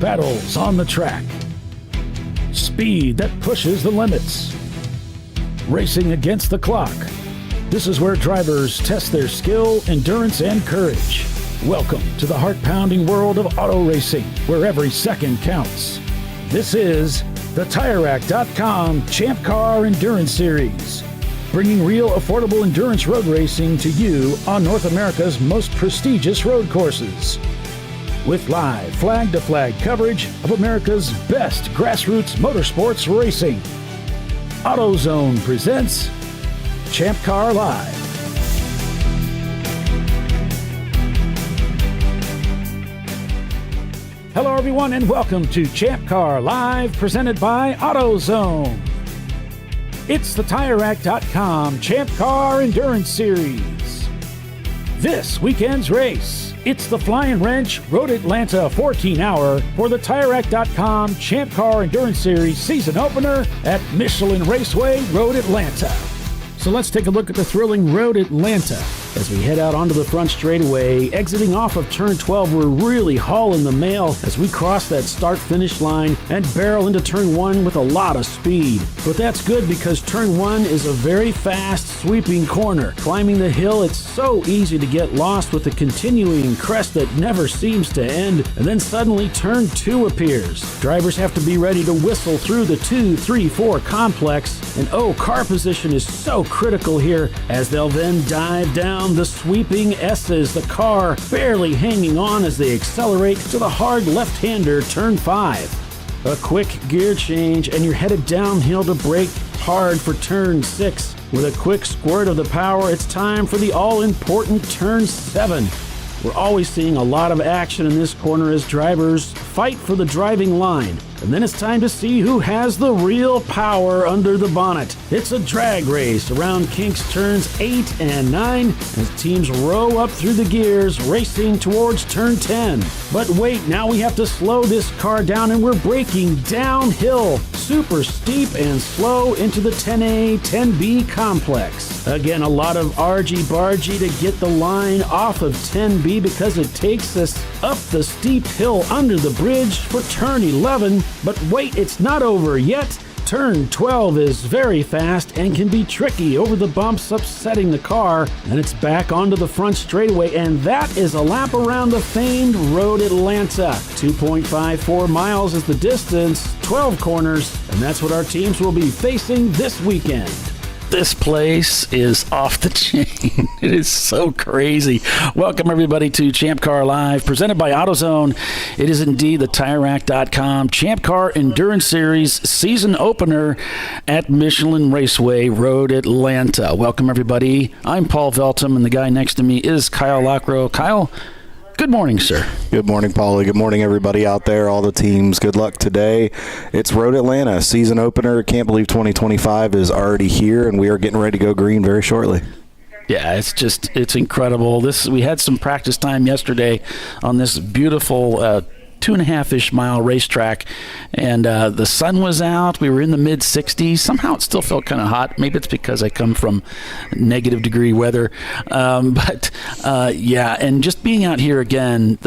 battles on the track. Speed that pushes the limits. Racing against the clock. This is where drivers test their skill, endurance, and courage. Welcome to the heart-pounding world of auto racing, where every second counts. This is the TireRack.com Champ Car Endurance Series, bringing real affordable endurance road racing to you on North America's most prestigious road courses. With live flag-to-flag coverage of America's best grassroots motorsports racing, AutoZone presents ChampCar.Live. Hello everyone and welcome to ChampCar.Live, presented by AutoZone. It's the TireRack.com Champ Car Endurance Series. This weekend's race, it's the Flying Wrench Road Atlanta 14-hour for the TireRack.com Champ Car Endurance Series season opener at Michelin Raceway, Road Atlanta. So let's take a look at the thrilling Road Atlanta. As we head out onto the front straightaway, exiting off of turn 12, we're really hauling the mail as we cross that start-finish line and barrel into turn 1 with a lot of speed. But that's good because turn 1 is a very fast, sweeping corner. Climbing the hill, it's so easy to get lost with the continuing crest that never seems to end, and then suddenly turn 2 appears. Drivers have to be ready to whistle through the 2, 3, 4 complex, and car position is so critical here as they'll then dive down the sweeping S's, the car barely hanging on as they accelerate to the hard left-hander turn 5. A quick gear change and you're headed downhill to brake hard for turn 6. With a quick squirt of the power, it's time for the all-important turn 7. We're always seeing a lot of action in this corner as drivers fight for the driving line. And then it's time to see who has the real power under the bonnet. It's a drag race around kinks turns 8 and 9 as teams row up through the gears, racing towards turn 10. But wait, now we have to slow this car down and we're braking downhill, super steep and slow into the 10A, 10B complex. Again, a lot of argy-bargy to get the line off of 10B because it takes us up the steep hill under the bridge for turn 11. But wait, it's not over yet. Turn 12 is very fast and can be tricky over the bumps, upsetting the car. And it's back onto the front straightaway, and that is a lap around the famed Road Atlanta. 2.54 miles is the distance, 12 corners, and that's what our teams will be facing this weekend. This place is off the chain. It is so crazy. Welcome, everybody, to Champ Car Live, presented by AutoZone. It is indeed the TireRack.com Champ Car Endurance Series season opener at Michelin Raceway, Road Atlanta. Welcome, everybody. I'm Paul Veltum, and the guy next to me is Kyle Lockrow. Kyle, good morning, sir. Good morning, Paulie. Good morning, everybody out there, all the teams. Good luck today. It's Road Atlanta, season opener. Can't believe 2025 is already here, and we are getting ready to go green very shortly. Yeah, it's incredible. We had some practice time yesterday on this beautiful 2.5-ish mile racetrack, and the sun was out. We were in the mid 60s. Somehow it still felt kind of hot. Maybe it's because I come from negative degree weather. But and just being out here again,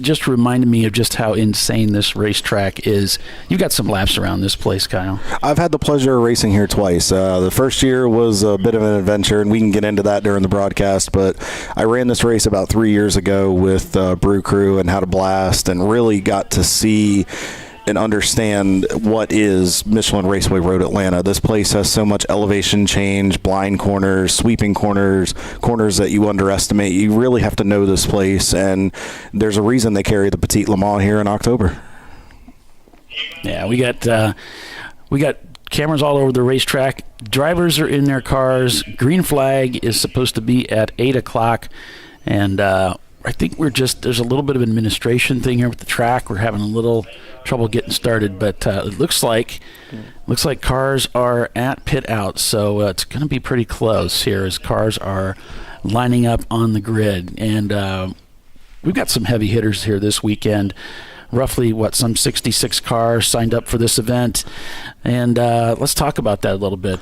just reminded me of just how insane this racetrack is. You've got some laps around this place, Kyle. I've had the pleasure of racing here twice. The first year was a bit of an adventure, and we can get into that during the broadcast, but I ran this race about 3 years ago with Brew Crew and had a blast and really got to see and understand what is Michelin Raceway Road Atlanta. This place has so much elevation change, blind corners, sweeping corners, corners that you underestimate. You really have to know this place, and there's a reason they carry the Petit Le Mans here in October. Yeah, we got cameras all over the racetrack. Drivers are in their cars. Green flag is supposed to be at 8 o'clock, and I think there's a little bit of administration thing here with the track. We're having a little trouble getting started, but it looks like cars are at pit out, so it's going to be pretty close here as cars are lining up on the grid. And we've got some heavy hitters here this weekend. Roughly, some 66 cars signed up for this event. And let's talk about that a little bit.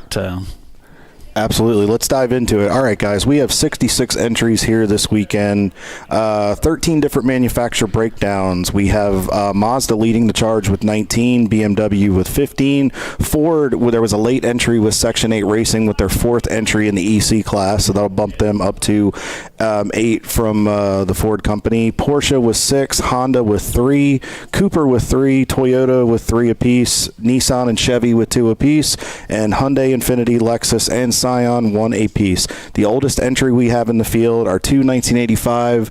Absolutely. Let's dive into it. All right, guys, we have 66 entries here this weekend, 13 different manufacturer breakdowns. We have Mazda leading the charge with 19, BMW with 15, Ford, there was a late entry with Section 8 Racing with their 4th entry in the EC class, so that'll bump them up to 8 from the Ford company. Porsche with 6, Honda with 3, Cooper with 3, Toyota with 3 apiece, Nissan and Chevy with 2 apiece, and Hyundai, Infiniti, Lexus, and Scion 1 apiece. The oldest entry we have in the field are 2 1985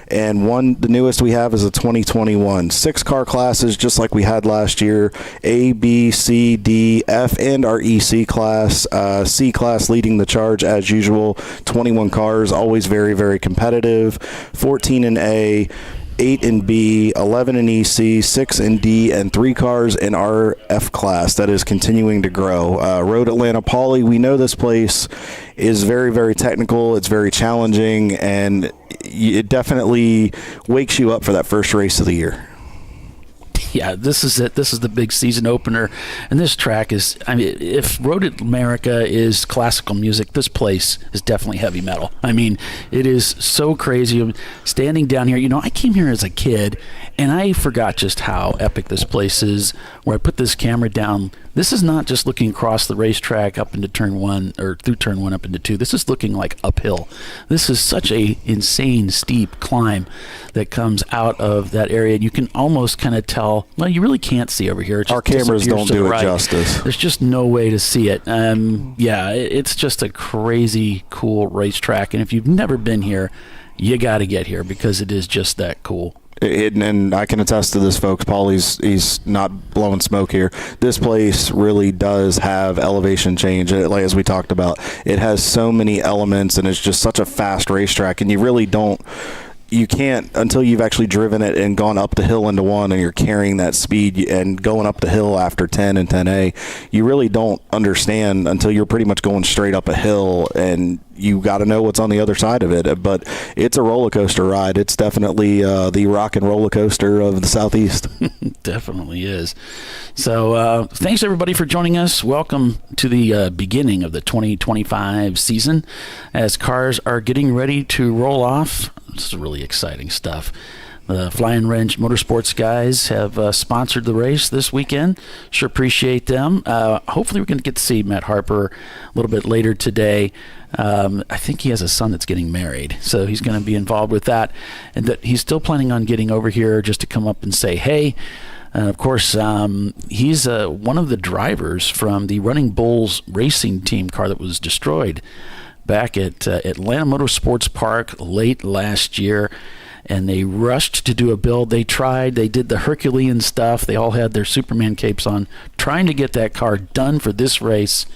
and the newest we have is a 2021. 6 car classes just like we had last year: A, B, C, D, F, and our EC class. C class leading the charge as usual. 21 cars, always very, very competitive. 14 in A, 8 in B, 11 in EC, 6 in D, and 3 cars in our F class. That is continuing to grow. Road Atlanta Poly, we know this place is very, very technical. It's very challenging, and it definitely wakes you up for that first race of the year. Yeah, this is it. This is the big season opener. And this track is, I mean, if Road America is classical music, this place is definitely heavy metal. I mean, it is so crazy. I'm standing down here. You know, I came here as a kid, and I forgot just how epic this place is. Where I put this camera down, this is not just looking across the racetrack up into turn 1, or through turn 1 up into 2. This is looking like uphill. This is such a insane steep climb that comes out of that area. You can almost kind of tell. Well, you really can't see over here. Our cameras don't do it justice. There's just no way to see it. Yeah, it's just a crazy cool racetrack. And if you've never been here, you got to get here because it is just that cool. And I can attest to this, folks. He's not blowing smoke here. This place really does have elevation change, like as we talked about. It has so many elements, and it's just such a fast racetrack, and you can't until you've actually driven it and gone up the hill into 1 and you're carrying that speed and going up the hill after 10 and 10A. You really don't understand until you're pretty much going straight up a hill, and you got to know what's on the other side of it. But it's a roller coaster ride. It's definitely the rock and roller coaster of the Southeast. Definitely is. So thanks everybody for joining us. Welcome to the beginning of the 2025 season as cars are getting ready to roll off. This is really exciting stuff. The Flying Wrench Motorsports guys have sponsored the race this weekend. Sure appreciate them. Hopefully we're going to get to see Matt Harper a little bit later today. I think he has a son that's getting married, so he's going to be involved with that. And that he's still planning on getting over here just to come up and say hey. And of course, he's one of the drivers from the Running Bulls racing team car that was destroyed back at Atlanta Motorsports Park late last year, and they rushed to do a build. They did the Herculean stuff. They all had their Superman capes on, trying to get that car done for this race.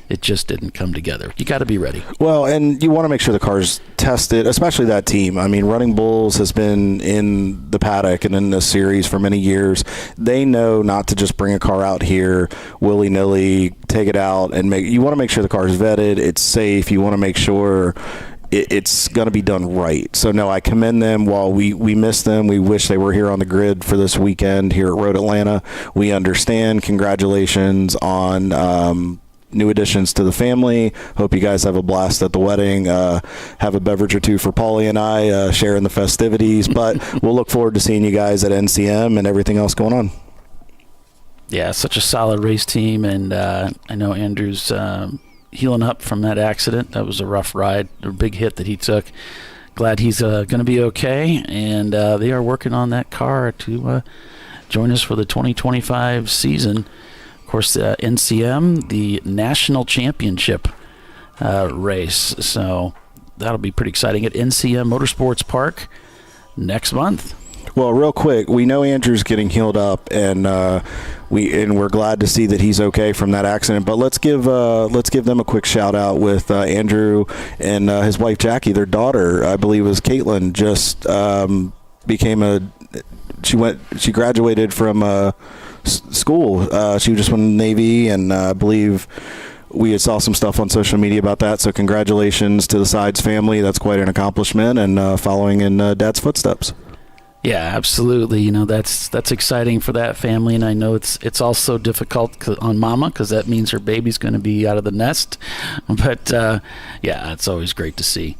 It just didn't come together. You got to be ready. Well, and you want to make sure the car's tested, especially that team. I mean, Running Bulls has been in the paddock and in this series for many years. They know not to just bring a car out here willy-nilly, take it out, and you want to make sure the car is vetted, it's safe. You want to make sure it's going to be done right. So, no, I commend them. While we miss them, we wish they were here on the grid for this weekend here at Road Atlanta. We understand. Congratulations on new additions to the family. Hope you guys have a blast at the wedding. Have a beverage or two for Paulie and I, sharing the festivities. But we'll look forward to seeing you guys at NCM and everything else going on. Yeah, such a solid race team. And I know Andrew's healing up from that accident. That was a rough ride, a big hit that he took. Glad he's going to be okay. And they are working on that car to join us for the 2025 season. Of course, NCM, the National Championship race. So that'll be pretty exciting at NCM Motorsports Park next month. Well, real quick, we know Andrew's getting healed up, and we're glad to see that he's okay from that accident. But let's give them a quick shout out with Andrew and his wife Jackie. Their daughter, I believe, was Caitlin. Just she graduated from school. She just went in the Navy, and I believe we had saw some stuff on social media about that. So congratulations to the Sides family. That's quite an accomplishment, and following in Dad's footsteps. Yeah, absolutely. You know, that's exciting for that family, and I know it's also difficult on Mama because that means her baby's going to be out of the nest. But yeah, it's always great to see.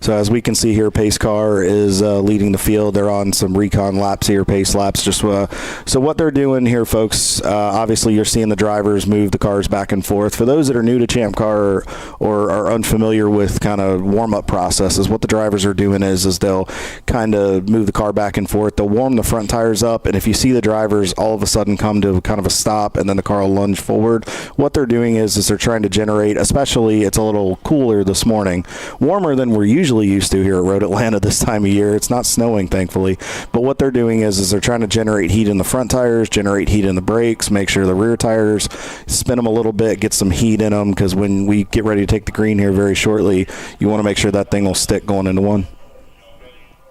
So as we can see here, Pace Car is leading the field. They're on some recon laps here, pace laps. So what they're doing here, folks, obviously you're seeing the drivers move the cars back and forth. For those that are new to Champ Car or are unfamiliar with kind of warm-up processes, what the drivers are doing is they'll kind of move the car back and forth. They'll warm the front tires up, and if you see the drivers all of a sudden come to kind of a stop and then the car will lunge forward, what they're doing is they're trying to generate, especially it's a little cooler this morning, warmer than we're usually used to here at Road Atlanta this time of year. It's not snowing, thankfully, but what they're doing is they're trying to generate heat in the front tires, generate heat in the brakes, make sure the rear tires, spin them a little bit, get some heat in them, because when we get ready to take the green here very shortly, you want to make sure that thing will stick going into one.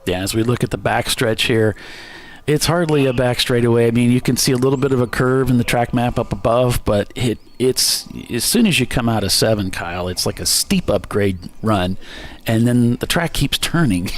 Yeah, as we look at the backstretch here, it's hardly a back straightaway. I mean, you can see a little bit of a curve in the track map up above, but it's as soon as you come out of 7, Kyle, it's like a steep upgrade run, and then the track keeps turning.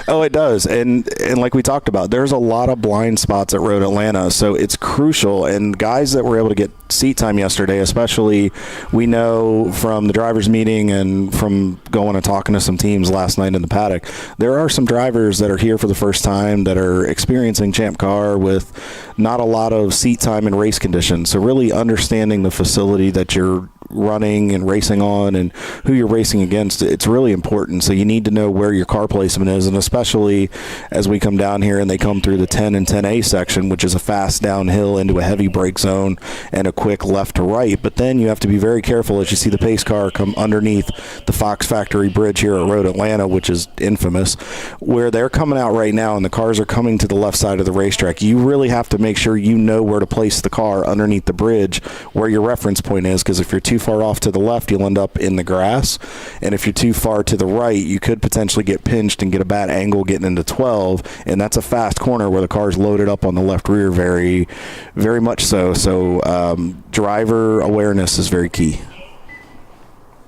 Oh, it does. And like we talked about, there's a lot of blind spots at Road Atlanta, so it's crucial. And guys that were able to get seat time yesterday, especially, we know from the drivers meeting and from going and talking to some teams last night in the paddock, there are some drivers that are here for the first time that are experiencing Champ Car with not a lot of seat time and race conditions. So really understanding the facility that you're running and racing on and who you're racing against, it's really important. So you need to know where your car placement is, and especially as we come down here and they come through the 10 and 10A section, which is a fast downhill into a heavy brake zone and a quick left to right. But then you have to be very careful as you see the pace car come underneath the Fox Factory Bridge here at Road Atlanta, which is infamous, where they're coming out right now and the cars are coming to the left side of the racetrack. You really have to make sure you know where to place the car underneath the bridge, where your reference point is, because if you're too far off to the left, you'll end up in the grass, and if you're too far to the right, you could potentially get pinched and get a bad angle getting into 12, and that's a fast corner where the car's loaded up on the left rear, very, very much so. So driver awareness is very key.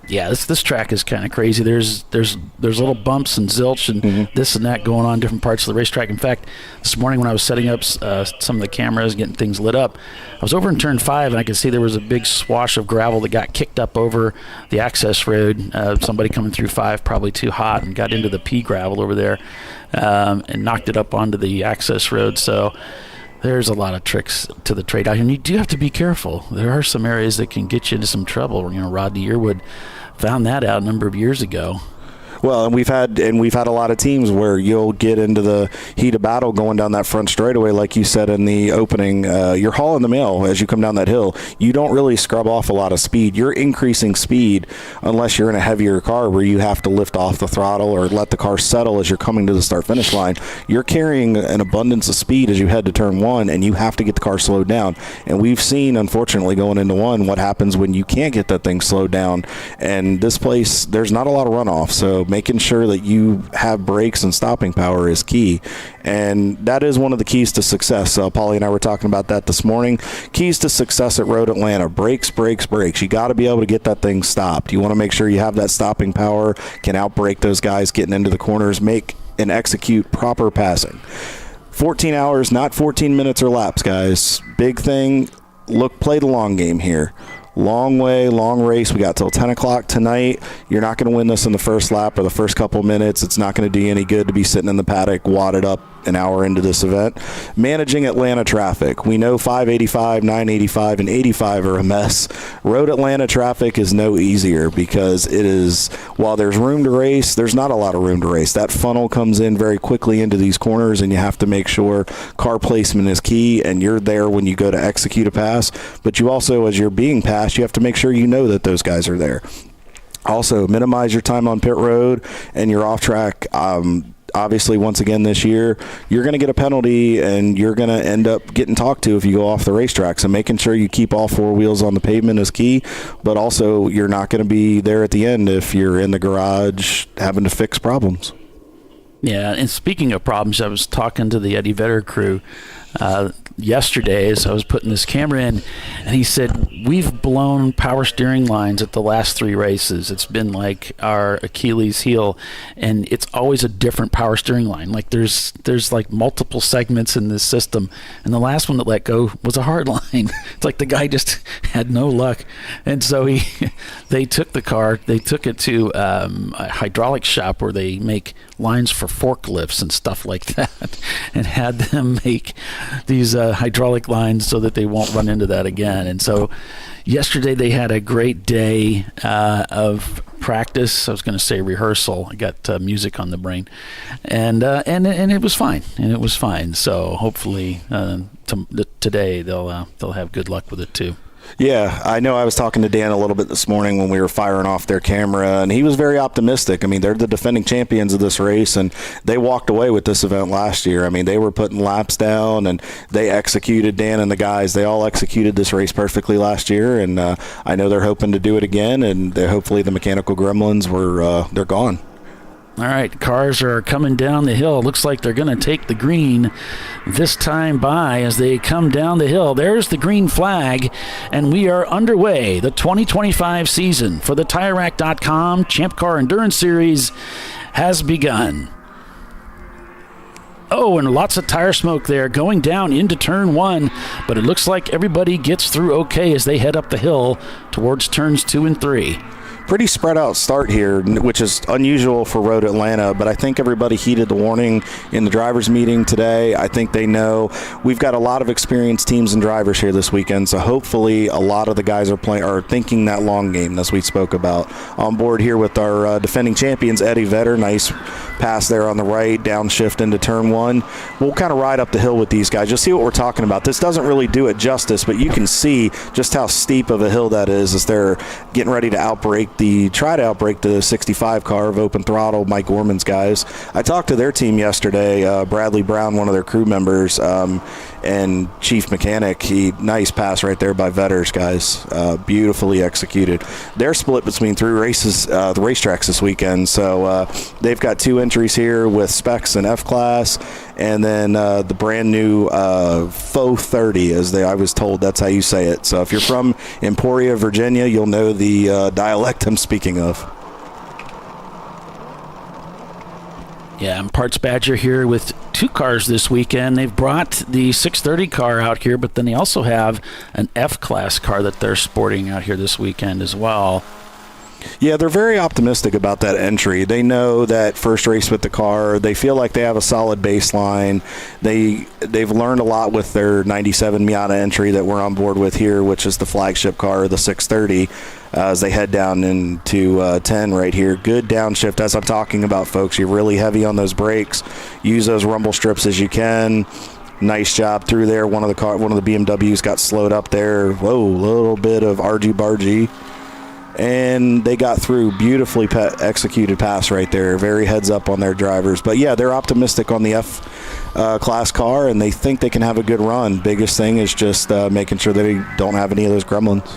Yeah, this track is kind of crazy. There's little bumps and zilch and this and that going on in different parts of the racetrack. In fact, this morning when I was setting up some of the cameras, getting things lit up, I was over in turn 5 and I could see there was a big swash of gravel that got kicked up over the access road. Somebody coming through 5 probably too hot and got into the pea gravel over there and knocked it up onto the access road. So there's a lot of tricks to the trade out here, and you do have to be careful. There are some areas that can get you into some trouble. You know, Rodney Yearwood found that out a number of years ago. Well, and we've had a lot of teams where you'll get into the heat of battle going down that front straightaway, like you said in the opening. You're hauling the mail as you come down that hill. You don't really scrub off a lot of speed. You're increasing speed unless you're in a heavier car where you have to lift off the throttle or let the car settle as you're coming to the start-finish line. You're carrying an abundance of speed as you head to turn 1, and you have to get the car slowed down. And we've seen, unfortunately, going into 1, what happens when you can't get that thing slowed down. And this place, there's not a lot of runoff, so making sure that you have brakes and stopping power is key, and that is one of the keys to success. Paulie and I were talking about that this morning. Keys to success at Road Atlanta: brakes, brakes, brakes. You got to be able to get that thing stopped. You want to make sure you have that stopping power, can outbrake those guys getting into the corners, make and execute proper passing. 14 hours, not 14 minutes or laps, guys. Big thing. Play the long game here. Long way, long race. We got till 10 o'clock tonight. You're not going to win this in the first lap or the first couple minutes. It's not going to do you any good to be sitting in the paddock wadded up an hour into this event. Managing Atlanta traffic. We know 585, 985, and 85 are a mess. Road Atlanta traffic is no easier because it is, while there's room to race, there's not a lot of room to race. That funnel comes in very quickly into these corners, and you have to make sure car placement is key, and you're there when you go to execute a pass. But you also, as you're being passed, you have to make sure you know that those guys are there. Also, minimize your time on pit road and your off track. Obviously, once again this year, you're going to get a penalty and you're going to end up getting talked to if you go off the racetrack. So making sure you keep all 4 wheels on the pavement is key, but also you're not going to be there at the end if you're in the garage having to fix problems. Yeah, and speaking of problems, I was talking to the Eddie Vedder crew yesterday as I was putting this camera in, and he said, we've blown power steering lines at the last 3 races. It's been like our Achilles heel, and it's always a different power steering line. Like there's like multiple segments in this system, and the last one that let go was a hard line. It's like the guy just had no luck. And so they took the car, they took it to a hydraulic shop where they make lines for forklifts and stuff like that, and had them make these hydraulic lines so that they won't run into that again. And so yesterday they had a great day of practice. I was going to say rehearsal. I got music on the brain, and it was fine. And it was fine. So hopefully today they'll have good luck with it too. Yeah, I know I was talking to Dan a little bit this morning when we were firing off their camera, and he was very optimistic. I mean, they're the defending champions of this race, and they walked away with this event last year. I mean, they were putting laps down, and they executed, Dan and the guys, they all executed this race perfectly last year, and I know they're hoping to do it again, and hopefully the mechanical gremlins they're gone. All right, cars are coming down the hill. Looks like they're going to take the green this time by as they come down the hill. There's the green flag, and we are underway. The 2025 season for the TireRack.com Champ Car Endurance Series has begun. Oh, and lots of tire smoke there going down into turn 1, but it looks like everybody gets through okay as they head up the hill towards turns 2 and 3. Pretty spread out start here, which is unusual for Road Atlanta, but I think everybody heeded the warning in the drivers meeting today. I think they know we've got a lot of experienced teams and drivers here this weekend, so hopefully a lot of the guys are thinking that long game as we spoke about. On board here with our defending champions, Eddie Vedder. Nice pass there on the right, downshift into turn 1. We'll kind of ride up the hill with these guys. You'll see what we're talking about. This doesn't really do it justice, but you can see just how steep of a hill that is as they're getting ready to try to outbreak the 65 car of Open Throttle, Mike Gorman's guys. I talked to their team yesterday, Bradley Brown, one of their crew members, and chief mechanic. Nice pass right there by Vedder's guys, beautifully executed. They're split between 3 races, the racetracks this weekend, so they've got 2 entries here with specs and F-Class, and then the brand new Faux 30, I was told that's how you say it. So if you're from Emporia, Virginia, you'll know the dialect I'm speaking of. Yeah, I'm Parts Badger here with 2 cars this weekend. They've brought the 630 car out here, but then they also have an F-Class car that they're sporting out here this weekend as well. Yeah, they're very optimistic about that entry. They know that first race with the car, they feel like they have a solid baseline. They've learned a lot with their 97 Miata entry that we're on board with here, which is the flagship car, the 630, as they head down into 10 right here. Good downshift, as I'm talking about, folks. You're really heavy on those brakes. Use those rumble strips as you can. Nice job through there. One of the BMWs got slowed up there. Whoa, a little bit of argy-bargy. And they got through. Beautifully executed pass right there. Very heads up on their drivers. But yeah, they're optimistic on the F-Class car, and they think they can have a good run. Biggest thing is just making sure they don't have any of those gremlins.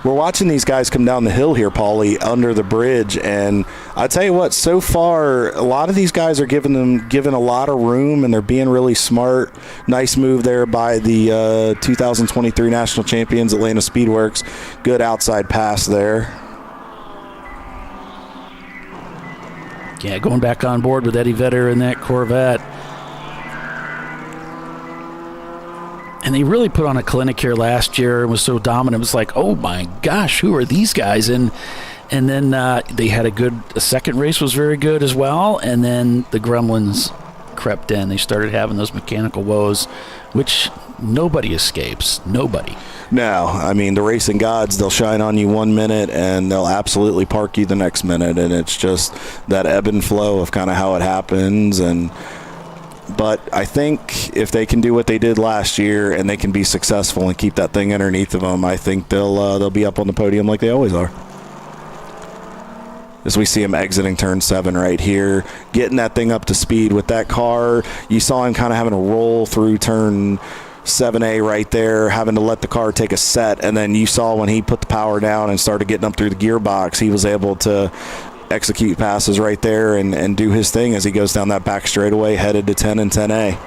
We're watching these guys come down the hill here, Paulie, under the bridge, and I tell you what, so far, a lot of these guys are given a lot of room, and they're being really smart. Nice move there by the 2023 national champions, Atlanta Speedworks. Good outside pass there. Yeah, going back on board with Eddie Vedder in that Corvette. And they really put on a clinic here last year and was so dominant. It was like, oh my gosh, who are these guys? And then they had a second race was very good as well. And then the gremlins crept in. They started having those mechanical woes, which nobody escapes. Nobody. No, I mean, the racing gods, they'll shine on you 1 minute and they'll absolutely park you the next minute. And it's just that ebb and flow of kind of how it happens. But I think if they can do what they did last year and they can be successful and keep that thing underneath of them, I think they'll be up on the podium like they always are. As we see him exiting turn 7 right here, getting that thing up to speed with that car. You saw him kind of having to roll through turn 7A right there, having to let the car take a set, and then you saw when he put the power down and started getting up through the gearbox, he was able to execute passes right there and do his thing as he goes down that back straightaway headed to 10 and 10A.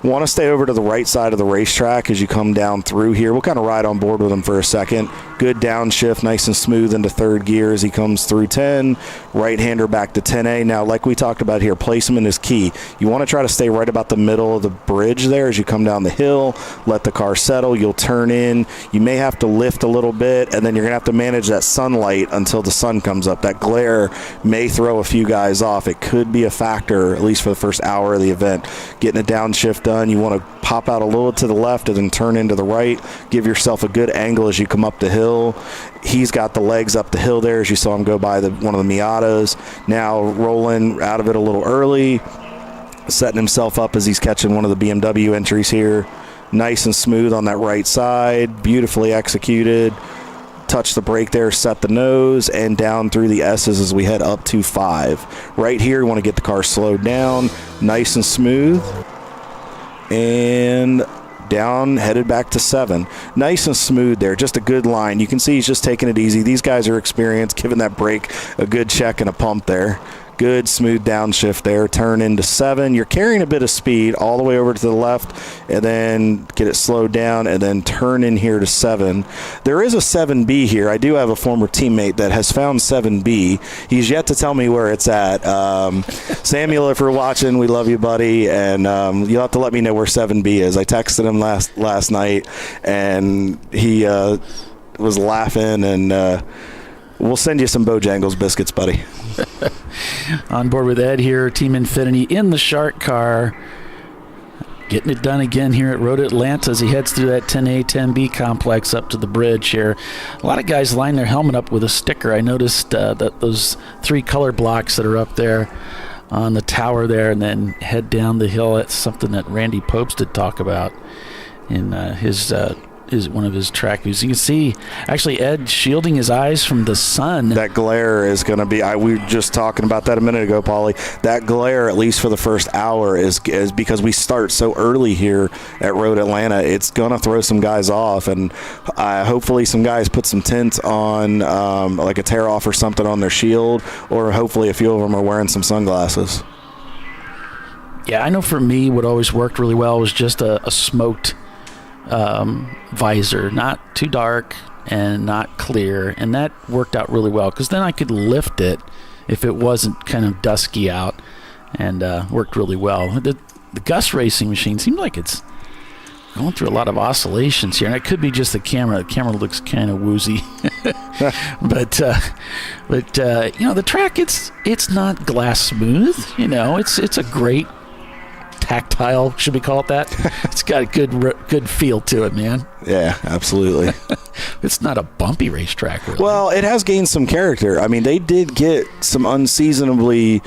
Want to stay over to the right side of the racetrack as you come down through here. We'll kind of ride on board with him for a second. Good downshift, nice and smooth into third gear as he comes through 10. Right-hander back to 10A. Now, like we talked about here, placement is key. You want to try to stay right about the middle of the bridge there as you come down the hill. Let the car settle. You'll turn in. You may have to lift a little bit, and then you're going to have to manage that sunlight until the sun comes up. That glare may throw a few guys off. It could be a factor, at least for the first hour of the event. Getting a downshift done. You want to pop out a little to the left and then turn into the right. Give yourself a good angle as you come up the hill. He's got the legs up the hill there as you saw him go by one of the Miatas. Now rolling out of it a little early, setting himself up as he's catching one of the BMW entries here. Nice and smooth on that right side. Beautifully executed. Touch the brake there, set the nose, and down through the S's as we head up to 5. Right here, you want to get the car slowed down. Nice and smooth. And down, headed back to 7. Nice and smooth there, just a good line. You can see he's just taking it easy. These guys are experienced, giving that brake a good check and a pump there. Good smooth downshift there. Turn into 7. You're carrying a bit of speed all the way over to the left, and then get it slowed down, and then turn in here to 7. There is a 7B here. I do have a former teammate that has found 7B. He's yet to tell me where it's at. Samuel, if you're watching, we love you, buddy, and you'll have to let me know where 7B is. I texted him last night, and he was laughing, and we'll send you some Bojangles biscuits, buddy. On board with Ed here, Team Infinity in the Shark car. Getting it done again here at Road Atlanta as he heads through that 10A, 10B complex up to the bridge here. A lot of guys line their helmet up with a sticker. I noticed that those 3 color blocks that are up there on the tower there, and then head down the hill. That's something that Randy Popes did talk about in is one of his track views. You can see actually Ed shielding his eyes from the sun. That glare is going to be, we were just talking about that a minute ago, Paulie. That glare, at least for the first hour, is because we start so early here at Road Atlanta. It's going to throw some guys off, and hopefully some guys put some tint on, like a tear off or something on their shield, or hopefully a few of them are wearing some sunglasses. Yeah, I know for me what always worked really well was just a smoked visor, not too dark and not clear, and that worked out really well because then I could lift it if it wasn't kind of dusky out, and worked really well. The Gus racing machine seems like it's going through a lot of oscillations here, and it could be just the camera. The camera looks kind of woozy, but you know, the track it's not glass smooth. You know, it's a great tactile, should we call it that? It's got a good feel to it, man. Yeah, absolutely. It's not a bumpy racetrack, really. Well, it has gained some character. I mean, they did get some unseasonably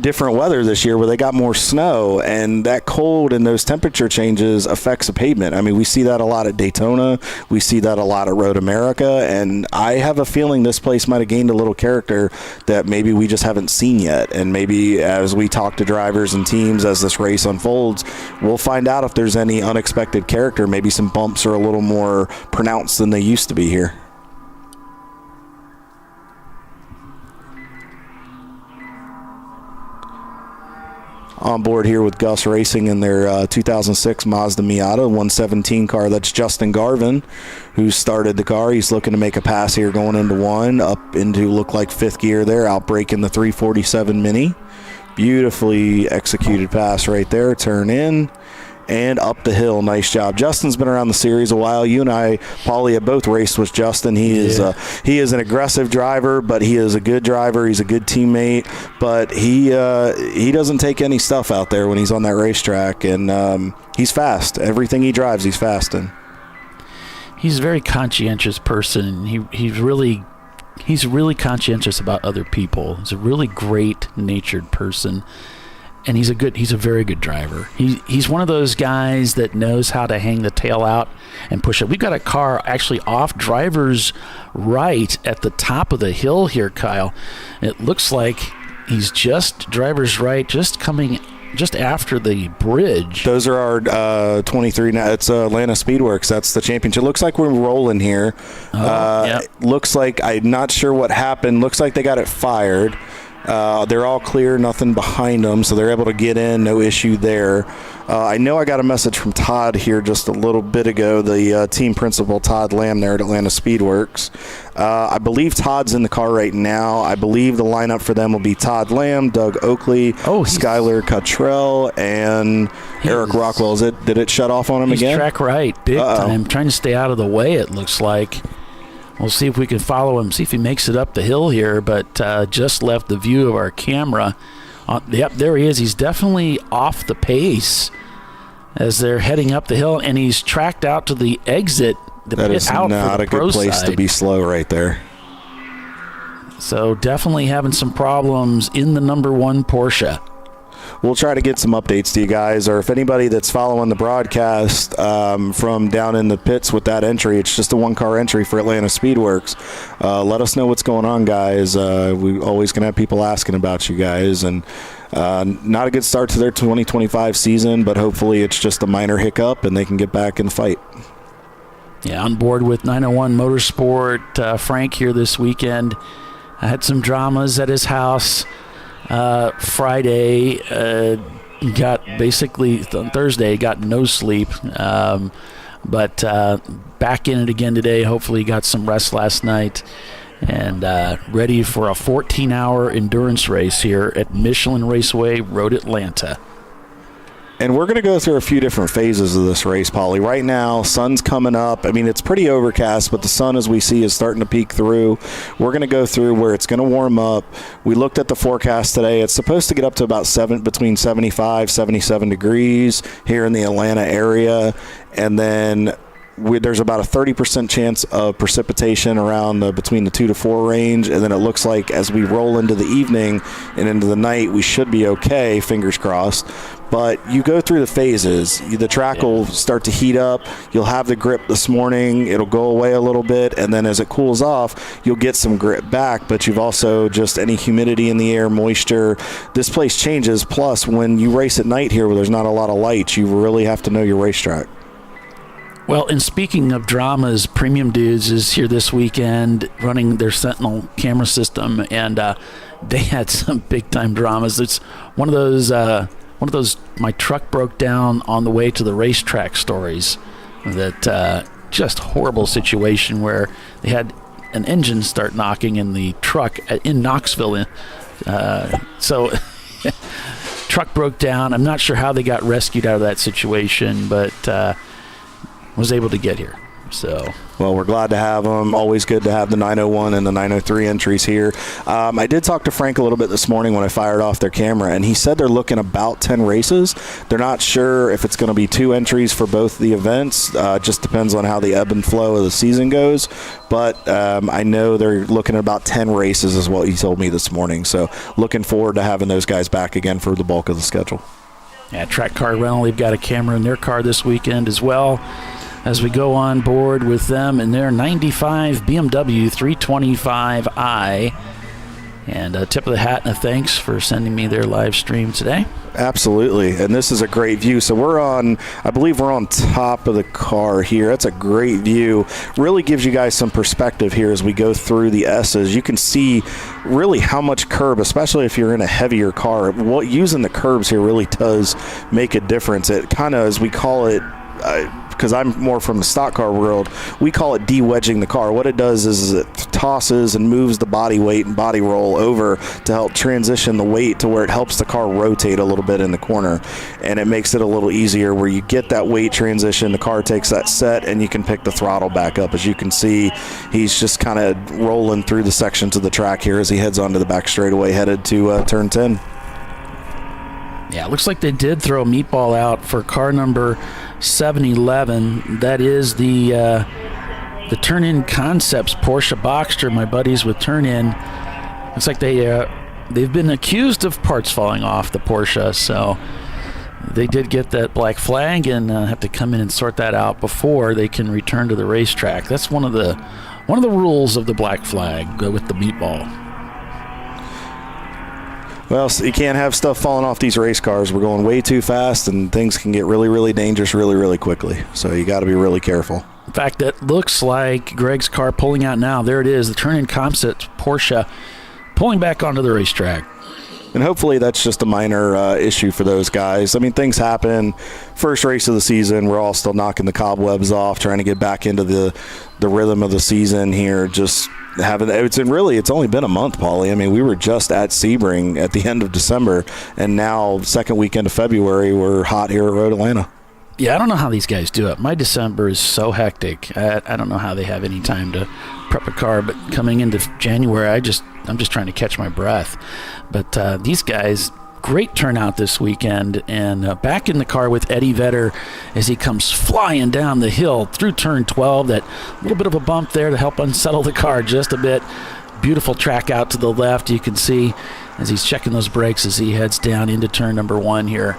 different weather this year where they got more snow, and that cold and those temperature changes affects the pavement. I mean, we see that a lot at Daytona. We see that a lot at Road America, and I have a feeling this place might have gained a little character that maybe we just haven't seen yet. And maybe as we talk to drivers and teams as this race unfolds, we'll find out if there's any unexpected character. Maybe some bumps are a little more pronounced than they used to be here. On board here with Gus Racing in their 2006 Mazda Miata 117 car. That's Justin Garvin, who started the car. He's looking to make a pass here going into 1, up into look like 5th gear there, outbraking the 347 Mini. Beautifully executed pass right there. Turn in and up the hill. Nice job. Justin's been around the series a while. You and I, Paulie, have both raced with Justin. He is an aggressive driver, but he is a good driver. He's a good teammate, but he doesn't take any stuff out there when he's on that racetrack, and he's fast. Everything he drives, he's fast in. He's a very conscientious person. He's really conscientious about other people. He's a really great-natured person. And he's a very good driver. He's one of those guys that knows how to hang the tail out and push it. We've got a car actually off driver's right at the top of the hill here, Kyle. It looks like he's just driver's right, just coming just after the bridge. Those are our 23. Now it's Atlanta Speedworks. That's the championship. Looks like we're rolling here. Looks like, I'm not sure what happened. Looks like they got it fired. They're all clear, nothing behind them, so they're able to get in, no issue there. I know I got a message from Todd here just a little bit ago, the team principal, Todd Lamb there at Atlanta Speedworks. I believe Todd's in the car right now. I believe the lineup for them will be Todd Lamb, Doug Oakley, Skylar Cottrell, and Eric Rockwell. Did it shut off on him again? Track right, big time. Trying to stay out of the way, it looks like. We'll see if we can follow him, see if he makes it up the hill here, but just left the view of our camera. Yep, there he is. He's definitely off the pace as they're heading up the hill, and he's tracked out to the exit. That is not a good place to be slow right there. So definitely having some problems in the number 1 Porsche. We'll try to get some updates to you guys, or if anybody that's following the broadcast from down in the pits with that entry, it's just a 1-car entry for Atlanta Speedworks. Let us know what's going on, guys. We always going to have people asking about you guys, and not a good start to their 2025 season, but hopefully it's just a minor hiccup and they can get back in the fight. Yeah, on board with 901 Motorsport, Frank here this weekend. I had some dramas at his house. Friday, got basically on Thursday, got no sleep, but back in it again today. Hopefully got some rest last night and ready for a 14-hour endurance race here at Michelin Raceway, Road Atlanta. And we're going to go through a few different phases of this race, Paulie. Right now, sun's coming up. I mean, it's pretty overcast, but the sun, as we see, is starting to peek through. We're going to go through where it's going to warm up. We looked at the forecast today. It's supposed to get up to about between 75, 77 degrees here in the Atlanta area. And then there's about a 30% chance of precipitation around between the 2 to 4 range, and then it looks like as we roll into the evening and into the night, we should be okay, fingers crossed. But you go through the phases. The track will start to heat up. You'll have the grip this morning. It'll go away a little bit, and then as it cools off, you'll get some grip back, but you've also just any humidity in the air, moisture. This place changes. Plus, when you race at night here where there's not a lot of lights, you really have to know your racetrack. Well, and speaking of dramas, Premium Dudes is here this weekend running their Sentinel camera system, and they had some big-time dramas. It's one of those my truck broke down on the way to the racetrack stories. That just horrible situation where they had an engine start knocking in the truck in Knoxville. So truck broke down. I'm not sure how they got rescued out of that situation, but was able to get here. So, well, we're glad to have them. Always good to have the 901 and the 903 entries here. I did talk to Frank a little bit this morning when I fired off their camera, and he said they're looking about 10 races. They're not sure if it's going to be 2 entries for both the events. Just depends on how the ebb and flow of the season goes. But I know they're looking at about 10 races is what he told me this morning. So looking forward to having those guys back again for the bulk of the schedule. Yeah, Track Car Rental, they've got a camera in their car this weekend as well, as we go on board with them in their 95 BMW 325i. And a tip of the hat and a thanks for sending me their live stream today. Absolutely, and this is a great view. So I believe we're on top of the car here. That's a great view. Really gives you guys some perspective here as we go through the S's. You can see really how much curb, especially if you're in a heavier car. Using the curbs here really does make a difference. It kind of, as we call it, because I'm more from the stock car world, we call it de-wedging the car. What it does is it tosses and moves the body weight and body roll over to help transition the weight to where it helps the car rotate a little bit in the corner. And it makes it a little easier where you get that weight transition, the car takes that set, and you can pick the throttle back up. As you can see, he's just kind of rolling through the sections of the track here as he heads onto the back straightaway headed to turn 10. Yeah, it looks like they did throw a meatball out for car number 711. That is the Turn-In Concepts Porsche Boxster. My buddies with Turn-In. Looks like they've been accused of parts falling off the Porsche, so they did get that black flag and have to come in and sort that out before they can return to the racetrack. That's one of the rules of the black flag with the meatball. Well, so you can't have stuff falling off these race cars. We're going way too fast, and things can get really, really dangerous really, really quickly. So you got to be really careful. In fact, that looks like Greg's car pulling out now. There it is, the turn-in composite Porsche pulling back onto the racetrack. And hopefully that's just a minor issue for those guys. I mean, things happen. First race of the season, we're all still knocking the cobwebs off, trying to get back into the rhythm of the season here. Just having it's only been a month, Paulie. I mean, we were just at Sebring at the end of December, and now second weekend of February, we're hot here at Road Atlanta. Yeah, I don't know how these guys do it. My December is so hectic. I don't know how they have any time to prep a car. But coming into January, I'm just trying to catch my breath. But these guys, great turnout this weekend. And back in the car with Eddie Vedder as he comes flying down the hill through turn 12. That little bit of a bump there to help unsettle the car just a bit. Beautiful track out to the left. You can see as he's checking those brakes as he heads down into turn number 1 here.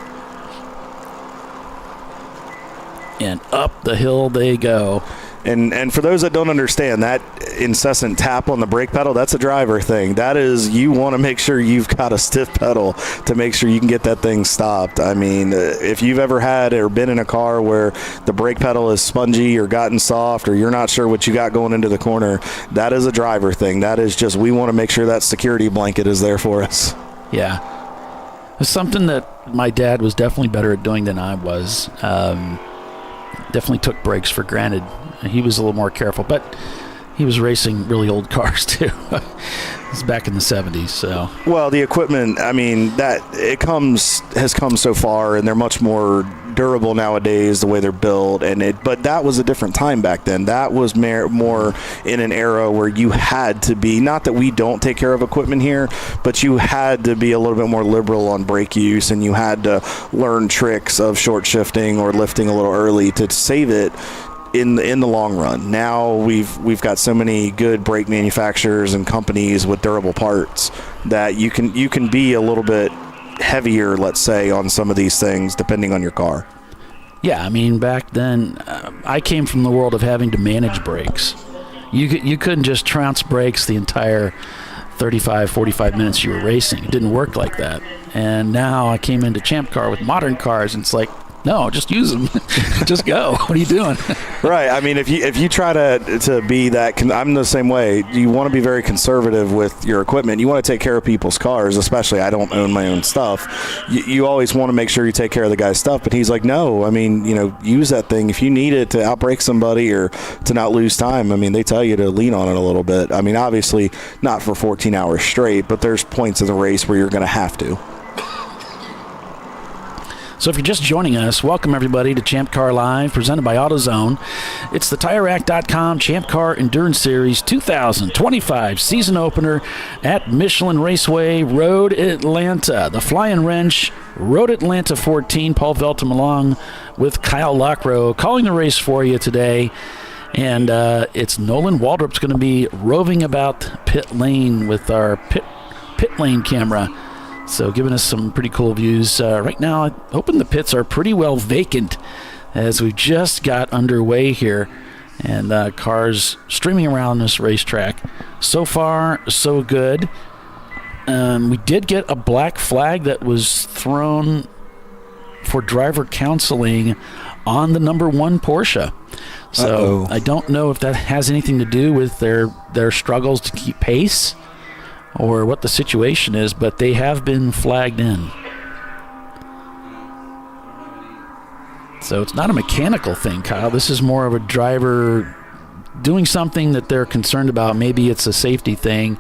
And up the hill they go. And for those that don't understand, that incessant tap on the brake pedal, that's a driver thing. That is, you want to make sure you've got a stiff pedal to make sure you can get that thing stopped. I mean, if you've ever had or been in a car where the brake pedal is spongy or gotten soft or you're not sure what you got going into the corner, that is a driver thing. That is just, we want to make sure that security blanket is there for us. Yeah. It's something that my dad was definitely better at doing than I was. Definitely took brakes for granted. He was a little more careful, but he was racing really old cars too. It's back in the 70s, so. Well, the equipment, I mean, has come so far, and they're much more durable nowadays, the way they're built, but that was a different time back then. That was more in an era where you had to be, not that we don't take care of equipment here, but you had to be a little bit more liberal on brake use, and you had to learn tricks of short shifting or lifting a little early to save it in the long run. Now we've got so many good brake manufacturers and companies with durable parts that you can be a little bit heavier, let's say, on some of these things depending on your car. Yeah, I mean, back then I came from the world of having to manage brakes. You couldn't just trounce brakes the entire 35, 45 minutes you were racing. It didn't work like that. And now I came into Champ Car with modern cars, and it's like, no, just use them. Just go. What are you doing? Right. I mean, if you try to be that, I'm the same way. You want to be very conservative with your equipment. You want to take care of people's cars, especially I don't own my own stuff. You always want to make sure you take care of the guy's stuff. But he's like, no, I mean, use that thing. If you need it to outbrake somebody or to not lose time, I mean, they tell you to lean on it a little bit. I mean, obviously not for 14 hours straight, but there's points in the race where you're going to have to. So if you're just joining us, welcome everybody to Champ Car Live, presented by AutoZone. It's the TireRack.com Champ Car Endurance Series 2025 season opener at Michelin Raceway, Road Atlanta. The Flying Wrench, Road Atlanta 14. Paul Veltum along with Kyle Lockrow calling the race for you today. And it's Nolan Waldrop's going to be roving about pit lane with our pit lane camera. So giving us some pretty cool views. Right now, I'm hoping the pits are pretty well vacant as we just got underway here. And cars streaming around this racetrack. So far, so good. We did get a black flag that was thrown for driver counseling on the number 1 Porsche. So I don't know if that has anything to do with their struggles to keep pace or what the situation is, but they have been flagged in. So it's not a mechanical thing, Kyle. This is more of a driver doing something that they're concerned about. Maybe it's a safety thing.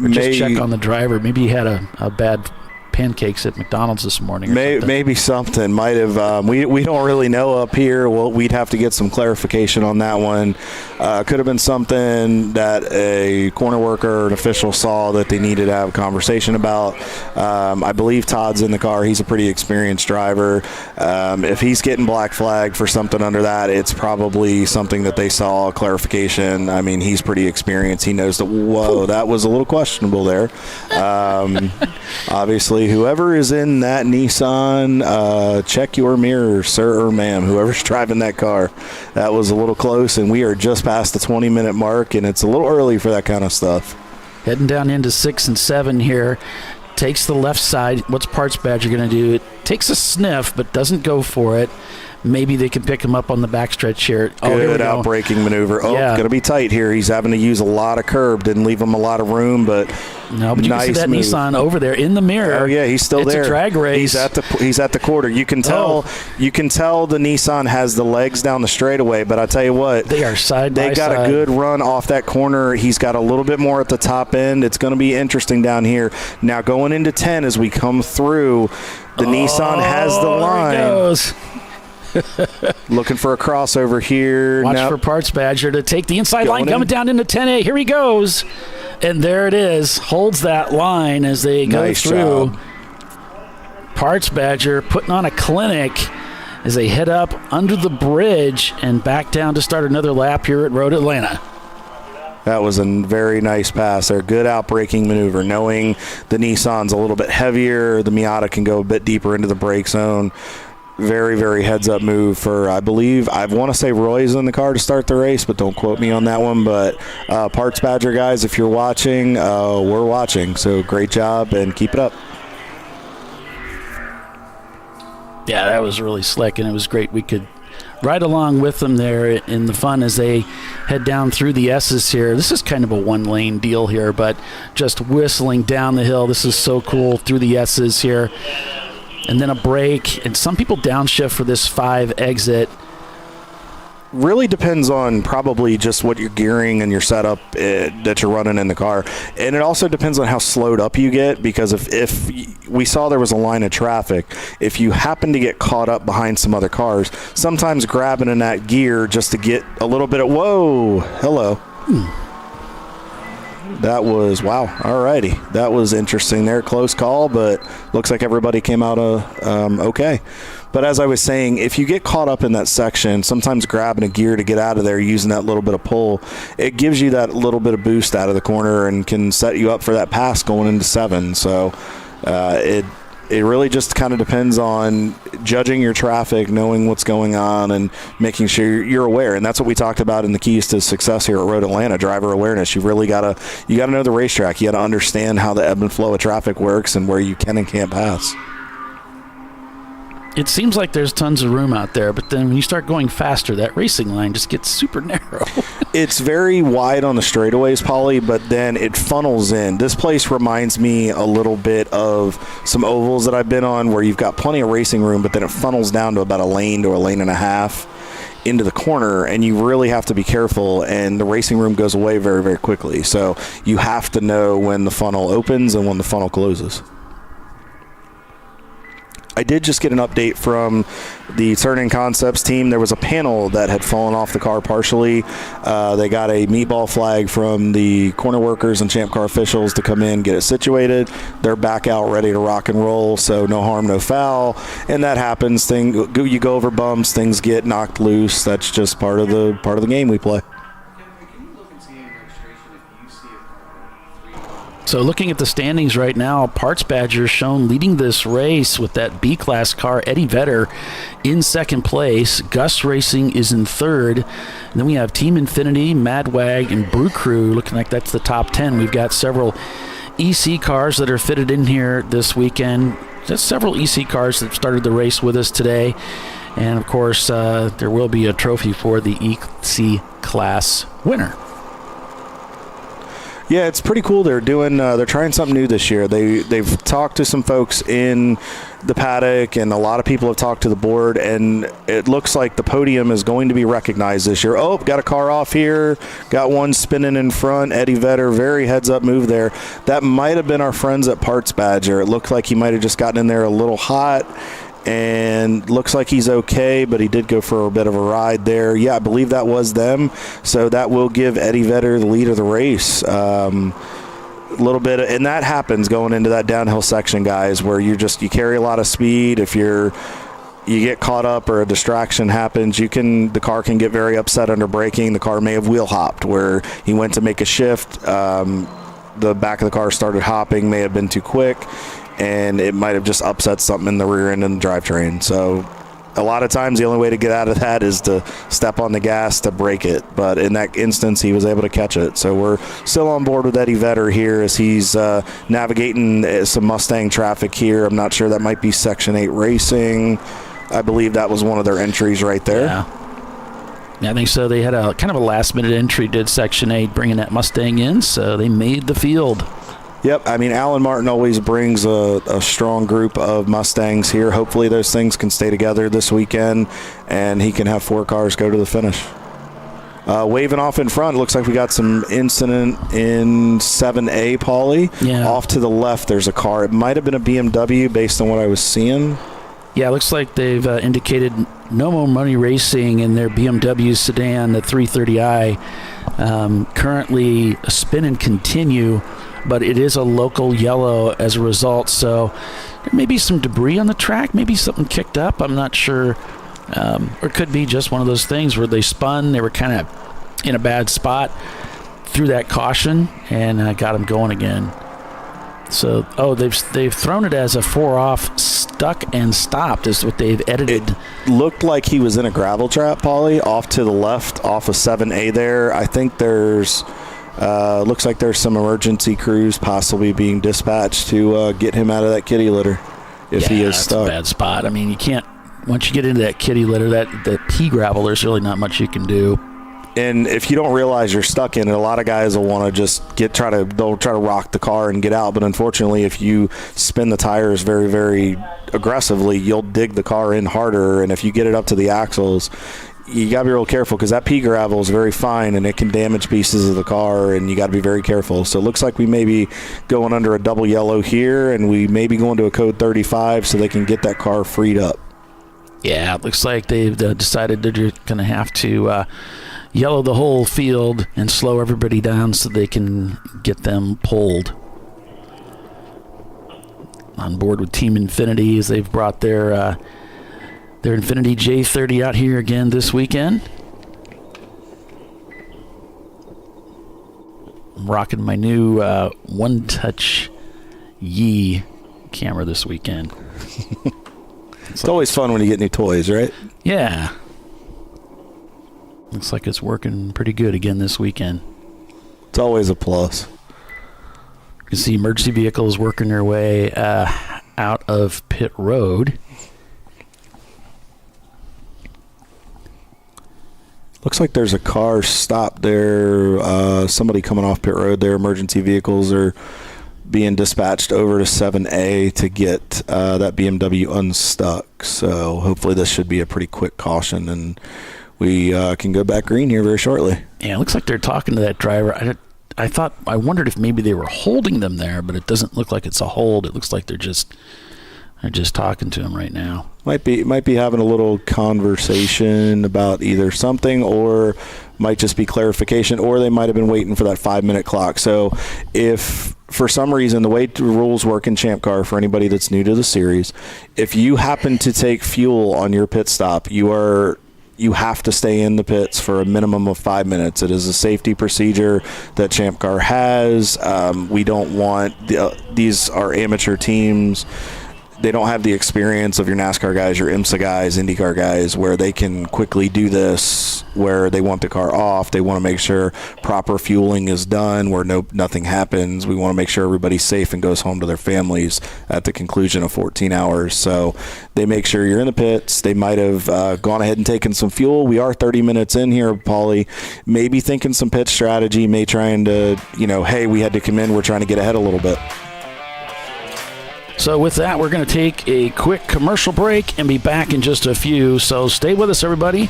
Or just check on the driver. Maybe he had a bad pancakes at McDonald's this morning or something. Maybe something might have we don't really know up here. Well, we'd have to get some clarification on that one. Could have been something that a corner worker or an official saw that they needed to have a conversation about. I believe Todd's in the car. He's a pretty experienced driver. If he's getting black flagged for something under that, it's probably something that they saw, clarification. I mean, he's pretty experienced. He knows that, whoa, that was a little questionable there. Obviously, whoever is in that Nissan, check your mirror, sir or ma'am, whoever's driving that car. That was a little close, and we are just past the 20-minute mark, and it's a little early for that kind of stuff. Heading down into 6 and 7 here. takes the left side. What's Parts Badger going to do? It takes a sniff, but doesn't go for it. Maybe they can pick him up on the backstretch here. Good out-braking maneuver. Going to be tight here. He's having to use a lot of curb. Didn't leave him a lot of room, but no. But you nice can see that move. Nissan over there in the mirror. Oh yeah, he's still there. It's a drag race. He's at the quarter. You can tell. You can tell the Nissan has the legs down the straightaway. But I tell you what, they are side by side. They got a good run off that corner. He's got a little bit more at the top end. It's going to be interesting down here. Now going into 10 as we come through, the Nissan has the line. There he goes. Looking for a crossover here. Watch for Parts Badger to take the inside line, coming down into 10A. Here he goes. And there it is. Holds that line as they go through. Job. Parts Badger putting on a clinic as they head up under the bridge and back down to start another lap here at Road Atlanta. That was a very nice pass there. Good out-braking maneuver. Knowing the Nissan's a little bit heavier, the Miata can go a bit deeper into the brake zone. Very, very heads-up move for, I want to say Roy's in the car to start the race, but don't quote me on that one. But Parts Badger guys, if you're watching, we're watching. So great job and keep it up. Yeah, that was really slick, and it was great. We could ride along with them there in the fun as they head down through the S's here. This is kind of a one-lane deal here, but just whistling down the hill. This is so cool through the S's here. And then a break, and some people downshift for this 5 exit. Really depends on probably just what your gearing and your setup that you're running in the car. And it also depends on how slowed up you get, because if we saw there was a line of traffic, if you happen to get caught up behind some other cars, sometimes grabbing in that gear just to get a little bit of, whoa, hello. That was, wow, alrighty. That was interesting there. Close call, but looks like everybody came out okay. But as I was saying, if you get caught up in that section, sometimes grabbing a gear to get out of there using that little bit of pull, it gives you that little bit of boost out of the corner and can set you up for that pass going into 7. So it really just kind of depends on judging your traffic, knowing what's going on, and making sure you're aware. And that's what we talked about in the keys to success here at Road Atlanta, driver awareness. You really got to know the racetrack. You got to understand how the ebb and flow of traffic works and where you can and can't pass. It seems like there's tons of room out there, but then when you start going faster, that racing line just gets super narrow. It's very wide on the straightaways, Paulie, but then it funnels in. This place reminds me a little bit of some ovals that I've been on where you've got plenty of racing room, but then it funnels down to about a lane to a lane and a half into the corner, and you really have to be careful, and the racing room goes away very, very quickly. So you have to know when the funnel opens and when the funnel closes. I did just get an update from the Turn-In Concepts team. There was a panel that had fallen off the car partially. They got a meatball flag from the corner workers and Champ Car officials to come in, get it situated. They're back out ready to rock and roll, so no harm, no foul. And that happens. You go over bumps, things get knocked loose. That's just part of the game we play. So looking at the standings right now, Parts Badger shown leading this race with that B-Class car. Eddie Vedder in second place. Gus Racing is in third. And then we have Team Infinity, Madwag, and Brew Crew. Looking like that's the top 10. We've got several EC cars that are fitted in here this weekend. Just several EC cars that started the race with us today. And, of course, there will be a trophy for the EC class winner. Yeah, it's pretty cool. They're trying something new this year. They've talked to some folks in the paddock, and a lot of people have talked to the board, and it looks like the podium is going to be recognized this year. Oh, got a car off here, got one spinning in front. Eddie Vedder, very heads-up move there. That might have been our friends at Parts Badger. It looked like he might have just gotten in there a little hot, and looks like he's okay, but he did go for a bit of a ride there. Yeah, I believe that was them. So that will give Eddie Vedder the lead of the race. A little bit, and that happens going into that downhill section, guys, where you carry a lot of speed. If you get caught up or a distraction happens, the car can get very upset under braking. The car may have wheel hopped where he went to make a shift. The back of the car started hopping, may have been too quick, and it might have just upset something in the rear end of the drivetrain. So a lot of times the only way to get out of that is to step on the gas to break it. But in that instance, he was able to catch it. So we're still on board with Eddie Vedder here as he's navigating some Mustang traffic here. I'm not sure, that might be Section 8 Racing. I believe that was one of their entries right there. Yeah, I think so. They had a kind of a last-minute entry, did Section 8, bringing that Mustang in, so they made the field. Yep, I mean, Alan Martin always brings a strong group of Mustangs here. Hopefully those things can stay together this weekend, and he can have 4 cars go to the finish. Waving off in front, looks like we got some incident in 7A, Paulie. Yeah. Off to the left, there's a car. It might have been a BMW based on what I was seeing. Yeah, it looks like they've indicated no more money racing in their BMW sedan, the 330i. Currently a spin and continue, but it is a local yellow as a result. So there may be some debris on the track, maybe something kicked up. I'm not sure. Or it could be just one of those things where they spun. They were kind of in a bad spot, threw that caution, and got them going again. So, they've thrown it as a 4-off, stuck and stopped is what they've edited. It looked like he was in a gravel trap, Paulie, off to the left, off of 7A there. I think there's, looks like there's some emergency crews possibly being dispatched to get him out of that kitty litter if he is stuck. That's a bad spot. I mean, you can't, once you get into that kitty litter, that pea gravel, there's really not much you can do. And if you don't realize you're stuck in it, a lot of guys will want to just they'll try to rock the car and get out. But unfortunately, if you spin the tires very, very aggressively, you'll dig the car in harder. And if you get it up to the axles, you got to be real careful because that pea gravel is very fine and it can damage pieces of the car, and you got to be very careful. So it looks like we may be going under a double yellow here, and we may be going to a code 35 so they can get that car freed up. Yeah, it looks like they've decided they're going to have to yellow the whole field and slow everybody down so they can get them pulled. On board with Team Infinity as they've brought their Infinity J30 out here again this weekend. I'm rocking my new One Touch Yi camera this weekend. It's always fun when you get new toys, right? Yeah. Looks like it's working pretty good again this weekend. It's always a plus. You can see emergency vehicles working their way out of pit road. Looks like there's a car stopped there. Somebody coming off pit road there. Emergency vehicles are being dispatched over to 7A to get that BMW unstuck. So hopefully this should be a pretty quick caution, and we can go back green here very shortly. Yeah, it looks like they're talking to that driver. I wondered if maybe they were holding them there, but it doesn't look like it's a hold. It looks like they're just talking to him right now. Might be having a little conversation about either something, or might just be clarification, or they might have been waiting for that 5-minute clock. So if for some reason the way the rules work in Champ Car, for anybody that's new to the series, if you happen to take fuel on your pit stop, you have to stay in the pits for a minimum of 5 minutes. It is a safety procedure that Champ Car has. We don't want these are amateur teams. They don't have the experience of your NASCAR guys, your IMSA guys, IndyCar guys, where they can quickly do this, where they want the car off. They want to make sure proper fueling is done, where nothing happens. We want to make sure everybody's safe and goes home to their families at the conclusion of 14 hours. So they make sure you're in the pits. They might have gone ahead and taken some fuel. We are 30 minutes in here, Paulie. Maybe thinking some pit strategy, trying to, hey, we had to come in. We're trying to get ahead a little bit. So with that, we're going to take a quick commercial break and be back in just a few. So stay with us, everybody.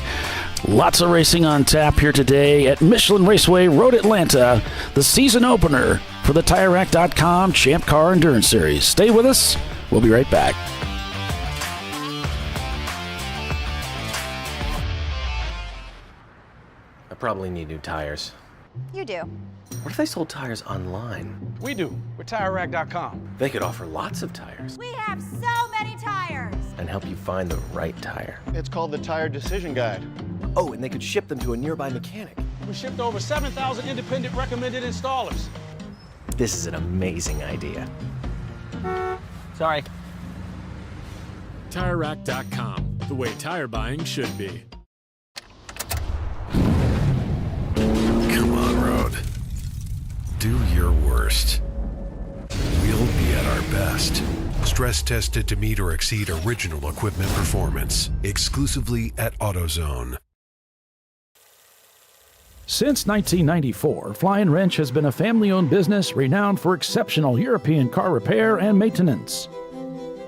Lots of racing on tap here today at Michelin Raceway, Road Atlanta, the season opener for the TireRack.com Champ Car Endurance Series. Stay with us. We'll be right back. I probably need new tires. You do. What if they sold tires online? We do. We're TireRack.com. They could offer lots of tires We have so many tires. and help you find the right tire. It's called the Tire Decision Guide. Oh, and they could ship them to a nearby mechanic. We shipped over 7,000 independent recommended installers. This is an amazing idea. Sorry. TireRack.com, the way tire buying should be. Come on, road. Do your worst. We'll be at our best. Stress tested to meet or exceed original equipment performance. Exclusively at AutoZone. Since 1994, Flying Wrench has been a family-owned business renowned for exceptional European car repair and maintenance.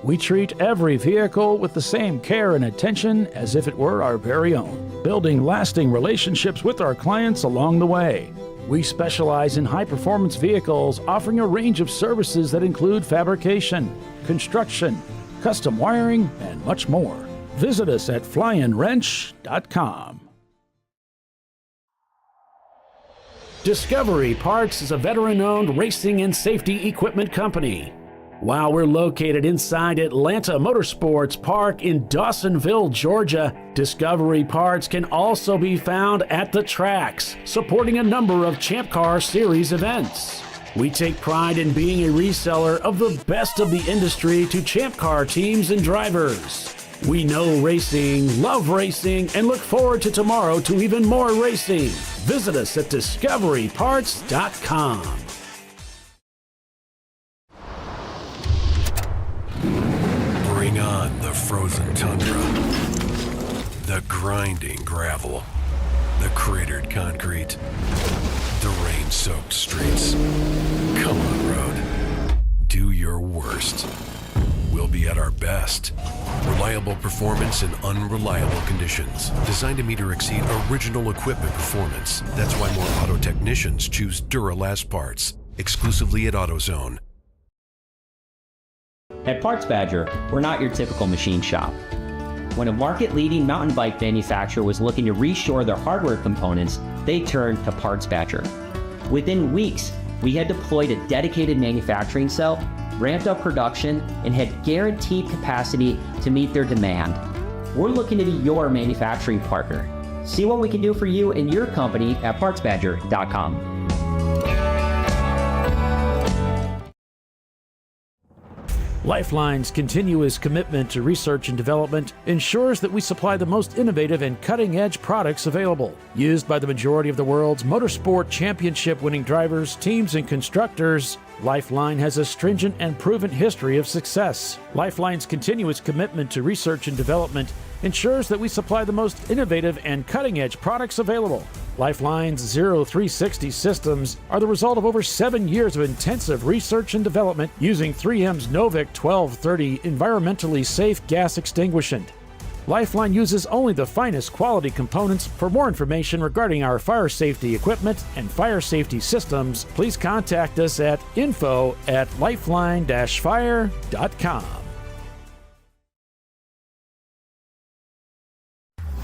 We treat every vehicle with the same care and attention as if it were our very own, building lasting relationships with our clients along the way. We specialize in high-performance vehicles, offering a range of services that include fabrication, construction, custom wiring, and much more. Visit us at flyinwrench.com. Discovery Parts is a veteran-owned racing and safety equipment company. While we're located inside Atlanta Motorsports Park in Dawsonville, Georgia, Discovery Parts can also be found at the tracks, supporting a number of Champ Car Series events. We take pride in being a reseller of the best of the industry to Champ Car teams and drivers. We know racing, love racing, and look forward to tomorrow to even more racing. Visit us at discoveryparts.com. Bring on the frozen tundra, the grinding gravel, the cratered concrete, the rain-soaked streets. Come on, road. Do your worst. We'll be at our best. Reliable performance in unreliable conditions. Designed to meet or exceed original equipment performance. That's why more auto technicians choose Duralast parts. Exclusively at AutoZone. At Parts Badger, we're not your typical machine shop. When a market-leading mountain bike manufacturer was looking to reshore their hardware components, they turned to Parts Badger. Within weeks, we had deployed a dedicated manufacturing cell, ramped up production, and had guaranteed capacity to meet their demand. We're looking to be your manufacturing partner. See what we can do for you and your company at PartsBadger.com. Lifeline's continuous commitment to research and development ensures that we supply the most innovative and cutting-edge products available. Used by the majority of the world's motorsport championship-winning drivers, teams, and constructors, Lifeline has a stringent and proven history of success. Lifeline's continuous commitment to research and development ensures that we supply the most innovative and cutting-edge products available. Lifeline's 0360 systems are the result of over 7 years of intensive research and development using 3M's Novik 1230 environmentally safe gas extinguishant. Lifeline uses only the finest quality components. For more information regarding our fire safety equipment and fire safety systems, please contact us at info@lifeline-fire.com.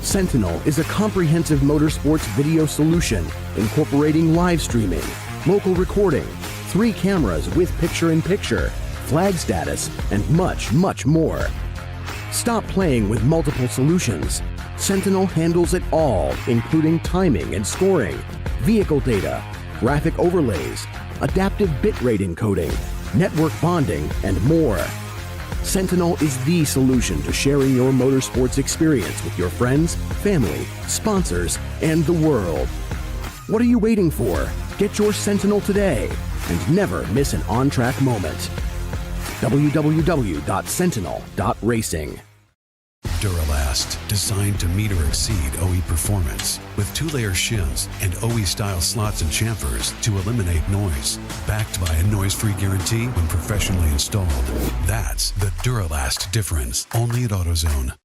Sentinel is a comprehensive motorsports video solution incorporating live streaming, local recording, 3 cameras with picture-in-picture, flag status, and much, much more. Stop playing with multiple solutions. Sentinel handles it all, including timing and scoring, vehicle data, graphic overlays, adaptive bitrate encoding, network bonding, and more. Sentinel is the solution to sharing your motorsports experience with your friends, family, sponsors, and the world. What are you waiting for? Get your Sentinel today and never miss an on-track moment. www.sentinel.racing. Duralast, designed to meet or exceed OE performance, with 2-layer shims and OE-style slots and chamfers to eliminate noise. Backed by a noise-free guarantee when professionally installed. That's the Duralast difference, only at AutoZone.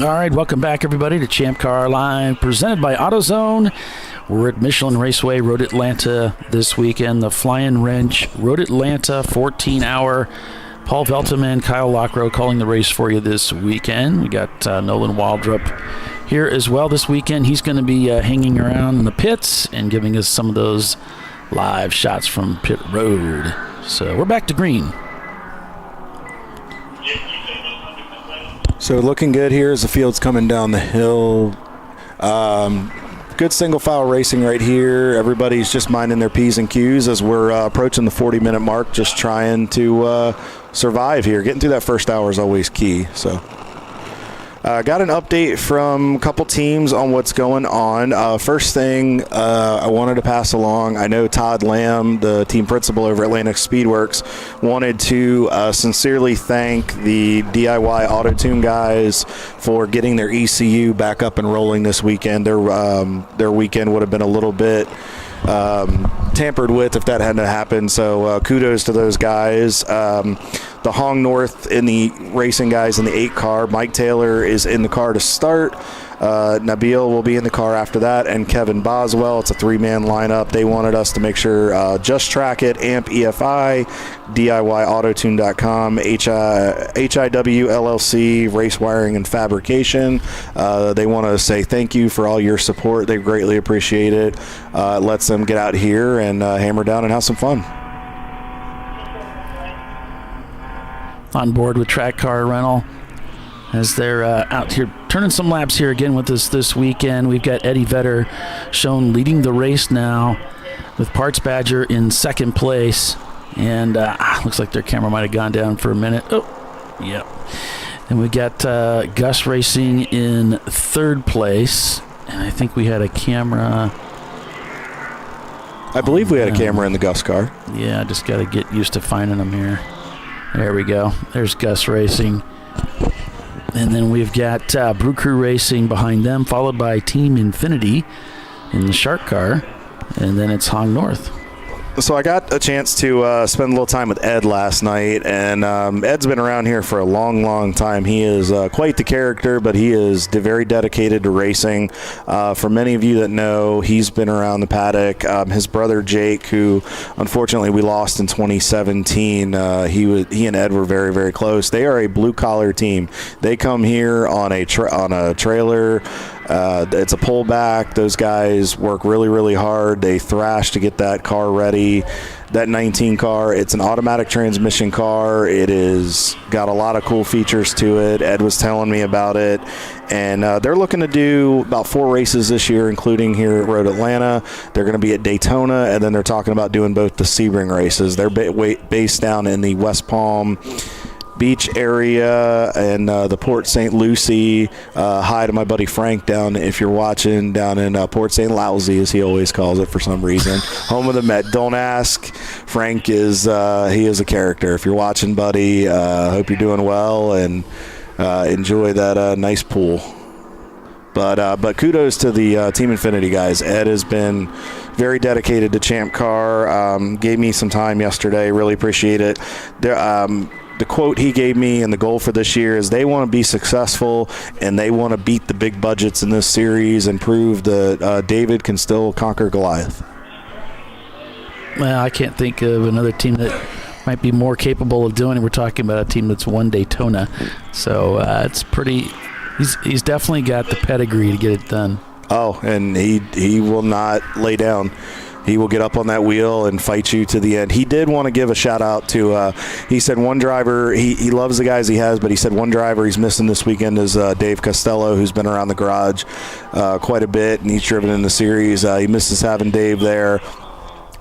All right, welcome back, everybody, to Champ Car Live, presented by AutoZone. We're at Michelin Raceway, Road Atlanta this weekend. The Flying Wrench, Road Atlanta, 14-hour. Paul Veltman, Kyle Lockrow calling the race for you this weekend. We got Nolan Waldrop here as well this weekend. He's going to be hanging around in the pits and giving us some of those live shots from pit road. So we're back to green. So looking good here as the field's coming down the hill. good single file racing right here. Everybody's just minding their P's and Q's as we're approaching the 40-minute mark, just trying to survive here. Getting through that first hour is always key. So got an update from a couple teams on what's going on. First thing I wanted to pass along, I know Todd Lamb, the team principal over at Atlantic Speedworks, wanted to sincerely thank the DIY AutoTune guys for getting their ECU back up and rolling this weekend. Their weekend would have been a little bit tampered with if that hadn't happened, so kudos to those guys. The Hong North in the racing guys in the 8 car. Mike Taylor is in the car to start. Nabil will be in the car after that, and Kevin Boswell. It's a 3-man lineup. They wanted us to make sure Just Track It, AMP EFI, DIYAutotune.com, HIW LLC, Race Wiring and Fabrication. They want to say thank you for all your support. They greatly appreciate it. It lets them get out here and hammer down and have some fun. On board with Track Car Rental as they're out here turning some laps here again with us this weekend. We've got Eddie Vedder shown leading the race now with Parts Badger in second place. And looks like their camera might have gone down for a minute. Oh, yep. And we got Gus Racing in third place. And I think we had a camera. I believe we had a camera in the Gus car. Yeah, I just got to get used to finding them here. There we go. There's Gus Racing. And then we've got Brew Crew Racing behind them, followed by Team Infinity in the Shark car. And then it's Hong North. So I got a chance to spend a little time with Ed last night, and Ed's been around here for a long, long time. He is quite the character, but he is very dedicated to racing. For many of you that know, he's been around the paddock. His brother Jake, who unfortunately we lost in 2017, he and Ed were very, very close. They are a blue-collar team. They come here on a trailer. It's a pullback. Those guys work really, really hard. They thrash to get that car ready. That 19 car, it's an automatic transmission car. It is got a lot of cool features to it. Ed was telling me about it. And they're looking to do about 4 races this year, including here at Road Atlanta. They're going to be at Daytona, and then they're talking about doing both the Sebring races. They're based down in the West Palm Beach area and the Port St. Lucie. Hi to my buddy Frank down, if you're watching, down in Port St. Lousy, as he always calls it for some reason. Home of the Met. Don't ask. Frank is he is a character. If you're watching, buddy, hope you're doing well and enjoy that nice pool. But kudos to the Team Infinity guys. Ed has been very dedicated to Champ Car. Gave me some time yesterday. Really appreciate it. The quote he gave me and the goal for this year is they want to be successful and they want to beat the big budgets in this series and prove that David can still conquer Goliath. Well, I can't think of another team that might be more capable of doing it. We're talking about a team that's won Daytona. So it's pretty – he's definitely got the pedigree to get it done. Oh, and he will not lay down. He will get up on that wheel and fight you to the end. He did want to give a shout out to, he said one driver, he loves the guys he has, but he said one driver he's missing this weekend is Dave Costello, who's been around the garage quite a bit, and he's driven in the series. He misses having Dave there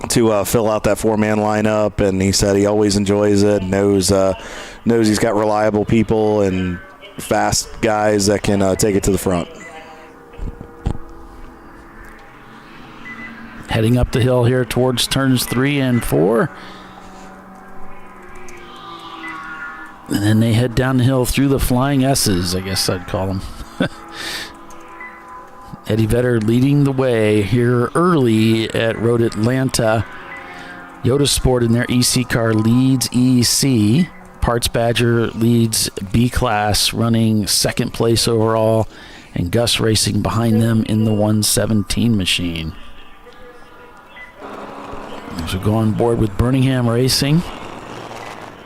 to fill out that 4-man lineup, and he said he always enjoys it, knows he's got reliable people and fast guys that can take it to the front. Heading up the hill here towards turns 3 and 4. And then they head down the hill through the Flying S's, I guess I'd call them. Eddie Vedder leading the way here early at Road Atlanta. Yoda Sport in their EC car leads EC. Parts Badger leads B class, running second place overall. And Gus Racing behind them in the 117 machine. So go on board with Birmingham Racing.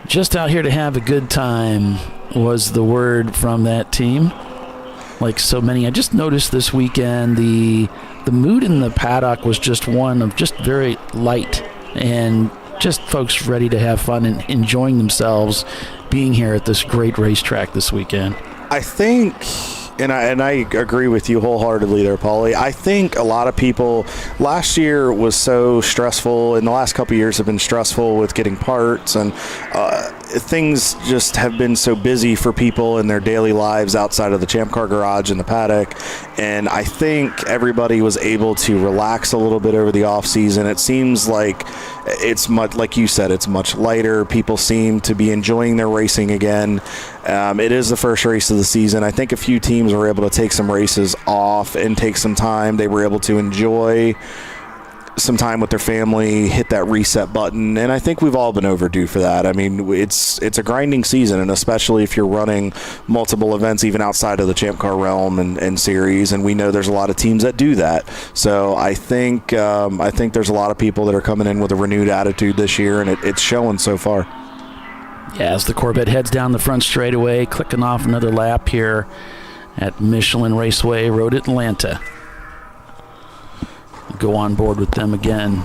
Just out here to have a good time was the word from that team. Like so many, I just noticed this weekend the mood in the paddock was just one of just very light and just folks ready to have fun and enjoying themselves being here at this great racetrack this weekend. I think And I agree with you wholeheartedly there, Paulie. I think a lot of people, last year was so stressful, and the last couple of years have been stressful with getting parts, and things just have been so busy for people in their daily lives outside of the Champ Car garage and the paddock. And I think everybody was able to relax a little bit over the off season. It seems like it's much, like you said, it's much lighter. People seem to be enjoying their racing again. It is the first race of the season. I think a few teams were able to take some races off and take some time. They were able to enjoy some time with their family, hit that reset button, and I think we've all been overdue for that. I mean, it's a grinding season, and especially if you're running multiple events even outside of the Champ Car realm and series, and we know there's a lot of teams that do that. So I think there's a lot of people that are coming in with a renewed attitude this year, and it's showing so far. Yeah, as the Corvette heads down the front straightaway, clicking off another lap here at Michelin Raceway, Road Atlanta. Go on board with them again.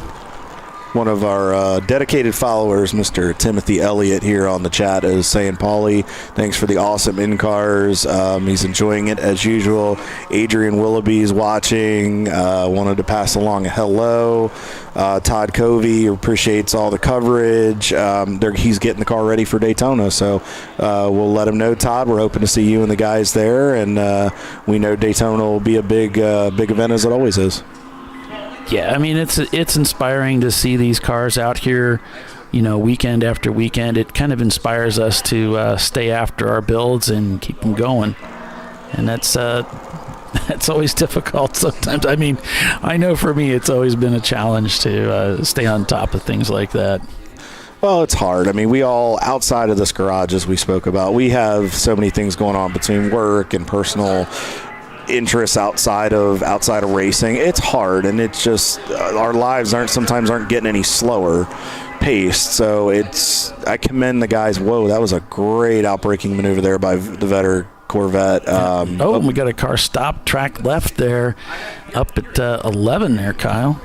One of our dedicated followers, Mr. Timothy Elliott, here on the chat is saying, Paulie, thanks for the awesome in-cars. He's enjoying it as usual. Adrian Willoughby's watching. Wanted to pass along a hello. Todd Covey appreciates all the coverage. He's getting the car ready for Daytona, so we'll let him know, Todd. We're hoping to see you and the guys there, and we know Daytona will be a big event, as it always is. Yeah, I mean, it's inspiring to see these cars out here, weekend after weekend. It kind of inspires us to stay after our builds and keep them going. And that's always difficult sometimes. I mean, I know for me it's always been a challenge to stay on top of things like that. Well, it's hard. I mean, we all, outside of this garage, as we spoke about, we have so many things going on between work and personal interests outside of racing. It's hard, and it's just our lives sometimes aren't getting any slower paced. So I commend the guys. Whoa, that was a great outbraking maneuver there by the Vetter Corvette. We got a car stop, track left there, up at 11 there, Kyle.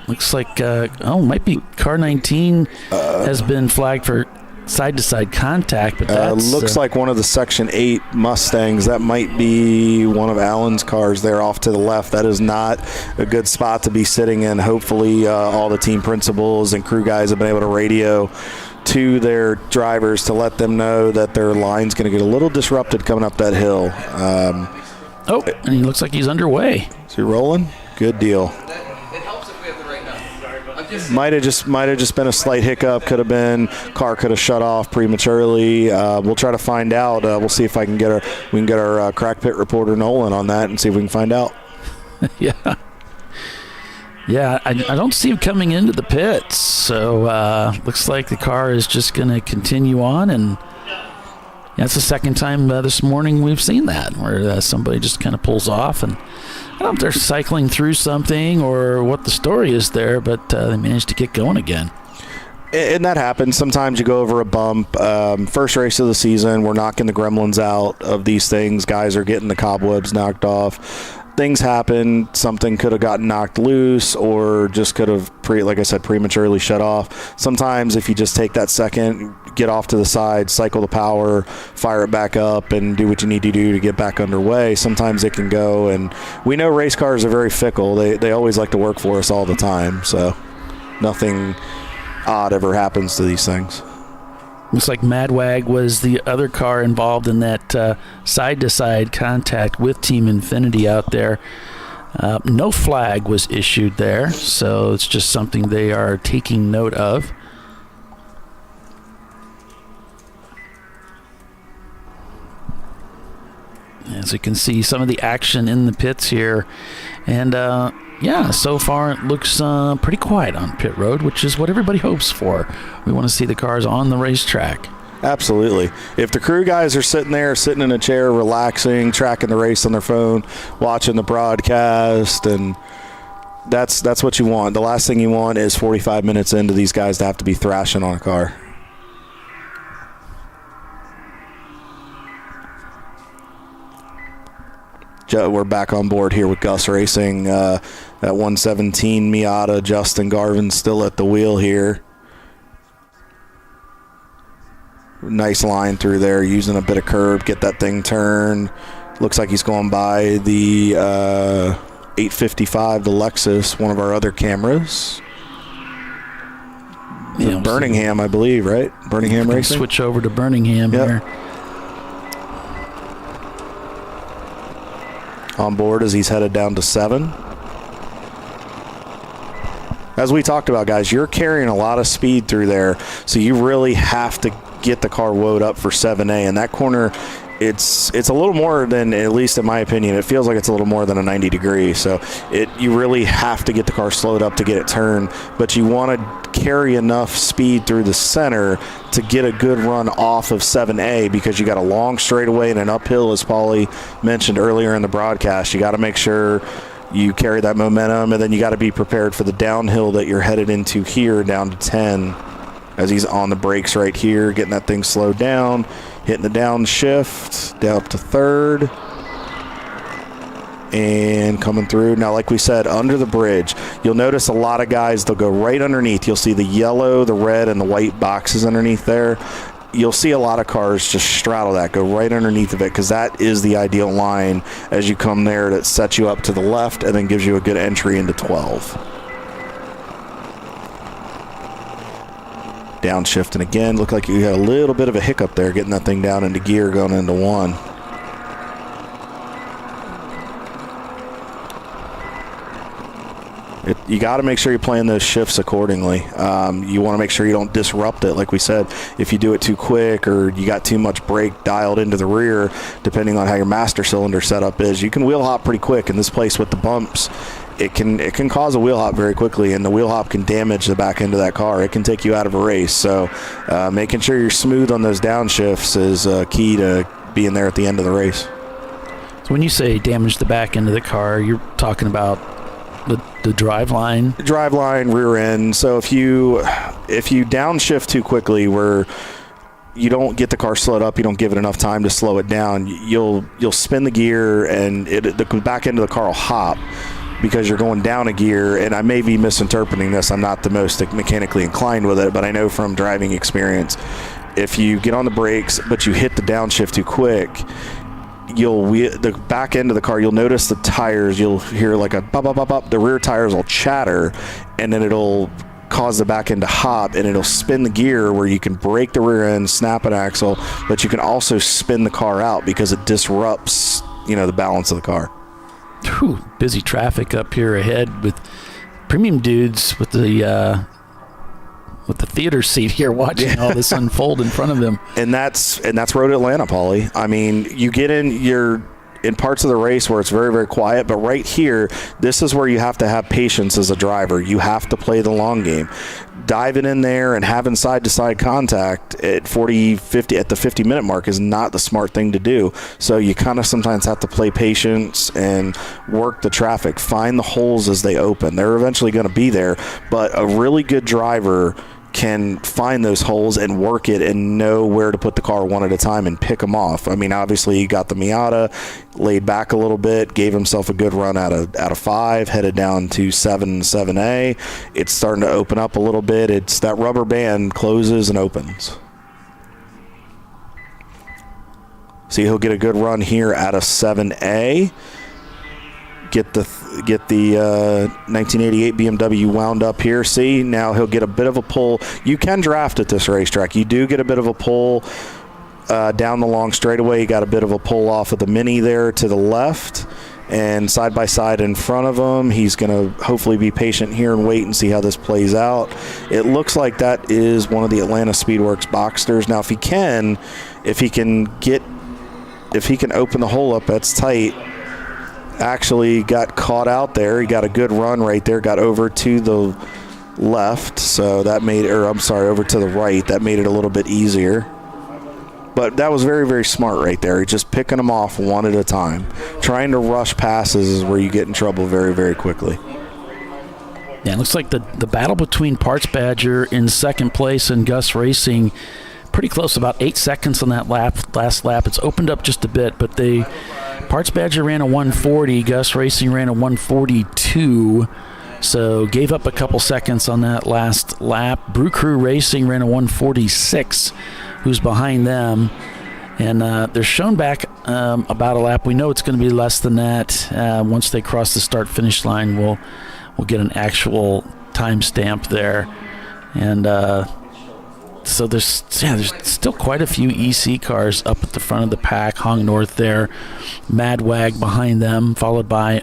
Looks like might be car 19 has been flagged for side-to-side contact, but that's looks like one of the Section 8 Mustangs. That might be one of Alan's cars there off to the left. That is not a good spot to be sitting in. Hopefully all the team principals and crew guys have been able to radio to their drivers to let them know that their line's going to get a little disrupted coming up that hill. And he looks like he's underway. Is he rolling? Good deal. Might have just been a slight hiccup. Could have been car could have shut off prematurely. We'll try to find out. We'll see if we can get our crack pit reporter Nolan on that and see if we can find out. Yeah. I don't see him coming into the pits. So looks like the car is just going to continue on, and that's the second time this morning we've seen that, where somebody just kind of pulls off, and I don't know if they're cycling through something or what the story is there, but they managed to get going again. And that happens. Sometimes you go over a bump. First race of the season, we're knocking the gremlins out of these things. Guys are getting the cobwebs knocked off. Things happen. Something could have gotten knocked loose or just could have, like I said, prematurely shut off. Sometimes if you just take that second, get off to the side, cycle the power, fire it back up, and do what you need to do to get back underway, sometimes it can go. And we know race cars are very fickle. They always like to work for us all the time. So nothing odd ever happens to these things. Looks like Madwag was the other car involved in that side-to-side contact with Team Infinity out there. No flag was issued there, so it's just something they are taking note of. As you can see, some of the action in the pits here. And so far it looks pretty quiet on pit road, which is what everybody hopes for. We want to see the cars on the racetrack. Absolutely. If the crew guys are sitting in a chair, relaxing, tracking the race on their phone, watching the broadcast, and that's what you want. The last thing you want is 45 minutes into these guys to have to be thrashing on a car. We're back on board here with Gus Racing. That 117 Miata, Justin Garvin still at the wheel here. Nice line through there, using a bit of curb, get that thing turned. Looks like he's going by the 855, the Lexus, one of our other cameras. Yeah, Birmingham, I believe, right? Birmingham Racing. Switch over to Birmingham here. On board as he's headed down to 7. As we talked about, guys, you're carrying a lot of speed through there, so you really have to get the car woed up for 7A. And that corner, it's a little more than, at least in my opinion, it feels like it's a little more than a 90 degree. So you really have to get the car slowed up to get it turned, but you want to carry enough speed through the center to get a good run off of 7A, because you got a long straightaway and an uphill, as Paulie mentioned earlier in the broadcast. You got to make sure you carry that momentum, and then you got to be prepared for the downhill that you're headed into here down to 10, as he's on the brakes right here, getting that thing slowed down, hitting the downshift, down up to 3rd, and coming through. Now, like we said, under the bridge, you'll notice a lot of guys, they'll go right underneath. You'll see the yellow, the red, and the white boxes underneath there. You'll see a lot of cars just straddle that, go right underneath of it, because that is the ideal line as you come there that sets you up to the left and then gives you a good entry into 12. Downshifting again. Looked like you had a little bit of a hiccup there getting that thing down into gear going into 1. You got to make sure you're playing those shifts accordingly. You want to make sure you don't disrupt it. Like we said, if you do it too quick or you got too much brake dialed into the rear, depending on how your master cylinder setup is, you can wheel hop pretty quick. In this place with the bumps, it can cause a wheel hop very quickly, and the wheel hop can damage the back end of that car. It can take you out of a race. So making sure you're smooth on those downshifts is key to being there at the end of the race. So when you say damage the back end of the car, you're talking about the drive line? Drive line, rear end. So if you downshift too quickly, where you don't get the car slowed up, you don't give it enough time to slow it down, you'll spin the gear, and the back end of the car will hop because you're going down a gear. And I may be misinterpreting this. I'm not the most mechanically inclined with it, but I know from driving experience, if you get on the brakes but you hit the downshift too quick, the back end of the car, you'll notice the tires, you'll hear like a bop, bop, bop, bop. The rear tires will chatter, and then it'll cause the back end to hop, and it'll spin the gear where you can brake the rear end, snap an axle, but you can also spin the car out because it disrupts, the balance of the car. Whew, busy traffic up here ahead with premium dudes with the theater seat here watching all this unfold in front of them. And that's Road Atlanta, Paulie. I mean, you get you're in parts of the race where it's very, very quiet, but right here, this is where you have to have patience as a driver. You have to play the long game. Diving in there and having side-to-side contact at 40, 50, at the 50-minute mark is not the smart thing to do. So you kind of sometimes have to play patience and work the traffic. Find the holes as they open. They're eventually going to be there, but a really good driver can find those holes and work it and know where to put the car one at a time and pick them off. I mean, obviously, he got the Miata, laid back a little bit, gave himself a good run out of 5, headed down to 7A. It's starting to open up a little bit. It's that rubber band closes and opens. See, he'll get a good run here out of 7A. Get the 1988 BMW wound up here. See, now he'll get a bit of a pull. You can draft at this racetrack. You do get a bit of a pull down the long straightaway. You got a bit of a pull off of the Mini there to the left, and side by side in front of him. He's going to hopefully be patient here and wait and see how this plays out. It looks like that is one of the Atlanta Speedworks Boxsters. Now, if he can open the hole up, that's tight. Actually got caught out there. He got a good run right there, got over to the left, so that made, over to the right. That made it a little bit easier. But that was very, very smart right there. Just picking them off one at a time. Trying to rush passes is where you get in trouble very, very quickly. Yeah, it looks like the battle between Parts Badger in second place and Gus Racing, pretty close, about 8 seconds on that last lap. It's opened up just a bit, but Parts Badger ran a 140, Gus Racing ran a 142, so gave up a couple seconds on that last lap. Brew Crew Racing ran a 146, who's behind them, and they're shown back about a lap. We know it's going to be less than that. Once they cross the start-finish line, we'll get an actual timestamp there. And so there's still quite a few EC cars up at the front of the pack. Hong North there, Madwag behind them, followed by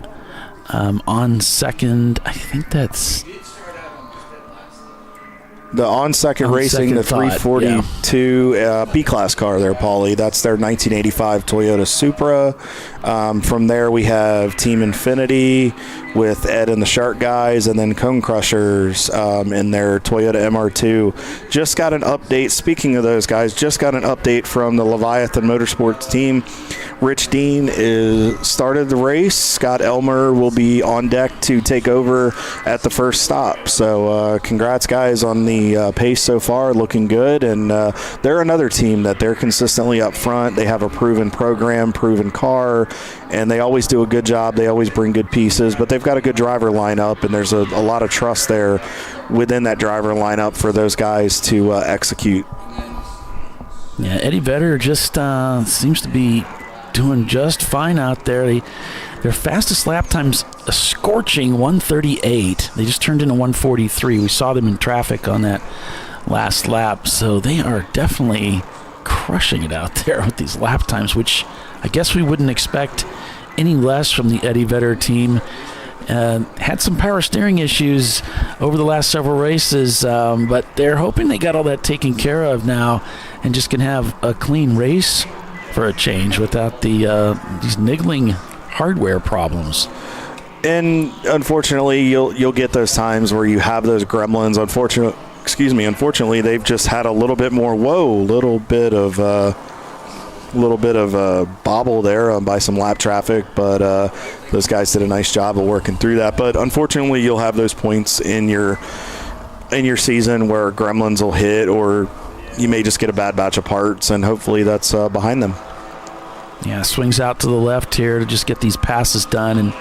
on second. I think that's the on second racing, the 342 B-Class car there, Paulie. That's their 1985 Toyota Supra. From there, we have Team Infinity with Ed and the Shark guys, and then Cone Crushers in their Toyota MR2. Just got an update. Speaking of those guys, just got an update from the Leviathan Motorsports team. Rich Dean started the race. Scott Elmer will be on deck to take over at the first stop. So congrats, guys, on the pace so far. Looking good. And they're another team that they're consistently up front. They have a proven program, proven car, and they always do a good job. They always bring good pieces, but they've got a good driver lineup, and there's a lot of trust there within that driver lineup for those guys to execute. Yeah, Eddie Vedder just seems to be doing just fine out there. Their fastest lap time's a scorching 1:38. They just turned in a 1:43. We saw them in traffic on that last lap, so they are definitely crushing it out there with these lap times, which I guess we wouldn't expect any less from the Eddie Vedder team. Had some power steering issues over the last several races, but they're hoping they got all that taken care of now and just can have a clean race for a change without these niggling hardware problems. And unfortunately, you'll get those times where you have those gremlins. Unfortunately, they've just had a little bit more little bit of bobble there by some lap traffic, but those guys did a nice job of working through that. But unfortunately, you'll have those points in your season where gremlins will hit, or you may just get a bad batch of parts, and hopefully that's behind them. Yeah, swings out to the left here to just get these passes done, and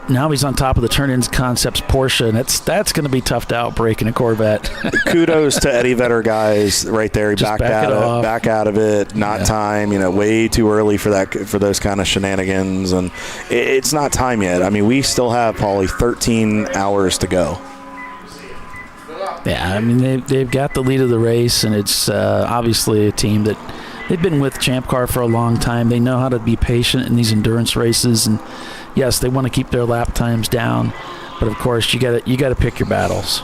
now he's on top of the Turn-Ins Concepts Porsche, and that's going to be tough to outbrake in a Corvette. Kudos to Eddie Vedder guys right there. He back out of it. Not time. Way too early for those kind of shenanigans, and it's not time yet. I mean, we still have probably 13 hours to go. Yeah, I mean they've got the lead of the race, and it's obviously a team that they've been with Champ Car for a long time. They know how to be patient in these endurance races, and yes, they want to keep their lap times down, but of course you got to pick your battles.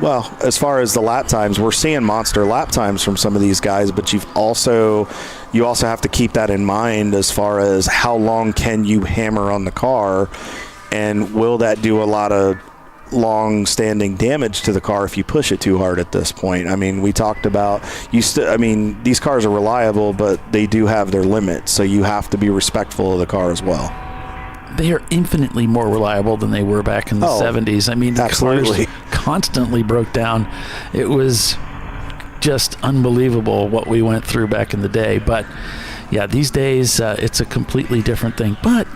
Well, as far as the lap times, we're seeing monster lap times from some of these guys, but you also have to keep that in mind as far as how long can you hammer on the car, and will that do a lot of long-standing damage to the car if you push it too hard at this point. I mean, we talked about these cars are reliable, but they do have their limits, so you have to be respectful of the car as well. They are infinitely more reliable than they were back in the 70s. I mean, the cars constantly broke down. It was just unbelievable what we went through back in the day. But yeah, these days it's a completely different thing. But,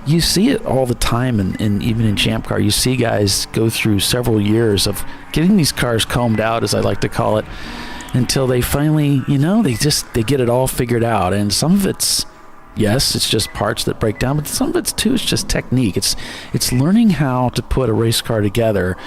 you see it all the time, and even in Champ Car, you see guys go through several years of getting these cars combed out, as I like to call it, until they finally, they get it all figured out. And some of it's, yes, it's just parts that break down, but some of it's too, it's just technique. It's learning how to put a race car together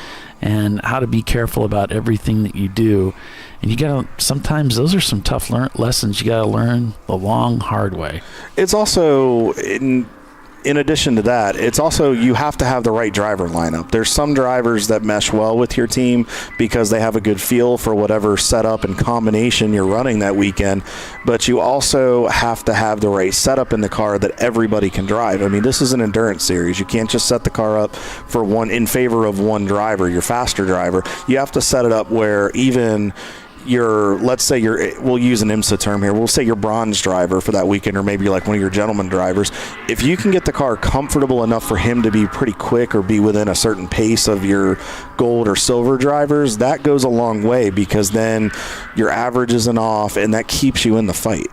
and how to be careful about everything that you do. And sometimes those are some tough lessons you got to learn the long, hard way. It's also, in addition to that, it's also you have to have the right driver lineup. There's some drivers that mesh well with your team because they have a good feel for whatever setup and combination you're running that weekend, but you also have to have the right setup in the car that everybody can drive. I mean, this is an endurance series. You can't just set the car up in favor of one driver, your faster driver. You have to set it up where even we'll use an IMSA term here, we'll say your bronze driver for that weekend, or maybe like one of your gentleman drivers, if you can get the car comfortable enough for him to be pretty quick or be within a certain pace of your gold or silver drivers, that goes a long way, because then your average isn't off and that keeps you in the fight.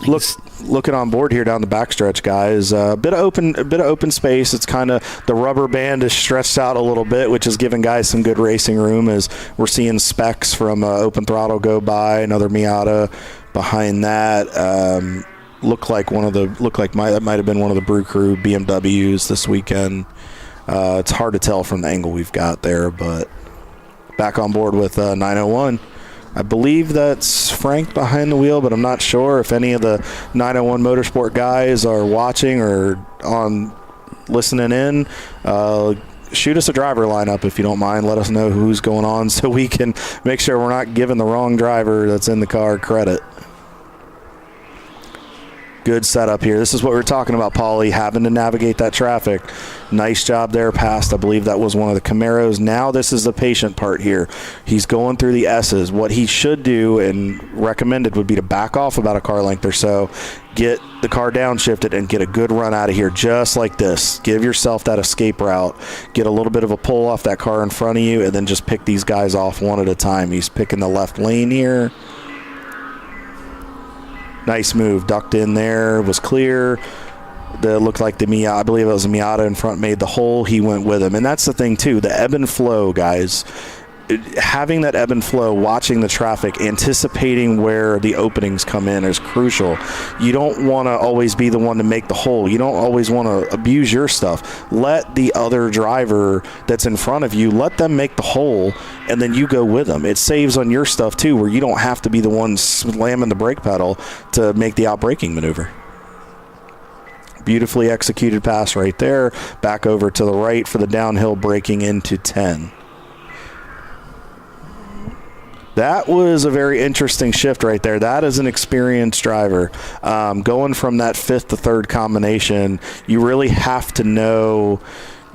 Looking on board here down the backstretch, guys. A bit of open space. It's kind of the rubber band is stretched out a little bit, which is giving guys some good racing room as we're seeing specs from Open Throttle go by. Another Miata behind that. That might have been one of the Brew Crew BMWs this weekend. It's hard to tell from the angle we've got there, but back on board with 901. I believe that's Frank behind the wheel, but I'm not sure if any of the 901 Motorsport guys are watching or listening in. Shoot us a driver lineup if you don't mind. Let us know who's going on so we can make sure we're not giving the wrong driver that's in the car credit. Good setup here. This is what we were talking about, Paulie, having to navigate that traffic. Nice job there past. I believe that was one of the Camaros. Now this is the patient part here. He's going through the S's. What he should do and recommended would be to back off about a car length or so, get the car downshifted, and get a good run out of here just like this. Give yourself that escape route. Get a little bit of a pull off that car in front of you, and then just pick these guys off one at a time. He's picking the left lane here. Nice move. Ducked in there. Was clear. That looked like the Miata. I believe it was a Miata in front made the hole. He went with him. And that's the thing, too. The ebb and flow, guys. Having that ebb and flow, watching the traffic, anticipating where the openings come in is crucial. You don't want to always be the one to make the hole. You don't always want to abuse your stuff. Let the other driver that's in front of you, let them make the hole, and then you go with them. It saves on your stuff, too, where you don't have to be the one slamming the brake pedal to make the outbraking maneuver. Beautifully executed pass right there. Back over to the right for the downhill braking into 10. That was a very interesting shift right there. That is an experienced driver. Going from that fifth to third combination, you really have to know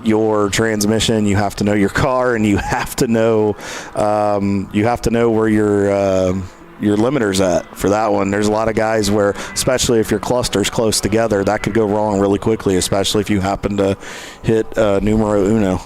your transmission, you have to know your car, and you have to know where your limiter's at for that one. There's a lot of guys where, especially if your cluster's close together, that could go wrong really quickly, especially if you happen to hit numero uno.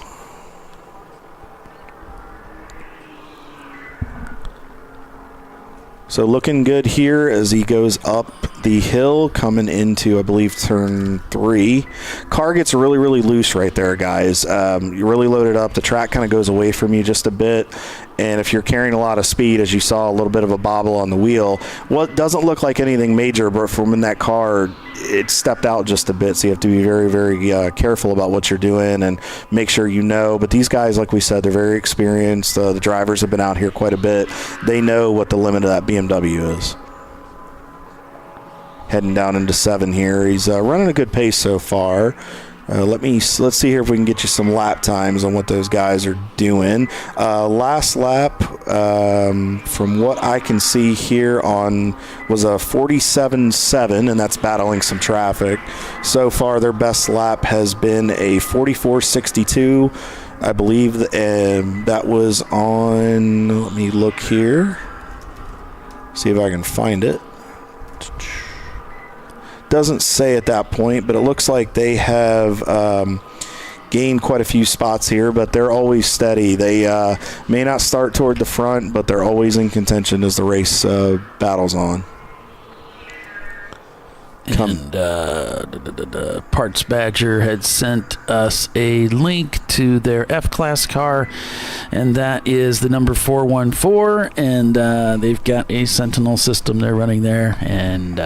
So looking good here as he goes up the hill, coming into, I believe, turn 3. Car gets really, really loose right there, guys. You're really loaded up. The track kind of goes away from you just a bit. And if you're carrying a lot of speed, as you saw, a little bit of a bobble on the wheel, well, it doesn't look like anything major, but from in that car, it stepped out just a bit. So you have to be very, very careful about what you're doing and make sure you know. But these guys, like we said, they're very experienced. The drivers have been out here quite a bit. They know what the limit of that BMW is. Heading down into 7 here. He's running a good pace so far. Let's see here if we can get you some lap times on what those guys are doing. Last lap, from what I can see here was a 47.7, and that's battling some traffic. So far, their best lap has been a 44.62. I believe that was on, let me look here, see if I can find it. Doesn't say at that point, but it looks like they have gained quite a few spots here, but they're always steady. They may not start toward the front, but they're always in contention as the race battles on. And Parts Badger had sent us a link to their F-Class car, and that is the number 414, and they've got a Sentinel system they're running there, and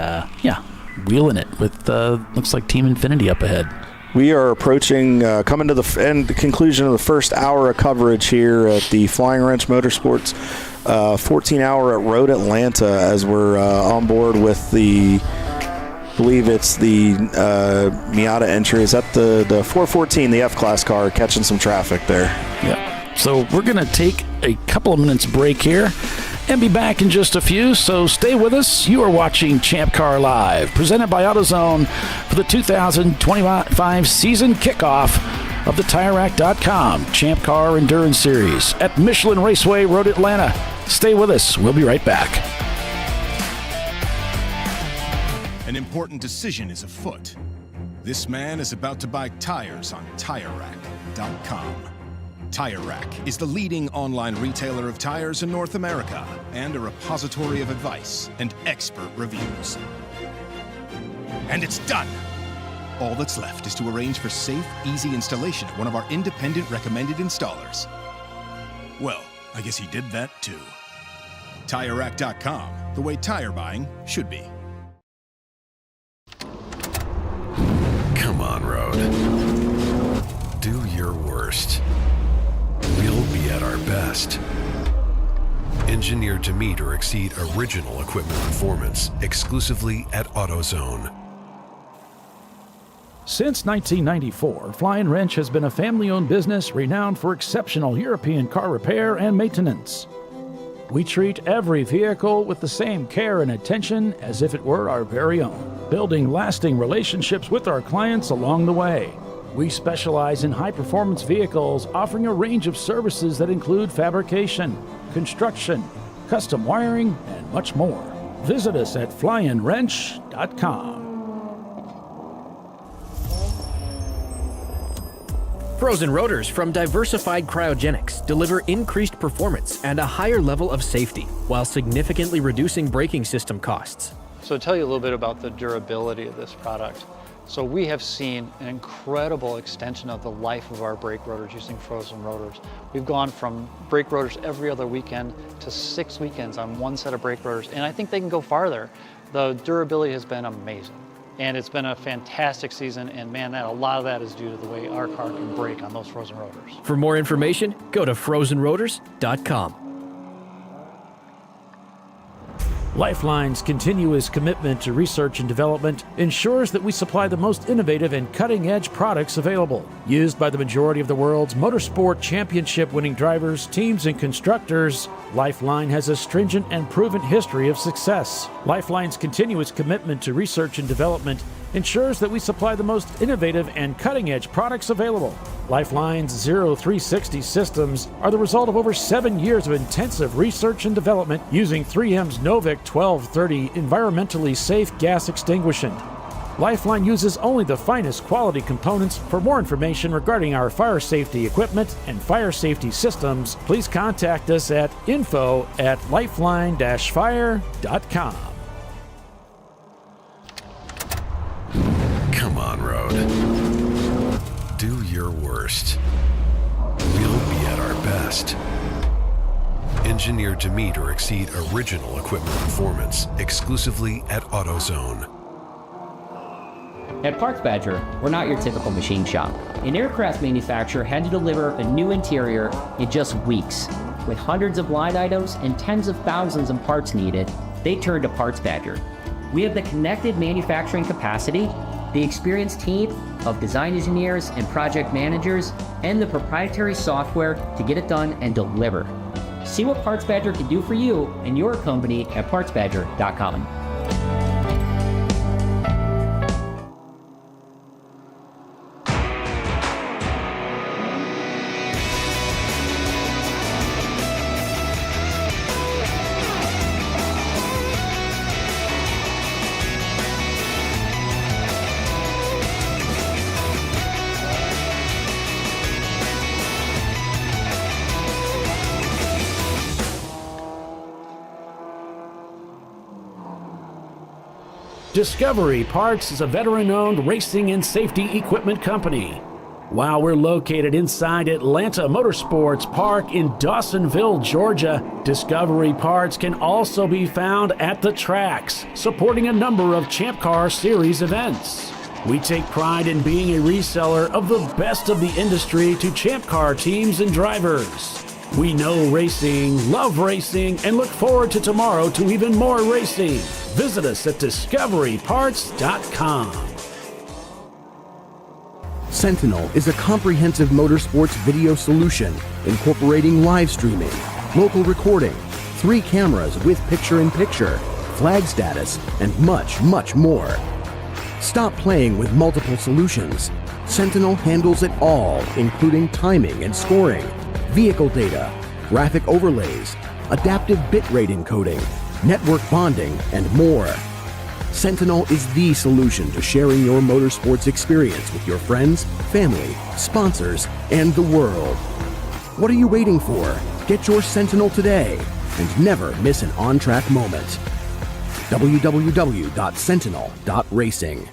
wheeling it with looks like Team Infinity up ahead. We are approaching, coming to the conclusion of the first hour of coverage here at the Flying Wrench Motorsports 14-hour at Road Atlanta, as we're on board with I believe it's the Miata entry. Is that the 414, the F-Class car, catching some traffic there? Yeah. So we're going to take a couple of minutes break here and be back in just a few, so stay with us. You are watching Champ Car Live, presented by AutoZone for the 2025 season kickoff of the TireRack.com Champ Car Endurance Series at Michelin Raceway, Road Atlanta. Stay with us. We'll be right back. An important decision is afoot. This man is about to buy tires on TireRack.com. Tire Rack is the leading online retailer of tires in North America and a repository of advice and expert reviews. And it's done! All that's left is to arrange for safe, easy installation at one of our independent recommended installers. Well, I guess he did that too. TireRack.com, the way tire buying should be. Come on, Road. Do your worst. We'll be at our best. Engineered to meet or exceed original equipment performance exclusively at AutoZone. Since 1994, Flying Wrench has been a family-owned business renowned for exceptional European car repair and maintenance. We treat every vehicle with the same care and attention as if it were our very own, building lasting relationships with our clients along the way. We specialize in high-performance vehicles, offering a range of services that include fabrication, construction, custom wiring, and much more. Visit us at flyinwrench.com. Frozen rotors from Diversified Cryogenics deliver increased performance and a higher level of safety, while significantly reducing braking system costs. So to tell you a little bit about the durability of this product. So we have seen an incredible extension of the life of our brake rotors using frozen rotors. We've gone from brake rotors every other weekend to 6 weekends on one set of brake rotors, and I think they can go farther. The durability has been amazing. And it's been a fantastic season, and man, a lot of that is due to the way our car can brake on those frozen rotors. For more information, go to frozenrotors.com. Lifeline's continuous commitment to research and development ensures that we supply the most innovative and cutting-edge products available. Used by the majority of the world's motorsport championship-winning drivers, teams, and constructors, Lifeline has a stringent and proven history of success. Lifeline's continuous commitment to research and development ensures that we supply the most innovative and cutting-edge products available. Lifeline's 0360 systems are the result of over 7 years of intensive research and development using 3M's Novik 1230 environmentally safe gas extinguishant. Lifeline uses only the finest quality components. For more information regarding our fire safety equipment and fire safety systems, please contact us at info@lifeline-fire.com. Come on, Road. Do your worst. We'll be at our best. Engineered to meet or exceed original equipment performance exclusively at AutoZone. At Parts Badger, we're not your typical machine shop. An aircraft manufacturer had to deliver a new interior in just weeks. With hundreds of line items and tens of thousands of parts needed, they turned to Parts Badger. We have the connected manufacturing capacity, the experienced team of design engineers and project managers, and the proprietary software to get it done and deliver. See what Parts Badger can do for you and your company at partsbadger.com. Discovery Parts is a veteran-owned racing and safety equipment company. While we're located inside Atlanta Motorsports Park in Dawsonville, Georgia, Discovery Parts can also be found at the tracks, supporting a number of Champ Car Series events. We take pride in being a reseller of the best of the industry to Champ Car teams and drivers. We know racing, love racing, and look forward to tomorrow to even more racing. Visit us at discoveryparts.com. Sentinel is a comprehensive motorsports video solution incorporating live streaming, local recording, 3 cameras with picture-in-picture, flag status, and much, much more. Stop playing with multiple solutions. Sentinel handles it all, including timing and scoring, vehicle data, graphic overlays, adaptive bitrate encoding, network bonding, and more. Sentinel is the solution to sharing your motorsports experience with your friends, family, sponsors, and the world. What are you waiting for? Get your Sentinel today and never miss an on-track moment. www.sentinel.racing.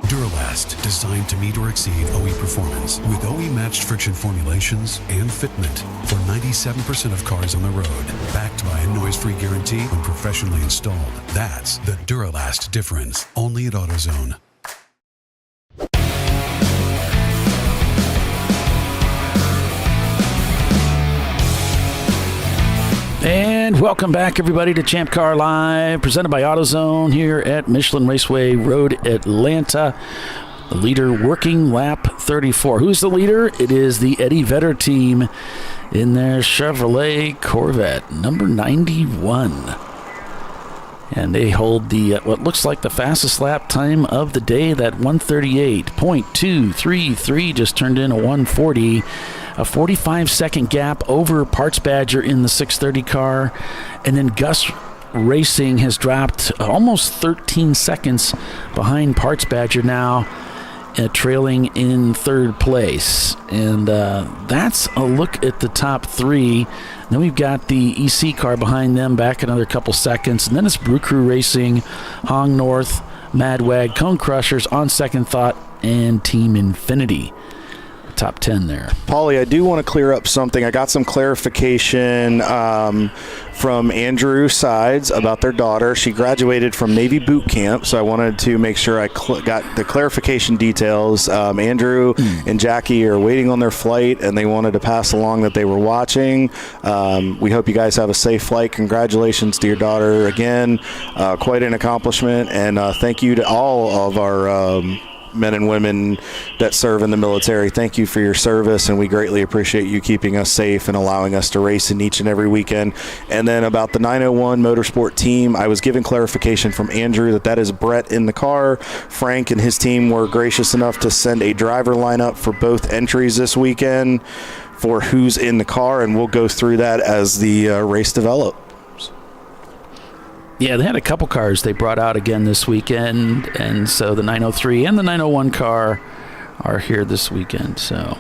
Duralast, designed to meet or exceed OE performance with OE-matched friction formulations and fitment for 97% of cars on the road. Backed by a noise-free guarantee when professionally installed. That's the Duralast difference. Only at AutoZone. And welcome back, everybody, to Champ Car Live, presented by AutoZone here at Michelin Raceway Road, Atlanta. The leader working lap 34. Who's the leader? It is the Eddie Vedder team in their Chevrolet Corvette, number 91. And they hold the what looks like the fastest lap time of the day, that 138.233, just turned in a 140. A 45-second gap over Parts Badger in the 630 car. And then Gus Racing has dropped almost 13 seconds behind Parts Badger now, trailing in third place. And that's a look at the top three. Then we've got the EC car behind them, back another couple seconds. And then it's Brew Crew Racing, Hong North, Madwag, Cone Crushers, On Second Thought, and Team Infinity. Top 10 there. Paulie, I do want to clear up something. I got some clarification from Andrew Sides about their daughter. She graduated from Navy boot camp, so I wanted to make sure I got the clarification details. Andrew and Jackie are waiting on their flight, and they wanted to pass along that they were watching. We hope you guys have a safe flight. Congratulations to your daughter again. Quite an accomplishment, and thank you to all of our men and women that serve in the military. Thank you for your service, and we greatly appreciate you keeping us safe and allowing us to race in each and every weekend. And then about the 901 Motorsport team, I was given clarification from Andrew that is Brett in the car. Frank and his team were gracious enough to send a driver lineup for both entries this weekend for who's in the car, and we'll go through that as the race develops. Yeah, they had a couple cars they brought out again this weekend, and so the 903 and the 901 car are here this weekend. So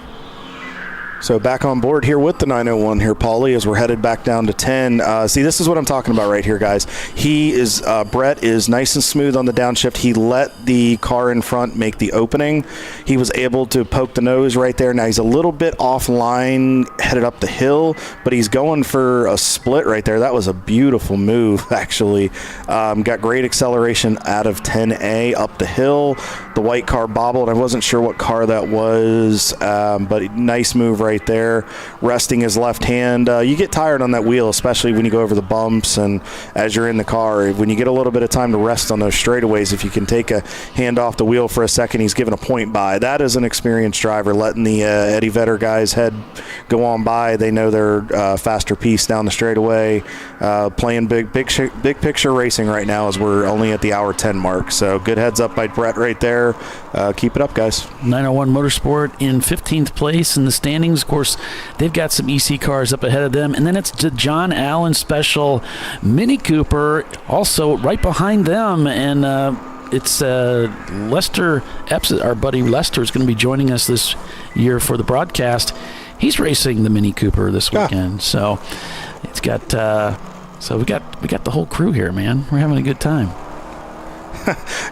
back on board here with the 901 here, Paulie, as we're headed back down to 10. See, this is what I'm talking about right here, guys. Brett is nice and smooth on the downshift. He let the car in front make the opening. He was able to poke the nose right there. Now he's a little bit offline, headed up the hill, but he's going for a split right there. That was a beautiful move, actually. Got great acceleration out of 10A up the hill. The white car bobbled. I wasn't sure what car that was, but nice move right there, resting his left hand. You get tired on that wheel, especially when you go over the bumps and as you're in the car. When you get a little bit of time to rest on those straightaways, if you can take a hand off the wheel for a second, he's given a point by. That is an experienced driver, letting the Eddie Vedder guys' head go on by. They know their faster piece down the straightaway. Playing big picture racing right now as we're only at the hour 10 mark. So good heads up by Brett right there. Keep it up, guys. 901 Motorsport in 15th place in the standings. Of course, they've got some EC cars up ahead of them. And then it's the John Allen Special Mini Cooper also right behind them. And it's Lester Epps, our buddy Lester, is going to be joining us this year for the broadcast. He's racing the Mini Cooper this weekend. So it's got we got the whole crew here, man. We're having a good time.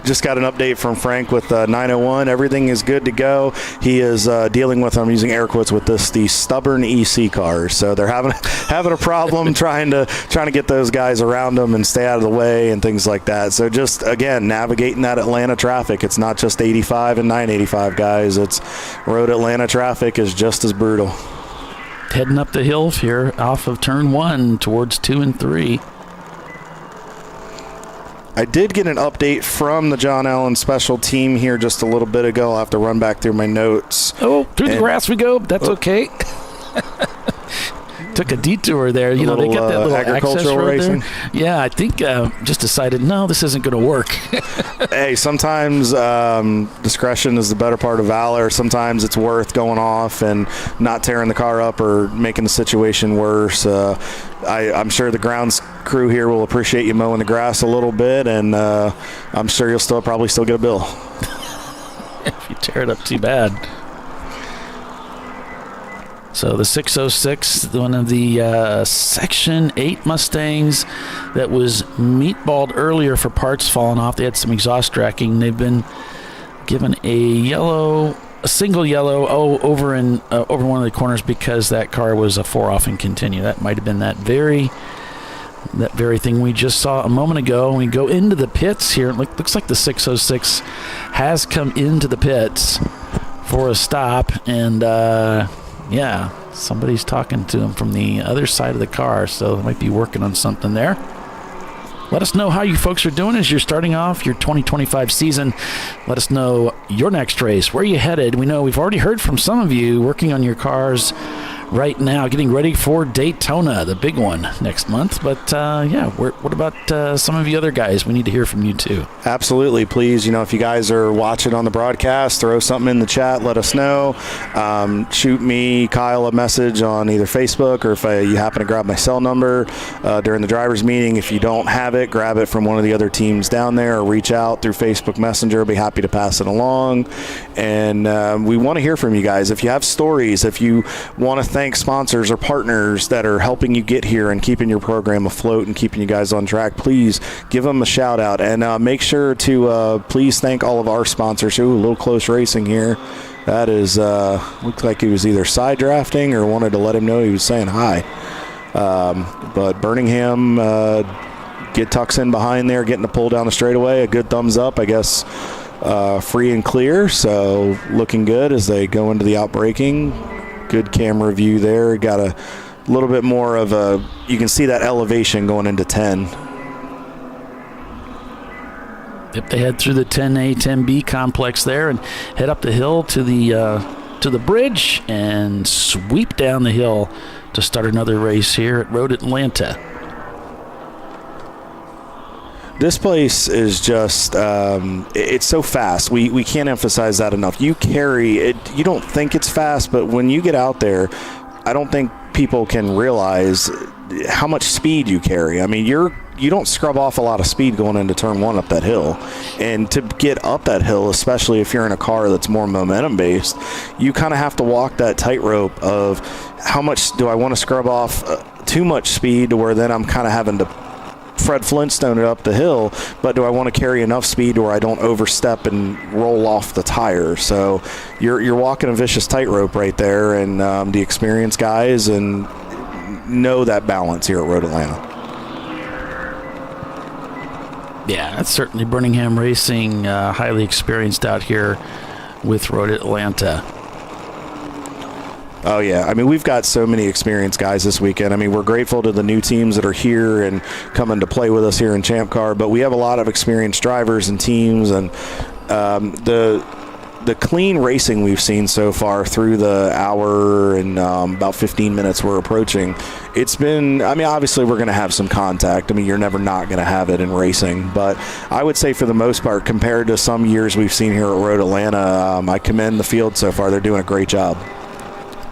Just got an update from Frank with 901. Everything is good to go. He is dealing with, I'm using air quotes with this, the stubborn EC cars. So they're having a problem trying to get those guys around them and stay out of the way and things like that. So just, again, navigating that Atlanta traffic. It's not just 85 and 985, guys. It's road Atlanta traffic is just as brutal. Heading up the hill here off of turn 1 towards 2 and 3. I did get an update from the John Allen Special team here just a little bit ago. I'll have to run back through my notes. Oh, through the grass we go. That's okay. Took a detour there. You know, they got that little agricultural racing there. Yeah, I think just decided, no, this isn't going to work. Hey, sometimes discretion is the better part of valor. Sometimes it's worth going off and not tearing the car up or making the situation worse. I'm sure the grounds crew here will appreciate you mowing the grass a little bit, and I'm sure you'll probably still get a bill. If you tear it up too bad. So the 606, one of the Section 8 Mustangs that was meatballed earlier for parts falling off. They had some exhaust tracking. They've been given a single yellow over one of the corners because that car was a 4-off and continue. That might have been that very thing we just saw a moment ago. We go into the pits here. It looks like the 606 has come into the pits for a stop, and somebody's talking to him from the other side of the car, so they might be working on something there. Let us know how you folks are doing as you're starting off your 2025 season. Let us know your next race. Where are you headed? We know we've already heard from some of you working on your cars right now, getting ready for Daytona, the big one next month. But what about some of you other guys? We need to hear from you too. Absolutely. Please, if you guys are watching on the broadcast, throw something in the chat. Let us know. Shoot me, Kyle, a message on either Facebook, or if you happen to grab my cell number during the driver's meeting. If you don't have it, grab it from one of the other teams down there, or reach out through Facebook Messenger. I'll be happy to pass it along. And we want to hear from you guys. If you have stories, if you want to thank sponsors or partners that are helping you get here and keeping your program afloat and keeping you guys on track, please give them a shout out. And make sure to please thank all of our sponsors. Ooh, a little close racing here. That is, looked like he was either side drafting or wanted to let him know he was saying hi. But Birmingham tucks in behind there, getting the pull down the straightaway. A good thumbs up, I guess, free and clear. So looking good as they go into the outbraking. Good camera view there. Got a little bit more of you can see that elevation going into 10. Yep, they head through the 10A, 10B complex there and head up the hill to the bridge and sweep down the hill to start another race here at Road Atlanta. This place is just, it's so fast. We can't emphasize that enough. You carry it, you don't think it's fast, but when you get out there, I don't think people can realize how much speed you carry. I mean, you don't scrub off a lot of speed going into turn 1 up that hill. And to get up that hill, especially if you're in a car that's more momentum based, you kind of have to walk that tightrope of how much do I want to scrub off too much speed to where then I'm kind of having to Fred Flintstone it up the hill, but do I want to carry enough speed where I don't overstep and roll off the tire? So you're walking a vicious tightrope right there, and the experienced guys and know that balance here at Road Atlanta. Yeah, that's certainly Birmingham Racing, highly experienced out here with Road Atlanta. Oh, yeah. I mean, we've got so many experienced guys this weekend. I mean, we're grateful to the new teams that are here and coming to play with us here in Champ Car, but we have a lot of experienced drivers and teams, and the clean racing we've seen so far through the hour and about 15 minutes we're approaching, it's been, I mean, obviously we're going to have some contact. I mean, you're never not going to have it in racing, but I would say for the most part, compared to some years we've seen here at Road Atlanta, I commend the field so far. They're doing a great job.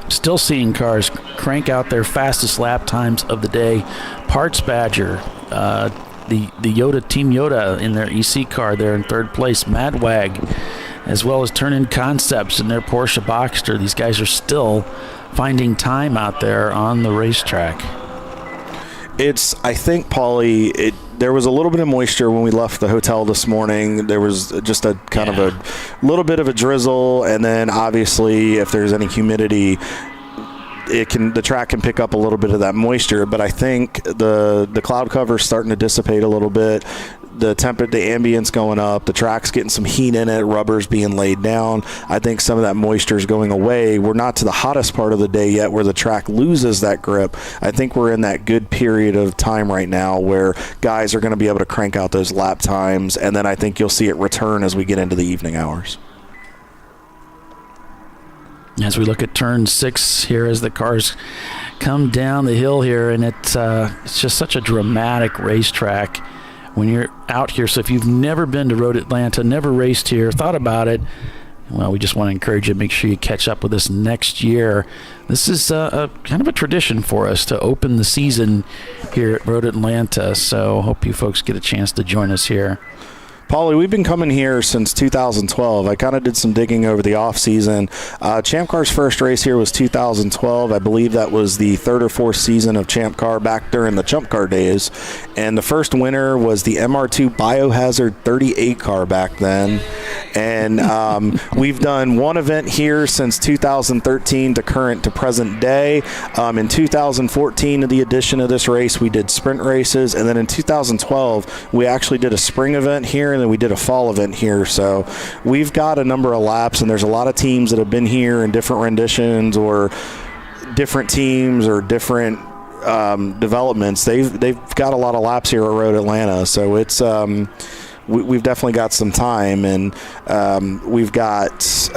Still seeing cars crank out their fastest lap times of the day. Parts Badger, the Yoda, Team Yoda in their EC car there in third place. Madwag, as well as Turn-In Concepts in their Porsche Boxster. These guys are still finding time out there on the racetrack. I think, Paulie, there was a little bit of moisture when we left the hotel this morning. There was just a kind of a little bit of a drizzle, and then obviously if there's any humidity, the track can pick up a little bit of that moisture. But I think the cloud cover is starting to dissipate a little bit. The ambience going up, the track's getting some heat in it, rubber's being laid down. I think some of that moisture is going away. We're not to the hottest part of the day yet where the track loses that grip. I think we're in that good period of time right now where guys are going to be able to crank out those lap times, and then I think you'll see it return as we get into the evening hours. As we look at turn 6 here as the cars come down the hill here, and it's just such a dramatic racetrack when you're out here. So if you've never been to Road Atlanta, never raced here, thought about it, well, we just want to encourage you to make sure you catch up with us next year. This is a kind of a tradition for us to open the season here at Road Atlanta, so hope you folks get a chance to join us here. Paulie, we've been coming here since 2012. I kind of did some digging over the off season. Champ Car's first race here was 2012. I believe that was the third or fourth season of Champ Car back during the Chump Car days. And the first winner was the MR2 Biohazard 38 car back then. And we've done one event here since 2013 to current to present day. In 2014, the addition of this race, we did sprint races. And then in 2012, we actually did a spring event here, and then we did a fall event here. So we've got a number of laps, and there's a lot of teams that have been here in different renditions or different teams or different developments. They've got a lot of laps here at Road Atlanta. So it's we've definitely got some time, and we've got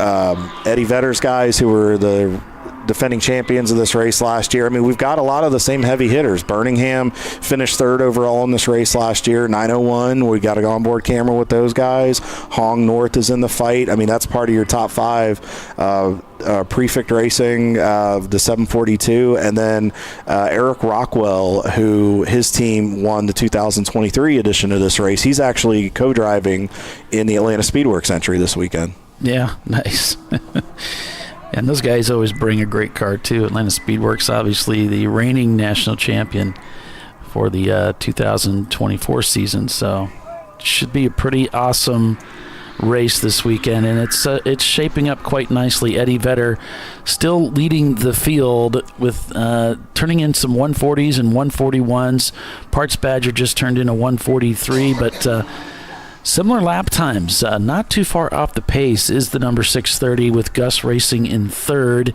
Eddie Vedder's guys who were the defending champions of this race last year. I mean, we've got a lot of the same heavy hitters. Birmingham finished third overall in this race last year, 901. We got an onboard camera with those guys. Hong North is in the fight. I mean, that's part of your top five. Prefect Racing, the 742, and then Eric Rockwell, who his team won the 2023 edition of this race. He's actually co-driving in the Atlanta Speedworks entry this weekend. Yeah, nice. And those guys always bring a great car, too. Atlanta Speedworks, obviously the reigning national champion for the 2024 season. So it should be a pretty awesome race this weekend, and it's shaping up quite nicely. Eddie Vedder still leading the field with turning in some 140s and 141s. Parts Badger just turned in a 143, but similar lap times, not too far off the pace is the number 630 with Gus Racing in third,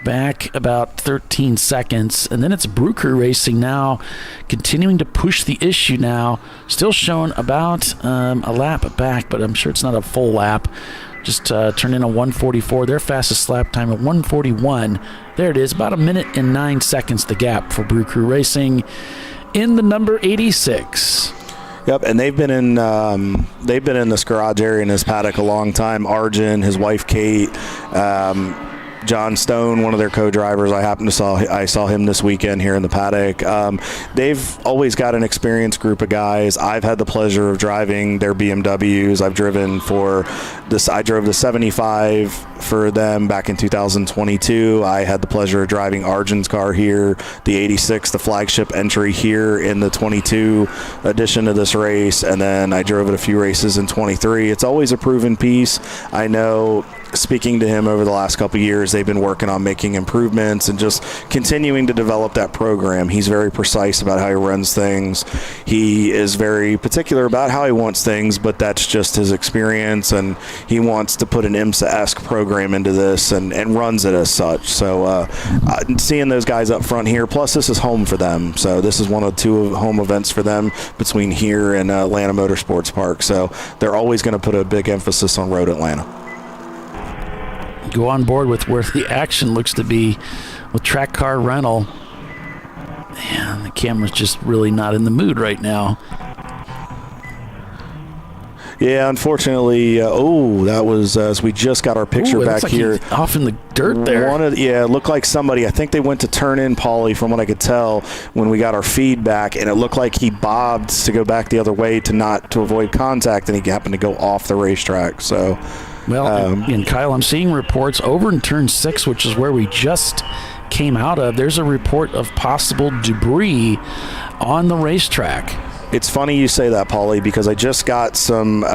back about 13 seconds. And then it's Brew Crew Racing now, continuing to push the issue now, still showing about a lap back, but I'm sure it's not a full lap. Just turned in a 144. Their fastest lap time at 141. There it is, about a minute and 9 seconds the gap for Brew Crew Racing in the number 86. Yep, and they've been in this garage area in this paddock a long time. Arjun, his wife Kate, John Stone, one of their co-drivers. I saw him this weekend here in the paddock. They've always got an experienced group of guys. I've had the pleasure of driving their BMWs. I've driven for this. I drove the 75 for them back in 2022. I had the pleasure of driving Arjun's car here, the 86, the flagship entry here in the 22 edition of this race, and then I drove it a few races in 23. It's always a proven piece. I know, speaking to him over the last couple of years, they've been working on making improvements and just continuing to develop that program. He's very precise about how he runs things. He is very particular about how he wants things, but that's just his experience, and he wants to put an IMSA-esque program into this and runs it as such. So seeing those guys up front here, plus this is home for them. So this is one of two home events for them between here and Atlanta Motorsports Park. So they're always going to put a big emphasis on Road Atlanta. Go on board with where the action looks to be with Track Car Rental. Man, the camera's just really not in the mood right now. Yeah, unfortunately, that was as we just got our picture back here. Off in the dirt there. It looked like somebody, I think they went to turn in, Paulie, from what I could tell, when we got our feedback, and it looked like he bobbed to go back the other way to avoid contact, and he happened to go off the racetrack. So, well, and Kyle, I'm seeing reports over in turn 6, which is where we just came out of. There's a report of possible debris on the racetrack. It's funny you say that, Paulie, because I just got some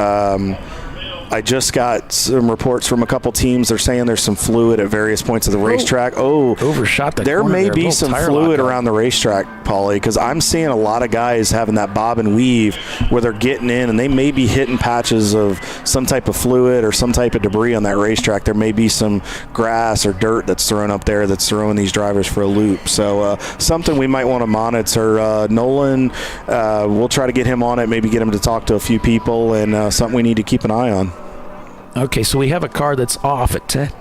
reports from a couple teams. They're saying there's some fluid at various points of the racetrack. Overshot the there corner may there. be some fluid around the racetrack, Paulie, because I'm seeing a lot of guys having that bob and weave where they're getting in, and they may be hitting patches of some type of fluid or some type of debris on that racetrack. There may be some grass or dirt that's thrown up there that's throwing these drivers for a loop. So something we might want to monitor. Nolan, we'll try to get him on it, maybe get him to talk to a few people, and something we need to keep an eye on. Okay, so we have a car that's off at 10.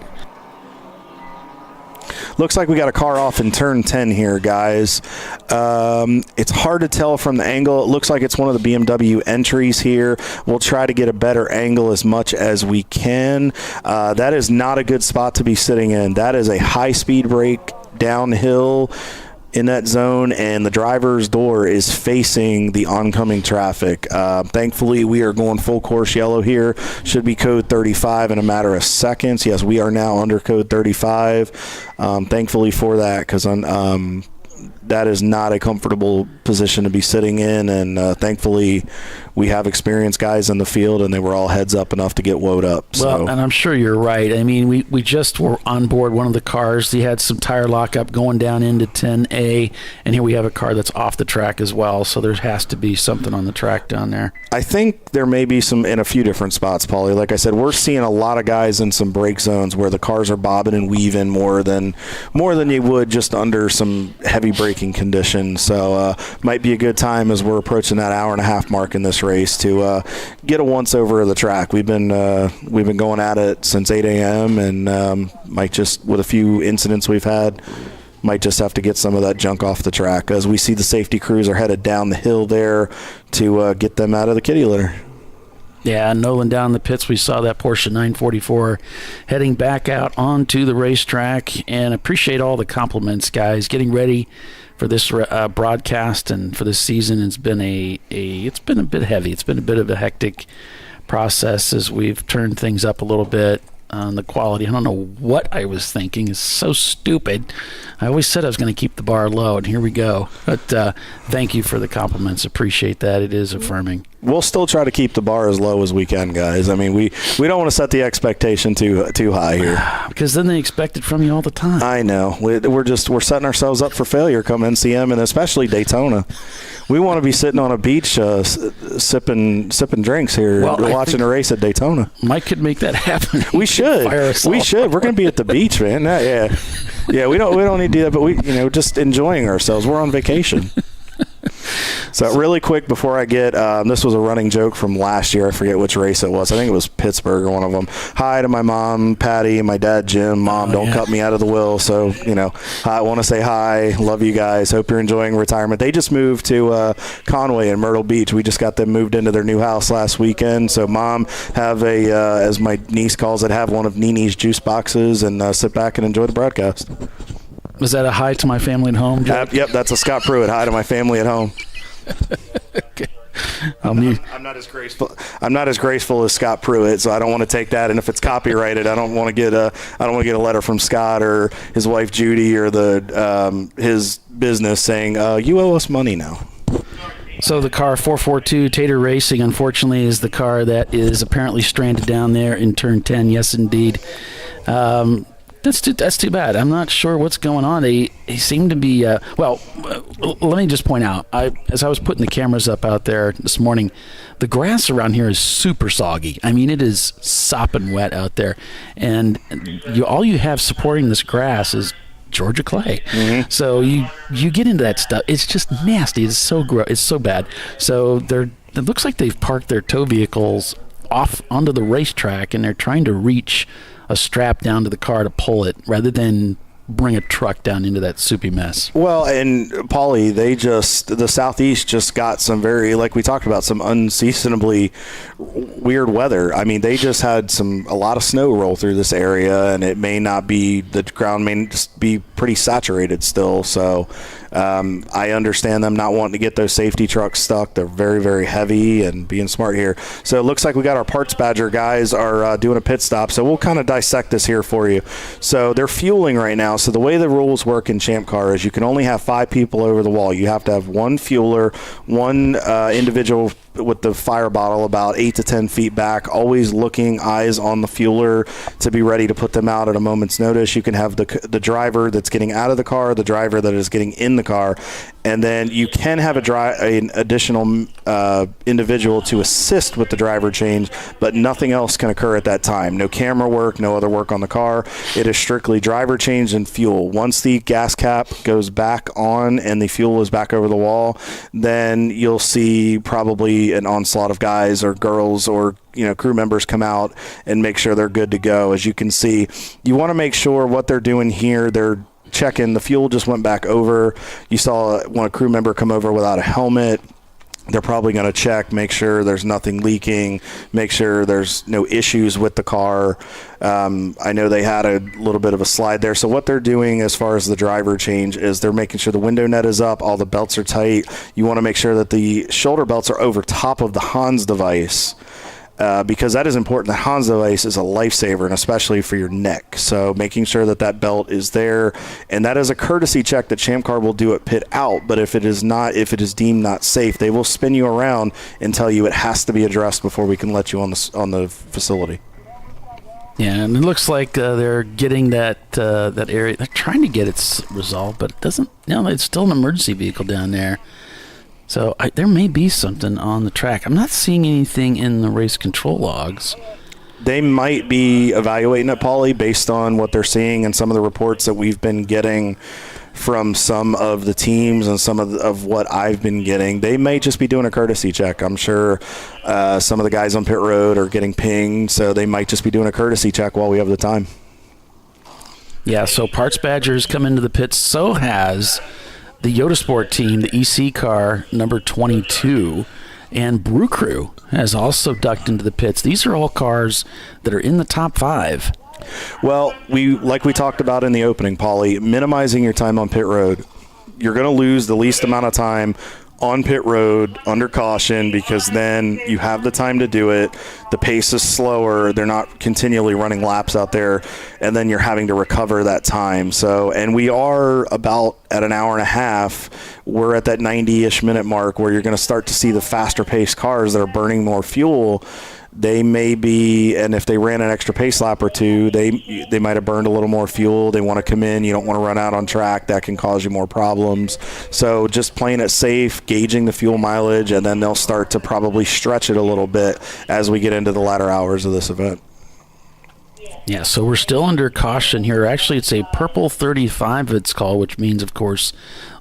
Looks like we got a car off in turn 10 here, guys. It's hard to tell from the angle. It looks like it's one of the BMW entries here. We'll try to get a better angle as much as we can. That is not a good spot to be sitting in. That is a high-speed brake downhill in that zone, and the driver's door is facing the oncoming traffic. Thankfully, we are going full course yellow here. Should be code 35 in a matter of seconds. Yes, we are now under code 35. Thankfully for that, because that is not a comfortable position to be sitting in, and thankfully we have experienced guys in the field, and they were all heads up enough to get woed up. Well, and I'm sure you're right. I mean, we just were on board one of the cars. He had some tire lockup going down into 10A, and here we have a car that's off the track as well, so there has to be something on the track down there. I think there may be some in a few different spots, Paulie. Like I said, we're seeing a lot of guys in some brake zones where the cars are bobbing and weaving more than you would just under some heavy braking conditions. So might be a good time as we're approaching that hour and a half mark in this race to get a once over of the track. We've been going at it since 8 a.m. and might just, with a few incidents we've had, might just have to get some of that junk off the track as we see the safety crews are headed down the hill there to get them out of the kitty litter. Yeah, Nolan down in the pits. We saw that Porsche 944 heading back out onto the racetrack, and appreciate all the compliments, guys. Getting ready for this broadcast and for this season, it's been it's been a bit heavy. It's been a bit of a hectic process as we've turned things up a little bit on the quality. I don't know what I was thinking. It's so stupid. I always said I was going to keep the bar low, and here we go. But thank you for the compliments. Appreciate that. It is affirming. We'll still try to keep the bar as low as we can, guys. I mean, we don't want to set the expectation too high here, because then they expect it from you all the time. I know. We're setting ourselves up for failure come NCM, and especially Daytona. We want to be sitting on a beach sipping drinks here, watching a race at Daytona. Mike could make that happen. We should. We should. We're going to be at the beach, man. Yeah. We don't need to do that, but we just enjoying ourselves. We're on vacation. So really quick before I get this was a running joke from last year. I forget which race it was. I think it was Pittsburgh or one of them. Hi to my mom, Patty, and my dad, Jim. Mom, don't cut me out of the will. So, I want to say hi. Love you guys. Hope you're enjoying retirement. They just moved to Conway in Myrtle Beach. We just got them moved into their new house last weekend. So, Mom, have as my niece calls it, have one of Nini's juice boxes and sit back and enjoy the broadcast. Was that a hi to my family at home? Yep, that's a Scott Pruitt. Hi to my family at home. Okay. I'm not as graceful as Scott Pruitt, so I don't want to take that. And if it's copyrighted, I don't want to get a letter from Scott or his wife Judy or his business saying you owe us money now. So the car 442 Tater Racing, unfortunately, is the car that is apparently stranded down there in turn 10. Yes, indeed. That's too bad. I'm not sure what's going on. They seem to be let me just point out, as I was putting the cameras up out there this morning, the grass around here is super soggy. I mean, it is sopping wet out there, and all you have supporting this grass is Georgia clay. Mm-hmm. So you get into that stuff. It's just nasty. It's so gross. It's so bad. So it looks like they've parked their tow vehicles off onto the racetrack, and they're trying to reach a strap down to the car to pull it rather than bring a truck down into that soupy mess. Well, and Paulie, the Southeast just got some like we talked about, some unseasonably weird weather. I mean, they just had a lot of snow roll through this area, and the ground may just be pretty saturated still. So I understand them not wanting to get those safety trucks stuck. They're very, very heavy and being smart here. So it looks like we got our Parts Badger guys are doing a pit stop. So we'll kind of dissect this here for you. So they're fueling right now. So the way the rules work in Champ Car is you can only have 5 people over the wall. You have to have one fueler, one individual with the fire bottle about 8 to 10 feet back, always looking eyes on the fueler to be ready to put them out at a moment's notice. You can have the driver that's getting out of the car, the driver that is getting in the car, and then you can have an additional individual to assist with the driver change, but nothing else can occur at that time. No camera work, no other work on the car. It is strictly driver change and fuel. Once the gas cap goes back on and the fuel is back over the wall, then you'll see probably an onslaught of guys or girls or crew members come out and make sure they're good to go. As you can see, you want to make sure what they're doing here, they're checking the fuel just went back over. You saw one crew member come over without a helmet. they're probably going to check, make sure there's nothing leaking, make sure there's no issues with the car. I know they had a little bit of a slide there. So what they're doing as far as the driver change is they're making sure the window net is up, all the belts are tight. You want to make sure that the shoulder belts are over top of the Hans device. Because that is important. The Hans device is a lifesaver, and especially for your neck. So making sure that that belt is there, and that is a courtesy check that ChampCar will do at pit out. But if it is deemed not safe, they will spin you around and tell you it has to be addressed before we can let you on the facility. Yeah, and it looks like they're getting that area. They're trying to get it resolved, but it doesn't. It's still an emergency vehicle down there. So there may be something on the track. I'm not seeing anything in the race control logs. They might be evaluating it, Paulie, based on what they're seeing and some of the reports that we've been getting from some of the teams and some of what I've been getting. They may just be doing a courtesy check. I'm sure some of the guys on pit road are getting pinged, so they might just be doing a courtesy check while we have the time. Yeah, so Parts Badgers come into the pits. So has the Yodasport team, the EC car, number 22, and Brew Crew has also ducked into the pits. These are all cars that are in the top 5. Well, like we talked about in the opening, Paulie, minimizing your time on pit road. You're going to lose the least amount of time on pit road under caution, because then you have the time to do it. The pace is slower. They're not continually running laps out there, and then you're having to recover that time. So, and we are about at an hour and a half. We're at that 90-ish minute mark where you're going to start to see the faster paced cars that are burning more fuel. They may be, and if they ran an extra pace lap or two, they might have burned a little more fuel. They want to come in. You don't want to run out on track. That can cause you more problems. So just playing it safe, gauging the fuel mileage, and then they'll start to probably stretch it a little bit as we get into the latter hours of this event. Yeah, so we're still under caution here. Actually, it's a purple 35 it's called, which means, of course,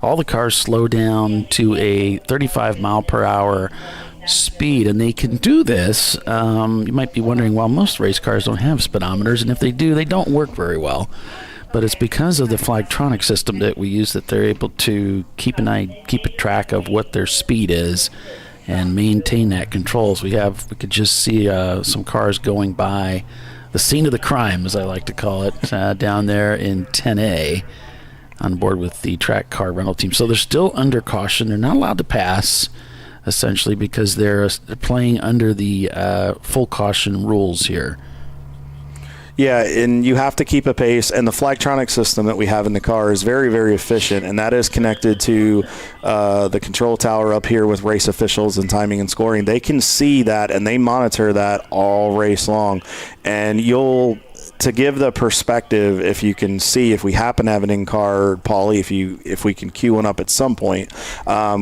all the cars slow down to a 35 mile per hour speed, and they can do this. You might be wondering, well, most race cars don't have speedometers, and if they do, they don't work very well. But it's because of the Flagtronic system that we use that they're able to keep a track of what their speed is and maintain that controls. We could just see some cars going by the scene of the crime, as I like to call it, down there in 10A on board with the track car rental team. So they're still under caution. They're not allowed to pass, essentially, because they're playing under the full caution rules here. Yeah, and you have to keep a pace, and the Flagtronic system that we have in the car is very, very efficient, and that is connected to the control tower up here with race officials and timing and scoring. They can see that, and they monitor that all race long. And to give the perspective, if you can see, if we happen to have an in-car, Paulie, if we can queue one up at some point,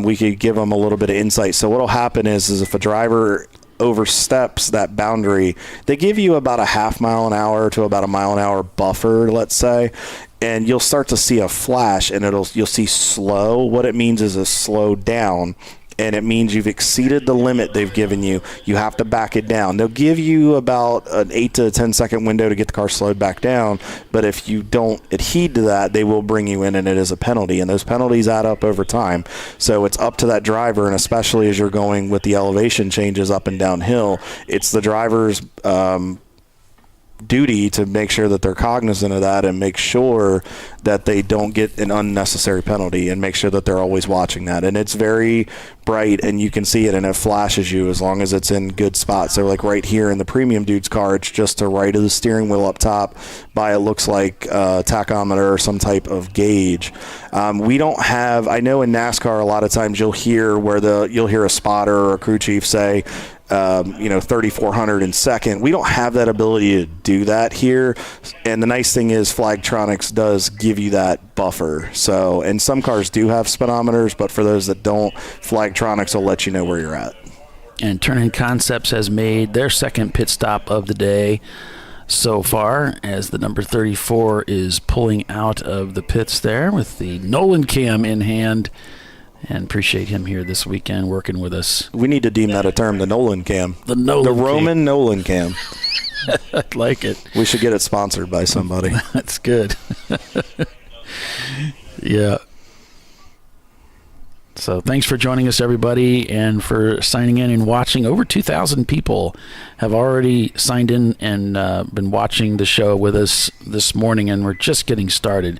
we could give them a little bit of insight. So what'll happen is if a driver oversteps that boundary, they give you about a half mile an hour to about a mile an hour buffer, let's say, and you'll start to see a flash, and you'll see slow. What it means is a slow down, and it means you've exceeded the limit they've given you. You have to back it down. They'll give you about an 8 to 10 second window to get the car slowed back down, but if you don't adhere to that, they will bring you in, and it is a penalty, and those penalties add up over time. So it's up to that driver, and especially as you're going with the elevation changes up and downhill, it's the driver's duty to make sure that they're cognizant of that and make sure that they don't get an unnecessary penalty, and make sure that they're always watching that. And it's very bright, and you can see it, and it flashes you as long as it's in good spots. So like right here in the premium dude's car, it's just to right of the steering wheel up top by, it looks like a tachometer or some type of gauge. We don't have, I know in NASCAR a lot of times you'll hear a spotter or a crew chief say 3,400 in second. We don't have that ability to do that here, and the nice thing is Flagtronics does give you that buffer. So, and some cars do have speedometers, but for those that don't, Flagtronics will let you know where you're at. And Turn-In Concepts has made their second pit stop of the day so far, as the number 34 is pulling out of the pits there with the Nolan cam in hand. And appreciate him here this weekend working with us. We need to deem that a term, the Nolan cam. The Roman cam. Nolan cam. I like it. We should get it sponsored by somebody. That's good. Yeah. So thanks for joining us, everybody, and for signing in and watching. Over 2,000 people have already signed in and been watching the show with us this morning, and we're just getting started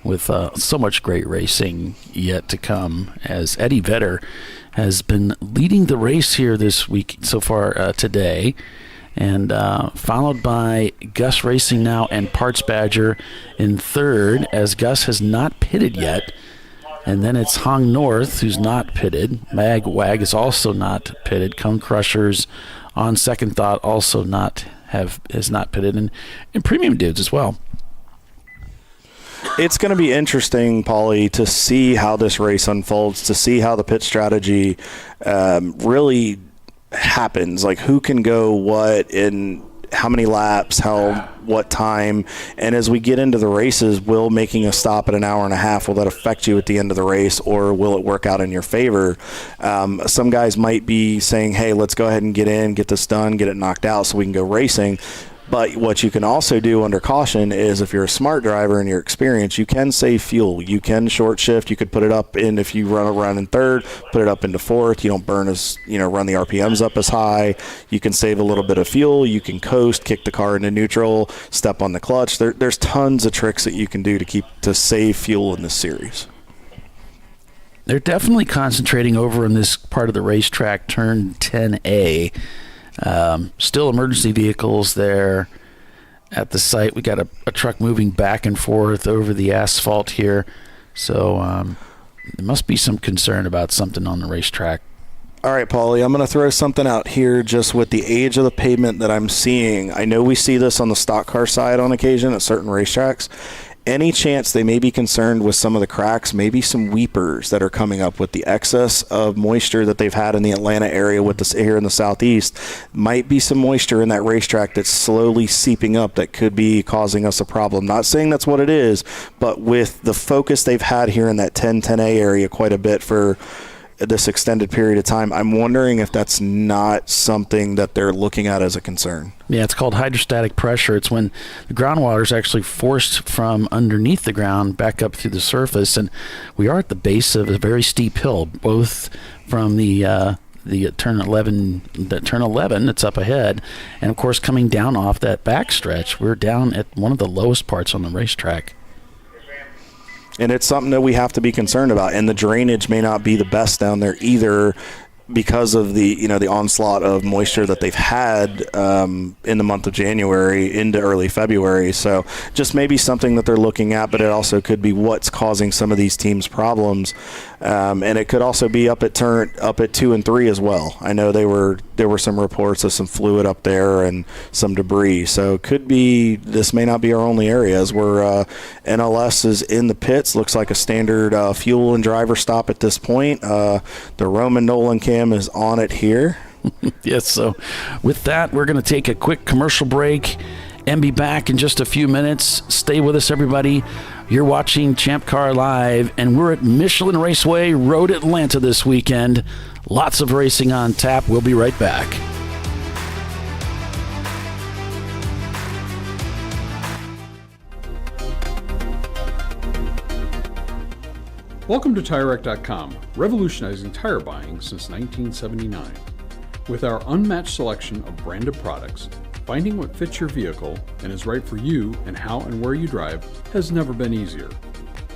with so much great racing yet to come, as Eddie Vedder has been leading the race here this week so far today, and followed by Gus Racing now and Parts Badger in third, as Gus has not pitted yet. And then it's Hong North, who's not pitted. Mag Wag is also not pitted. Cone Crushers, on second thought, also has not pitted, and Premium Dudes as well. It's going to be interesting, Paulie, to see how this race unfolds, to see how the pit strategy really happens. Like, who can go what in how many laps, what time, and as we get into the races, will making a stop at an hour and a half, will that affect you at the end of the race, or will it work out in your favor? Some guys might be saying, hey, let's go ahead and get in, get this done, get it knocked out so we can go racing. But what you can also do under caution is, if you're a smart driver and you're experienced, you can save fuel. You can short shift. You could put it up in, if you run in third, put it up into fourth. You don't burn run the RPMs up as high. You can save a little bit of fuel. You can coast, kick the car into neutral, step on the clutch. There's tons of tricks that you can do to save fuel in this series. They're definitely concentrating over in this part of the racetrack, turn 10A. Still emergency vehicles there at the site. We got a truck moving back and forth over the asphalt here, so there must be some concern about something on the racetrack. All right, Paulie, I'm going to throw something out here just with the age of the pavement that I'm seeing. I know we see this on the stock car side on occasion at certain racetracks. Any chance they may be concerned with some of the cracks, maybe some weepers that are coming up with the excess of moisture that they've had in the Atlanta area with this here in the southeast? Might be some moisture in that racetrack that's slowly seeping up that could be causing us a problem. Not saying that's what it is, but with the focus they've had here in that 10-10A area quite a bit for this extended period of time, I'm wondering if that's not something that they're looking at as a concern. Yeah, it's called hydrostatic pressure. It's when the groundwater is actually forced from underneath the ground back up through the surface, and we are at the base of a very steep hill, both from the turn 11 that's up ahead, and of course coming down off that backstretch. We're down at one of the lowest parts on the racetrack. And it's something that we have to be concerned about. And the drainage may not be the best down there either, because of the onslaught of moisture that they've had in the month of January into early February. So just maybe something that they're looking at, but it also could be what's causing some of these teams problems. And it could also be up at 2 and 3 as well. I know there were some reports of some fluid up there and some debris. So it could be, this may not be our only areas where NLS is in the pits. Looks like a standard fuel and driver stop at this point. The Roman Nolan cam is on it here. Yes, so with that, we're going to take a quick commercial break and be back in just a few minutes. Stay with us, everybody. You're watching Champ Car Live, and we're at Michelin Raceway, Road Atlanta this weekend. Lots of racing on tap. We'll be right back. Welcome to TireRack.com, revolutionizing tire buying since 1979. With our unmatched selection of branded products, finding what fits your vehicle and is right for you and how and where you drive has never been easier.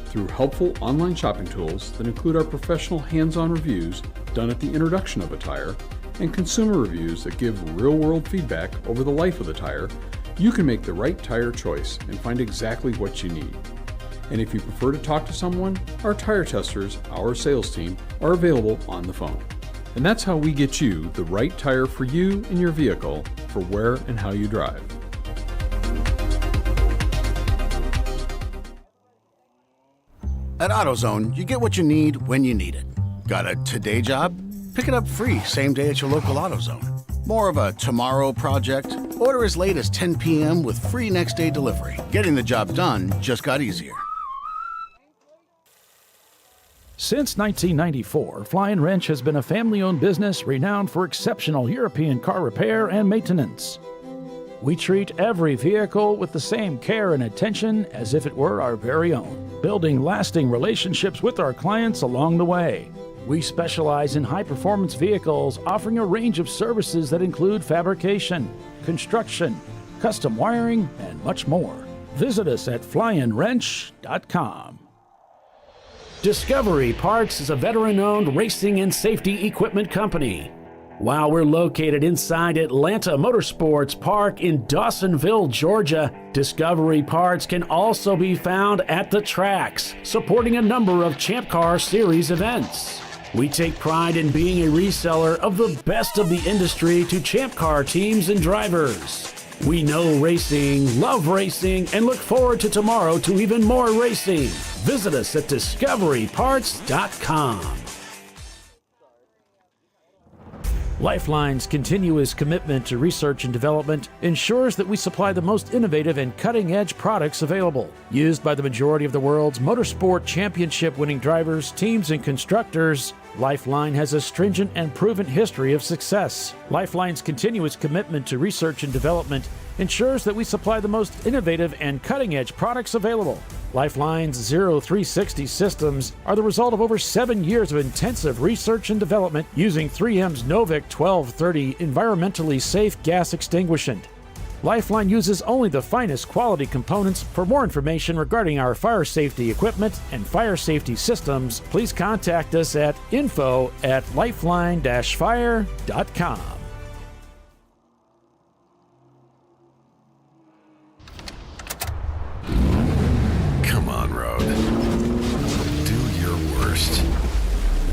Through helpful online shopping tools that include our professional hands-on reviews done at the introduction of a tire and consumer reviews that give real-world feedback over the life of the tire, you can make the right tire choice and find exactly what you need. And if you prefer to talk to someone, our tire testers, our sales team, are available on the phone. And that's how we get you the right tire for you and your vehicle for where and how you drive. At AutoZone, you get what you need when you need it. Got a today job? Pick it up free same day at your local AutoZone. More of a tomorrow project? Order as late as 10 p.m. with free next day delivery. Getting the job done just got easier. Since 1994, Flying Wrench has been a family-owned business renowned for exceptional European car repair and maintenance. We treat every vehicle with the same care and attention as if it were our very own, building lasting relationships with our clients along the way. We specialize in high-performance vehicles, offering a range of services that include fabrication, construction, custom wiring, and much more. Visit us at flyinwrench.com. Discovery Parts is a veteran-owned racing and safety equipment company. While we're located inside Atlanta Motorsports Park in Dawsonville, Georgia, Discovery Parts can also be found at the tracks, supporting a number of Champ Car Series events. We take pride in being a reseller of the best of the industry to Champ Car teams and drivers. We know racing, love racing, and look forward to tomorrow to even more racing. Visit us at discoveryparts.com. Lifeline's continuous commitment to research and development ensures that we supply the most innovative and cutting-edge products available. Used by the majority of the world's motorsport championship-winning drivers, teams, and constructors, Lifeline has a stringent and proven history of success. Lifeline's continuous commitment to research and development ensures that we supply the most innovative and cutting-edge products available. Lifeline's 0360 systems are the result of over 7 years of intensive research and development using 3M's Novik 1230 environmentally safe gas extinguishant. Lifeline uses only the finest quality components. For more information regarding our fire safety equipment and fire safety systems, please contact us at info@lifeline-fire.com. Come on, road. Do your worst.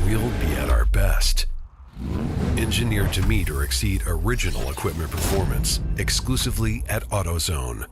We'll be at our best. Engineered to meet or exceed original equipment performance, exclusively at AutoZone.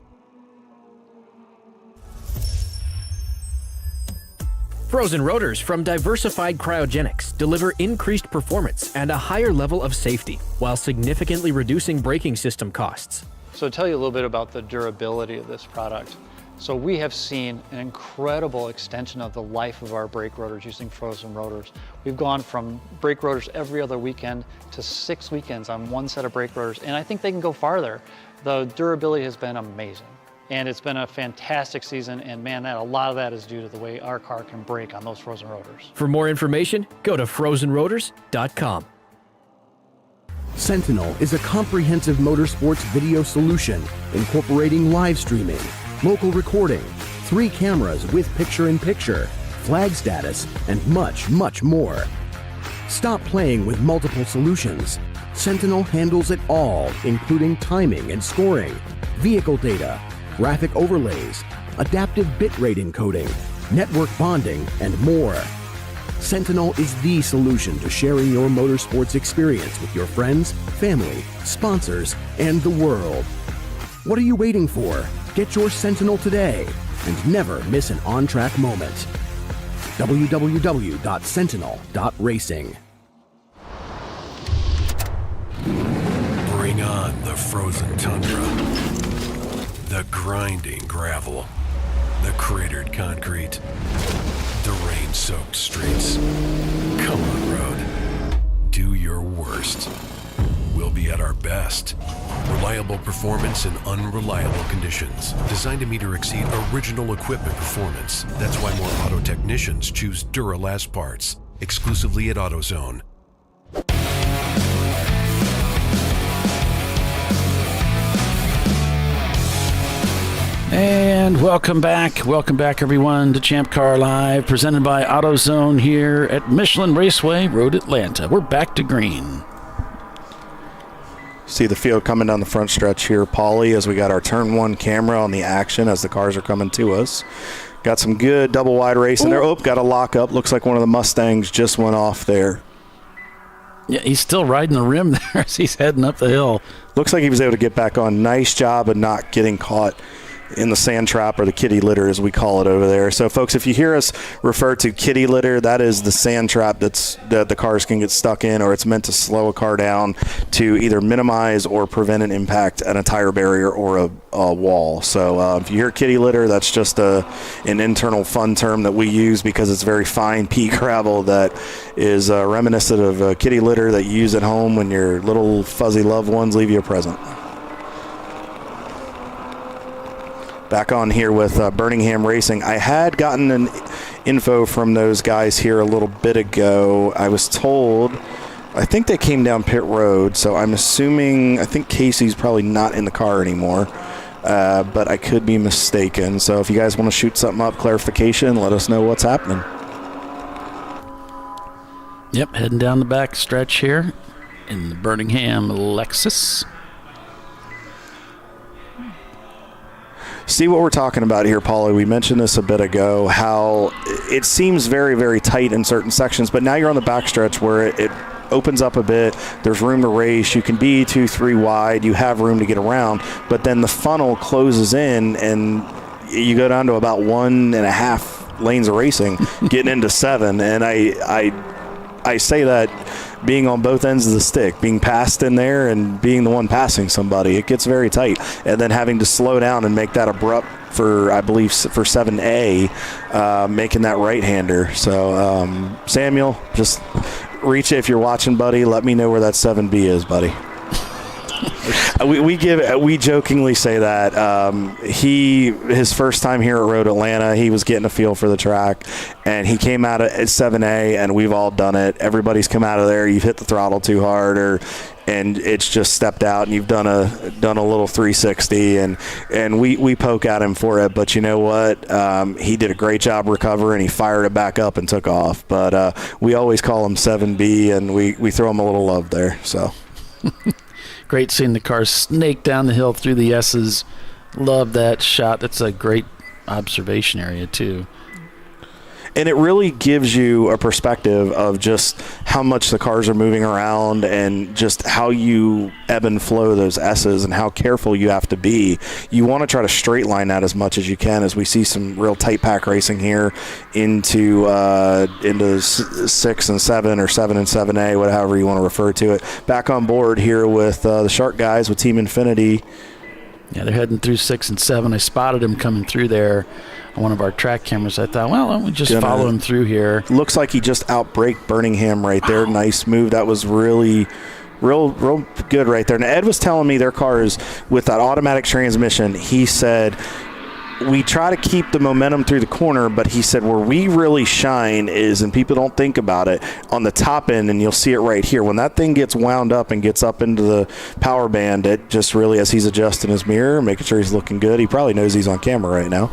Frozen rotors from Diversified Cryogenics deliver increased performance and a higher level of safety, while significantly reducing braking system costs. So to tell you a little bit about the durability of this product. So we have seen an incredible extension of the life of our brake rotors using frozen rotors. We've gone from brake rotors every other weekend to 6 weekends on one set of brake rotors, and I think they can go farther. The durability has been amazing, and it's been a fantastic season, and man, a lot of that is due to the way our car can brake on those frozen rotors. For more information, go to frozenrotors.com. Sentinel is a comprehensive motorsports video solution incorporating live streaming, local recording, 3 cameras with picture-in-picture, flag status, and much, much more. Stop playing with multiple solutions. Sentinel handles it all, including timing and scoring, vehicle data, graphic overlays, adaptive bitrate encoding, network bonding, and more. Sentinel is the solution to sharing your motorsports experience with your friends, family, sponsors, and the world. What are you waiting for? Get your Sentinel today and never miss an on-track moment. www.sentinel.racing. Bring on the frozen tundra, the grinding gravel, the cratered concrete, the rain-soaked streets. Come on, road. Do your worst. We'll be at our best. Reliable performance in unreliable conditions. Designed to meet or exceed original equipment performance. That's why more auto technicians choose Duralast parts. Exclusively at AutoZone. And welcome back, everyone, to Champ Car Live, presented by AutoZone here at Michelin Raceway, Road Atlanta. We're back to green. See the field coming down the front stretch here, Paulie, as we got our turn 1 camera on the action as the cars are coming to us. Got some good double wide racing there. Oh, got a lock up. Looks like one of the Mustangs just went off there. Yeah, he's still riding the rim there as he's heading up the hill. Looks like he was able to get back on. Nice job of not getting caught in the sand trap, or the kitty litter as we call it over there. So folks, if you hear us refer to kitty litter, that is the sand trap that the cars can get stuck in, or it's meant to slow a car down to either minimize or prevent an impact at a tire barrier or a wall. So if you hear kitty litter, that's just an internal fun term that we use because it's very fine pea gravel that is reminiscent of kitty litter that you use at home when your little fuzzy loved ones leave you a present. Back on here with Birmingham Racing. I had gotten an info from those guys here a little bit ago. I was told, I think they came down pit road, so I'm assuming, I think Casey's probably not in the car anymore, but I could be mistaken. So if you guys want to shoot something up, clarification, let us know what's happening. Yep, heading down the back stretch here in the Birmingham Lexus. See what we're talking about here, Paulie. We mentioned this a bit ago, how it seems very, very tight in certain sections, but now you're on the backstretch where it opens up a bit. There's room to race. You can be 2-3 wide. You have room to get around, but then the funnel closes in and you go down to about 1.5 lanes of racing, getting into 7. And I say that being on both ends of the stick, being passed in there and being the one passing somebody, it gets very tight. And then having to slow down and make that abrupt for, I believe, for 7A, making that right-hander. So, Samuel, just reach it if you're watching, buddy. Let me know where that 7B is, buddy. We jokingly say that his first time here at Road Atlanta, he was getting a feel for the track, and he came out at 7A, and we've all done it. Everybody's come out of there. You've hit the throttle too hard, and it's just stepped out, and you've done a little 360, and we poke at him for it. But you know what? He did a great job recovering. He fired it back up and took off. But we always call him 7B, and we throw him a little love there. So. Great seeing the car snake down the hill through the S's. Love that shot. That's a great observation area, too. And it really gives you a perspective of just how much the cars are moving around and just how you ebb and flow those S's and how careful you have to be. You want to try to straight line that as much as you can, as we see some real tight pack racing here into 6 and 7 or 7 and 7A, whatever you want to refer to it. Back on board here with the Shark guys with Team Infinity. Yeah, they're heading through 6 and 7. I spotted him coming through there on one of our track cameras. I thought, well, why don't we just follow him through here? Looks like he just outbraked Birmingham right there. Wow. Nice move. That was really real good right there. And Ed was telling me their car is with that automatic transmission. He said, we try to keep the momentum through the corner, but he said where we really shine is, and people don't think about it, on the top end, and you'll see it right here. When that thing gets wound up and gets up into the power band, it just really, as he's adjusting his mirror, making sure he's looking good, he probably knows he's on camera right now.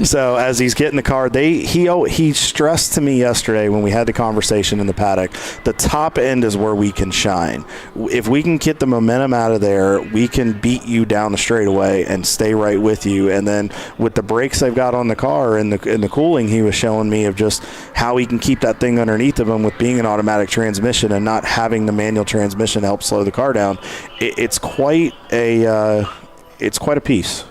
So as he's getting the car, he stressed to me yesterday when we had the conversation in the paddock, the top end is where we can shine. If we can get the momentum out of there, we can beat you down the straightaway and stay right with you. And then with the brakes they've got on the car and the cooling, he was showing me of just how he can keep that thing underneath of him with being an automatic transmission and not having the manual transmission help slow the car down. It's quite a piece.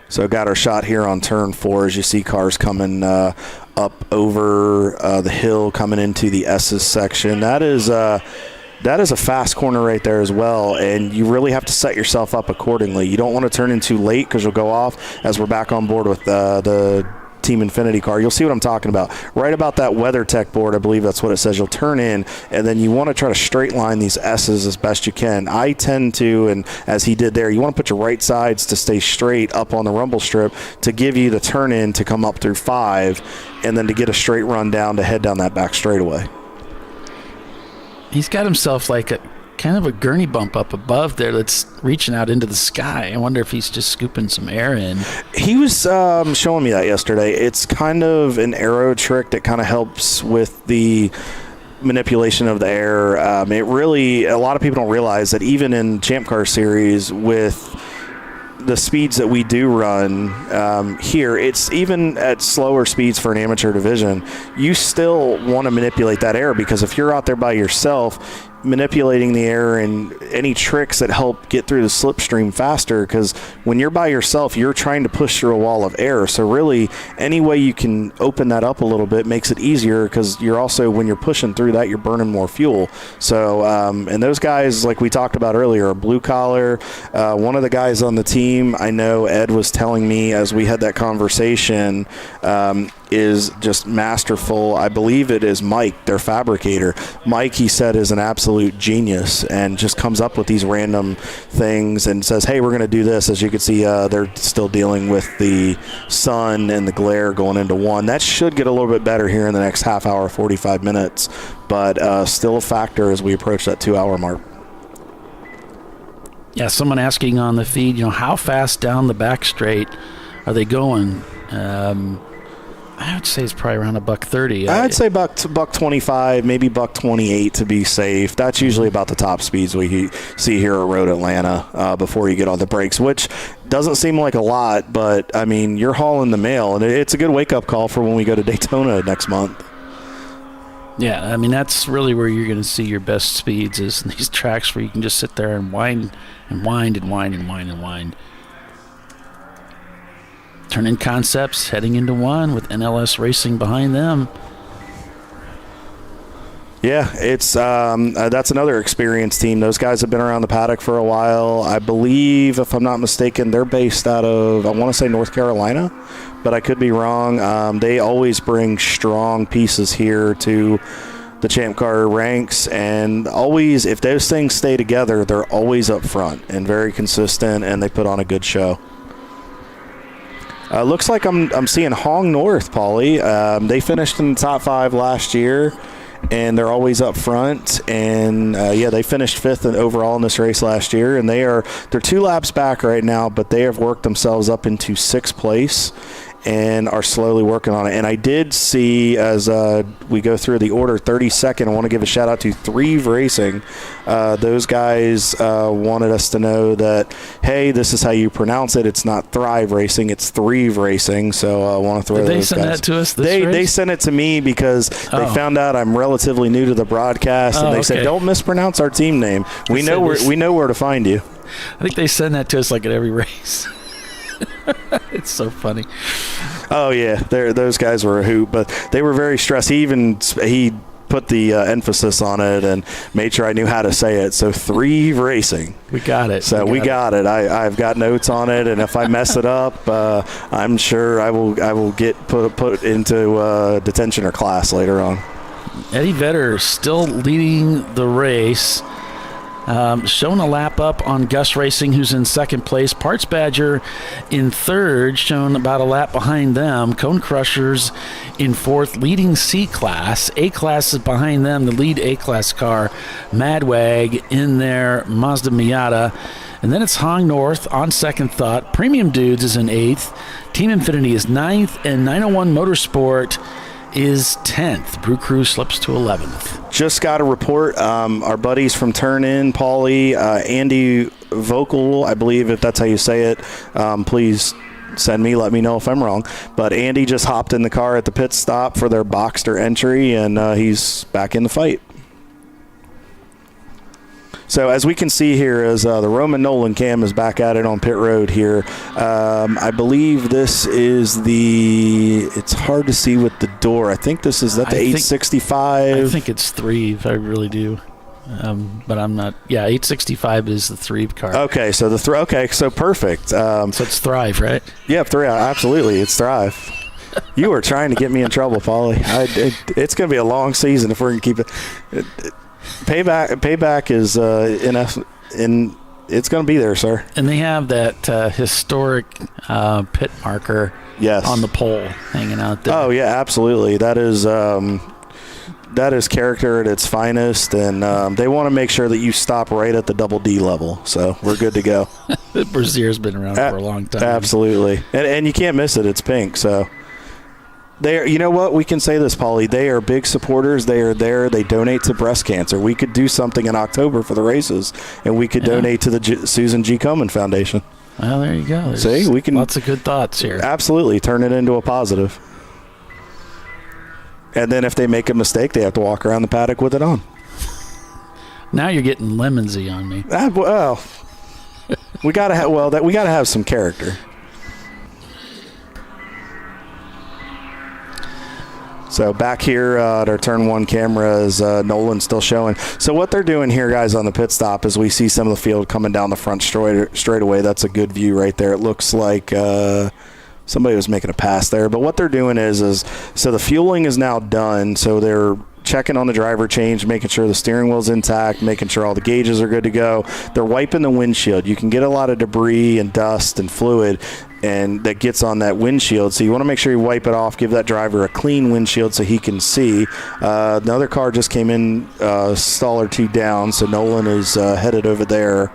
So got our shot here on turn 4 as you see cars coming up over the hill, coming into the S's section. That is a fast corner right there as well, and you really have to set yourself up accordingly. You don't want to turn in too late because you'll go off as we're back on board with the Team Infinity car. You'll see what I'm talking about. Right about that WeatherTech board, I believe that's what it says. You'll turn in, and then you want to try to straight line these S's as best you can. I tend to, and as he did there, you want to put your right sides to stay straight up on the rumble strip to give you the turn in to come up through 5, and then to get a straight run down to head down that back straightaway. He's got himself like a kind of a gurney bump up above there that's reaching out into the sky. I wonder if he's just scooping some air in. He was showing me that yesterday. It's kind of an aero trick that kind of helps with the manipulation of the air. It really, a lot of people don't realize that even in Champ Car Series with the speeds that we do run here, it's even at slower speeds for an amateur division, you still want to manipulate that air, because if you're out there by yourself manipulating the air and any tricks that help get through the slipstream faster, because when you're by yourself, you're trying to push through a wall of air. So really, any way you can open that up a little bit makes it easier, because you're also, when you're pushing through that, you're burning more fuel. So, and those guys, like we talked about earlier, are blue collar. One of the guys on the team, I know Ed was telling me as we had that conversation, is just masterful. I believe it is Mike, their fabricator. Mike, he said, is an absolute genius and just comes up with these random things and says, hey, we're going to do this. As you can see, they're still dealing with the sun and the glare going into one. That should get a little bit better here in the next half hour, 45 minutes, but still a factor as we approach that 2-hour mark. Yeah, someone asking on the feed, how fast down the back straight are they going? I would say it's probably around $130. I'd say buck 25, maybe buck 28 to be safe. That's usually about the top speeds we see here at Road Atlanta before you get on the brakes, which doesn't seem like a lot, but I mean, you're hauling the mail, and it's a good wake-up call for when we go to Daytona next month. Yeah, I mean, that's really where you're going to see your best speeds is in these tracks where you can just sit there and wind and wind and wind and wind and wind. Turn-in Concepts heading into one with NLS Racing behind them. Yeah, it's that's another experienced team. Those guys have been around the paddock for a while. I believe, if I'm not mistaken, they're based out of, I want to say North Carolina, but I could be wrong. They always bring strong pieces here to the Champ Car ranks, and always, if those things stay together, they're always up front and very consistent, and they put on a good show. Looks like I'm seeing Hong North, Paulie. They finished in the top 5 last year, and they're always up front. And they finished 5th overall in this race last year, and they're 2 laps back right now, but they have worked themselves up into 6th place and are slowly working on it. And I did see, as we go through the order, 32nd, I want to give a shout out to Thrive Racing. Those guys wanted us to know that, hey, this is how you pronounce it. It's not Thrive Racing, it's Thrive Racing. So I want to throw those guys. Did they send that to us They sent it to me because they found out I'm relatively new to the broadcast, and they said, don't mispronounce our team name. We know where to find you. I think they send that to us like at every race. It's so funny. Oh yeah, those guys were a hoot, but they were very stressed. He put the emphasis on it and made sure I knew how to say it. So Thrive Racing. We got it. So we got it. I've got notes on it, and if I mess it up, I'm sure I will get put into detention or class later on. Eddie Vedder still leading the race. Showing a lap up on Gus Racing, who's in 2nd place. Parts Badger in 3rd, shown about a lap behind them. Cone Crushers in 4th, leading C-Class. A-Class is behind them, the lead A-Class car. Madwag in there, Mazda Miata. And then it's Hong North on second thought. Premium Dudes is in 8th. Team Infinity is 9th, and 901 Motorsport is 10th. Brew Crew slips to 11th. Just got a report. Our buddies from Turn In, Paulie, Andy Vocal, I believe, if that's how you say it. Please send me, let me know if I'm wrong. But Andy just hopped in the car at the pit stop for their Boxster entry, and he's back in the fight. So as we can see here, as the Roman Nolan cam is back at it on pit road here, I believe this is it's hard to see with the door. I think this is the 865. I think it's Thrive. I really do. But I'm not. Yeah, 865 is the Thrive car. Okay, so so perfect. So it's Thrive, right? Yeah, Thrive. Absolutely, it's Thrive. You were trying to get me in trouble, Paulie. It's going to be a long season if we're going to keep it. Payback is it's going to be there, sir. And they have that historic pit marker on the pole hanging out there. Oh yeah, absolutely. That is character at its finest, and they want to make sure that you stop right at the double D level. So we're good to go. The Brazier's been around for a long time. Absolutely, and you can't miss it. It's pink, so. You know what? We can say this, Paulie. They are big supporters. They are there. They donate to breast cancer. We could do something in October for the races, and we could donate to the Susan G. Komen Foundation. Well, there you go. See, we can lots of good thoughts here. Absolutely, turn it into a positive. And then if they make a mistake, they have to walk around the paddock with it on. Now you're getting lemonsy on me. Well, we gotta have some character. So back here at our turn 1 camera is Nolan still showing. So what they're doing here, guys, on the pit stop is we see some of the field coming down the front straightaway. That's a good view right there. It looks like Somebody was making a pass there, but what they're doing is so the fueling is now done, so they're checking on the driver change, making sure the steering wheel's intact, making sure all the gauges are good to go. They're wiping the windshield. You can get a lot of debris and dust and fluid and that gets on that windshield, so you want to make sure you wipe it off, give that driver a clean windshield so he can see. Another car just came in, stall or two down, so Nolan is headed over there,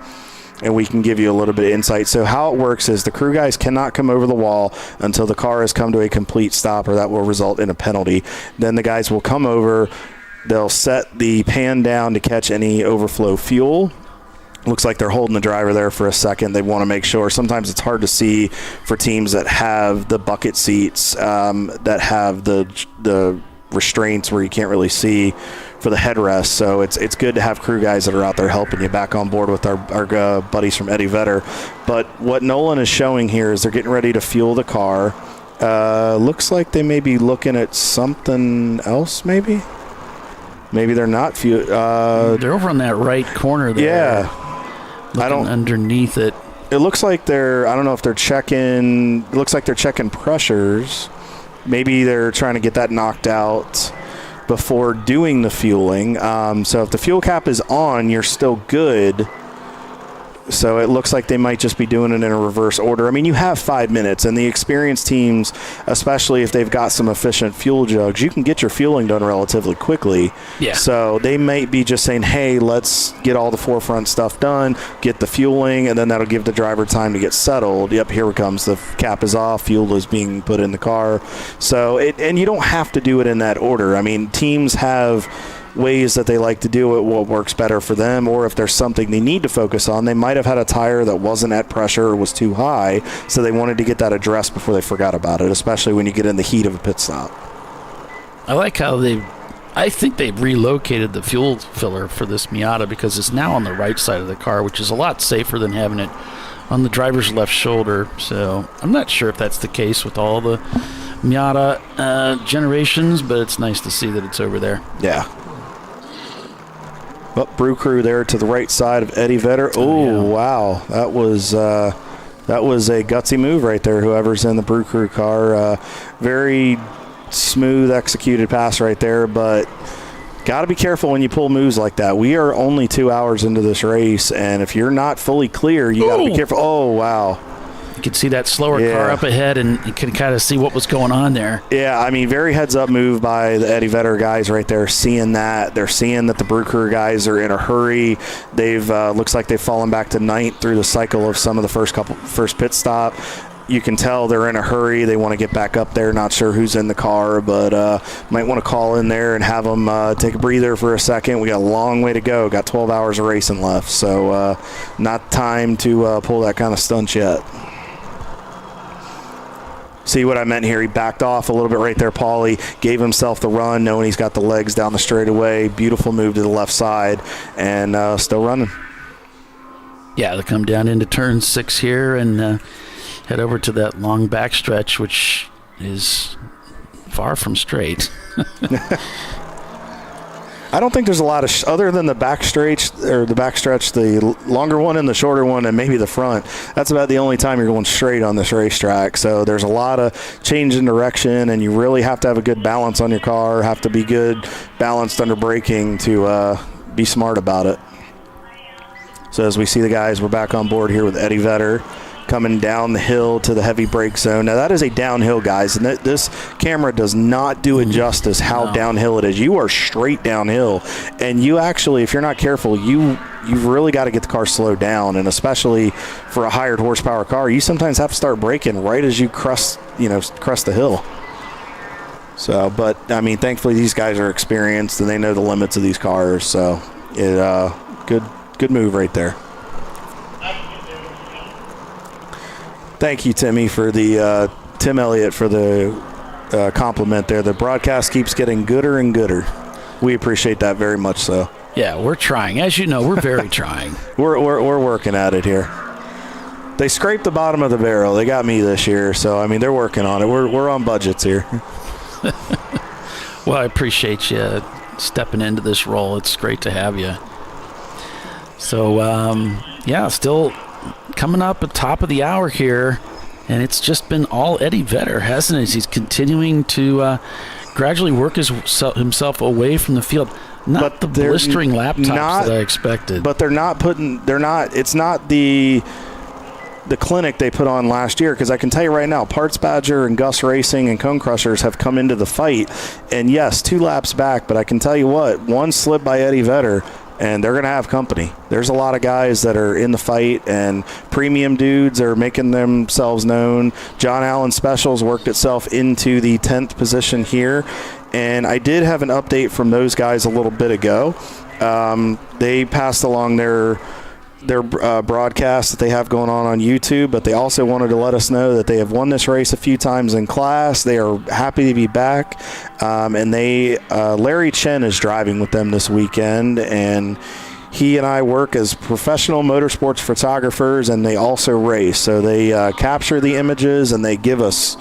and we can give you a little bit of insight. So how it works is the crew guys cannot come over the wall until the car has come to a complete stop, or that will result in a penalty. Then the guys will come over, they'll set the pan down to catch any overflow fuel. Looks like they're holding the driver there for a second. They want to make sure. Sometimes it's hard to see for teams that have the bucket seats, that have the restraints where you can't really see for the headrest. So it's good to have crew guys that are out there helping you back on board with our buddies from Eddie Vedder. But what Nolan is showing here is they're getting ready to fuel the car. Looks like they may be looking at something else, maybe. Maybe they're not. They're over on that right corner there. Yeah. Underneath it. It looks like I don't know if they're checking. It looks like they're checking pressures. Maybe they're trying to get that knocked out before doing the fueling. So if the fuel cap is on, you're still good. So it looks like they might just be doing it in a reverse order. I mean, you have 5 minutes, and the experienced teams, especially if they've got some efficient fuel jugs, you can get your fueling done relatively quickly. Yeah. So they might be just saying, hey, let's get all the forefront stuff done, get the fueling, and then that'll give the driver time to get settled. Yep, here it comes. The cap is off. Fuel is being put in the car. So and you don't have to do it in that order. I mean, teams have ways that they like to do it, what works better for them, or if there's something they need to focus on. They might have had a tire that wasn't at pressure or was too high, so they wanted to get that addressed before they forgot about it, especially when you get in the heat of a pit stop. I like how I think they've relocated the fuel filler for this Miata because it's now on the right side of the car, which is a lot safer than having it on the driver's left shoulder. So I'm not sure if that's the case with all the Miata generations, but it's nice to see that it's over there. Yeah. Brew Crew there to the right side of Eddie Vedder. Oh, yeah. Wow. That was a gutsy move right there, whoever's in the Brew Crew car. Very smooth executed pass right there, but got to be careful when you pull moves like that. We are only 2 hours into this race, and if you're not fully clear, you got to be careful. Oh, wow. You could see that slower car up ahead, and you could kind of see what was going on there. Yeah, I mean, very heads-up move by the Eddie Vedder guys right there, seeing that. They're seeing that the Brew Crew guys are in a hurry. They've looks like they've fallen back to ninth through the cycle of some of the first pit stop. You can tell they're in a hurry. They want to get back up there. Not sure who's in the car, but might want to call in there and have them take a breather for a second. We got a long way to go. Got 12 hours of racing left, so not time to pull that kind of stunt yet. See what I meant here? He backed off a little bit right there, Paulie. Gave himself the run, knowing he's got the legs down the straightaway. Beautiful move to the left side, and still running. Yeah, they come down into turn 6 here and head over to that long backstretch, which is far from straight. I don't think there's a lot of other than the backstretch, the longer one and the shorter one, and maybe the front. That's about the only time you're going straight on this racetrack. So there's a lot of change in direction, and you really have to have a good balance on your car, have to be good balanced under braking to be smart about it. So as we see the guys, we're back on board here with Eddie Vedder, coming down the hill to the heavy brake zone. Now that is a downhill, guys, and this camera does not do it justice how downhill it is. You are straight downhill, and you actually, if you're not careful, you've really got to get the car slowed down, and especially for a higher horsepower car, you sometimes have to start braking right as you crest the hill. So, but I mean, thankfully these guys are experienced and they know the limits of these cars. So, good move right there. Thank you, Timmy, for the Tim Elliott for the compliment there. The broadcast keeps getting gooder and gooder. We appreciate that very much. So yeah, we're trying. As you know, we're very trying. We're working at it here. They scraped the bottom of the barrel. They got me this year, so I mean they're working on it. We're on budgets here. Well, I appreciate you stepping into this role. It's great to have you. So yeah, still coming up at top of the hour here, And it's just been all Eddie Vedder, hasn't it? He's continuing to gradually work himself away from the field. Not the blistering laptops that I expected. But it's not the clinic they put on last year, because I can tell you right now, Parts Badger and Gus Racing and Cone Crushers have come into the fight. And yes, 2 laps back, but I can tell you what, one slip by Eddie Vedder, and they're going to have company. There's a lot of guys that are in the fight, and premium dudes are making themselves known. John Allen Specials worked itself into the 10th position here, and I did have an update from those guys a little bit ago. They passed along their broadcast that they have going on YouTube, but they also wanted to let us know that they have won this race a few times in class. They are happy to be back, and Larry Chen is driving with them this weekend, and he and I work as professional motorsports photographers, and they also race. So they capture the images, and they give us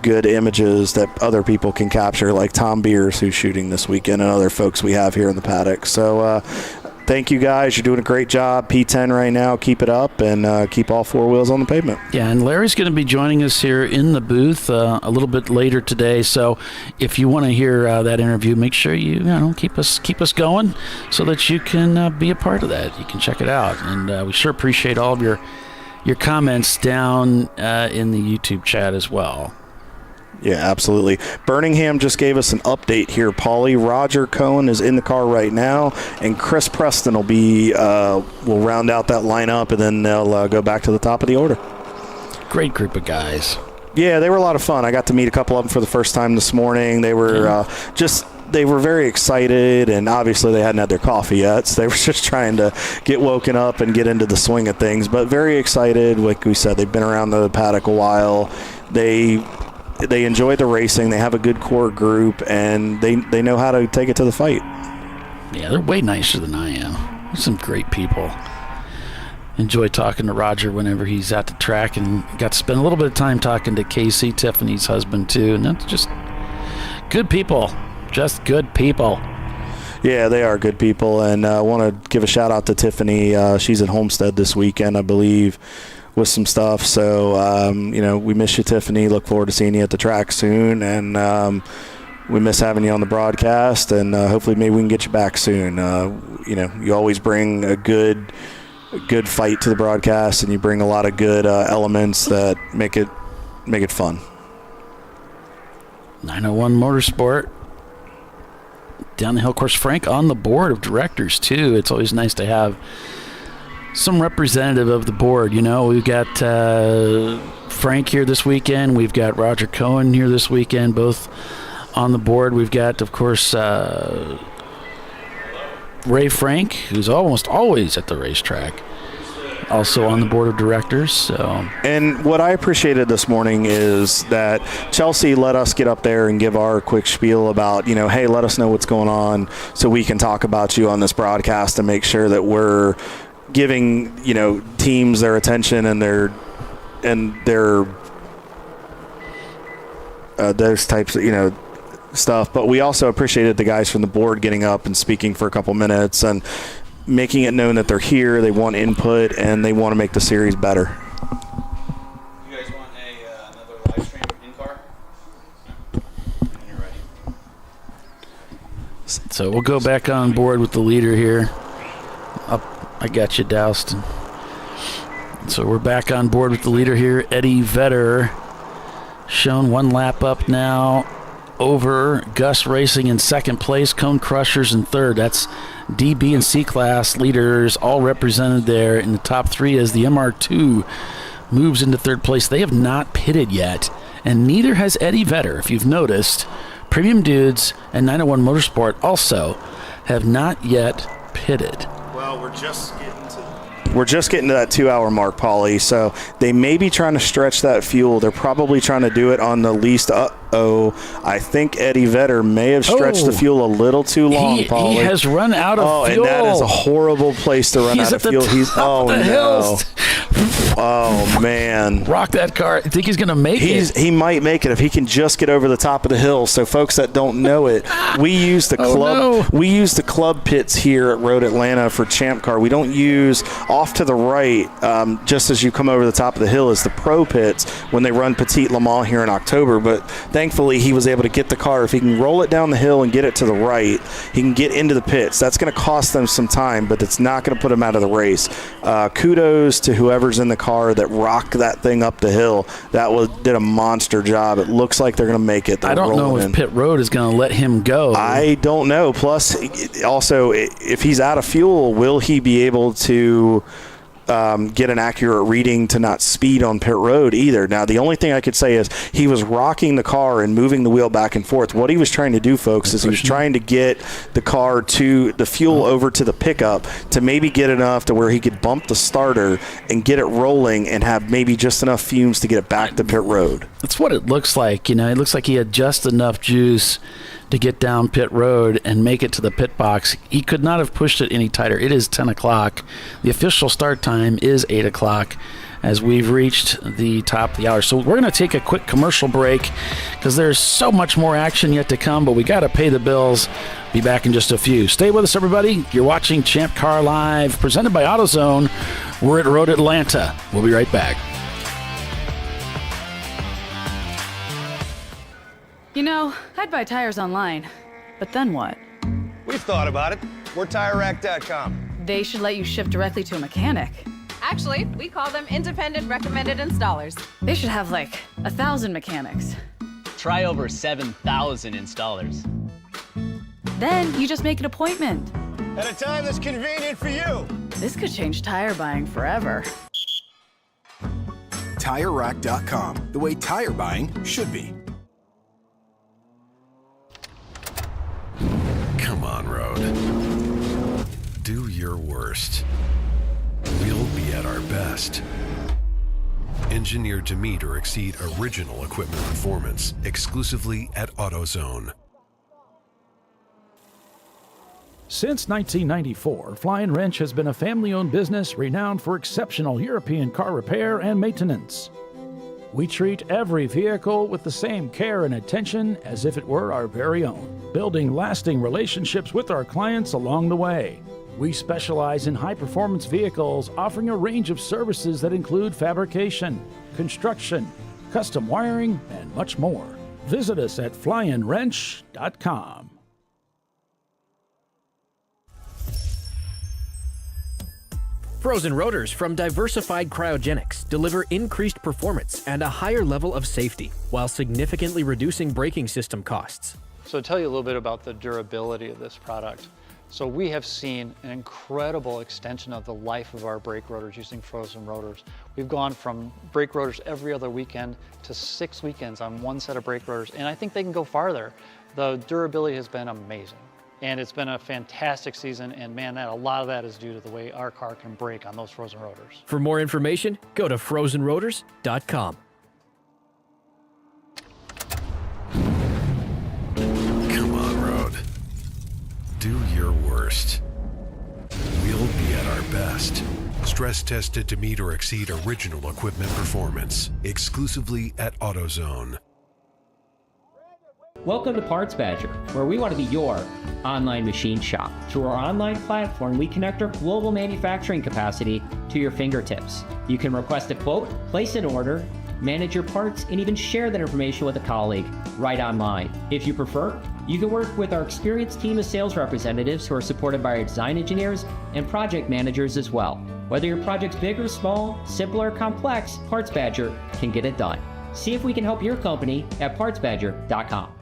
good images that other people can capture, like Tom Beers, who's shooting this weekend, and other folks we have here in the paddock. So thank you guys. You're doing a great job. P10 right now. Keep it up, and keep all 4 wheels on the pavement. Yeah, and Larry's going to be joining us here in the booth a little bit later today. So if you want to hear that interview, make sure you keep us going so that you can be a part of that. You can check it out, and we sure appreciate all of your comments down in the YouTube chat as well. Yeah, absolutely. Birmingham just gave us an update here, Paulie. Roger Cohen is in the car right now, and Chris Preston will round out that lineup, and then they'll go back to the top of the order. Great group of guys. Yeah, they were a lot of fun. I got to meet a couple of them for the first time this morning. They were they were very excited, and obviously they hadn't had their coffee yet, so they were just trying to get woken up and get into the swing of things, but very excited. Like we said, they've been around the paddock a while. They enjoy the racing. They have a good core group, and they know how to take it to the fight. Yeah, they're way nicer than I am. They're some great people. Enjoy talking to Roger whenever he's at the track, and got to spend a little bit of time talking to Casey, Tiffany's husband, too. And that's just good people. Just good people. Yeah, they are good people, and I want to give a shout-out to Tiffany. She's at Homestead this weekend, I believe, with some stuff. So, we miss you, Tiffany. Look forward to seeing you at the track soon. And we miss having you on the broadcast. And hopefully maybe we can get you back soon. You always bring a good fight to the broadcast, and you bring a lot of good elements that make it fun. 901 Motorsport. Down the hill course. Frank on the board of directors, too. It's always nice to have some representative of the board. We've got Frank here this weekend. We've got Roger Cohen here this weekend, both on the board. We've got, of course, Ray Frank, who's almost always at the racetrack, also on the board of directors. And what I appreciated this morning is that Chelsea let us get up there and give our quick spiel about, hey, let us know what's going on so we can talk about you on this broadcast and make sure that we're giving teams their attention and their those types of stuff. But we also appreciated the guys from the board getting up and speaking for a couple minutes and making it known that they're here, they want input, and they want to make the series better. You guys want another live stream in car? When you're ready. So we'll go back on board with the leader here. I got you doused. So we're back on board with the leader here, Eddie Vedder. Shown 1 lap up now over Gus Racing in second place, Cone Crushers in third. That's DB and C class leaders all represented there in the top 3 as the MR2 moves into third place. They have not pitted yet, and neither has Eddie Vedder. If you've noticed, Premium Dudes and 901 Motorsport also have not yet pitted. Well, we're just getting to that 2-hour mark, Paulie. So they may be trying to stretch that fuel. They're probably trying to do it on the least. I think Eddie Vedder may have stretched the fuel a little too long, Paulie. He has run out of fuel. And that is a horrible place to run out of fuel. He's at the top of the hills. Oh, man. Rock that car. I think he's going to make it. He might make it if he can just get over the top of the hill. So folks that don't know it, we use the club pits here at Road Atlanta for Champ Car. We don't use off to the right, just as you come over the top of the hill, is the pro pits when they run Petit Le Mans here in October. But thankfully he was able to get the car. If he can roll it down the hill and get it to the right, he can get into the pits. That's going to cost them some time, but it's not going to put him out of the race. Kudos to whoever's in the car that rocked that thing up the hill. Did a monster job. It looks like they're going to make it. I don't know if pit road is going to let him go. I don't know. Plus, also, if he's out of fuel, will he be able to get an accurate reading to not speed on pit road either? Now, the only thing I could say is he was rocking the car and moving the wheel back and forth. What he was trying to do, folks, is he was trying to get the car to the fuel over to the pickup to maybe get enough to where he could bump the starter and get it rolling and have maybe just enough fumes to get it back to pit road. That's what it looks like. It looks like he had just enough juice to get down pit road and make it to the pit box. He could not have pushed it any tighter. It is 10 o'clock. The official start time is 8 o'clock as we've reached the top of the hour. So we're going to take a quick commercial break because there's so much more action yet to come, but we got to pay the bills. Be back in just a few. Stay with us, everybody. You're watching Champ Car Live, presented by AutoZone. We're at Road Atlanta. We'll be right back. I'd buy tires online, but then what? We've thought about it. We're TireRack.com. They should let you ship directly to a mechanic. Actually, we call them independent recommended installers. They should have 1,000 mechanics. Try over 7,000 installers. Then you just make an appointment. At a time that's convenient for you. This could change tire buying forever. TireRack.com, the way tire buying should be. Come on, Road. Do your worst. We'll be at our best. Engineered to meet or exceed original equipment performance, exclusively at AutoZone. Since 1994, Flying Wrench has been a family-owned business renowned for exceptional European car repair and maintenance. We treat every vehicle with the same care and attention as if it were our very own, building lasting relationships with our clients along the way. We specialize in high-performance vehicles, offering a range of services that include fabrication, construction, custom wiring, and much more. Visit us at flyinwrench.com. Frozen rotors from Diversified Cryogenics deliver increased performance and a higher level of safety, while significantly reducing braking system costs. So to tell you a little bit about the durability of this product. So we have seen an incredible extension of the life of our brake rotors using frozen rotors. We've gone from brake rotors every other weekend to 6 weekends on one set of brake rotors, and I think they can go farther. The durability has been amazing. And it's been a fantastic season, and man, a lot of that is due to the way our car can brake on those frozen rotors. For more information, go to frozenrotors.com. Come on, Road. Do your worst. We'll be at our best. Stress tested to meet or exceed original equipment performance, exclusively at AutoZone. Welcome to Parts Badger, where we want to be your online machine shop. Through our online platform, we connect our global manufacturing capacity to your fingertips. You can request a quote, place an order, manage your parts, and even share that information with a colleague right online. If you prefer, you can work with our experienced team of sales representatives who are supported by our design engineers and project managers as well. Whether your project's big or small, simple or complex, Parts Badger can get it done. See if we can help your company at partsbadger.com.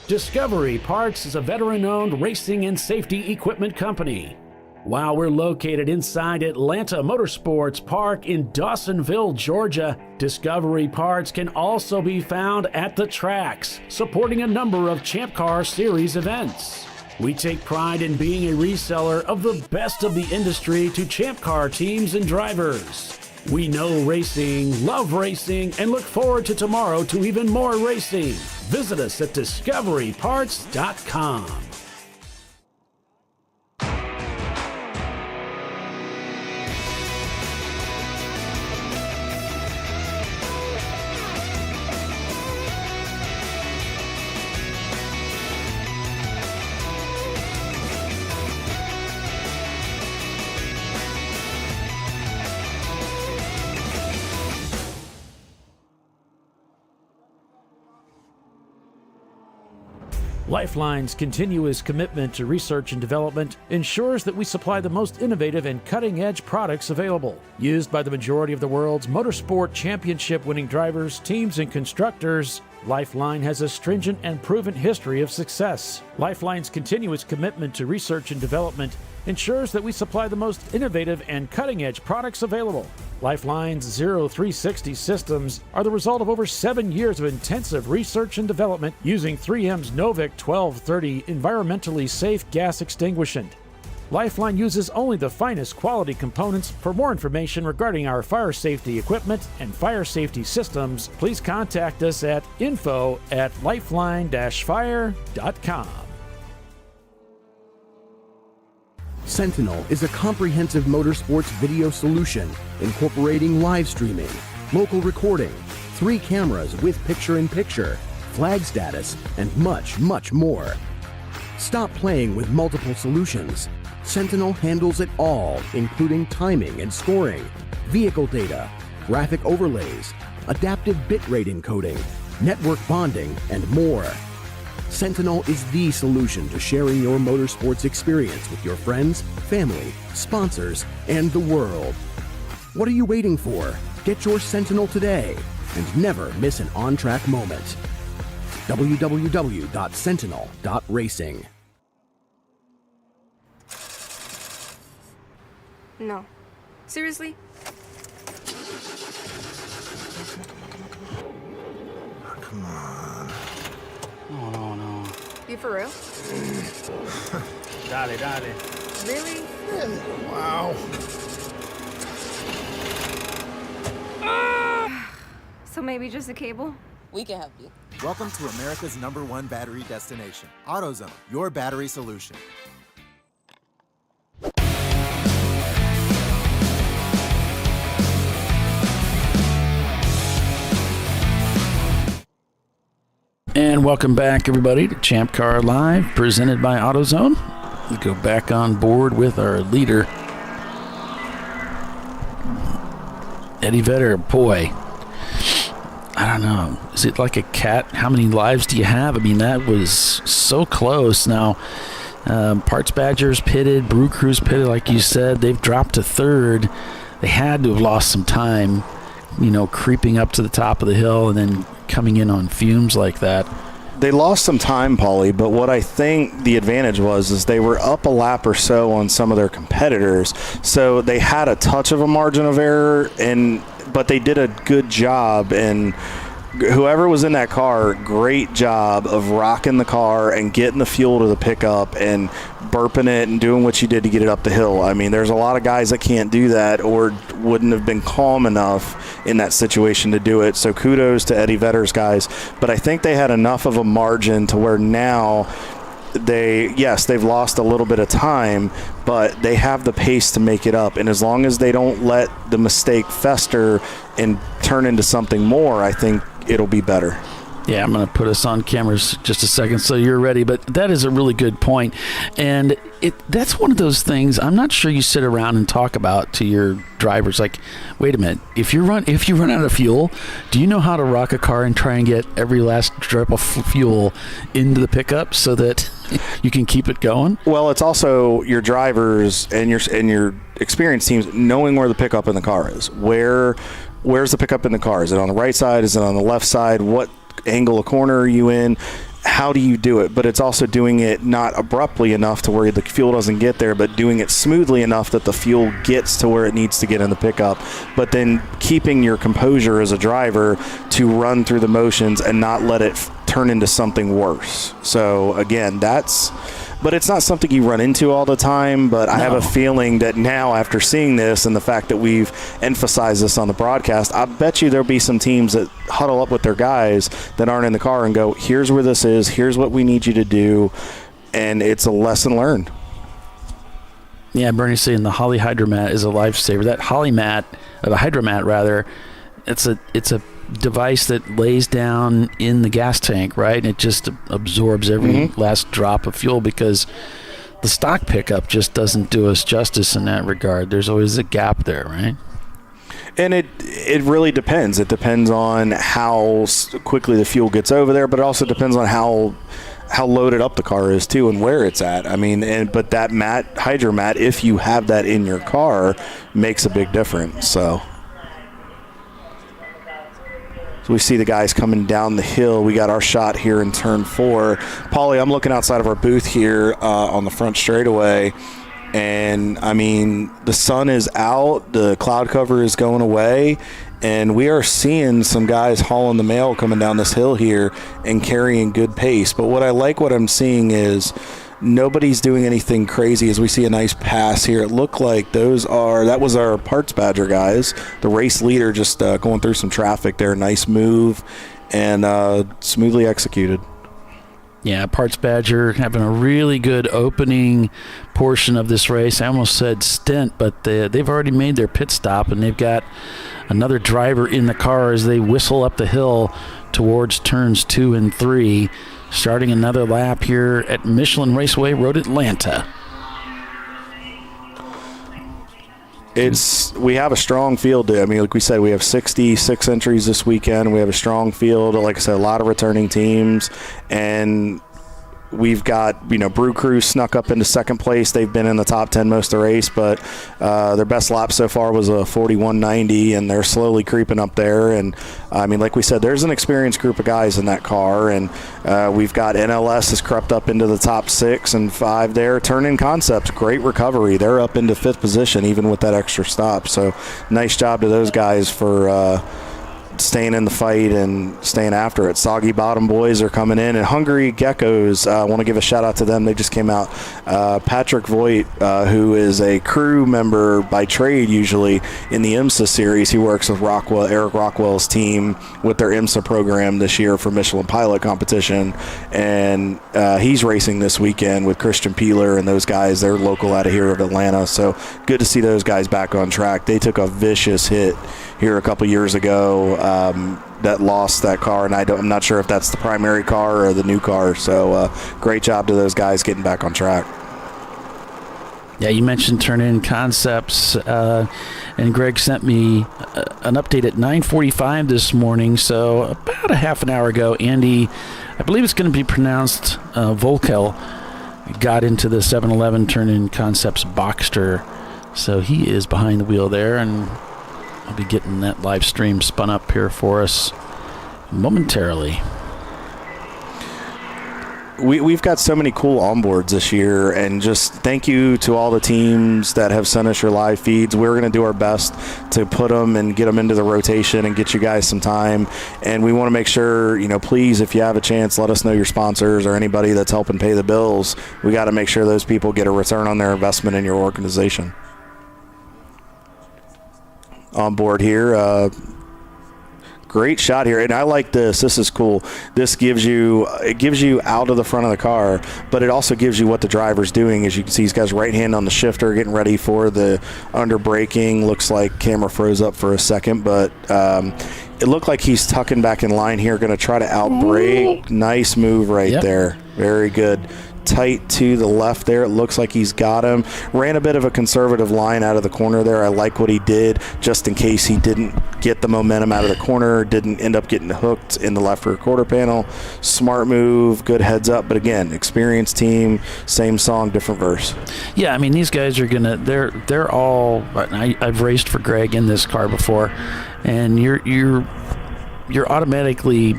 Discovery Parts is a veteran-owned racing and safety equipment company. While we're located inside Atlanta Motorsports Park in Dawsonville, Georgia, Discovery Parts can also be found at the tracks, supporting a number of Champ Car Series events. We take pride in being a reseller of the best of the industry to Champ Car teams and drivers. We know racing, love racing, and look forward to tomorrow to even more racing. Visit us at discoveryparts.com. Lifeline's continuous commitment to research and development ensures that we supply the most innovative and cutting-edge products available. Used by the majority of the world's motorsport championship-winning drivers, teams, and constructors, Lifeline has a stringent and proven history of success. Lifeline's continuous commitment to research and development ensures that we supply the most innovative and cutting-edge products available. Lifeline's 0360 systems are the result of over 7 years of intensive research and development using 3M's Novik 1230 environmentally safe gas extinguishant. Lifeline uses only the finest quality components. For more information regarding our fire safety equipment and fire safety systems, please contact us at info@lifeline-fire.com. Sentinel is a comprehensive motorsports video solution incorporating live streaming, local recording, 3 cameras with picture-in-picture, flag status, and much, much more. Stop playing with multiple solutions. Sentinel handles it all, including timing and scoring, vehicle data, graphic overlays, adaptive bitrate encoding, network bonding, and more. Sentinel is the solution to sharing your motorsports experience with your friends, family, sponsors, and the world. What are you waiting for? Get your Sentinel today and never miss an on-track moment. www.sentinel.racing. No. Seriously? Come on. No. You for real? Dale. Really? Wow. So maybe just a cable? We can help you. Welcome to America's #1 battery destination, AutoZone, your battery solution. And welcome back, everybody, to ChampCar.Live, presented by AutoZone. We go back on board with our leader, Eddie Vedder. Boy, I don't know. Is it like a cat? How many lives do you have? I mean, that was so close. Now, Parts Badgers pitted, Brew Crew's pitted, like you said. They've dropped to third. They had to have lost some time, creeping up to the top of the hill and then coming in on fumes like that. They lost some time, Paulie, but what I think the advantage was is they were up a lap or so on some of their competitors, so they had a touch of a margin of error, but they did a good job, and whoever was in that car, great job of rocking the car and getting the fuel to the pickup and burping it and doing what you did to get it up the hill. I mean, there's a lot of guys that can't do that or wouldn't have been calm enough in that situation to do it. So kudos to Eddie Vedder's guys. But I think they had enough of a margin to where now they've lost a little bit of time, but they have the pace to make it up. And as long as they don't let the mistake fester and turn into something more, I think it'll be better. Yeah, I'm going to put us on cameras just a second so you're ready, but that is a really good point. And that's one of those things I'm not sure you sit around and talk about to your drivers, like, wait a minute, if you run out of fuel, do you know how to rock a car and try and get every last drop of fuel into the pickup so that you can keep it going? Well, it's also your drivers and your experienced teams knowing where the pickup in the car is. Where's the pickup in the car? Is it on the right side? Is it on the left side? What angle of corner are you in? How do you do it? But it's also doing it not abruptly enough to where the fuel doesn't get there, but doing it smoothly enough that the fuel gets to where it needs to get in the pickup. But then keeping your composure as a driver to run through the motions and not let it turn into something worse. So again, but it's not something you run into all the time, but I have a feeling that now, after seeing this and the fact that we've emphasized this on the broadcast, I bet you there'll be some teams that huddle up with their guys that aren't in the car and go, here's where this is, here's what we need you to do, and it's a lesson learned. Yeah, Bernie's saying the Holly Hydromat is a lifesaver. That Holly mat, or the Hydromat rather, it's a device that lays down in the gas tank, right? And it just absorbs every last drop of fuel, because the stock pickup just doesn't do us justice in that regard. There's always a gap there, right? And it really depends. It depends on how quickly the fuel gets over there, but it also depends on how how loaded up the car is too and where it's at. I mean, but that hydro mat, if you have that in your car, makes a big difference. So we see the guys coming down the hill. We got our shot here in turn 4. Paulie, I'm looking outside of our booth here on the front straightaway, and I mean, the sun is out, the cloud cover is going away, and we are seeing some guys hauling the mail coming down this hill here and carrying good pace. But what I'm seeing is nobody's doing anything crazy as we see a nice pass here. It looked like that was our Parts Badger guys. The race leader just going through some traffic there. Nice move and smoothly executed. Yeah, Parts Badger having a really good opening portion of this race. I almost said stint, but they've already made their pit stop, and they've got another driver in the car as they whistle up the hill towards turns 2 and 3, starting another lap here at Michelin Raceway Road Atlanta. We have a strong field. I mean, like we said, we have 66 entries this weekend. We have a strong field. Like I said, a lot of returning teams, and we've got, Brew Crew snuck up into second place. They've been in the top 10 most of the race, but their best lap so far was a 41.90, and they're slowly creeping up there. And I mean, like we said, there's an experienced group of guys in that car, and we've got NLS has crept up into the top 6 and 5 there. Turn-in Concepts, great recovery. They're up into 5th position even with that extra stop. So nice job to those guys for staying in the fight and staying after it. Soggy Bottom boys are coming in, and Hungry Geckos, I want to give a shout out to them. They just came out. Patrick Voigt, who is a crew member by trade usually in the IMSA series, he works with Eric Rockwell's team with their IMSA program this year for Michelin Pilot competition, and he's racing this weekend with Christian Peeler and those guys. They're local out of here of Atlanta, so good to see those guys back on track. They took a vicious hit here a couple years ago that lost that car, and I'm not sure if that's the primary car or the new car. So great job to those guys getting back on track. Yeah, you mentioned Turn-In Concepts, and Greg sent me an update at 9:45 this morning, so about a half an hour ago. Andy, I believe it's going to be pronounced Volkel, got into the 7-Eleven Turn-In Concepts Boxster, so he is behind the wheel there, and I'll be getting that live stream spun up here for us momentarily. We've got so many cool onboards this year, and just thank you to all the teams that have sent us your live feeds. We're going to do our best to put them and get them into the rotation and get you guys some time. And we want to make sure, please, if you have a chance, let us know your sponsors or anybody that's helping pay the bills. We got to make sure those people get a return on their investment in your organization. On board here, great shot here, and I like this. This is cool. This gives you out of the front of the car, but it also gives you what the driver's doing. As you can see, he's got his right hand on the shifter, getting ready for the under braking. Looks like camera froze up for a second, but it looked like he's tucking back in line here, going to try to out brake. Nice move right there. Very good. Tight to the left there. It looks like he's got him. Ran a bit of a conservative line out of the corner there. I like what he did, just in case he didn't get the momentum out of the corner, didn't end up getting hooked in the left rear quarter panel. Smart move, good heads up, but again, experienced team, same song, different verse. Yeah, I mean, these guys are gonna, they're all, I've raced for Greg in this car before, and you're automatically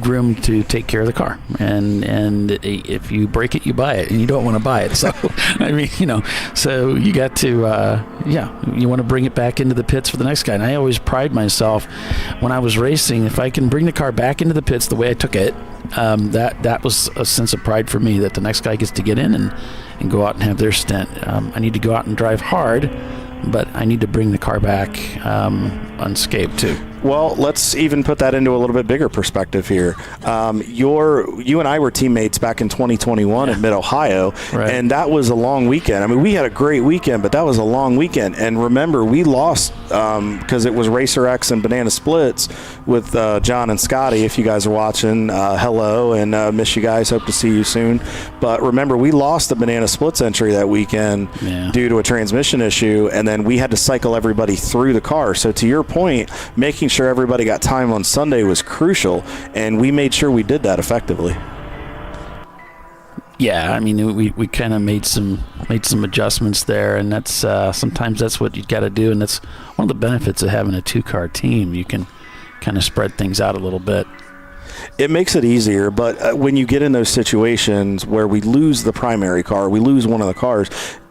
groomed to take care of the car, and if you break it, you buy it, and you don't want to buy it. So I mean, so you got to you want to bring it back into the pits for the next guy. And I always pride myself when I was racing, if I can bring the car back into the pits the way I took it, that was a sense of pride for me, that the next guy gets to get in and go out and have their stint. I need to go out and drive hard, but I need to bring the car back unscathed too. Well, let's even put that into a little bit bigger perspective here. You and I were teammates back in 2021 at Mid-Ohio, and that was a long weekend. I mean, we had a great weekend, but that was a long weekend. And remember, we lost because it was Racer X and Banana Splits with John and Scotty. If you guys are watching, hello, and miss you guys. Hope to see you soon. But remember, we lost the Banana Splits entry that weekend due to a transmission issue, and then we had to cycle everybody through the car. So to your point, making sure everybody got time on Sunday was crucial, and we made sure we did that effectively. Yeah, I mean, we kind of made some adjustments there, and that's sometimes that's what you got to do, and that's one of the benefits of having a 2-car team. You can kind of spread things out a little bit. It makes it easier, but when you get in those situations where we lose the primary car, we lose one of the cars,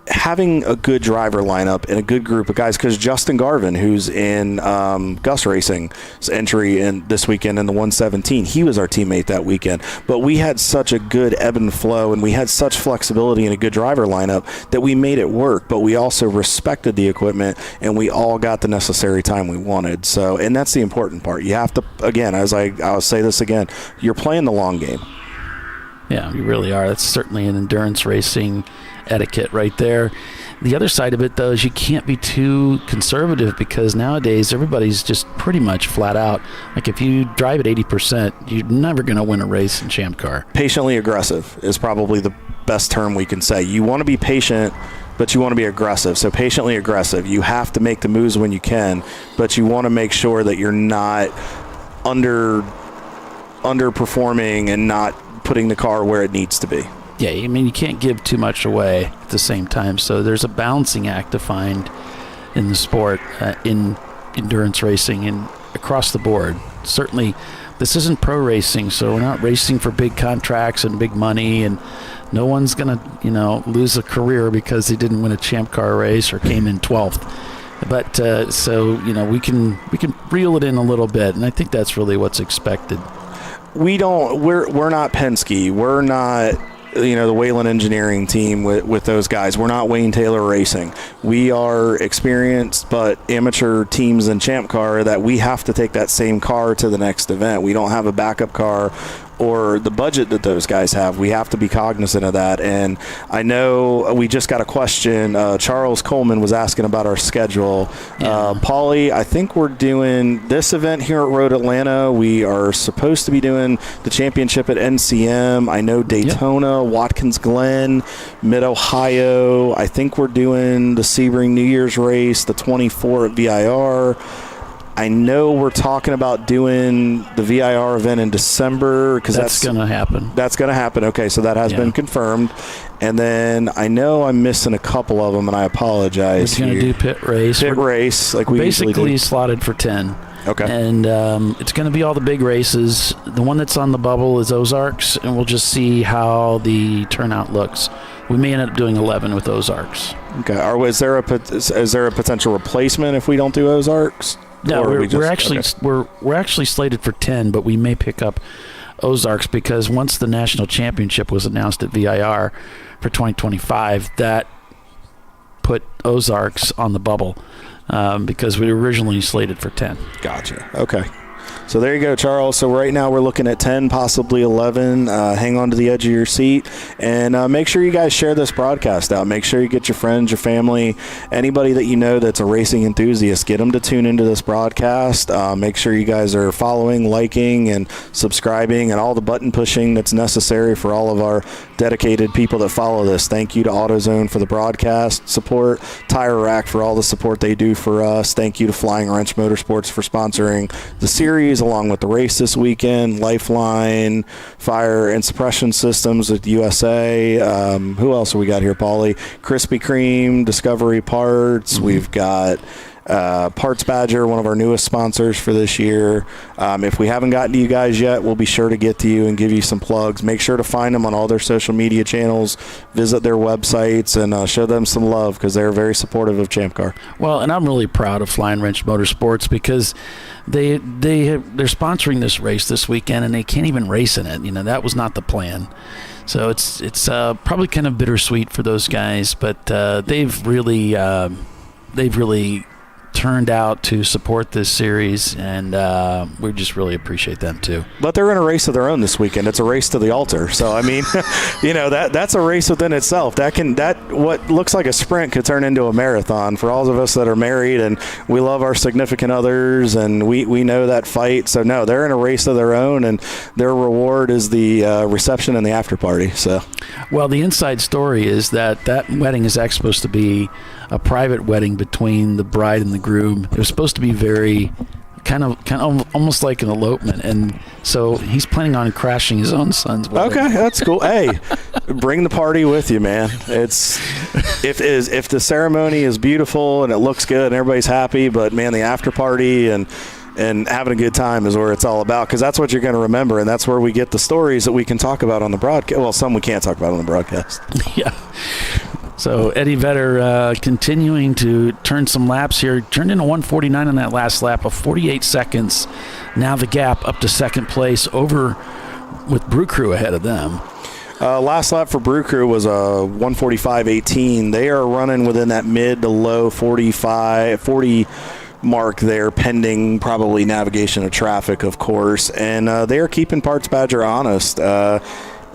having a good driver lineup and a good group of guys, because Justin Garvin, who's in Gus Racing's entry in this weekend in the 117, he was our teammate that weekend. But we had such a good ebb and flow, and we had such flexibility in a good driver lineup that we made it work. But we also respected the equipment, and we all got the necessary time we wanted. So, and that's the important part. You have to, again, I'll say this again, you're playing the long game. Yeah, you really are. That's certainly an endurance racing etiquette right there. The other side of it, though, is you can't be too conservative, because nowadays everybody's just pretty much flat out. Like, if you drive at 80%, you're never going to win a race in Champ Car. Patiently aggressive is probably the best term we can say. You want to be patient, but you want to be aggressive. So patiently aggressive. You have to make the moves when you can, but you want to make sure that you're not underperforming and not putting the car where it needs to be. Yeah, I mean, you can't give too much away at the same time. So there's a balancing act to find in the sport, in endurance racing and across the board. Certainly, this isn't pro racing, so we're not racing for big contracts and big money, and no one's going to, lose a career because they didn't win a Champ Car race or came in 12th. But so, we can reel it in a little bit, and I think that's really what's expected. We're not Penske. We're not the Wayland Engineering team with those guys. We're not Wayne Taylor Racing. We are experienced but amateur teams in Champ Car that we have to take that same car to the next event. We don't have a backup car or the budget that those guys have. We have to be cognizant of that. And I know we just got a question. Charles Coleman was asking about our schedule. Paulie, I think we're doing this event here at Road Atlanta. We are supposed to be doing the championship at NCM. I know Daytona, Watkins Glen, Mid-Ohio. I think we're doing the Sebring New Year's race, the 24 at VIR. I know we're talking about doing the VIR event in December, because that's going to happen. That's going to happen. Okay, so that has been confirmed. And then I know I'm missing a couple of them, and I apologize. We're going to do pit race. Pit race, like we usually do. Basically slotted for 10. Okay. And it's going to be all the big races. The one that's on the bubble is Ozarks, and we'll just see how the turnout looks. We may end up doing 11 with Ozarks. Okay. Is there a potential replacement if we don't do Ozarks? No, we're actually slated for 10, but we may pick up Ozarks, because once the national championship was announced at VIR for 2025, that put Ozarks on the bubble, because we were originally slated for 10. Gotcha. Okay. So there you go, Charles. So right now we're looking at 10, possibly 11. Hang on to the edge of your seat, and make sure you guys share this broadcast out. Make sure you get your friends, your family, anybody that you know that's a racing enthusiast, get them to tune into this broadcast. Make sure you guys are following, liking, and subscribing, and all the button pushing that's necessary for all of our dedicated people that follow this. Thank you to AutoZone for the broadcast support, Tire Rack for all the support they do for us. Thank you to Flying Wrench Motorsports for sponsoring the series, along with the race this weekend, Lifeline, Fire and Suppression Systems at USA. Who else have we got here, Paulie? Krispy Kreme, Discovery Parts. We've got Parts Badger, one of our newest sponsors for this year. If we haven't gotten to you guys yet, we'll be sure to get to you and give you some plugs. Make sure to find them on all their social media channels, visit their websites, and show them some love, because they're very supportive of Champ Car. Well, and I'm really proud of Flying Wrench Motorsports, because they're sponsoring this race this weekend, and they can't even race in it. That was not the plan. So it's probably kind of bittersweet for those guys, but they've really turned out to support this series, and we just really appreciate them too. But they're in a race of their own this weekend. It's a race to the altar. So I mean, that's a race within itself. That what looks like a sprint could turn into a marathon for all of us that are married and we love our significant others, and we know that fight. So no, they're in a race of their own, and their reward is the reception and the after party. So, well, the inside story is that wedding is actually supposed to be a private wedding between the bride and the groom. It was supposed to be very kind of almost like an elopement, and so he's planning on crashing his own son's wedding. Okay, that's cool. Hey, bring the party with you, man. It's if the ceremony is beautiful and it looks good and everybody's happy, but man, the after party and having a good time is where it's all about, because that's what you're going to remember, and that's where we get the stories that we can talk about on the broadcast. Well, some we can't talk about on the broadcast. Yeah. So Eddie Vedder continuing to turn some laps here. Turned in a 149 on that last lap of 48 seconds. Now the gap up to second place over with Brew Crew ahead of them. Last lap for Brew Crew was a 145.18. They are running within that mid to low 40 mark there, pending probably navigation of traffic, of course. And they are keeping Parts Badger honest.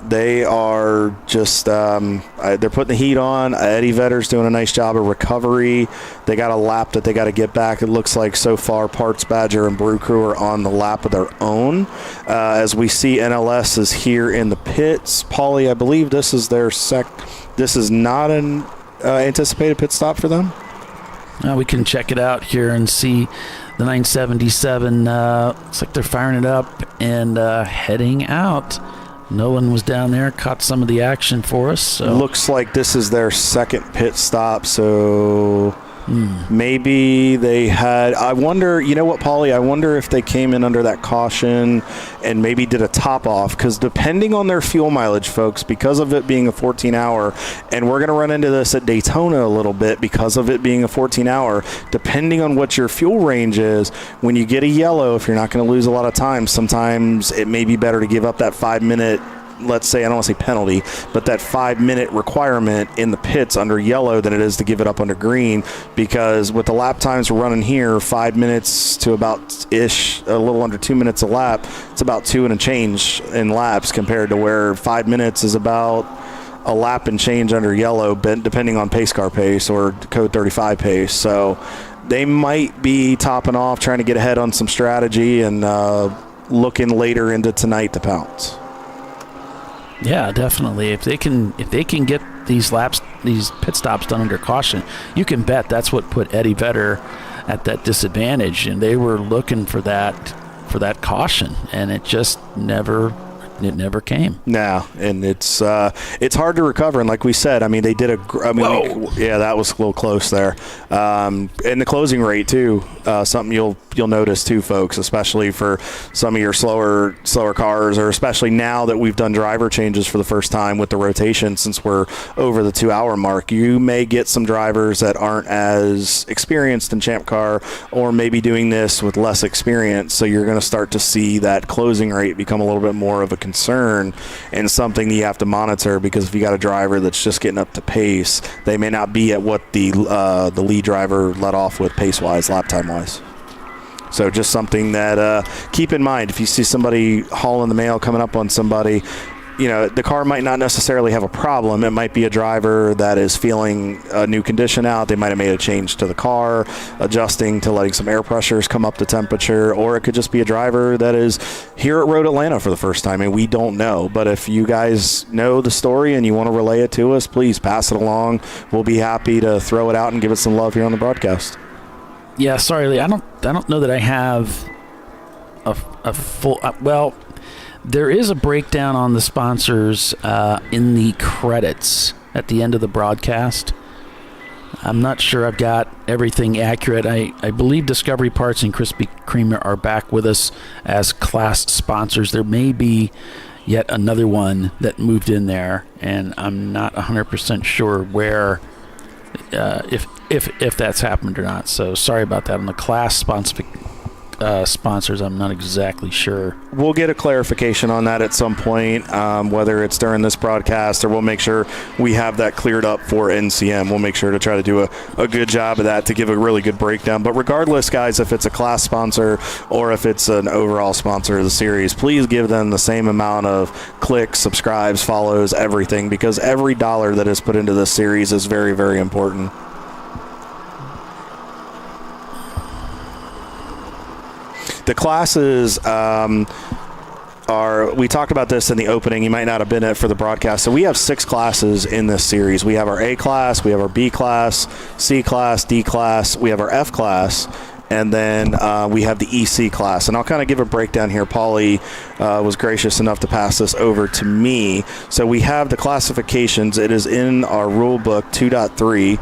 They are just they're putting the heat on. Eddie Vedder's doing a nice job of recovery. They got a lap that they got to get back. It looks like so far Parts Badger and Brew Crew are on the lap of their own. As we see, NLS is here in the pits. Paulie, I believe this is their this is not an anticipated pit stop for them. We can check it out here and see the 977. Looks like they're firing it up and heading out. Nolan was down there, caught some of the action for us. So. Looks like this is their second pit stop, so maybe they had... I wonder, you know what, Paulie? I wonder if they came in under that caution and maybe did a top-off, because depending on their fuel mileage, folks, because of it being a 14-hour, and we're going to run into this at Daytona a little bit because of it being a 14-hour, depending on what your fuel range is, when you get a yellow, if you're not going to lose a lot of time, sometimes it may be better to give up that 5-minute, let's say, I don't want to say penalty, but that 5-minute requirement in the pits under yellow than it is to give it up under green, because with the lap times we're running here, 5 minutes to about a little under 2 minutes a lap, it's about 2 and a change in laps, compared to where 5 minutes is about a lap and change under yellow, depending on pace car pace or code 35 pace. So they might be topping off, trying to get ahead on some strategy, and looking later into tonight to pounce. Yeah, definitely. If they can get these pit stops done under caution, you can bet that's what put Eddie Vedder at that disadvantage, and they were looking for that caution, and it just never came. No, and it's hard to recover. And like we said, I mean, they did that was a little close there. And the closing rate too, something you'll notice too, folks, especially for some of your slower cars, or especially now that we've done driver changes for the first time with the rotation, since we're over the 2-hour mark. You may get some drivers that aren't as experienced in Champ Car, or maybe doing this with less experience. So you're going to start to see that closing rate become a little bit more of a concern, and something that you have to monitor, because if you got a driver that's just getting up to pace, they may not be at what the lead driver let off with pace-wise, lap time-wise. So just something that keep in mind. If you see somebody hauling the mail coming up on somebody, you know, the car might not necessarily have a problem. It might be a driver that is feeling a new condition out. They might have made a change to the car, adjusting to letting some air pressures come up to temperature, or it could just be a driver that is here at Road Atlanta for the first time, and we don't know. But if you guys know the story and you want to relay it to us, please pass it along. We'll be happy to throw it out and give it some love here on the broadcast. Yeah, sorry, Lee. I don't know that I have a full. Well, there is a breakdown on the sponsors in the credits at the end of the broadcast. I'm not sure I've got everything accurate. I believe Discovery Parts and Krispy Kreme are back with us as class sponsors. There may be yet another one that moved in there, and I'm not 100% sure where, if that's happened or not. So sorry about that. On the class sponsors, I'm not exactly sure. We'll get a clarification on that at some point, whether it's during this broadcast, or we'll make sure we have that cleared up for NCM. We'll make sure to try to do a good job of that to give a really good breakdown. But regardless, guys, if it's a class sponsor or if it's an overall sponsor of the series, please give them the same amount of clicks, subscribes, follows, everything, because every dollar that is put into this series is very, very important. The classes we talked about this in the opening. You might not have been at for the broadcast. So we have 6 classes in this series. We have our A class, we have our B class, C class, D class, we have our F class, And then we have the EC class. And I'll kind of give a breakdown here. Paulie was gracious enough to pass this over to me. So we have the classifications. It is in our rule book 2.3.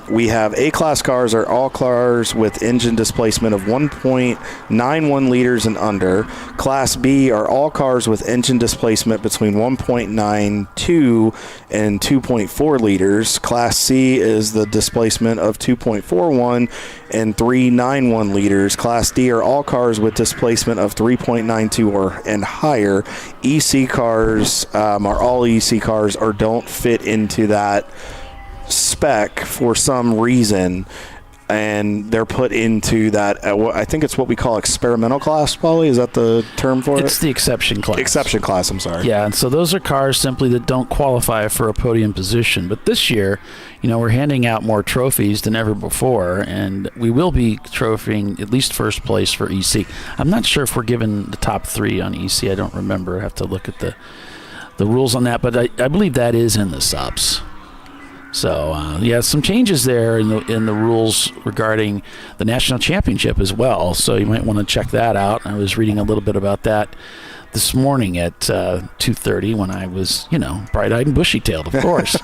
We have A-class cars are all cars with engine displacement of 1.91 liters and under. Class B are all cars with engine displacement between 1.92 and 2.4 liters. Class C is the displacement of 2.41 and 391 liters. Class D are all cars with displacement of 3.92 or and higher. EC cars are all EC cars or don't fit into that spec for some reason, and they're put into that I think it's what we call experimental class. Paulie, is that the term for it? It's the exception class. Exception class, I'm sorry. Yeah, and so those are cars simply that don't qualify for a podium position. But this year, we're handing out more trophies than ever before, and we will be trophying at least first place for EC. I'm not sure if we're given the top 3 on EC. I don't remember. I have to look at the rules on that, but I believe that is in the subs. So, some changes there in the rules regarding the national championship as well. So you might want to check that out. I was reading a little bit about that this morning at 2:30 when I was, bright-eyed and bushy-tailed, of course.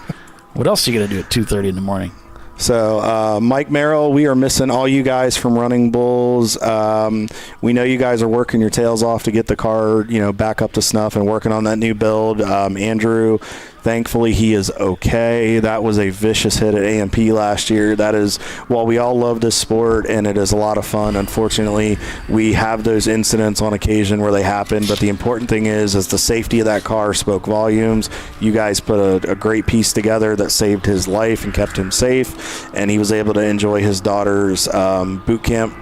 What else are you going to do at 2:30 in the morning? So, Mike Merrill, we are missing all you guys from Running Bulls. We know you guys are working your tails off to get the car, back up to snuff and working on that new build. Andrew, thankfully, he is okay. That was a vicious hit at AMP last year. That is, while we all love this sport and it is a lot of fun, unfortunately, we have those incidents on occasion where they happen. But the important thing is the safety of that car spoke volumes. You guys put a great piece together that saved his life and kept him safe, and he was able to enjoy his daughter's boot camp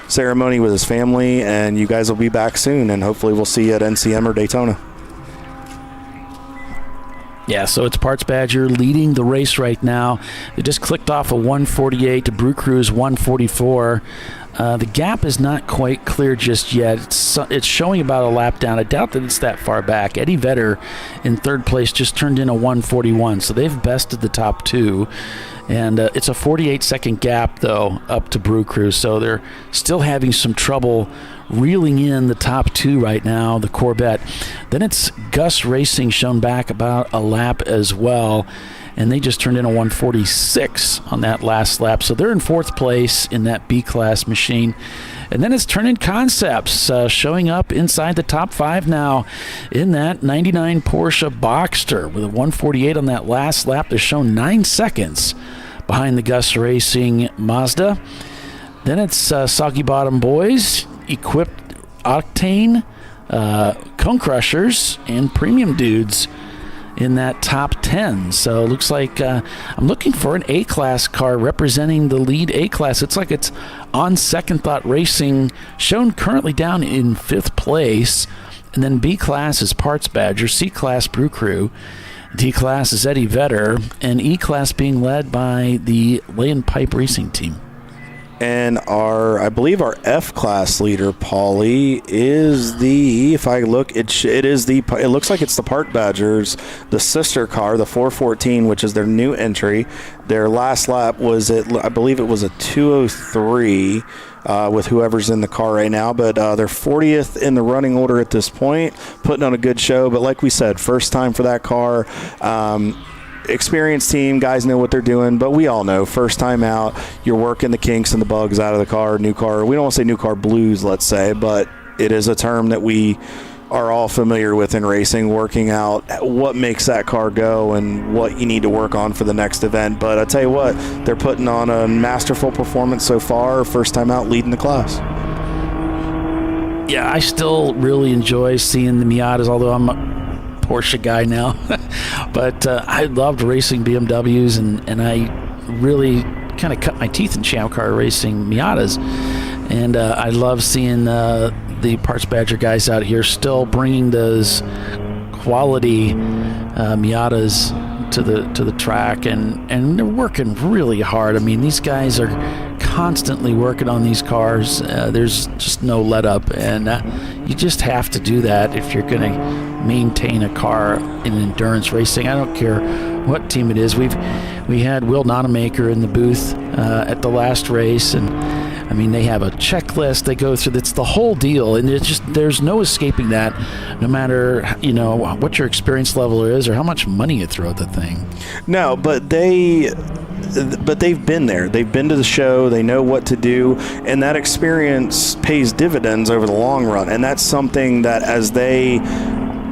ceremony with his family. And you guys will be back soon, and hopefully we'll see you at NCM or Daytona. Yeah, so it's Parts Badger leading the race right now. They just clicked off a 148 to Brew Crew's 144. The gap is not quite clear just yet. It's showing about a lap down. I doubt that it's that far back. Eddie Vedder in third place just turned in a 141, so they've bested the top 2. And it's a 48-second gap, though, up to Brew Crew, so they're still having some trouble reeling in the top 2 right now, the Corvette. Then it's Gus Racing shown back about a lap as well, and they just turned in a 146 on that last lap. So they're in 4th place in that B-class machine. And then it's Turn-In Concepts showing up inside the top 5 now in that 99 Porsche Boxster with a 148 on that last lap. They're shown 9 seconds behind the Gus Racing Mazda. Then it's Soggy Bottom Boys, Equipped Octane, Cone Crushers, and Premium Dudes in that top 10. So it looks like I'm looking for an A-class car representing the lead A-class. It's like it's On Second Thought Racing, shown currently down in 5th place. And then B-class is Parts Badger, C-class Brew Crew, D-class is Eddie Vedder, and E-class being led by the Lay and Pipe Racing team. And I believe our F-class leader, Paulie, is it looks like it's the Park Badgers, the sister car, the 414, which is their new entry. Their last lap was I believe it was a 203 with whoever's in the car right now, but they're 40th in the running order at this point, putting on a good show. But like we said, first time for that car. Experienced team, guys know what they're doing, but we all know first time out, you're working the kinks and the bugs out of the car. New car, we don't want to say new car blues, let's say, but it is a term that we are all familiar with in racing, working out what makes that car go and what you need to work on for the next event. But I tell you what, they're putting on a masterful performance so far, first time out leading the class. Yeah, I still really enjoy seeing the Miatas, although I'm a Porsche guy now. But I loved racing BMWs, and I really kind of cut my teeth in Champ Car racing Miatas. And I love seeing the Parts Badger guys out here still bringing those quality Miatas to the track, and they're working really hard. I mean, these guys are constantly working on these cars. There's just no let up, and you just have to do that if you're going to maintain a car in endurance racing. I don't care what team it is. We had Will Nonamaker in the booth at the last race, and I mean, they have a checklist they go through. It's the whole deal, and there's no escaping that, no matter what your experience level is or how much money you throw at the thing. No, but they've been there. They've been to the show. They know what to do, and that experience pays dividends over the long run. And that's something that, as they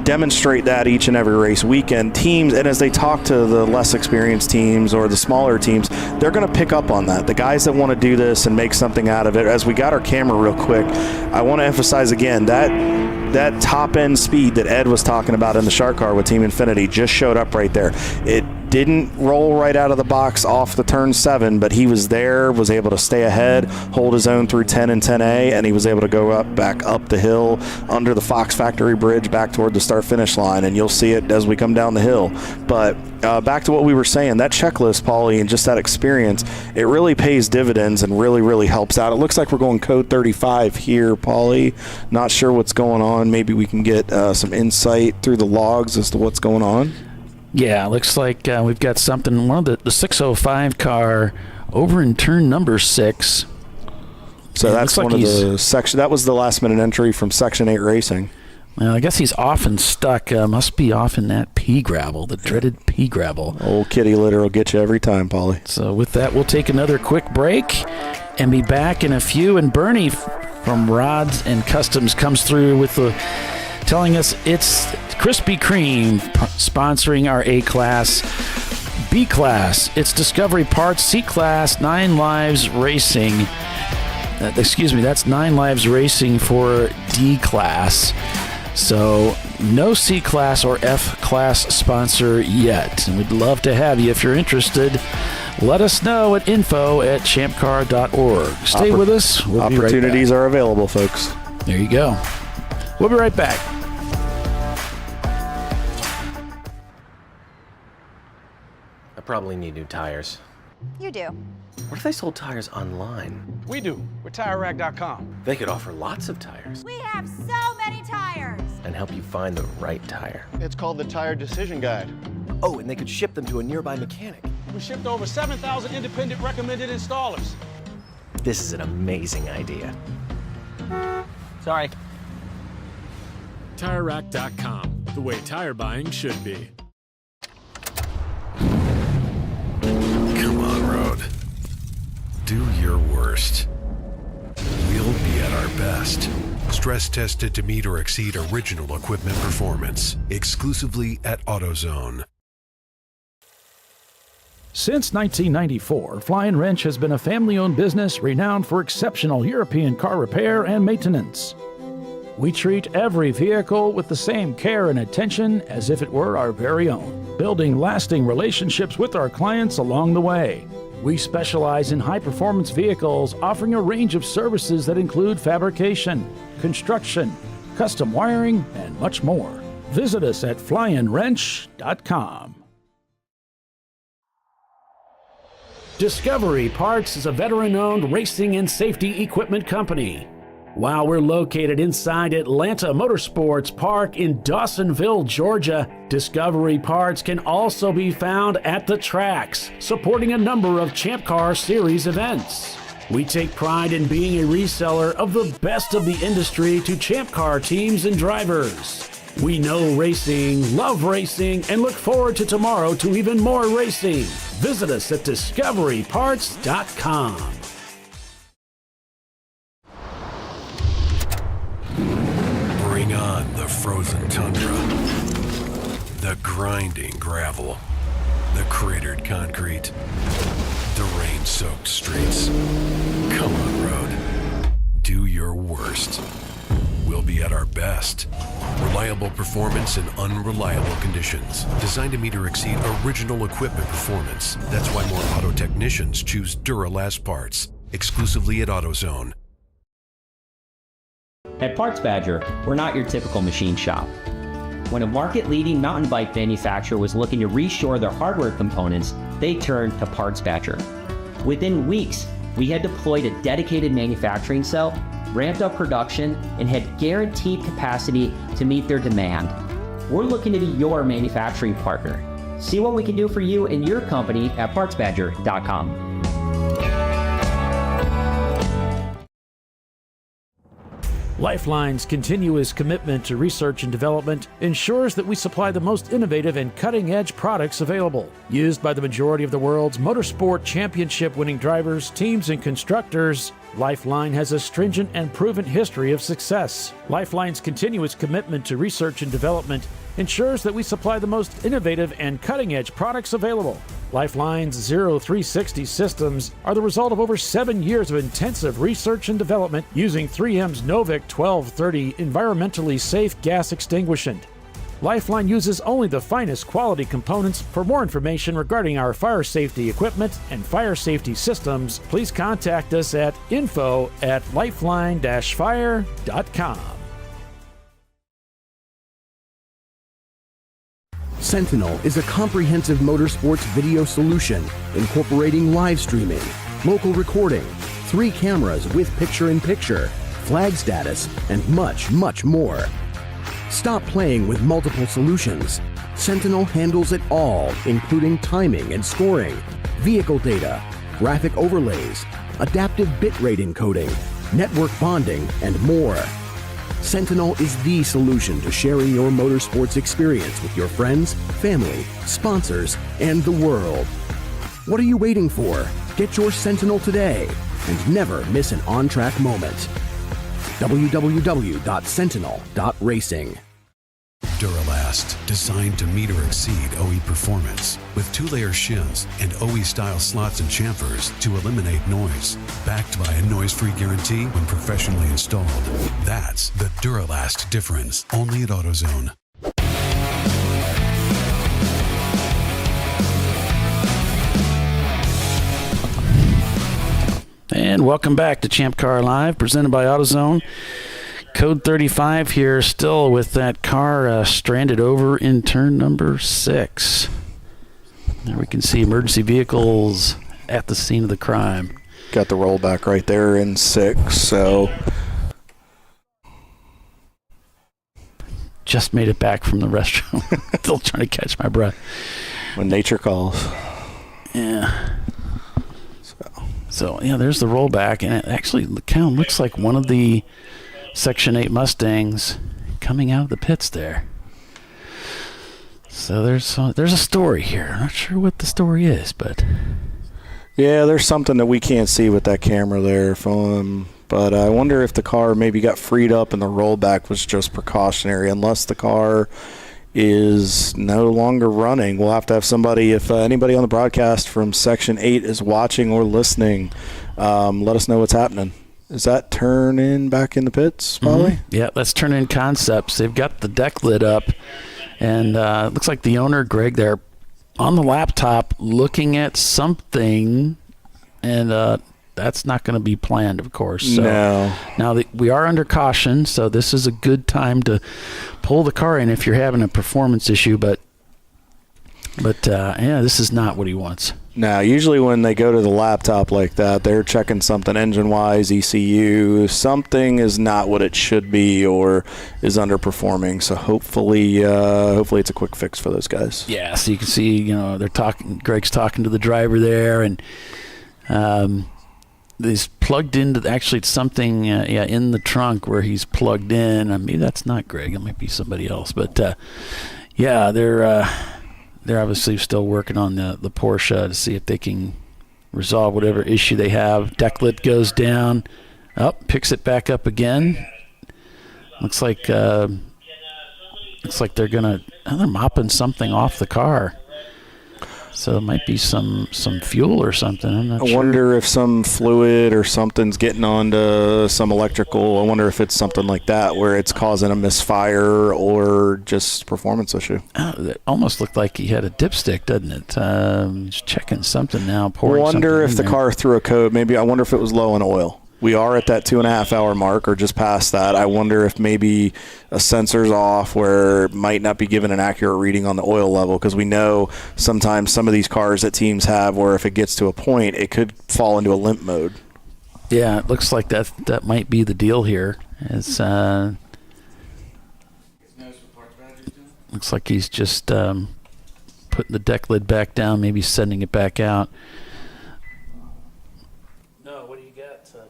demonstrate that each and every race weekend, teams, and as they talk to the less experienced teams or the smaller teams, they're going to pick up on that. The guys that want to do this and make something out of it. As we got our camera real quick, I want to emphasize again that top end speed that Ed was talking about in the Shark car with Team Infinity just showed up right there. It didn't roll right out of the box off the turn 7, but he was there, was able to stay ahead, hold his own through 10 and 10A, and he was able to go back up the hill under the Fox Factory Bridge back toward the start-finish line, and you'll see it as we come down the hill. But back to what we were saying, that checklist, Paulie, and just that experience, it really pays dividends and really, really helps out. It looks like we're going code 35 here, Paulie. Not sure what's going on. Maybe we can get some insight through the logs as to what's going on. Yeah, looks like we've got something. One of the 605 car over in turn number 6. So that's one of the section. That was the last minute entry from Section 8 Racing. Well, I guess he's off and stuck. Must be off in that pea gravel, the dreaded pea gravel. Old kitty litter will get you every time, Paulie. So with that, we'll take another quick break and be back in a few. And Bernie from Rods and Customs comes through with telling us it's Krispy Kreme sponsoring our A-Class. B-Class, it's Discovery Parts. C-Class, 9 Lives Racing. That's 9 Lives Racing for D-Class. So no C-Class or F-Class sponsor yet. And we'd love to have you if you're interested. Let us know at info@ChampCar.org. Stay with us. We'll Opportunities are available, folks. There you go. We'll be right back. I probably need new tires. You do. What if they sold tires online? We do. We're TireRack.com. They could offer lots of tires We have so many tires. and help you find the right tire. It's called the Tire Decision Guide. Oh, and they could ship them to a nearby mechanic. We shipped over 7,000 independent recommended installers. This is an amazing idea. Sorry. TireRack.com, the way tire buying should be. Come on, Road. Do your worst. We'll be at our best. Stress tested to meet or exceed original equipment performance. Exclusively at AutoZone. Since 1994, Flying Wrench has been a family-owned business renowned for exceptional European car repair and maintenance. We treat every vehicle with the same care and attention as if it were our very own, building lasting relationships with our clients along the way. We specialize in high-performance vehicles, offering a range of services that include fabrication, construction, custom wiring, and much more. Visit us at flyinwrench.com. Discovery Parts is a veteran-owned racing and safety equipment company. While we're located inside Atlanta Motorsports Park in Dawsonville, Georgia, Discovery Parts can also be found at the tracks, supporting a number of Champ Car Series events. We take pride in being a reseller of the best of the industry to Champ Car teams and drivers. We know racing, love racing, and look forward to tomorrow to even more racing. Visit us at discoveryparts.com. Bring on the frozen tundra, the grinding gravel, the cratered concrete, the rain-soaked streets. Come on, Road. Do your worst. We'll be at our best. Reliable performance in unreliable conditions. Designed to meet or exceed original equipment performance. That's why more auto technicians choose Duralast parts. Exclusively at AutoZone. At Parts Badger, we're not your typical machine shop. When a market-leading mountain bike manufacturer was looking to reshore their hardware components, they turned to Parts Badger. Within weeks, we had deployed a dedicated manufacturing cell, ramped up production, and had guaranteed capacity to meet their demand. We're looking to be your manufacturing partner. See what we can do for you and your company at PartsBadger.com. Lifeline's continuous commitment to research and development ensures that we supply the most innovative and cutting-edge products available. Used by the majority of the world's motorsport championship-winning drivers, teams, and constructors, Lifeline has a stringent and proven history of success. Lifeline's continuous commitment to research and development ensures that we supply the most innovative and cutting-edge products available. Lifeline's 0360 systems are the result of over 7 years of intensive research and development using 3M's Novik 1230 environmentally safe gas extinguishant. Lifeline uses only the finest quality components. For more information regarding our fire safety equipment and fire safety systems, please contact us at info@lifeline-fire.com. Sentinel is a comprehensive motorsports video solution incorporating live streaming, local recording, 3 cameras with picture-in-picture, flag status, and much, much more. Stop playing with multiple solutions. Sentinel handles it all, including timing and scoring, vehicle data, graphic overlays, adaptive bitrate encoding, network bonding, and more. Sentinel is the solution to sharing your motorsports experience with your friends, family, sponsors, and the world. What are you waiting for? Get your Sentinel today and never miss an on-track moment. www.sentinel.racing. Duralast, designed to meet or exceed OE performance, with 2-layer shims and OE-style slots and chamfers to eliminate noise. Backed by a noise-free guarantee when professionally installed. That's the Duralast difference, only at AutoZone. And welcome back to Champ Car Live, presented by AutoZone. Code 35 here, still with that car stranded over in turn number 6. There we can see emergency vehicles at the scene of the crime. Got the rollback right there in 6, so... Just made it back from the restroom. Still trying to catch my breath. When nature calls. Yeah. So yeah, there's the rollback, and it actually kind of looks like one of the Section 8 Mustangs coming out of the pits there. So there's a story here. I'm not sure what the story is, but... Yeah, there's something that we can't see with that camera there. But I wonder if the car maybe got freed up and the rollback was just precautionary, unless the car is no longer running. We'll have to have somebody, if anybody on the broadcast from Section 8 is watching or listening, let us know what's happening. Is that turn in back in the pits, Polly? Mm-hmm. Yeah, that's Turn In Concepts. They've got the deck lid up, and it looks like the owner, Greg, there on the laptop looking at something, and that's not going to be planned, of course. So no. Now we are under caution, so this is a good time to pull the car in if you're having a performance issue, but yeah, this is not what he wants. Now, usually when they go to the laptop like that, they're checking something engine-wise, ECU. Something is not what it should be or is underperforming. So hopefully it's a quick fix for those guys. Yeah, so you can see, they're talking. Greg's talking to the driver there, and he's plugged into actually something in the trunk where he's plugged in. Maybe that's not Greg. It might be somebody else. But yeah, they're obviously still working on the Porsche to see if they can resolve whatever issue they have. Deck lid goes down, picks it back up again. Looks like they're mopping something off the car. So it might be some fuel or something. I'm not sure. I wonder if some fluid or something's getting onto some electrical. I wonder if it's something like that where it's causing a misfire or just performance issue. It almost looked like he had a dipstick, doesn't it? Just checking something now. I wonder if the car threw a code. Maybe I wonder if it was low in oil. We are at that 2.5 hour mark or just past that. I wonder if maybe a sensor's off where it might not be giving an accurate reading on the oil level, because we know sometimes some of these cars that teams have where if it gets to a point, it could fall into a limp mode. Yeah, it looks like that might be the deal here. It's looks like he's just putting the deck lid back down, maybe sending it back out.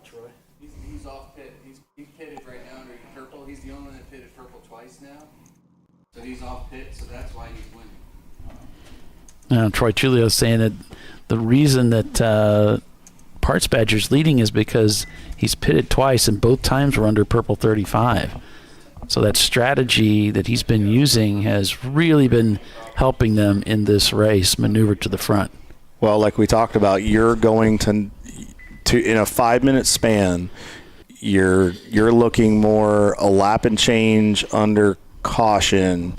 Troy? He's off pit. He's pitted right now under he's off pit, so that's why he's winning. Troy Tulio is saying that the reason that Parts Badger's leading is because he's pitted twice, and both times were under purple 35. So that strategy that he's been using has really been helping them in this race maneuver to the front. Well, like we talked about, you're going to in a 5-minute span, you're looking more a lap and change under caution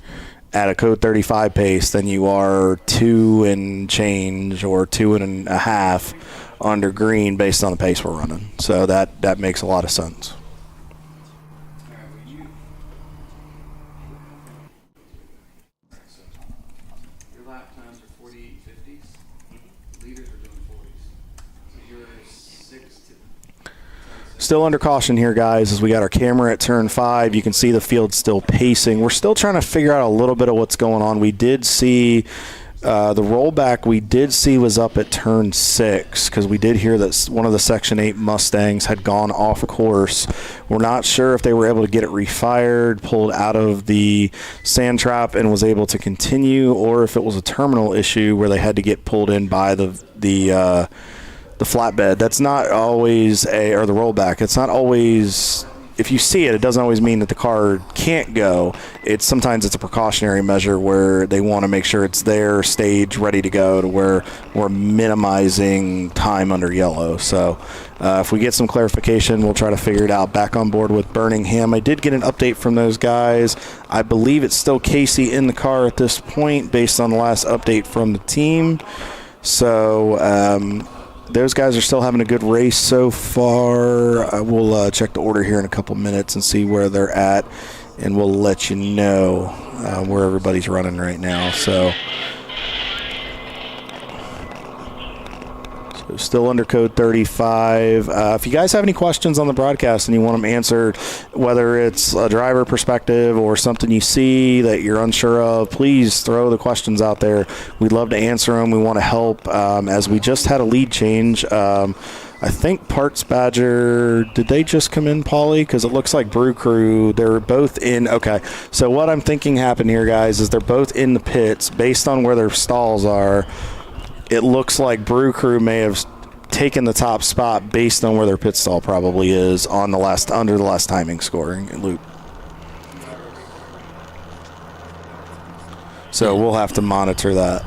at a code 35 pace than you are 2 and change or 2.5 under green based on the pace we're running. So that makes a lot of sense. Your lap times are 48.50s. Leaders are doing 40s. So you're 6 to... Still under caution here, guys, as we got our camera at turn 5. You can see the field still pacing. We're still trying to figure out a little bit of what's going on. We did see the rollback was up at turn 6 because we did hear that one of the Section 8 Mustangs had gone off course. We're not sure if they were able to get it refired, pulled out of the sand trap, and was able to continue, or if it was a terminal issue where they had to get pulled in by the flatbed. That's not always or the rollback. It's not always, if you see it, it doesn't always mean that the car can't go. Sometimes it's a precautionary measure where they want to make sure it's there, stage, ready to go, to where we're minimizing time under yellow. So if we get some clarification, we'll try to figure it out. Back on board with Birmingham. I did get an update from those guys. I believe it's still Casey in the car at this point based on the last update from the team. So those guys are still having a good race so far. We'll check the order here in a couple minutes and see where they're at, and we'll let you know where everybody's running right now. So still under code 35. If you guys have any questions on the broadcast and you want them answered, whether it's a driver perspective or something you see that you're unsure of, please throw the questions out there. We'd love to answer them. We want to help. As we just had a lead change, I think Parts Badger, did they just come in, Paulie? Because it looks like Brew Crew, they're both in. Okay, so what I'm thinking happened here, guys, is they're both in the pits. Based on where their stalls are, it looks like Brew Crew may have taken the top spot based on where their pit stall probably is on under the last timing scoring loop. So we'll have to monitor that.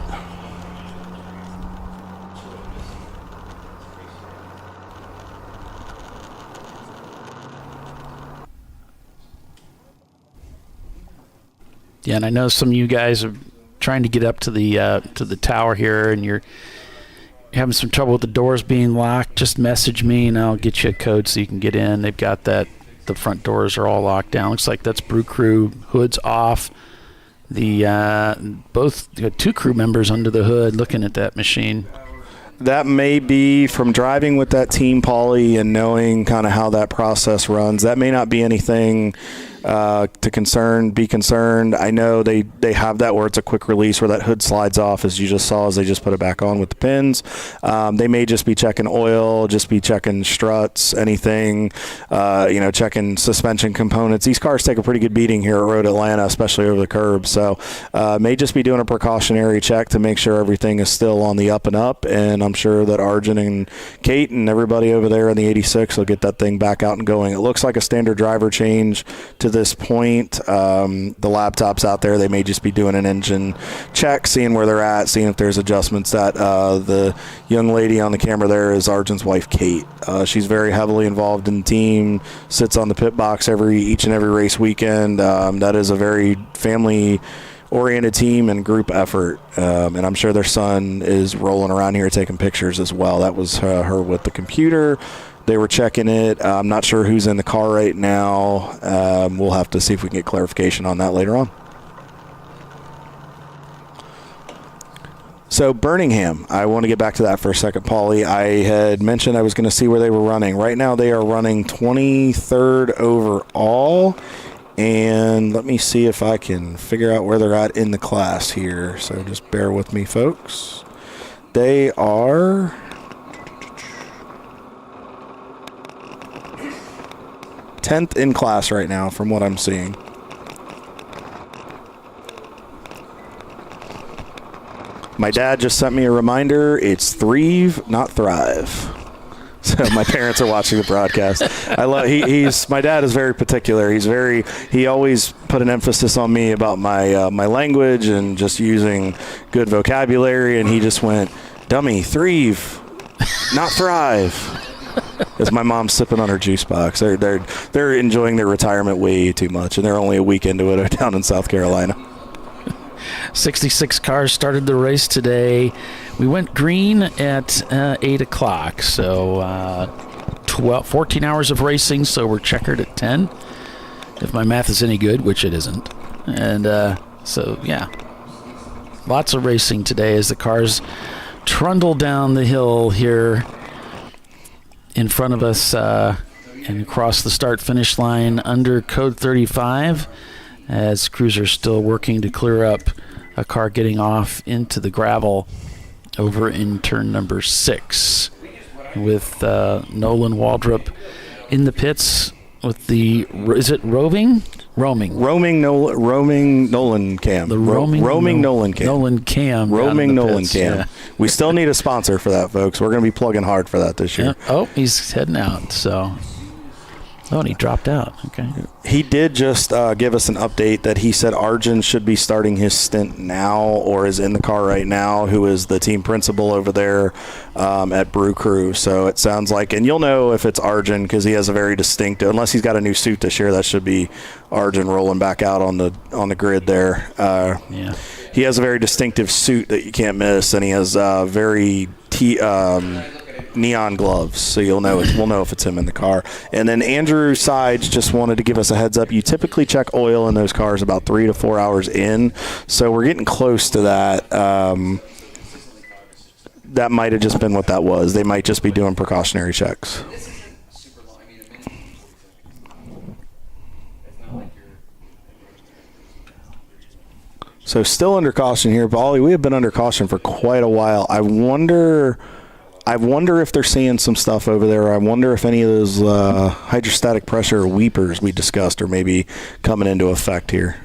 Yeah, and I know some of you guys are trying to get up to the tower here, and you're having some trouble with the doors being locked. Just message me, and I'll get you a code so you can get in. They've got that. The front doors are all locked down. Looks like that's Brew Crew. Hood's off. Both 2 crew members under the hood looking at that machine. That may be from driving with that team, Paulie, and knowing kind of how that process runs. That may not be anything to be concerned. I know they have that where it's a quick release where that hood slides off, as you just saw, as they just put it back on with the pins. They may just be checking oil, just be checking struts, anything, checking suspension components. These cars take a pretty good beating here at Road Atlanta, especially over the curb. So may just be doing a precautionary check to make sure everything is still on the up and up. And I'm sure that Arjun and Kate and everybody over there in the 86 will get that thing back out and going. It looks like a standard driver change to this point. The laptop's out there. They may just be doing an engine check, seeing where they're at, seeing if there's adjustments. That the young lady on the camera there is Arjun's wife, Kate. She's very heavily involved in the team, sits on the pit box each and every race weekend. That is a very family-oriented team and group effort. And I'm sure their son is rolling around here taking pictures as well. That was her with the computer. They were checking it. I'm not sure who's in the car right now. We'll have to see if we can get clarification on that later on. So Birmingham, I want to get back to that for a second, Paulie. I had mentioned I was going to see where they were running. Right now they are running 23rd overall. And let me see if I can figure out where they're at in the class here. So just bear with me, folks. They are 10th in class right now from what I'm seeing. My dad just sent me a reminder. It's Thrive, not Thrive. So my parents are watching the broadcast. I love. My dad is very particular. He always put an emphasis on me about my language and just using good vocabulary. And he just went, "Dummy, Thrive, not Thrive." As my mom's sipping on her juice box. They're enjoying their retirement way too much, and they're only a week into it down in South Carolina. 66 cars started the race today. We went green at 8 o'clock, so 14 hours of racing, so we're checkered at 10, if my math is any good, which it isn't. And so, yeah, lots of racing today as the cars trundle down the hill here in front of us and across the start-finish line under code 35 as crews are still working to clear up a car getting off into the gravel over in turn number 6 with Nolan Waldrop in the pits with the, is it roaming Nolan cam. The roaming Nolan cam. Nolan cam. Roaming Nolan cam. Yeah. We still need a sponsor for that, folks. We're going to be plugging hard for that this year. Yeah. Oh, he's heading out. So, and he dropped out. Okay. He did just give us an update that he said Arjun should be starting his stint now, or is in the car right now, who is the team principal over there at Brew Crew. So it sounds like, and you'll know if it's Arjun because he has a very distinct, unless he's got a new suit this year, that should be Arjun rolling back out on the grid there. Yeah. He has a very distinctive suit that you can't miss, and he has very neon gloves, so we'll know if it's him in the car. And then Andrew Sides just wanted to give us a heads up. You typically check oil in those cars about 3 to 4 hours in, so we're getting close to that. That might have just been what that was. They might just be doing precautionary checks. So still under caution here, Ollie. We have been under caution for quite a while. I wonder if they're seeing some stuff over there. I wonder if any of those hydrostatic pressure weepers we discussed are maybe coming into effect here.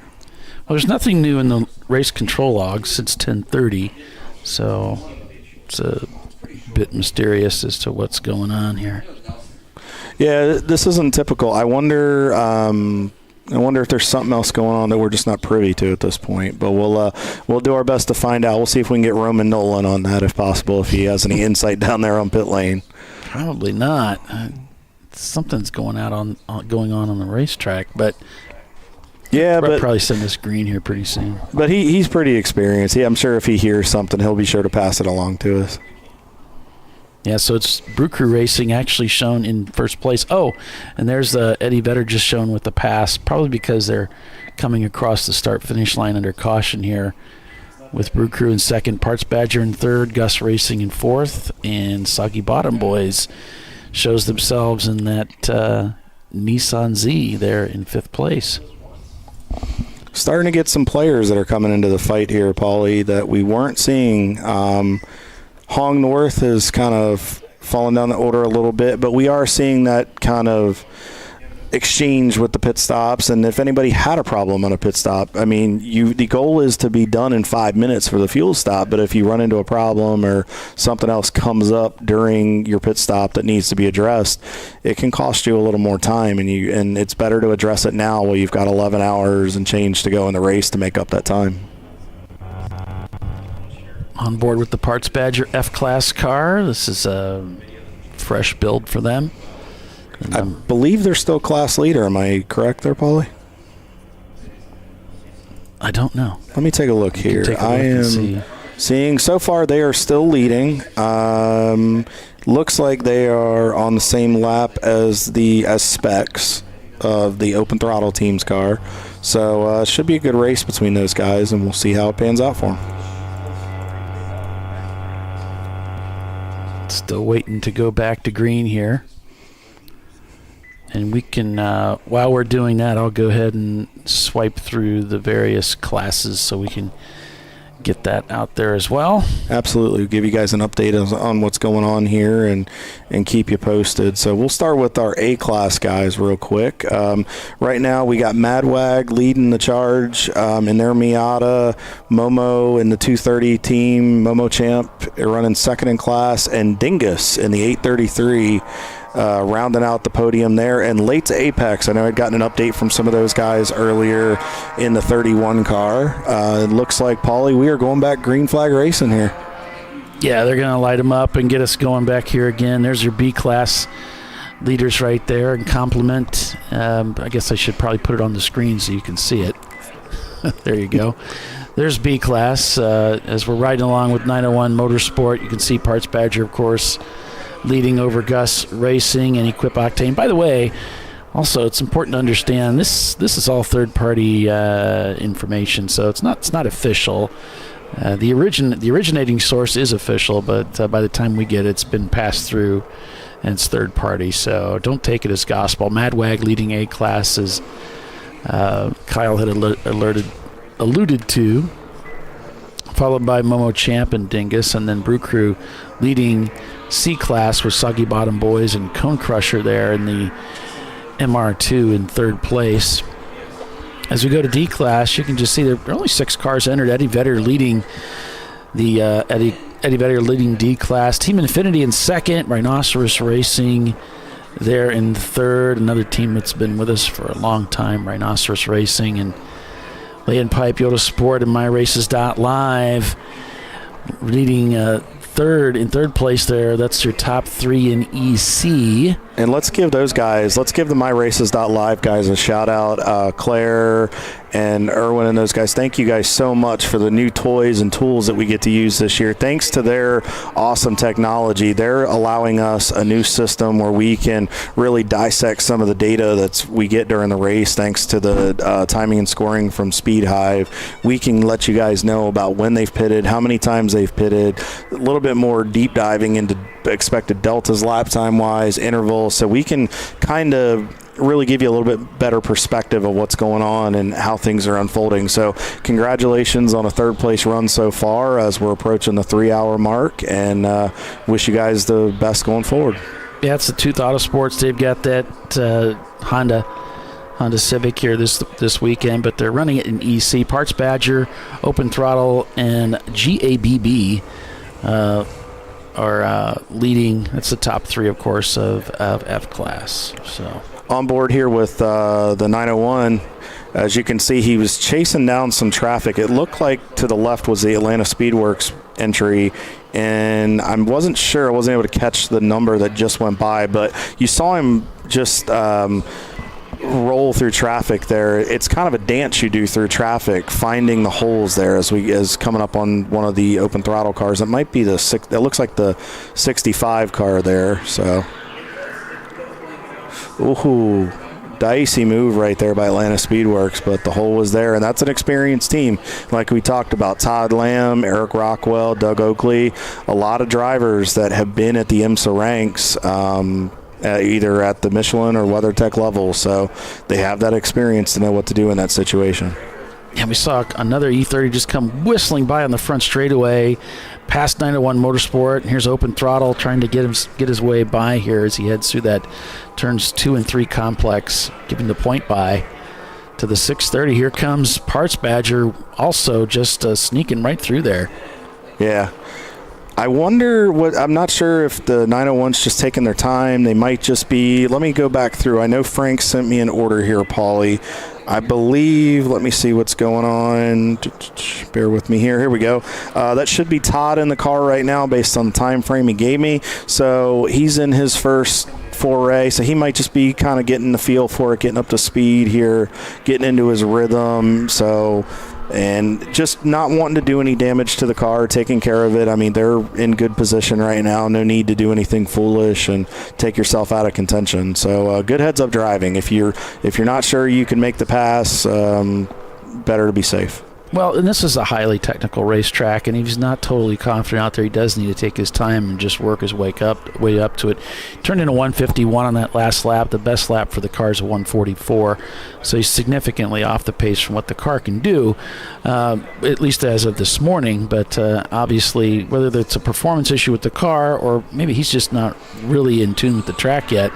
Well, there's nothing new in the race control log since 10:30, so it's a bit mysterious as to what's going on here. Yeah, this isn't typical. I wonder if there's something else going on that we're just not privy to at this point. But we'll do our best to find out. We'll see if we can get Roman Nolan on that if possible, if he has any insight down there on pit lane. Probably not. Something's going on the racetrack, but yeah, but but probably send this green here pretty soon. But he's pretty experienced. I'm sure if he hears something, he'll be sure to pass it along to us. Yeah, so it's Brew Crew Racing actually shown in first place. Oh, and there's Eddie Vedder just shown with the pass, probably because they're coming across the start-finish line under caution here with Brew Crew in second, Parts Badger in third, Gus Racing in fourth, and Soggy Bottom Boys shows themselves in that Nissan Z there in fifth place. Starting to get some players that are coming into the fight here, Paulie, that we weren't seeing. Hong North has kind of fallen down the order a little bit, but we are seeing that kind of exchange with the pit stops. And if anybody had a problem on a pit stop, I mean, the goal is to be done in 5 minutes for the fuel stop. But if you run into a problem or something else comes up during your pit stop that needs to be addressed, it can cost you a little more time. And it's better to address it now while you've got 11 hours and change to go in the race to make up that time. On board with the Parts Badger F-Class car. This is a fresh build for them. And, I believe they're still class leader. Am I correct there, Paulie? I don't know. Let me take a look here. I am seeing so far they are still leading. Looks like they are on the same lap as specs of the open throttle team's car. So should be a good race between those guys, and we'll see how it pans out for them. Still waiting to go back to green here. And we can, while we're doing that, I'll go ahead and swipe through the various classes so we can get that out there as well. Absolutely. Give you guys an update on what's going on here and keep you posted. So we'll start with our A-Class guys real quick. Right now we got Madwag leading the charge in their Miata, Momo in the 230 team, Momo Champ running second in class, and Dingus in the 833 rounding out the podium there. And late to Apex, I know I'd gotten an update from some of those guys earlier in the 31 car. It looks like, Paulie, we are going back green flag racing here. Yeah, they're going to light them up and get us going back here again. There's your B-Class leaders right there and compliment. I guess I should probably put it on the screen so you can see it. There you go. There's B-Class. As we're riding along with 901 Motorsport, you can see Parts Badger, of course, leading over Gus Racing and Equip Octane. By the way, also it's important to understand this is all third-party information, so it's not official. The originating source is official, but by the time we get it, it's been passed through and it's third-party. So don't take it as gospel. Madwag leading A-Class, as Kyle had alluded to, followed by Momo Champ and Dingus, and then Brew Crew leading C-Class with Soggy Bottom Boys and Cone Crusher there in the MR2 in third place. As we go to D-Class, you can just see there are only 6 cars entered. Eddie Vedder leading the Eddie Vedder leading D-Class. Team Infinity in second. Rhinoceros Racing there in third. Another team that's been with us for a long time, Rhinoceros Racing, and Lay and Pipe, Yoda Sport, and MyRaces.live leading third place there. That's your top 3 in EC. And let's give the MyRaces.live guys a shout out. Claire and Erwin and those guys, thank you guys so much for the new toys and tools that we get to use this year. Thanks to their awesome technology, they're allowing us a new system where we can really dissect some of the data that we get during the race. Thanks to the timing and scoring from Speed Hive, we can let you guys know about when they've pitted, how many times they've pitted, a little bit more deep diving into expected deltas lap time wise, intervals, so we can kind of really give you a little bit better perspective of what's going on and how things are unfolding. So congratulations on a third place run so far as we're approaching the 3-hour mark, and wish you guys the best going forward. Yeah, it's the Tooth Autosports. They've got that Honda Civic here this weekend, but they're running it in EC. Parts Badger, Open Throttle, and GABB are leading. That's the top 3, of course, of F-Class. So on board here with the 901, as you can see, he was chasing down some traffic. It looked like to the left was the Atlanta Speedworks entry, and I wasn't sure. I wasn't able to catch the number that just went by, but you saw him just roll through traffic there. It's kind of a dance you do through traffic, finding the holes there as coming up on one of the Open Throttle cars. It might be it looks like the 65 car there. So, ooh, dicey move right there by Atlanta Speedworks, but the hole was there, and that's an experienced team. Like we talked about, Todd Lamb, Eric Rockwell, Doug Oakley, a lot of drivers that have been at the IMSA ranks, either at the Michelin or WeatherTech level, so they have that experience to know what to do in that situation. Yeah, we saw another E30 just come whistling by on the front straightaway past 901 Motorsport, and here's Open Throttle trying to get his way by here as he heads through that turns 2 and 3 complex, giving the point by to the 630. Here comes Parts Badger, also just sneaking right through there. Yeah. I wonder I'm not sure if the 901's just taking their time. They might just be, let me go back through. I know Frank sent me an order here, Paulie. I believe, let me see what's going on. Bear with me here. Here we go. That should be Todd in the car right now based on the time frame he gave me. So he's in his first foray, so he might just be kind of getting the feel for it, getting up to speed here, getting into his rhythm. So, and just not wanting to do any damage to the car, taking care of it. I mean, they're in good position right now. No need to do anything foolish and take yourself out of contention. So good heads up driving. If you're not sure you can make the pass, better to be safe. Well, and this is a highly technical racetrack, and if he's not totally confident out there, he does need to take his time and just work his way up to it. Turned in a 151 on that last lap. The best lap for the car is a 144, so he's significantly off the pace from what the car can do, at least as of this morning. But obviously, whether it's a performance issue with the car or maybe he's just not really in tune with the track yet,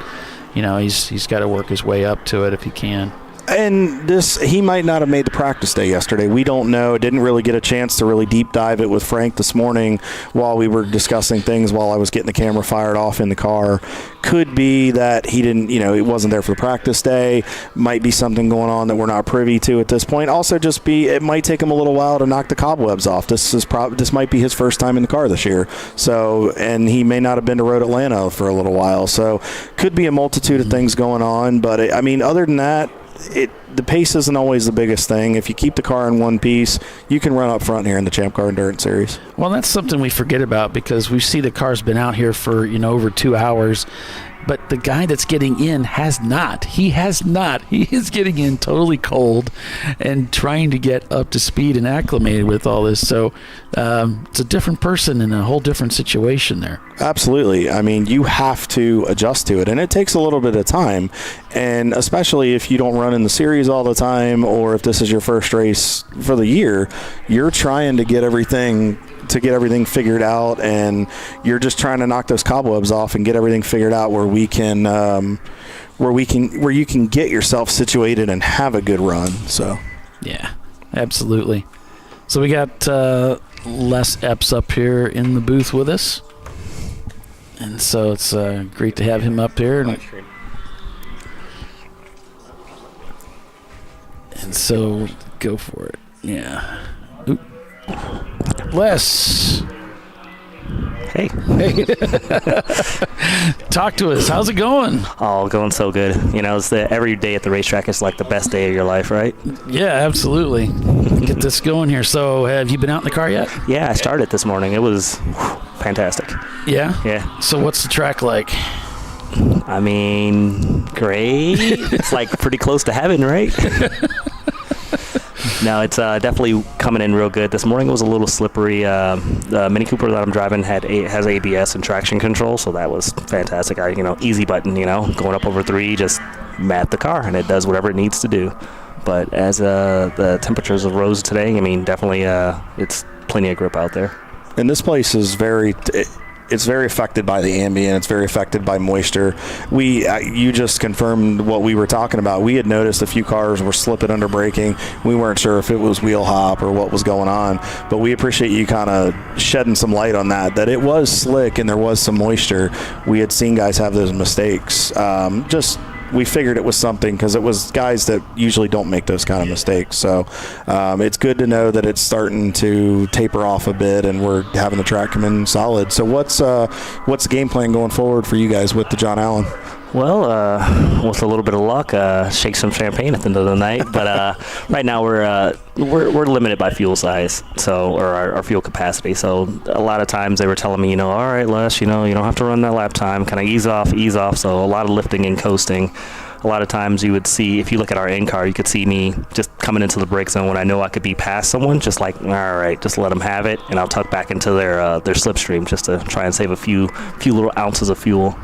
he's got to work his way up to it if he can. And he might not have made the practice day yesterday. We don't know. Didn't really get a chance to really deep dive it with Frank this morning while we were discussing things while I was getting the camera fired off in the car. Could be that he didn't, it wasn't there for the practice day. Might be something going on that we're not privy to at this point. Also, it might take him a little while to knock the cobwebs off. This might be his first time in the car this year. So, and he may not have been to Road Atlanta for a little while. So, could be a multitude of things going on. But other than that, the pace isn't always the biggest thing. If you keep the car in one piece, you can run up front here in the Champ Car Endurance Series. Well, that's something we forget about because we see the car's been out here for over 2 hours. But the guy that's getting in has not. He has not. He is getting in totally cold and trying to get up to speed and acclimated with all this. So it's a different person in a whole different situation there. Absolutely. You have to adjust to it, and it takes a little bit of time. And especially if you don't run in the series all the time, or if this is your first race for the year, you're trying to get everything figured out, and you're just trying to knock those cobwebs off and get everything figured out where you can get yourself situated and have a good run. So yeah, absolutely. So we got Les Epps up here in the booth with us, and so it's great to have him up here. And so go for it. Yeah. Oop. Les. Hey. Talk to us. How's it going? Oh, going so good. Every day at the racetrack is like the best day of your life, right? Yeah, absolutely. Get this going here. So have you been out in the car yet? Yeah, I started this morning. It was fantastic. Yeah? Yeah. So what's the track like? Great. It's like pretty close to heaven, right? No, it's definitely coming in real good. This morning it was a little slippery. The Mini Cooper that I'm driving has ABS and traction control, so that was fantastic. Easy button, going up over 3, just mat the car, and it does whatever it needs to do. But as the temperatures rose today, definitely it's plenty of grip out there. And this place is it's very affected by the ambient. It's very affected by moisture. You just confirmed what we were talking about. We had noticed a few cars were slipping under braking. We weren't sure if it was wheel hop or what was going on, but we appreciate you kind of shedding some light on that it was slick and there was some moisture. We had seen guys have those mistakes. We figured it was something because it was guys that usually don't make those kind of mistakes. So it's good to know that it's starting to taper off a bit and we're having the track come in solid. So what's the game plan going forward for you guys with the John Allen? Well, with a little bit of luck, shake some champagne at the end of the night. But right now we're limited by fuel size, or our fuel capacity. So a lot of times they were telling me, all right, Les, you don't have to run that lap time. Kind of ease off. So a lot of lifting and coasting. A lot of times you would see, if you look at our in-car, you could see me just coming into the brake zone when I know I could be past someone, just like, all right, just let them have it, and I'll tuck back into their slipstream just to try and save a few little ounces of fuel.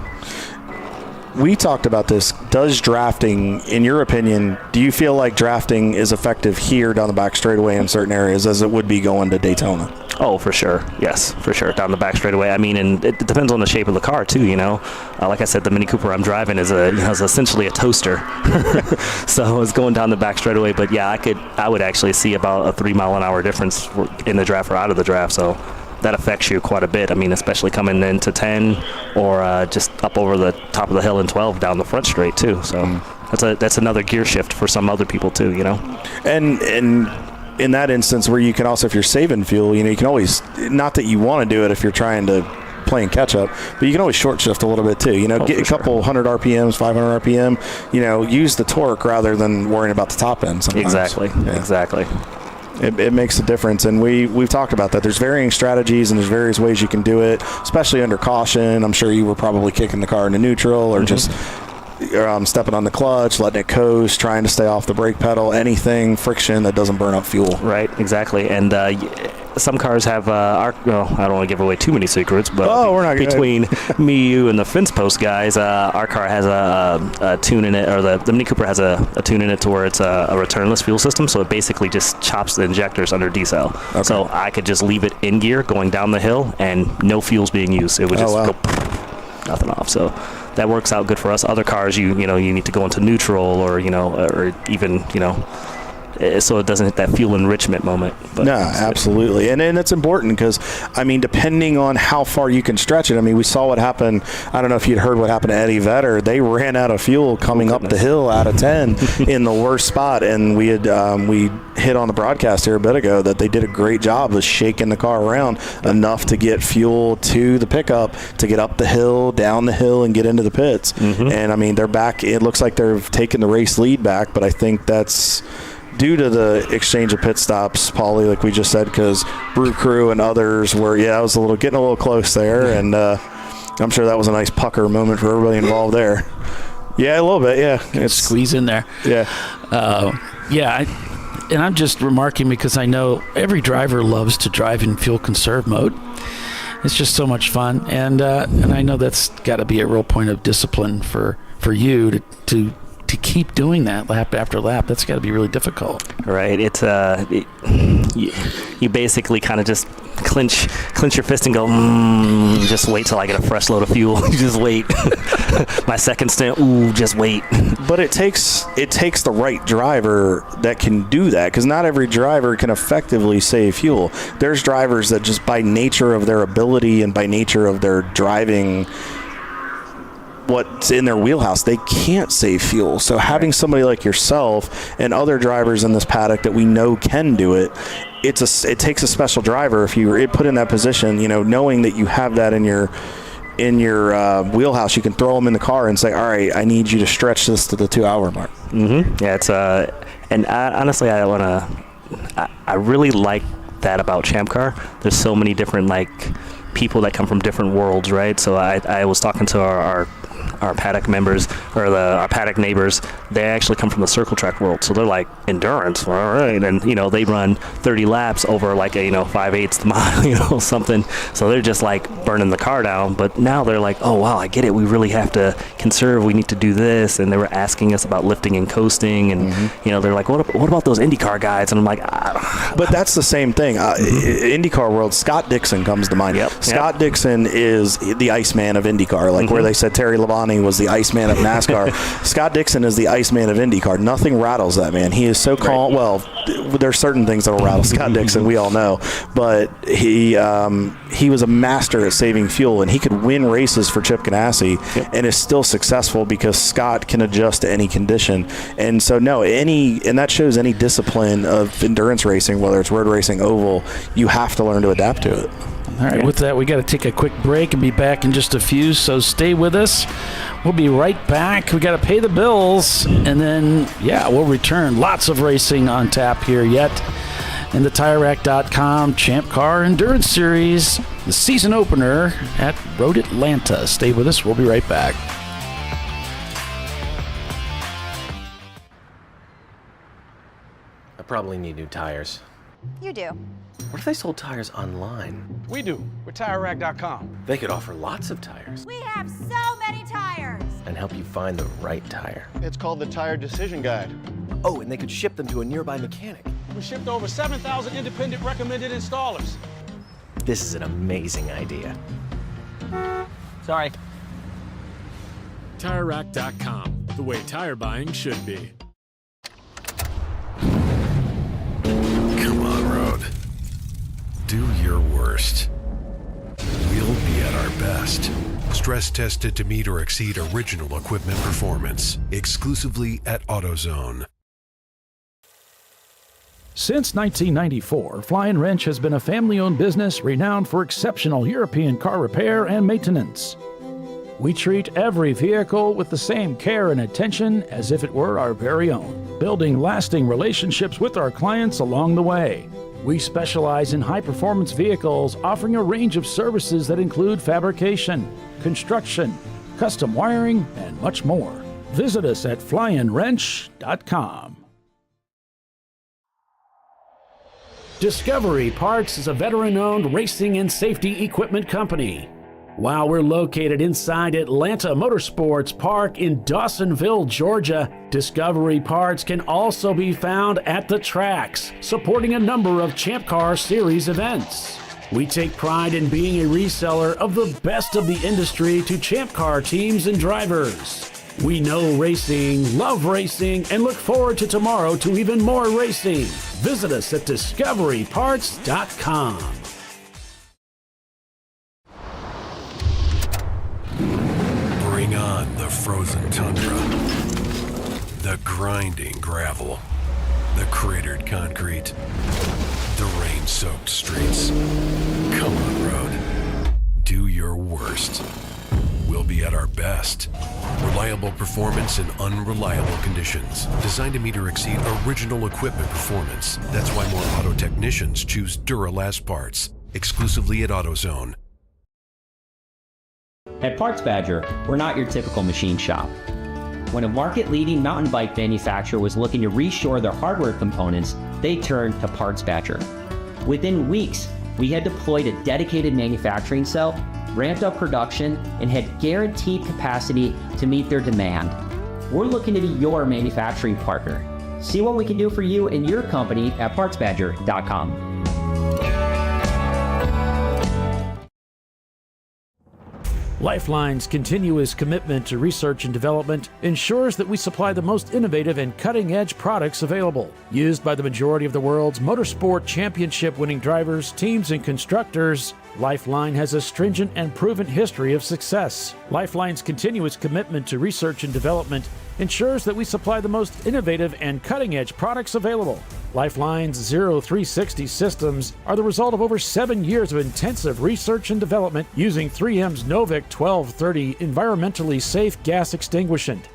We talked about this. Does drafting, in your opinion, do you feel like drafting is effective here down the back straightaway in certain areas as it would be going to Daytona? Oh, for sure. Yes, for sure. Down the back straightaway. And it depends on the shape of the car too. Like I said, the Mini Cooper I'm driving is essentially a toaster, so it's going down the back straightaway. But yeah, I would actually see about a 3 mile an hour difference in the draft or out of the draft. So that affects you quite a bit. Especially coming into 10 or just up over the top of the hill in 12 down the front straight too. So that's another gear shift for some other people too. And in that instance where you can also, if you're saving fuel, you can always, not that you want to do it if you're trying to playing catch up, but you can always short shift a little bit too. Get a couple 100 RPMs, 500 RPM. Use the torque rather than worrying about the top end sometimes. Exactly. Yeah. Exactly. It makes a difference, and we've talked about that. There's varying strategies and there's various ways you can do it, especially under caution. I'm sure you were probably kicking the car into neutral or just stepping on the clutch, letting it coast, trying to stay off the brake pedal, anything friction that doesn't burn up fuel. Right, exactly. And some cars have I don't want to give away too many secrets, but we're not between me, you, and the fence post guys, our car has a tune in it, or the Mini Cooper has a tune in it to where it's a returnless fuel system, so it basically just chops the injectors under decel. Okay. So I could just leave it in gear going down the hill and no fuel's being used. It would just go nothing off. So that works out good for us. Other cars, you need to go into neutral, or even so it doesn't hit that fuel enrichment moment. But no, absolutely. And it's important because, I mean, depending on how far you can stretch it, I mean, we saw what happened. I don't know if you'd heard what happened to Eddie Vedder. They ran out of fuel coming up the hill out of 10 in the worst spot. And we hit on the broadcast here a bit ago that they did a great job of shaking the car around enough to get fuel to the pickup to get up the hill, down the hill, and get into the pits. Mm-hmm. And, I mean, they're back. It looks like they've taken the race lead back, but I think that's due to the exchange of pit stops, Paulie, like we just said, because Brew Crew and others were, I was getting a little close there, and I'm sure that was a nice pucker moment for everybody involved there. Yeah, a little bit, yeah. It's squeeze in there. Yeah. And I'm just remarking because I know every driver loves to drive in fuel conserve mode. It's just so much fun, and I know that's got to be a real point of discipline for you to keep doing that lap after lap. That's got to be really difficult. Right. It's you basically kind of just clench your fist and go, just wait till I get a fresh load of fuel. You just wait. My second stint, just wait. But it takes the right driver that can do that, because not every driver can effectively save fuel. There's drivers that just by nature of their ability and by nature of their driving what's in their wheelhouse, they can't save fuel. So having somebody like yourself and other drivers in this paddock that we know can do it, it takes a special driver if you were put in that position, knowing that you have that in your wheelhouse. You can throw them in the car and say, all right, I need you to stretch this to the 2-hour mark. Mm-hmm. Yeah, it's and honestly, I really like that about Champ Car. There's so many different people that come from different worlds, right? So I was talking to our paddock members, or our paddock neighbors. They actually come from the circle track world, so they're like, endurance, all right, and they run 30 laps over a 5/8 mile, something. So they're just burning the car down. But now they're like, oh wow, I get it. We really have to conserve. We need to do this. And they were asking us about lifting and coasting, and they're like, what about those IndyCar guys? And I'm like, but that's the same thing. IndyCar world. Scott Dixon comes to mind. Yep. Scott Dixon is the Iceman of IndyCar, where they said Terry Labonte was the Iceman of NASCAR. Scott Dixon is the Iceman of IndyCar. Nothing rattles that man. He is so calm. Well, there's certain things that will rattle Scott Dixon, we all know, but he was a master at saving fuel, and he could win races for Chip Ganassi and is still successful because Scott can adjust to any condition. And so and that shows any discipline of endurance racing, whether it's road racing, oval, you have to learn to adapt to it. All right, with that, we got to take a quick break and be back in just a few, so stay with us. We'll be right back. We got to pay the bills, and then, we'll return. Lots of racing on tap here yet. In the TireRack.com Champ Car Endurance Series, the season opener at Road Atlanta. Stay with us. We'll be right back. I probably need new tires. You do. What if they sold tires online? We do. We're TireRack.com. They could offer lots of tires. We have so many tires. And help you find the right tire. It's called the Tire Decision Guide. Oh, and they could ship them to a nearby mechanic. We shipped to over 7,000 independent recommended installers. This is an amazing idea. Sorry. TireRack.com, the way tire buying should be. Come on, Road. Do your worst. We'll be at our best. Stress tested to meet or exceed original equipment performance. Exclusively at AutoZone. Since 1994, Fly & Wrench has been a family-owned business renowned for exceptional European car repair and maintenance. We treat every vehicle with the same care and attention as if it were our very own, building lasting relationships with our clients along the way. We specialize in high-performance vehicles, offering a range of services that include fabrication, construction, custom wiring, and much more. Visit us at flyandwrench.com. Discovery Parts is a veteran-owned racing and safety equipment company. While we're located inside Atlanta Motorsports Park in Dawsonville, Georgia, Discovery Parts can also be found at the tracks, supporting a number of Champ Car Series events. We take pride in being a reseller of the best of the industry to Champ Car teams and drivers. We know racing, love racing, and look forward to tomorrow to even more racing. Visit us at discoveryparts.com. Bring on the frozen tundra, the grinding gravel, the cratered concrete, the rain-soaked streets. Come on, road. Do your worst. We'll be at our best. Reliable performance in unreliable conditions. Designed to meet or exceed original equipment performance. That's why more auto technicians choose Duralast parts. Exclusively at AutoZone. At Parts Badger, we're not your typical machine shop. When a market-leading mountain bike manufacturer was looking to reshore their hardware components, they turned to Parts Badger. Within weeks, we had deployed a dedicated manufacturing cell, ramped up production, and had guaranteed capacity to meet their demand. We're looking to be your manufacturing partner. See what we can do for you and your company at PartsBadger.com. Lifeline's continuous commitment to research and development ensures that we supply the most innovative and cutting-edge products available, used by the majority of the world's motorsport championship-winning drivers, teams, and constructors. Lifeline has a stringent and proven history of success. Lifeline's continuous commitment to research and development ensures that we supply the most innovative and cutting-edge products available. Lifeline's 0360 systems are the result of over 7 years of intensive research and development using 3M's Novik 1230 environmentally safe gas extinguishant.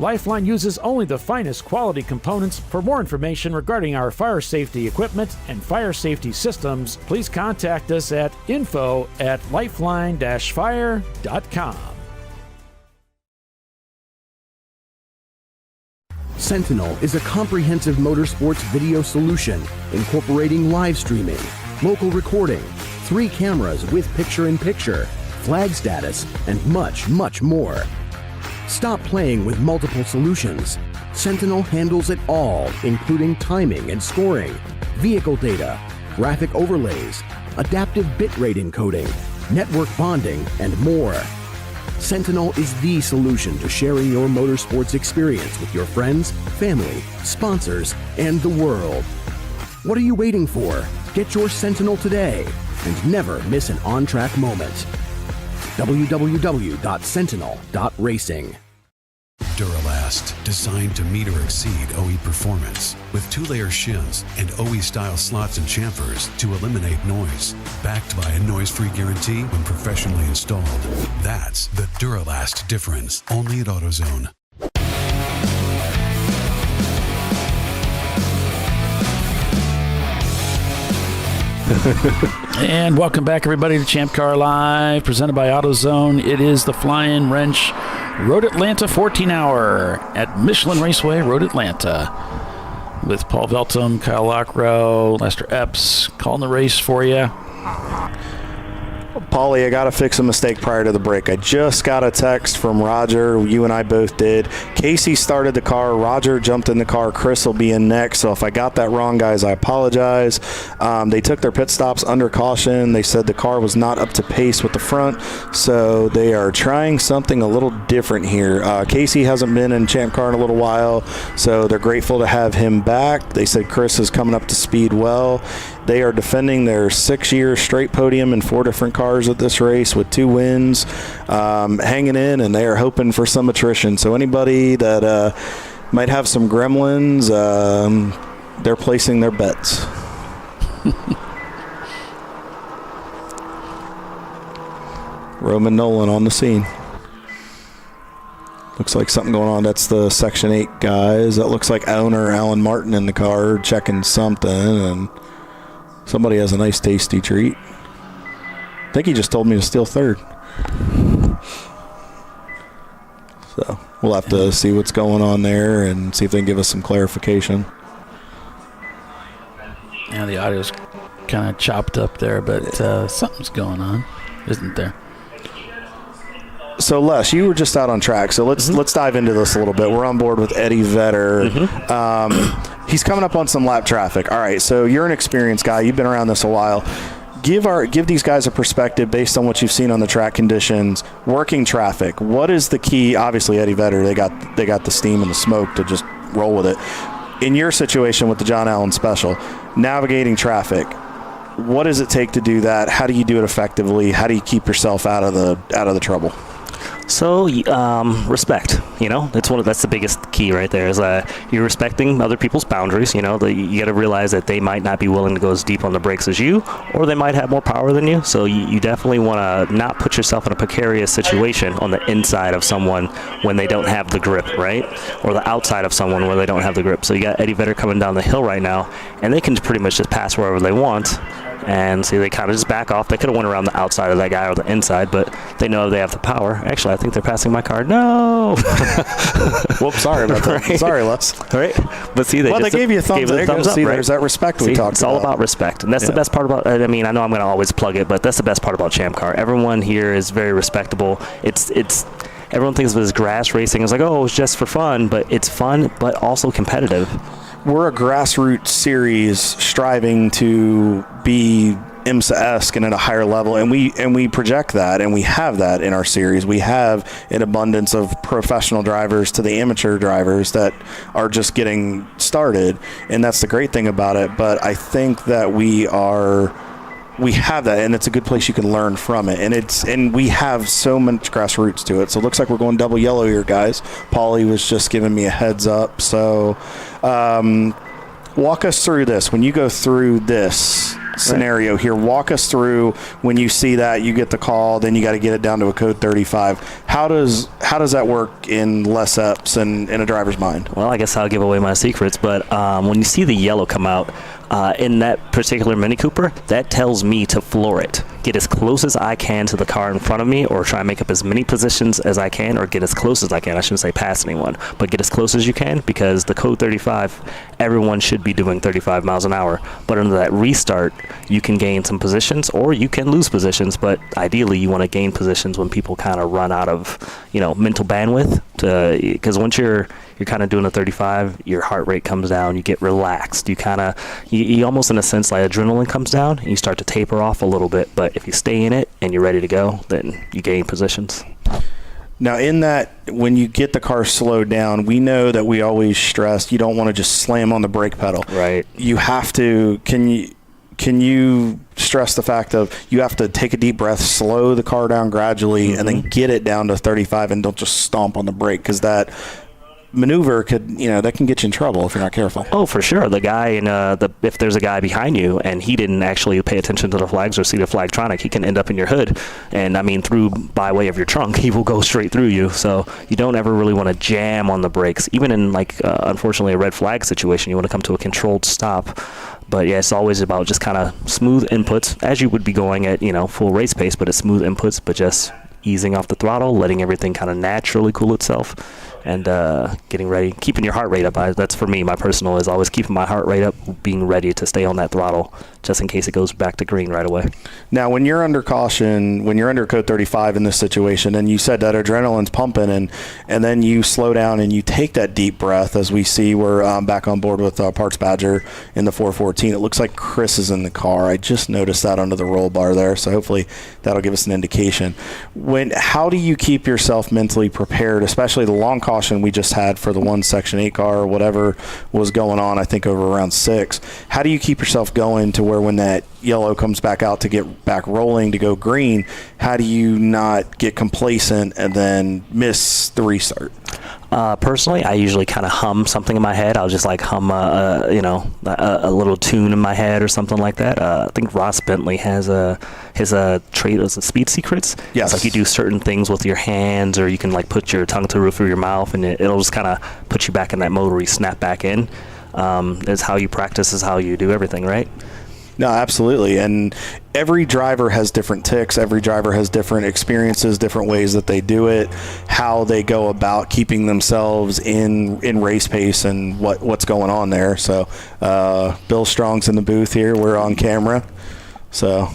Lifeline uses only the finest quality components. For more information regarding our fire safety equipment and fire safety systems, please contact us at info@lifeline-fire.com. Sentinel is a comprehensive motorsports video solution incorporating live streaming, local recording, 3 cameras with picture-in-picture, flag status, and much, much more. Stop playing with multiple solutions. Sentinel handles it all, including timing and scoring, vehicle data, graphic overlays, adaptive bitrate encoding, network bonding, and more. Sentinel is the solution to sharing your motorsports experience with your friends, family, sponsors, and the world. What are you waiting for? Get your Sentinel today and never miss an on-track moment. www.sentinel.racing. Duralast, designed to meet or exceed OE performance, with 2-layer shims and OE-style slots and chamfers to eliminate noise. Backed by a noise-free guarantee when professionally installed. That's the Duralast difference, only at AutoZone. And welcome back, everybody, to Champ Car Live, presented by AutoZone. It is the Flying Wrench Road Atlanta 14-hour at Michelin Raceway, Road Atlanta, with Paul Veltum, Kyle Lockrow, Lester Epps calling the race for you. Paulie, I got to fix a mistake prior to the break. I just got a text from Roger. You and I both did. Casey started the car. Roger jumped in the car. Chris will be in next. So if I got that wrong, guys, I apologize. They took their pit stops under caution. They said the car was not up to pace with the front. So they are trying something a little different here. Casey hasn't been in Champ Car in a little while, so they're grateful to have him back. They said Chris is coming up to speed well. They are defending their 6-year straight podium in 4 different cars at this race with 2 wins, hanging in, and they are hoping for some attrition. So anybody that might have some gremlins, they're placing their bets. Roman Nolan on the scene. Looks like something going on. That's the Section 8 guys. That looks like owner Alan Martin in the car checking something, and somebody has a nice tasty treat. I think he just told me to steal third. So we'll have to see what's going on there and see if they can give us some clarification. Yeah, the audio's kind of chopped up there, but something's going on, isn't there? So Les, you were just out on track, so let's dive into this a little bit. We're on board with Eddie Vedder. He's coming up on some lap traffic. All right, so you're an experienced guy. You've been around this a while. Give these guys a perspective based on what you've seen on the track conditions, working traffic. What is the key? Obviously, Eddie Vedder, they got the steam and the smoke to just roll with it. In your situation with the John Allen Special, navigating traffic, what does it take to do that? How do you do it effectively? How do you keep yourself out of the trouble? So respect, that's the biggest key right there is you're respecting other people's boundaries. You got to realize that they might not be willing to go as deep on the brakes as you, or they might have more power than you. So you definitely want to not put yourself in a precarious situation on the inside of someone when they don't have the grip, right? Or the outside of someone where they don't have the grip. So you got Eddie Vedder coming down the hill right now, and they can pretty much just pass wherever they want. And see, they kind of just back off. They could have went around the outside of that guy or the inside, but they know they have the power. Actually, I think they're passing my car. No. Whoops, sorry about that. Right. Sorry, Les. Right. But see, they gave you a thumbs up. Right? There's that respect we talked about. It's all about respect, and that's the best part about. I mean, I know I'm going to always plug it, but that's the best part about Champ Car. Everyone here is very respectable. It's. Everyone thinks of it as grass racing. It's like, oh, it's just for fun, but it's fun, but also competitive. We're a grassroots series striving to be IMSA-esque and at a higher level, and we project that, and we have that in our series. We have an abundance of professional drivers to the amateur drivers that are just getting started, and that's the great thing about it. But I think that we have that, and it's a good place you can learn from it, and we have so much grassroots to it. So it looks like we're going double yellow here, guys. Paulie was just giving me a heads up. So walk us through this. When you go through this scenario here, walk us through when you see that, you get the call, then you got to get it down to a code 35. How does that work in Les Epps and in a driver's mind? Well, I guess I'll give away my secrets, but when you see the yellow come out in that particular Mini Cooper, that tells me to floor it. Get as close as I can to the car in front of me, or try and make up as many positions as I can, or get as close as I can. I shouldn't say pass anyone, but get as close as you can, because the code 35, everyone should be doing 35 miles an hour. But under that restart, you can gain some positions, or you can lose positions, but ideally you want to gain positions when people kind of run out of mental bandwidth, because once you're kind of doing a 35, your heart rate comes down, you get relaxed, you almost in a sense like adrenaline comes down, and you start to taper off a little bit. But if you stay in it and you're ready to go, then you gain positions. Now, in that, when you get the car slowed down, we know that we always stress you don't want to just slam on the brake pedal. Right. You have to. Can you stress the fact of you have to take a deep breath, slow the car down gradually, and then get it down to 35, and don't just stomp on the brake, because that maneuver that can get you in trouble if you're not careful. Oh, for sure. The guy if there's a guy behind you and he didn't actually pay attention to the flags or see the flagtronic, he can end up in your hood, and I mean by way of your trunk, he will go straight through you. So you don't ever really want to jam on the brakes, even in unfortunately a red flag situation. You want to come to a controlled stop. But yeah, it's always about just kind of smooth inputs, as you would be going at full race pace, but it's smooth inputs, but just easing off the throttle, letting everything kind of naturally cool itself, and getting ready, keeping your heart rate up. That's for me, my personal is always keeping my heart rate up, being ready to stay on that throttle just in case it goes back to green right away. Now, when you're under caution, when you're under code 35 in this situation, and you said that adrenaline's pumping, and then you slow down and you take that deep breath, as we see we're back on board with Parts Badger in the 414. It looks like Chris is in the car. I just noticed that under the roll bar there, so hopefully that'll give us an indication. How do you keep yourself mentally prepared, especially the long caution we just had for the one Section 8 car or whatever was going on, I think over around 6? How do you keep yourself going to where when that yellow comes back out to get back rolling to go green, how do you not get complacent and then miss the restart? Personally, I usually kind of hum something in my head. I'll just hum a little tune in my head or something like that. I think Ross Bentley has his trait as Speed Secrets. Yes. It's like you do certain things with your hands, or you can put your tongue to the roof of your mouth, and it'll just kind of put you back in that mode where you snap back in. It's how you practice, is how you do everything, right? No, absolutely. And every driver has different ticks. Every driver has different experiences, different ways that they do it, how they go about keeping themselves in race pace and what's going on there. So Bill Strong's in the booth here. We're on camera. So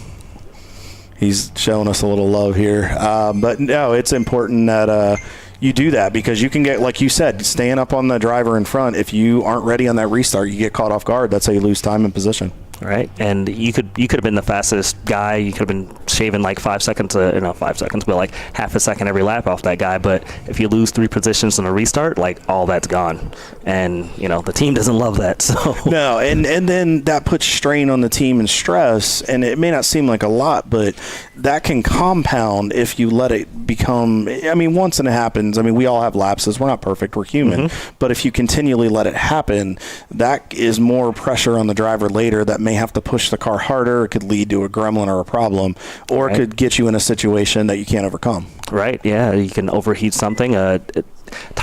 he's showing us a little love here. But no, it's important that you do that, because you can get, like you said, staying up on the driver in front. If you aren't ready on that restart, you get caught off guard. That's how you lose time and position. Right, and you could have been the fastest guy. You could have been shaving like 5 seconds, not 5 seconds, but like half a second every lap off that guy. But if you lose 3 positions in a restart, like all that's gone, and the team doesn't love that. So no, and then that puts strain on the team and stress. And it may not seem like a lot, but that can compound if you let it become. I mean, once it happens. I mean, we all have lapses. We're not perfect. We're human. Mm-hmm. But if you continually let it happen, that is more pressure on the driver later. That may have to push the car harder. It could lead to a gremlin or a problem, or it could get you in a situation that you can't overcome. Right, yeah, you can overheat something.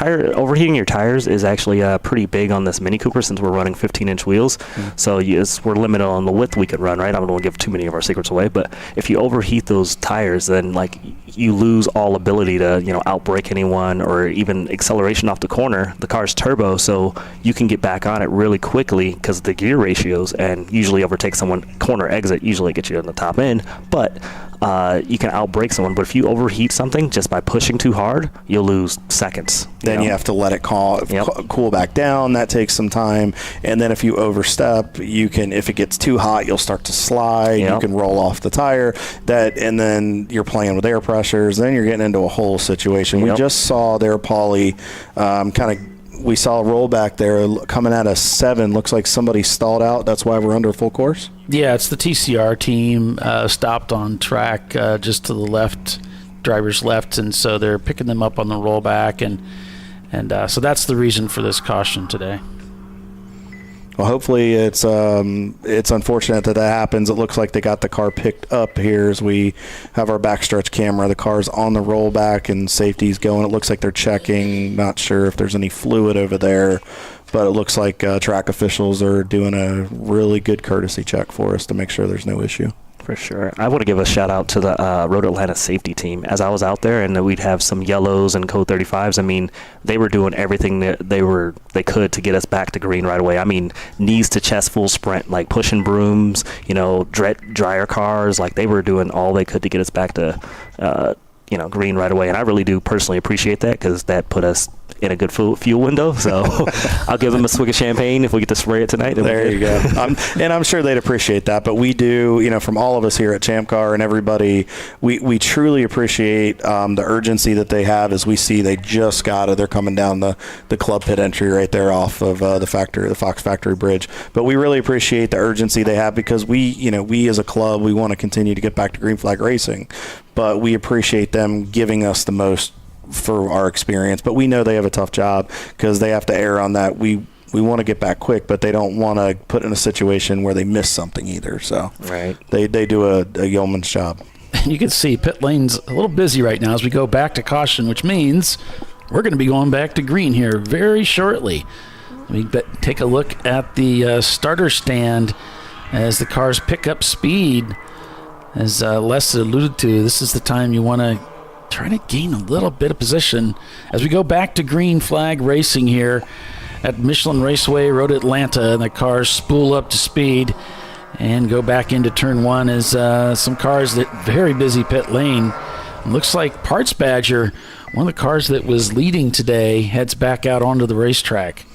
Overheating your tires is actually pretty big on this Mini Cooper, since we're running 15-inch wheels. So we're limited on the width we can run, right? I don't want to give too many of our secrets away, but if you overheat those tires, then like you lose all ability to outbrake anyone, or even acceleration off the corner. The car's turbo, so you can get back on it really quickly because of the gear ratios, and usually overtake someone. Corner exit usually gets you on the top end, but you can outbrake someone. But if you overheat something just by pushing too hard, you'll lose seconds. Then you have to let it cool back down. That takes some time. And then if you overstep, if it gets too hot, you'll start to slide. You can roll off the tire. And then you're playing with air pressures. Then you're getting into a whole situation. We just saw there, Paulie, we saw a rollback there coming at a 7. Looks like somebody stalled out. That's why we're under full course. Yeah, it's the TCR team stopped on track just to the left, driver's left, and so they're picking them up on the rollback, and so that's the reason for this caution today. Well, hopefully it's unfortunate that happens. It looks like they got the car picked up here as we have our backstretch camera. The car's on the rollback and safety's going. It looks like they're checking. Not sure if there's any fluid over there, but it looks like track officials are doing a really good courtesy check for us to make ssure there's no issue. For sure. I want to give a shout out to the Road Atlanta safety team. As I was out there, and we'd have some yellows and code 35s. I mean, they were doing everything that they could to get us back to green right away. I mean, knees to chest, full sprint, like pushing brooms, dryer cars. Like they were doing all they could to get us back to green right away. And I really do personally appreciate that, because that put us in a good fuel window. So I'll give them a swig of champagne if we get to spray it tonight. There you go. And I'm sure they'd appreciate that. But we do, from all of us here at Champ Car and everybody, we truly appreciate the urgency that they have as we see they just they're coming down the club pit entry right there off of the Fox Factory Bridge. But we really appreciate the urgency they have, because we as a club, we want to continue to get back to green flag racing. But we appreciate them giving us the most for our experience. But we know they have a tough job, because they have to err on that. We want to get back quick, but they don't want to put in a situation where they miss something either. So they do a yeoman's job. And you can see pit lane's a little busy right now as we go back to caution, which means we're going to be going back to green here very shortly. We take a look at the starter stand as the cars pick up speed. As Les alluded to, this is the time you want to try to gain a little bit of position as we go back to green flag racing here at Michelin Raceway, Road Atlanta, and the cars spool up to speed and go back into turn 1 as some cars that very busy pit lane. It looks like Parts Badger, one of the cars that was leading today, heads back out onto the racetrack.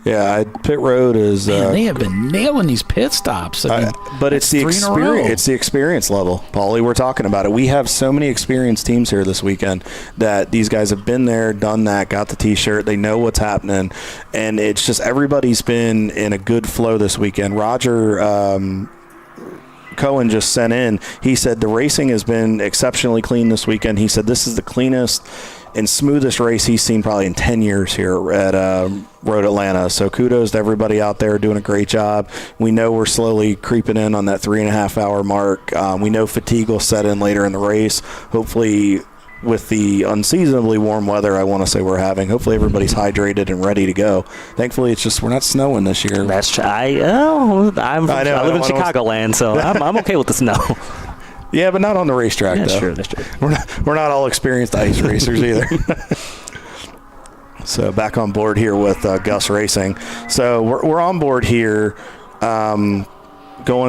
Yeah, pit road is. Man, they have been nailing these pit stops. But it's the experience. It's the experience level, Paulie. We're talking about it. We have so many experienced teams here this weekend that these guys have been there, done that, got the T-shirt. They know what's happening, and it's just everybody's been in a good flow this weekend. Roger Cohen just sent in. He said the racing has been exceptionally clean this weekend. He said this is the cleanest and smoothest race he's seen probably in 10 years here at Road Atlanta. So kudos to everybody out there doing a great job. We know we're slowly creeping in on that 3.5 hour mark. We know fatigue will set in later in the race. Hopefully with the unseasonably warm weather I want to say we're having. Hopefully everybody's hydrated and ready to go. Thankfully, it's just we're not snowing this year. That's I live in Chicagoland, so I'm okay with the snow. Yeah, but not on the racetrack, though. That's true. We're not all experienced ice racers either. So back on board here with Gus Racing. So we're on board here, going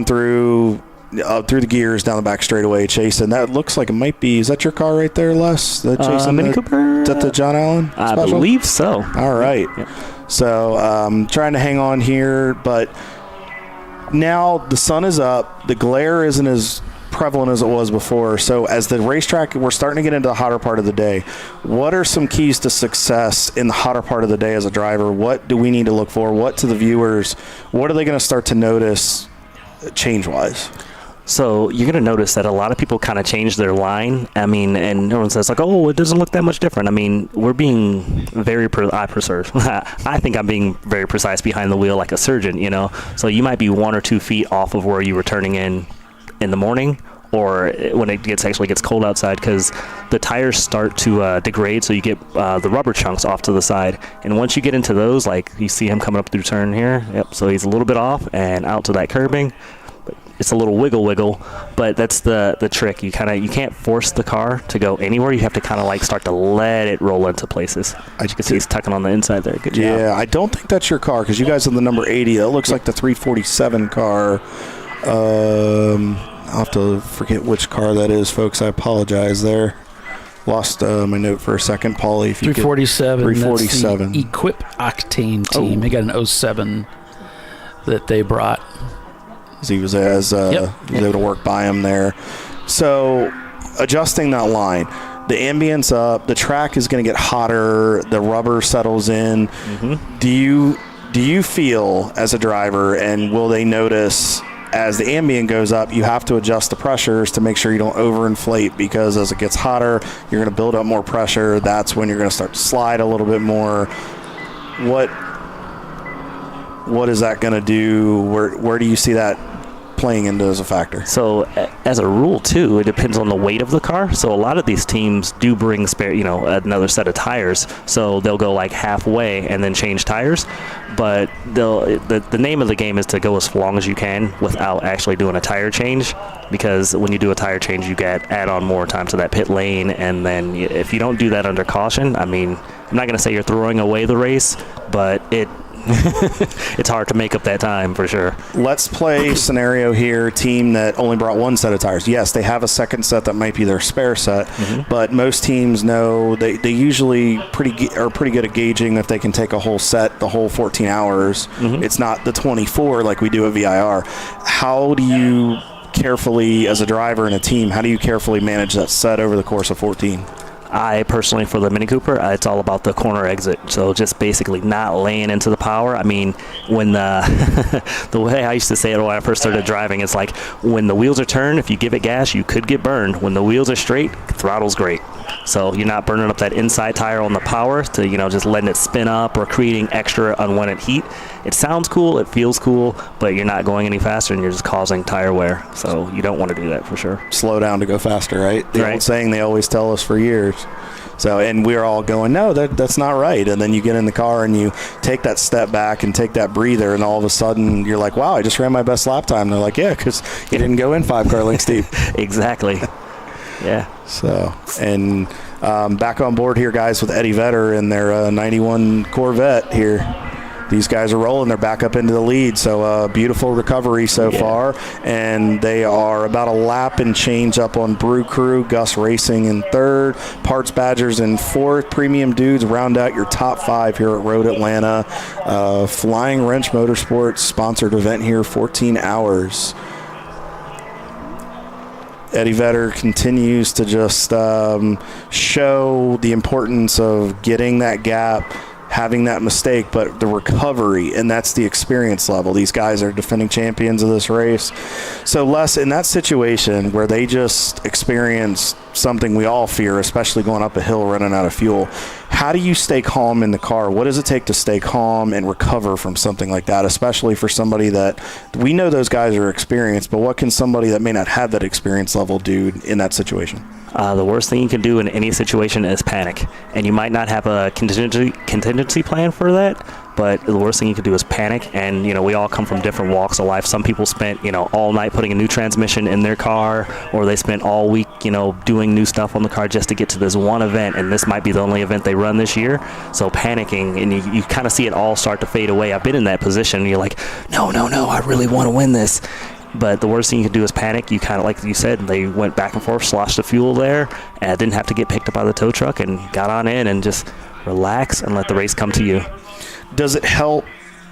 through the gears down the back straightaway, chasing. That looks like it might be. Is that your car right there, Les? Chasing Mini Cooper? Is that the John Allen I special? believe so. All right. Yeah. So trying to hang on here, but now the sun is up. The glare isn't as prevalent as it was before. So as the racetrack, we're starting to get into the hotter part of the day. What are some keys to success in the hotter part of the day as a driver? What do we need to look for? What to the viewers? What are they going to start to notice change-wise? So you're going to notice that a lot of people kind of change their line. I mean, and everyone says like, oh, it doesn't look that much different. I mean, we're being very, I think I'm being very precise behind the wheel like a surgeon, you know. So you might be 1 or 2 feet off of where you were turning in the morning, or when it actually gets cold outside, because the tires start to degrade, so you get the rubber chunks off to the side. And once you get into those, like you see him coming up through turn here, yep, so he's a little bit off and out to that curbing. It's a little wiggle, but that's the trick. You can't force the car to go anywhere. You have to kind of like start to let it roll into places. As you can see, he's tucking on the inside there. Good job. Yeah, I don't think that's your car, because you guys have the number 80. That looks like the 347 car. I'll have to forget which car that is, folks. I apologize there. Lost my note for a second. Paulie, if you 347. 347. That's the Equip Octane team. They got an 07 that they brought. He was able to work by him there. So adjusting that line, the ambience up, the track is going to get hotter, the rubber settles in. Mm-hmm. Do you feel as a driver, and will they notice as the ambient goes up, you have to adjust the pressures to make sure you don't overinflate, because as it gets hotter, you're going to build up more pressure. That's when you're going to start to slide a little bit more. What is that going to do? Where do you see that playing into as a factor? So as a rule too, it depends on the weight of the car. So a lot of these teams do bring spare, another set of tires. So they'll go like halfway and then change tires. But the name of the game is to go as long as you can without actually doing a tire change, because when you do a tire change, you add on more time to that pit lane. And then if you don't do that under caution, I mean, I'm not going to say you're throwing away the race, but it's hard to make up that time for sure. Let's play scenario here. Team that only brought 1 set of tires. Yes, they have a second set that might be their spare set, but most teams know they usually are pretty good at gauging if they can take a whole set the whole 14 hours. It's not the 24 like we do at VIR. How do you carefully, as a driver and a team, how do you carefully manage that set over the course of 14? I personally, for the Mini Cooper, it's all about the corner exit. So just basically not laying into the power. I mean, when the way I used to say it when I first started driving, it's like when the wheels are turned, if you give it gas, you could get burned. When the wheels are straight, throttle's great. So you're not burning up that inside tire on the power to, just letting it spin up or creating extra unwanted heat. It sounds cool, it feels cool, but you're not going any faster and you're just causing tire wear. So you don't want to do that for sure. Slow down to go faster, right? The old saying they always tell us for years. So, and we're all going, no, that's not right. And then you get in the car and you take that step back and take that breather, and all of a sudden you're like, wow, I just ran my best lap time. And they're like, yeah, because you didn't go in 5 car lengths deep. Exactly. Yeah. So, and back on board here, guys, with Eddie Vedder in their 91 Corvette here. These guys are rolling. They're back up into the lead. So beautiful recovery so far. And they are about a lap and change up on Brew Crew. Gus Racing in 3rd. Parts Badgers in 4th. Premium Dudes round out your top 5 here at Road Atlanta. Flying Wrench Motorsports sponsored event here, 14 hours. Eddie Vedder continues to just show the importance of getting that gap, having that mistake, but the recovery, and that's the experience level. These guys are defending champions of this race. So Les, in that situation where they just experienced something we all fear, especially going up a hill running out of fuel, how do you stay calm in the car? What does it take to stay calm and recover from something like that, especially for somebody that we know those guys are experienced, but what can somebody that may not have that experience level do in that situation? The worst thing you can do in any situation is panic, and you might not have a contingency plan for that, but the worst thing you can do is panic. And we all come from different walks of life. Some people spent all night putting a new transmission in their car, or they spent all week doing new stuff on the car just to get to this one event, and this might be the only event they run this year. So panicking, and you kind of see it all start to fade away. I've been in that position, and you're like, no, I really want to win this. But the worst thing you can do is panic. You kind of, like you said, they went back and forth, sloshed the fuel there, and didn't have to get picked up by the tow truck, and got on in and just relax and let the race come to you. Does it help?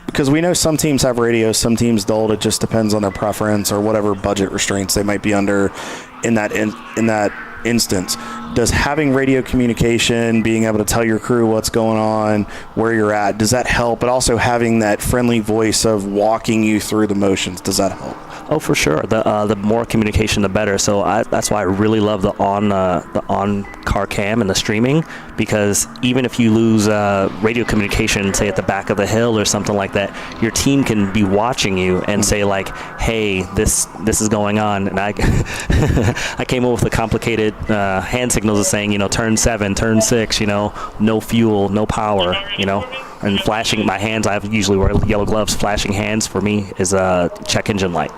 Because we know some teams have radios, some teams don't. It just depends on their preference or whatever budget restraints they might be under in that instance. Does having radio communication, being able to tell your crew what's going on, where you're at, does that help? But also having that friendly voice of walking you through the motions, does that help? Oh, for sure. The more communication, the better. So that's why I really love the on car cam and the streaming, because even if you lose radio communication, say at the back of the hill or something like that, your team can be watching you and say like, "Hey, this is going on." And I I came up with the complicated hand signals of saying, turn 7, turn 6, no fuel, no power, and flashing my hands. I usually wear yellow gloves. Flashing hands for me is a check engine light,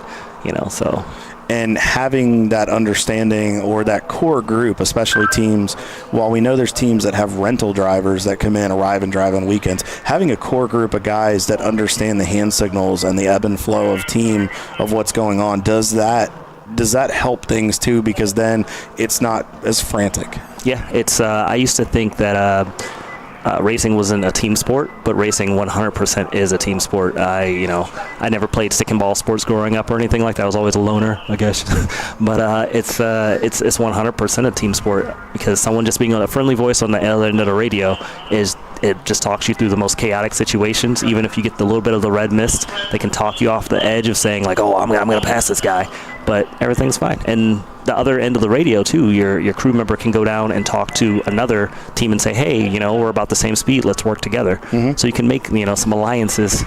so. And having that understanding, or that core group, especially teams, while we know there's teams that have rental drivers that come in, arrive and drive on weekends, having a core group of guys that understand the hand signals and the ebb and flow of team of what's going on, does that help things too? Because then it's not as frantic. Yeah, it's I used to think that racing wasn't a team sport, but racing 100% is a team sport. I never played stick and ball sports growing up or anything like that. I was always a loner, I guess. But it's 100% a team sport, because someone just being a friendly voice on the other end of the radio it just talks you through the most chaotic situations. Even if you get the little bit of the red mist, they can talk you off the edge of saying like, "Oh, I'm gonna pass this guy," but everything's fine. And the other end of the radio too, your crew member can go down and talk to another team and say, "Hey, we're about the same speed. Let's work together." Mm-hmm. So you can make some alliances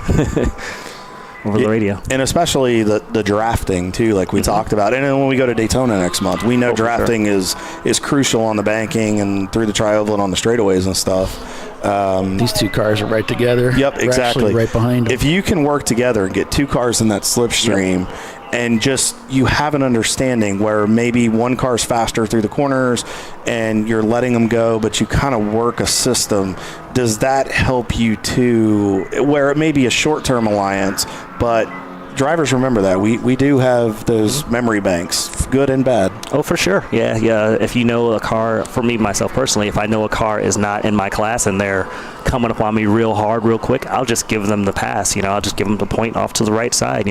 over the radio. And especially the drafting too, like we talked about. And then when we go to Daytona next month, we know drafting is crucial on the banking and through the tri-oval and on the straightaways and stuff. These two cars are right together. Yep, exactly. Right behind them. If you can work together and get two cars in that slipstream, and just you have an understanding where maybe one car's faster through the corners and you're letting them go, but you kind of work a system, does that help you too, where it may be a short-term alliance, but drivers remember that we do have those memory banks, good and bad. Oh, for sure. Yeah. If you know a car, for me myself personally, if I know a car is not in my class and they're coming up on me real hard real quick, I'll just give them the pass. I'll just give them the point off to the right side.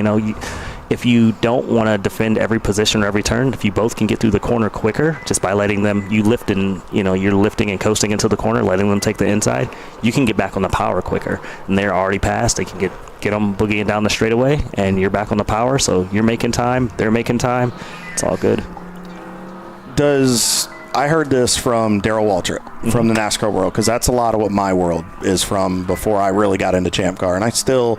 If you don't want to defend every position or every turn, if you both can get through the corner quicker just by letting them, you're lifting and coasting into the corner, letting them take the inside, you can get back on the power quicker. And they're already passed. They can get them boogieing down the straightaway, and you're back on the power. So you're making time. They're making time. It's all good. I heard this from Darrell Waltrip from the NASCAR world, because that's a lot of what my world is from before I really got into Champ Car, and I still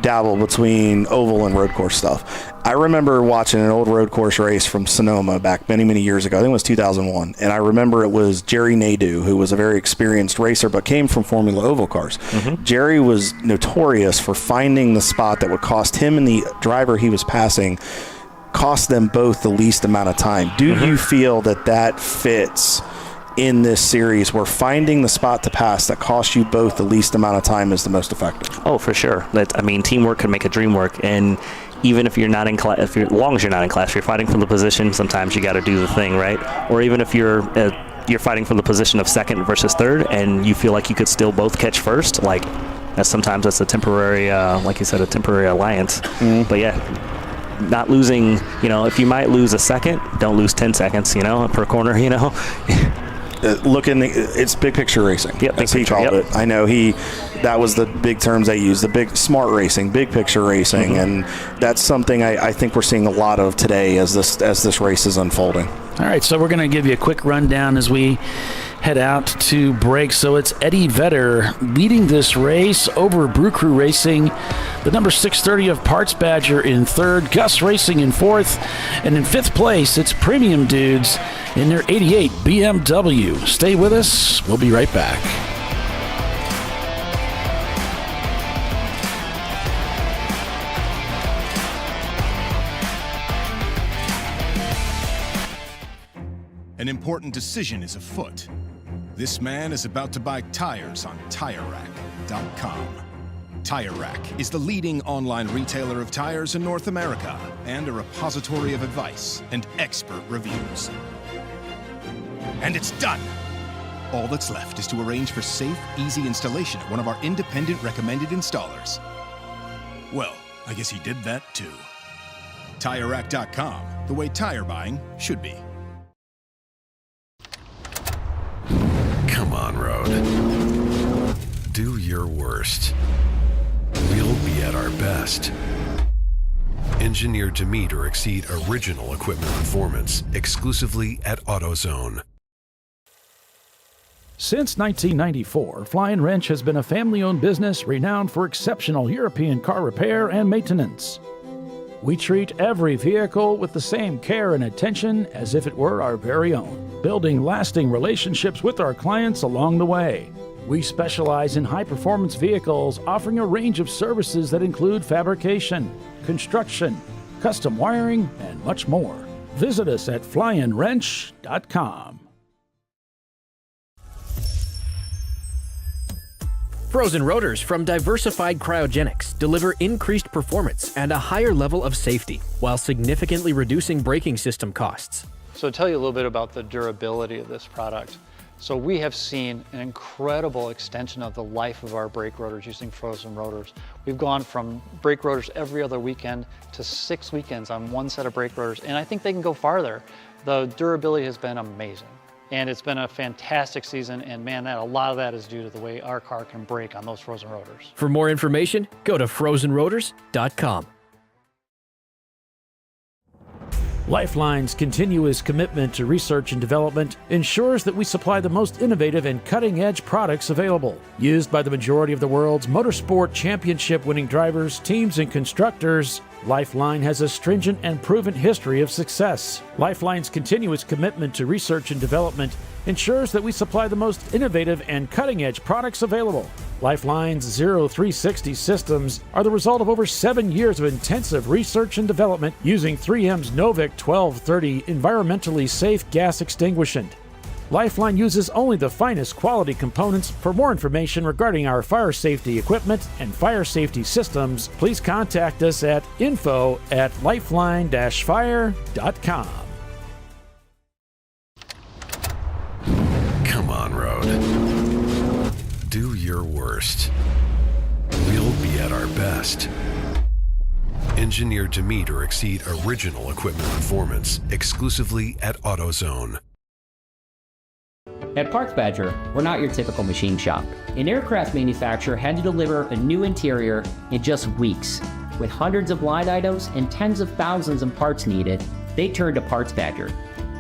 dabble between oval and road course stuff. I remember watching an old road course race from Sonoma back many, many years ago. I think it was 2001. And I remember it was Jerry Nadeau, who was a very experienced racer, but came from Formula Oval cars. Mm-hmm. Jerry was notorious for finding the spot that would cost him and the driver he was passing, cost them both the least amount of time. Do you feel that fits in this series, where finding the spot to pass that costs you both the least amount of time is the most effective? Oh, for sure. Teamwork can make a dream work. And even if you're not in class, as long as you're not in class, you're fighting for the position, sometimes you got to do the thing, right? Or even if you're fighting for the position of second versus third, and you feel like you could still both catch first, sometimes that's a temporary, like you said, a temporary alliance. Mm-hmm. But yeah, not losing, if you might lose a second, don't lose 10 seconds, per corner, it's big picture racing. Yep, as he called it. I know that was the big terms they used, the big smart racing, big picture racing, and that's something I think we're seeing a lot of today as this race is unfolding. All right, so we're going to give you a quick rundown as we head out to break. So it's Eddie Vedder leading this race over Brew Crew Racing, the number 630 of Parts Badger in third, Gus Racing in fourth, and in fifth place, it's Premium Dudes in their 88 BMW. Stay with us. We'll be right back. An important decision is afoot. This man is about to buy tires on TireRack.com. Tire Rack is the leading online retailer of tires in North America and a repository of advice and expert reviews. And it's done! All that's left is to arrange for safe, easy installation at one of our independent recommended installers. Well, I guess he did that too. TireRack.com, the way tire buying should be. Come on, Road. Do your worst. We'll be at our best. Engineered to meet or exceed original equipment performance exclusively at AutoZone. Since 1994, Flying Wrench has been a family-owned business renowned for exceptional European car repair and maintenance. We treat every vehicle with the same care and attention as if it were our very own, building lasting relationships with our clients along the way. We specialize in high-performance vehicles, offering a range of services that include fabrication, construction, custom wiring, and much more. Visit us at flyinwrench.com. Frozen rotors from Diversified Cryogenics deliver increased performance and a higher level of safety while significantly reducing braking system costs. So to tell you a little bit about the durability of this product. So we have seen an incredible extension of the life of our brake rotors using frozen rotors. We've gone from brake rotors every other weekend to 6 weekends on one set of brake rotors, and I think they can go farther. The durability has been amazing. And it's been a fantastic season, and man, a lot of that is due to the way our car can brake on those frozen rotors. For more information, go to frozenrotors.com. Lifeline's continuous commitment to research and development ensures that we supply the most innovative and cutting-edge products available. Used by the majority of the world's motorsport championship-winning drivers, teams, and constructors, Lifeline has a stringent and proven history of success. Lifeline's continuous commitment to research and development ensures that we supply the most innovative and cutting-edge products available. Lifeline's 0360 systems are the result of over 7 years of intensive research and development using 3M's Novik 1230 environmentally safe gas extinguishant. Lifeline uses only the finest quality components. For more information regarding our fire safety equipment and fire safety systems, please contact us at info@lifeline-fire.com. Come on, Road. Do your worst. We'll be at our best. Engineered to meet or exceed original equipment performance exclusively at AutoZone. At Parts Badger, we're not your typical machine shop. An aircraft manufacturer had to deliver a new interior in just weeks. With hundreds of line items and tens of thousands of parts needed, they turned to Parts Badger.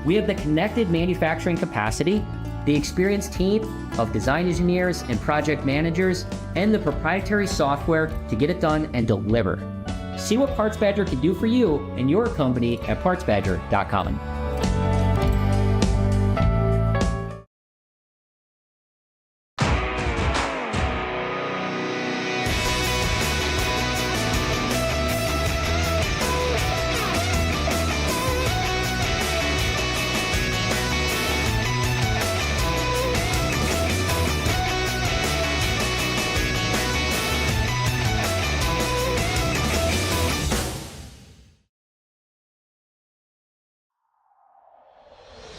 We have the connected manufacturing capacity, the experienced team of design engineers and project managers, and the proprietary software to get it done and deliver. See what Parts Badger can do for you and your company at partsbadger.com.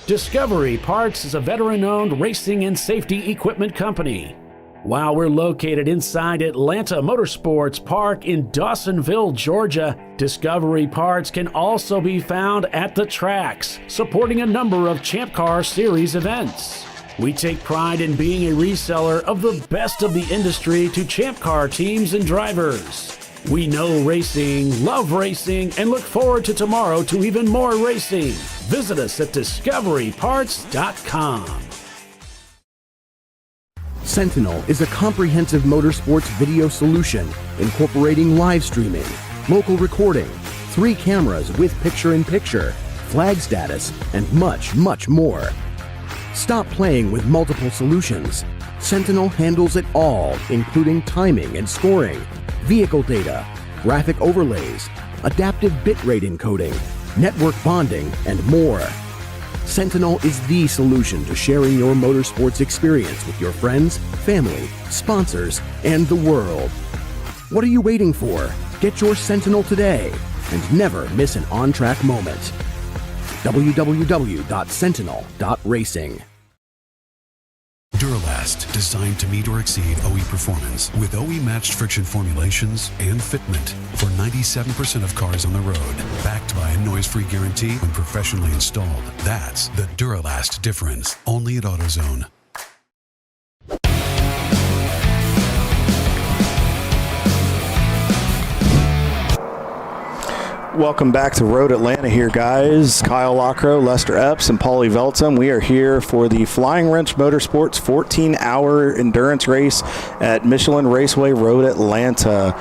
Discovery Parts is a veteran-owned racing and safety equipment company. While we're located inside Atlanta Motorsports Park in Dawsonville, Georgia, Discovery Parts can also be found at the tracks, supporting a number of Champ Car Series events. We take pride in being a reseller of the best of the industry to Champ Car teams and drivers. We know racing, love racing, and look forward to tomorrow to even more racing. Visit us at discoveryparts.com. Sentinel is a comprehensive motorsports video solution incorporating live streaming, local recording, 3 cameras with picture-in-picture, flag status, and much, much more. Stop playing with multiple solutions. Sentinel handles it all, including timing and scoring, vehicle data, graphic overlays, adaptive bitrate encoding, network bonding, and more. Sentinel is the solution to sharing your motorsports experience with your friends, family, sponsors, and the world. What are you waiting for? Get your Sentinel today and never miss an on-track moment. www.sentinel.racing. Duralast, designed to meet or exceed OE performance with OE-matched friction formulations and fitment for 97% of cars on the road. Backed by a noise-free guarantee when professionally installed. That's the Duralast difference. Only at AutoZone. Welcome back to Road Atlanta here, guys. Kyle Lockrow, Lester Epps, and Paulie Veltum. We are here for the Flying Wrench Motorsports 14-hour endurance race at Michelin Raceway Road Atlanta.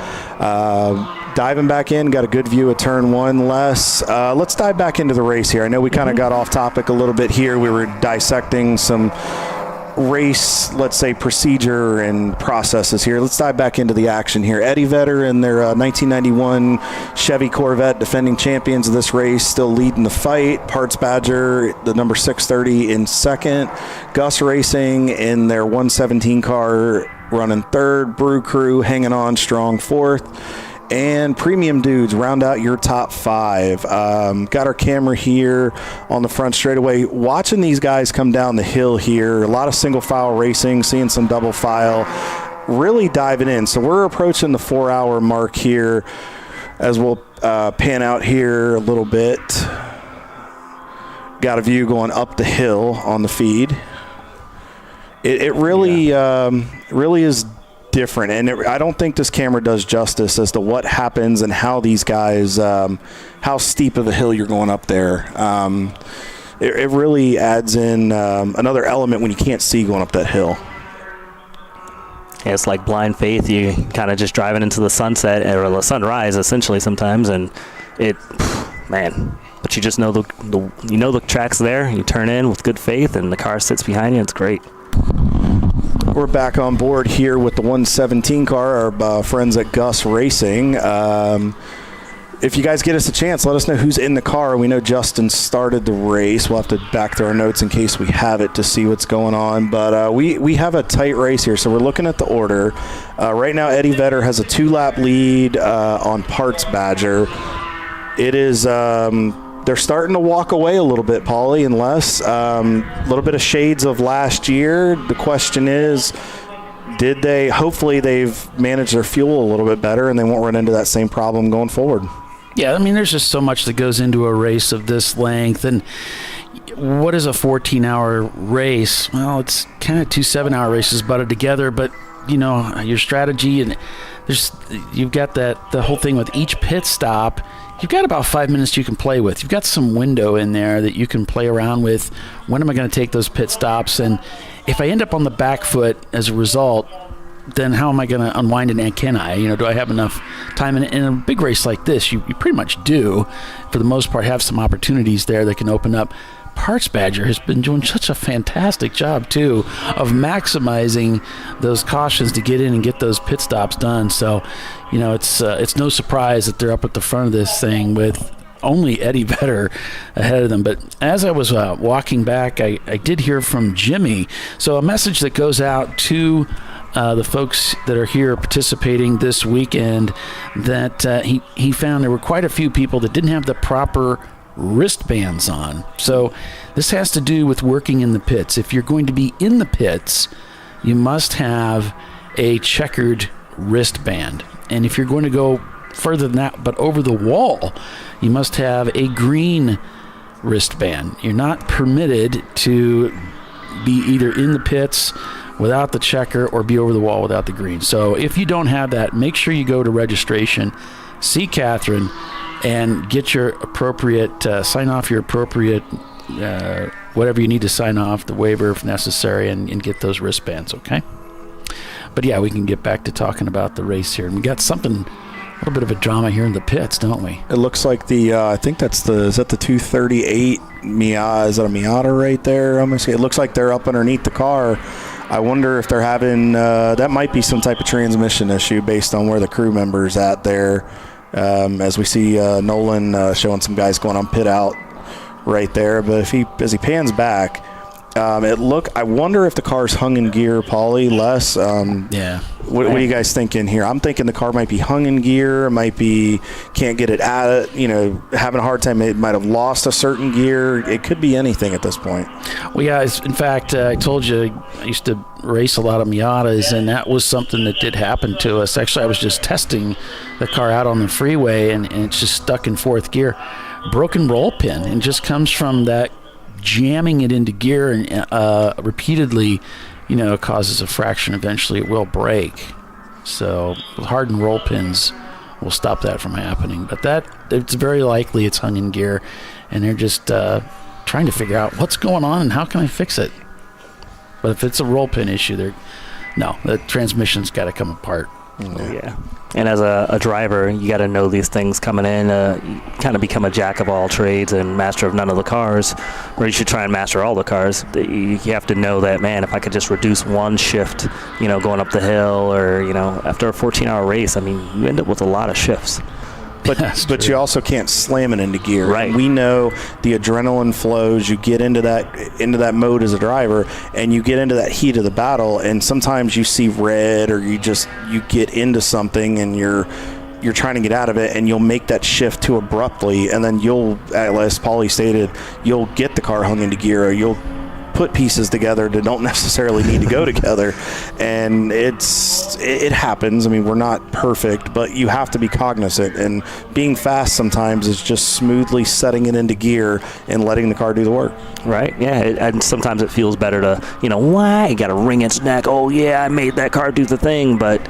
Diving back in, got a good view of turn 1, Les. Let's dive back into the race here. I know we kind of got off topic a little bit here. We were dissecting some race, let's say, procedure and processes here. Let's dive back into the action here. Eddie Vedder and their 1991 Chevy Corvette, defending champions of this race, still leading the fight. Parts Badger, the number 630, in second. Gus Racing in their 117 car running third. Brew Crew hanging on strong fourth. And Premium Dudes round out your top 5. Got our camera here on the front straightaway, watching these guys come down the hill here. A lot of single file racing, seeing some double file, really diving in. So we're approaching the 4-hour mark here as we'll pan out here a little bit. Got a view going up the hill on the feed. It really, really is different, and I don't think this camera does justice as to what happens and how these guys, how steep of a hill you're going up there. It really adds in another element when you can't see going up that hill. Yeah, it's like blind faith. You kind of just driving into the sunset or the sunrise essentially sometimes, and man. But you just know the track's there. You turn in with good faith, and the car sits behind you. It's great. We're back on board here with the 117 car, our friends at Gus Racing. If you guys get us a chance, let us know who's in the car. We know Justin started the race. We'll have to back to our notes in case we have it to see what's going on. But we have a tight race here, so we're looking at the order. Right now, Eddie Vedder has a 2-lap lead on Parts Badger. It is... they're starting to walk away a little bit, Paulie, unless a little bit of shades of last year. The question is, hopefully they've managed their fuel a little bit better and they won't run into that same problem going forward. Yeah, I mean, there's just so much that goes into a race of this length. And what is a 14-hour race? Well, it's kind of 2 7-hour races butted together, but, you know, your strategy and you've got the whole thing with each pit stop. You've got about 5 minutes you can play with. You've got some window in there that you can play around with. When am I going to take those pit stops? And if I end up on the back foot as a result, then how am I going to unwind and can I? You know, do I have enough time? And in a big race like this, you pretty much do, for the most part, have some opportunities there that can open up. Parts Badger has been doing such a fantastic job, too, of maximizing those cautions to get in and get those pit stops done. So, you know, it's no surprise that they're up at the front of this thing with only Eddie Vedder ahead of them. But as I was walking back, I did hear from Jimmy. So a message that goes out to the folks that are here participating this weekend, that he found there were quite a few people that didn't have the proper wristbands on. So this has to do with working in the pits. If you're going to be in the pits, you must have a checkered wristband. And if you're going to go further than that, but over the wall, you must have a green wristband. You're not permitted to be either in the pits without the checker or be over the wall without the green. So if you don't have that, make sure you go to registration, see Catherine, and get your appropriate, sign off your appropriate, whatever you need to sign off, the waiver if necessary, and get those wristbands, okay? But yeah, we can get back to talking about the race here. And we got something, a little bit of a drama here in the pits, don't we? It looks like I think is that the 238 Miata? Is that a Miata right there? I'm gonna say it looks like they're up underneath the car. I wonder if they're having, that might be some type of transmission issue based on where the crew member's at there. As we see Nolan showing some guys going on pit out right there. But as he pans back, I wonder if the car's hung in gear, Paulie, Les. Yeah. What are you guys thinking here? I'm thinking the car might be hung in gear, can't get it at it, having a hard time. It might have lost a certain gear. It could be anything at this point. Well, yeah, in fact, I told you I used to race a lot of Miatas, and that was something that did happen to us. Actually, I was just testing the car out on the freeway, and it's just stuck in fourth gear. Broken roll pin, and just comes from that jamming it into gear and repeatedly, causes a fraction. Eventually it will break. So hardened roll pins will stop that from happening. But it's very likely it's hung in gear, and they're just trying to figure out what's going on and how can I fix it. But if it's a roll pin issue, the transmission's got to come apart. Yeah. And as a driver, you got to know these things coming in. You kind of become a jack of all trades and master of none of the cars, or you should try and master all the cars. You have to know that, man, if I could just reduce one shift, going up the hill, or, after a 14-hour race, you end up with a lot of shifts. But you also can't slam it into gear. Right. We know the adrenaline flows. You get into that mode as a driver, and you get into that heat of the battle. And sometimes you see red, or you get into something, and you're trying to get out of it, and you'll make that shift too abruptly, and then as Paulie stated, you'll get the car hung into gear, or you'll put pieces together that don't necessarily need to go together, and it happens. We're not perfect, but you have to be cognizant, and being fast sometimes is just smoothly setting it into gear and letting the car do the work. Right, yeah, and sometimes it feels better to, why? You got to wring its neck, oh yeah, I made that car do the thing, but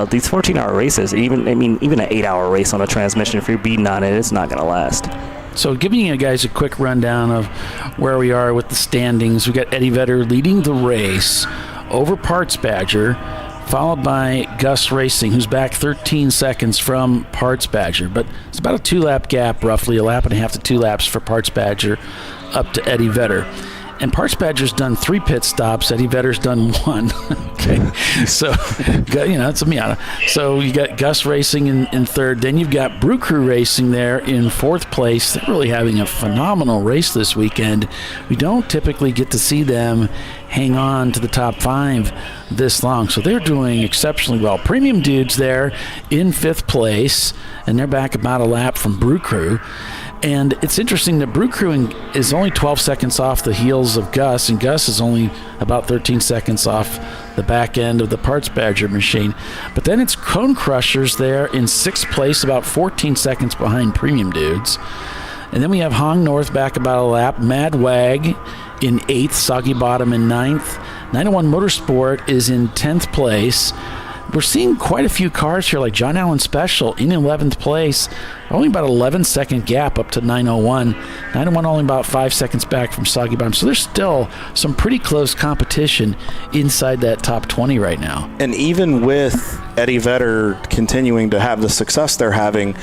these 14-hour races, even an 8-hour race on a transmission, if you're beating on it, it's not going to last. So giving you guys a quick rundown of where we are with the standings, we got Eddie Vedder leading the race over Parts Badger, followed by Gus Racing, who's back 13 seconds from Parts Badger. But it's about a 2-lap gap, roughly a lap and a half to 2 laps for Parts Badger up to Eddie Vedder. And Parts Badger's done 3 pit stops. Eddie Vedder's done 1. Okay, so it's a Miata. So you got Gus Racing in third. Then you've got Brew Crew Racing there in fourth place. They're really having a phenomenal race this weekend. We don't typically get to see them hang on to the top 5 this long, so they're doing exceptionally well. Premium Dudes there in 5th place, and they're back about a lap from Brew Crew. And it's interesting that Brew Crew is only 12 seconds off the heels of Gus, and Gus is only about 13 seconds off the back end of the Parts Badger machine. But then it's Cone Crushers there in 6th place, about 14 seconds behind Premium Dudes. And then we have Hong North back about a lap, Mad Wag in 8th, Soggy Bottom in 9th. 901 Motorsport is in 10th place. We're seeing quite a few cars here, like John Allen Special in 11th place. Only about 11-second gap up to 901. 901 only about 5 seconds back from Soggy Bottom. So there's still some pretty close competition inside that top 20 right now. And even with Eddie Vedder continuing to have the success they're having,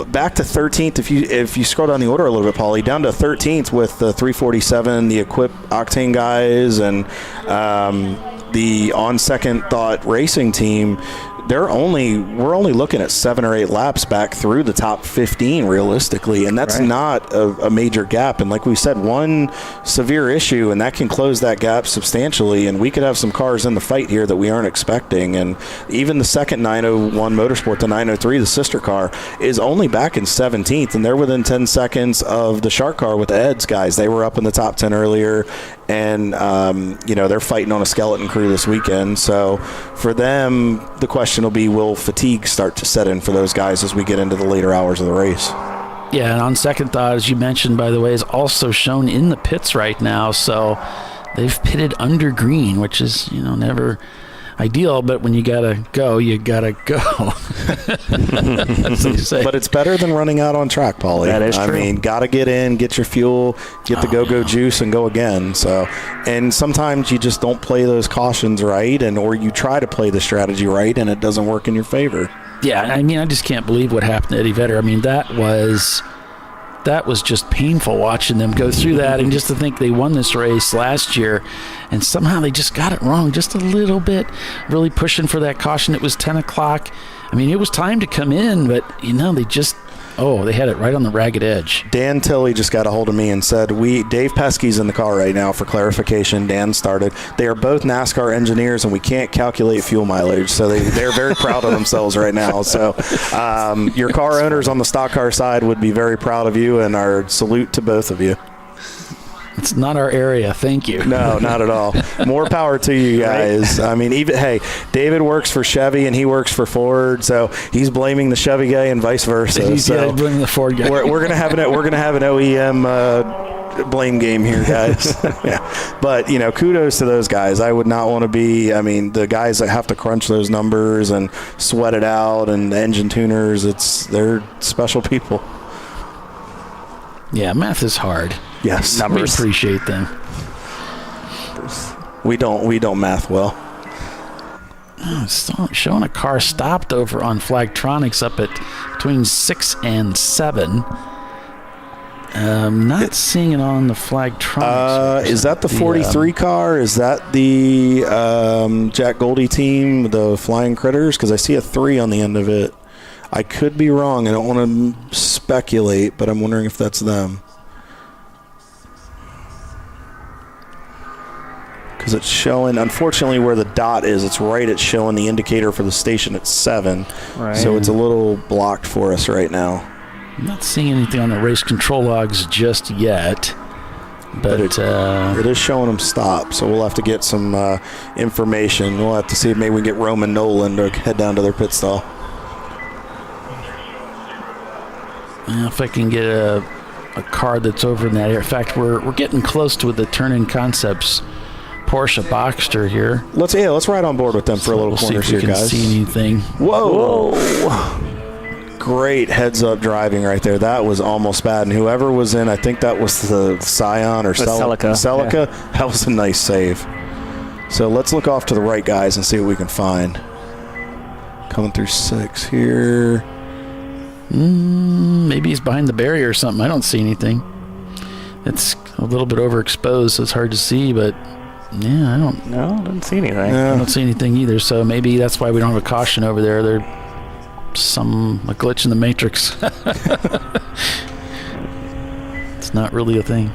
back to 13th, if you scroll down the order a little bit, Paulie, down to 13th with the 347, the Equip Octane guys, and the On Second Thought Racing team, we're only looking at 7 or 8 laps back through the top 15 realistically, and that's not a major gap. And like we said, one severe issue, and that can close that gap substantially, and we could have some cars in the fight here that we aren't expecting. And even the second 901 Motorsport, the 903, the sister car, is only back in 17th, and they're within 10 seconds of the Shark car with the Eds guys. They were up in the top 10 earlier, and they're fighting on a skeleton crew this weekend. So for them, the question will be, will fatigue start to set in for those guys as we get into the later hours of the race? Yeah, and On Second Thought, as you mentioned, by the way, is also shown in the pits right now. So they've pitted under green, which is, never ideal, but when you gotta go, you gotta go. As they say. But it's better than running out on track, Paulie. That is true. I mean, gotta get in, get your fuel, get the go-go juice, and go again. So, and sometimes you just don't play those cautions right, or you try to play the strategy right, and it doesn't work in your favor. Yeah, I mean, I just can't believe what happened to Eddie Vedder. I mean, that was just painful watching them go through that, and just to think they won this race last year, and somehow they just got it wrong just a little bit, really pushing for that caution. It was 10 o'clock. I mean, it was time to come in, but, they just, they had it right on the ragged edge. Dan Tilley just got a hold of me and said, Dave Pesky's in the car right now for clarification. Dan started. They are both NASCAR engineers, and we can't calculate fuel mileage, so they're very proud of themselves right now. So your car owners on the stock car side would be very proud of you, and our salute to both of you. It's not our area. Thank you. No, not at all. More power to you guys. Right? I mean, David works for Chevy and he works for Ford, so he's blaming the Chevy guy and vice versa. He's blaming the Ford guy. We're gonna have an OEM blame game here, guys. Yeah. But kudos to those guys. I would not want to be. I mean, the guys that have to crunch those numbers and sweat it out, and the engine tuners. They're special people. Yeah, math is hard. Yes, numbers. We appreciate them. We don't math well. Showing a car stopped over on Flagtronics up at between 6 and 7. Not seeing it on the Flagtronics. Is that the 43 car? Is that the Jack Goldie team, the Flying Critters? Because I see a 3 on the end of it. I could be wrong. I don't want to speculate, but I'm wondering if that's them. Because it's showing, unfortunately, where the dot is, it's showing the indicator for the station at 7. Right. So it's a little blocked for us right now. I'm not seeing anything on the race control logs just yet. But it is showing them stop, so we'll have to get some information. We'll have to see if maybe we can get Roman Nolan to head down to their pit stall. If I can get a car that's over in that area. In fact, we're getting close to the Turn-In Concepts Porsche Boxster here. Let's ride on board with them for a little corner here, guys. See anything? Whoa! Great heads-up driving right there. That was almost bad. And whoever was in, I think that was the Scion or Celica. Yeah. That was a nice save. So let's look off to the right, guys, and see what we can find. Coming through 6 here. Maybe he's behind the barrier or something. I don't see anything. It's a little bit overexposed, so it's hard to see, but yeah, I don't see anything. I don't see anything either, so maybe that's why we don't have a caution over there. There's a glitch in the matrix. It's not really a thing.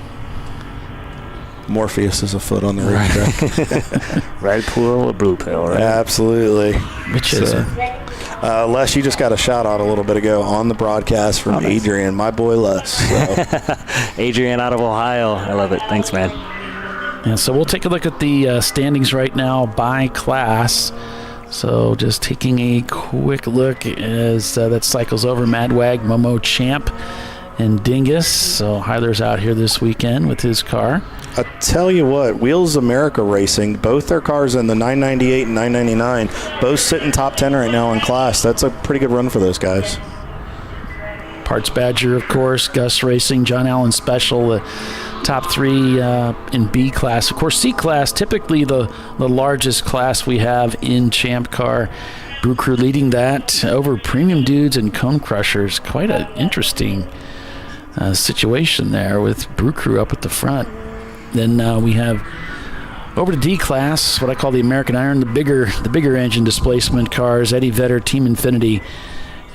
Morpheus is afoot on the racetrack. Red pool or blue pill, right? Absolutely. Which is it? Les, you just got a shout out a little bit ago on the broadcast from Adrian, my boy Les. So. Adrian out of Ohio. I love it. Thanks, man. Yeah, so we'll take a look at the standings right now by class. So just taking a quick look as that cycles over. Madwag, Momo, Champ, and Dingus. So Hyler's out here this weekend with his car. I tell you what, Wheels America Racing, both their cars in the 998 and 999, both sitting top 10 right now in class. That's a pretty good run for those guys. Parts Badger, of course, Gus Racing, John Allen Special, the top 3 in B class. Of course, C class, typically the largest class we have in Champ Car. Brew Crew leading that over Premium Dudes and Cone Crushers. Quite an interesting situation there with Brew Crew up at the front. Then we have over to D class, what I call the American Iron, the bigger engine displacement cars. Eddie Vedder, Team Infinity,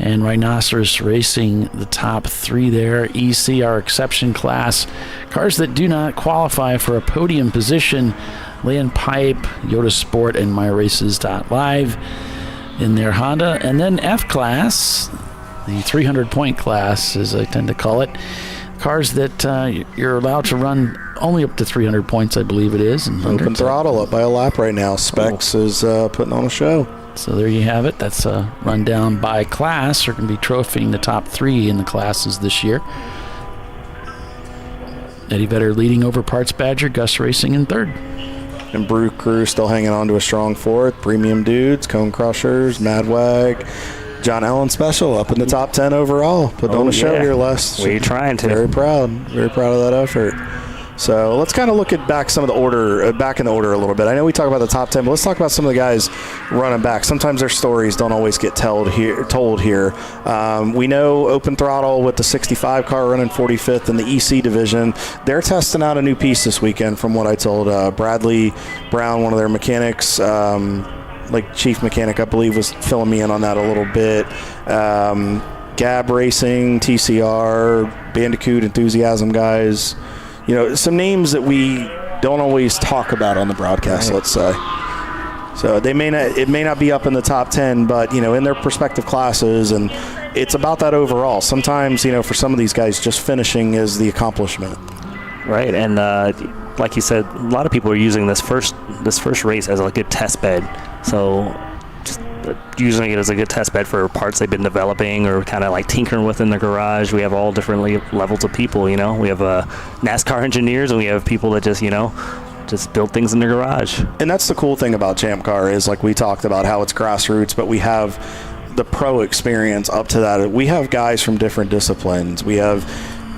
and Rhinoceros Racing, the top 3 there. EC, our exception class. Cars that do not qualify for a podium position. Land Pipe, Yoda Sport, and MyRaces.live in their Honda. And then F class, the 300-point class, as I tend to call it. Cars that you're allowed to run only up to 300 points, I believe it is. And open throttle up by a lap right now. Specs is putting on a show. So there you have it. That's a rundown by class. We're going to be trophying the top 3 in the classes this year. Eddie Vedder leading over Parts Badger, Gus Racing in 3rd. and Brew Crew still hanging on to a strong fourth. Premium Dudes, Cone Crushers, Madwag, John Allen Special up in the top 10 overall. Put on a show here, Les. We're trying to. Very proud of that effort. So let's kind of look at back some of the order, back in the order a little bit. I know we talk about the top 10, but let's talk about some of the guys running back. Sometimes their stories don't always get told here. We know Open Throttle with the 65 car running 45th in the EC division. They're testing out a new piece this weekend from what I told Bradley Brown, one of their mechanics, like chief mechanic, I believe, was filling me in on that a little bit. Gab Racing, TCR, Bandicoot Enthusiasm guys. You know, some names that we don't always talk about on the broadcast, let's say. So it may not be up in the top 10, but, you know, in their respective classes, and it's about that overall. Sometimes, you know, for some of these guys, just finishing is the accomplishment. Right, and like you said, a lot of people are using this first race as a good test bed. So just using it as a good test bed for parts they've been developing or kind of like tinkering with in the garage. We have all different levels of people, you know. We have NASCAR engineers, and we have people that just build things in their garage. And that's the cool thing about Champ Car is, like we talked about, how it's grassroots, but we have the pro experience up to that. We have guys from different disciplines. We have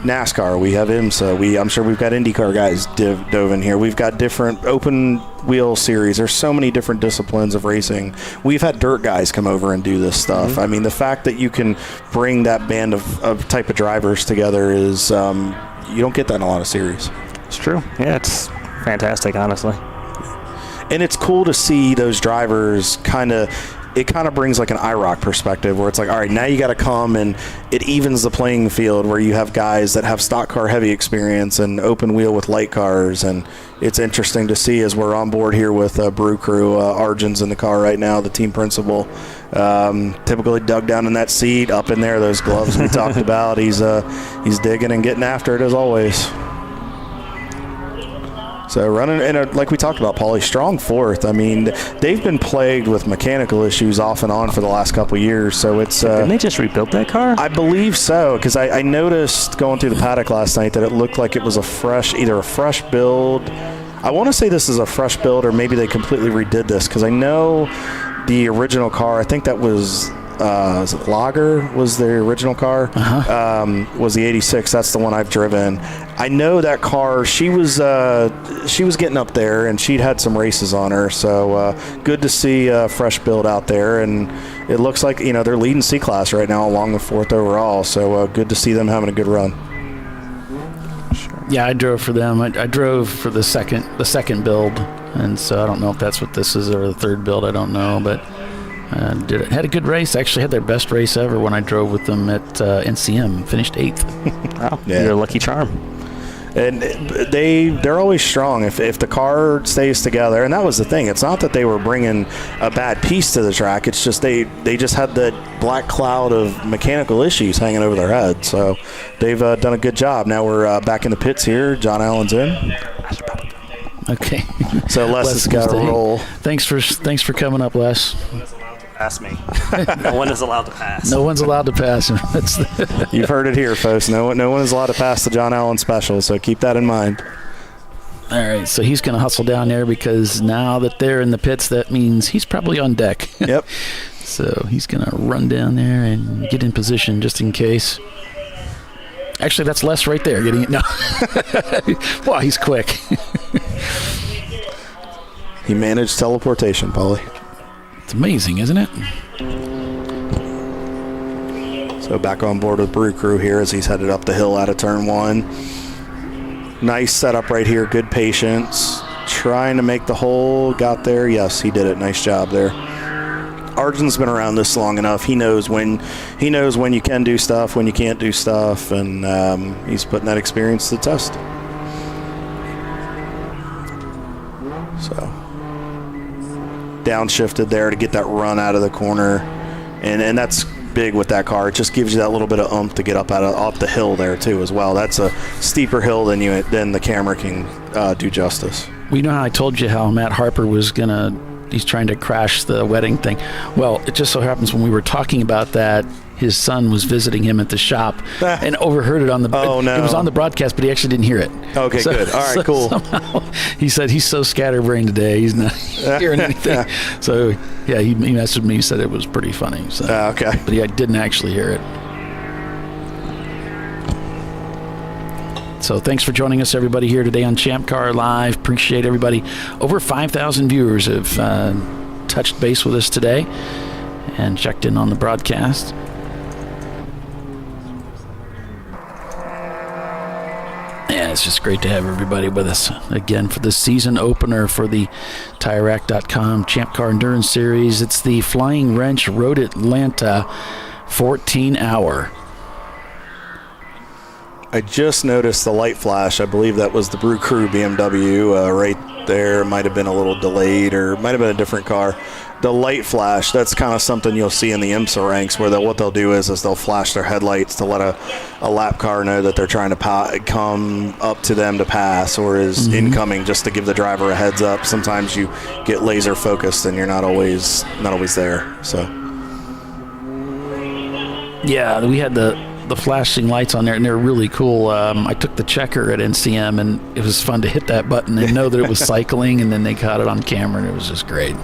NASCAR, we have IMSA, I'm sure we've got IndyCar guys dove in here. We've got different open wheel series. There's so many different disciplines of racing. We've had dirt guys come over and do this stuff. I mean, the fact that you can bring that band of type of drivers together is, you don't get that in a lot of series. It's true. Yeah, it's fantastic, honestly. And it's cool to see those drivers it kind of brings like an IROC perspective where it's like, all right, now you got to come, and it evens the playing field where you have guys that have stock car heavy experience and open wheel with light cars. And it's interesting to see as we're on board here with Brew Crew. Arjun's in the car right now, the team principal. Typically dug down in that seat, up in there, those gloves we talked about. He's digging and getting after it as always. So running in like we talked about, Paulie, strong fourth. I mean, they've been plagued with mechanical issues off and on for the last couple of years. So it's didn't they just rebuild that car? I believe so, because I noticed going through the paddock last night that it looked like it was either a fresh build. I want to say this is a fresh build, or maybe they completely redid this, because I know the original car, I think that was it Lager was the original car, was the 86. That's the one I've driven. I know that car, she was getting up there, and she'd had some races on her, so good to see a fresh build out there. And it looks like, you know, they're leading C-Class right now along with fourth overall, so good to see them having a good run. Yeah, I drove for them. I drove for the second build, and so I don't know if that's what this is or the third build. I don't know, but had a good race. Actually had their best race ever when I drove with them at NCM. Finished 8th. Wow, yeah. You're a lucky charm. And they're always strong if the car stays together. And that was the thing. It's not that they were bringing a bad piece to the track. It's just they just had that black cloud of mechanical issues hanging over their head. So they've done a good job. Now we're back in the pits here. John Allen's in. Okay. So Les has got to roll. Thanks for coming up, Les. Pass me. No one is allowed to pass. No one's allowed to pass. You've heard it here, folks. No one is allowed to pass the John Allen Special, so keep that in mind. All right, so he's going to hustle down there because now that they're in the pits, that means he's probably on deck. Yep. So he's going to run down there and get in position just in case. Actually, that's Les right there. No. Wow, he's quick. He managed teleportation, Paulie. It's amazing, isn't it? So back on board with Brew Crew here as he's headed up the hill out of turn 1. Nice setup right here. Good patience. Trying to make the hole. Got there. Yes, he did it. Nice job there. Arjun's been around this long enough. He knows when you can do stuff, when you can't do stuff, and he's putting that experience to the test. So downshifted there to get that run out of the corner, and that's big with that car. It just gives you that little bit of oomph to get up the hill there too as well. That's a steeper hill than the camera can do justice. We know how I told you how Matt Harper was gonna he's trying to crash the wedding thing. Well, it just so happens when we were talking about that, his son was visiting him at the shop and overheard it on the. Oh no! It was on the broadcast, but he actually didn't hear it. Okay, good. All right, cool. Somehow, he said he's so scatterbrained today, he's not hearing anything. So yeah, he messaged me. He said it was pretty funny. So, okay, but he didn't actually hear it. So thanks for joining us, everybody, here today on ChampCar.Live. Appreciate everybody. Over 5,000 viewers have touched base with us today and checked in on the broadcast. Yeah, it's just great to have everybody with us again for the season opener for the TireRack.com Champ Car Endurance Series. It's the Flying Wrench Road Atlanta 14-hour. I just noticed the light flash. I believe that was the Brew Crew BMW right there. Might have been a little delayed, or might have been a different car. The light flash, that's kind of something you'll see in the IMSA ranks, where what they'll do is they'll flash their headlights to let a lap car know that they're trying to come up to them to pass, or is incoming, just to give the driver a heads up. Sometimes you get laser focused and you're not always there. So yeah, we had the flashing lights on there, and they're really cool. I took the checker at NCM, and it was fun to hit that button and know that it was cycling, and then they caught it on camera, and it was just great.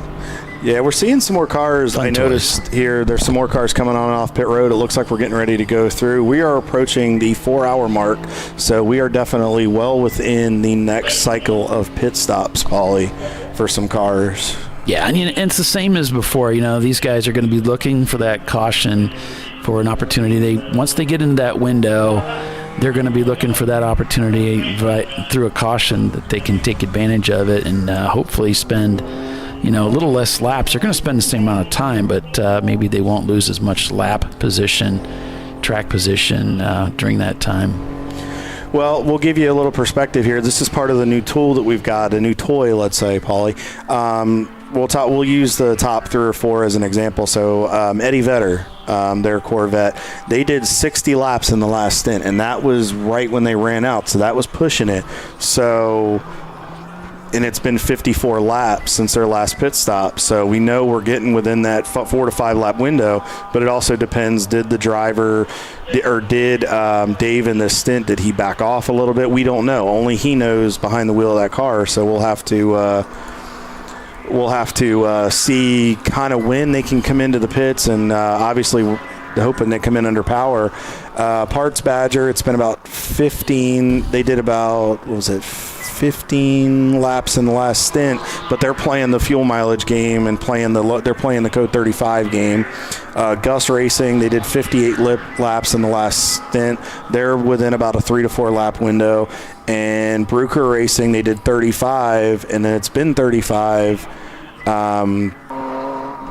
Yeah, we're seeing some more cars. I noticed here there's some more cars coming on and off pit road. It looks like we're getting ready to go through. We are approaching the 4-hour mark, so we are definitely well within the next cycle of pit stops, Paulie, for some cars. Yeah, and it's the same as before. These guys are going to be looking for that caution, for an opportunity. Once they get into that window, they're going to be looking for that opportunity right through a caution that they can take advantage of it and hopefully spend a little less laps. They're going to spend the same amount of time, but maybe they won't lose as much lap position, track position during that time. Well, we'll give you a little perspective here. This is part of the new tool that we've got, a new toy, let's say, Paulie. We'll use the top 3 or 4 as an example. So Eddie Vedder, their Corvette, they did 60 laps in the last stint, and that was right when they ran out. So that was pushing it. And it's been 54 laps since their last pit stop. So we know we're getting within that 4 to 5 lap window, but it also depends, did the driver or did Dave in this stint, did he back off a little bit? We don't know. Only he knows behind the wheel of that car. So we'll have to see kind of when they can come into the pits, and obviously hoping they come in under power. Parts Badger, it's been about 15. They did about, 15 laps in the last stint, but they're playing the fuel mileage game and they're playing the Code 35 game. Gus Racing, they did 58 laps in the last stint. They're within about a 3 to 4 lap window. And Brooker Racing, they did 35, and then it's been 35.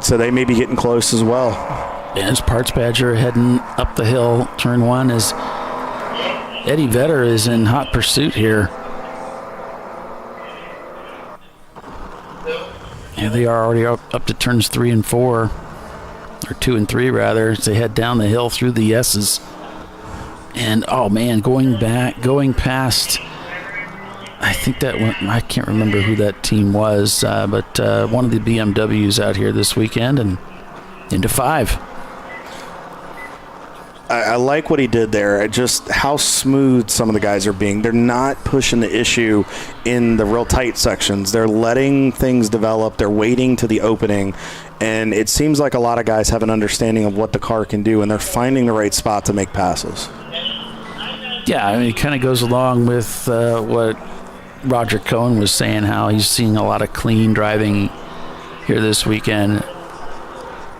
So they may be getting close as well. And it's Parts Badger heading up the hill, turn 1, as Eddie Vedder is in hot pursuit here. Yeah, they are already up to turns 3 and 4, or 2 and 3 rather, as they head down the hill through the S's. And oh man, going past, I think that one, I can't remember who that team was, but one of the BMWs out here this weekend and into 5. I like what he did there. Just how smooth some of the guys are being. They're not pushing the issue in the real tight sections. They're letting things develop. They're waiting to the opening. And it seems like a lot of guys have an understanding of what the car can do, and they're finding the right spot to make passes. Yeah, I mean, it kind of goes along with what Roger Cohen was saying, how he's seeing a lot of clean driving here this weekend.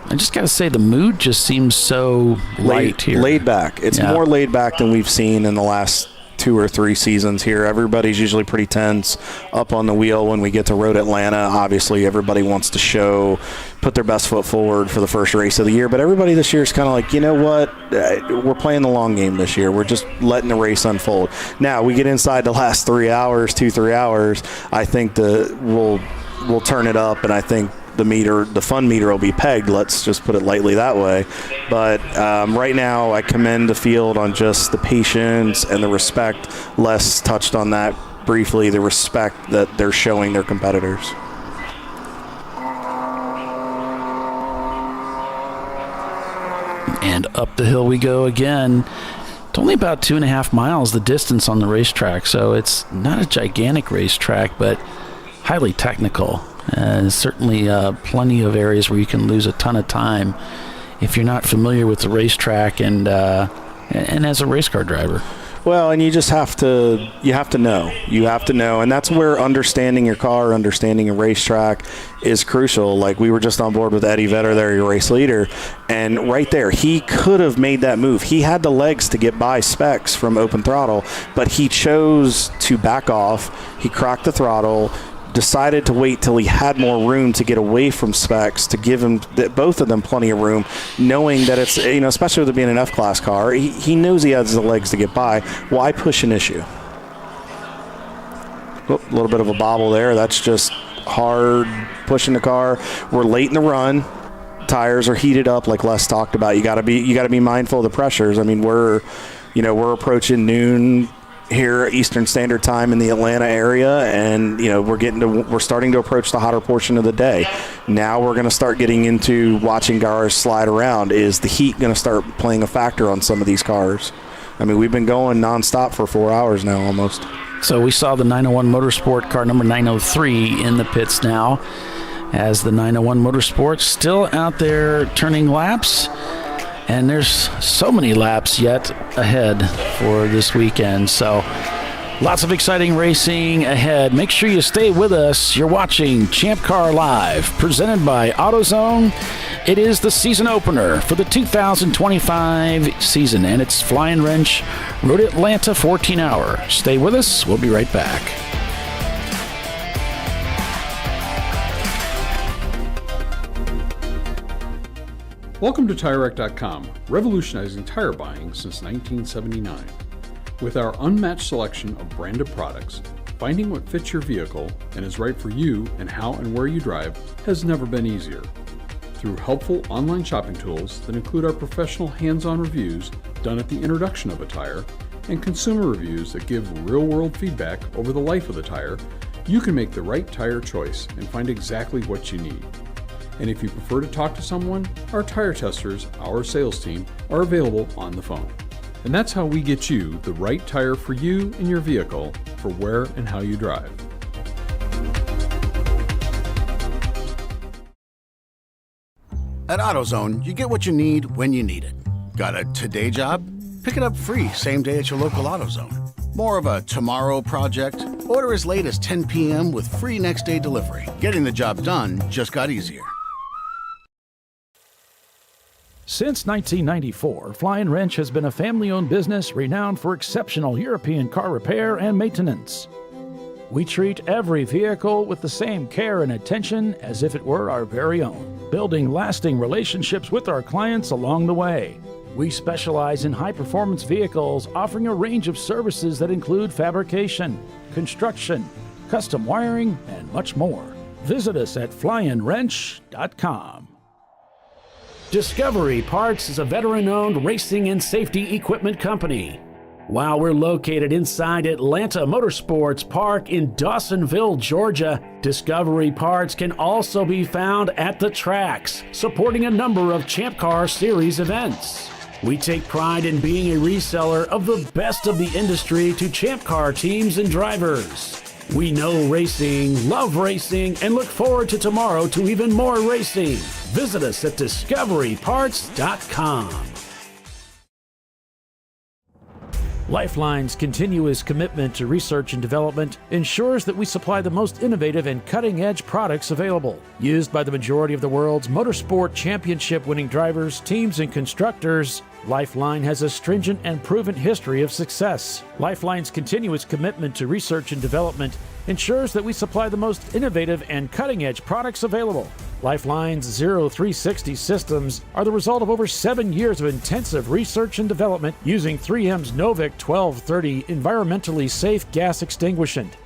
I just got to say, the mood just seems so light here. Laid back. It's more laid back than we've seen in the last 2 or 3 seasons here. Everybody's usually pretty tense up on the wheel when we get to Road Atlanta. Obviously, everybody wants to put their best foot forward for the first race of the year. But everybody this year is kind of like, you know what? We're playing the long game this year. We're just letting the race unfold. Now, we get inside the last 3 hours, 2-3 hours. I think we'll turn it up, and I think the fun meter will be pegged. Let's just put it lightly that way. But right now, I commend the field on just the patience and the respect. Les touched on that briefly, the respect that they're showing their competitors. And up the hill we go again. It's only about 2.5 miles the distance on the racetrack, so it's not a gigantic racetrack, but highly technical. Certainly plenty of areas where you can lose a ton of time if you're not familiar with the racetrack and as a race car driver. Well, and you just have to know. You have to know, and that's where understanding your car, understanding a racetrack is crucial. Like, we were just on board with Eddie Vedder there, your race leader, and right there, he could have made that move. He had the legs to get by Specs from open throttle, but he chose to back off. He cracked the throttle, decided to wait till he had more room to get away from Specs to give him both of them plenty of room, knowing that it's, especially with it being an F-Class car, he knows he has the legs to get by. Why push an issue? Oh, a little bit of a bobble there. That's just hard pushing the car. We're late in the run. Tires are heated up, like Les talked about. You got to be mindful of the pressures. I mean, we're approaching noon here Eastern Standard Time in the Atlanta area, and we're starting to approach the hotter portion of the day. Now we're going to start getting into watching cars slide around. Is the heat going to start playing a factor on some of these cars? I mean, we've been going nonstop for 4 hours now almost. So we saw the 901 Motorsport car number 903 in the pits now, as the 901 Motorsport still out there turning laps. And there's so many laps yet ahead for this weekend. So lots of exciting racing ahead. Make sure you stay with us. You're watching Champ Car Live, presented by AutoZone. It is the season opener for the 2025 season, and it's Flying Wrench Road Atlanta 14-hour. Stay with us. We'll be right back. Welcome to TireRack.com, revolutionizing tire buying since 1979. With our unmatched selection of branded products, finding what fits your vehicle and is right for you and how and where you drive has never been easier. Through helpful online shopping tools that include our professional hands-on reviews done at the introduction of a tire and consumer reviews that give real-world feedback over the life of the tire, you can make the right tire choice and find exactly what you need. And if you prefer to talk to someone, our tire testers, our sales team, are available on the phone. And that's how we get you the right tire for you and your vehicle for where and how you drive. At AutoZone, you get what you need when you need it. Got a today job? Pick it up free same day at your local AutoZone. More of a tomorrow project? Order as late as 10 p.m. with free next day delivery. Getting the job done just got easier. Since 1994, Flying Wrench has been a family-owned business renowned for exceptional European car repair and maintenance. We treat every vehicle with the same care and attention as if it were our very own, building lasting relationships with our clients along the way. We specialize in high-performance vehicles, offering a range of services that include fabrication, construction, custom wiring, and much more. Visit us at flyandwrench.com. Discovery Parts is a veteran-owned racing and safety equipment company. While we're located inside Atlanta Motorsports Park in Dawsonville, Georgia, Discovery Parts can also be found at the tracks, supporting a number of Champ Car Series events. We take pride in being a reseller of the best of the industry to Champ Car teams and drivers. We know racing, love racing, and look forward to tomorrow to even more racing. Visit us at discoveryparts.com. Lifeline's continuous commitment to research and development ensures that we supply the most innovative and cutting-edge products available. Used by the majority of the world's motorsport championship-winning drivers, teams, and constructors, Lifeline has a stringent and proven history of success. Lifeline's continuous commitment to research and development ensures that we supply the most innovative and cutting-edge products available. Lifeline's 0360 systems are the result of over 7 years of intensive research and development using 3M's Novik 1230 environmentally safe gas extinguishant.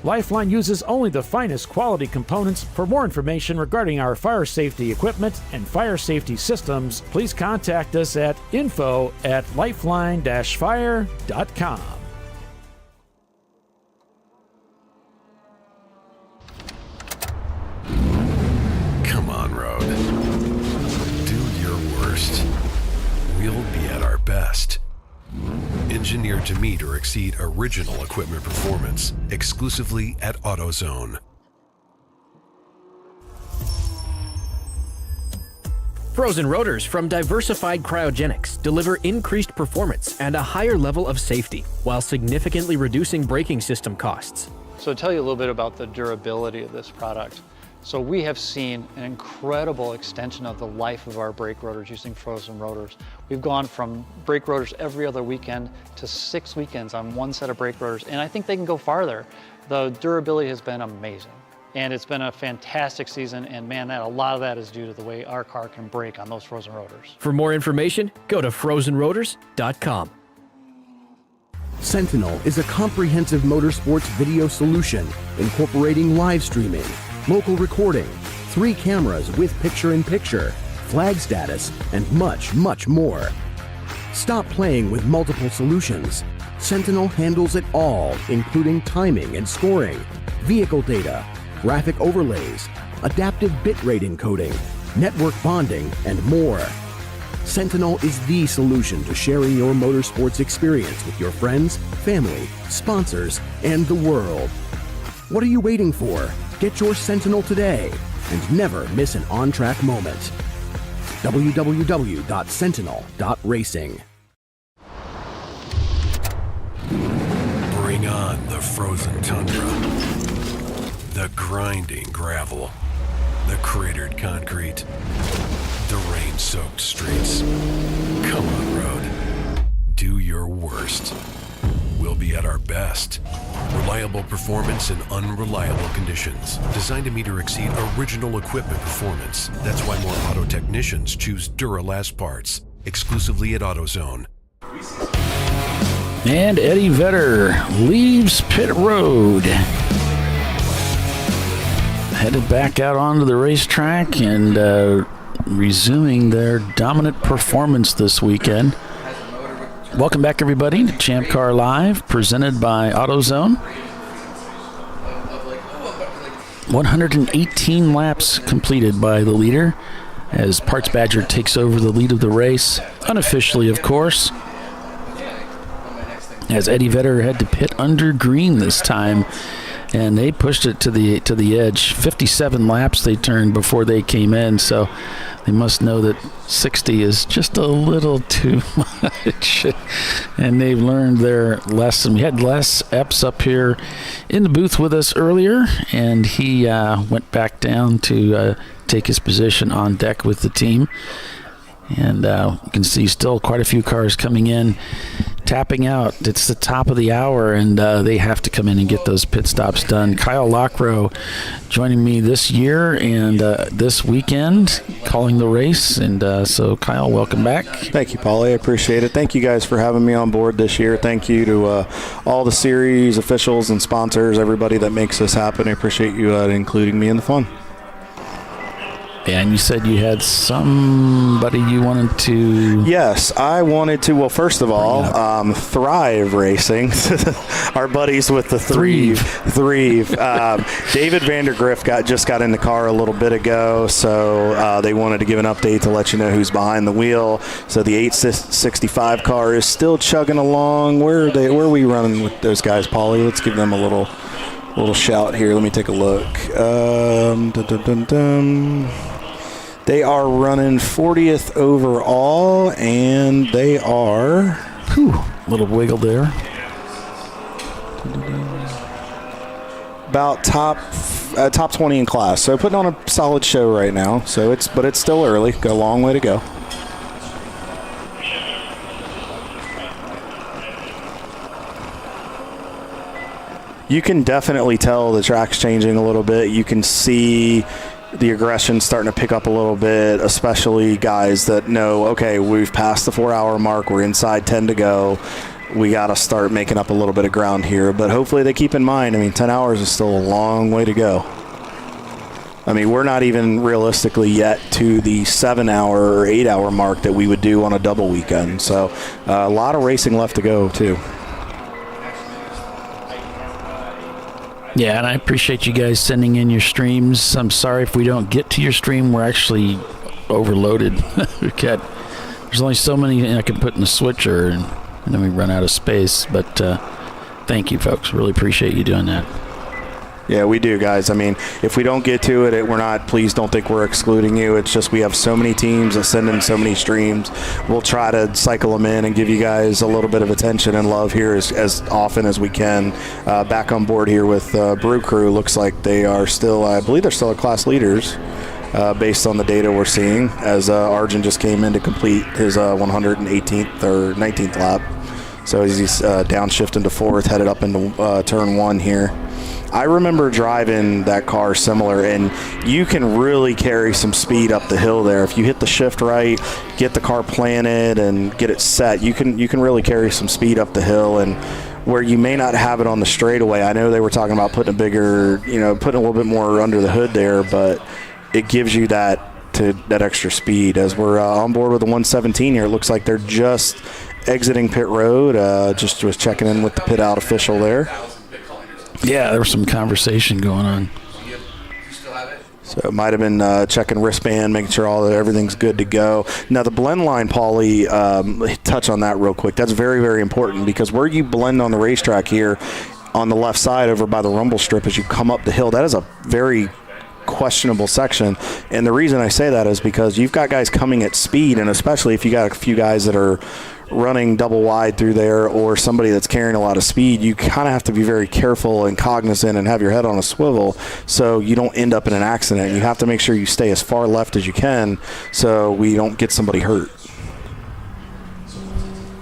Lifeline uses only the finest quality components. For more information regarding our fire safety equipment and fire safety systems, please contact us at info@lifeline-fire.com. Come on, Road. Do your worst. we'll be at our best. Engineered to meet or exceed original equipment performance, exclusively at AutoZone. Frozen rotors from Diversified Cryogenics deliver increased performance and a higher level of safety, while significantly reducing braking system costs. So to tell you a little bit about the durability of this product. So we have seen an incredible extension of the life of our brake rotors using frozen rotors. We've gone from brake rotors every other weekend to 6 weekends on one set of brake rotors, and I think they can go farther. The durability has been amazing. And it's been a fantastic season, and man, a lot of that is due to the way our car can brake on those frozen rotors. For more information, go to frozenrotors.com. Sentinel is a comprehensive motorsports video solution incorporating live streaming, local recording, 3 cameras with picture-in-picture, flag status, and much, much more. Stop playing with multiple solutions. Sentinel handles it all, including timing and scoring, vehicle data, graphic overlays, adaptive bitrate encoding, network bonding, and more. Sentinel is the solution to sharing your motorsports experience with your friends, family, sponsors, and the world. What are you waiting for? Get your Sentinel today and never miss an on-track moment. www.sentinel.racing. Bring on the frozen tundra. The grinding gravel, the cratered concrete, the rain-soaked streets. Come on, road. Do your worst. We'll be at our best. Reliable performance in unreliable conditions. Designed to meet or exceed original equipment performance. That's why more auto technicians choose Duralast parts. Exclusively at AutoZone. And Eddie Vedder leaves pit road. Headed back out onto the racetrack and resuming their dominant performance this weekend. Welcome back, everybody, to Champ Car Live, presented by AutoZone. 118 laps completed by the leader as Parts Badger takes over the lead of the race, unofficially, of course, as Eddie Vedder had to pit under green this time. And they pushed it to the edge. 57 laps they turned before they came in, so they must know that 60 is just a little too much. And they've learned their lesson. We had Les Epps up here in the booth with us earlier, and he went back down to take his position on deck with the team. And you can see still quite a few cars coming in, tapping out. It's the top of the hour, and they have to come in and get those pit stops done. Kyle Lockrow joining me this year and this weekend, calling the race. And so, Kyle, welcome back. Thank you, Paulie. I appreciate it. Thank you guys for having me on board this year. Thank you to all the series officials and sponsors, everybody that makes this happen. I appreciate you including me in the fun. And you said you had somebody you wanted to... Yes, I wanted to, well, first of all, Thrive Racing, our buddies with the Thrive. David Vandergriff just got in the car a little bit ago, so they wanted to give an update to let you know who's behind the wheel. So the 865 car is still chugging along. Where are we running with those guys, Paulie? Let's give them a little shout here. Let me take a look. They are running 40th overall, and they are... little wiggle there. About top 20 in class. So putting on a solid show right now. But it's still early. Got a long way to go. You can definitely tell the track's changing a little bit. You can see the aggression starting to pick up a little bit, especially guys that know, okay, we've passed the 4-hour mark. We're inside 10 to go. We got to start making up a little bit of ground here. But hopefully they keep in mind, 10 hours is still a long way to go. We're not even realistically yet to the 7-hour or 8-hour mark that we would do on a double weekend. So a lot of racing left to go, too. Yeah, and I appreciate you guys sending in your streams. I'm sorry if we don't get to your stream. We're actually overloaded. We've got There's only so many I can put in the switcher, and then we run out of space. But thank you, folks. Really appreciate you doing that. Yeah, we do, guys. I mean, if we don't get to it, we're not, please don't think we're excluding you. It's just we have so many teams that send in so many streams. We'll try to cycle them in and give you guys a little bit of attention and love here as often as we can. Back on board here with Brew Crew. Looks like they are still, I believe they're still at class leaders based on the data we're seeing, as Arjun just came in to complete his 118th or 19th lap. So he's downshifting to 4th, headed up into turn 1 here. I remember driving that car similar, and you can really carry some speed up the hill there. If you hit the shift right, get the car planted, and get it set, you can really carry some speed up the hill. And where you may not have it on the straightaway, I know they were talking about putting a bigger, putting a little bit more under the hood there, but it gives you that extra speed. As we're on board with the 117 here, it looks like they're just exiting pit road. Just was checking in with the pit out official there. Yeah, there was some conversation going on. So it might have been checking wristband, making sure everything's good to go. Now the blend line, Paulie, touch on that real quick. That's very, very important, because where you blend on the racetrack here on the left side over by the rumble strip as you come up the hill, that is a very questionable section. And the reason I say that is because you've got guys coming at speed, and especially if you got a few guys that are running double wide through there, or somebody that's carrying a lot of speed, you kind of have to be very careful and cognizant and have your head on a swivel so you don't end up in an accident. You have to make sure you stay as far left as you can so we don't get somebody hurt.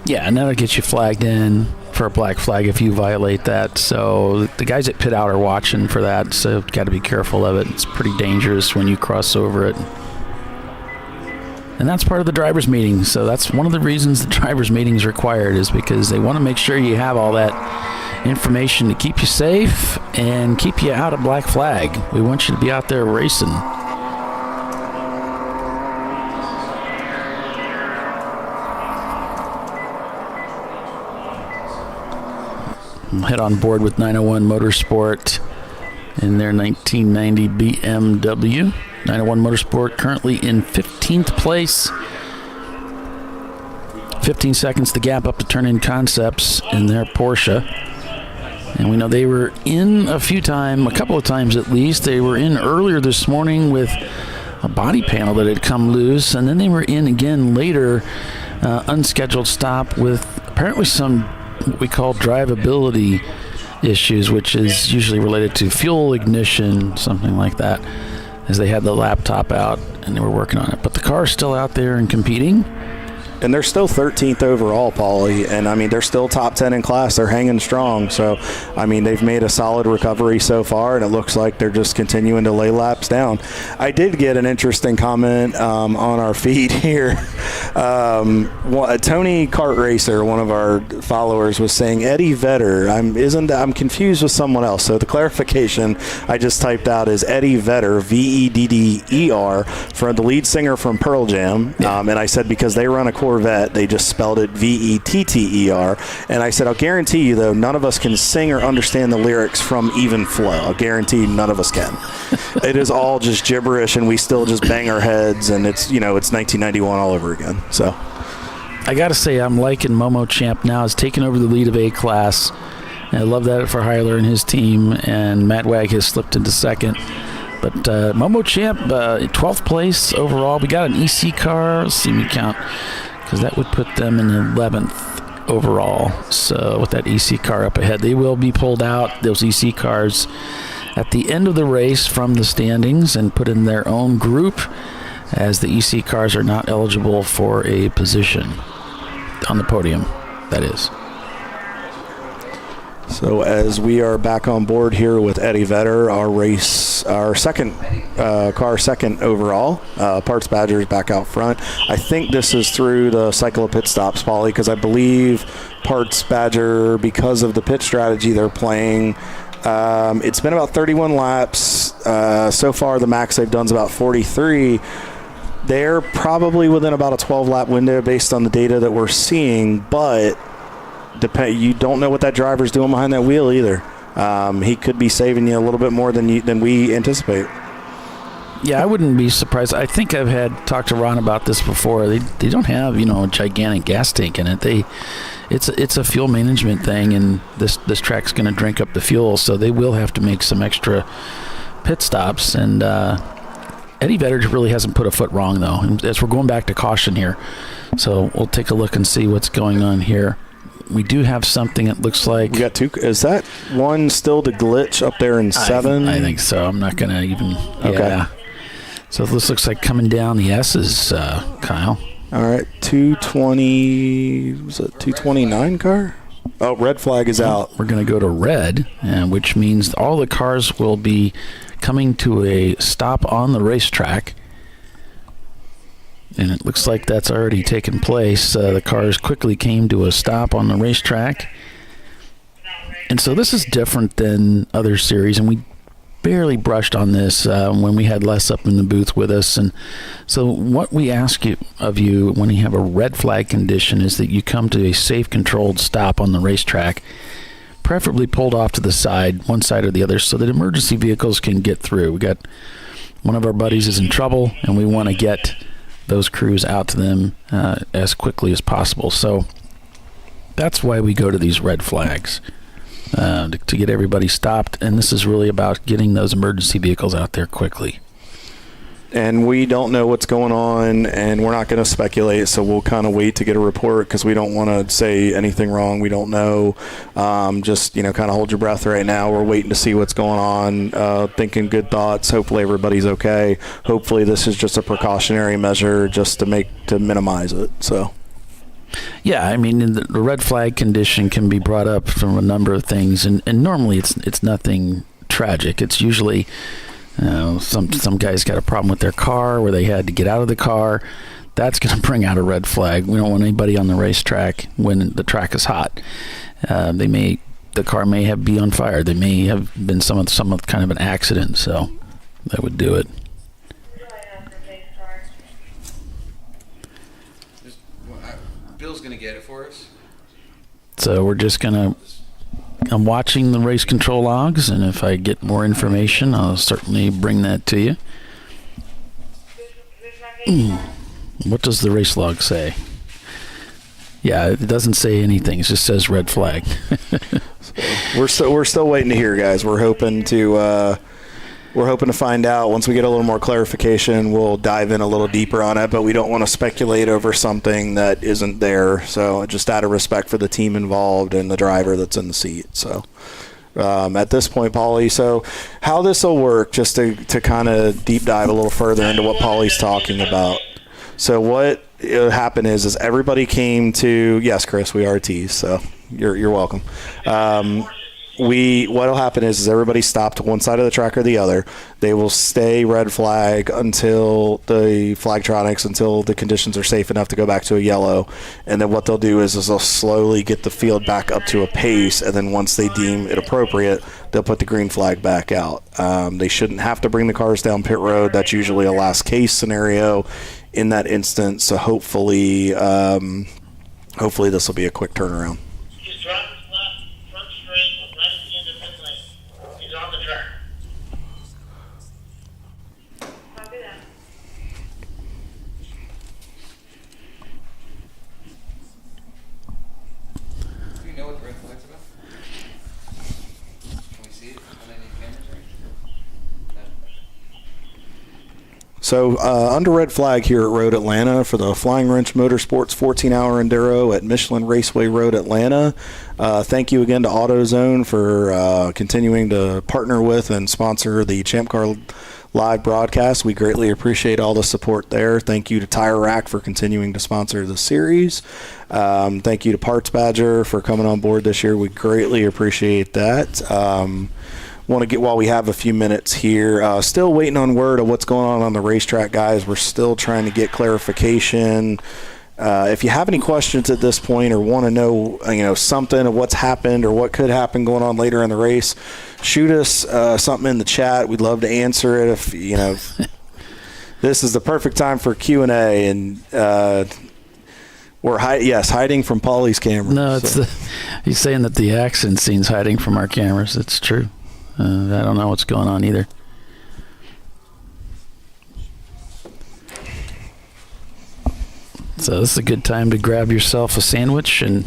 Yeah, and that'll get you flagged in for a black flag if you violate that. So the guys at pit out are watching for that, so got to be careful of it. It's pretty dangerous when you cross over it. And that's part of the driver's meeting. So that's one of the reasons the driver's meeting is required, is because they want to make sure you have all that information to keep you safe and keep you out of black flag. We want you to be out there racing. We'll head on board with 901 Motorsport in their 1990 BMW. 901 Motorsport currently in 15th place. 15 seconds the gap up to Turn-In Concepts in their Porsche. And we know they were in a couple of times at least. They were in earlier this morning with a body panel that had come loose, and then they were in again later, unscheduled stop with apparently some what we call drivability issues, which is usually related to fuel ignition, something like that, as they had the laptop out and they were working on it. But the car is still out there and competing. And they're still 13th overall, Paulie. And, I mean, they're still top 10 in class. They're hanging strong. So, I mean, they've made a solid recovery so far, and it looks like they're just continuing to lay laps down. I did get an interesting comment on our feed here. Tony Kart Racer, one of our followers, was saying Eddie Vedder. I'm confused with someone else. So the clarification I just typed out is Eddie Vedder, Vedder, for the lead singer from Pearl Jam. And I said because they run a Corvette, they just spelled it Vetter. And I said, I'll guarantee you, though, none of us can sing or understand the lyrics from Even Flow. I'll guarantee none of us can. It is all just gibberish, and we still just bang our heads, and it's 1991 all over again. So I got to say, I'm liking Momo Champ now. Has taken over the lead of A-Class. And I love that for Heiler and his team, and Matt Wag has slipped into second. But Momo Champ, 12th place overall. We got an EC car. Let's see me count, because that would put them in 11th overall. So with that EC car up ahead, they will be pulled out, those EC cars, at the end of the race from the standings and put in their own group, as the EC cars are not eligible for a position on the podium, that is. So as we are back on board here with Eddie Vedder, our second overall. Parts Badgers back out front. I think this is through the cycle of pit stops, Paulie, because I believe Parts Badger, because of the pit strategy they're playing, it's been about 31 laps. So far, the max they've done is about 43. They're probably within about a 12-lap window based on the data that we're seeing, but you don't know what that driver's doing behind that wheel either. He could be saving you a little bit more than we anticipate. Yeah, I wouldn't be surprised. I think I've had talked to Ron about this before. They don't have, a gigantic gas tank in it. It's a fuel management thing, and this track's going to drink up the fuel, so they will have to make some extra pit stops. And Eddie Vedder really hasn't put a foot wrong, though. And as we're going back to caution here, so we'll take a look and see what's going on here. We do have something that looks like... We got two. Is that one still the glitch up there in 7? I think so. I'm not going to even... Okay. Yeah. So this looks like coming down the S's, Kyle. All right, 220... Was it 229 car? Oh, red flag is out. We're going to go to red, which means all the cars will be coming to a stop on the racetrack. And it looks like that's already taken place. The cars quickly came to a stop on the racetrack. And so this is different than other series, and we barely brushed on this when we had Les up in the booth with us. And so what we ask of you when you have a red flag condition is that you come to a safe, controlled stop on the racetrack, preferably pulled off to the side, one side or the other, so that emergency vehicles can get through. We got one of our buddies is in trouble, and we want to get those crews out to them as quickly as possible. So that's why we go to these red flags, to get everybody stopped. And this is really about getting those emergency vehicles out there quickly. And we don't know what's going on, and we're not going to speculate, so we'll kind of wait to get a report because we don't want to say anything wrong. We don't know. Just, kind of hold your breath right now. We're waiting to see what's going on, thinking good thoughts. Hopefully everybody's okay. Hopefully this is just a precautionary measure just to minimize it. So. Yeah, I mean, the red flag condition can be brought up from a number of things, and normally it's nothing tragic. It's usually... some guys got a problem with their car where they had to get out of the car. That's going to bring out a red flag. We don't want anybody on the racetrack when the track is hot. The car may be on fire. They may have been some kind of an accident, so that would do it. Bill's going to get it for us. So we're just going to... I'm watching the race control logs, and if I get more information, I'll certainly bring that to you. What does the race log say? Yeah, it doesn't say anything. It just says red flag. So we're still waiting to hear, guys. We're hoping to find out. Once we get a little more clarification, we'll dive in a little deeper on it, but we don't want to speculate over something that isn't there. So just out of respect for the team involved and the driver that's in the seat. So at this point, Paulie, so how this will work, just to kind of deep dive a little further into what Paulie's talking about. So what happened is everybody came to, yes, Chris, we are teased, so you're welcome. What'll happen is everybody stop to one side of the track or the other. They will stay red flag until the flagtronics, until the conditions are safe enough to go back to a yellow. And then what they'll do is they'll slowly get the field back up to a pace. And then once they deem it appropriate, they'll put the green flag back out. They shouldn't have to bring the cars down pit road. That's usually a last case scenario in that instance. So hopefully this will be a quick turnaround. So under red flag here at Road Atlanta for the Flying Wrench Motorsports 14-hour Enduro at Michelin Raceway Road Atlanta. Thank you again to AutoZone for continuing to partner with and sponsor the ChampCar.Live broadcast. We greatly appreciate all the support there. Thank you to Tire Rack for continuing to sponsor the series. Thank you to Parts Badger for coming on board this year. We greatly appreciate that. Want to get, while we have a few minutes here, still waiting on word of what's going on the racetrack, guys. We're still trying to get clarification. If you have any questions at this point or want to know, something of what's happened or what could happen going on later in the race, shoot us something in the chat. We'd love to answer it. If this is the perfect time for Q&A, and we're hiding from Paulie's camera. No, he's saying that the action scene's hiding from our cameras. It's true. I don't know what's going on either. So this is a good time to grab yourself a sandwich and.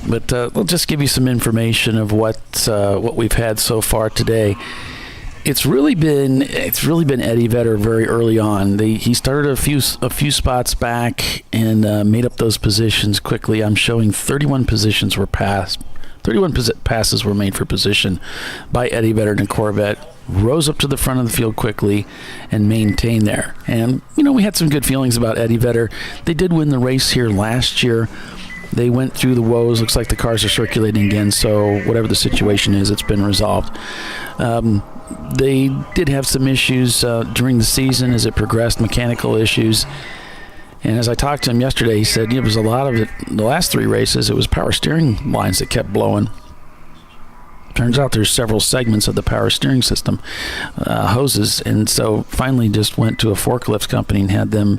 But we'll just give you some information of what we've had so far today. It's really been Eddie Vedder very early on. He started a few spots back and made up those positions quickly. I'm showing 31 positions were passed. 31 passes were made for position by Eddie Vedder in a Corvette. Rose up to the front of the field quickly and maintained there. And we had some good feelings about Eddie Vedder. They did win the race here last year. They went through the woes. Looks like the cars are circulating again, so whatever the situation is, it's been resolved. They did have some issues during the season as it progressed, mechanical issues. And as I talked to him yesterday, he said it was a lot of it. The last 3 races, it was power steering lines that kept blowing. Turns out there's several segments of the power steering system, hoses, and so finally just went to a forklift company and had them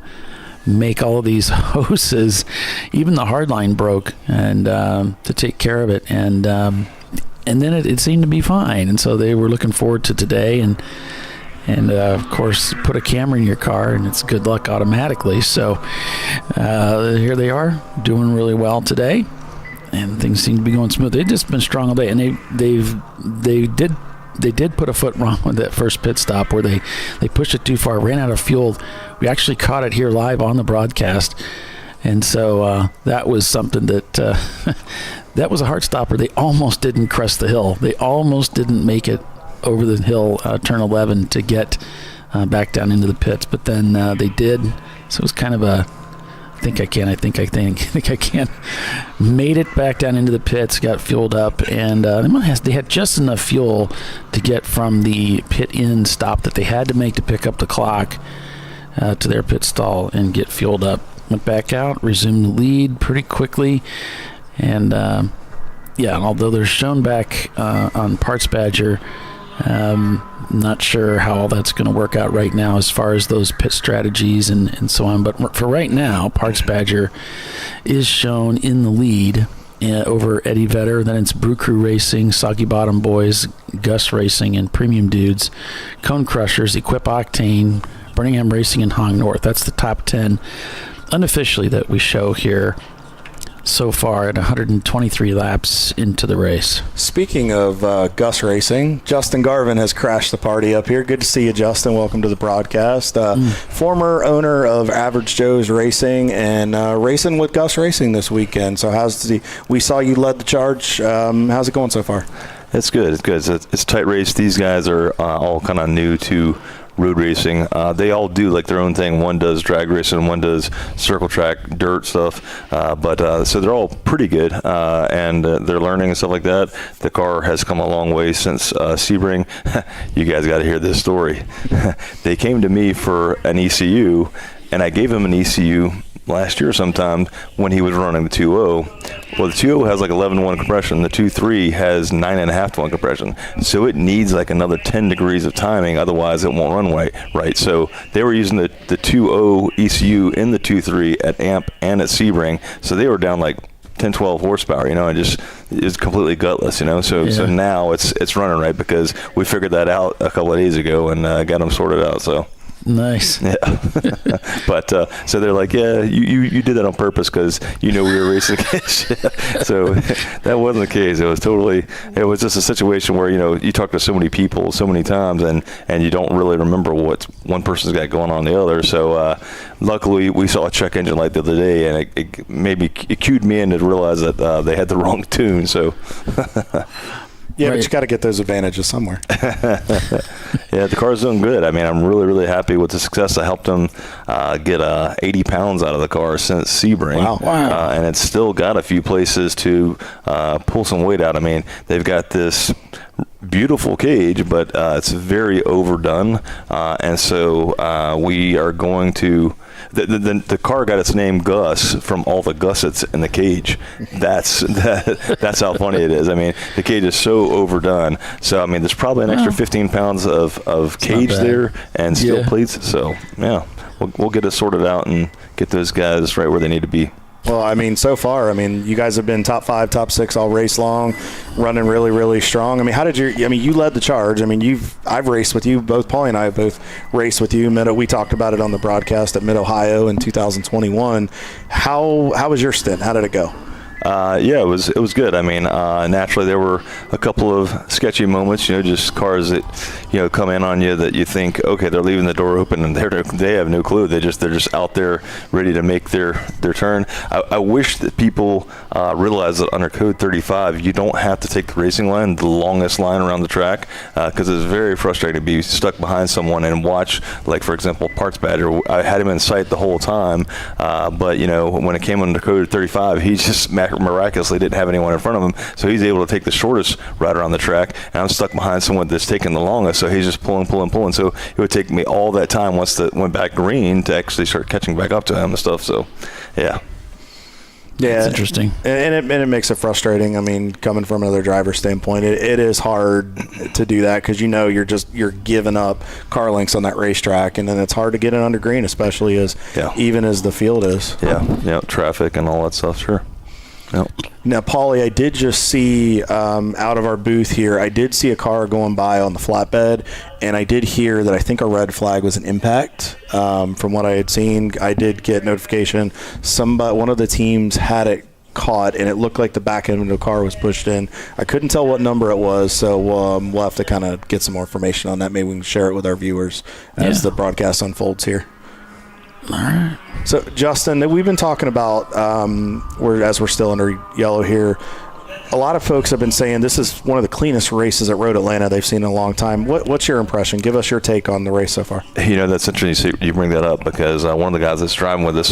make all of these hoses. Even the hard line broke, and to take care of it, and then it seemed to be fine. And so they were looking forward to today, and of course put a camera in your car and it's good luck automatically. So here they are doing really well today, and things seem to be going smooth. They've just been strong all day, and they did put a foot wrong with that first pit stop where they pushed it too far, ran out of fuel. We actually caught it here live on the broadcast, and so that was something that that was a heart stopper. They almost didn't crest the hill. They almost didn't make it over the hill, turn 11, to get back down into the pits, but then they did. So it was kind of a I think I can. Made it back down into the pits, got fueled up, and they had just enough fuel to get from the pit in stop that they had to make to pick up the clock to their pit stall and get fueled up. Went back out, resumed the lead pretty quickly, and although they're shown back on Parts Badger, not sure how all that's going to work out right now as far as those pit strategies and so on. But for right now, Parks Badger is shown in the lead over Eddie Vedder. Then it's Brew Crew Racing, Soggy Bottom Boys, Gus Racing, and Premium Dudes, Cone Crushers, Equip Octane, Birmingham Racing, and Hong North. That's the top 10 unofficially that we show here so far at 123 laps into the race. Speaking of Gus Racing, Justin Garvin has crashed the party up here. Good to see you, Justin. Welcome to the broadcast. Former owner of Average Joe's Racing and racing with Gus Racing this weekend. So we saw you led the charge. How's it going so far? It's good. It's a tight race. These guys are all kind of new to road racing. They all do like their own thing. One does drag racing, one does circle track dirt stuff, but so they're all pretty good, and they're learning and stuff like that. The car has come a long way since Sebring. You guys got to hear this story. They came to me for an ECU, and I gave him an ECU last year sometime when he was running the 2.0. Well, the 2.0 has like 11-to-1 compression. The 2.3 has 9.5-to-1 compression. So it needs like another 10 degrees of timing, otherwise it won't run right. So they were using the 2.0 ECU in the 2.3 at AMP and at Sebring. So they were down like 10, 12 horsepower, and just is completely gutless, So now it's running right because we figured that out a couple of days ago and got them sorted out. So. Nice. Yeah. But so they're like, yeah, you did that on purpose because we were racing against you. So that wasn't the case. It was just a situation where you talk to so many people so many times and you don't really remember what one person's got going on the other. So luckily we saw a check engine light the other day, and it cued me in to realize that they had the wrong tune. So. Yeah, right. But you got to get those advantages somewhere. Yeah, the car's doing good. I mean, I'm really, really happy with the success. I helped them get 80 pounds out of the car since Sebring. Wow. And it's still got a few places to pull some weight out. I mean, they've got this beautiful cage, but it's very overdone. And so we are going to... The car got its name Gus from all the gussets in the cage. That's how funny it is. I mean, the cage is so overdone. So I mean, there's probably an extra 15 pounds of cage there and steel plates. So yeah, we'll get it sorted out and get those guys right where they need to be. Well, I mean, so far, I mean, you guys have been top 5, top 6 all race long, running really, really strong. I mean, you led the charge. I mean, I've raced with you. Both Paulie and I have both raced with you. We talked about it on the broadcast at Mid-Ohio in 2021. How was your stint? How did it go? Yeah, it was good. I mean, naturally there were a couple of sketchy moments, just cars that, come in on you that you think, okay, they're leaving the door open and they have no clue. They're just out there ready to make their turn. I wish that people realize that under Code 35, you don't have to take the racing line, the longest line around the track, because it's very frustrating to be stuck behind someone and watch, like, for example, Parts Badger. I had him in sight the whole time, but, when it came under Code 35, he just miraculously didn't have anyone in front of him, so he's able to take the shortest route around the track, and I'm stuck behind someone that's taking the longest, so he's just pulling. So it would take me all that time once it went back green to actually start catching back up to him and stuff. So yeah, it's interesting, and it makes it frustrating. I mean, coming from another driver's standpoint, it is hard to do that because you're giving up car lengths on that racetrack, and then it's hard to get it under green, especially even as the field is. Yeah, traffic and all that stuff. Sure. Yep. Now, Paulie, I did just see out of our booth here, I did see a car going by on the flatbed, and I did hear that I think a red flag was an impact. From what I had seen, I did get notification. One of the teams had it caught, and it looked like the back end of the car was pushed in. I couldn't tell what number it was, so we'll have to kind of get some more information on that. Maybe we can share it with our viewers as the broadcast unfolds here. All right. So, Justin, we've been talking about, as we're still under yellow here, a lot of folks have been saying this is one of the cleanest races at Road Atlanta they've seen in a long time. What's your impression? Give us your take on the race so far. That's interesting you bring that up because one of the guys that's driving with us,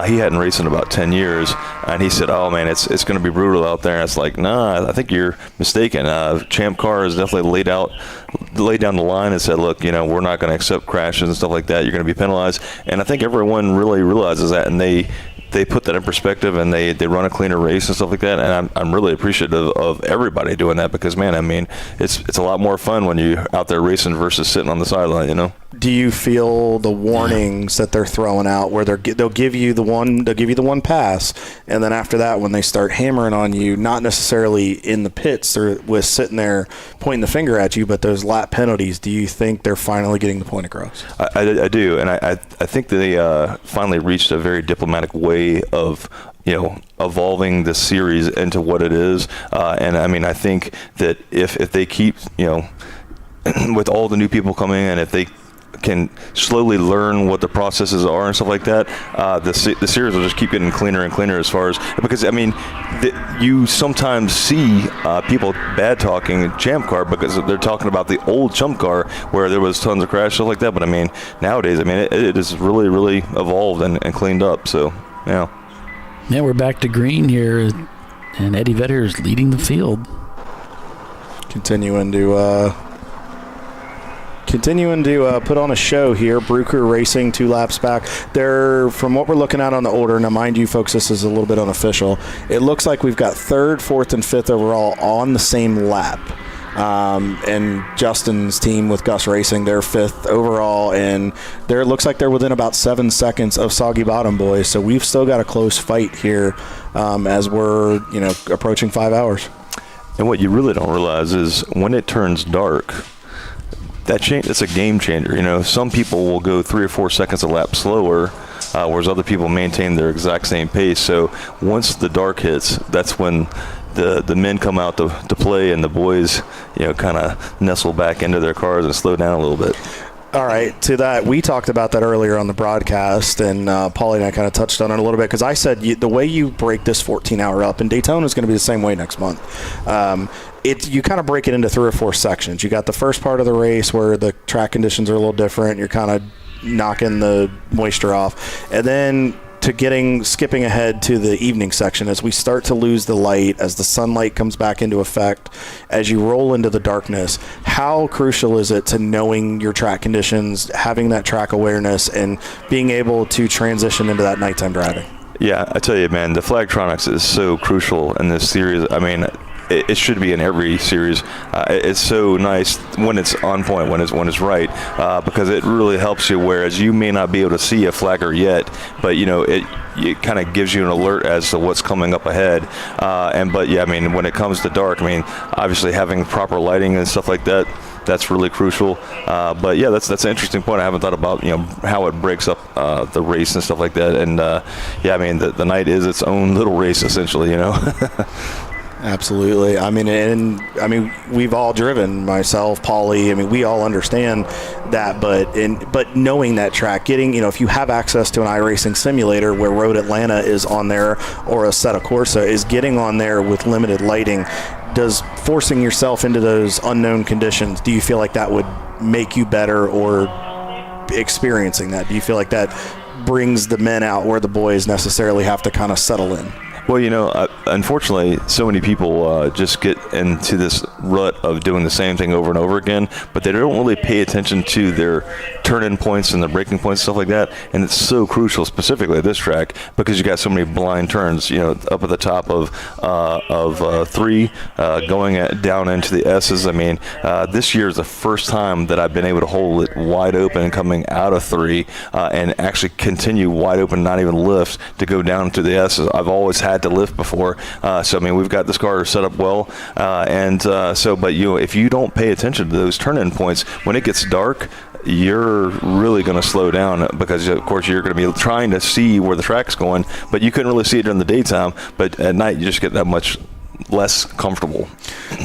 he hadn't raced in about 10 years, and he said, oh, man, it's going to be brutal out there. And it's like, nah, I think you're mistaken. Champ Car has definitely laid down the line and said, look, we're not going to accept crashes and stuff like that. You're going to be penalized. And I think everyone really realizes that, and they put that in perspective, and they run a cleaner race and stuff like that. And I'm really appreciative of everybody doing that because, man, I mean, it's a lot more fun when you're out there racing versus sitting on the sideline, Do you feel the warnings that they're throwing out where they'll give you the one pass, and then after that, when they start hammering on you, not necessarily in the pits, they're with sitting there pointing the finger at you, but those lap penalties, do you think they're finally getting the point across? I do, and I think they finally reached a very diplomatic way of evolving the series into what it is, and I mean I think that if they keep with all the new people coming in, if they can slowly learn what the processes are and stuff like that, the series will just keep getting cleaner and cleaner as far as, because I mean you sometimes see people bad talking Champ Car because they're talking about the old Champ Car where there was tons of crashes, stuff like that, but I mean nowadays, I mean it is really, really evolved and cleaned up. So yeah, we're back to green here, and Eddie Vedder is leading the field. Continuing to put on a show here. Brew Crew Racing 2 laps back. They're, from what we're looking at on the order, now mind you folks, this is a little bit unofficial. It looks like we've got 3rd, 4th, and 5th overall on the same lap. And Justin's team with Gus Racing, they're 5th overall, and it looks like they're within about 7 seconds of Soggy Bottom Boys. So we've still got a close fight here as we're approaching 5 hours. And what you really don't realize is when it turns dark, it's a game changer. Some people will go 3 or 4 seconds a lap slower, whereas other people maintain their exact same pace. So once the dark hits, that's when the men come out to play, and the boys, kind of nestle back into their cars and slow down a little bit. All right, to that, we talked about that earlier on the broadcast, and Paulie and I kind of touched on it a little bit because I said the way you break this 14-hour up, and Daytona is going to be the same way next month. You kind of break it into 3 or 4 sections. You got the first part of the race where the track conditions are a little different. You're kind of knocking the moisture off, and then skipping ahead to the evening section as we start to lose the light, as the sunlight comes back into effect, as you roll into the darkness. How crucial is it to knowing your track conditions, having that track awareness, and being able to transition into that nighttime driving? Yeah, I tell you, man, the Flagtronics is so crucial in this series. I mean, it should be in every series. It's so nice when it's on point, when it's right, because it really helps you. Whereas you may not be able to see a flagger yet, but it kind of gives you an alert as to what's coming up ahead. But I mean, when it comes to dark, I mean, obviously having proper lighting and stuff like that, that's really crucial. But yeah, that's an interesting point. I haven't thought about how it breaks up the race and stuff like that. And I mean, the night is its own little race essentially. Absolutely. I mean, we've all driven, myself, Paulie. I mean, we all understand that, but knowing that track, getting, if you have access to an iRacing simulator where Road Atlanta is on there or Assetto Corsa is getting on there with limited lighting, does forcing yourself into those unknown conditions, do you feel like that would make you better, or experiencing that? Do you feel like that brings the men out where the boys necessarily have to kind of settle in? Well, unfortunately, so many people just get into this rut of doing the same thing over and over again, but they don't really pay attention to their turn-in points and their braking points, stuff like that. And it's so crucial, specifically at this track, because you got so many blind turns. Up at the top of 3, going down into the S's. I mean, this year is the first time that I've been able to hold it wide open coming out of 3 and actually continue wide open, not even lift, to go down to the S's. I've always had to lift before, so I mean, we've got this car set up well, but if you don't pay attention to those turn-in points, when it gets dark, you're really going to slow down, because of course you're going to be trying to see where the track's going, but you couldn't really see it during the daytime, but at night you just get that much less comfortable.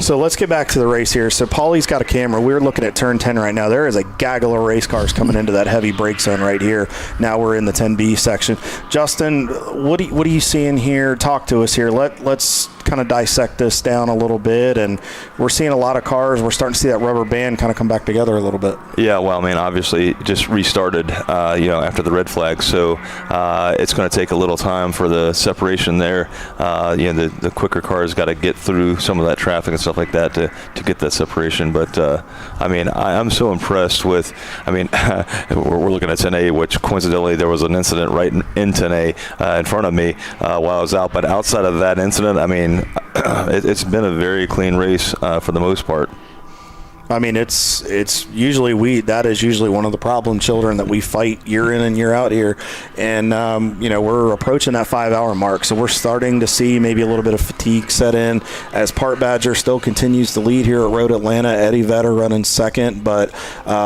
So let's get back to the race here. So Paulie's got a camera. We're looking at turn 10 right now. There is a gaggle of race cars coming into that heavy brake zone right here. Now we're in the 10B section. Justin, what are you seeing here? Talk to us here. Let's kind of dissect this down a little bit. And we're seeing a lot of cars. We're starting to see that rubber band kind of come back together a little bit. Yeah, well, I mean, obviously it just restarted, after the red flag. So it's going to take a little time for the separation there. The quicker cars got to get through some of that traffic and stuff like that to get that separation. But I mean, I'm so impressed with, we're looking at 10A, which coincidentally there was an incident right in 10A in front of me while I was out. But outside of that incident, I mean, it's been a very clean race for the most part. I mean, it's usually that is usually one of the problem children that we fight year in and year out here. And, we're approaching that 5-hour mark. So we're starting to see maybe a little bit of fatigue set in as Part Badger still continues to lead here at Road Atlanta. Eddie Vedder running second, but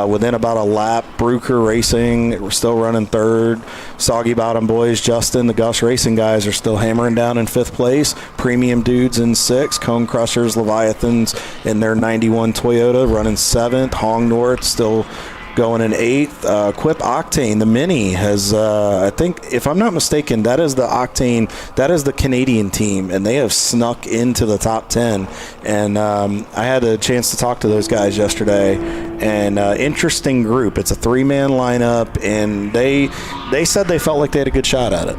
within about a lap, Bruker Racing, we're still running third. Soggy Bottom Boys, Justin, the Gus Racing guys are still hammering down in 5th place. Premium Dudes in 6th. Cone Crushers, Leviathans in their 91 Toyota running 7th. Hong North still going in 8th. Quip Octane, the Mini, has, I think, if I'm not mistaken, that is the Octane, that is the Canadian team, and they have snuck into the top 10. And I had a chance to talk to those guys yesterday, and interesting group. It's a 3-man lineup, and they said they felt like they had a good shot at it.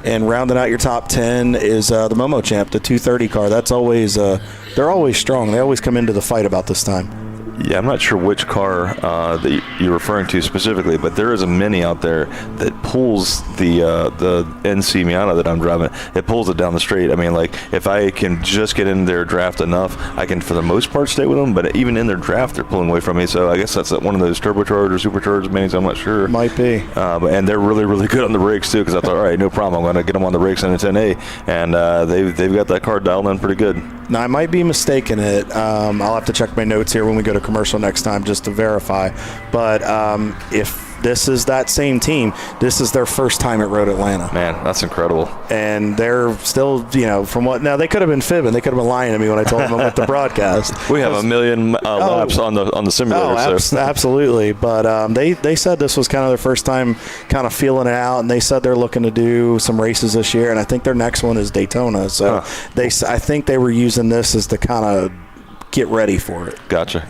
And rounding out your top 10 is the Momo Champ, the 230 car. That's always, they're always strong. They always come into the fight about this time. Yeah, I'm not sure which car that you're referring to specifically, but there is a Mini out there that pulls the NC Miata that I'm driving. It pulls it down the straight. I mean, like, if I can just get in their draft enough, I can, for the most part, stay with them. But even in their draft, they're pulling away from me. So I guess that's one of those turbocharged or supercharged Minis. I'm not sure. Might be. And they're really, really good on the brakes, too, because I thought, all right, no problem. I'm going to get them on the brakes in a 10A. And they've got that car dialed in pretty good. Now, I might be mistaken it. I'll have to check my notes here when we go to commercial next time just to verify. But if this is that same team, this is their first time at Road Atlanta. Man, that's incredible. And they're still, from what, now they could have been fibbing. They could have been lying to me when I told them about the broadcast. We have a million laps on the simulator. Absolutely. But they said this was kind of their first time kind of feeling it out, and they said they're looking to do some races this year, and I think their next one is Daytona. So I think they were using this as the kind of get ready for it. Gotcha.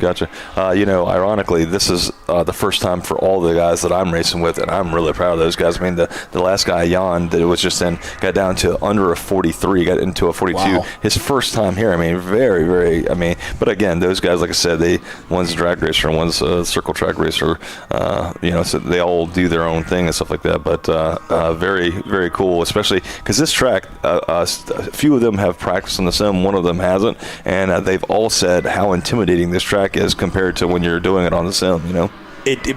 Ironically, this is the first time for all the guys that I'm racing with, and I'm really proud of those guys. I mean, the last guy, Jan, that was just in, got down to under a 43, got into a 42. Wow. His first time here. I mean, very, very. I mean, but again, those guys, like I said, one's a drag racer and one's a circle track racer. So they all do their own thing and stuff like that. But very, very cool, especially because this track, a few of them have practiced on the sim, one of them hasn't, and they've all said how intimidating this track is compared to when you're doing it on the sim,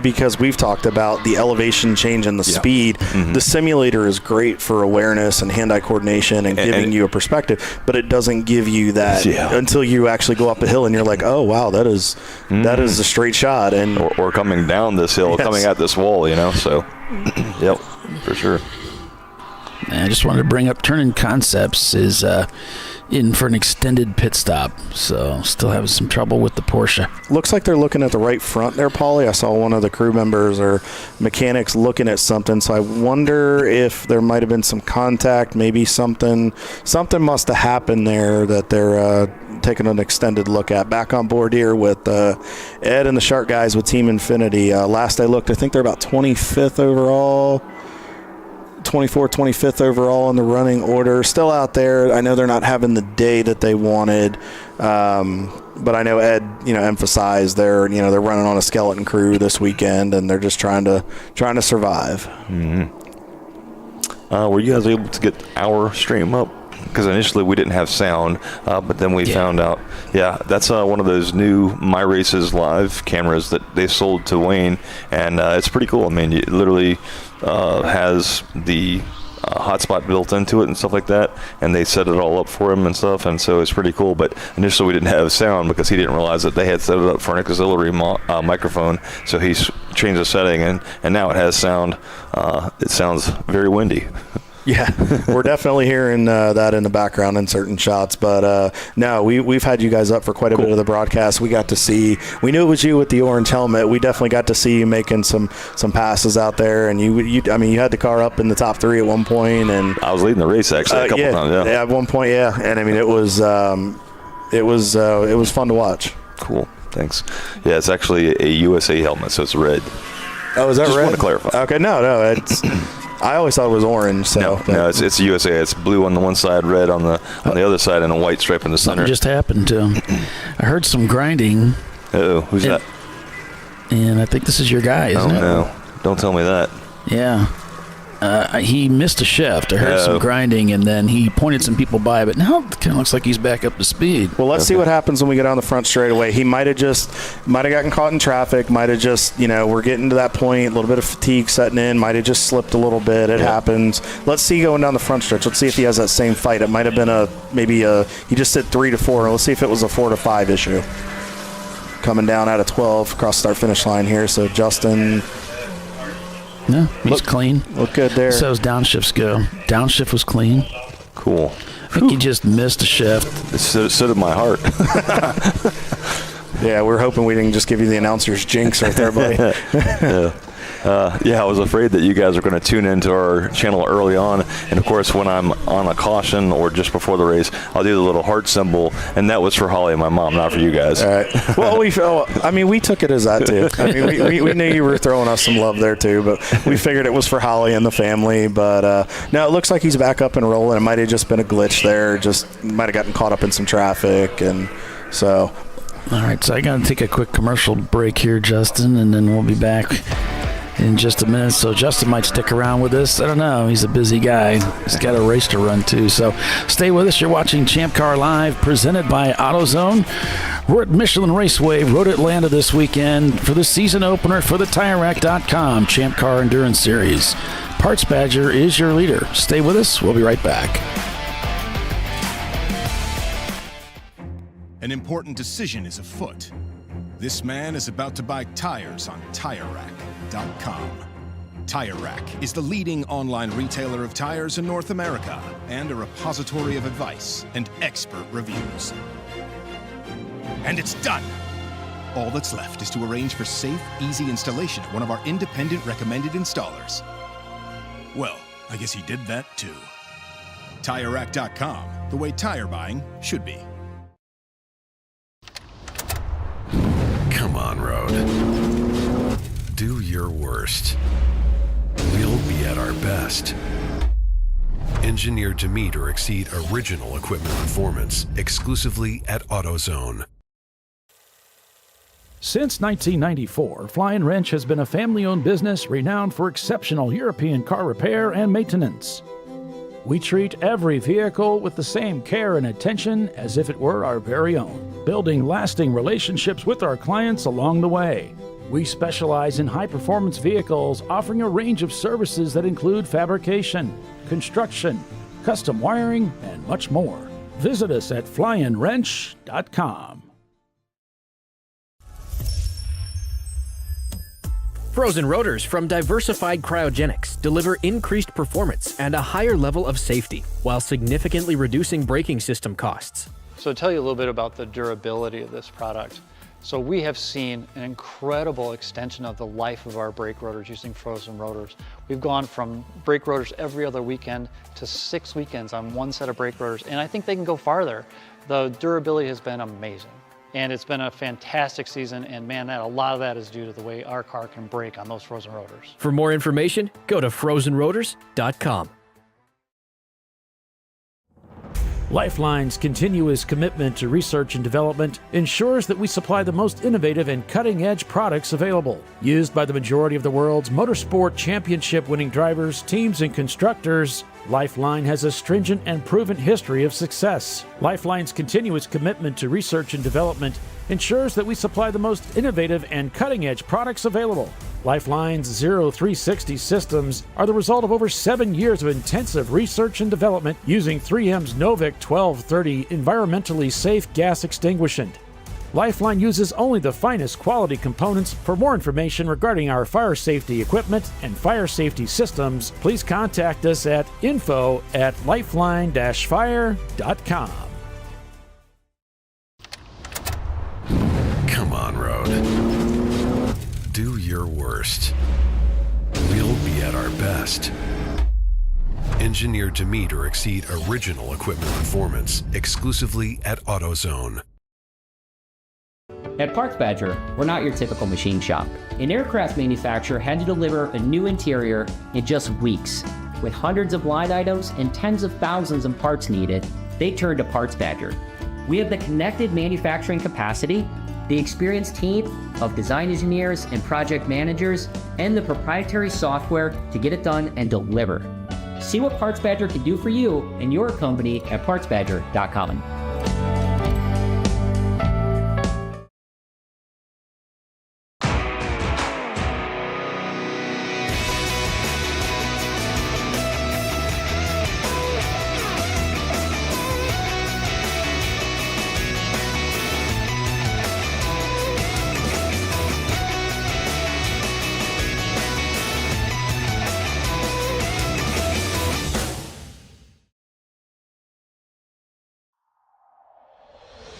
because we've talked about the elevation change and the speed. Mm-hmm. The simulator is great for awareness and hand-eye coordination and giving you a perspective, but it doesn't give you that until you actually go up a hill and you're like, oh wow, that is a straight shot, and or coming down this hill, coming at this wall, so yep, for sure. I just wanted to bring up Turning Concepts is in for an extended pit stop, so still having some trouble with the Porsche. Looks like they're looking at the right front there, Paulie. I saw one of the crew members or mechanics looking at something, so I wonder if there might have been some contact, maybe something must have happened there that they're taking an extended look at. Back on board here with Ed and the Shark guys with Team Infinity. Last I looked, I think they're about 25th overall. 24th, 25th overall in the running order. Still out there. I know they're not having the day that they wanted, but I know Ed, emphasized they're running on a skeleton crew this weekend, and they're just trying to survive. Mm-hmm. Were you guys able to get our stream up? Because initially we didn't have sound, but then we found out, that's one of those new My Races Live cameras that they sold to Wayne, and it's pretty cool. I mean, it literally has the hotspot built into it and stuff like that, and they set it all up for him and stuff, and so it's pretty cool. But initially we didn't have sound because he didn't realize that they had set it up for an auxiliary microphone, so he's changed the setting, and now it has sound. It sounds very windy. Yeah, we're definitely hearing that in the background in certain shots. But no, we've had you guys up for quite a bit of the broadcast. We got to see, we knew it was you with the orange helmet. We definitely got to see you making some passes out there. And you had the car up in the top 3 at one point, and I was leading the race actually a couple times. Yeah, at one point, yeah. And I mean, it was fun to watch. Cool, thanks. Yeah, it's actually a USA helmet, so it's red. Oh, is that Just red? Want to clarify. Okay, no, it's. I always thought it was orange. So no, it's USA. It's blue on the one side, red on the other side, and a white stripe in the center. Something just happened to him. I heard some grinding. Oh, who's that? And I think this is your guy, isn't it? Oh no! Don't tell me that. Yeah. He missed a shift. I heard some grinding, and then he pointed some people by, but now it kind of looks like he's back up to speed. Well, let's see what happens when we get down the front straightaway. He might have gotten caught in traffic, might have just, we're getting to that point, a little bit of fatigue setting in, might have just slipped a little bit. It happens. Let's see going down the front stretch. Let's see if he has that same fight. It might have been he just said 3 to 4. Let's see if it was a 4 to 5 issue. Coming down out of 12 across the start finish line here. So Justin. No, he's clean. Look good there. So his downshifts go. Downshift was clean. Cool. I think he just missed a shift. So did my heart. Yeah, we're hoping we didn't just give you the announcer's jinx right there, buddy. I was afraid that you guys are going to tune into our channel early on, and of course when I'm on a caution or just before the race, I'll do the little heart symbol, and that was for Holly and my mom, not for you guys. All right. Well, we took it as that too. I mean, we knew you were throwing us some love there too, but we figured it was for Holly and the family. But no, it looks like he's back up and rolling. It might have just been a glitch there, just might have gotten caught up in some traffic, and so. All right, so I got to take a quick commercial break here, Justin, and then we'll be back in just a minute. So Justin might stick around with us. I don't know. He's a busy guy. He's got a race to run too. So stay with us. You're watching Champ Car Live, presented by AutoZone. We're at Michelin Raceway, Road Atlanta this weekend for the season opener for the TireRack.com Champ Car Endurance Series. Parts Badger is your leader. Stay with us. We'll be right back. An important decision is afoot. This man is about to buy tires on TireRack.com. Tire Rack is the leading online retailer of tires in North America and a repository of advice and expert reviews. And it's done! All that's left is to arrange for safe, easy installation at one of our independent recommended installers. Well, I guess he did that too. TireRack.com, the way tire buying should be. Come on, road. Do your worst. We'll be at our best. Engineered to meet or exceed original equipment performance, exclusively at AutoZone. Since 1994, Fly & Wrench has been a family-owned business renowned for exceptional European car repair and maintenance. We treat every vehicle with the same care and attention as if it were our very own, building lasting relationships with our clients along the way. We specialize in high-performance vehicles, offering a range of services that include fabrication, construction, custom wiring, and much more. Visit us at flyandwrench.com. Frozen rotors from Diversified Cryogenics deliver increased performance and a higher level of safety while significantly reducing braking system costs. So to tell you a little bit about the durability of this product. So we have seen an incredible extension of the life of our brake rotors using frozen rotors. We've gone from brake rotors every other weekend to 6 weekends on one set of brake rotors, and I think they can go farther. The durability has been amazing. And it's been a fantastic season, and man, a lot of that is due to the way our car can brake on those frozen rotors. For more information, go to frozenrotors.com. Lifeline's continuous commitment to research and development ensures that we supply the most innovative and cutting-edge products available. Used by the majority of the world's motorsport championship-winning drivers, teams, and constructors, Lifeline has a stringent and proven history of success. Lifeline's continuous commitment to research and development ensures that we supply the most innovative and cutting-edge products available. Lifeline's 0360 systems are the result of over 7 years of intensive research and development using 3M's Novik 1230 environmentally safe gas extinguishant. Lifeline uses only the finest quality components. For more information regarding our fire safety equipment and fire safety systems, please contact us at info@lifeline-fire.com. Come on, road. Do your worst. We'll be at our best. Engineered to meet or exceed original equipment performance, exclusively at AutoZone. At Parts Badger, we're not your typical machine shop. An aircraft manufacturer had to deliver a new interior in just weeks. With hundreds of line items and tens of thousands of parts needed, they turned to Parts Badger. We have the connected manufacturing capacity, the experienced team of design engineers and project managers, and the proprietary software to get it done and deliver. See what Parts Badger can do for you and your company at partsbadger.com.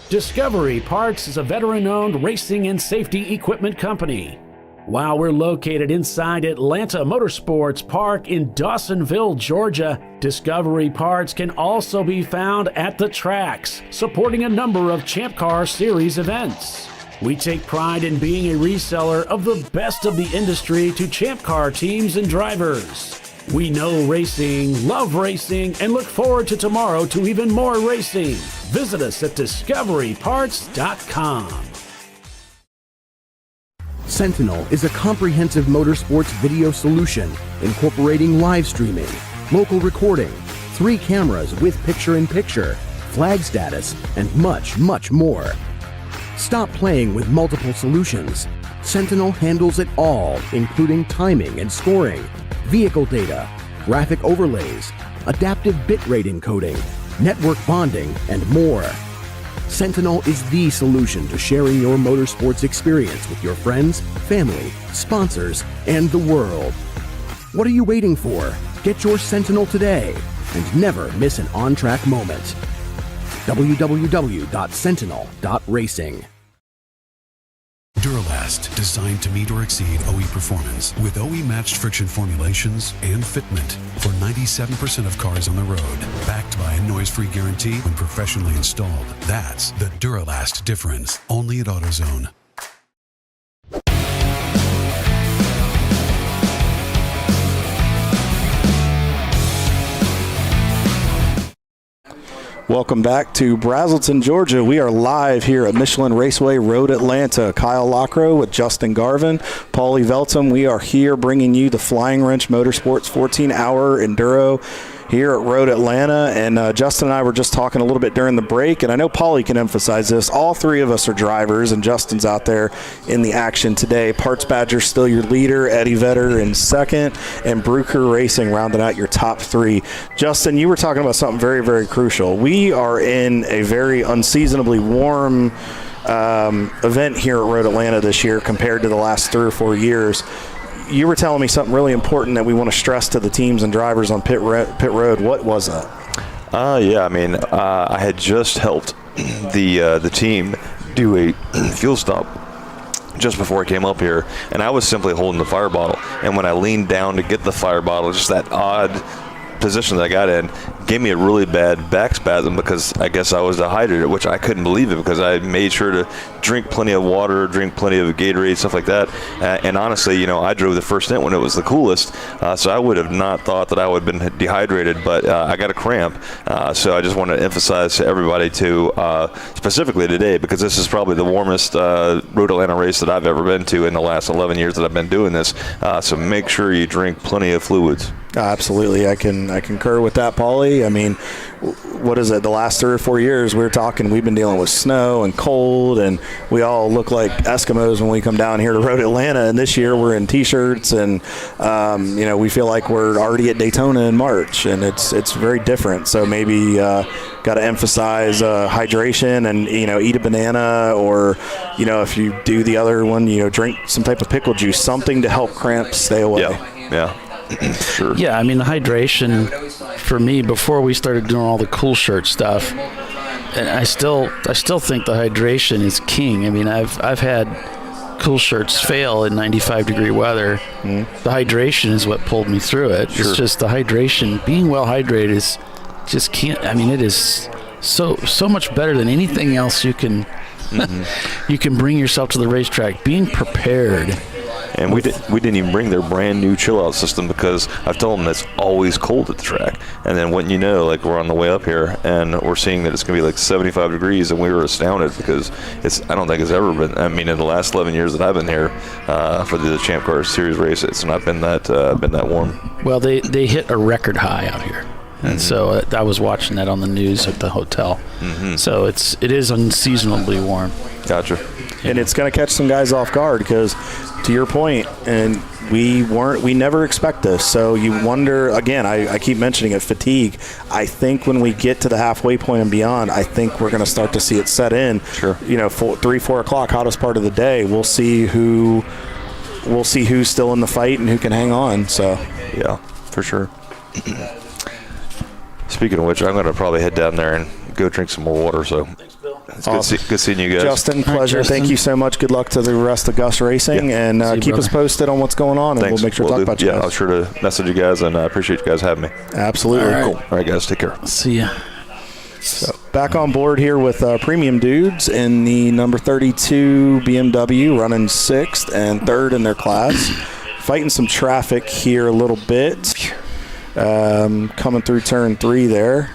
Discovery Parts is a veteran-owned racing and safety equipment company. While we're located inside Atlanta Motorsports Park in Dawsonville, Georgia, Discovery Parts can also be found at the tracks, supporting a number of Champ Car Series events. We take pride in being a reseller of the best of the industry to Champ Car teams and drivers. We know racing, love racing, and look forward to tomorrow to even more racing. Visit us at discoveryparts.com. Sentinel is a comprehensive motorsports video solution incorporating live streaming, local recording, 3 cameras with picture-in-picture, flag status, and much, much more. Stop playing with multiple solutions. Sentinel handles it all, including timing and scoring, vehicle data, graphic overlays, adaptive bitrate encoding, network bonding, and more. Sentinel is the solution to sharing your motorsports experience with your friends, family, sponsors, and the world. What are you waiting for? Get your Sentinel today and never miss an on-track moment. www.sentinel.racing. Duralast, designed to meet or exceed OE performance with OE-matched friction formulations and fitment for 97% of cars on the road. Backed by a noise-free guarantee when professionally installed. That's the Duralast difference. Only at AutoZone. Welcome back to Brazelton, Georgia. We are live here at Michelin Raceway Road Atlanta. Kyle Lockrow with Justin Garvin, Paulie Veltum. We are here bringing you the Flying Wrench Motorsports 14-hour Enduro here at Road Atlanta. And Justin and I were just talking a little bit during the break, and I know Paulie can emphasize this. All three of us are drivers, and Justin's out there in the action today. Parts Badger still your leader, Eddie Vedder in second, and Brew Crew Racing rounding out your top three. Justin, you were talking about something very, very crucial. We are in a very unseasonably warm event here at Road Atlanta this year compared to the last 3 or 4 years. You were telling me something really important that we want to stress to the teams and drivers on pit road. What was that? I had just helped the team do a fuel stop just before I came up here, and I was simply holding the fire bottle. And when I leaned down to get the fire bottle, just that odd position that I got in gave me a really bad back spasm because I guess I was dehydrated, which I couldn't believe it because I made sure to drink plenty of water, drink plenty of Gatorade, stuff like that. And honestly, I drove the first stint when it was the coolest, so I would have not thought that I would have been dehydrated, but I got a cramp. So I just want to emphasize to everybody specifically today, because this is probably the warmest Road Atlanta race that I've ever been to in the last 11 years that I've been doing this. So make sure you drink plenty of fluids. Absolutely. I concur with that, Paulie. I mean, what is it? The last 3 or 4 years we've been dealing with snow and cold, and we all look like Eskimos when we come down here to Road Atlanta. And this year we're in T-shirts, and we feel like we're already at Daytona in March, and it's very different. So maybe got to emphasize hydration, and eat a banana, or if you do the other one, drink some type of pickle juice, something to help cramps stay away. Yeah. Sure. Yeah, I mean, the hydration for me before we started doing all the cool shirt stuff, and I still think the hydration is king. I mean, I've had cool shirts fail in 95-degree weather. The hydration is what pulled me through it. Sure. It's just the hydration. Being well hydrated is just can't. I mean, it is so much better than anything else you can. You can bring yourself to the racetrack. Being prepared. And we didn't even bring their brand new chill out system because I've told them it's always cold at the track. And then wouldn't you know, like we're on the way up here and we're seeing that it's going to be like 75 degrees, and we were astounded because I don't think it's ever been. I mean, in the last 11 years that I've been here for the Champ Car Series race, it's not been that warm. Well, they hit a record high out here. And so I was watching that on the news at the hotel. So it is unseasonably warm. Gotcha. And it's going to catch some guys off guard because, to your point, and we never expect this. So you wonder, again, I keep mentioning it, fatigue. I think when we get to the halfway point and beyond, I think we're going to start to see it set in. Sure. 3-4 o'clock, hottest part of the day. We'll see who's still in the fight and who can hang on. So yeah, for sure. Speaking of which, I'm going to probably head down there and go drink some more water. So it's awesome. good seeing you guys. Justin, pleasure. Justin. Thank you so much. Good luck to the rest of Gus Racing, and keep us posted on what's going on, and Thanks. we'll make sure to talk about you guys. I'll sure to message you guys, and I appreciate you guys having me. Absolutely. All right. Cool. All right, guys, take care. See ya. So back on board here with Premium Dudes in the number 32 BMW, running 6th and 3rd in their class. Fighting some traffic here a little bit. Coming through turn 3 there.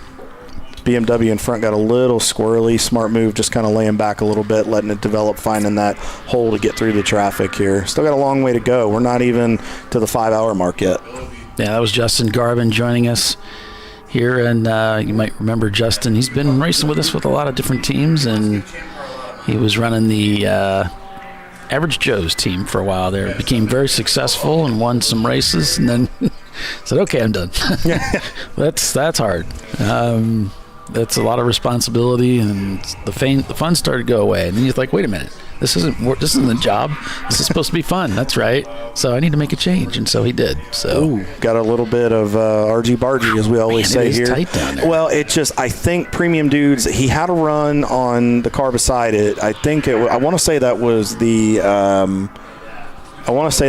BMW in front got a little squirrely. Smart move, just kind of laying back a little bit, letting it develop, finding that hole to get through the traffic here. Still got a long way to go. We're not even to the 5-hour mark yet. Yeah, that was Justin Garvin joining us here, and you might remember Justin. He's been racing with us with a lot of different teams, and he was running the Average Joe's team for a while there. Became very successful and won some races, and then said, "Okay, I'm done." That's hard. That's a lot of responsibility, and the fun started to go away. And then you're like, "Wait a minute, this isn't a job. This is supposed to be fun." That's right. So I need to make a change, and so he did. So got a little bit of argy-bargy, as we always say here. Tight down there. Well, I think Premium Dudes, he had a run on the car beside it. I want to say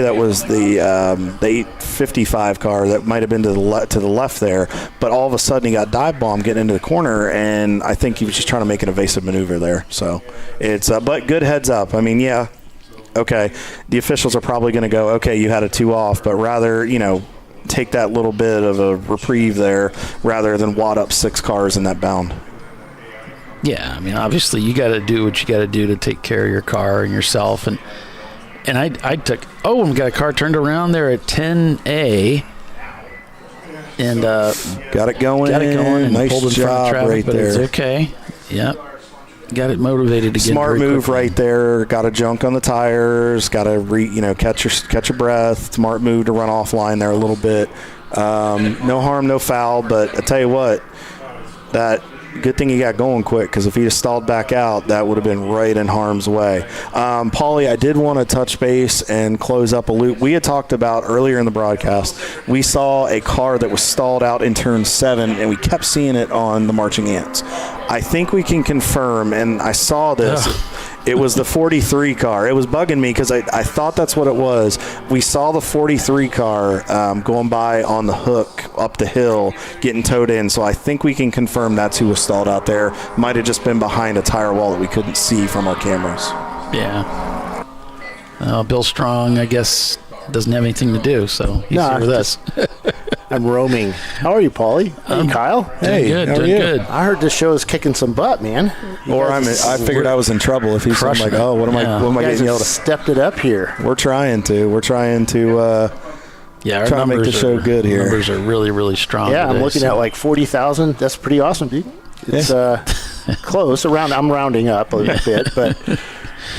that was the 855 car that might have been to the left there, but all of a sudden he got dive bomb getting into the corner, and I think he was just trying to make an evasive maneuver there. So it's but good heads up. I mean, yeah, okay, the officials are probably going to go, okay, you had a 2 off, but rather take that little bit of a reprieve there rather than wad up 6 cars in that bound. Yeah, I mean, obviously you got to do what you got to do to take care of your car and yourself. And I took, we got a car turned around there at 10A. And got it going and nice pulled in job front of traffic, right but there. it's okay. Yep. Got it motivated again. Smart move quickly. right there. Got to junk on the tires. Got to catch your breath. Smart move to run offline there a little bit. No harm, no foul. But I tell you what, that good thing he got going quick, because if he just stalled back out, that would have been right in harm's way. Paulie, I did want to touch base and close up a loop. We had talked about earlier in the broadcast, we saw a car that was stalled out in turn 7, and we kept seeing it on the Marching Ants. I think we can confirm, and I saw this. It was the 43 car. It was bugging me because I thought that's what it was. We saw the 43 car going by on the hook up the hill, getting towed in. So I think we can confirm that's who was stalled out there. Might have just been behind a tire wall that we couldn't see from our cameras. Yeah. Bill Strong, I guess, doesn't have anything to do, so he's here with us. I'm roaming. How are you, Paulie? Hey, Kyle. Hey, good, how are doing you? good. I heard this show is kicking some butt, man. I figured I was in trouble if he's like, oh, what am I getting yelled at? Stepped it up here. We're trying to our try to make the show good here. Numbers are really, really strong. Yeah, today, I'm looking at like 40,000. That's pretty awesome, dude. It's close. I'm rounding up a bit, but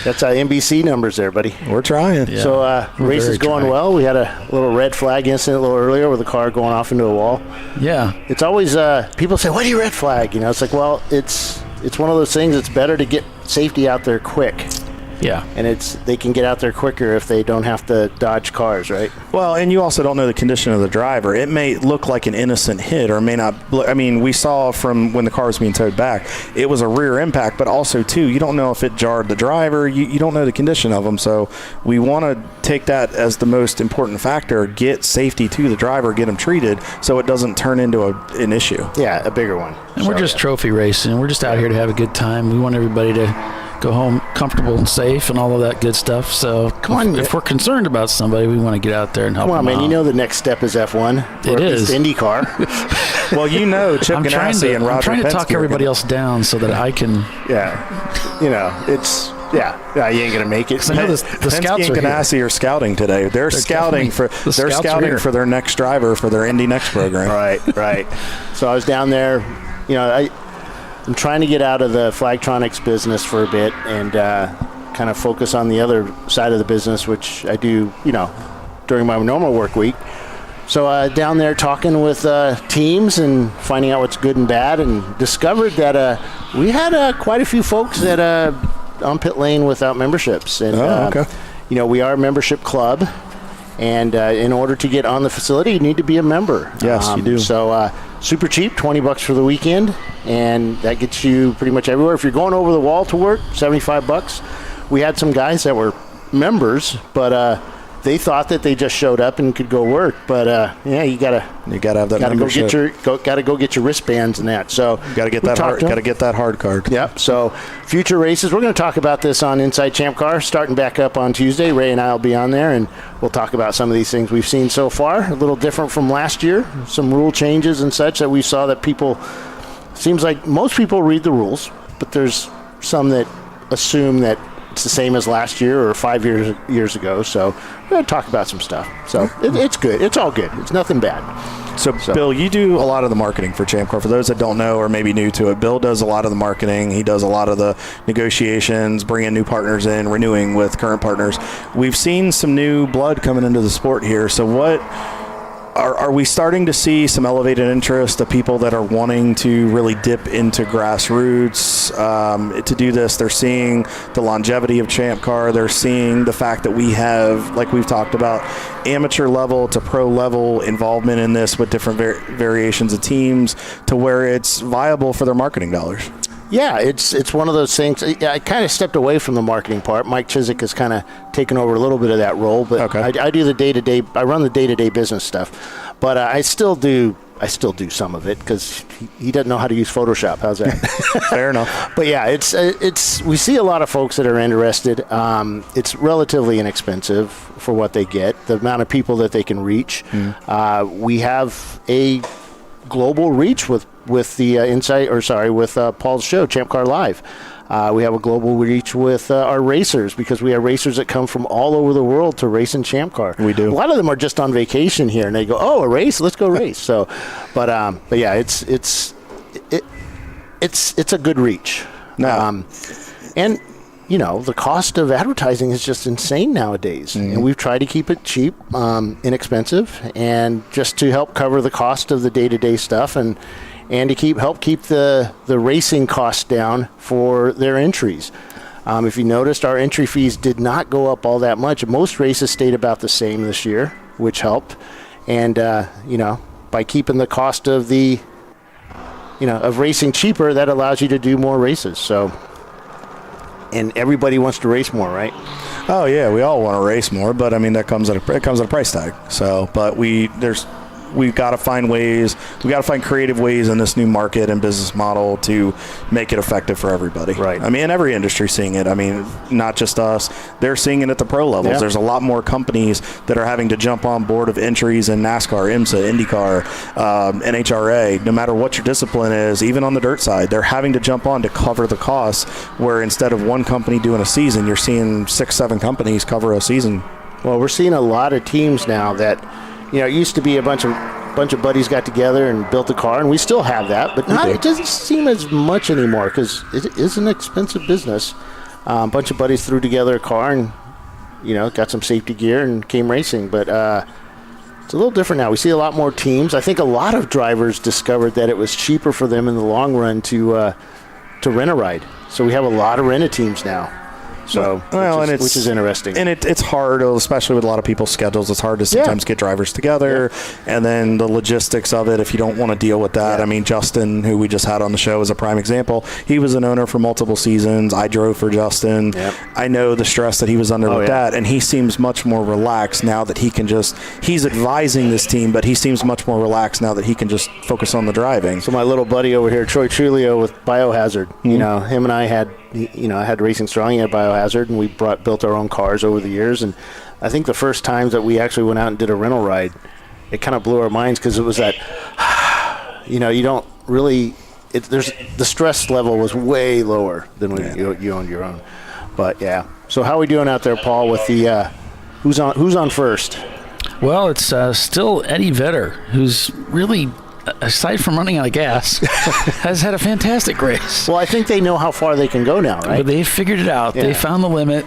that's NBC numbers there, buddy. We're trying. Yeah. So race is going well. We had a little red flag incident a little earlier with a car going off into a wall. Yeah. It's always people say, "Why do you red flag?" It's like, well, it's one of those things. It's better to get safety out there quick. Yeah. And they can get out there quicker if they don't have to dodge cars, right? Well, and you also don't know the condition of the driver. It may look like an innocent hit or may not. I mean, we saw from when the car was being towed back, it was a rear impact, but also, too, you don't know if it jarred the driver. You don't know the condition of them. So we want to take that as the most important factor, get safety to the driver, get them treated so it doesn't turn into an issue. Yeah, a bigger one. And we're just trophy racing. We're just out here to have a good time. We want everybody to go home comfortable and safe and all of that good stuff. So if we're concerned about somebody, we want to get out there and help them man. out. You know the next step is F1. It is. IndyCar. Well, Chip Ganassi and Roger I'm trying to Penske talk everybody else down so that I can. Yeah. It's. Yeah, you ain't gonna make it. I know the scouts and Ganassi are scouting today. They're scouting for their next driver for their Indy Next program. Right. So I was down there. I'm trying to get out of the Flagtronics business for a bit and kind of focus on the other side of the business, which I do, during my normal work week. So down there talking with teams and finding out what's good and bad, and discovered that we had quite a few folks that on pit lane without memberships. And, okay. We are a membership club. And in order to get on the facility, you need to be a member. Yes, you do. So super cheap, $20 for the weekend, and that gets you pretty much everywhere. If you're going over the wall to work, $75. We had some guys that were members, but they thought that they just showed up and could go work. But you gotta have that membership. Gotta go get your wristbands and that. So gotta get that hard card. Yep. So future races, we're going to talk about this on Inside Champ Car, starting back up on Tuesday. Ray and I will be on there, and we'll talk about some of these things we've seen so far. A little different from last year, some rule changes and such that we saw that seems like most people read the rules, but there's some that assume that it's the same as last year or 5 years ago. So we're going to talk about some stuff. So it's good. It's all good. It's nothing bad. So, Bill, you do a lot of the marketing for ChampCar. For those that don't know or maybe new to it, Bill does a lot of the marketing. He does a lot of the negotiations, bringing new partners in, renewing with current partners. We've seen some new blood coming into the sport here. So what are we starting to see some elevated interest of people that are wanting to really dip into grassroots to do this? They're seeing the longevity of ChampCar. They're seeing the fact that we have, like we've talked about, amateur level to pro level involvement in this with different variations of teams to where it's viable for their marketing dollars. Yeah, it's one of those things. I kind of stepped away from the marketing part. Mike Chiswick has kind of taken over a little bit of that role, but okay. I do the day-to-day. I run the day-to-day business stuff, but I still do some of it because he doesn't know how to use Photoshop. How's that? Fair enough. But yeah, it's we see a lot of folks that are interested. It's relatively inexpensive for what they get, the amount of people that they can reach. We have a global reach with the with Paul's show, ChampCar.Live. We have a global reach with our racers because we have racers that come from all over the world to race in Champ Car. We do. A lot of them are just on vacation here, and they go, "Oh, a race? Let's go race." So, but yeah, it's a good reach. No. And the cost of advertising is just insane nowadays, and we've tried to keep it cheap, inexpensive, and just to help cover the cost of the day-to-day stuff and to help keep the racing costs down for their entries. If you noticed, our entry fees did not go up all that much. Most races stayed about the same this year, which helped. And by keeping the cost of of racing cheaper, that allows you to do more races. So, and everybody wants to race more, right? Oh yeah, we all want to race more, but I mean that comes at a price tag. So, but we've got to find ways. We got to find creative ways in this new market and business model to make it effective for everybody. Right. I mean, every industry seeing it. I mean, not just us. They're seeing it at the pro levels. Yeah. There's a lot more companies that are having to jump on board of entries in NASCAR, IMSA, IndyCar, NHRA. No matter what your discipline is, even on the dirt side, they're having to jump on to cover the costs. Where instead of one company doing a season, you're seeing 6-7 companies cover a season. Well, we're seeing a lot of teams now that. It used to be a bunch of buddies got together and built a car, and we still have that, but it doesn't seem as much anymore because it is an expensive business. A bunch of buddies threw together a car and, got some safety gear and came racing, but it's a little different now. We see a lot more teams. I think a lot of drivers discovered that it was cheaper for them in the long run to rent a ride. So we have a lot of rented teams now. So, which is interesting. And it's hard, especially with a lot of people's schedules. It's hard to sometimes get drivers together, and then the logistics of it, if you don't want to deal with that. I mean, Justin, who we just had on the show, is a prime example. He was an owner for multiple seasons. I drove for Justin. I know the stress that he was under with that, and he seems much more relaxed now that he can he's advising this team, but he seems much more relaxed now that he can just focus on the driving. So my little buddy over here, Troy Trulio with Biohazard, him and I had I had Racing Strong, he had Biohazard, and we built our own cars over the years. And I think the first times that we actually went out and did a rental ride, it kind of blew our minds because it was that, you don't really, the stress level was way lower than when you owned your own. But yeah. So how are we doing out there, Paul, with the, who's on first? Well, it's still Eddie Vedder, who's really, aside from running out of gas, has had a fantastic race. Well, I think they know how far they can go now, right? But they figured it out. Yeah. They found the limit.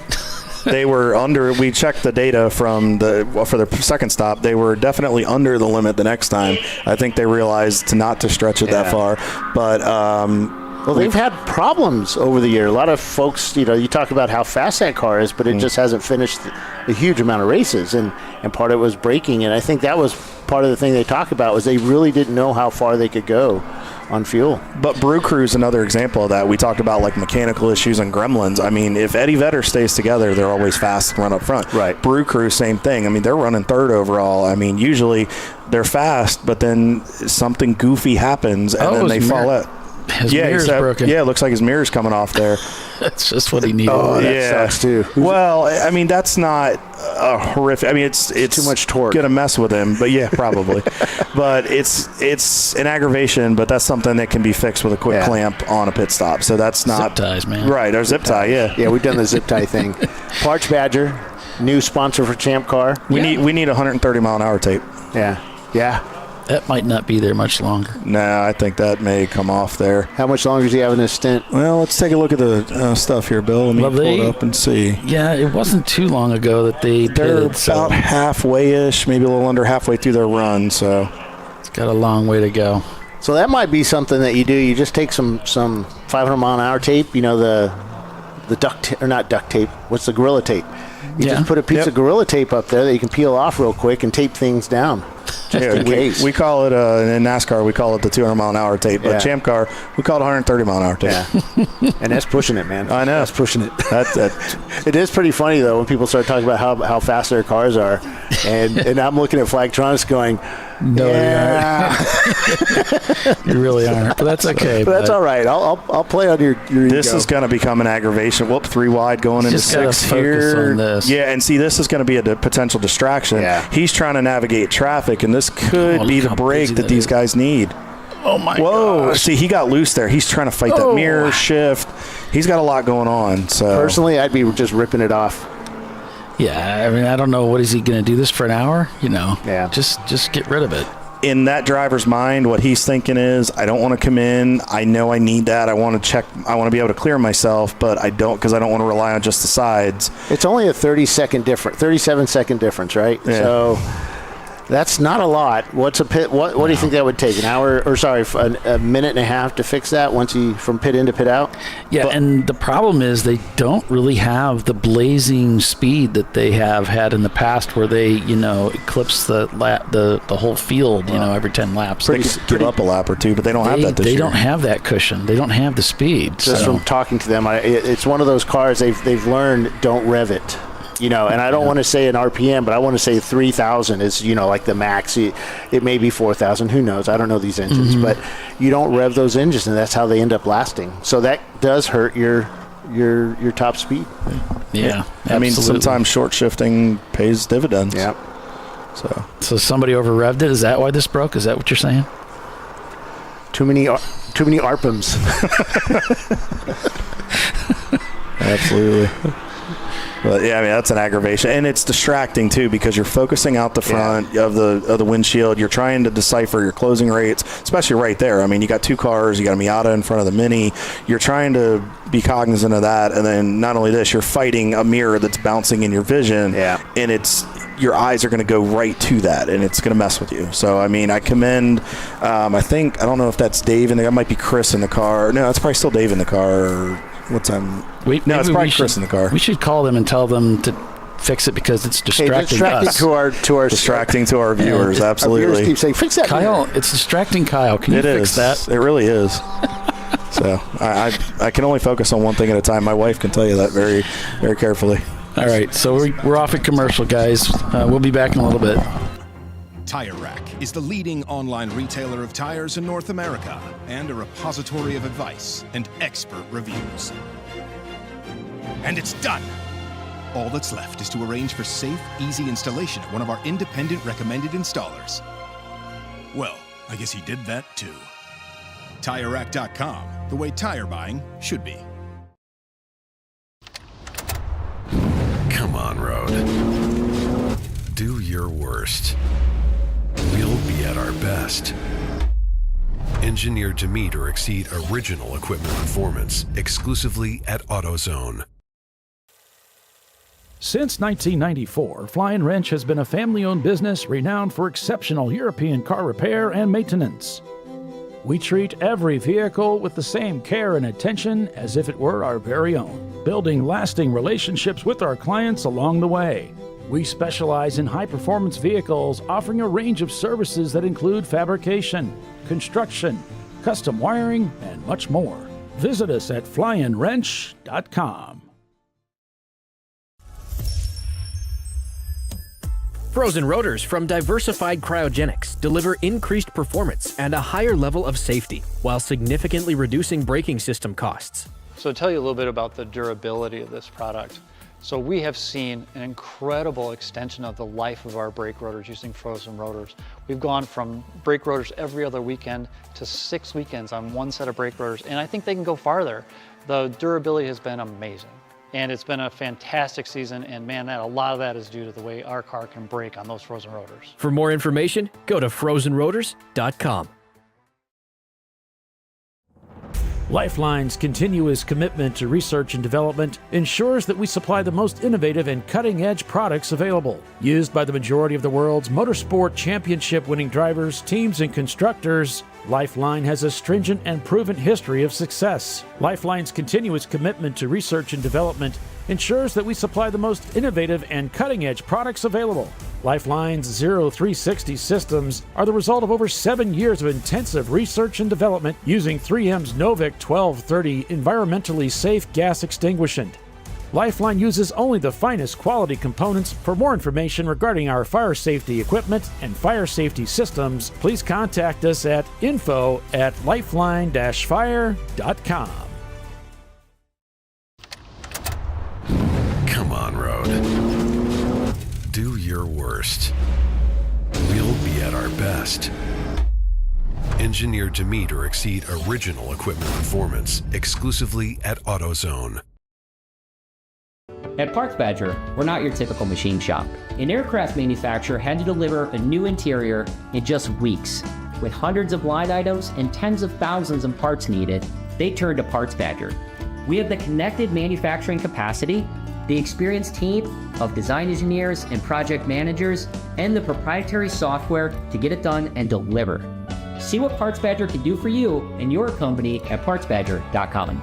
They were under. We checked the data for the second stop. They were definitely under the limit the next time. I think they realized not to stretch it that far. But well, they've had problems over the year. A lot of folks, you talk about how fast that car is, but it just hasn't finished a huge amount of races, and part of it was braking. And I think that was part of the thing they talk about was they really didn't know how far they could go on fuel. But Brew Crew's another example of that. We talked about like mechanical issues and gremlins. I mean, if Eddie Vedder stays together, they're always fast and run up front. Right. Brew Crew, same thing. I mean, they're running third overall. I mean, usually they're fast, but then something goofy happens and then they fall out. His mirror's broken. Yeah, it looks like his mirror's coming off there. That's just what he needed. Oh, that sucks too. Well, I mean, that's not a horrific. I mean, it's too much torque. Gonna mess with him, but yeah, probably. But it's an aggravation, but that's something that can be fixed with a quick clamp on a pit stop. So that's not zip ties, man. Right, our zip tie. Yeah, we've done the zip tie thing. Parts Badger, new sponsor for Champ Car. We need 130 mile an hour tape. Yeah. That might not be there much longer. No, I think that may come off there. How much longer does he have in his stint? Well, let's take a look at the stuff here, Bill. Let me pull it up and see. Yeah, it wasn't too long ago that they're about halfway-ish, maybe a little under halfway through their run. So it's got a long way to go. So that might be something that you do. You just take some 500 mile an hour tape. The not duct tape. What's the Gorilla Tape? You just put a piece of Gorilla Tape up there that you can peel off real quick and tape things down. Just in case. We call it, in NASCAR, we call it the 200 mile an hour tape. But Champ Car, we call it 130 mile an hour tape. Yeah. And that's pushing it, man. I know. That's pushing it. It is pretty funny, though, when people start talking about how fast their cars are. And I'm looking at Flagtronics going, no, you really aren't. But that's okay. But that's all right. I'll play on your This is going to become an aggravation. Whoop, 3 wide going into 6 here. On this. Yeah, and see, this is going to be a potential distraction. Yeah. He's trying to navigate traffic, and this could be the break that these guys need. Oh my Whoa! gosh. See, he got loose there. He's trying to fight that mirror shift. He's got a lot going on. So personally, I'd be just ripping it off. Yeah, I mean, I don't know. What is he going to do this for an hour? Yeah. Just get rid of it. In that driver's mind, what he's thinking is, I don't want to come in. I know I need that. I want to check. I want to be able to clear myself, but I don't, because I don't want to rely on just the sides. It's only a 37-second difference, right? Yeah. So that's not a lot. What's a pit? What do you think that would take? An hour, or sorry, a minute and a half to fix that once from pit in to pit out? Yeah, and the problem is they don't really have the blazing speed that they have had in the past, where they, eclipse the whole field, every 10 laps. They could give up a lap or two, but they don't have that this year. They don't have that cushion. They don't have the speed. Just from talking to them, it's one of those cars they've learned, don't rev it. And I don't want to say an RPM, but I want to say 3,000 is, like the max. It may be 4,000. Who knows? I don't know these engines, but you don't rev those engines, and that's how they end up lasting. So that does hurt your top speed. Yeah, I mean, sometimes short shifting pays dividends. Yeah. So somebody over revved it. Is that why this broke? Is that what you're saying? Too many ARPMs. Absolutely. But yeah, I mean, that's an aggravation, and it's distracting too, because you're focusing out the front of the windshield. You're trying to decipher your closing rates, especially right there. I mean, you got two cars, you got a Miata in front of the Mini. You're trying to be cognizant of that, and then not only this, you're fighting a mirror that's bouncing in your vision, and your eyes are going to go right to that, and it's going to mess with you. So, I mean, I commend. I don't know if that's Dave in there. That might be Chris in the car. No, it's probably still Dave in the car. What's on? No, it's probably Chris in the car. We should call them and tell them to fix it, because it's distracting us. Distracting to our viewers. Absolutely. Our viewers keep saying, "Fix that, Kyle." It's distracting, Kyle. Can you fix that? It really is. So I can only focus on one thing at a time. My wife can tell you that very, very carefully. All right, so we're off at commercial, guys. We'll be back in a little bit. Tire Rack is the leading online retailer of tires in North America and a repository of advice and expert reviews. And it's done! All that's left is to arrange for safe, easy installation at one of our independent recommended installers. Well, I guess he did that too. TireRack.com, the way tire buying should be. Come on, Road. Do your worst. We'll be at our best. Engineered to meet or exceed original equipment performance, exclusively at AutoZone. Since 1994, Flying Wrench has been a family-owned business renowned for exceptional European car repair and maintenance. We treat every vehicle with the same care and attention as if it were our very own, building lasting relationships with our clients along the way. We specialize in high-performance vehicles, offering a range of services that include fabrication, construction, custom wiring, and much more. Visit us at flyinwrench.com. Frozen rotors from Diversified Cryogenics deliver increased performance and a higher level of safety, while significantly reducing braking system costs. So to tell you a little bit about the durability of this product. So we have seen an incredible extension of the life of our brake rotors using frozen rotors. We've gone from brake rotors every other weekend to 6 weekends on one set of brake rotors, and I think they can go farther. The durability has been amazing, and it's been a fantastic season, and man, a lot of that is due to the way our car can brake on those frozen rotors. For more information, go to frozenrotors.com. Lifeline's continuous commitment to research and development ensures that we supply the most innovative and cutting-edge products available. Used by the majority of the world's motorsport championship-winning drivers, teams, and constructors, Lifeline has a stringent and proven history of success. Lifeline's continuous commitment to research and development ensures that we supply the most innovative and cutting-edge products available. Lifeline's 0360 systems are the result of over 7 years of intensive research and development using 3M's Novik 1230 environmentally safe gas extinguishant. Lifeline uses only the finest quality components. For more information regarding our fire safety equipment and fire safety systems, please contact us at info@lifeline-fire.com. Come on, Road. Do your worst. We'll be at our best. engineered to meet or exceed original equipment performance, exclusively at AutoZone. At Parts Badger, we're not your typical machine shop. An aircraft manufacturer had to deliver a new interior in just weeks. With hundreds of line items and tens of thousands of parts needed, they turned to Parts Badger. We have the connected manufacturing capacity, the experienced team of design engineers and project managers, and the proprietary software to get it done and deliver. See what Parts Badger can do for you and your company at PartsBadger.com.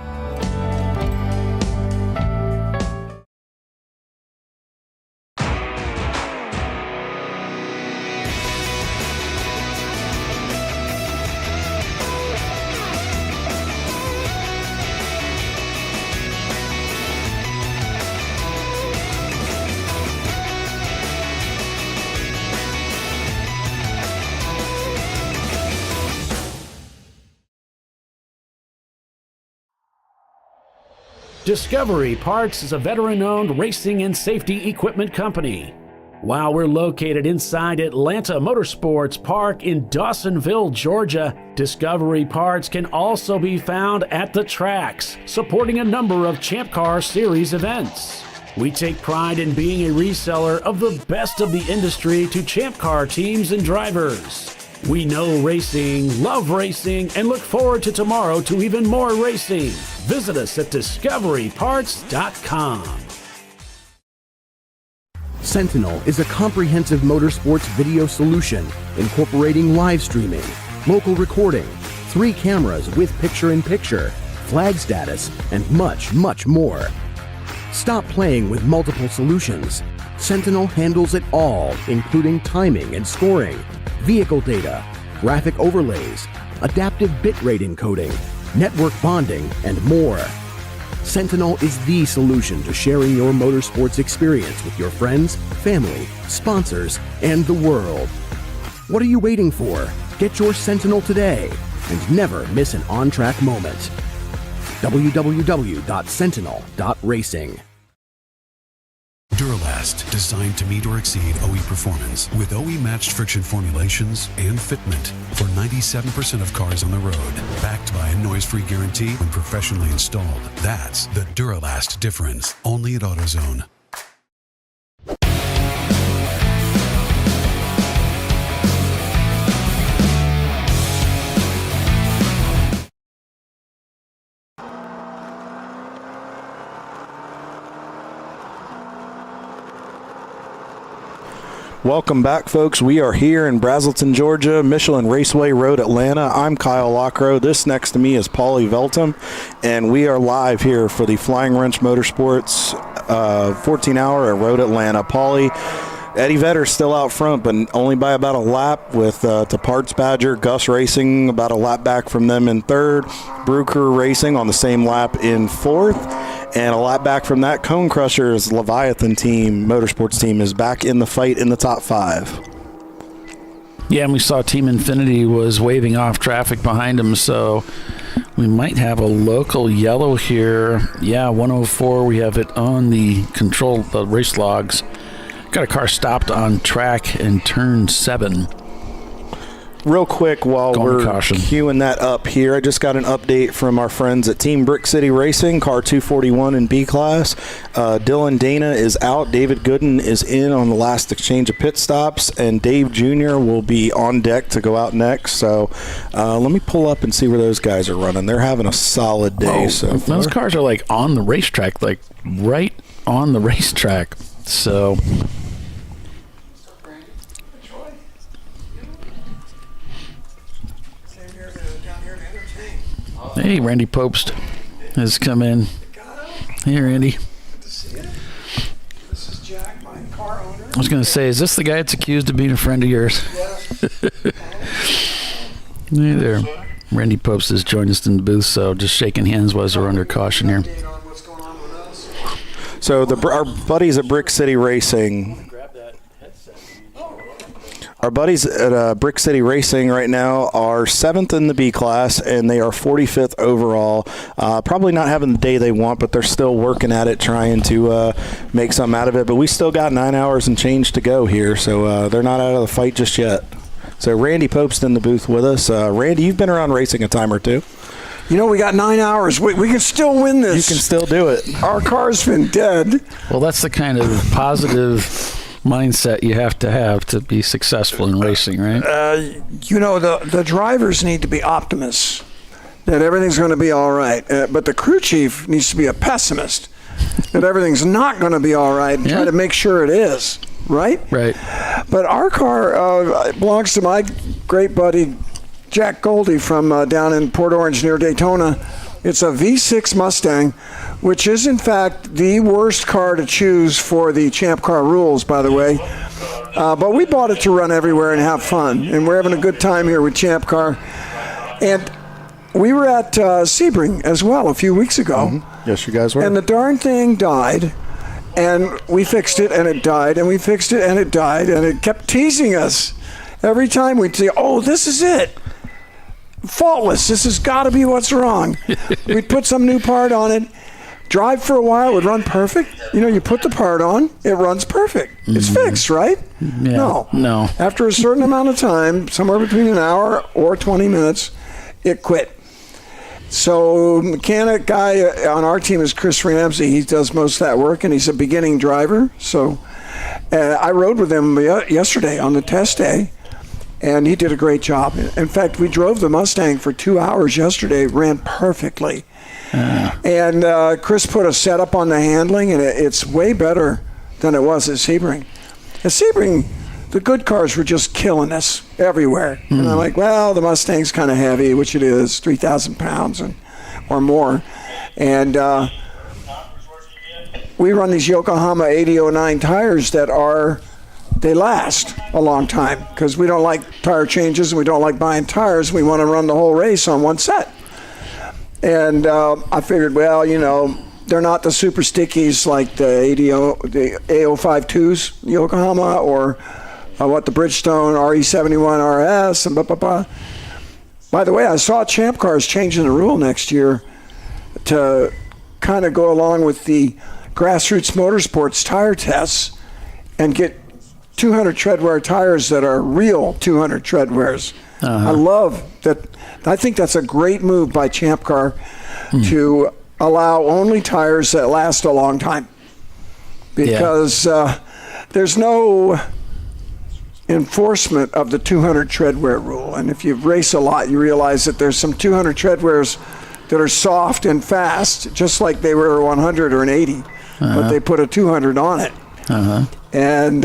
Discovery Parts is a veteran-owned racing and safety equipment company. While we're located inside Atlanta Motorsports Park in Dawsonville, Georgia, Discovery Parts can also be found at the tracks, supporting a number of Champ Car Series events. We take pride in being a reseller of the best of the industry to Champ Car teams and drivers. We know racing, love racing, and look forward to tomorrow to even more racing. Visit us at discoveryparts.com. Sentinel is a comprehensive motorsports video solution incorporating live streaming, local recording, 3 cameras with picture-in-picture, flag status, and much, much more. Stop playing with multiple solutions. Sentinel handles it all, including timing and scoring, vehicle data, graphic overlays, adaptive bitrate encoding, network bonding, and more. Sentinel is the solution to sharing your motorsports experience with your friends, family, sponsors, and the world. What are you waiting for? Get your Sentinel today and never miss an on-track moment. www.sentinel.racing. Duralast, designed to meet or exceed OE performance with OE-matched friction formulations and fitment for 97% of cars on the road. Backed by a noise-free guarantee when professionally installed. That's the Duralast difference, only at AutoZone. Welcome back, folks. We are here in Brazelton, Georgia, Michelin Raceway Road, Atlanta. I'm Kyle Lockrow. This next to me is Paulie Veltum, and we are live here for the Flying Wrench Motorsports 14-hour at Road Atlanta. Paulie, Eddie Vedder's still out front, but only by about a lap with to Parts Badger, Gus Racing, about a lap back from them in third, Brew Crew Racing on the same lap in fourth. And a lap back from that, Cone Crushers Leviathan team, motorsports team, is back in the fight in the top 5. Yeah, and we saw Team Infinity was waving off traffic behind them, so we might have a local yellow here. Yeah, 104, we have it on the race logs. Got a car stopped on track in turn 7. Real quick, while we're queuing that up here, I just got an update from our friends at Team Brick City Racing, car 241 in B class. Dylan Dana is out. David Gooden is in on the last exchange of pit stops, and Dave Jr. will be on deck to go out next. So let me pull up and see where those guys are running. They're having a solid day. Those cars are like on the racetrack, like right on the racetrack. So... Hey, Randy Popst has come in. Hey, Randy. Good to see you. This is Jack, my car owner. I was going to say, is this the guy that's accused of being a friend of yours? Yeah. Hey there. Randy Popst has joined us in the booth, so just shaking hands while we're under caution here. So our buddies at Brick City Racing... Our buddies at Brick City Racing right now are 7th in the B class, and they are 45th overall. Probably not having the day they want, but they're still working at it, trying to make something out of it. But we still got 9 hours and change to go here, so they're not out of the fight just yet. So Randy Pope's in the booth with us. Randy, you've been around racing a time or two. You know, we got 9 hours. We can still win this. You can still do it. Our car's been dead. Well, that's the kind of positive mindset you have to be successful in racing, right? You know, the drivers need to be optimists, that everything's going to be all right. But the crew chief needs to be a pessimist, that everything's not going to be all right, and try to make sure it is, right? Right. But our car belongs to my great buddy Jack Goldie from down in Port Orange near Daytona. It's a V6 Mustang, which is in fact the worst car to choose for the Champ Car rules, by the way. But we bought it to run everywhere and have fun, and we're having a good time here with Champ Car. And we were at Sebring as well a few weeks ago. Mm-hmm. Yes, you guys were. And the darn thing died, and we fixed it, and it died, and we fixed it, and it died, and it kept teasing us. Every time we'd say, oh, this is it. Faultless. This has got to be what's wrong. We'd put some new part on it, drive for a while, it would run perfect. You know, you put the part on, it runs perfect. It's fixed, right? Yeah. No. After a certain amount of time, somewhere between an hour or 20 minutes, it quit. So mechanic guy on our team is Chris Ramsey. He does most of that work, and he's a beginning driver. So I rode with him yesterday on the test day, and he did a great job. In fact, we drove the Mustang for 2 hours yesterday, ran perfectly. And Chris put a setup on the handling, and it's way better than it was at Sebring. At Sebring, the good cars were just killing us everywhere. And I'm like, well, the Mustang's kind of heavy, which it is, 3,000 pounds or more. And we run these Yokohama 8009 tires that they last a long time because we don't like tire changes and we don't like buying tires. We want to run the whole race on one set. And I figured, well, you know, they're not the super stickies like the A052s, Yokohama, or the Bridgestone RE71 RS and blah, blah, blah. By the way, I saw Champ Cars changing the rule next year to kind of go along with the Grassroots Motorsports tire tests and get 200 tread wear tires that are real 200 tread wears. I love that. I think that's a great move by Champ Car to allow only tires that last a long time, because there's no enforcement of the 200 tread wear rule. And if you race a lot, you realize that there's some 200 tread wears that are soft and fast, just like they were a 100 or an 80, but they put a 200 on it. And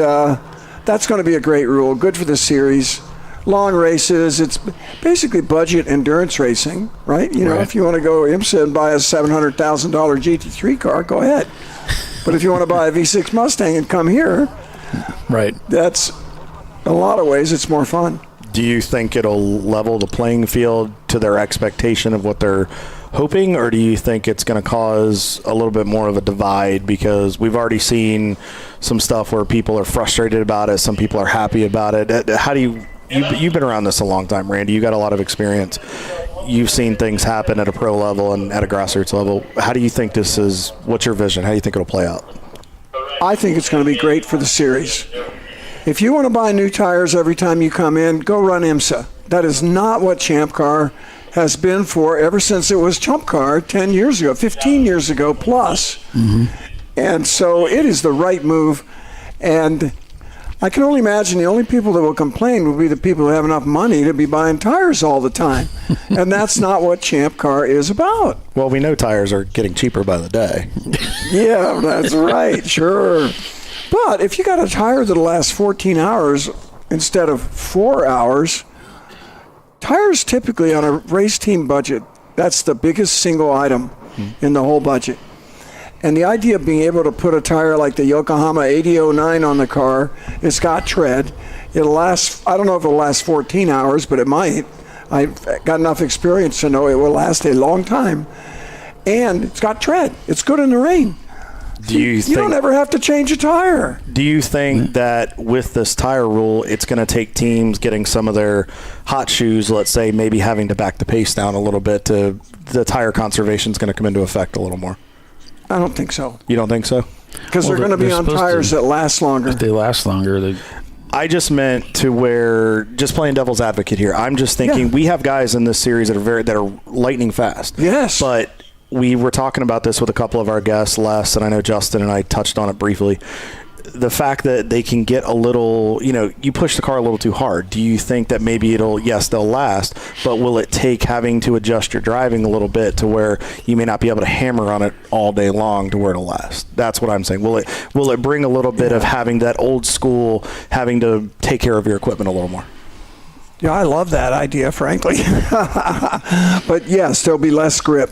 that's going to be a great rule. Good for the series. Long races. It's basically budget endurance racing, right? You know, if you want to go IMSA and buy a $700,000 GT3 car, go ahead. But if you want to buy a V6 Mustang and come here, that's in a lot of ways it's more fun. Do you think it'll level the playing field to their expectation of what they're hoping, or do you think it's going to cause a little bit more of a divide? Because we've already seen some stuff where people are frustrated about it, some people are happy about it. How do you've been around this a long time, Randy. You got a lot of experience. You've seen things happen at a pro level and at a grassroots level. How do you think what's your vision? How do you think it'll play out? I think it's going to be great for the series. If you want to buy new tires every time you come in, go run IMSA. That is not what Champ Car has been for ever since it was Champ Car 10 years ago, 15 years ago plus. And so it is the right move. And I can only imagine the only people that will complain will be the people who have enough money to be buying tires all the time. And that's not what Champ Car is about. Well, we know tires are getting cheaper by the day. Yeah, that's right, sure. But if you got a tire that'll last 14 hours instead of 4 hours, tires typically on a race team budget, that's the biggest single item in the whole budget. And the idea of being able to put a tire like the Yokohama 8009 on the car, it's got tread. It'll last, I don't know if it'll last 14 hours, but it might. I've got enough experience to know it will last a long time. And it's got tread. It's good in the rain. You don't ever have to change a tire. Do you think that with this tire rule, it's going to take teams getting some of their hot shoes, let's say, maybe having to back the pace down a little bit, to the tire conservation is going to come into effect a little more? I don't think so. You don't think so? Because they're going to be on tires that last longer. If they last longer, I just meant to where, just playing devil's advocate here, I'm just thinking we have guys in this series that are lightning fast. Yes. But we were talking about this with a couple of our guests, Les, and I know Justin and I touched on it briefly. The fact that they can get a little, you push the car a little too hard. Do you think that maybe they'll last, but will it take having to adjust your driving a little bit to where you may not be able to hammer on it all day long to where it'll last? That's what I'm saying. Will it bring a little bit of having that old school, having to take care of your equipment a little more? Yeah, I love that idea, frankly. But yes, there'll be less grip.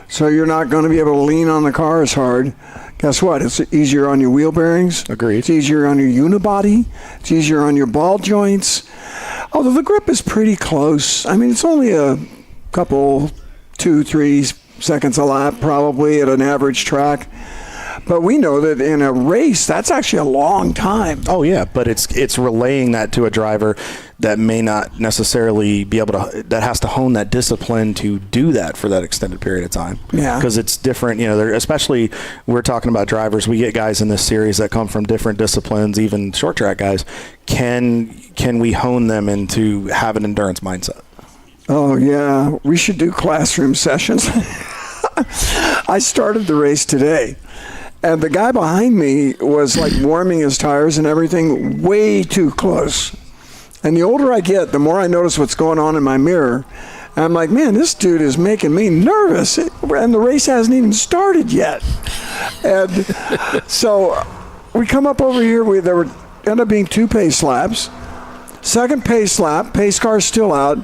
So you're not going to be able to lean on the car as hard. Guess what? It's easier on your wheel bearings. Agreed. It's easier on your unibody. It's easier on your ball joints. Although the grip is pretty close. I mean, it's only a couple, 2-3 seconds a lap probably at an average track. But we know that in a race, that's actually a long time. Oh, yeah, but it's relaying that to a driver that may not necessarily be able to, that has to hone that discipline to do that for that extended period of time. Yeah. Because it's different, especially we're talking about drivers. We get guys in this series that come from different disciplines, even short track guys. Can we hone them into have an endurance mindset? Oh, yeah. We should do classroom sessions. I started the race today. And the guy behind me was like warming his tires and everything way too close. And the older I get, the more I notice what's going on in my mirror. And I'm like, man, this dude is making me nervous. And the race hasn't even started yet. And so we come up over here. There end up being 2 pace laps. Second pace lap, pace car's still out.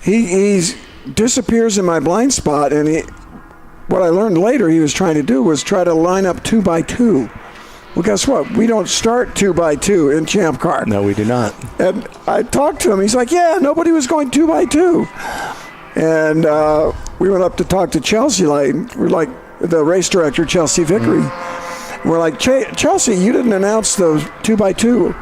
He disappears in my blind spot, and what I learned later he was trying to do was try to line up 2 by 2. Well, guess what? We don't start 2 by 2 in Champ Car. No, we do not. And I talked to him. He's like, yeah, nobody was going 2 by 2. And we went up to talk to Chelsea. We're like the race director, Chelsea Vickery. We're like, Chelsea, you didn't announce those 2 by 2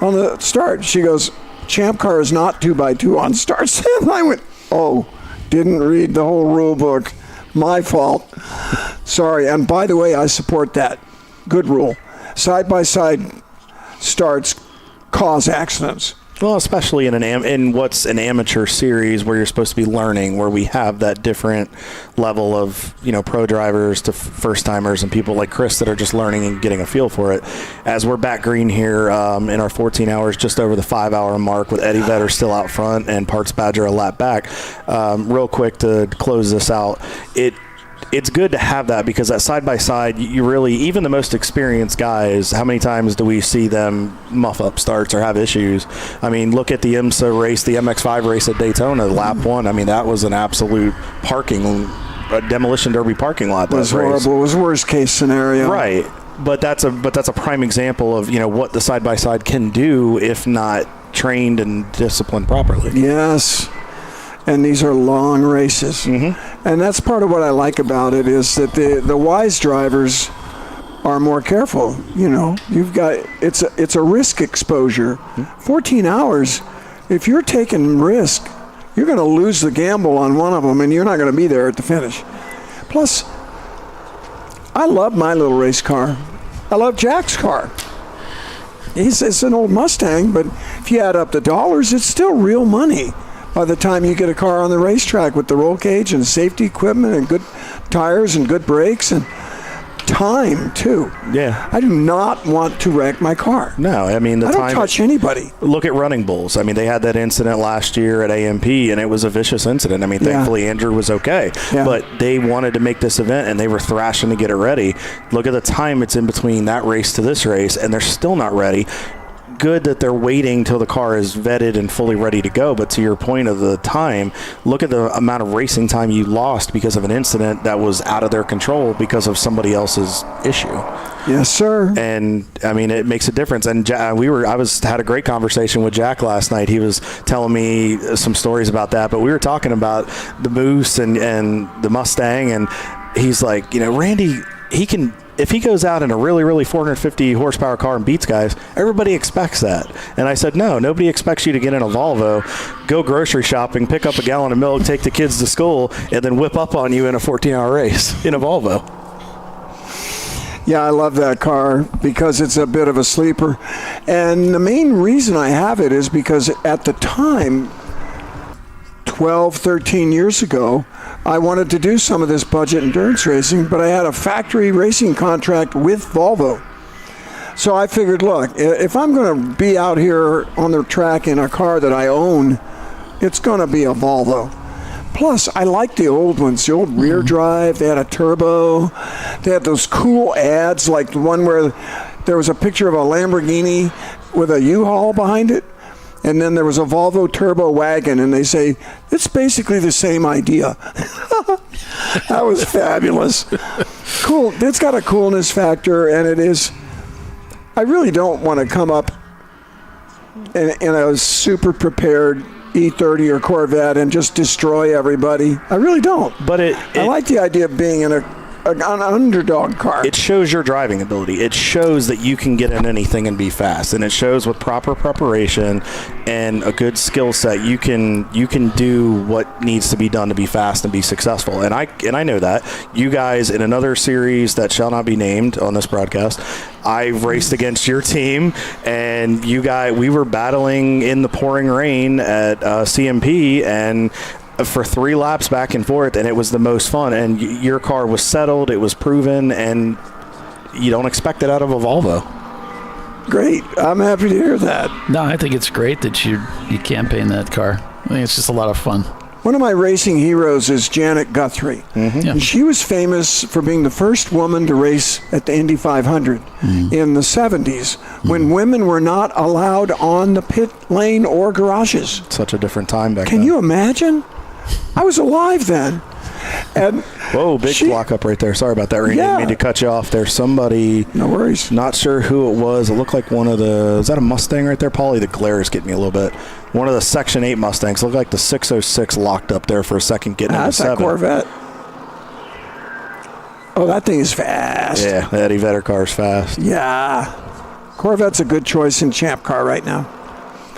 on the start. She goes, Champ Car is not 2 by 2 on starts. And I went, oh, didn't read the whole rule book. My fault. Sorry. And by the way, I support that. Good rule. Side-by-side starts cause accidents. Well, especially in what's an amateur series where you're supposed to be learning, where we have that different level of, pro drivers to first timers and people like Chris that are just learning and getting a feel for it. As we're back green here in our 14 hours, just over the 5-hour mark with Eddie Vedder still out front and Parts Badger a lap back. Real quick to close this out, it's good to have that because that side-by-side, you really, even the most experienced guys, how many times do we see them muff up starts or have issues? I mean, look at the IMSA race, the MX-5 race at Daytona, lap 1. I mean, that was an absolute demolition derby parking lot. It was horrible. It was worst case scenario. Right. But that's a prime example of, what the side-by-side can do if not trained and disciplined properly. Yes. And these are long races. Mm-hmm. And that's part of what I like about it is that the wise drivers are more careful. You've got it's a risk exposure. 14 hours, if you're taking risk, you're going to lose the gamble on one of them and you're not going to be there at the finish. Plus, I love my little race car. I love Jack's car. It's an old Mustang, but if you add up the dollars, it's still real money. By the time you get a car on the racetrack with the roll cage and safety equipment and good tires and good brakes and time too. Yeah. I do not want to wreck my car. No, I mean I don't touch anybody. Look at Running Bulls. I mean, they had that incident last year at AMP, and it was a vicious incident. I mean, thankfully Andrew was okay, but they wanted to make this event, and they were thrashing to get it ready. Look at the time it's in between that race to this race, and they're still not ready. Good that they're waiting till the car is vetted and fully ready to go, but to your point of the time, look at the amount of racing time you lost because of an incident that was out of their control because of somebody else's issue. Yes, sir. And I mean, it makes a difference. And I had a great conversation with Jack last night. He was telling me some stories about that, but we were talking about the Moose and the Mustang, and he's like, Randy, if he goes out in a really, really 450 horsepower car and beats guys, everybody expects that. And I said, no, nobody expects you to get in a Volvo, go grocery shopping, pick up a gallon of milk, take the kids to school, and then whip up on you in a 14-hour race in a Volvo. Yeah, I love that car because it's a bit of a sleeper. And the main reason I have it is because at the time, 12, 13 years ago, I wanted to do some of this budget endurance racing, but I had a factory racing contract with Volvo. So I figured, look, if I'm going to be out here on the track in a car that I own, it's going to be a Volvo. Plus, I like the old ones, the old rear drive. They had a turbo. They had those cool ads, like the one where there was a picture of a Lamborghini with a U-Haul behind it. And then there was a Volvo turbo wagon, and they say, it's basically the same idea. That was fabulous. Cool. It's got a coolness factor, and it is. I really don't want to come up in a super prepared E30 or Corvette and just destroy everybody. I really don't. But I like the idea of being in an underdog car. It shows your driving ability. It shows that you can get in anything and be fast, and it shows with proper preparation and a good skill set you can do what needs to be done to be fast and be successful. And I know that. You guys, in another series that shall not be named on this broadcast, I raced against your team, and you guys, we were battling in the pouring rain at CMP, and for 3 laps back and forth, and it was the most fun. And your car was settled, it was proven, and you don't expect it out of a Volvo. Great. I'm happy to hear that. No, I think it's great that you campaign that car. I think it's just a lot of fun. One of my racing heroes is Janet Guthrie. Yeah. And she was famous for being the first woman to race at the Indy 500 in the 70s when women were not allowed on the pit lane or garages. Such a different time back then. Can you imagine? I was alive then. And whoa, big block up right there. Sorry about that, Randy. I didn't mean to cut you off. There's somebody. No worries. Not sure who it was. It looked like one of the. Is that a Mustang right there, Paulie? The glare is getting me a little bit. One of the Section 8 Mustangs. Looked like the 606 locked up there for a second getting into 7. That's that Corvette. Oh, that thing is fast. Yeah, the Eddie Vedder car is fast. Yeah. Corvette's a good choice in Champ Car right now.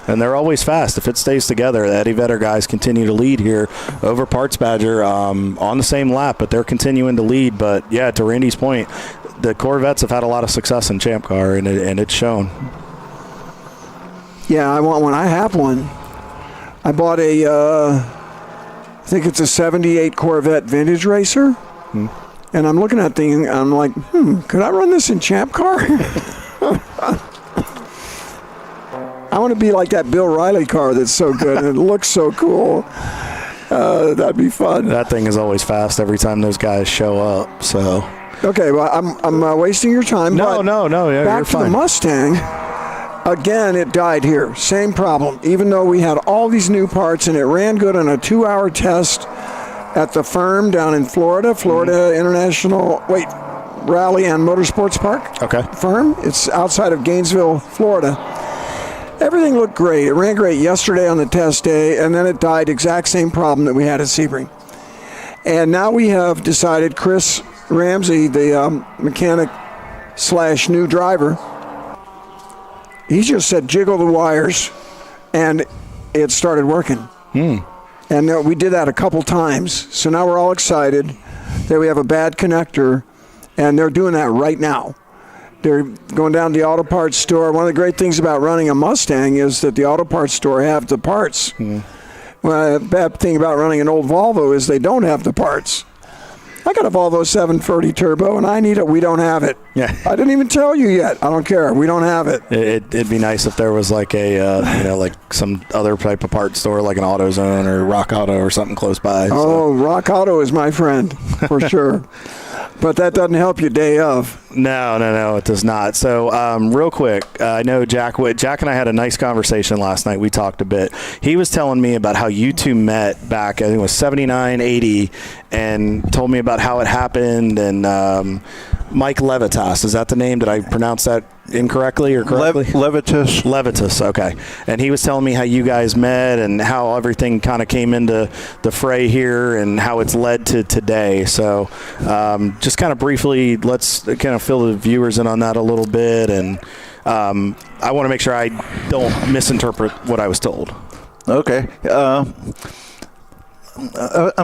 And they're always fast. If it stays together, the Eddie Vedder guys continue to lead here over Parts Badger on the same lap, but they're continuing to lead. But, yeah, to Randy's point, the Corvettes have had a lot of success in Champ Car, and it's shown. Yeah, I want one. I have one. I bought I think it's a 78 Corvette Vintage Racer. And I'm looking at the thing, and I'm like, could I run this in Champ Car? I want to be like that Bill Riley car that's so good and it looks so cool. That'd be fun. That thing is always fast every time those guys show up. So okay, well, I'm wasting your time. No. Yeah, back you're to fine. the Mustang. Again, it died here. Same problem. Even though we had all these new parts and it ran good on a 2-hour test at the firm down in Florida International Rally and Motorsports Park. Okay. Firm. It's outside of Gainesville, Florida. Everything looked great. It ran great yesterday on the test day, and then it died. Exact same problem that we had at Sebring. And now we have decided Chris Ramsey, the mechanic / new driver, he just said jiggle the wires, and it started working. And we did that a couple times. So now we're all excited that we have a bad connector, and they're doing that right now. They're going down to the auto parts store. One of the great things about running a Mustang is that the auto parts store have the parts. Well, the bad thing about running an old Volvo is they don't have the parts. I got a Volvo 730 turbo, and I need it. We don't have it. Yeah. I didn't even tell you yet. I don't care. We don't have it. It'd be nice if there was like a, like some other type of parts store, like an AutoZone or Rock Auto or something close by. Oh, Rock Auto is my friend, for sure. But that doesn't help you day of. No, it does not. So, real quick, I know Jack and I had a nice conversation last night. We talked a bit. He was telling me about how you two met back, I think it was 79, 80, and told me about how it happened. And Mike Levitas, is that the name? Did I pronounce that incorrectly or correctly? Levitas, okay. And he was telling me how you guys met and how everything kind of came into the fray here and how it's led to today. So just kind of briefly, let's kind of fill the viewers in on that a little bit. And I want to make sure I don't misinterpret what I was told. Okay. I'm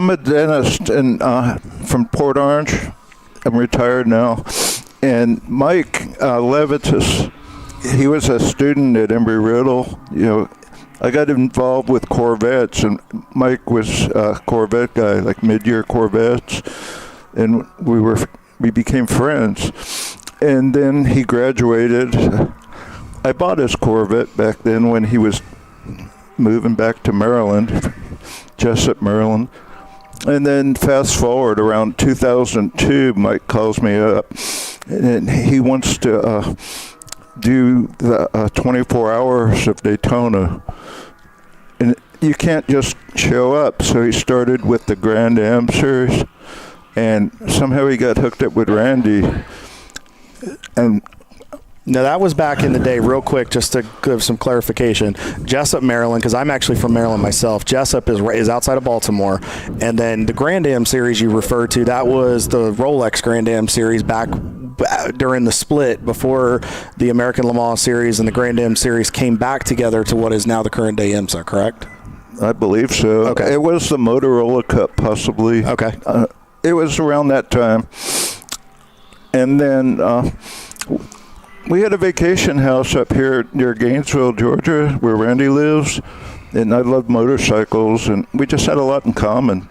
a dentist from Port Orange. I'm retired now. And Mike Levitas, he was a student at Embry-Riddle. I got involved with Corvettes, and Mike was a Corvette guy, like mid-year Corvettes, and we became friends. And then he graduated. I bought his Corvette back then when he was moving back to Maryland, Jessup, Maryland. And then fast forward around 2002, Mike calls me up, and he wants to do the 24 hours of Daytona. And you can't just show up, so he started with the Grand Am series, and somehow he got hooked up with Randy. And now, that was back in the day, real quick, just to give some clarification. Jessup, Maryland, because I'm actually from Maryland myself. Jessup is outside of Baltimore. And then the Grand Am series you referred to, that was the Rolex Grand Am series back during the split before the American Le Mans series and the Grand Am series came back together to what is now the current day IMSA, correct? I believe so. Okay. It was the Motorola Cup, possibly. Okay. It was around that time. And then we had a vacation house up here near Gainesville, Georgia, where Randy lives, and I love motorcycles, and we just had a lot in common,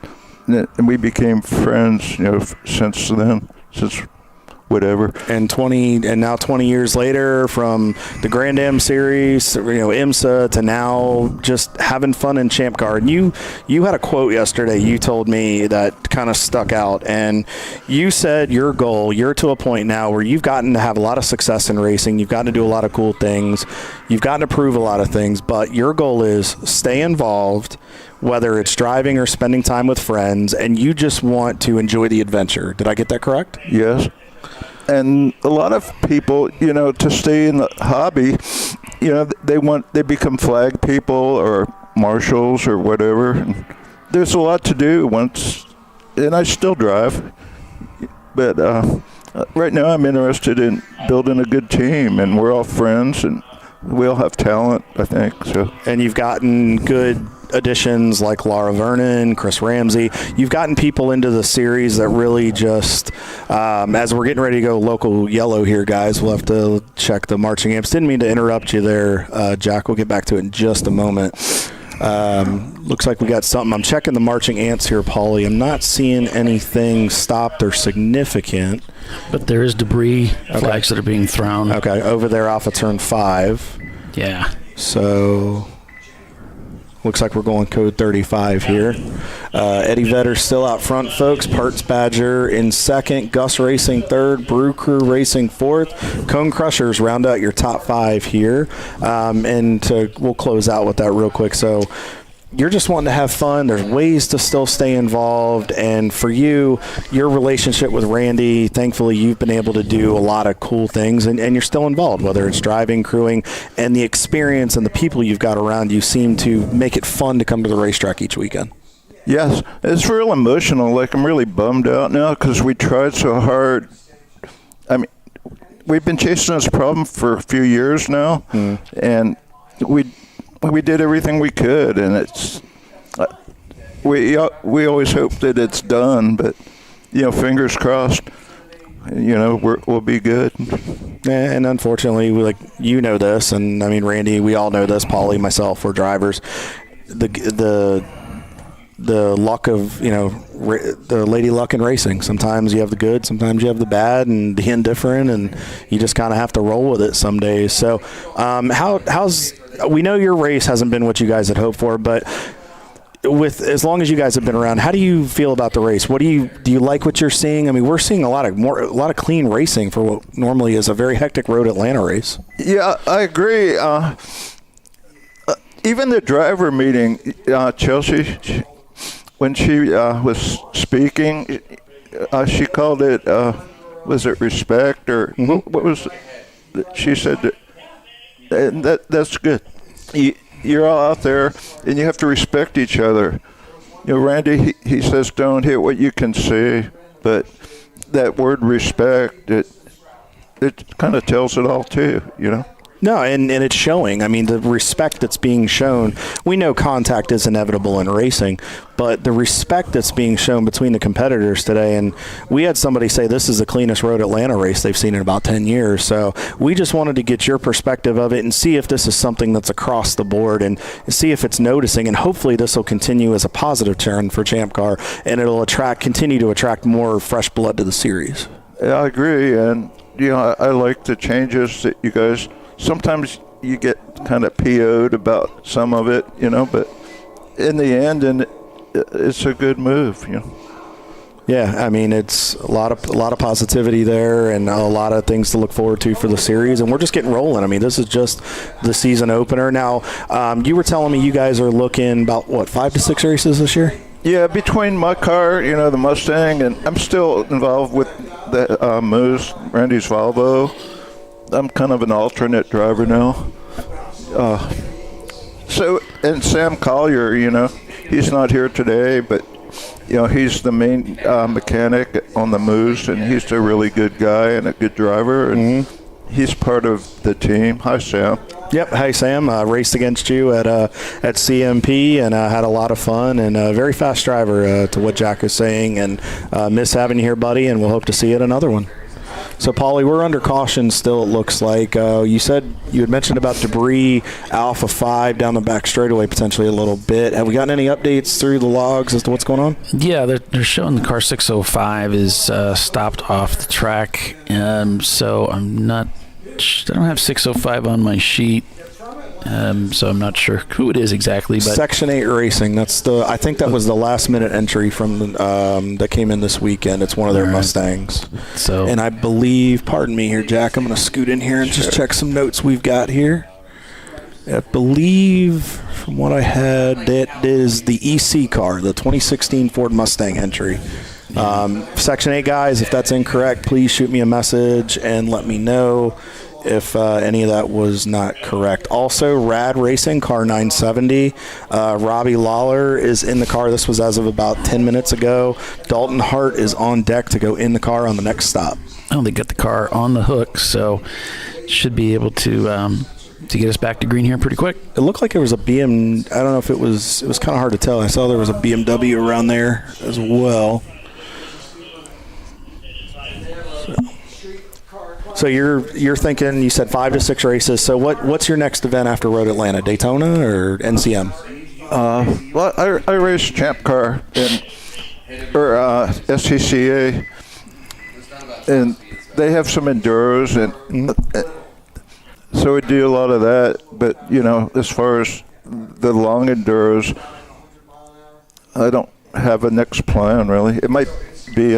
and we became friends, since then, since whatever. And now 20 years later, from the Grand Am series, IMSA, to now just having fun in Champ Car. And you had a quote yesterday you told me that kind of stuck out, and you said your goal, you're to a point now where you've gotten to have a lot of success in racing, you've gotten to do a lot of cool things, you've gotten to prove a lot of things, but your goal is stay involved, whether it's driving or spending time with friends, and you just want to enjoy the adventure. Did I get that correct? Yes. And a lot of people, to stay in the hobby, they become flag people or marshals or whatever. And there's a lot to do and I still drive. But right now I'm interested in building a good team, and we're all friends, and we all have talent, I think. So. And you've gotten good additions like Laura Vernon, Chris Ramsey. You've gotten people into the series that really just, as we're getting ready to go local yellow here, guys, we'll have to check the marching amps. Didn't mean to interrupt you there, Jack. We'll get back to it in just a moment. Looks like we got something. I'm checking the marching ants here, Paulie. I'm not seeing anything stopped or significant. But there is debris flags that are being thrown. Okay, over there off of turn 5. Yeah. So looks like we're going code 35 here. Eddie Vedder's still out front, folks. Parts Badger in second. Gus Racing third. Brew Crew Racing fourth. Cone Crushers round out your top 5 here. We'll close out with that real quick. So you're just wanting to have fun. There's ways to still stay involved. And for you, your relationship with Randy, thankfully you've been able to do a lot of cool things, and you're still involved, whether it's driving, crewing, and the experience and the people you've got around you seem to make it fun to come to the racetrack each weekend. Yes, it's real emotional. Like, I'm really bummed out now because we tried so hard. I mean, we've been chasing this problem for a few years now, and we did everything we could, and it's we always hope that it's done, but fingers crossed. We'll be good. And unfortunately, this, and I mean, Randy, we all know this. Paulie, myself, we're drivers. The luck of the lady luck in racing. Sometimes you have the good, sometimes you have the bad, and the indifferent, and you just kind of have to roll with it some days. So, we know your race hasn't been what you guys had hoped for, but as long as you guys have been around, how do you feel about the race? Do you like what you're seeing? I mean, we're seeing a lot of clean racing for what normally is a very hectic road Atlanta race. Yeah, I agree. Even the driver meeting, Chelsea, when she was speaking, she called it, was it respect, or what was it? She said that's good. You're all out there, and you have to respect each other. Randy, he says don't hit what you can see, but that word respect, it kind of tells it all too, No, and it's showing. I mean, the respect that's being shown, we know contact is inevitable in racing, but the respect that's being shown between the competitors today, and we had somebody say this is the cleanest Road Atlanta race they've seen in about 10 years. So we just wanted to get your perspective of it and see if this is something that's across the board and see if it's noticing. And hopefully this will continue as a positive trend for Champ Car, and it'll continue to attract more fresh blood to the series. Yeah, I agree. And, I like the changes that you guys, sometimes you get kind of PO'd about some of it, but in the end, it's a good move, Yeah, I mean, it's a lot of positivity there and a lot of things to look forward to for the series, and we're just getting rolling. I mean, this is just the season opener. Now, you were telling me you guys are looking about, 5 to 6 races this year? Yeah, between my car, the Mustang, and I'm still involved with the Moose, Randy's Volvo. I'm kind of an alternate driver now. And Sam Collier, he's not here today, but he's the main mechanic on the Moose, and he's a really good guy and a good driver, and he's part of the team. Hi, Sam. Yep. Hey, Sam. Raced against you at CMP and had a lot of fun, and a very fast driver to what Jack is saying, and miss having you here, buddy, and we'll hope to see you at another one. So, Paulie, we're under caution still, it looks like. You said you had mentioned about debris Alpha 5 down the back straightaway potentially a little bit. Have we gotten any updates through the logs as to what's going on? Yeah, they're showing the car 605 is stopped off the track. So I don't have 605 on my sheet. So I'm not sure who it is exactly. But Section 8 Racing. I think that was the last minute entry from that came in this weekend. It's one of their Mustangs. And I believe, pardon me here, Jack, I'm going to scoot in here and just check some notes we've got here. I believe, from what I had, that is the EC car, the 2016 Ford Mustang entry. Section 8 guys, if that's incorrect, please shoot me a message and let me know if any of that was not correct. Also, Rad Racing, car 970. Robbie Lawler is in the car. This was as of about 10 minutes ago. Dalton Hart is on deck to go in the car on the next stop. Oh, they got the car on the hook, so should be able to get us back to green here pretty quick. It looked like it was a BM. I don't know if it was kind of hard to tell. I saw there was a BMW around there as well. So you're thinking, you said 5 to 6 races. So what's your next event after Road Atlanta? Daytona or NCM? Well, I race Champ Car or STCA, and they have some enduros, and so we do a lot of that. But as far as the long enduros, I don't have a next plan really. It might be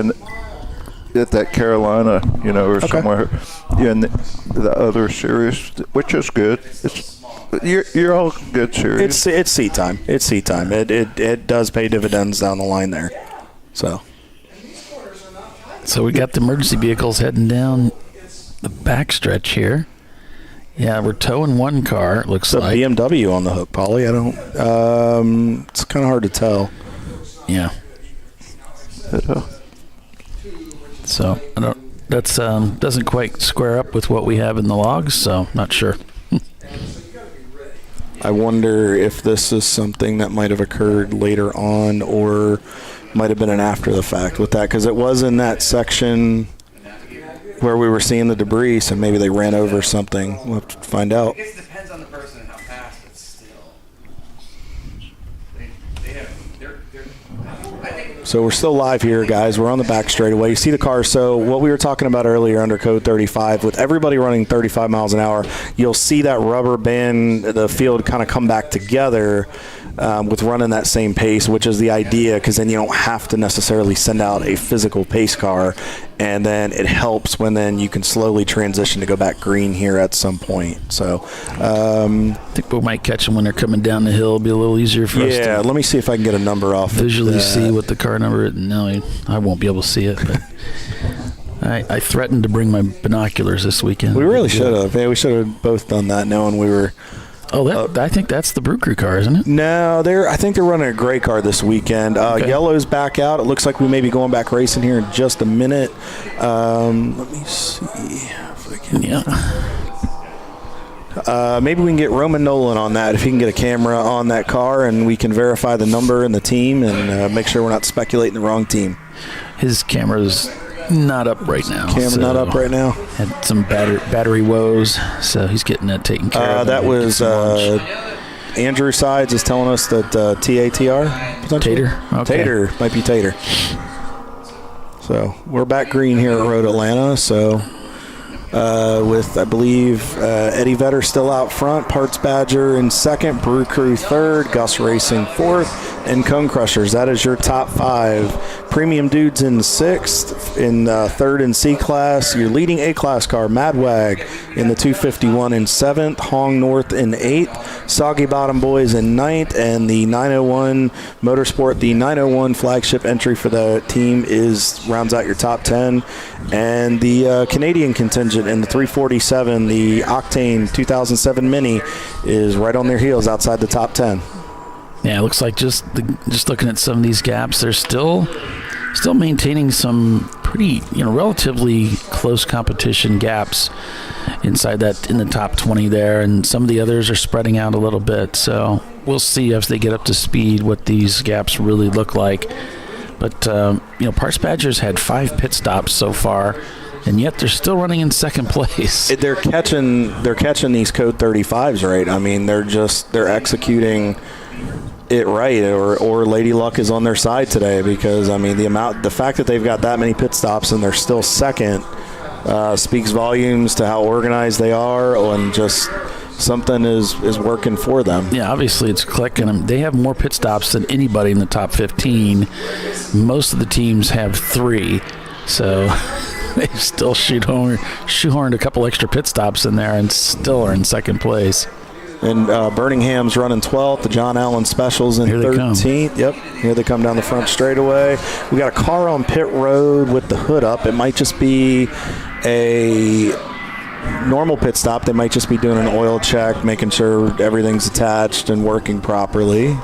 at that Carolina, or somewhere in the other series, which is good. You're all good series. It's seat time. It's seat time. It does pay dividends down the line there. So we got the emergency vehicles heading down the backstretch here. Yeah, we're towing one car. It looks like BMW on the hook, Paulie. I don't. It's kind of hard to tell. Yeah. So I don't. That's doesn't quite square up with what we have in the logs. So not sure. I wonder if this is something that might have occurred later on, or might have been an after the fact with that, because it was in that section where we were seeing the debris. So maybe they ran over something. We'll have to find out. I guess it depends on the person and how fast, but still. So we're still live here, guys. We're on the back straightaway. You see the car. So what we were talking about earlier under code 35, with everybody running 35 miles an hour, you'll see that rubber band, the field kind of come back together with running that same pace, which is the idea, because then you don't have to necessarily send out a physical pace car, and then it helps when then you can slowly transition to go back green here at some point. So I think we might catch them when they're coming down the hill. It'll be a little easier for us to. Yeah, let me see if I can get a number off. Visually see what the car number is. No, I won't be able to see it, but I threatened to bring my binoculars this weekend. We really should have. Yeah, we should have both done that, knowing we were. Oh, I think that's the Brew Crew car, isn't it? No, I think they're running a gray car this weekend. Okay. Yellow's back out. It looks like we may be going back racing here in just a minute. Let me see if I can. Yeah. Maybe we can get Roman Nolan on that if he can get a camera on that car and we can verify the number and the team and make sure we're not speculating the wrong team. His camera's not up right now. Not up right now. Had some battery woes, so he's getting that taken care of. That was Andrew Sides is telling us that TATR? Tater? Okay. Tater. Might be Tater. So we're back green here at Road Atlanta. So with, I believe, Eddie Vedder still out front, Parts Badger in second, Brew Crew third, Gus Racing fourth, and Cone Crushers. That is your top 5. Premium Dudes in sixth, in third in C-Class. Your leading A-Class car, Madwag, in the 251 in seventh, Hong North in eighth, Soggy Bottom Boys in ninth, and the 901 Motorsport, the 901 flagship entry for the team rounds out your top 10. And the Canadian contingent in the 347, the Octane 2007 Mini, is right on their heels outside the top 10. Yeah, it looks like just looking at some of these gaps, they're still maintaining some pretty, relatively close competition gaps inside that in the top 20 there, and some of the others are spreading out a little bit. So we'll see as they get up to speed what these gaps really look like. But Parts Badgers had 5 pit stops so far, and yet they're still running in second place. They're catching these code 35s right. I mean, they're executing it right, or Lady Luck is on their side today, because I mean the fact that they've got that many pit stops and they're still second speaks volumes to how organized they are, and just something is working for them. Yeah, obviously it's clicking. They have more pit stops than anybody in the top 15. Most of the teams have 3, so they've still shoehorned a couple extra pit stops in there and still are in second place. And Birmingham's running 12th. The John Allen Specials in 13th. Yep, here they come down the front straightaway. We got a car on pit road with the hood up. It might just be a normal pit stop. They might just be doing an oil check, making sure everything's attached and working properly.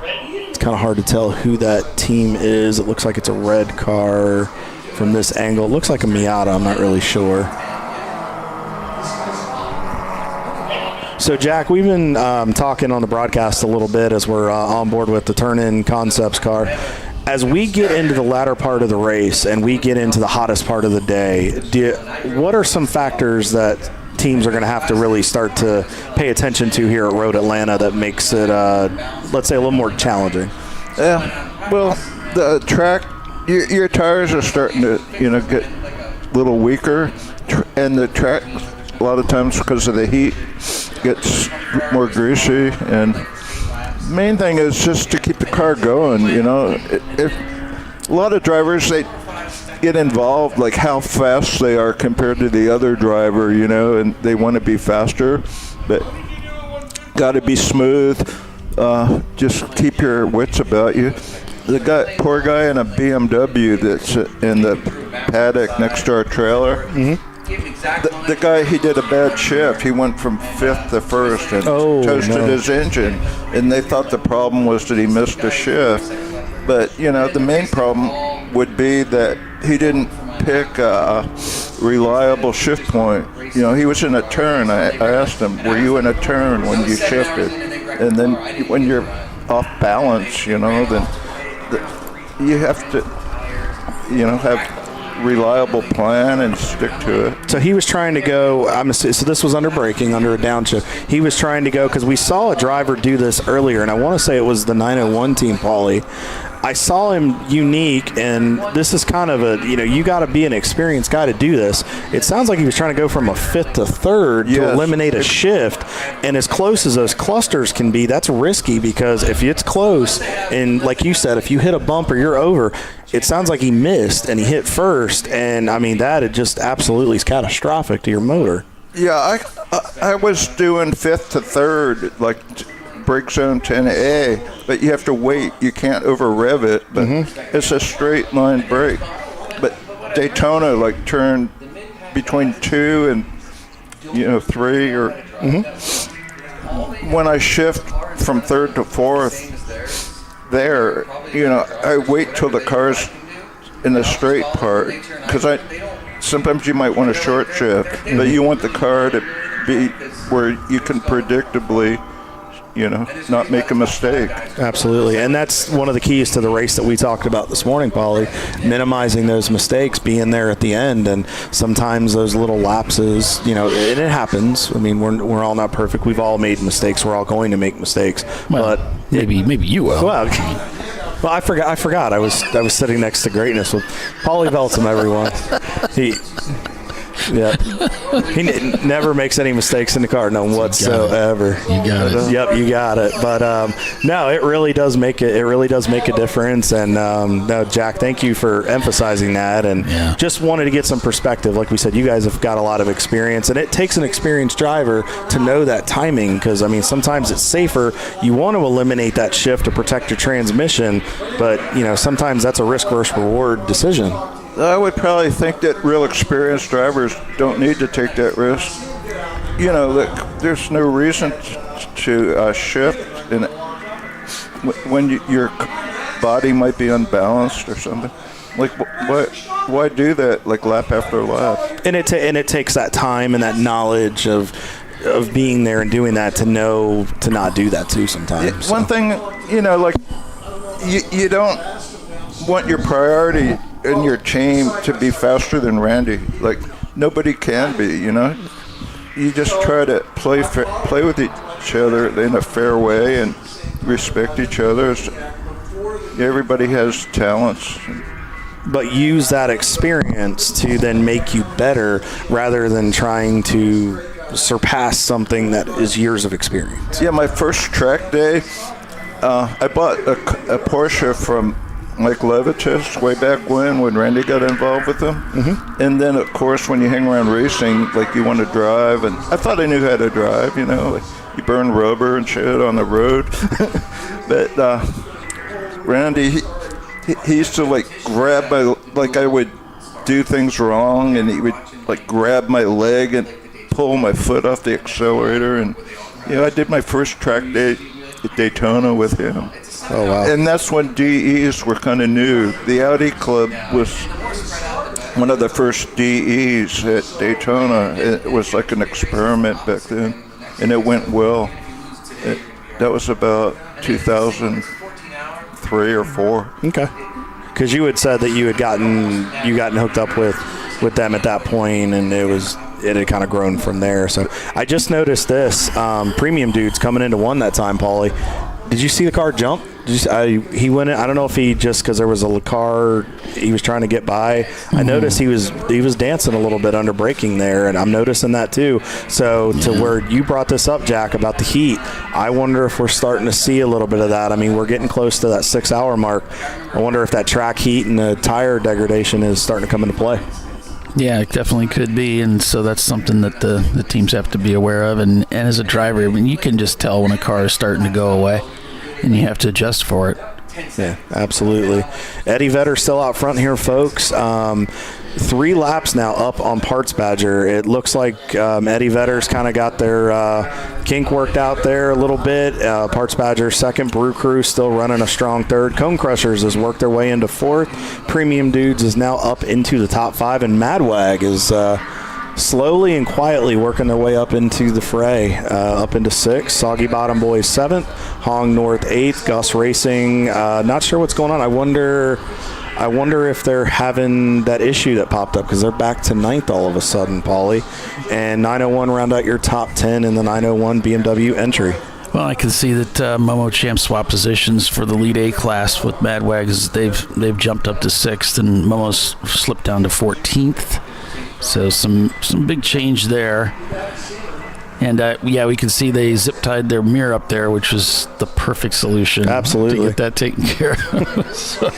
It's kind of hard to tell who that team is. It looks like it's a red car from this angle. It looks like a Miata. I'm not really sure. So, Jack, we've been talking on the broadcast a little bit as we're on board with the Turn-In Concepts car. As we get into the latter part of the race and we get into the hottest part of the day, what are some factors that teams are going to have to really start to pay attention to here at Road Atlanta that makes it, let's say, a little more challenging? Yeah, well, the track, your tires are starting to, get a little weaker, and the track, a lot of times because of the heat, gets more greasy, and the main thing is just to keep the car going. If a lot of drivers, they get involved like how fast they are compared to the other driver, and they want to be faster, but got to be smooth. Just keep your wits about you. The poor guy in a BMW that's in the paddock next to our trailer. Mm-hmm. The guy, he did a bad shift. He went from 5th to 1st and toasted his engine. And they thought the problem was that he missed a shift. But, the main problem would be that he didn't pick a reliable shift point. He was in a turn. I asked him, were you in a turn when you shifted? And then when you're off balance, then you have to, have reliable plan and stick to it. So he was trying to go, so this was under braking, under a downshift. He was trying to go, because we saw a driver do this earlier, and I want to say it was the 901 team, Paulie. I saw him unique, and this is kind of you got to be an experienced guy to do this. It sounds like he was trying to go from a 5th to 3rd to eliminate a shift, and as close as those clusters can be, that's risky, because if it's close, and like you said, if you hit a bump or you're over, it sounds like he missed, and he hit first, and I mean, that it just absolutely is catastrophic to your motor. Yeah, I was doing 5th to 3rd, like brake zone 10A, but you have to wait. You can't over rev it, but it's a straight line brake. But Daytona turned between 2 and 3 or when I shift from 3rd to 4th there, I wait till the car's in the straight part, because sometimes you might want a short shift, but you want the car to be where you can predictably, not make a mistake. Absolutely. And that's one of the keys to the race that we talked about this morning, Paulie, minimizing those mistakes, being there at the end. And sometimes those little lapses, and it happens. I mean, we're all not perfect. We've all made mistakes. We're all going to make mistakes. Well, but maybe you will. Well, I forgot. I was sitting next to greatness with Paulie Veltum, everyone. Yeah, he never makes any mistakes in the car, none whatsoever. You got it. Yep, you got it. But no, it really does make it. It really does make a difference. And no, Jack, thank you for emphasizing that. And just wanted to get some perspective. Like we said, you guys have got a lot of experience, and it takes an experienced driver to know that timing. Because I mean, sometimes it's safer. You want to eliminate that shift to protect your transmission, but sometimes that's a risk versus reward decision. I would probably think that real experienced drivers don't need to take that risk. There's no reason to shift when your body might be unbalanced or something. Like, why do that? Like lap after lap. And it takes that time and that knowledge of being there and doing that to know to not do that too sometimes. One thing, like you don't want your priority in your team to be faster than Randy. Like, nobody can be, You just try to play with each other in a fair way and respect each other. Everybody has talents. But use that experience to then make you better rather than trying to surpass something that is years of experience. Yeah, my first track day, I bought a Porsche from Mike Levitas way back when Randy got involved with them. Mm-hmm. And then, of course, when you hang around racing, like you want to drive. And I thought I knew how to drive, like you burn rubber and shit on the road. But Randy, he used to like grab I would do things wrong, and he would like grab my leg and pull my foot off the accelerator. And, I did my first track day at Daytona with him. Oh, wow. And that's when DEs were kind of new. The Audi Club was one of the first DEs at Daytona. It was like an experiment back then, and it went well. That was about 2003 or 4. Okay. Because you had said that you had gotten hooked up with them at that point, and it had kind of grown from there. So I just noticed this premium dudes coming into one that time, Paulie. Did you see the car jump? He went in, I don't know if he just because there was a car he was trying to get by. I noticed he was dancing a little bit under braking there, and I'm noticing that too. So to where you brought this up, Jack, about the heat, I wonder if we're starting to see a little bit of that. I mean, we're getting close to that 6-hour mark. I wonder if that track heat and the tire degradation is starting to come into play. Yeah, it definitely could be, and so that's something that the teams have to be aware of. And as a driver, I mean, you can just tell when a car is starting to go away, and you have to adjust for it. Yeah, absolutely. Eddie Vedder still out front here, folks. 3 laps now up on Parts Badger. It looks like Eddie Vedder's kind of got their kink worked out there a little bit. Parts Badger second. Brew Crew still running a strong third. Cone Crushers has worked their way into 4th. Premium Dudes is now up into the top 5, and Madwag is slowly and quietly working their way up into the fray, up into 6th. Soggy Bottom Boys 7th. Hong North 8th. Gus Racing, not sure what's going on. I wonder if they're having that issue that popped up, because they're back to 9th all of a sudden, Paulie. And 901 round out your top 10 in the 901 BMW entry. Well, I can see that Momo Champ swapped positions for the lead A class with Madwags. They've jumped up to 6th, and Momo's slipped down to 14th. So some big change there. And, we can see they zip-tied their mirror up there, which was the perfect solution. Absolutely. To get that taken care of. So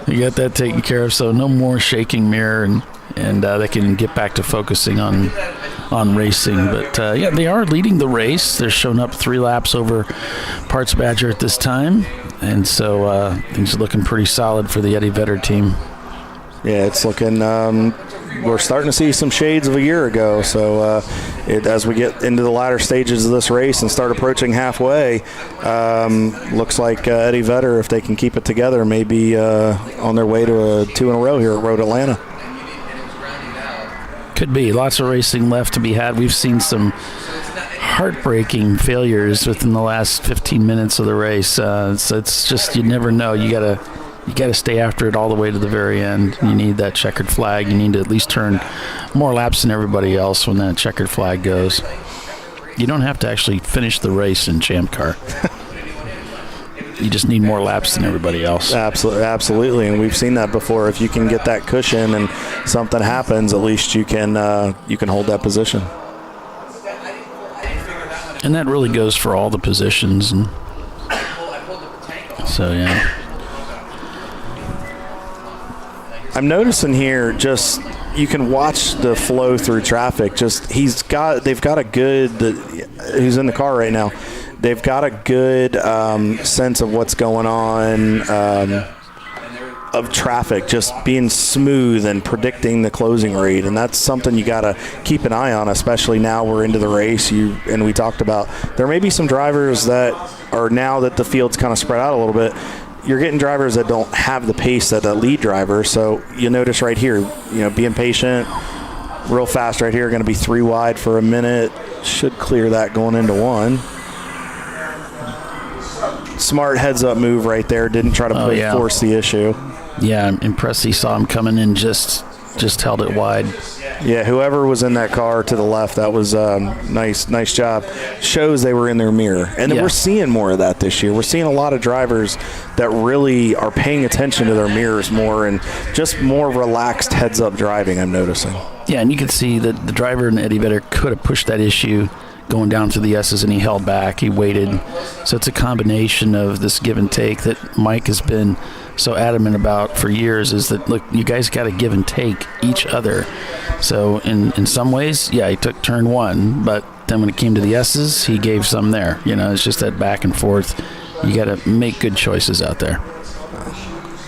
they got that taken care of, so no more shaking mirror, and they can get back to focusing on racing. But, they are leading the race. They're showing up 3 laps over Parts Badger at this time. And so things are looking pretty solid for the Eddie Vedder team. Yeah, it's looking we're starting to see some shades of a year ago. So as we get into the latter stages of this race and start approaching halfway, looks like Eddie Vedder, if they can keep it together, may be on their way to a 2 in a row here at Road Atlanta. Could be. Lots of racing left to be had. We've seen some heartbreaking failures within the last 15 minutes of the race. So it's just, you never know. You gotta stay after it all the way to the very end. You need that checkered flag. You need to at least turn more laps than everybody else when that checkered flag goes. You don't have to actually finish the race in Champ Car. You just need more laps than everybody else. Absolutely, and we've seen that before. If you can get that cushion and something happens, at least you can hold that position. And that really goes for all the positions. And so, yeah. I'm noticing here, just you can watch the flow through traffic. Just who's in the car right now. They've got a good sense of what's going on, of traffic, just being smooth and predicting the closing rate. And that's something you got to keep an eye on, especially now we're into the race. And we talked about there may be some drivers that are, now that the field's kind of spread out a little bit, you're getting drivers that don't have the pace that a lead driver. So you notice right here, being patient, real fast right here, going to be 3 wide for a minute. Should clear that going into 1. Smart heads-up move right there. Didn't try to force the issue. Yeah, I'm impressed he saw him coming in, just held it wide. Yeah, whoever was in that car to the left, that was nice job. Shows they were in their mirror. And we're seeing more of that this year. We're seeing a lot of drivers that really are paying attention to their mirrors more and just more relaxed heads-up driving, I'm noticing. Yeah, and you can see that the driver in Eddie Vedder could have pushed that issue going down through the S's, and he held back, he waited. So it's a combination of this give and take that Mike has been so adamant about for years, is that, look, you guys got to give and take each other. So in some ways, he took turn 1, but then when it came to the S's, he gave some there. It's just that back and forth. You got to make good choices out there.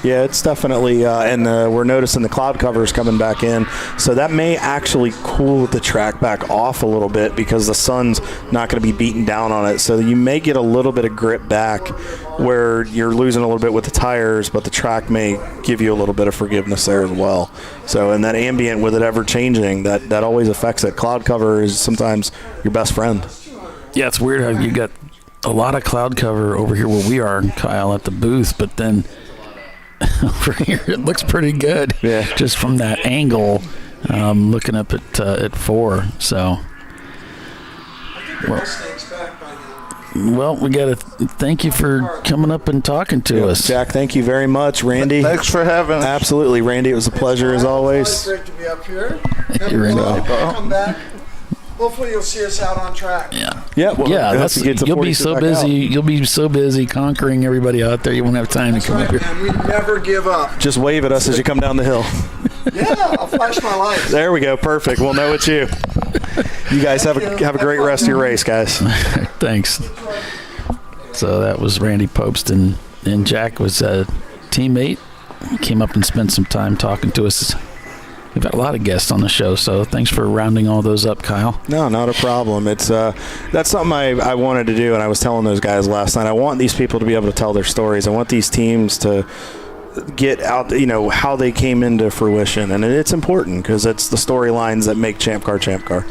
Yeah, it's definitely, and we're noticing the cloud covers coming back in, so that may actually cool the track back off a little bit because the sun's not going to be beating down on it. So you may get a little bit of grip back where you're losing a little bit with the tires, but the track may give you a little bit of forgiveness there as well. So, and that ambient with it ever changing, that always affects it. Cloud cover is sometimes your best friend. Yeah, it's weird how you got a lot of cloud cover over here where we are, Kyle, at the booth, but then over here it looks pretty good. Yeah, just from that angle, looking up at 4. So, well, we got to thank you for coming up and talking to us, Jack. Thank you very much, Randy. Thanks for having us. Absolutely, Randy. It was a pleasure as always. It's great to be up here. Come back. Hopefully you'll see us out on track. Yeah. Well, you'll be so busy. You'll be so busy conquering everybody out there. You won't have time to come up here. And we never give up. Just wave at us as you come down the hill. Yeah, I'll flash my lights. There we go. Perfect. We'll know it's you. You guys have a great rest of your race, guys. Thanks. So that was Randy Popst, and Jack was a teammate. He came up and spent some time talking to us. We've got a lot of guests on the show, so thanks for rounding all those up, Kyle. No, not a problem. It's that's something I wanted to do, and I was telling those guys last night. I want these people to be able to tell their stories. I want these teams to get out, how they came into fruition, and it's important because it's the storylines that make Champ Car.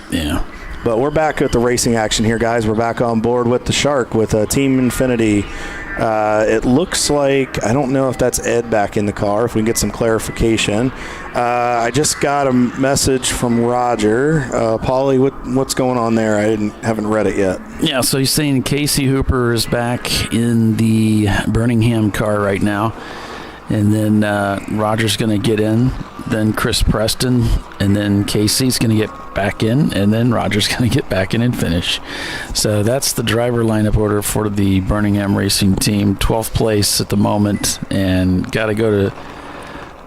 Yeah. But we're back at the racing action here, guys. We're back on board with the Shark with Team Infinity. It looks like, I don't know if that's Ed back in the car, if we can get some clarification. I just got a message from Roger. Paulie, what's going on there? I haven't read it yet. Yeah, so he's saying Casey Hooper is back in the Birmingham car right now. And then Roger's going to get in, then Chris Preston, and then Casey's going to get back in, and then Roger's going to get back in and finish. So that's the driver lineup order for the Birmingham racing team. 12th place at the moment, and got to go to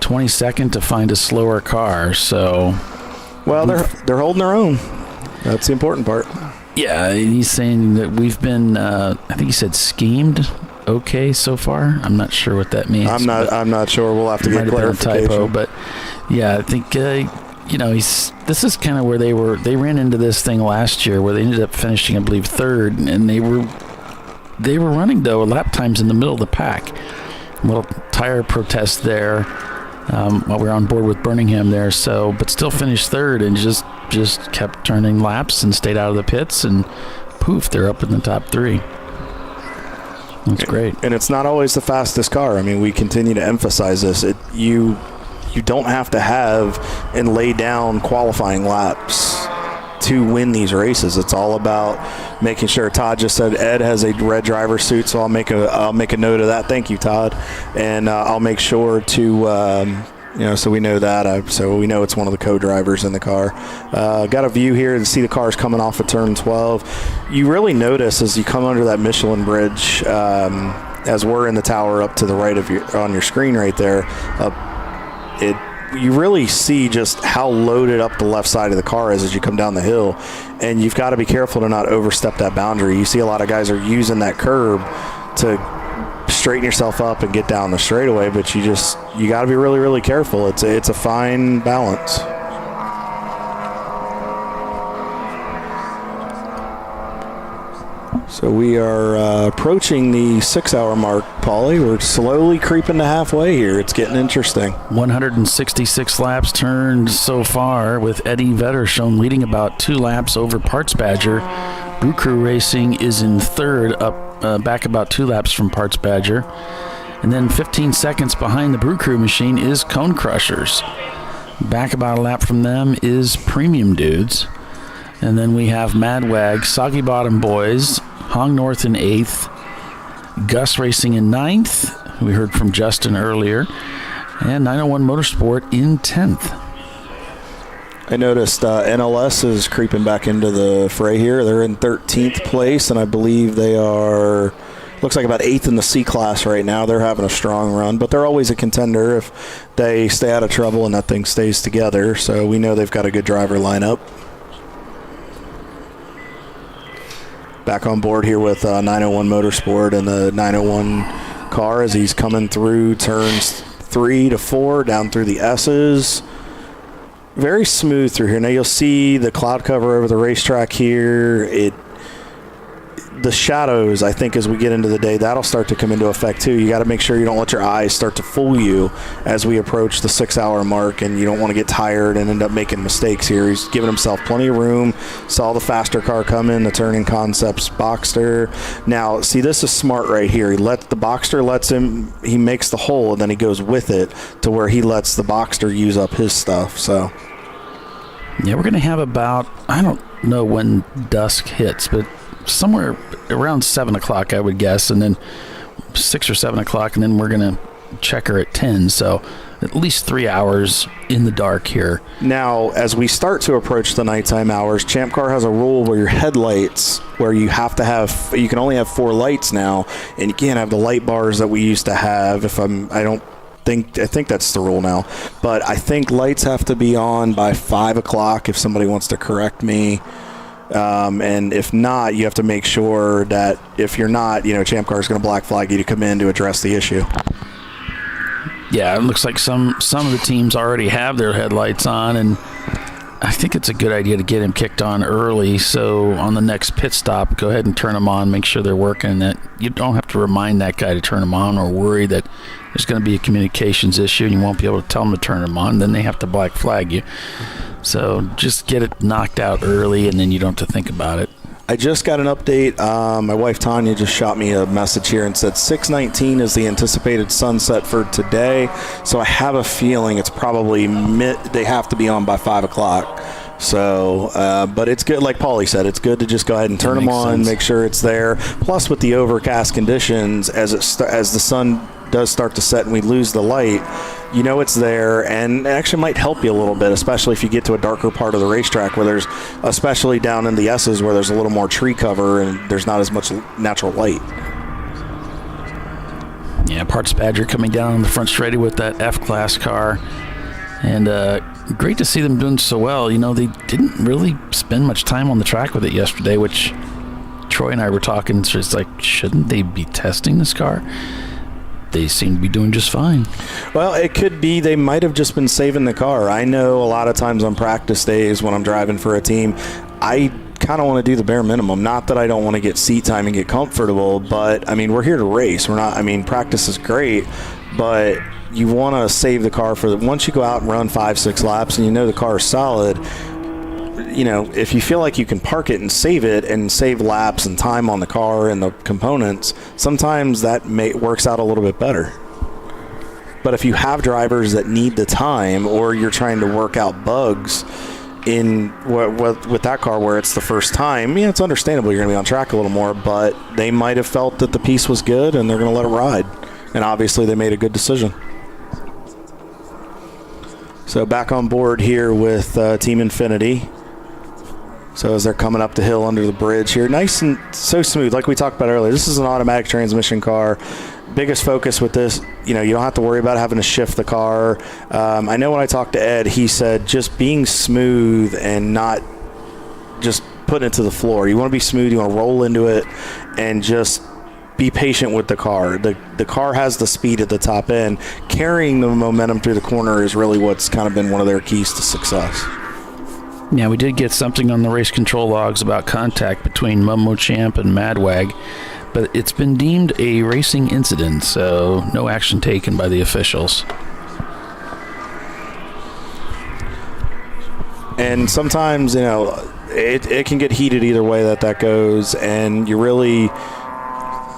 22nd to find a slower car. So, well, they're holding their own. That's the important part. Yeah, he's saying that we've been, I think he said schemed okay so far. I'm not sure what that means. I'm not sure. We'll have to get clarification. Typo, but yeah, I think this is kind of where they ran into this thing last year where they ended up finishing, I believe, 3rd, and they were running though lap times in the middle of the pack. A little tire protest there while we were on board with Birmingham there. So, but still finished 3rd and just just kept turning laps and stayed out of the pits, and poof, they're up in the top 3. That's great. And it's not always the fastest car. I mean, we continue to emphasize this. You don't have to have and lay down qualifying laps to win these races. It's all about making sure. Todd just said Ed has a red driver suit, so I'll make a note of that. Thank you, Todd. And I'll make sure to so we know that. So we know it's one of the co-drivers in the car. Got a view here to see the cars coming off of turn 12. You really notice as you come under that Michelin bridge, as we're in the tower up to the right of on your screen right there, you really see just how loaded up the left side of the car is as you come down the hill, and you've got to be careful to not overstep that boundary. You see a lot of guys are using that curb to straighten yourself up and get down the straightaway, but you got to be really, really careful. It's a fine balance. So we are approaching the 6-hour mark, Paulie. We're slowly creeping to halfway here. It's getting interesting. 166 laps turned so far, with Eddie Vedder shown leading about 2 laps over Parts Badger. Brew Crew Racing is in third, back about 2 laps from Parts Badger. And then 15 seconds behind the Brew Crew machine is Cone Crushers. Back about a lap from them is Premium Dudes. And then we have Mad Wag, Soggy Bottom Boys, Hong North in 8th, Gus Racing in 9th, who we heard from Justin earlier, and 901 Motorsport in 10th. I noticed NLS is creeping back into the fray here. They're in 13th place, and I believe they are, looks like about 8th in the C class right now. They're having a strong run, but they're always a contender if they stay out of trouble and that thing stays together. So we know they've got a good driver lineup. Back on board here with 901 Motorsport and the 901 car as he's coming through turns 3 to 4 down through the S's. Very smooth through here. Now you'll see the cloud cover over the racetrack here. The shadows, I think, as we get into the day, that'll start to come into effect too. You got to make sure you don't let your eyes start to fool you as we approach the 6-hour mark, and you don't want to get tired and end up making mistakes here. He's giving himself plenty of room. Saw the faster car come in, the Turning Concepts Boxster. Now, see, this is smart right here. The Boxster lets him, he makes the hole, and then he goes with it to where he lets the Boxster use up his stuff. So, yeah, we're going to have about, I don't know when dusk hits, but somewhere around 7 o'clock, I would guess, and then 6 or 7 o'clock, and then we're going to check her at 10. So at least 3 hours in the dark here. Now, as we start to approach the nighttime hours, Champ Car has a rule where your headlights, where you have to have, you can only have 4 lights now, and you can't have the light bars that we used to have. I think that's the rule now, but I think lights have to be on by 5 o'clock if somebody wants to correct me. And if not, you have to make sure that if you're not, Champ Car is going to black flag you to come in to address the issue. Yeah, it looks like some of the teams already have their headlights on, and I think it's a good idea to get him kicked on early. So on the next pit stop, go ahead and turn them on, make sure they're working. That you don't have to remind that guy to turn them on or worry that there's going to be a communications issue and you won't be able to tell them to turn them on. Then they have to black flag you. So just get it knocked out early, and then you don't have to think about it. I just got an update. My wife Tanya just shot me a message here and said 6:19 is the anticipated sunset for today. So I have a feeling it's probably they have to be on by 5 o'clock. So, but it's good, like Paulie said, it's good to just go ahead and turn them on, make sure it's there. Plus, with the overcast conditions, as the sun does start to set and we lose the light, it's there, and it actually might help you a little bit, especially if you get to a darker part of the racetrack where there's, especially down in the S's where there's a little more tree cover and there's not as much natural light. Yeah, Parts Badger coming down on the front straightaway with that F-Class car, and great to see them doing so well. They didn't really spend much time on the track with it yesterday, which Troy and I were talking, so it's like, shouldn't they be testing this car? They seem to be doing just fine. Well, it could be they might have just been saving the car. I know a lot of times on practice days when I'm driving for a team, I kind of want to do the bare minimum. Not that I don't want to get seat time and get comfortable, but we're here to race. We're not, practice is great, but you want to save the car for once you go out and run 5-6 laps and the car is solid. if you feel like you can park it and save it and save laps and time on the car and the components, sometimes that works out a little bit better. But if you have drivers that need the time, or you're trying to work out bugs with that car where it's the first time, it's understandable you're going to be on track a little more, but they might have felt that the piece was good and they're going to let it ride. And obviously they made a good decision. So back on board here with Team Infinity. So as they're coming up the hill under the bridge here, nice and so smooth, like we talked about earlier. This is an automatic transmission car. Biggest focus with this, you don't have to worry about having to shift the car. I know when I talked to Ed, he said just being smooth and not just putting it to the floor. You want to be smooth, you want to roll into it, and just be patient with the car. The car has the speed at the top end. Carrying the momentum through the corner is really what's kind of been one of their keys to success. Yeah, we did get something on the race control logs about contact between Momo Champ and Madwag, but it's been deemed a racing incident, so no action taken by the officials. And sometimes, it can get heated either way that goes, and you really,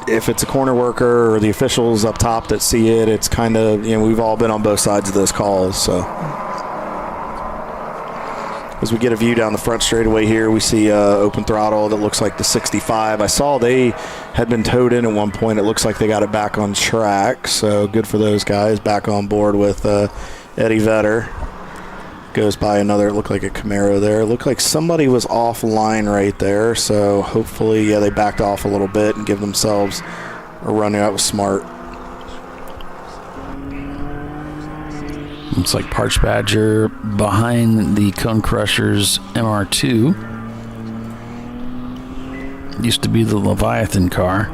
if it's a corner worker or the officials up top that see it, it's kind of, we've all been on both sides of those calls, so. As we get a view down the front straightaway here, we see open throttle that looks like the 65. I saw they had been towed in at one point. It looks like they got it back on track, so good for those guys. Back on board with Eddie Vedder. Goes by another, it looked like a Camaro there. It looked like somebody was offline right there, so hopefully, they backed off a little bit and give themselves a run. That was smart. Looks like Parch Badger behind the Cone Crushers MR2. Used to be the Leviathan car.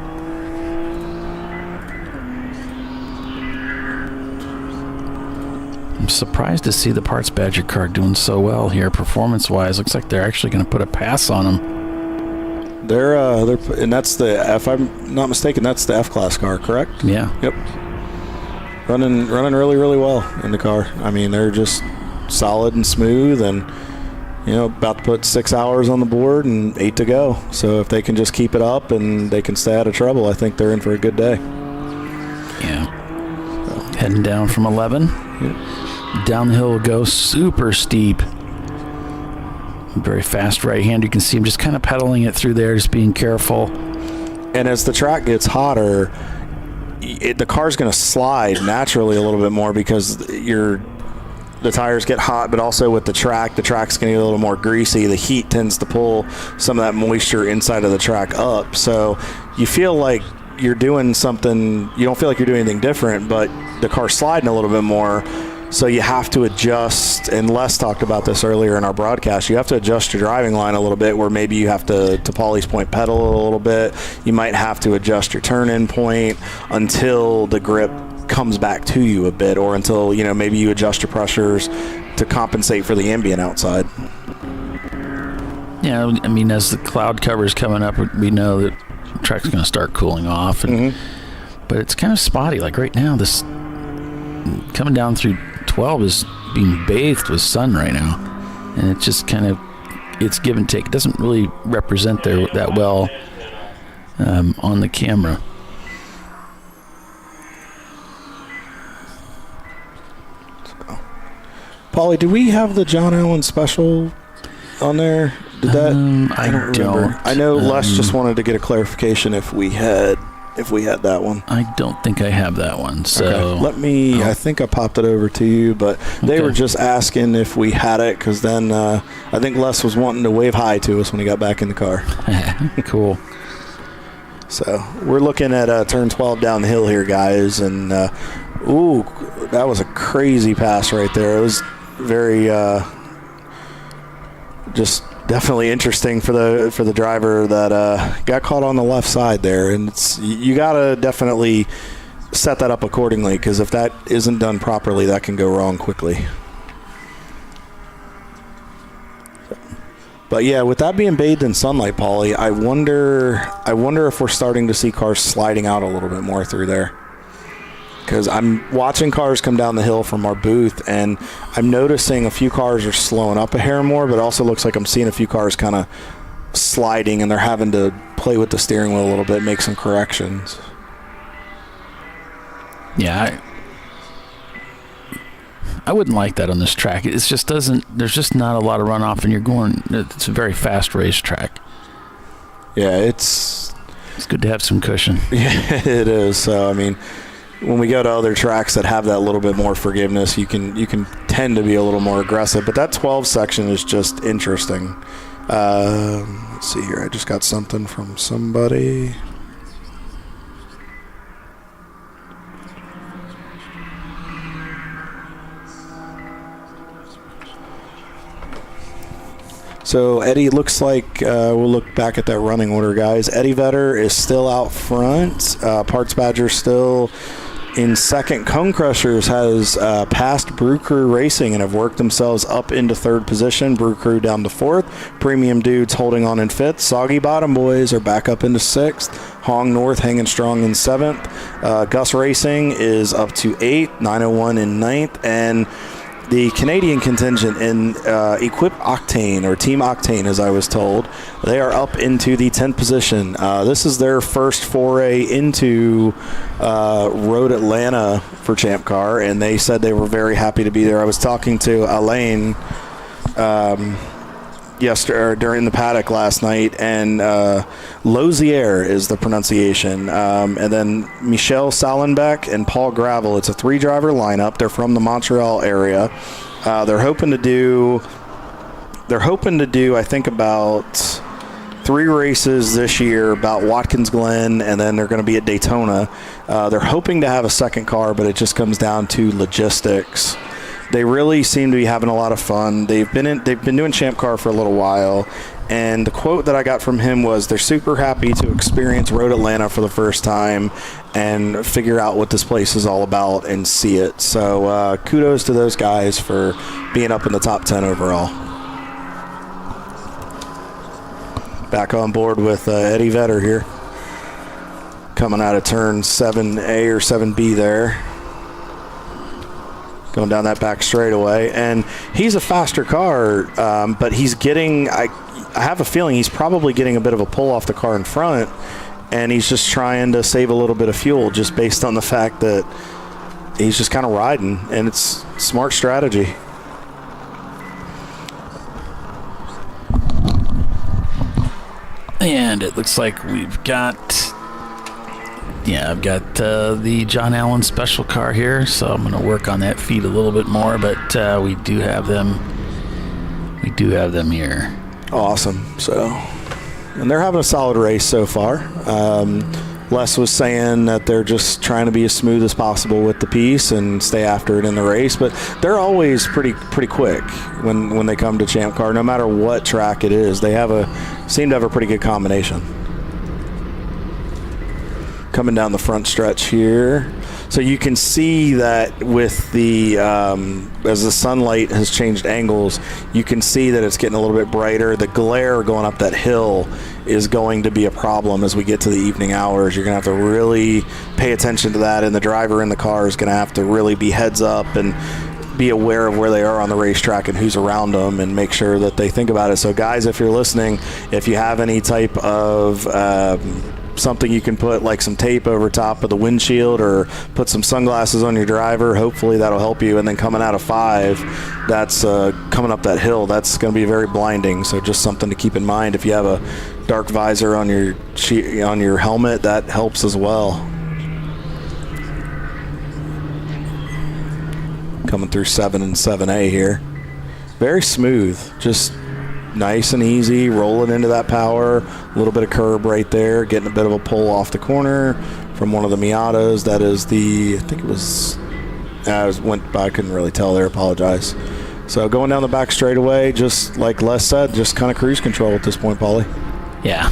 I'm surprised to see the Parts Badger car doing so well here performance-wise. Looks like they're actually going to put a pass on them. They're and that's the, if I'm not mistaken, that's the F-Class car, correct? Yeah. Yep. Running really, really well in the car. I mean, they're just solid and smooth, and about to put 6 hours on the board and 8 to go. So if they can just keep it up and they can stay out of trouble, I think they're in for a good day. Yeah. So. Heading down from 11. Yep. Down the hill go, super steep. Very fast right hand. You can see him just kind of pedaling it through there, just being careful. And as the track gets hotter, the car's going to slide naturally a little bit more because the tires get hot, but also with the track's going to get a little more greasy. The heat tends to pull some of that moisture inside of the track up. So you feel like you're doing something, you don't feel like you're doing anything different, but the car's sliding a little bit more. So you have to adjust, and Les talked about this earlier in our broadcast, you have to adjust your driving line a little bit, where maybe you have to Paulie's point, pedal a little bit. You might have to adjust your turn-in point until the grip comes back to you a bit, or until, maybe you adjust your pressures to compensate for the ambient outside. Yeah, I mean, as the cloud cover is coming up, we know that the track's going to start cooling off. And, but it's kind of spotty. Like right now, this coming down through 12 is being bathed with sun right now, and it's just kind of, it's give and take. It doesn't really represent there that well on the camera. So, Paulie, do we have the John Allen special on there? Did that? I don't remember. I know Les just wanted to get a clarification if we had that one. I don't think I have that one. So okay. Let me. I think I popped it over to you, but they were just asking if we had it, because then I think Les was wanting to wave hi to us when he got back in the car. Cool. So we're looking at turn 12 down the hill here, guys, and ooh, that was a crazy pass right there. It was very just definitely interesting for the driver that got caught on the left side there, and you gotta definitely set that up accordingly, because if that isn't done properly, that can go wrong quickly. But yeah, with that being bathed in sunlight, Paulie, I wonder if we're starting to see cars sliding out a little bit more through there. because I'm watching cars come down the hill from our booth, and I'm noticing a few cars are slowing up a hair more, but it also looks like I'm seeing a few cars kind of sliding, and they're having to play with the steering wheel a little bit, make some corrections. Yeah, I wouldn't like that on this track. It just doesn't. There's just not a lot of runoff, and you're going. It's a very fast racetrack. Yeah, it's good to have some cushion. Yeah, it is. So I mean, when we go to other tracks that have that little bit more forgiveness, you can tend to be a little more aggressive. But that 12 section is just interesting. Let's see here. I just got something from somebody. So Eddie, looks like we'll look back at that running order, guys. Eddie Vedder is still out front. Parts Badger still in second. Cone Crushers has passed Brew Crew Racing and have worked themselves up into third position. Brew Crew down to fourth. Premium Dudes holding on in fifth. Soggy Bottom Boys are back up into sixth. Hong North hanging strong in seventh. Gus Racing is up to eighth. 901 in ninth. And the Canadian contingent in Equip Octane, or Team Octane as I was told, they are up into the 10th position. This is their first foray into Road Atlanta for Champ Car, and they said they were very happy to be there. I was talking to Alain yesterday, during the paddock last night, and Lozier is the pronunciation, and then Michel Salenbeck and Paul Gravel. It's a 3-driver lineup. They're from the Montreal area. They're hoping to do I think about 3 races this year, about Watkins Glen, and then they're going to be at Daytona. They're hoping to have a second car, but it just comes down to logistics. They really seem to be having a lot of fun. They've been doing Champ Car for a little while, and the quote that I got from him was they're super happy to experience Road Atlanta for the first time and figure out what this place is all about and see it. So kudos to those guys for being up in the top 10 overall. Back on board with Eddie Vedder here, coming out of turn 7A or 7B there. Going down that back straightaway, and he's a faster car, but he's getting, I have a feeling he's probably getting a bit of a pull off the car in front, and he's just trying to save a little bit of fuel just based on the fact that he's just kind of riding, and it's smart strategy. And it looks like we've got... Yeah, I've got the John Allen special car here, so I'm going to work on that feed a little bit more, but we do have them here. Awesome. So, and they're having a solid race so far. Les was saying that they're just trying to be as smooth as possible with the piece and stay after it in the race, but they're always pretty quick when they come to Champ Car, no matter what track it is. They seem to have a pretty good combination. Coming down the front stretch here. So you can see that with the, as the sunlight has changed angles, you can see that it's getting a little bit brighter. The glare going up that hill is going to be a problem as we get to the evening hours. You're going to have to really pay attention to that, and the driver in the car is going to have to really be heads up and be aware of where they are on the racetrack and who's around them and make sure that they think about it. So guys, if you're listening, if you have any type of something you can put, like some tape over top of the windshield, or put some sunglasses on your driver, hopefully that'll help you. And then coming out of 5, that's coming up that hill, that's going to be very blinding, so just something to keep in mind. If you have a dark visor on your helmet, that helps as well. Coming through 7 and 7A here, very smooth, just nice and easy, rolling into that power. A little bit of curb right there, getting a bit of a pull off the corner from one of the Miatas. That is the, I think it was, went by, I couldn't really tell there, apologize. So going down the back straightaway, just like Les said, just kind of cruise control at this point, Paulie. Yeah.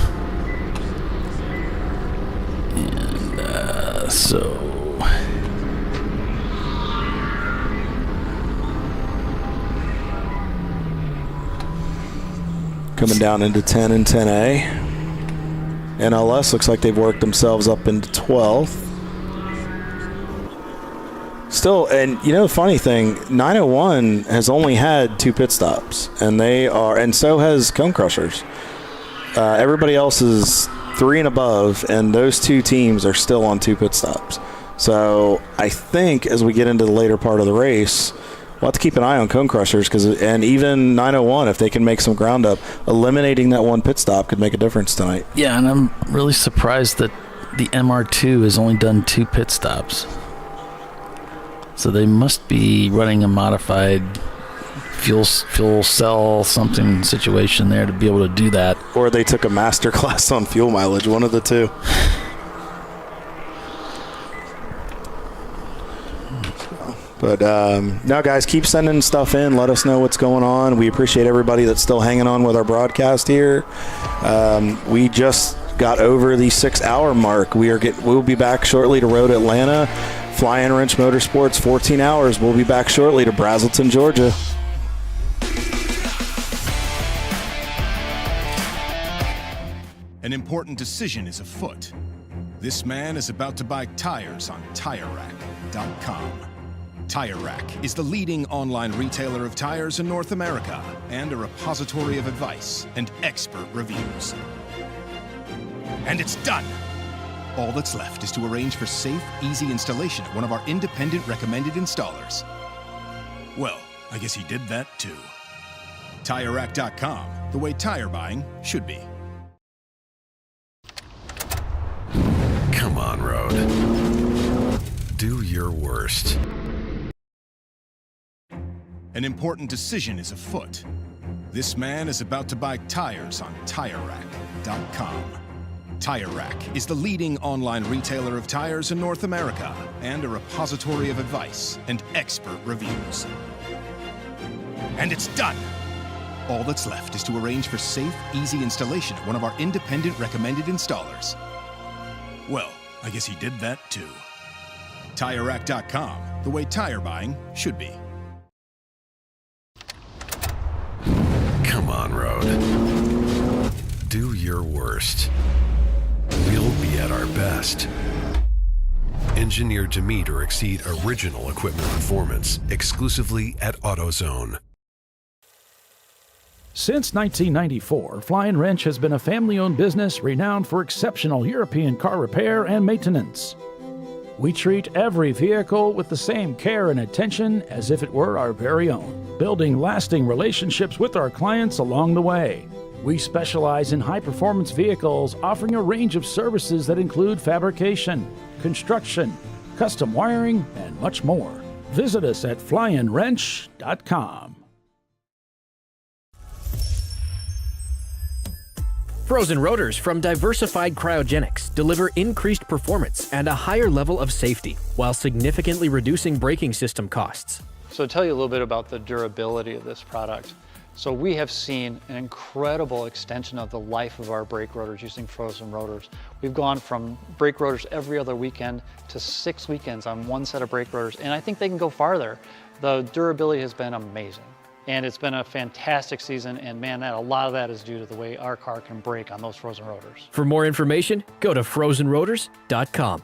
And so... Coming down into 10 and 10A. NLS looks like they've worked themselves up into 12th. Still, and you know, the funny thing, 901 has only had 2 pit stops, and so has Cone Crushers. Everybody else is 3 and above, and those 2 teams are still on 2 pit stops. So I think as we get into the later part of the race, we'll have to keep an eye on Cone Crushers, and even 901, if they can make some ground up, eliminating that 1 pit stop could make a difference tonight. Yeah, and I'm really surprised that the MR2 has only done 2 pit stops. So they must be running a modified fuel cell something situation there to be able to do that. Or they took a master class on fuel mileage, one of the 2. But now, guys, keep sending stuff in. Let us know what's going on. We appreciate everybody that's still hanging on with our broadcast here. We just got over the 6-hour mark. We'll be back shortly to Road Atlanta. Flying Wrench Motorsports, 14 hours. We'll be back shortly to Brazelton, Georgia. An important decision is afoot. This man is about to buy tires on TireRack.com. Tire Rack is the leading online retailer of tires in North America and a repository of advice and expert reviews. And it's done! All that's left is to arrange for safe, easy installation at one of our independent recommended installers. Well, I guess he did that too. TireRack.com, the way tire buying should be. Come on, Road. Do your worst. An important decision is afoot. This man is about to buy tires on TireRack.com. Tire Rack is the leading online retailer of tires in North America and a repository of advice and expert reviews. And it's done! All that's left is to arrange for safe, easy installation at one of our independent recommended installers. Well, I guess he did that too. TireRack.com, the way tire buying should be. Come on, Road. Do your worst. We'll be at our best. Engineered to meet or exceed original equipment performance, exclusively at AutoZone. Since 1994, Flying Wrench has been a family-owned business renowned for exceptional European car repair and maintenance. We treat every vehicle with the same care and attention as if it were our very own, building lasting relationships with our clients along the way. We specialize in high-performance vehicles, offering a range of services that include fabrication, construction, custom wiring, and much more. Visit us at flyinwrench.com. Frozen rotors from Diversified Cryogenics deliver increased performance and a higher level of safety, while significantly reducing braking system costs. So to tell you a little bit about the durability of this product. So we have seen an incredible extension of the life of our brake rotors using frozen rotors. We've gone from brake rotors every other weekend to 6 weekends on one set of brake rotors, and I think they can go farther. The durability has been amazing, and it's been a fantastic season, and man, a lot of that is due to the way our car can brake on those frozen rotors. For more information, go to frozenrotors.com.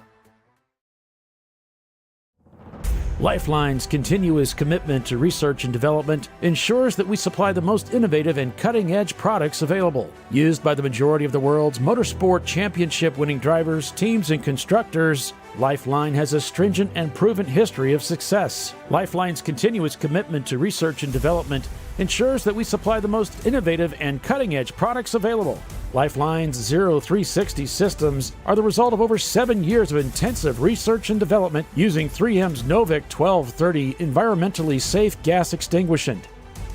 Lifeline's continuous commitment to research and development ensures that we supply the most innovative and cutting-edge products available. Used by the majority of the world's motorsport championship-winning drivers, teams, and constructors, Lifeline has a stringent and proven history of success. Lifeline's continuous commitment to research and development ensures that we supply the most innovative and cutting-edge products available. Lifeline's 0360 systems are the result of over 7 years of intensive research and development using 3M's Novik 1230 environmentally safe gas extinguishant.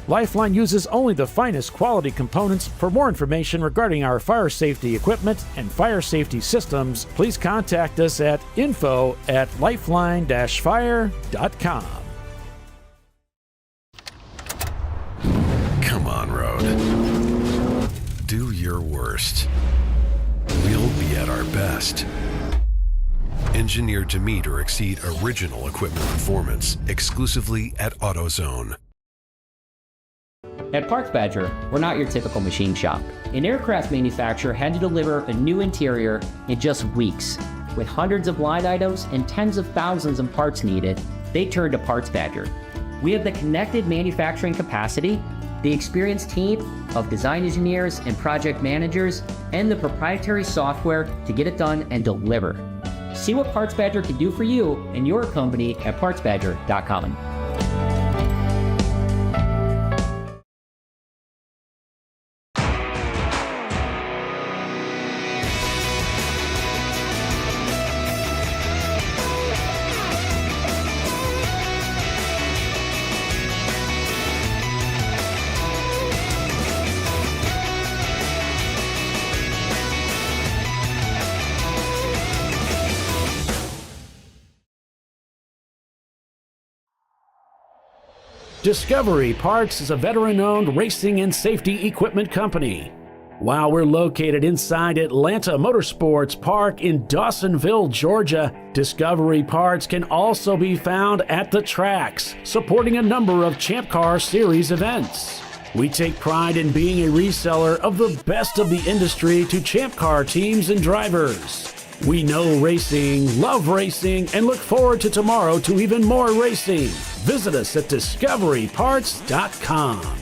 Lifeline uses only the finest quality components. For more information regarding our fire safety equipment and fire safety systems, please contact us at info@lifeline-fire.com. Come on, Road. Do your worst. We'll be at our best. Engineered to meet or exceed original equipment performance, exclusively at AutoZone. At Parts Badger, we're not your typical machine shop. An aircraft manufacturer had to deliver a new interior in just weeks. With hundreds of line items and tens of thousands of parts needed, they turn to PartsBadger. We have the connected manufacturing capacity, the experienced team of design engineers and project managers, and the proprietary software to get it done and deliver. See what PartsBadger can do for you and your company at PartsBadger.com. Discovery Parts is a veteran-owned racing and safety equipment company. While we're located inside Atlanta Motorsports Park in Dawsonville, Georgia, Discovery Parts can also be found at the tracks, supporting a number of Champ Car Series events. We take pride in being a reseller of the best of the industry to Champ Car teams and drivers. We know racing, love racing, and look forward to tomorrow to even more racing. Visit us at discoveryparts.com.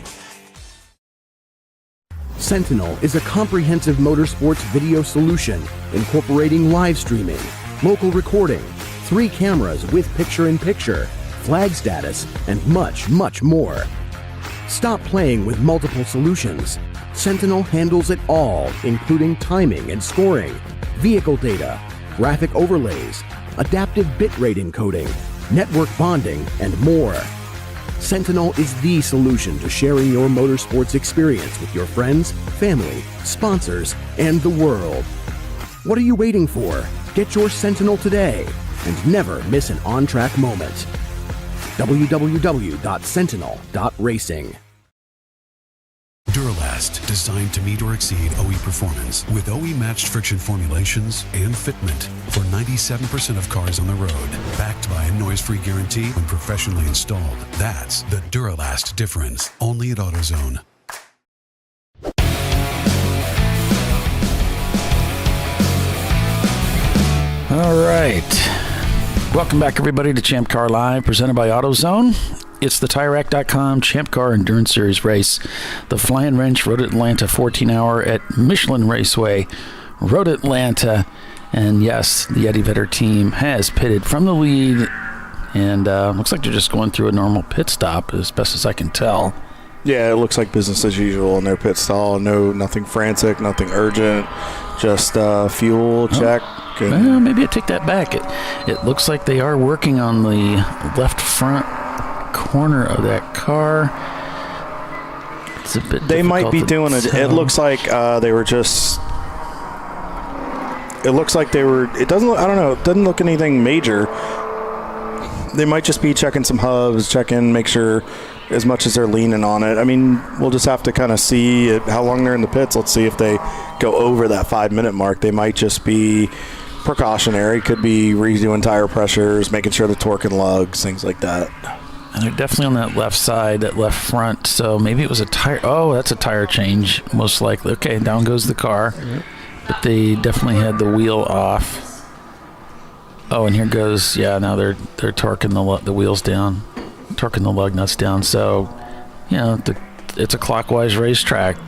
Sentinel is a comprehensive motorsports video solution incorporating live streaming, local recording, 3 cameras with picture-in-picture, flag status, and much, much more. Stop playing with multiple solutions. Sentinel handles it all, including timing and scoring, vehicle data, graphic overlays, adaptive bitrate encoding, network bonding, and more. Sentinel is the solution to sharing your motorsports experience with your friends, family, sponsors, and the world. What are you waiting for? Get your Sentinel today and never miss an on-track moment. www.sentinel.racing. Duralast, designed to meet or exceed OE performance with OE matched friction formulations and fitment for 97% of cars on the road. Backed by a noise-free guarantee when professionally installed. That's the Duralast difference. Only at AutoZone. All right. Welcome back, everybody, to Champ Car Live, presented by AutoZone. It's the TireRack.com Champ Car Endurance Series race. The Flying Wrench Road Atlanta 14-hour at Michelin Raceway, Road Atlanta. And yes, the Eddie Vedder team has pitted from the lead. And looks like they're just going through a normal pit stop, as best as I can tell. Yeah, it looks like business as usual in their pit stall. Nothing frantic, nothing urgent. Just fuel check. Well, maybe I take that back. It looks like they are working on the left front corner of that car. It's a bit. They might be doing it. It looks like they were just. It looks like they were. It doesn't. I don't know. It doesn't look anything major. They might just be checking some hubs, make sure as much as they're leaning on it. I mean, we'll just have to kind of see how long they're in the pits. Let's see if they go over that 5-minute mark. They might just be precautionary. Could be redoing tire pressures, making sure the torque and lugs, things like that. And they're definitely on that left side, that left front. So maybe it was a tire. Oh, that's a tire change, most likely. Okay, down goes the car. Yep. But they definitely had the wheel off. Oh, and here goes. Yeah, now they're torquing the wheels down, torquing the lug nuts down. So, it's a clockwise racetrack.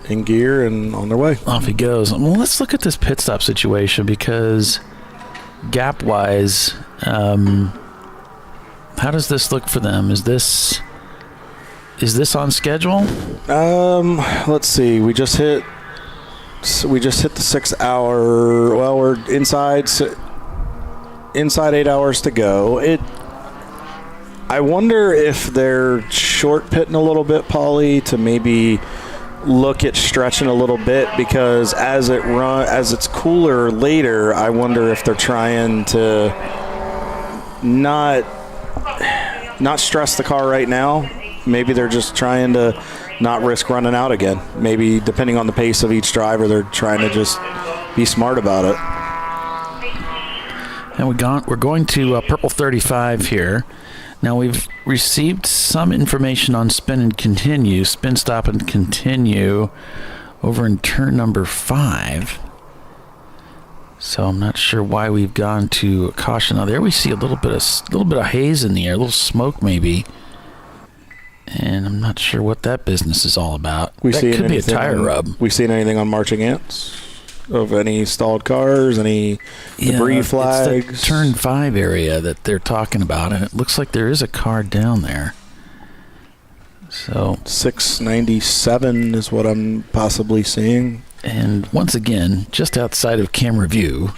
In gear and on their way. Off he goes. Well, let's look at this pit stop situation because gap-wise. How does this look for them? Is this on schedule? Let's see. We just hit the 6 hour. Well, we're inside 8 hours to go. I wonder if they're short pitting a little bit, Paulie, to maybe look at stretching a little bit, because as it's cooler later, I wonder if they're trying to not stress the car right now. Maybe they're just trying to not risk running out again. Maybe depending on the pace of each driver, they're trying to just be smart about it. And we're going to Purple 35 here. Now we've received some information on spin stop and continue over in turn number 5. So I'm not sure why we've gone to a caution. Now there we see a little bit of haze in the air, a little smoke maybe. And I'm not sure what that business is all about. That could be a tire rub. We seen anything on marching ants of any stalled cars, any debris flags? It's the turn 5 area that they're talking about, and it looks like there is a car down there. So 697 is what I'm possibly seeing. And once again, just outside of camera view.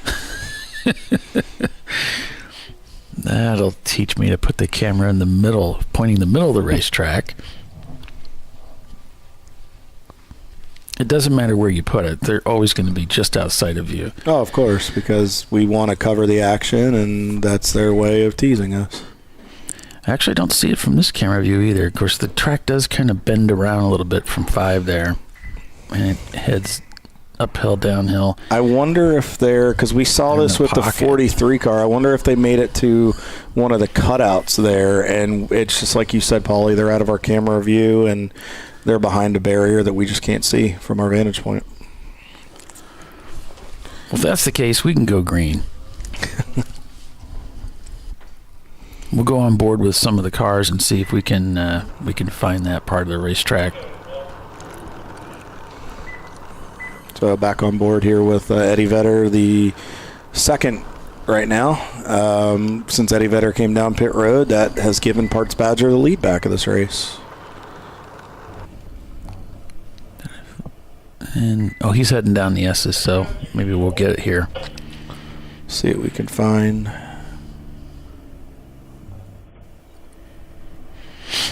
That'll teach me to put the camera in the middle, pointing the middle of the racetrack. It doesn't matter where you put it. They're always going to be just outside of view. Oh, of course, because we want to cover the action, and that's their way of teasing us. Actually, I don't see it from this camera view either. Of course, the track does kind of bend around a little bit from 5 there, and it heads uphill, downhill. I wonder if because we saw this with the 43 car, I wonder if they made it to one of the cutouts there, and it's just like you said, Paulie, they're out of our camera view, and they're behind a barrier that we just can't see from our vantage point. Well, if that's the case, we can go green. We'll go on board with some of the cars and see if we can find that part of the racetrack. So back on board here with Eddie Vedder, the second right now. Since Eddie Vedder came down pit road, that has given Parts Badger the lead back of this race. And he's heading down the S's, so maybe we'll get it here. See what we can find.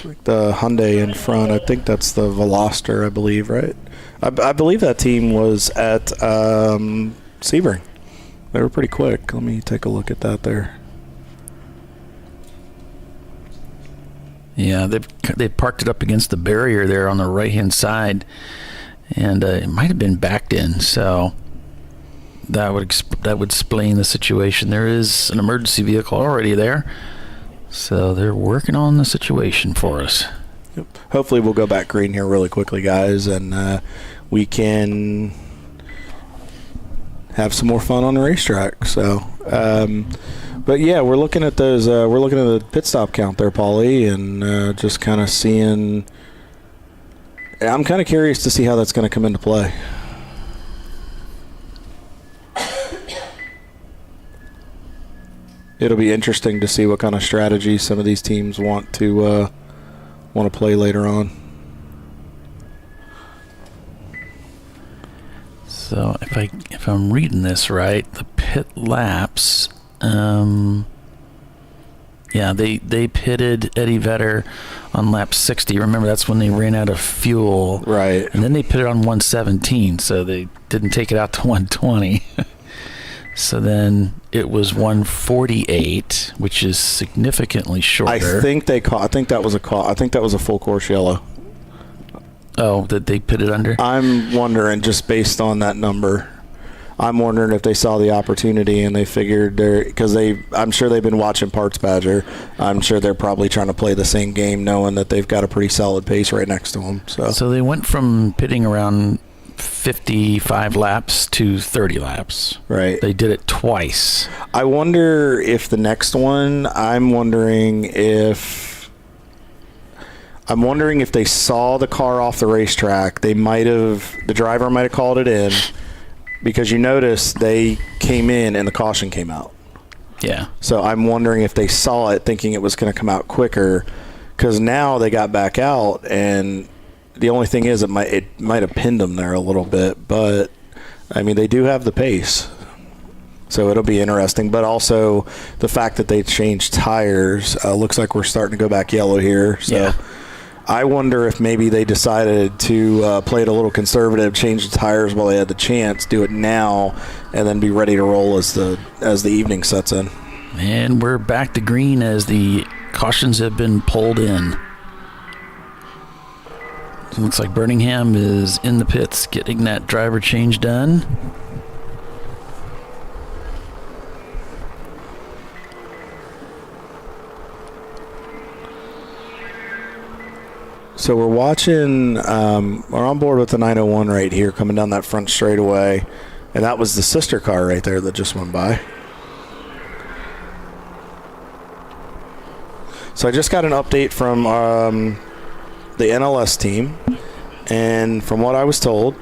Like the Hyundai in front, I think that's the Veloster, I believe, right? I believe that team was at Sebring. They were pretty quick. Let me take a look at that there. Yeah, they parked it up against the barrier there on the right-hand side, and it might have been backed in, so that would explain the situation. There is an emergency vehicle already there, so they're working on the situation for us. Yep. Hopefully we'll go back green here really quickly, guys, and we can have some more fun on the racetrack. So, but yeah, we're looking at those. We're looking at the pit stop count there, Paulie, and just kind of seeing. I'm kind of curious to see how that's going to come into play. It'll be interesting to see what kind of strategy some of these teams want to play later on. So if I'm reading this right, the pit laps, they pitted Eddie Vedder on lap 60. Remember, that's when they ran out of fuel. Right. And then they pitted on 117, so they didn't take it out to 120. So then it was 148, which is significantly shorter. I think that was a full course yellow. Oh, that they pitted under? I'm wondering, just based on that number, I'm wondering if they saw the opportunity and they figured I'm sure they've been watching Parts Badger. I'm sure they're probably trying to play the same game, knowing that they've got a pretty solid pace right next to them. So they went from pitting around 55 laps to 30 laps. Right. They did it twice. I wonder if the next one, I'm wondering if they saw the car off the racetrack, the driver might have called it in, because you notice they came in and the caution came out. Yeah. So I'm wondering if they saw it thinking it was going to come out quicker, because now they got back out, and the only thing is it might have pinned them there a little bit, but I mean, they do have the pace. So it'll be interesting, but also the fact that they changed tires, looks like we're starting to go back yellow here. So yeah. I wonder if maybe they decided to play it a little conservative, change the tires while they had the chance, do it now, and then be ready to roll as the evening sets in. And we're back to green as the cautions have been pulled in. It looks like Birmingham is in the pits getting that driver change done. So we're watching, we're on board with the 901 right here, coming down that front straightaway. And that was the sister car right there that just went by. So I just got an update from the NLS team, and from what I was told,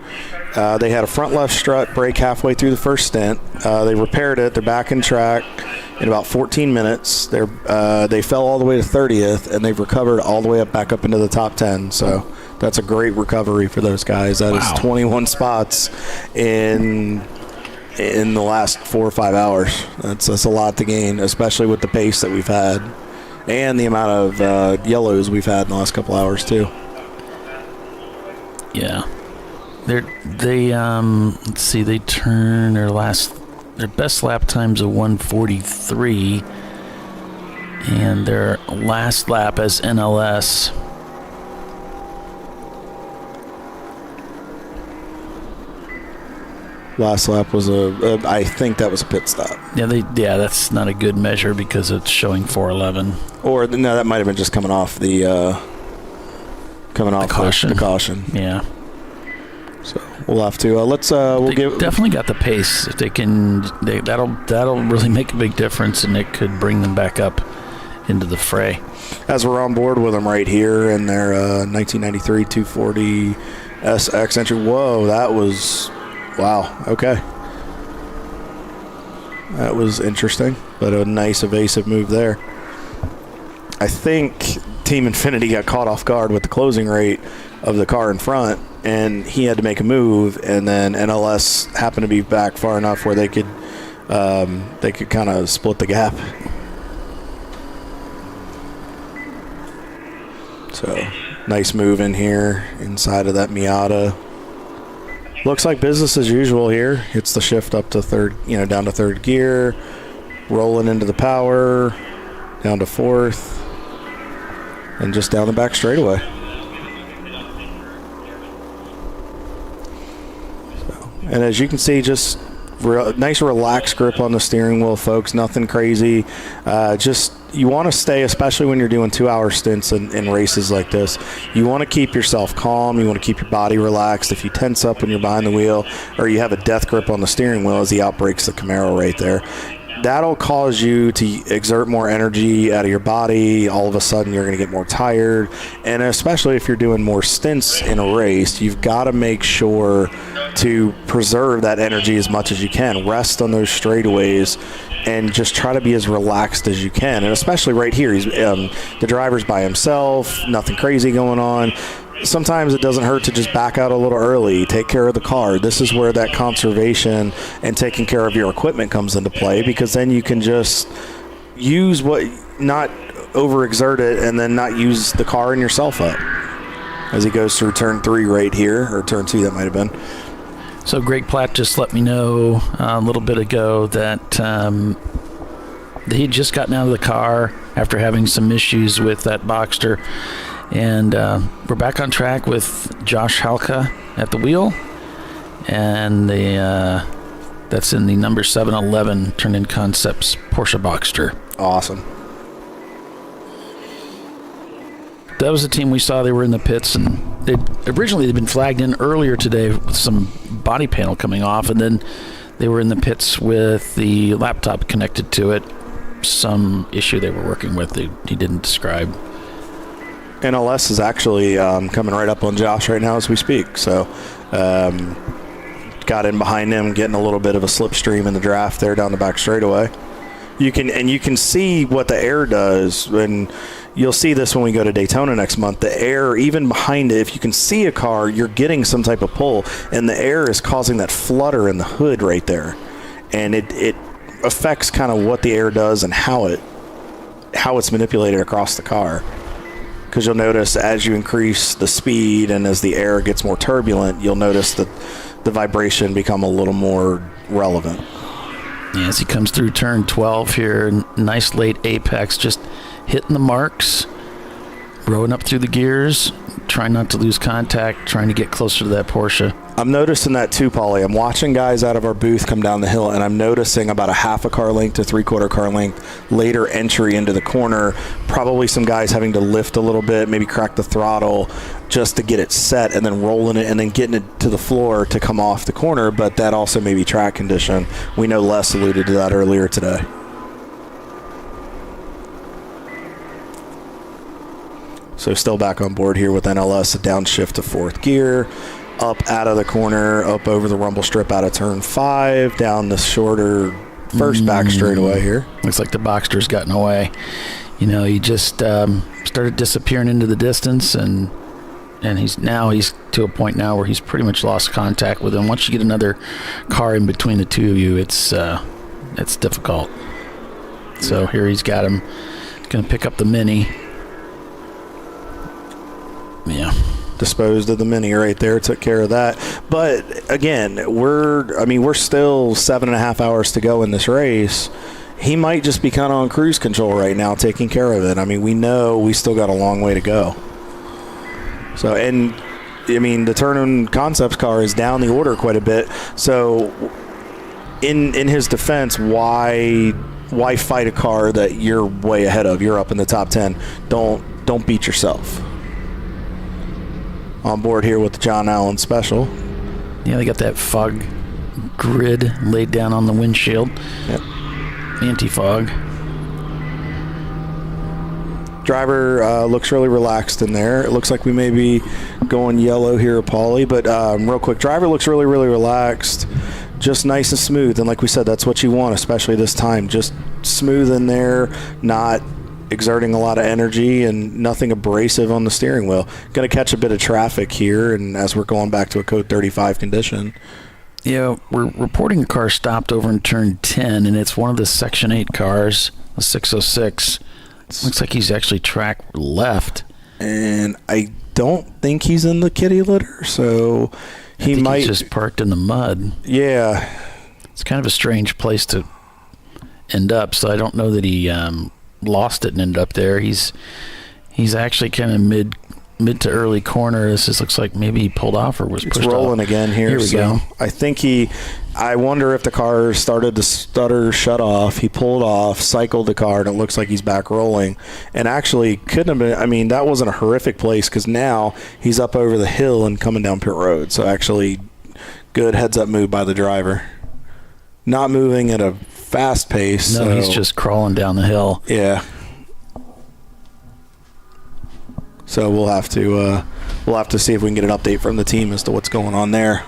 they had a front left strut break halfway through the first stint. They repaired it. They're back in track in about 14 minutes. They fell all the way to 30th, and they've recovered all the way back up into the top 10. So that's a great recovery for those guys. That is 21 spots in the last 4 or 5 hours. That's a lot to gain, especially with the pace that we've had and the amount of yellows we've had in the last couple hours too. Yeah. They let's see, they turn their best lap time's a 1:43, and their last lap as NLS last lap was I think that was a pit stop. Yeah, that's not a good measure because it's showing 4:11. Or no, that might have been just coming off the caution. The caution. Yeah. So we'll have to definitely got the pace. If they can, that'll really make a big difference, and it could bring them back up into the fray. As we're on board with them right here in their 1993 240 SX entry. Whoa, that was wow. Okay, that was interesting, but a nice evasive move there. I think Team Infinity got caught off guard with the closing rate of the car in front, and he had to make a move, and then NLS happened to be back far enough where they could kind of split the gap. So nice move in here inside of that Miata. Looks like business as usual here. Hits the shift up to down to third gear, rolling into the power, down to fourth, and just down the back straightaway. So, and as you can see, just nice relaxed grip on the steering wheel, folks. Nothing crazy. Just you want to stay, especially when you're doing 2-hour stints in races like this, you want to keep yourself calm. You want to keep your body relaxed. If you tense up when you're behind the wheel, or you have a death grip on the steering wheel as he outbrakes the Camaro right there, that'll cause you to exert more energy out of your body. All of a sudden, you're going to get more tired. And especially if you're doing more stints in a race, you've got to make sure to preserve that energy as much as you can. Rest on those straightaways and just try to be as relaxed as you can. And especially right here, he's the driver's by himself, nothing crazy going on. Sometimes it doesn't hurt to just back out a little early, take care of the car. This is where that conservation and taking care of your equipment comes into play, because then you can just use not overexert it and then not use the car and yourself up. As he goes through turn 3 right here, or turn 2 that might have been. So Greg Platt just let me know a little bit ago that he had just gotten out of the car after having some issues with that Boxster. And we're back on track with Josh Halka at the wheel. And that's in the number 711 Turn-In Concepts Porsche Boxster. Awesome. That was the team we saw. They were in the pits, and they'd been flagged in earlier today with some body panel coming off, and then they were in the pits with the laptop connected to it. Some issue they were working with he didn't describe. NLS is actually coming right up on Josh right now as we speak. So got in behind him, getting a little bit of a slipstream in the draft there down the back straightaway. You can see what the air does, and you'll see this when we go to Daytona next month. The air, even behind it, if you can see a car, you're getting some type of pull, and the air is causing that flutter in the hood right there, and it affects kind of what the air does and how it's manipulated across the car. Because you'll notice as you increase the speed and as the air gets more turbulent, you'll notice that the vibration become a little more relevant. Yeah, as he comes through turn 12 here, nice late apex, just hitting the marks, rowing up through the gears, trying not to lose contact, trying to get closer to that Porsche. I'm noticing that too, Paulie. I'm watching guys out of our booth come down the hill, and I'm noticing about a half a car length to 3/4 car length later entry into the corner. Probably some guys having to lift a little bit, maybe crack the throttle. just to get it set and then rolling it and then getting it to the floor to come off the corner, but that also may be track condition. We know Les alluded to that earlier today. So still back on board here with NLS, a downshift to 4th gear, up out of the corner, up over the rumble strip out of turn 5, down the shorter first back straightaway here. Looks like the Boxster's gotten away. You know, he just started disappearing into the distance, and he's to a point now where he's pretty much lost contact with him. Once you get another car in between the two of you, it's difficult. So here he's got him. Going to pick up the Mini. Yeah. Disposed of the Mini right there, took care of that. But again, we're still 7.5 hours to go in this race. He might just be kind of on cruise control right now, taking care of it. I mean, we know we still got a long way to go. So, and I mean, the Turn Concepts car is down the order quite a bit. So, in his defense, why fight a car that you're way ahead of? You're up in the top 10. Don't beat yourself. On board here with the John Allen Special. Yeah, they got that fog grid laid down on the windshield. Yep. Anti-fog. Driver looks really relaxed in there. It looks like we may be going yellow here, Paulie. But real quick, driver looks really, really relaxed. Just nice and smooth. And like we said, that's what you want, especially this time. Just smooth in there, not exerting a lot of energy, and nothing abrasive on the steering wheel. Going to catch a bit of traffic here, and as we're going back to a code 35 condition. Yeah, we're reporting a car stopped over in turn 10, and it's one of the Section 8 cars, the 606. Looks like he's actually track left. And I don't think he's in the kitty litter, so he's just parked in the mud. Yeah. It's kind of a strange place to end up, so I don't know that he lost it and ended up there. He's actually kind of mid to early corner. This just looks like maybe he pulled off or was pushed off. It's rolling again here. Here we go. I think I wonder if the car started to stutter, shut off. He pulled off, cycled the car, and it looks like he's back rolling. And actually couldn't have been, I mean, that wasn't a horrific place because now he's up over the hill and coming down pit road. So actually good heads-up move by the driver. Not moving at a fast pace. No, he's just crawling down the hill. Yeah. So we'll have to see if we can get an update from the team as to what's going on there.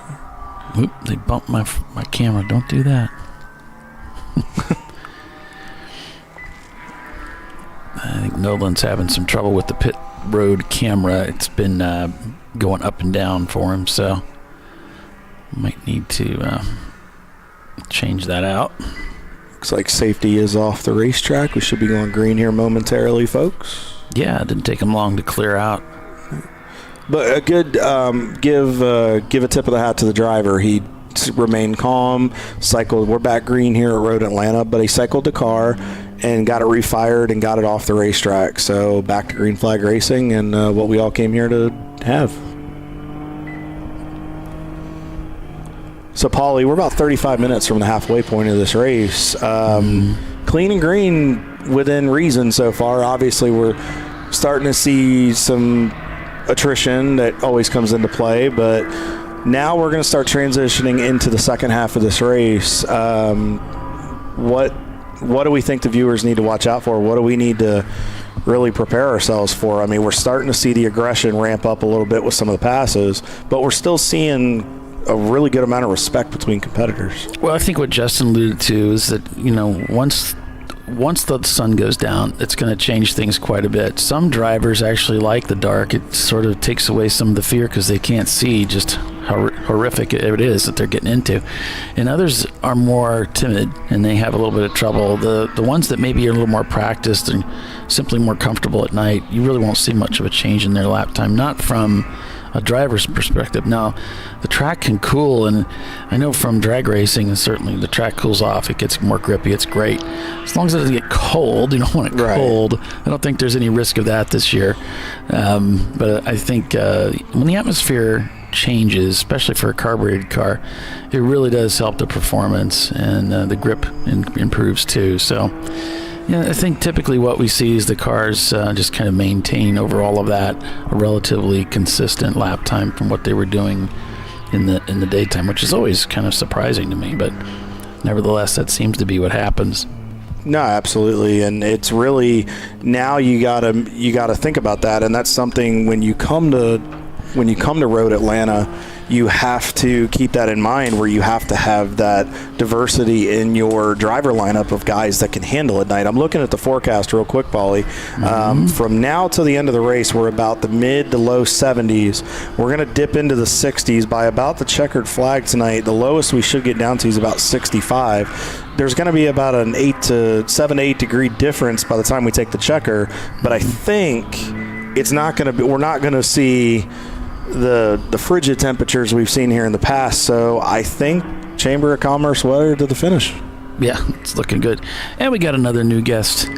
Oop, they bumped my camera. Don't do that. I think Nolan's having some trouble with the pit road camera. It's been going up and down for him, so might need to change that out. Looks like safety is off the racetrack. We should be going green here momentarily, folks. Yeah, it didn't take him long to clear out. But a good give a tip of the hat to the driver. He remained calm, cycled. We're back green here at Road Atlanta, but he cycled the car and got it refired and got it off the racetrack. So back to green flag racing and what we all came here to have. So, Paulie, we're about 35 minutes from the halfway point of this race. Clean and green within reason so far. Obviously, we're starting to see some attrition that always comes into play, but now we're going to start transitioning into the second half of this race. What do we think the viewers need to watch out for? What do we need to really prepare ourselves for? I mean, we're starting to see the aggression ramp up a little bit with some of the passes, but we're still seeing a really good amount of respect between competitors. Well, I think what Justin alluded to is that, you know, once the sun goes down, it's going to change things quite a bit. Some drivers actually like the dark. It sort of takes away some of the fear because they can't see just how horrific it is that they're getting into. And others are more timid and they have a little bit of trouble. The ones that maybe are a little more practiced and simply more comfortable at night, you really won't see much of a change in their lap time, not from a driver's perspective. Now, the track can cool, and I know from drag racing, and certainly the track cools off, it gets more grippy, it's great. As long as it doesn't get cold, you don't want it cold. I don't think there's any risk of that this year. But I think when the atmosphere changes, especially for a carbureted car, it really does help the performance, and the grip improves too. So Yeah, I think typically what we see is the cars just kind of maintain over all of that a relatively consistent lap time from what they were doing in the daytime, which is always kind of surprising to me. But nevertheless, that seems to be what happens. No, absolutely, and it's really now you gotta think about that, and that's something when you come to Road Atlanta, you have to keep that in mind, where you have to have that diversity in your driver lineup of guys that can handle at night. I'm looking at the forecast real quick, Paulie. From now till the end of the race, we're about the mid to low 70s. We're going to dip into the 60s by about the checkered flag tonight. The lowest we should get down to is about 65. There's going to be about an 7 to 8 degree difference by the time we take the checker, but I think it's not going to be. We're not going to see the frigid temperatures we've seen here in the past. So I think Chamber of Commerce weather to the finish. Yeah, it's looking good. And we got another new guest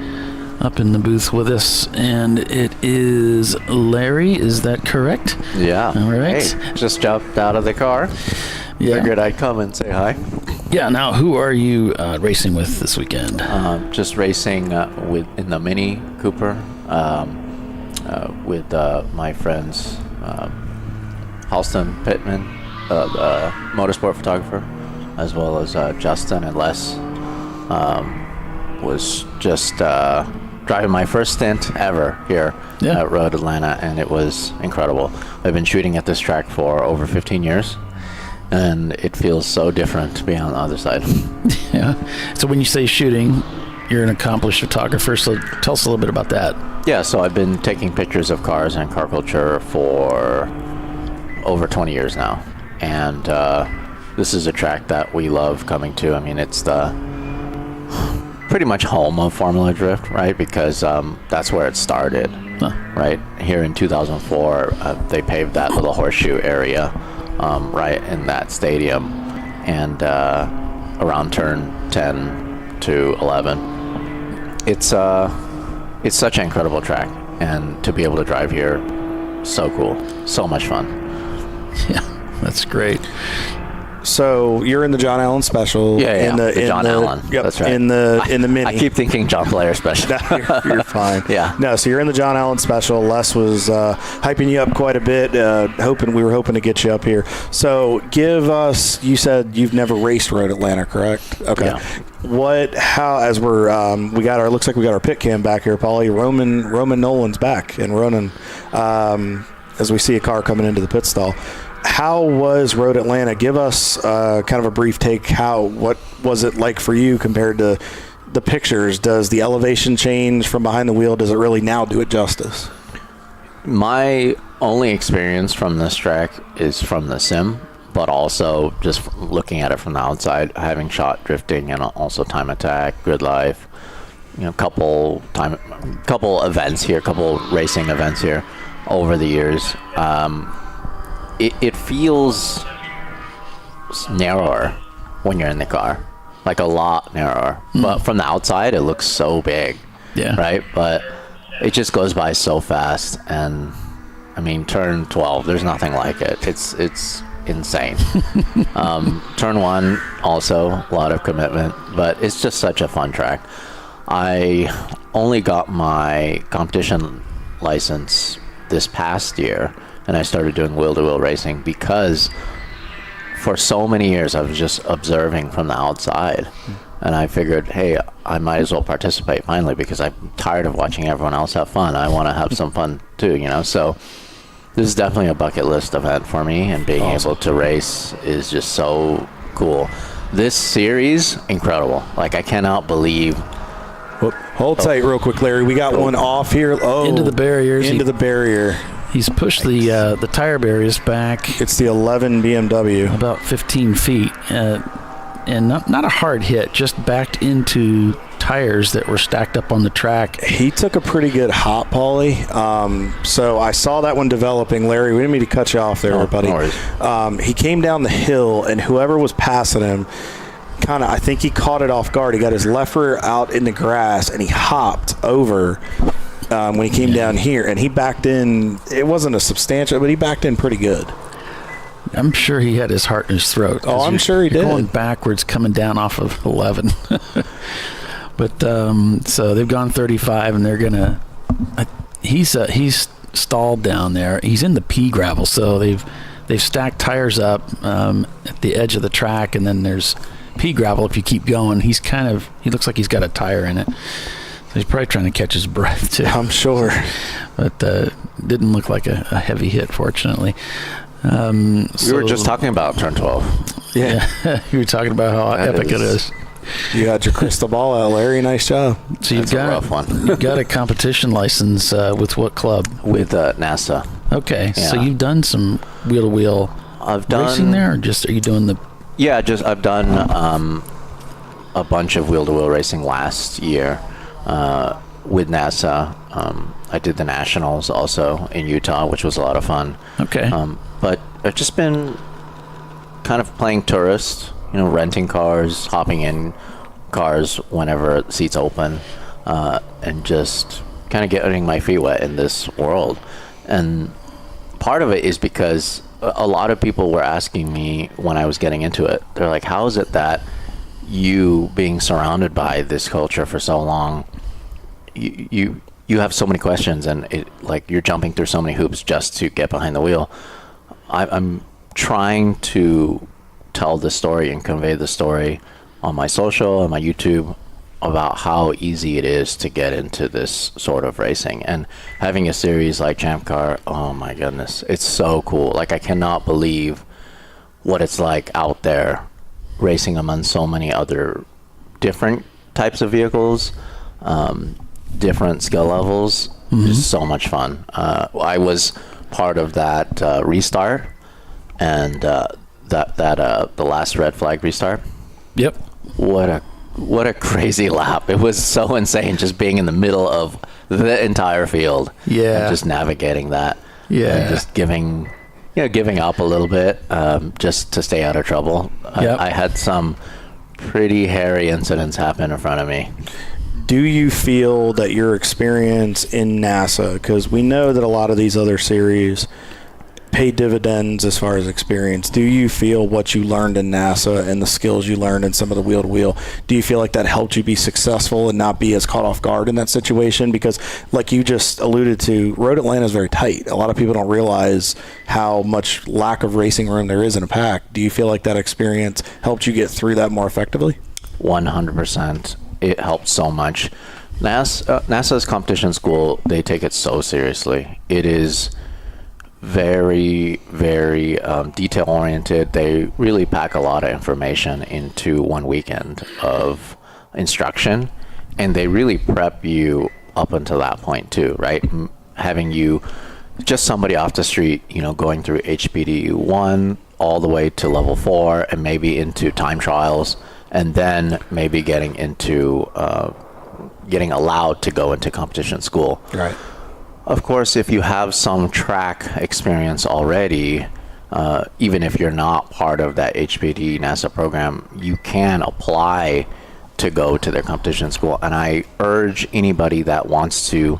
up in the booth with us, and it is Larry. Is that correct? Yeah. All right. Hey, just jumped out of the car. Yeah. Figured I'd come and say hi. Yeah. Now, who are you racing with this weekend? Just racing in the Mini Cooper with my friends Halston Pittman, motorsport photographer, as well as Justin and Les. Was just driving my first stint ever here at Road Atlanta, and it was incredible. I've been shooting at this track for over 15 years, and it feels so different to be on the other side. Yeah. So when you say shooting, you're an accomplished photographer, so tell us a little bit about that. Yeah, so I've been taking pictures of cars and car culture for over 20 years now, and this is a track that we love coming to. I mean, it's the pretty much home of Formula Drift, right? Because that's where it started, right? Here in 2004, they paved that little horseshoe area right in that stadium, and around turn 10 to 11. It's such an incredible track, and to be able to drive here, so cool, so much fun. Yeah, that's great. So you're in the John Allen special. Yeah, in the John Allen. Yep, that's right. In the Mini. I keep thinking John Blair special. No, you're fine. Yeah. No, so you're in the John Allen special. Les was hyping you up quite a bit. We were hoping to get you up here. So give us. You said you've never raced Road Atlanta, correct? Okay. Yeah. As we're looks like we got our pit cam back here, Paulie. Roman Nolan's back, and Ronan, as we see a car coming into the pit stall. How was Road Atlanta? Give us kind of a brief take. What was it like for you compared to the pictures? Does the elevation change from behind the wheel? Does it really now do it justice? My only experience from this track is from the sim, but also just looking at it from the outside, having shot drifting and also time attack, grid life, couple events here, couple racing events here over the years. It feels narrower when you're in the car, like a lot narrower. But from the outside, it looks so big. Yeah. Right? But it just goes by so fast. And I mean, turn 12, there's nothing like it. It's insane. Turn 1, also a lot of commitment, but it's just such a fun track. I only got my competition license this past year, and I started doing wheel-to-wheel racing because for so many years I was just observing from the outside, and I figured, hey, I might as well participate finally because I'm tired of watching everyone else have fun. I want to have some fun too, so this is definitely a bucket list event for me, and being able to race is just so cool. This series, incredible. Like, I cannot believe. Hold tight real quick, Larry. We got one off here. Into the barriers. Into the barrier. He's pushed the tire barriers back. It's the 11 BMW. About 15 feet. And not a hard hit, just backed into tires that were stacked up on the track. He took a pretty good hop, Paulie. So I saw that one developing. Larry, we didn't mean to cut you off there, buddy. No worries. He came down the hill, and whoever was passing him, I think he caught it off guard. He got his left rear out in the grass, and he hopped over when he came down here, and he backed in. It wasn't a substantial, but he backed in pretty good. I'm sure he had his heart in his throat. Oh, I'm sure he did. Going backwards, coming down off of 11. But so they've gone 35, and they're gonna. He's stalled down there. He's in the pea gravel, so they've stacked tires up at the edge of the track, and then there's pea gravel. If you keep going, he looks like he's got a tire in it. So he's probably trying to catch his breath too. I'm sure, but didn't look like a heavy hit, fortunately. We were just talking about turn 12. Yeah, you were talking about how epic it is. You got your crystal ball out, Larry. Nice job. So you've got a rough one. You've got a competition license with what club? With NASA. Okay, Yeah. so you've done some wheel-to-wheel racing there, or just are you doing the? Yeah, I've done a bunch of wheel-to-wheel racing last year with NASA. I did the Nationals also in Utah, which was a lot of fun. Okay. But I've just been kind of playing tourist, renting cars, hopping in cars whenever seats open, and just kind of getting my feet wet in this world. And part of it is because a lot of people were asking me when I was getting into it, they're like, how is it that you, being surrounded by this culture for so long, you have so many questions, and you're jumping through so many hoops just to get behind the wheel. I'm trying to tell the story and convey the story on my social and my YouTube about how easy it is to get into this sort of racing. And having a series like Champ Car, oh my goodness, it's so cool. I cannot believe what it's like out there racing among so many other different types of vehicles, different skill levels. Just so much fun. I was part of that restart, and the last red flag restart. Yep. What a crazy lap. It was so insane just being in the middle of the entire field. Yeah. And just navigating that. Yeah. And just giving up a little bit just to stay out of trouble. Yep. I had some pretty hairy incidents happen in front of me. Do you feel that your experience in NASA, because we know that a lot of these other series pay dividends as far as experience, do you feel what you learned in NASA and the skills you learned in some of the wheel-to-wheel, do you feel like that helped you be successful and not be as caught off guard in that situation? Because like you just alluded to, Road Atlanta is very tight. A lot of people don't realize how much lack of racing room there is in a pack. Do you feel like that experience helped you get through that more effectively? 100%. It helped so much. NASA's competition school, they take it so seriously. It is very, very detail oriented. They really pack a lot of information into one weekend of instruction, and they really prep you up until that point too, right? Having you just somebody off the street, going through HPD 1 all the way to level 4 and maybe into time trials, and then maybe getting into getting allowed to go into competition school. Right. Of course, if you have some track experience already, even if you're not part of that HPD NASA program, you can apply to go to their competition school. And I urge anybody that wants to,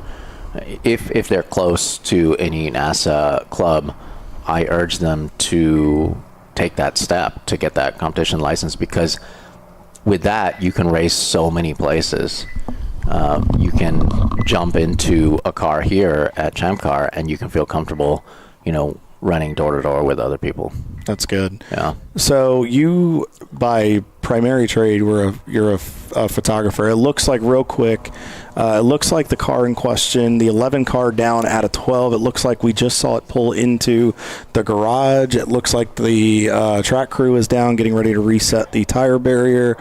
if they're close to any NASA club, I urge them to take that step to get that competition license, because with that, you can race so many places. You can jump into a car here at Champ Car, and you can feel comfortable, running door to door with other people. That's good. Yeah. So you, by primary trade, you're a photographer. It looks like, real quick, it looks like the car in question, the 11 car down out of 12, it looks like we just saw it pull into the garage. It looks like the track crew is down getting ready to reset the tire barrier.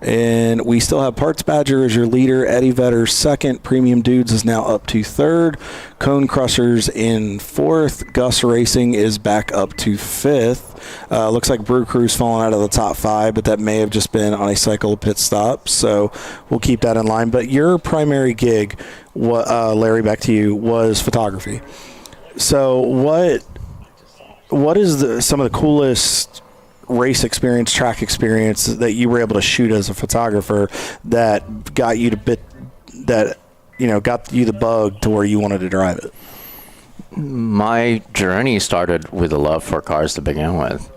And we still have Parts Badger as your leader, Eddie Vedder's second, Premium Dudes is now up to third, Cone Crushers in fourth, Gus Racing is back up to fifth. Looks like Brew Crew's fallen out of the top five, but that may have just been on a cycle of pit stops, so we'll keep that in line. But your primary gig, Larry, back to you, was photography. So what is some of the coolest race experience, track experience that you were able to shoot as a photographer that got you got you the bug to where you wanted to drive it? My journey started with a love for cars to begin with.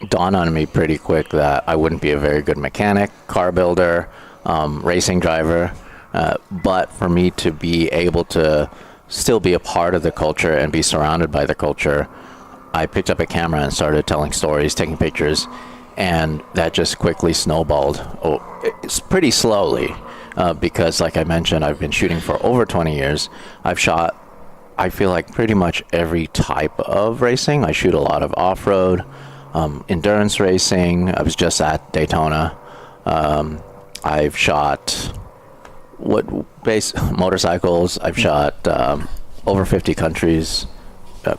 dawned on me pretty quick that I wouldn't be a very good mechanic, car builder, racing driver, but for me to be able to still be a part of the culture and be surrounded by the culture, I picked up a camera and started telling stories, taking pictures, and that just quickly snowballed. It's pretty slowly, because like I mentioned, I've been shooting for over 20 years. I've shot, I feel like, pretty much every type of racing. I shoot a lot of off-road, endurance racing. I was just at Daytona. I've shot motorcycles. I've shot over 50 countries,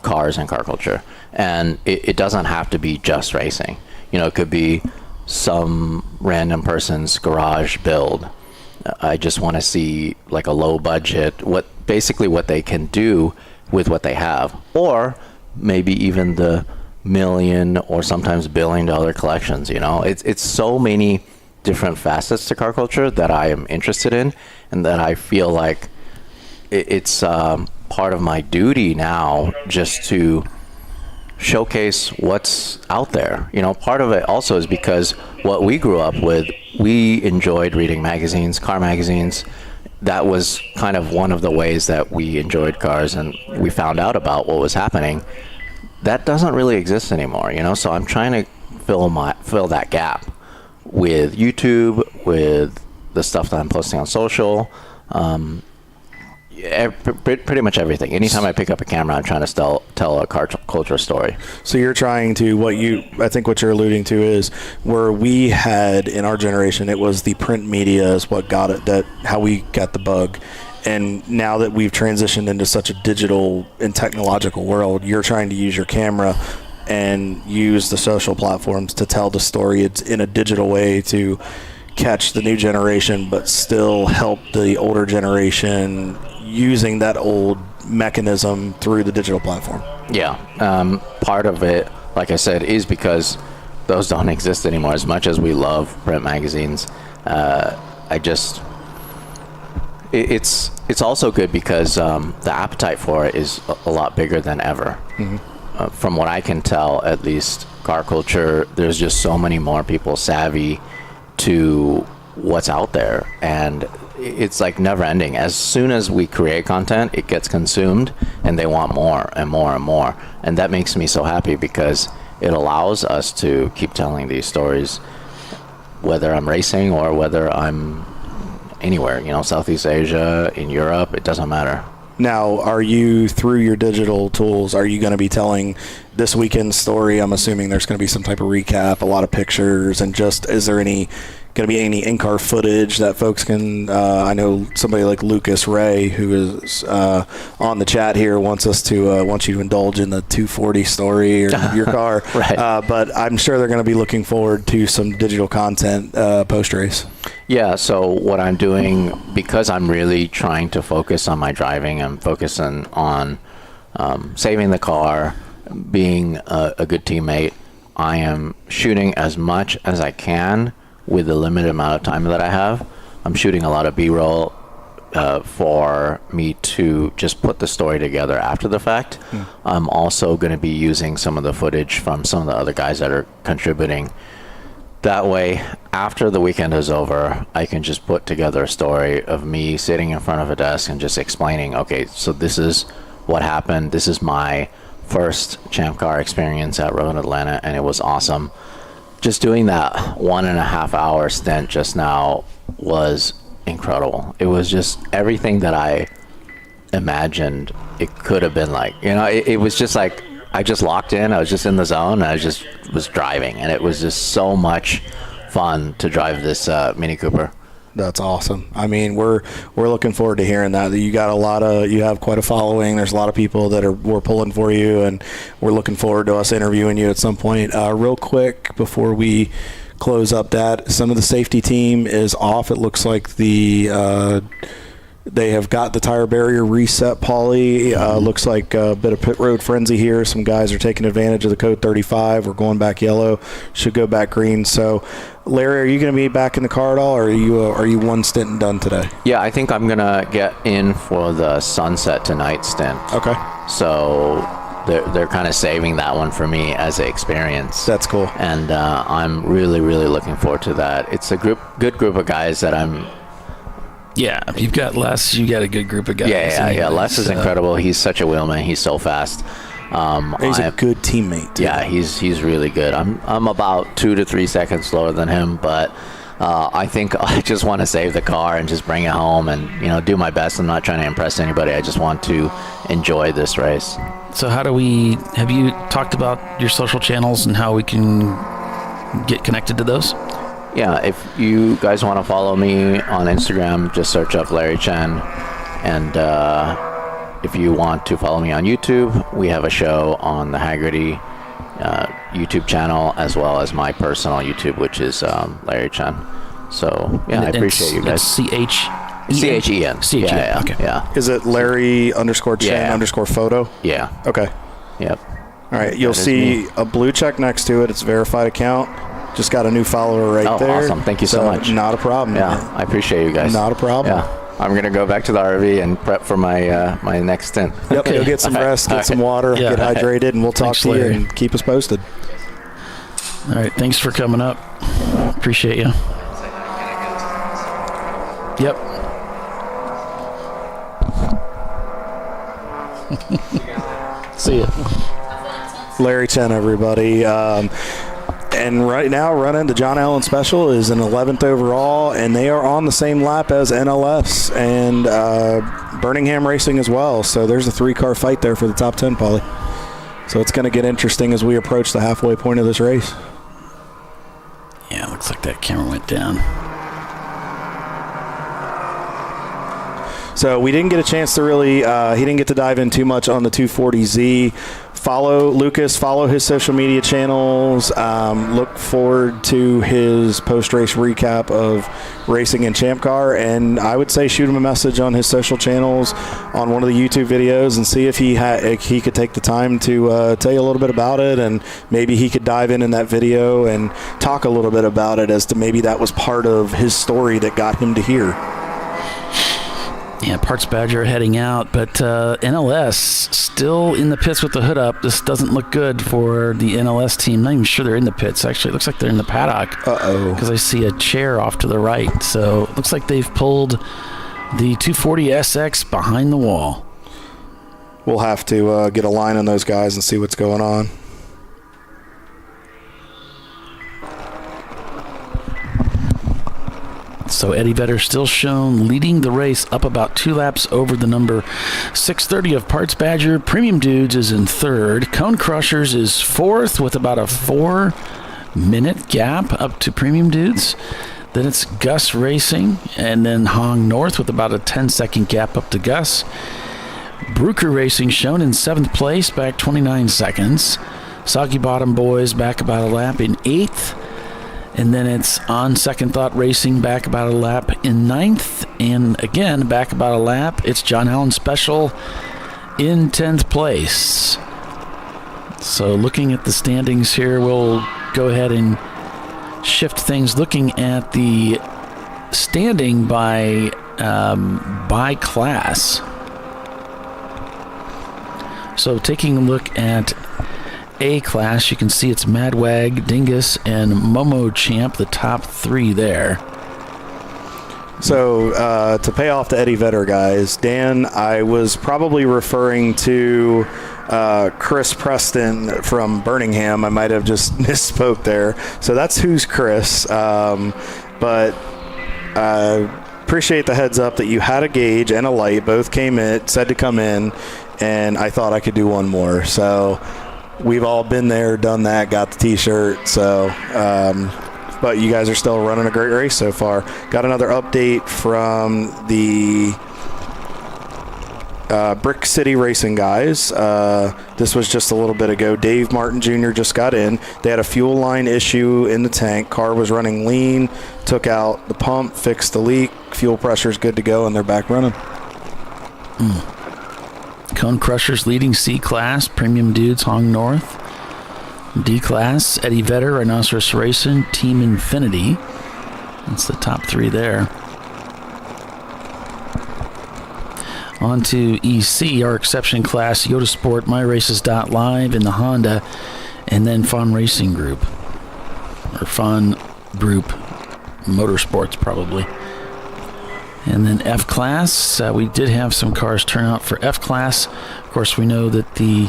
cars and car culture. And it doesn't have to be just racing. You know, it could be some random person's garage build. I just want to see like a low budget, what they can do with what they have, or maybe even the million or sometimes $1 billion collections. You know, it's so many different facets to car culture that I am interested in, and that I feel like it's part of my duty now just to showcase what's out there. You know, part of it also is because what we grew up with, we enjoyed reading magazines, car magazines. That was kind of one of the ways that we enjoyed cars, and we found out about what was happening. That doesn't really exist anymore, you know, so I'm trying to fill that gap with YouTube, with the stuff that I'm posting on social, pretty much everything. Anytime I pick up a camera, I'm trying to tell a car culture story. So you're trying to, I think what you're alluding to is where we had in our generation, it was the print media is what got it, how we got the bug. And now that we've transitioned into such a digital and technological world, you're trying to use your camera and use the social platforms to tell the story. It's in a digital way to catch the new generation, but still help the older generation using that old mechanism through the digital platform. Yeah. Part of it, like I said, is because those don't exist anymore. As much as we love print magazines, it's also good because the appetite for it is a lot bigger than ever. Mm-hmm. From what I can tell, at least, car culture, there's just so many more people savvy to what's out there, and it's like never ending. As soon as we create content, it gets consumed, and they want more and more and more, and that makes me so happy because it allows us to keep telling these stories, whether I'm racing or whether I'm anywhere, you know, Southeast Asia, in Europe, it doesn't matter. Now, are you, through your digital tools, are you going to be telling this weekend's story? I'm assuming there's going to be some type of recap, a lot of pictures, and just, is there going to be any in-car footage that folks can, I know somebody like Lucas Ray, who is on the chat here, wants you to indulge in the 240 story or your car. Right. But I'm sure they're going to be looking forward to some digital content post-race. Yeah, so what I'm doing, because I'm really trying to focus on my driving, I'm focusing on saving the car, being a good teammate. I am shooting as much as I can with the limited amount of time that I have. I'm shooting a lot of B-roll for me to just put the story together after the fact. I'm also going to be using some of the footage from some of the other guys that are contributing. That way, after the weekend is over, I can just put together a story of me sitting in front of a desk and just explaining, okay, so this is what happened. This is my first Champ Car experience at Road Atlanta, and it was awesome. Just doing that 1.5 hour stint just now was incredible. It was just everything that I imagined it could have been like. You know, it was just like, I just locked in, I was just in the zone, and I just was driving, and it was just so much fun to drive this Mini Cooper. That's awesome. I mean, we're looking forward to hearing that. You have quite a following. There's a lot of people that we're pulling for you, and we're looking forward to us interviewing you at some point. Real quick before we close up, that some of the safety team is off. It looks like they have got the tire barrier reset, Paulie. Looks like a bit of pit road frenzy here. Some guys are taking advantage of the code 35. We're going back yellow. Should go back green. So, Larry, are you going to be back in the car at all, or are you one stint and done today? Yeah, I think I'm going to get in for the sunset tonight stint. Okay. So they're kind of saving that one for me as an experience. That's cool. And I'm really, really looking forward to that. It's a good group of guys that I'm. Yeah, if you've got Les, you got a good group of guys. Yeah. Les is incredible. He's such a wheelman. He's so fast. He's a good teammate, too. Yeah, he's really good. I'm about 2 to 3 seconds slower than him, but I think I just want to save the car and just bring it home and do my best. I'm not trying to impress anybody. I just want to enjoy this race. So have you talked about your social channels and how we can get connected to those? Yeah, if you guys want to follow me on Instagram, just search up Larry Chen. And if you want to follow me on YouTube, we have a show on the Haggerty YouTube channel, as well as my personal YouTube, which is Larry Chen. So, yeah, I appreciate you guys. C-H-E-N. Yeah, okay. Yeah. Is it Larry _Chen _photo? Yeah. Okay. Yep. All right. You'll see a blue check next to it. It's a verified account. Just got a new follower right there. Awesome. Thank you so much. Not a problem. Yeah, I appreciate you guys. Not a problem. Yeah. I'm going to go back to the RV and prep for my my next stint. Yep. Go get some rest, get some water, get hydrated, and we'll talk to you and keep us posted. All right. Thanks for coming up. Appreciate you. Yep. See ya. Larry Chen, everybody. And right now, running the John Allen Special is an 11th overall, and they are on the same lap as NLS and Birmingham Racing as well. So there's a 3-car fight there for the top 10, Paulie. So it's going to get interesting as we approach the halfway point of this race. Yeah, looks like that camera went down. So we didn't get a chance to really, he didn't get to dive in too much on the 240Z. Follow Lucas, follow his social media channels. Look forward to his post-race recap of racing in Champ Car. And I would say shoot him a message on his social channels on one of the YouTube videos and see if he could take the time to tell you a little bit about it. And maybe he could dive in that video and talk a little bit about it as to maybe that was part of his story that got him to here. Yeah, Parts Badger heading out, but NLS still in the pits with the hood up. This doesn't look good for the NLS team. Not even sure they're in the pits. Actually, it looks like they're in the paddock. Uh-oh. Because I see a chair off to the right. So it looks like they've pulled the 240SX behind the wall. We'll have to get a line on those guys and see what's going on. So Eddie Vedder still shown leading the race up about 2 laps over the number 630 of Parts Badger. Premium Dudes is in third. Cone Crushers is fourth with about a 4-minute gap up to Premium Dudes. Then it's Gus Racing and then Hong North with about a 10-second gap up to Gus. Brooker Racing shown in 7th place, back 29 seconds. Soggy Bottom Boys back about a lap in 8th. And then it's On Second Thought Racing back about a lap in 9th. And again, back about a lap, it's John Allen Special in 10th place. So looking at the standings here, we'll go ahead and shift things. Looking at the standing by class. So taking a look at A class, you can see it's Madwag, Dingus, and Momo Champ, the top 3 there. So to pay off the Eddie Vedder guys, Dan, I was probably referring to Chris Preston from Birmingham. I might have just misspoke there. So that's who's Chris. But appreciate the heads up that you had a gauge and a light. Both came in, said to come in, and I thought I could do one more. So we've all been there, done that, got the T-shirt. So, but you guys are still running a great race so far. Got another update from the Brick City Racing guys. This was just a little bit ago. Dave Martin Jr. just got in. They had a fuel line issue in the tank. Car was running lean. Took out the pump, fixed the leak. Fuel pressure's good to go, and they're back running. Cone Crushers leading C class, Premium Dudes, Hong North. D class, Eddie Vedder, Rhinoceros Racing, Team Infinity. That's the top 3 there. On to EC, our exception class, Yoda Sport, MyRaces.Live, and the Honda, and then Fun Racing Group, or Fun Group Motorsports probably. And then F Class, we did have some cars turn out for F Class. Of course, we know that the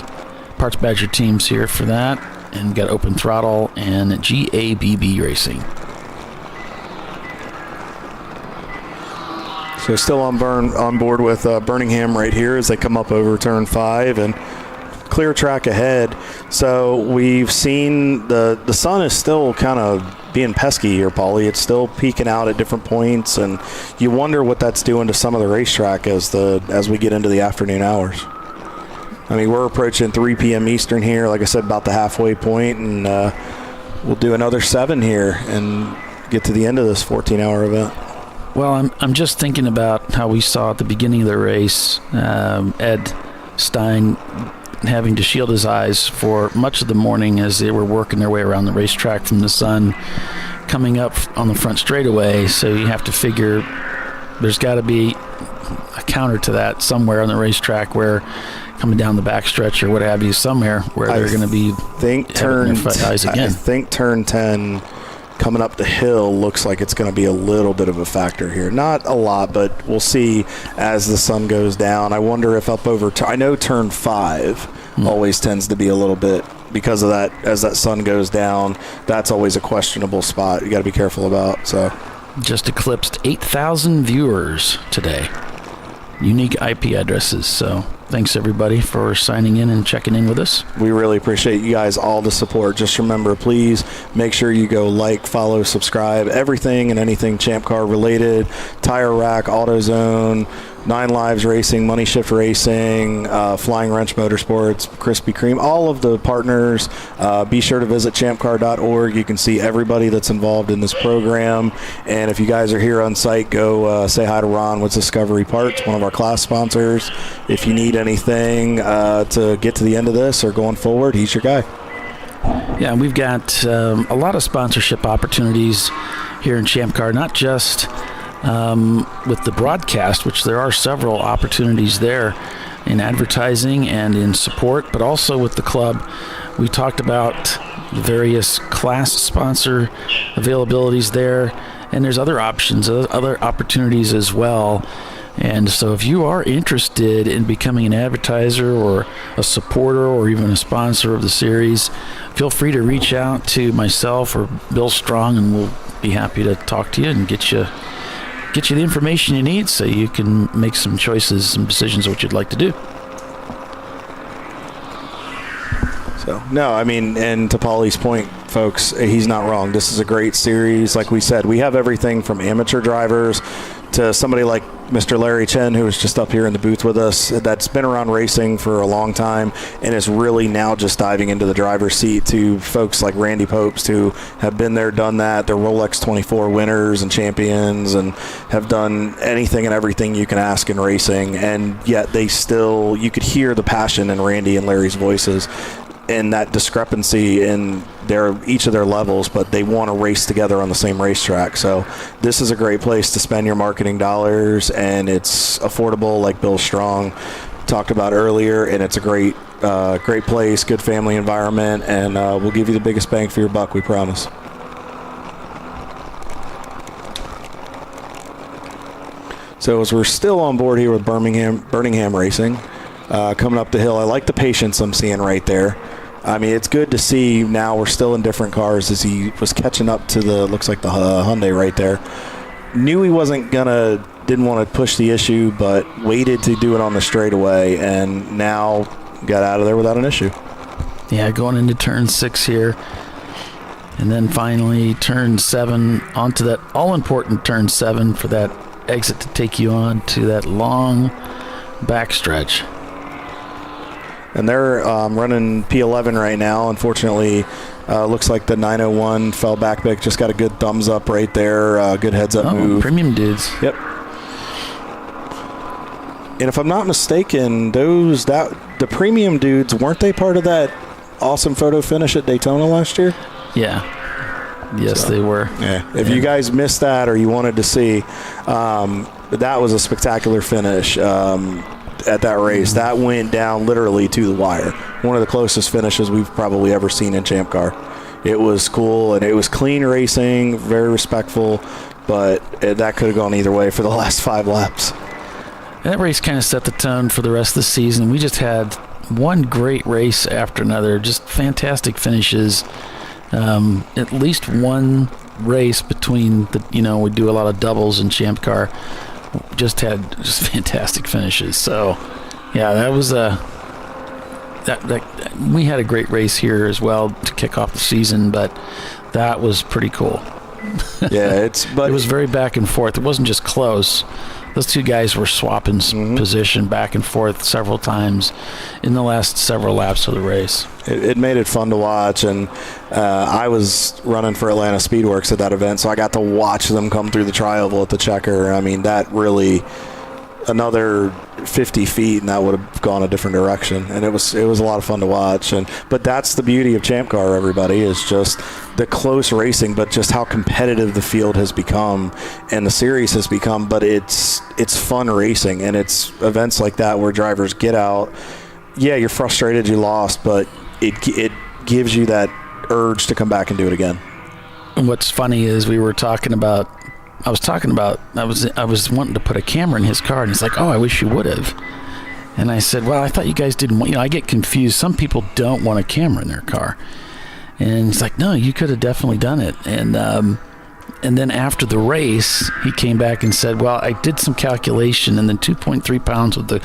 Parts Badger team's here for that, and got Open Throttle and GABB Racing. So still on board with Birmingham right here as they come up over turn 5 and clear track ahead. So we've seen the sun is still kind of being pesky here, Paulie. It's still peeking out at different points, and you wonder what that's doing to some of the racetrack as we get into the afternoon hours. I mean, we're approaching 3 p.m. Eastern here, like I said, about the halfway point, and we'll do another 7 here and get to the end of this 14-hour event. Well, I'm just thinking about how we saw at the beginning of the race, Ed Stein having to shield his eyes for much of the morning as they were working their way around the racetrack from the sun coming up on the front straightaway. So you have to figure there's got to be a counter to that somewhere on the racetrack where coming down the backstretch or what have you, somewhere where they're going to be turn eyes again. I think turn 10 coming up the hill looks like it's going to be a little bit of a factor here. Not a lot, but we'll see as the sun goes down. I wonder if up over I know turn 5 always tends to be a little bit, because of that, as that sun goes down, that's always a questionable spot you got to be careful about. So just eclipsed 8,000 viewers today. Unique IP addresses. So thanks everybody for signing in and checking in with us. We really appreciate you guys, all the support. Just remember, please make sure you go like, follow, subscribe, everything and anything Champ Car related, Tire Rack, AutoZone, 9 Lives Racing, Money Shift Racing, Flying Wrench Motorsports, Krispy Kreme, all of the partners. Be sure to visit ChampCar.org. You can see everybody that's involved in this program. And if you guys are here on site, go say hi to Ron with Discovery Parts, one of our class sponsors. If you need anything to get to the end of this or going forward, he's your guy. Yeah, we've got a lot of sponsorship opportunities here in Champ Car, not just with the broadcast, which there are several opportunities there in advertising and in support, but also with the club. We talked about the various class sponsor availabilities there, and there's other options, other opportunities as well. And so if you are interested in becoming an advertiser or a supporter or even a sponsor of the series, feel free to reach out to myself or Bill Strong, and we'll be happy to talk to you and get you the information you need so you can make some choices, some decisions of what you'd like to do. So, no, I mean, and to Paulie's point, folks, he's not wrong. This is a great series. Like we said, we have everything from amateur drivers to somebody like Mr. Larry Chen, who was just up here in the booth with us, that's been around racing for a long time and is really now just diving into the driver's seat, to folks like Randy Popes, who have been there, done that. They're Rolex 24 winners and champions and have done anything and everything you can ask in racing, and yet they still, you could hear the passion in Randy and Larry's voices and that discrepancy in each of their levels, but they want to race together on the same racetrack. So this is a great place to spend your marketing dollars, and it's affordable, like Bill Strong talked about earlier, and it's a great place, good family environment, and we'll give you the biggest bang for your buck, we promise. So as we're still on board here with Birmingham Racing, coming up the hill, I like the patience I'm seeing right there. I mean, it's good to see now we're still in different cars as he was catching up to looks like the Hyundai right there. Knew he didn't want to push the issue, but waited to do it on the straightaway, and now got out of there without an issue. Yeah, going into turn 6 here, and then finally turn 7, onto that all-important turn 7 for that exit to take you on to that long backstretch. And they're running P11 right now. Unfortunately, looks like the 901 fell back. Just got a good thumbs up right there. Good heads up move. Premium dudes. Yep. And if I'm not mistaken, the premium dudes, weren't they part of that awesome photo finish at Daytona last year? Yeah. Yes, they were. Yeah. If you guys missed that or you wanted to see, that was a spectacular finish. at that race. That went down literally to the wire. One of the closest finishes we've probably ever seen in Champ Car. It was cool, and it was clean racing, very respectful, but that could have gone either way for the last 5 laps. That race kind of set the tone for the rest of the season. We just had one great race after another, just fantastic finishes. At least one race between we do a lot of doubles in Champ Car. Just had fantastic finishes. So, yeah, that was we had a great race here as well to kick off the season, but that was pretty cool. Yeah, it was very back and forth. It wasn't just close. Those two guys were swapping position back and forth several times in the last several laps of the race. It made it fun to watch, and I was running for Atlanta Speedworks at that event, so I got to watch them come through the tri-oval at the Checker. I mean, that really, another 50 feet, and that would have gone a different direction, and it was a lot of fun to watch. But that's the beauty of Champ Car, everybody, is just the close racing, but just how competitive the field has become and the series has become. But it's fun racing, and it's events like that where drivers get out. Yeah, you're frustrated you lost, but it gives you that urge to come back and do it again. And what's funny is I was wanting to put a camera in his car, and he's like, "Oh, I wish you would have." And I said, "Well, I thought you guys didn't want." I get confused. Some people don't want a camera in their car, and he's like, "No, you could have definitely done it." And then after the race, he came back and said, "Well, I did some calculation, and then 2.3 pounds of the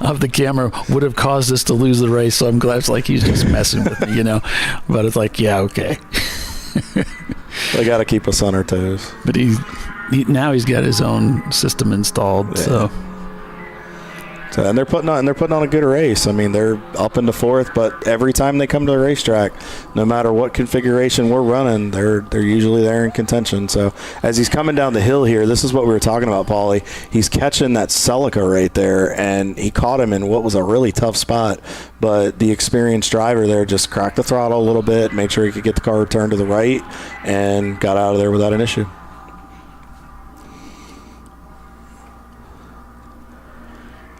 of the camera would have caused us to lose the race." So I'm glad. It's like he's just messing with me, But it's like, yeah, okay. They got to keep us on our toes. But now he's got his own system installed. Yeah. So and they're putting on a good race. I mean, they're up into 4th, but every time they come to the racetrack, no matter what configuration we're running, they're usually there in contention. So as he's coming down the hill here, this is what we were talking about, Paulie. He's catching that Celica right there, and he caught him in what was a really tough spot. But the experienced driver there just cracked the throttle a little bit, made sure he could get the car turned to the right, and got out of there without an issue.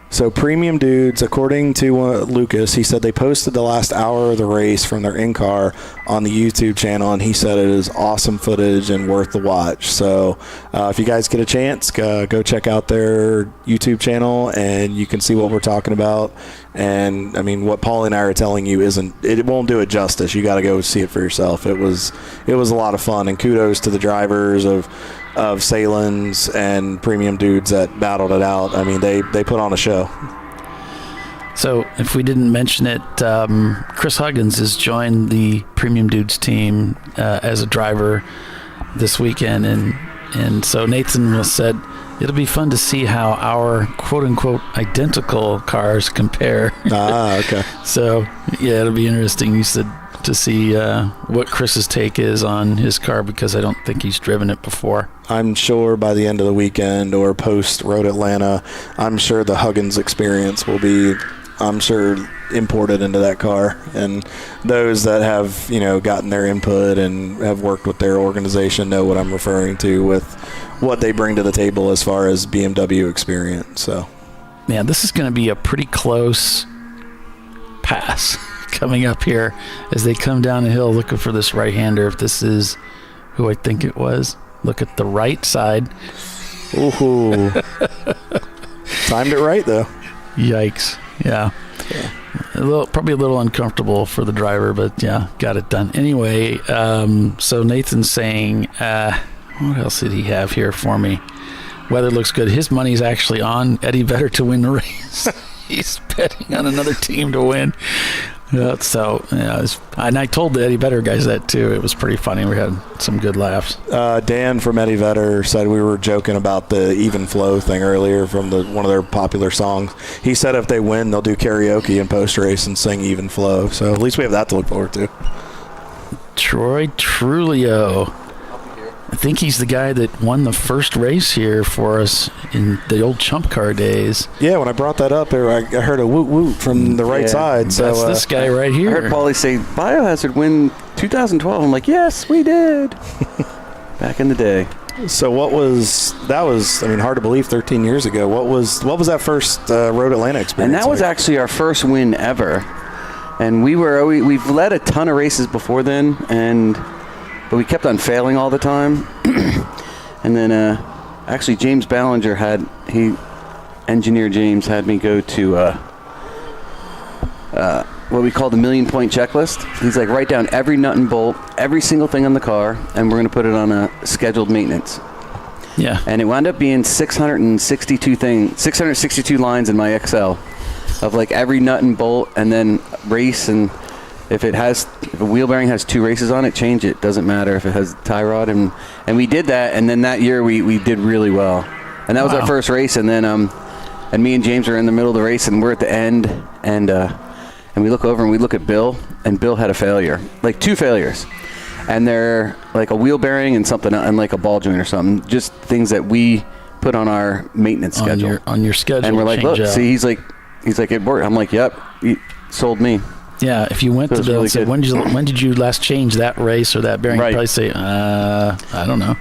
So Premium Dudes, according to Lucas, he said they posted the last hour of the race from their in-car on the YouTube channel, and he said it is awesome footage and worth the watch. So if you guys get a chance, go check out their YouTube channel, and you can see what we're talking about. And, I mean, what Paulie and I are telling you it won't do it justice. You got to go see it for yourself. It was a lot of fun, and kudos to the drivers of Salins and Premium Dudes that battled it out. I mean, they put on a show. So if we didn't mention it, Chris Huggins has joined the Premium Dudes team as a driver this weekend, and so Nathan said it'll be fun to see how our quote-unquote identical cars compare. Okay. So, yeah, it'll be interesting, he said, to see what Chris's take is on his car, because I don't think he's driven it before. I'm sure by the end of the weekend or post Road Atlanta, I'm sure the Huggins experience will be, imported into that car. And those that have, gotten their input and have worked with their organization know what I'm referring to with what they bring to the table as far as BMW experience. So, man, this is going to be a pretty close pass coming up here as they come down the hill looking for this right-hander. If this is who I think it was, look at the right side. Ooh. Timed it right, though. Yikes. Yeah. Probably a little uncomfortable for the driver, but yeah, got it done. Anyway, so Nathan's saying, what else did he have here for me? Weather looks good. His money's actually on Eddie Vedder to win the race. He's betting on another team to win. And I told the Eddie Vedder guys that too. It was pretty funny. We had some good laughs. Dan from Eddie Vedder said we were joking about the Even Flow thing earlier from one of their popular songs. He said if they win, they'll do karaoke in post-race and sing Even Flow. So at least we have that to look forward to. Troy Trulio. I think he's the guy that won the first race here for us in the old Chump Car days. Yeah, when I brought that up, I heard a woot woot from the right side. So that's this guy right here. I heard Paulie say Biohazard win 2012. I'm like, yes, we did. Back in the day. So what was that? Was I mean, hard to believe 13 years ago. What was that first Road Atlanta experience? And that was like? actually our first win ever. And we've led a ton of races before then, but we kept on failing all the time. And then actually James Ballinger engineer James had me go to what we call the 1,000,000-point checklist. He's like, write down every nut and bolt, every single thing on the car, and we're going to put it on a scheduled maintenance. Yeah. And it wound up being 662 lines in my Excel of like every nut and bolt, and then race. And if a wheel bearing has 2 races on it, change it. Doesn't matter if it has tie rod. And we did that. And then that year we did really well. And that was our first race. And then and me and James are in the middle of the race, and we're at the end, and we look over and we look at Bill, and Bill had a failure, like 2 failures. And they're like a wheel bearing and something, and like a ball joint or something, just things that we put on our maintenance schedule. On your schedule. And we're like, look, out. see, he's like, it worked. I'm like, yep, he sold me. Yeah, if you went to Bill really and said, when did you last change that race or that bearing? Right. You'd probably say, I don't know.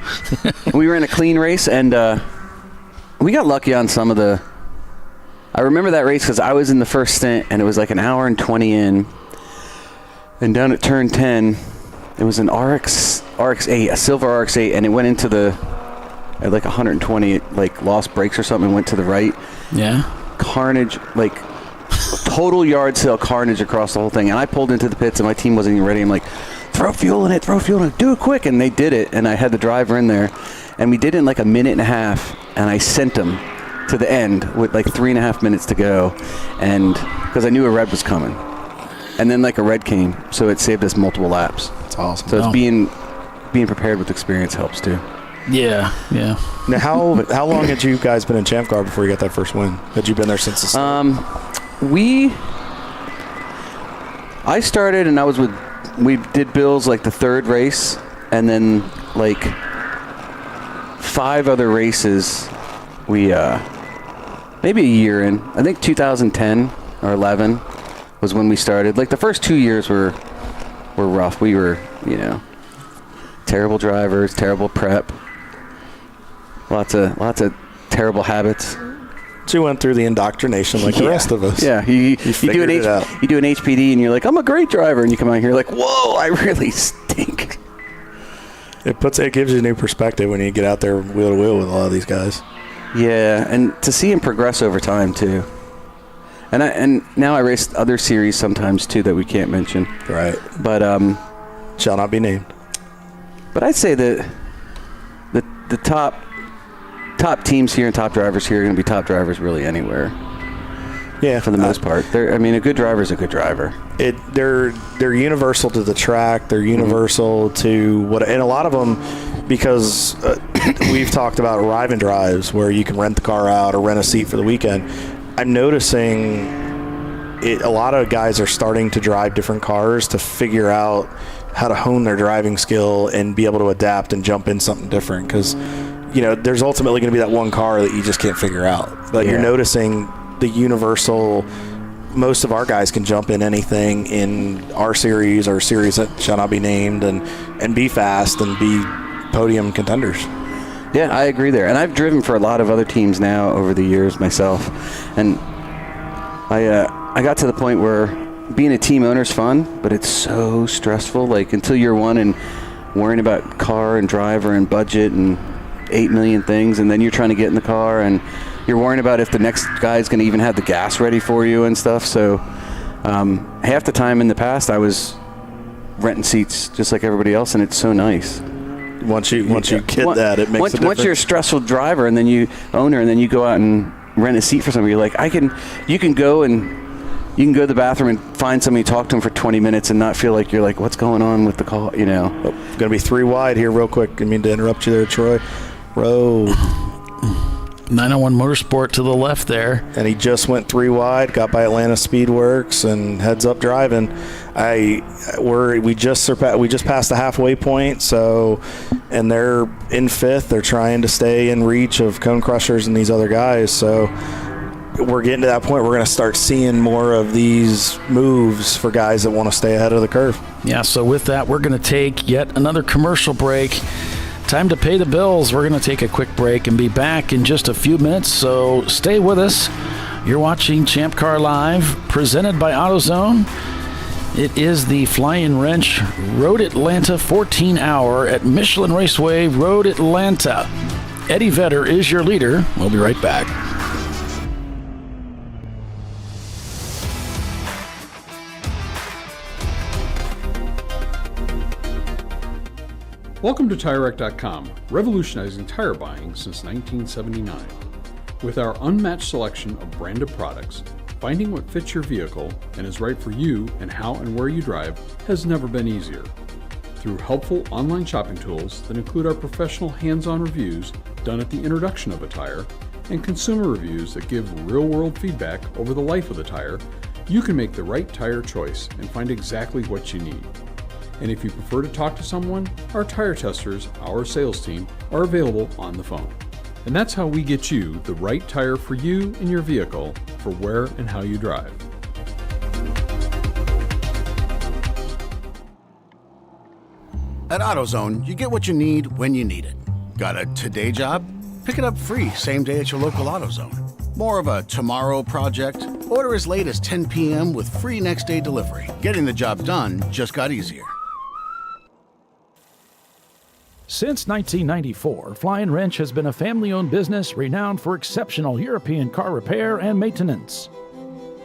We were in a clean race, and we got lucky on some of the. I remember that race because I was in the first stint, and it was like an hour and 20 in. And down at turn 10, it was an RX-8, a silver RX-8, and it went into at like 120, it like lost brakes or something and went to the right. Yeah. Carnage, like total yard sale carnage across the whole thing. And I pulled into the pits, and my team wasn't even ready. I'm like, throw fuel in it, do it quick. And they did it, and I had the driver in there. And we did it in like a minute and a half, and I sent them to the end with like 3.5 minutes to go, and because I knew a red was coming, and then like a red came, so it saved us multiple laps. That's awesome. So it's being prepared with experience helps too. Yeah. Now, how long had you guys been in Champ Car before you got that first win? Had you been there since the start? I started, and we did Bill's like the 3rd race, and then like 5 other races. We maybe a year in. I think 2010 or 11 was when we started. Like the first 2 years were rough. We were, terrible drivers, terrible prep, lots of terrible habits. So you went through the indoctrination like the rest of us. Yeah, you do an HPD, and you're like, I'm a great driver, and you come out here like, whoa, I really stink. It gives you a new perspective when you get out there wheel to wheel with a lot of these guys. Yeah, and to see him progress over time too. And now I race other series sometimes too that we can't mention. Right. But shall not be named. But I'd say that the top teams here and top drivers here are going to be top drivers really anywhere. Yeah, for the most part. A good driver is a good driver. They're universal to the track. They're universal to what, and a lot of them, because we've talked about arrive and drives where you can rent the car out or rent a seat for the weekend. I'm noticing a lot of guys are starting to drive different cars to figure out how to hone their driving skill and be able to adapt and jump in something different, because there's ultimately going to be that one car that you just can't figure out. But you're noticing the universal, most of our guys can jump in anything in our series or series that shall not be named and be fast and be podium contenders. Yeah, I agree there. And I've driven for a lot of other teams now over the years myself. And I got to the point where being a team owner is fun, but it's so stressful. Like until you're one and worrying about car and driver and budget and 8 million things, and then you're trying to get in the car and you're worrying about if the next guy's going to even have the gas ready for you and stuff. So half the time in the past I was renting seats just like everybody else, and it's so nice. Once you get that, it makes a difference. Once you're a stressful driver and then you go out and rent a seat for somebody, you're like, you can go to the bathroom and find somebody, talk to them for 20 minutes and not feel like you're like, what's going on with the call, Going to be 3 wide here real quick. I mean to interrupt you there, Troy. Road. 901 Motorsport to the left there. And he just went 3 wide, got by Atlanta Speedworks and heads up driving. We just passed the halfway point, so, and they're in 5th. They're trying to stay in reach of Cone Crushers and these other guys. So we're getting to that point. We're going to start seeing more of these moves for guys that want to stay ahead of the curve. Yeah, so with that, we're going to take yet another commercial break. time to pay the bills. We're going to take a quick break and be back in just a few minutes, so stay with us. You're watching ChampCar.Live, presented by AutoZone. It is the Flying Wrench Road Atlanta 14-hour at Michelin Raceway, Road Atlanta. Eddie Vedder is your leader. We'll be right back. Welcome to TireRack.com, revolutionizing tire buying since 1979. With our unmatched selection of branded products, finding what fits your vehicle and is right for you and how and where you drive has never been easier. Through helpful online shopping tools that include our professional hands-on reviews done at the introduction of a tire and consumer reviews that give real-world feedback over the life of the tire, you can make the right tire choice and find exactly what you need. And if you prefer to talk to someone, our tire testers, our sales team, are available on the phone. And that's how we get you the right tire for you and your vehicle for where and how you drive. At AutoZone, you get what you need when you need it. Got a today job? Pick it up free same day at your local AutoZone. More of a tomorrow project? Order as late as 10 p.m. with free next day delivery. Getting the job done just got easier. Since 1994, Flying Wrench has been a family-owned business renowned for exceptional European car repair and maintenance.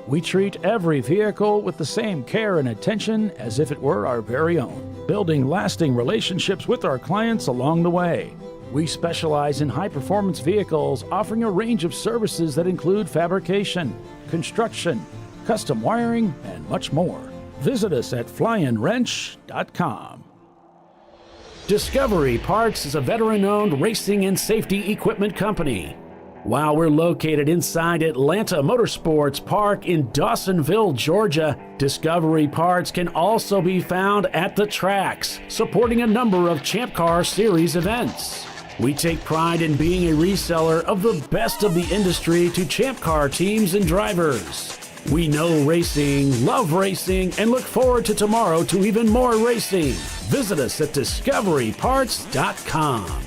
We treat every vehicle with the same care and attention as if it were our very own, building lasting relationships with our clients along the way. We specialize in high-performance vehicles, offering a range of services that include fabrication, construction, custom wiring, and much more. Visit us at flyingwrench.com. Discovery Parts is a veteran-owned racing and safety equipment company. While we're located inside Atlanta Motorsports Park in Dawsonville, Georgia, Discovery Parts can also be found at the tracks, supporting a number of Champ Car Series events. We take pride in being a reseller of the best of the industry to Champ Car teams and drivers. We know racing, love racing, and look forward to tomorrow to even more racing. Visit us at discoveryparts.com.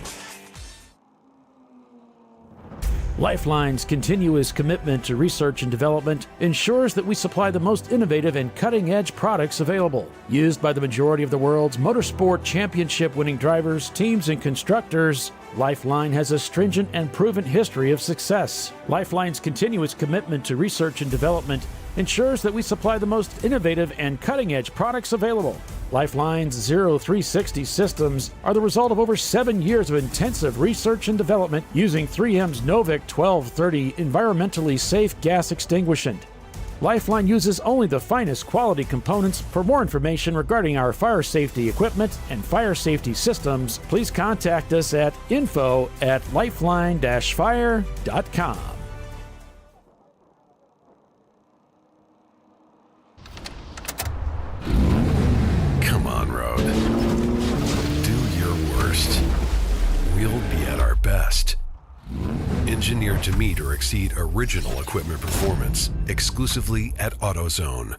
Lifeline's continuous commitment to research and development ensures that we supply the most innovative and cutting-edge products available, used by the majority of the world's motorsport championship-winning drivers, teams, and constructors. Lifeline has a stringent and proven history of success. Lifeline's continuous commitment to research and development ensures that we supply the most innovative and cutting-edge products available. Lifeline's 0360 systems are the result of over 7 years of intensive research and development using 3M's Novik 1230 environmentally safe gas extinguishant. Lifeline uses only the finest quality components. For more information regarding our fire safety equipment and fire safety systems, please contact us at info@lifeline-fire.com. Come on, Road. Do your worst. We'll be at our best. Engineered to meet or exceed original equipment performance, exclusively at AutoZone.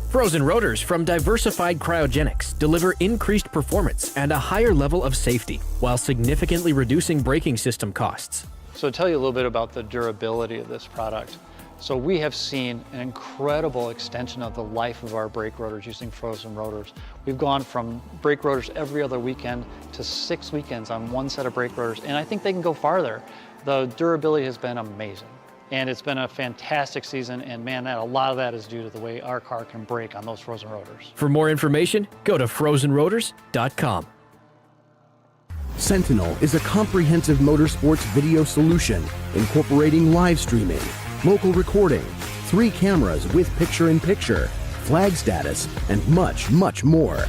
Frozen rotors from Diversified Cryogenics deliver increased performance and a higher level of safety, while significantly reducing braking system costs. So to tell you a little bit about the durability of this product. So we have seen an incredible extension of the life of our brake rotors using frozen rotors. We've gone from brake rotors every other weekend to 6 weekends on one set of brake rotors, and I think they can go farther. The durability has been amazing, and it's been a fantastic season, and man, a lot of that is due to the way our car can brake on those frozen rotors. For more information, go to frozenrotors.com. Sentinel is a comprehensive motorsports video solution incorporating live streaming, local recording, 3 cameras with picture-in-picture, flag status, and much, much more.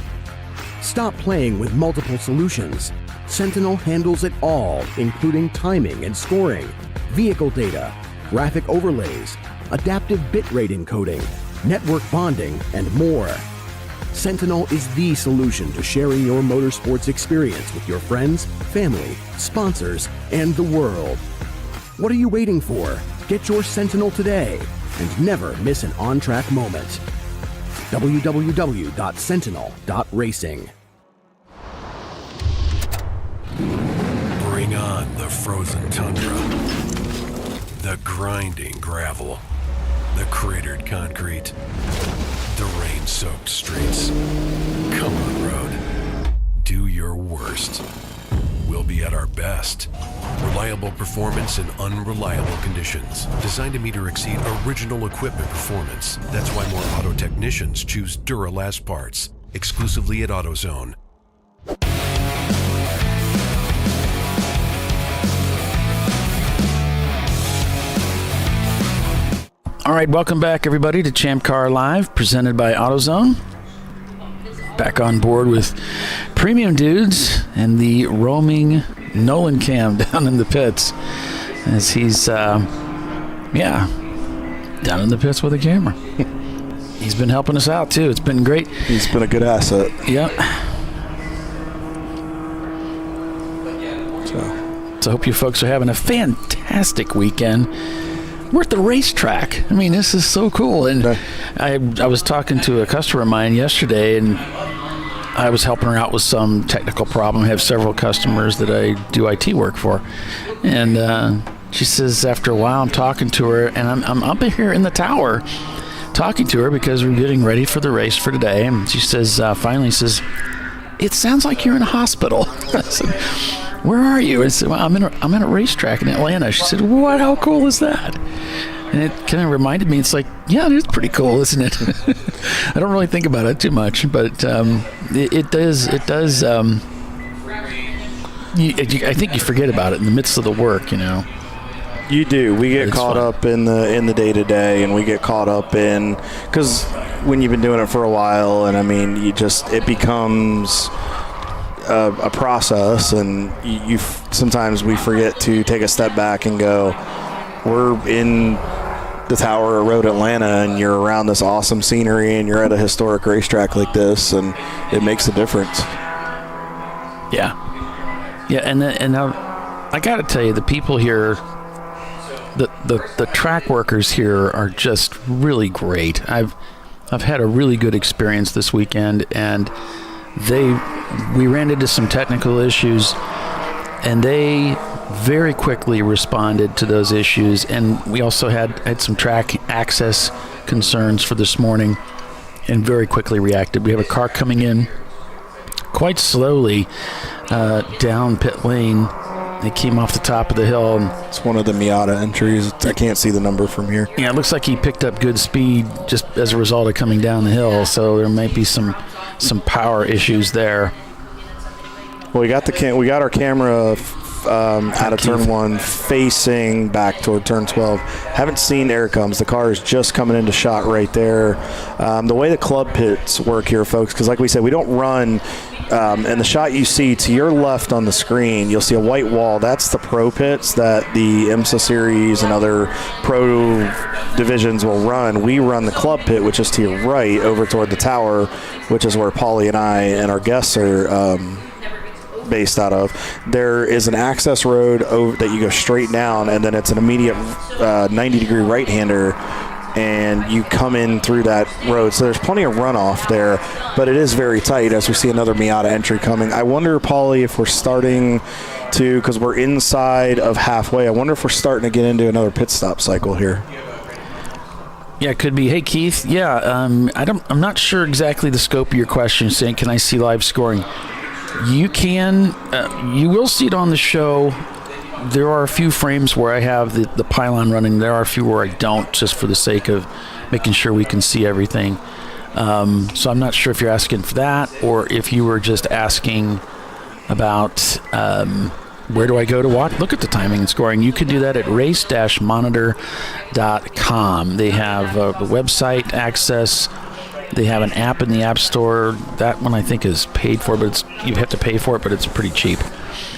Stop playing with multiple solutions. Sentinel handles it all, including timing and scoring, vehicle data, graphic overlays, adaptive bitrate encoding, network bonding, and more. Sentinel is the solution to sharing your motorsports experience with your friends, family, sponsors, and the world. What are you waiting for? Get your Sentinel today and never miss an on-track moment. www.sentinel.racing. Bring on the frozen tundra, the grinding gravel, the cratered concrete, the rain-soaked streets. Come on, road. Do your worst. We'll be at our best. Reliable performance in unreliable conditions. Designed to meet or exceed original equipment performance. That's why more auto technicians choose Duralast parts. Exclusively at AutoZone. All right, welcome back, everybody, to ChampCar.Live, presented by AutoZone. Back on board with Premium Dudes and the roaming Nolan Cam down in the pits, as he's, down in the pits with a camera. He's been helping us out, too. It's been great. He's been a good asset. Yep. So I hope you folks are having a fantastic weekend. We're at the racetrack. I mean, this is so cool. And I was talking to a customer of mine yesterday, and I was helping her out with some technical problem. I have several customers that I do IT work for. And she says after a while I'm talking to her, and I'm up here in the tower talking to her because we're getting ready for the race for today. And she says, finally says, "It sounds like you're in a hospital." I said, "Where are you?" I said, "Well, I'm at a racetrack in Atlanta." She said, "What? How cool is that?" And it kind of reminded me, it's like, yeah, it is pretty cool, isn't it? I don't really think about it too much, but it does. I think you forget about it in the midst of the work, you know. You do. We get caught up in the day-to-day, and we get caught up in, because when you've been doing it for a while, and I mean, it becomes a process, and you sometimes we forget to take a step back and go, we're in the Tower of Road Atlanta, and you're around this awesome scenery, and you're at a historic racetrack like this, and it makes a difference. Yeah, and now I got to tell you, the people here, the track workers here are just really great. I've had a really good experience this weekend, and we ran into some technical issues, and they very quickly responded to those issues. And we also had some track access concerns for this morning, and very quickly reacted. We have a car coming in quite slowly down pit lane. They came off the top of the hill. And it's one of the Miata entries. I can't see the number from here. Yeah, it looks like he picked up good speed just as a result of coming down the hill. So there might be some power issues there. Well, we got our camera out of turn 1 facing back toward turn 12. Haven't seen air comes. The car is just coming into shot right there. The way the club pits work here, folks, because like we said, we don't run. And the shot you see to your left on the screen, you'll see a white wall. That's the pro pits that the IMSA series and other pro divisions will run. We run the club pit, which is to your right, over toward the tower, which is where Paulie and I and our guests are based out of. There is an access road that you go straight down, and then it's an immediate 90-degree right-hander, and you come in through that road. So there's plenty of runoff there, but it is very tight as we see another Miata entry coming. I wonder, Paulie, if we're starting to, because we're inside of halfway, I wonder if we're starting to get into another pit stop cycle here. Yeah, it could be. Hey, Keith. Yeah, I'm not sure exactly the scope of your question, saying, can I see live scoring? You can. You will see it on the show. There are a few frames where I have the pylon running. There are a few where I don't, just for the sake of making sure we can see everything. So I'm not sure if you're asking for that, or if you were just asking about where do I go to look at the timing and scoring. You can do that at race-monitor.com. They have the website access. They have an app in the App Store. That one I think is paid for, but you have to pay for it, but it's pretty cheap.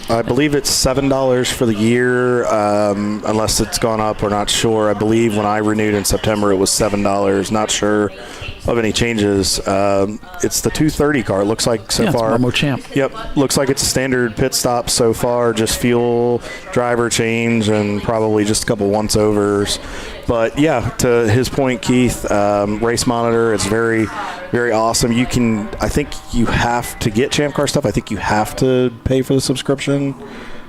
I believe it's $7 for the year, unless it's gone up. We're not sure. I believe when I renewed in September, it was $7. Not sure of any changes. It's the 230 car. It looks like so far. It's Momo Champ. Yep. Looks like it's a standard pit stop so far. Just fuel, driver change, and probably just a couple once-overs. But yeah, to his point, Keith, race monitor, it's very, very awesome. I think you have to get Champ Car stuff. I think you have to pay for the subscription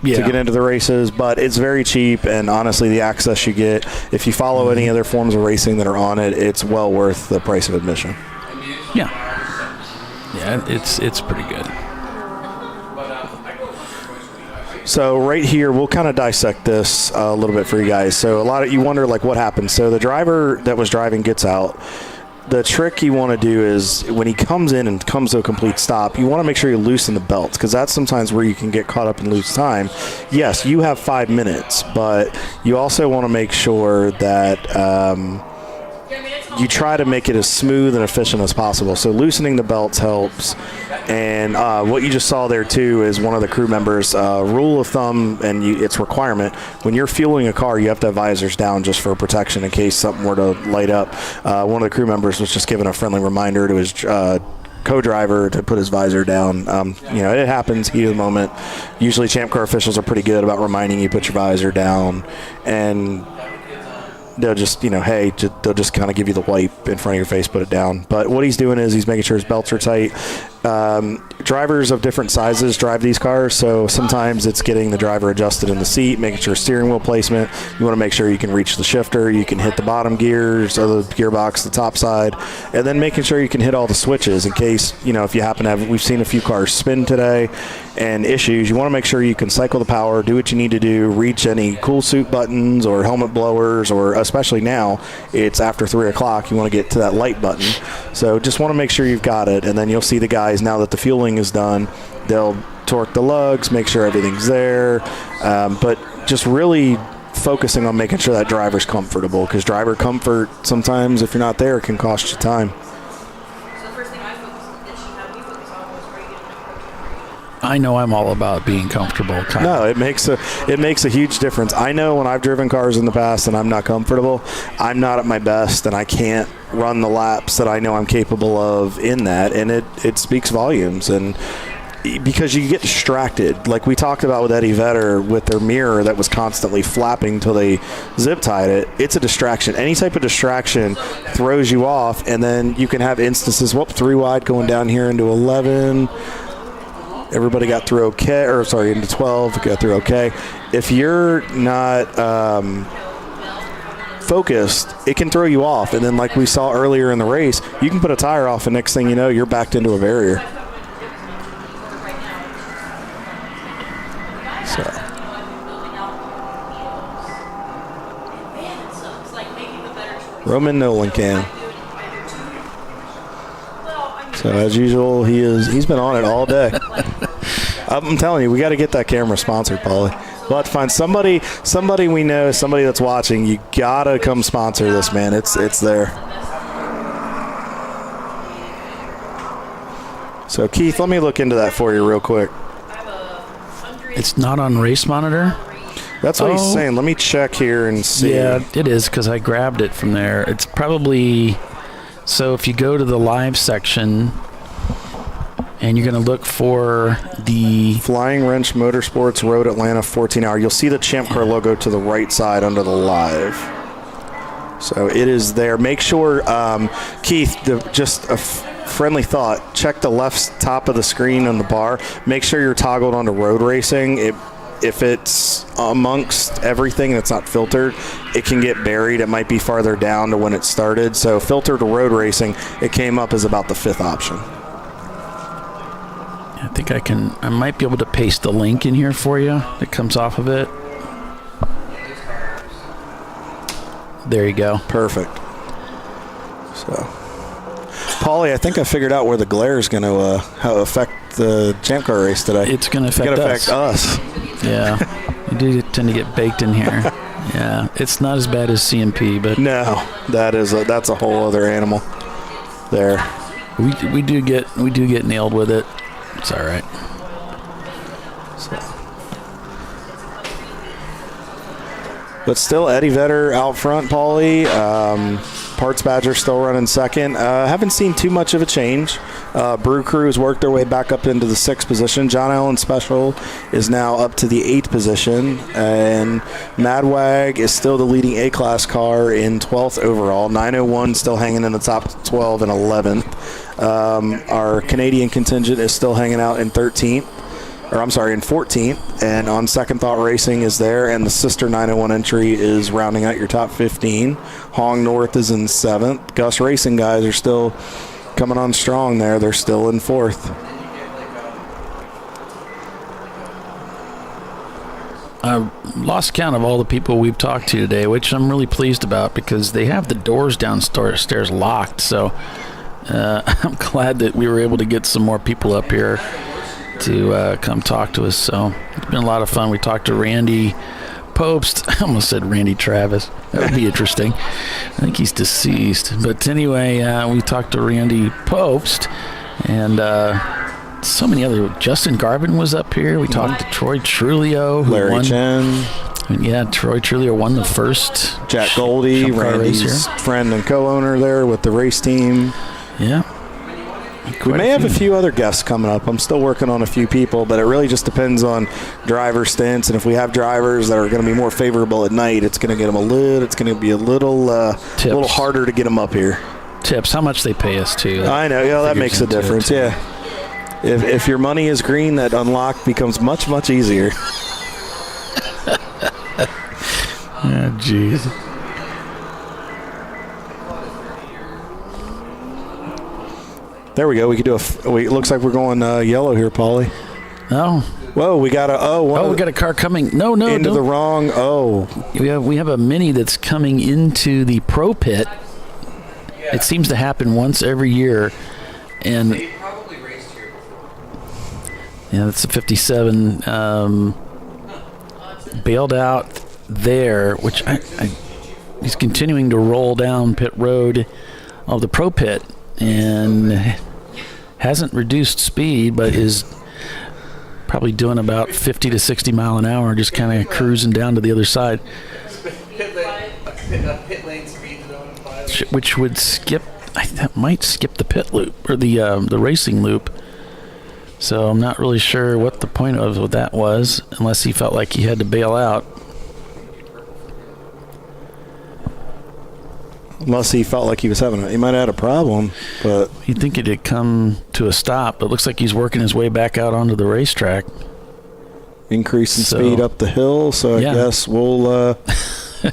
to get into the races, but it's very cheap, and honestly, the access you get, if you follow any other forms of racing that are on it, it's well worth the price of admission. Yeah, it's pretty good. So right here, we'll kind of dissect this a little bit for you guys. So you wonder like what happened. So the driver that was driving gets out. The trick you want to do is when he comes in and comes to a complete stop, you want to make sure you loosen the belts, because that's sometimes where you can get caught up and lose time. Yes, you have 5 minutes, but you also want to make sure that you try to make it as smooth and efficient as possible. So loosening the belts helps. And what you just saw there too is one of the crew members, rule of thumb, and it's requirement, when you're fueling a car, you have to have visors down just for protection in case something were to light up. One of the crew members was just giving a friendly reminder to his co-driver to put his visor down. It happens, heat of the moment. Usually Champ Car officials are pretty good about reminding you put your visor down, and they'll just, they'll just kind of give you the wipe in front of your face, put it down. But what he's doing is he's making sure his belts are tight. Drivers of different sizes drive these cars, so sometimes it's getting the driver adjusted in the seat, making sure steering wheel placement. You want to make sure you can reach the shifter, you can hit the bottom gears, or the gearbox, the top side, and then making sure you can hit all the switches in case, if you happen to have, we've seen a few cars spin today and issues. You want to make sure you can cycle the power, do what you need to do, reach any cool suit buttons or helmet blowers, or especially now, it's after 3 o'clock, you want to get to that light button. So just want to make sure you've got it, and then you'll see the guys, now that the fueling is done, they'll torque the lugs, make sure everything's there, but just really focusing on making sure that driver's comfortable, because driver comfort sometimes, if you're not there, it can cost you time. I know I'm all about being comfortable. No, it makes a huge difference. I know when I've driven cars in the past and I'm not comfortable, I'm not at my best, and I can't run the laps that I know I'm capable of in that, and it speaks volumes. And because you get distracted, like we talked about with Eddie Vedder with their mirror that was constantly flapping till they zip tied it, it's a distraction. Any type of distraction throws you off, and then you can have instances, 3 wide going down here into 11. Everybody got through okay, into 12, got through okay. If you're not focused, it can throw you off. And then like we saw earlier in the race, you can put a tire off, and next thing you know, you're backed into a barrier. So. Roman Nolan can. So as usual, he's been on it all day. I'm telling you, we got to get that camera sponsored, Paulie. We'll have to find somebody we know, somebody that's watching. You gotta come sponsor this, man. It's there. So Keith, let me look into that for you real quick. It's not on Race Monitor? That's what he's saying. Let me check here and see. Yeah, it is, because I grabbed it from there. It's probably... So if you go to the live section and you're going to look for the Flying Wrench Motorsports Road Atlanta 14-hour, you'll see the Champ Car logo to the right side under the live. So it is there. Make sure, Keith, just a friendly thought, check the left top of the screen on the bar. Make sure you're toggled onto road racing. If it's amongst everything that's not filtered, it can get buried. It might be farther down to when it started. So filter to road racing, it came up as about the 5th option. I think I might be able to paste the link in here for you that comes off of it. There you go. Perfect. So, Paulie, I think I figured out where the glare is going to affect the Champ Car race today. It's going to affect us. Yeah, you do tend to get baked in here. Yeah, it's not as bad as CMP, but no, that's a whole other animal. There, we do get nailed with it. It's all right. But still, Eddie Vedder out front, Paulie. Parts Badger still running second. Haven't seen too much of a change. Brew Crew has worked their way back up into the 6th position. John Allen Special is now up to the 8th position. And Madwag is still the leading A-Class car in 12th overall. 901 still hanging in the top 12 and 11th. Our Canadian contingent is still hanging out in 13th. Or I'm sorry, in 14th, and On Second Thought Racing is there, and the sister 901 entry is rounding out your top 15. Hong North is in 7th. Gus Racing guys are still coming on strong there. They're still in 4th. I lost count of all the people we've talked to today, which I'm really pleased about because they have the doors downstairs locked. So I'm glad that we were able to get some more people up here to come talk to us. So it's been a lot of fun. We talked to Randy Popst. I almost said Randy Travis. That would be interesting. I think he's deceased. But anyway, we talked to Randy Popst and so many other. Justin Garvin was up here. We talked to Troy Trulio, who Larry won. Chen. Yeah, Troy Trulio won the first. Jack Goldie, ChampCar Randy's race friend and co-owner there with the race team. Yeah. We may have a few other guests coming up. I'm still working on a few people, but it really just depends on driver stints. And if we have drivers that are going to be more favorable at night, it's going to get them it's going to be a little harder to get them up here. Tips, how much they pay us too. I know, yeah, that makes a difference. Yeah, if your money is green, that unlock becomes much easier. Oh, jeez. There we go. We could do it looks like we're going yellow here, Paulie. Oh. Whoa, we got we got a car coming. No, into the wrong. We have a Mini that's coming into the pro pit. It seems to happen once every year, and They probably raced here before. yeah, that's a 57. Bailed out there, which he's continuing to roll down pit road of the pro pit and hasn't reduced speed, but is probably doing about 50 to 60 mile an hour, just kind of cruising down to the other side, Pit lane speed zone. which would that might skip the pit loop or the racing loop. So I'm not really sure what the point of that was, unless he felt like he had to bail out. Unless he felt like he was he might have had a problem, but you'd think it had come to a stop. But it looks like he's working his way back out onto the racetrack. Increasing speed up the hill, so I guess we'll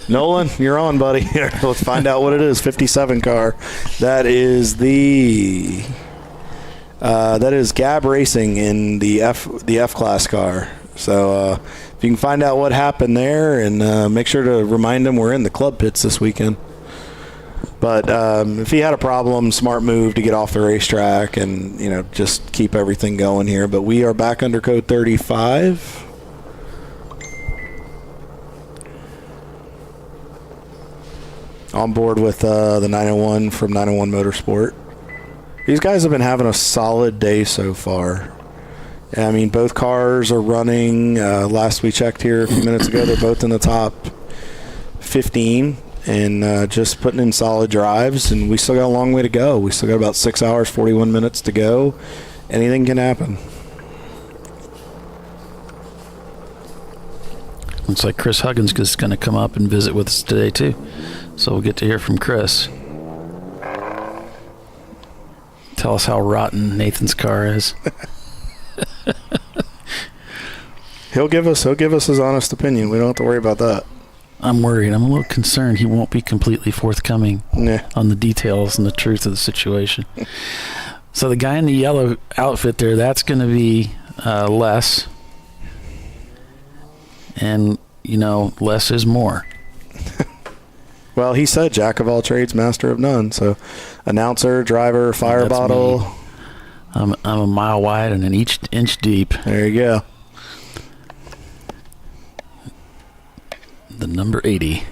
Nolan, you're on, buddy. Let's find out what it is. 57 car. That is Gab Racing in the F class car. So if you can find out what happened there, and make sure to remind him we're in the club pits this weekend. But if he had a problem, smart move to get off the racetrack and just keep everything going here. But we are back under code 35. On board with the 901 from 901 Motorsport. These guys have been having a solid day so far. I mean, both cars are running. Last we checked here a few minutes ago, they're both in the top 15 and just putting in solid drives. And we still got a long way to go. We still got about 6 hours, 41 minutes to go. Anything can happen. Looks like Chris Huggins is going to come up and visit with us today, too. So we'll get to hear from Chris. Tell us how rotten Nathan's car is. He'll give us his honest opinion. We don't have to worry about that. I'm worried. I'm a little concerned he won't be completely forthcoming on the details and the truth of the situation. So the guy in the yellow outfit there, that's going to be Les. And, less is more. Well, he said jack of all trades, master of none. So announcer, driver, fire bottle. Me. I'm a mile wide and an inch deep. There you go. The number 80.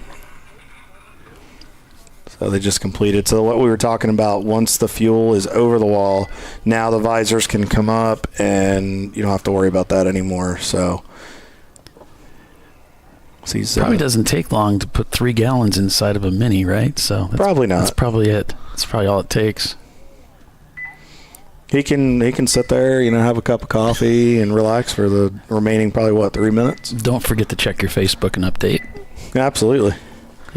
So they just completed. So what we were talking about, once the fuel is over the wall, now the visors can come up and you don't have to worry about that anymore. So probably doesn't take long to put 3 gallons inside of a Mini, right? So probably not. That's probably it. That's probably all it takes. He can sit there, have a cup of coffee and relax for the remaining probably 3 minutes. Don't forget to check your Facebook and update. Absolutely.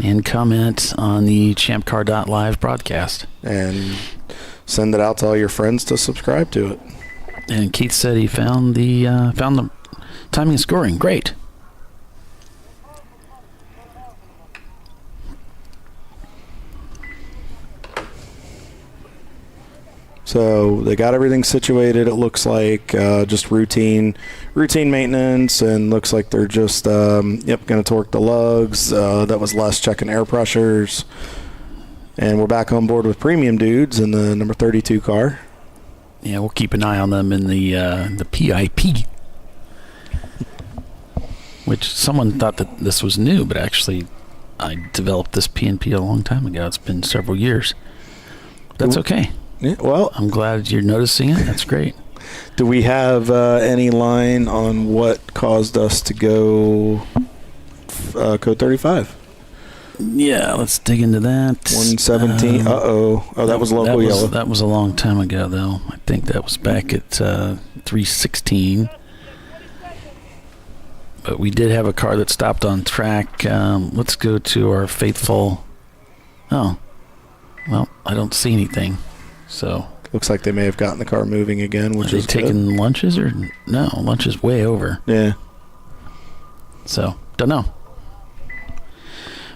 And comment on the ChampCar.Live broadcast. And send it out to all your friends to subscribe to it. And Keith said he found the timing and scoring. Great. So they got everything situated. It looks like just routine maintenance, and looks like they're just going to torque the lugs. That was less checking air pressures. And we're back on board with Premium Dudes in the number 32 car. Yeah, we'll keep an eye on them in the PIP. Which someone thought that this was new, but actually I developed this P&P a long time ago. It's been several years. That's okay. Yeah, well, I'm glad you're noticing it. That's great. Do we have any line on what caused us to go code 35? Yeah, let's dig into that. 117. Oh, that was local yellow. That was a long time ago, though. I think that was back at 316. But we did have a car that stopped on track. Let's go to our faithful... Oh, well, I don't see anything. So looks like they may have gotten the car moving again, which is taking good. lunches or no? Lunch is way over. Yeah. So don't know.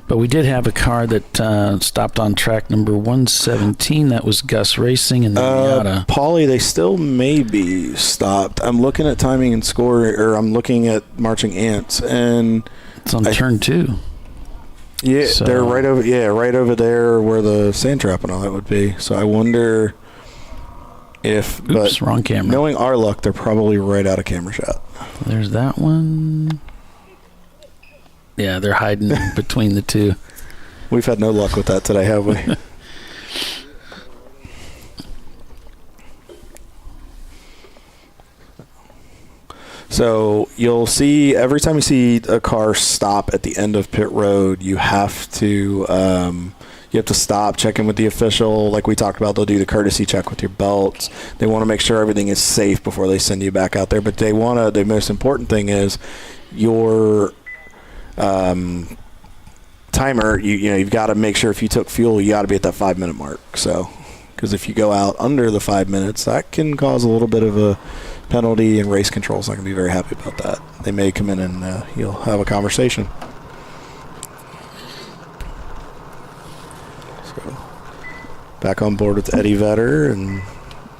But we did have a car that stopped on track number 117. That was Gus Racing and the Miata. Paulie, they still may be stopped. I'm looking at timing and score, or I'm looking at marching ants, and it's on turn 2. Yeah, so they're right over there where the sand trap and all that would be. So I wonder if... Oops, wrong camera. Knowing our luck, they're probably right out of camera shot. There's that one. Yeah, they're hiding between the two. We've had no luck with that today, have we? So you'll see every time you see a car stop at the end of pit road, you have to stop, check in with the official. Like we talked about, they'll do the courtesy check with your belts. They want to make sure everything is safe before they send you back out there. But the most important thing is your timer. You've got to make sure if you took fuel, you got to be at that 5-minute mark. So, because if you go out under the 5 minutes, that can cause a little bit of a penalty, and race control's not going to be very happy about that. They may come in and you'll have a conversation. So, back on board with Eddie Vedder and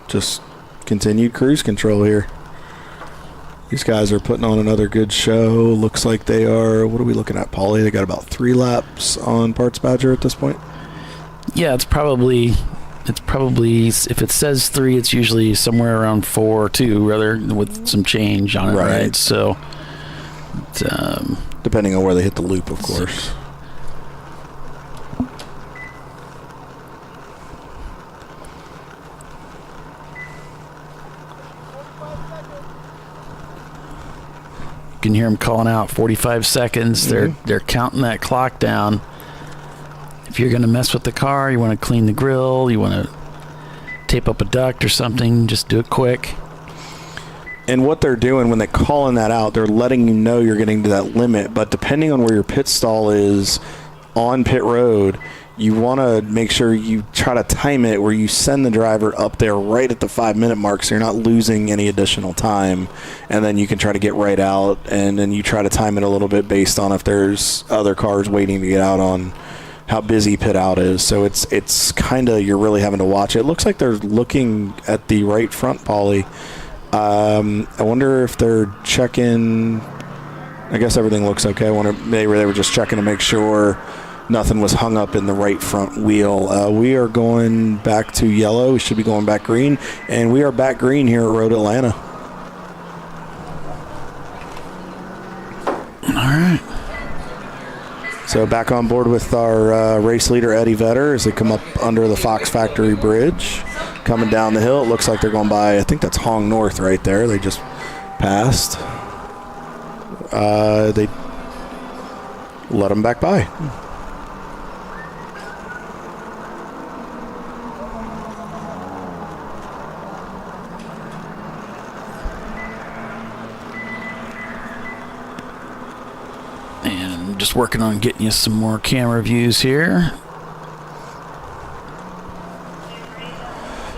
just continued cruise control here. These guys are putting on another good show. Looks like they are, what are we looking at, Paulie? They got about 3 laps on Parts Badger at this point? Yeah, it's probably, if it says 3, it's usually somewhere around 4 or 2, rather, with some change on it, right? So, depending on where they hit the loop, of course. You can hear them calling out 45 seconds. Mm-hmm. They're counting that clock down. If you're going to mess with the car, you want to clean the grill, you want to tape up a duct or something, just do it quick. And what they're doing when they're calling that out, they're letting you know you're getting to that limit. But depending on where your pit stall is on pit road, you want to make sure you try to time it where you send the driver up there right at the 5-minute mark so you're not losing any additional time. And then you can try to get right out, and then you try to time it a little bit based on if there's other cars waiting to get out on how busy pit out is. So it's kind of, you're really having to watch it. It looks like they're looking at the right front, Paulie. I wonder if they're checking. I guess everything looks okay. I wonder maybe they were just checking to make sure nothing was hung up in the right front wheel. We are going back to yellow. We should be going back green, and we are back green here at Road Atlanta. All right. So back on board with our race leader, Eddie Vedder, as they come up under the Fox Factory Bridge. Coming down the hill, it looks like they're going by, I think that's Hong North right there. They just passed. They let them back by. And just working on getting you some more camera views here.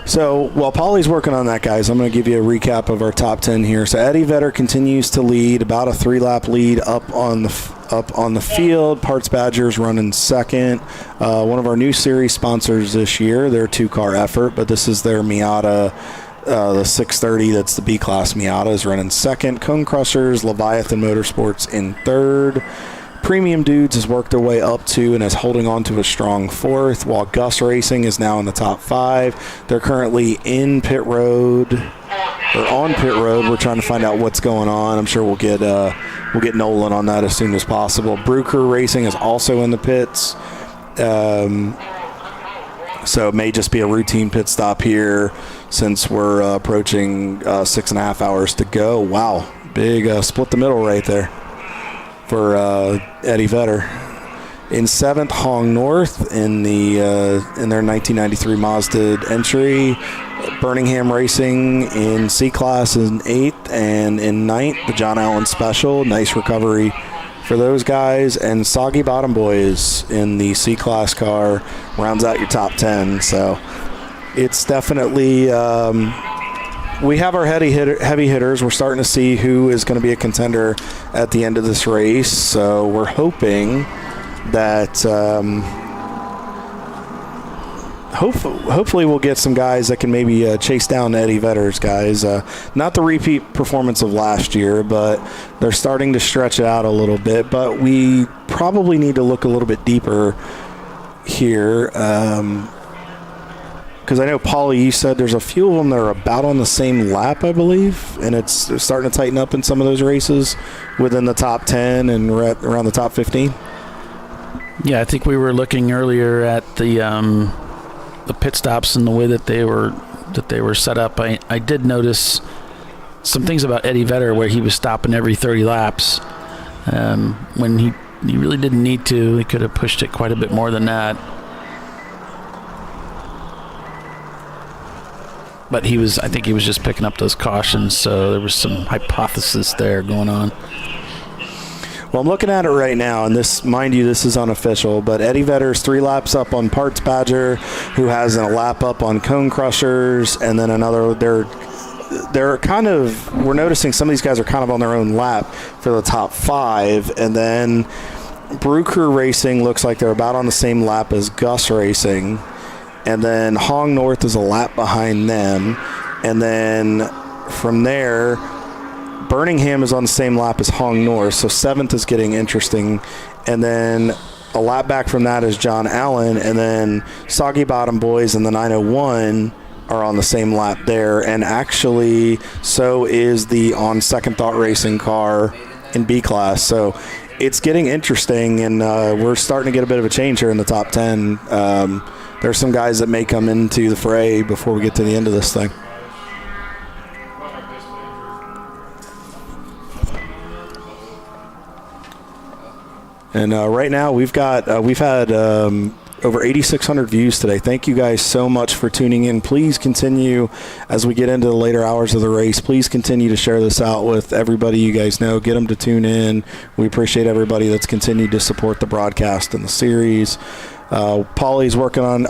So while Paulie's working on that, guys, I'm going to give you a recap of our top 10 here. So Eddie Vedder continues to lead, about a 3-lap lead up on the field. Parts Badgers running second. One of our new series sponsors this year, their 2-car effort, but this is their Miata. The 630, that's the B-Class Miata, is running second. Cone Crushers, Leviathan Motorsports in third. Premium Dudes has worked their way up to and is holding on to a strong fourth, while Gus Racing is now in the top 5. They're currently in pit road, or on pit road. We're trying to find out what's going on. I'm sure we'll get Nolan on that as soon as possible. Brew Crew Racing is also in the pits. So it may just be a routine pit stop here since we're approaching 6.5 hours to go. Wow, big split the middle right there for Eddie Vedder. In 7th, Hong North in their 1993 Mazda entry. Birmingham Racing in C-Class in 8th, and in 9th, the John Allen Special. Nice recovery for those guys. And Soggy Bottom Boys in the C-Class car rounds out your top 10. So it's definitely we have our heavy hitters. We're starting to see who is going to be a contender at the end of this race. So we're hoping that hopefully we'll get some guys that can maybe chase down Eddie Vedder's guys. Not the repeat performance of last year, but they're starting to stretch it out a little bit. But we probably need to look a little bit deeper here. Because I know, Paulie, you said there's a few of them that are about on the same lap, I believe, and it's starting to tighten up in some of those races within the top 10 and around the top 15. Yeah, I think we were looking earlier at the pit stops and the way that they were set up. I did notice some things about Eddie Vedder where he was stopping every 30 laps when he really didn't need to. He could have pushed it quite a bit more than that. But I think he was just picking up those cautions, so there was some hypothesis there going on. Well, I'm looking at it right now, and this, mind you, this is unofficial, but Eddie Vedder's 3 laps up on Parts Badger, who has a lap up on Cone Crushers, and then another. They're kind of, we're noticing some of these guys are kind of on their own lap for the top 5, and then Brew Crew Racing looks like they're about on the same lap as Gus Racing. And then Hong North is a lap behind them. And then from there, Birmingham is on the same lap as Hong North. So 7th is getting interesting. And then a lap back from that is John Allen. And then Soggy Bottom Boys and the 901 are on the same lap there. And actually, so is the On Second Thought Racing car in B-Class. So it's getting interesting, and we're starting to get a bit of a change here in the top 10. There's some guys that may come into the fray before we get to the end of this thing. And right now we've had over 8,600 views today. Thank you guys so much for tuning in. Please continue as we get into the later hours of the race. Please continue to share this out with everybody you guys know. Get them to tune in. We appreciate everybody that's continued to support the broadcast and the series. Paulie's working on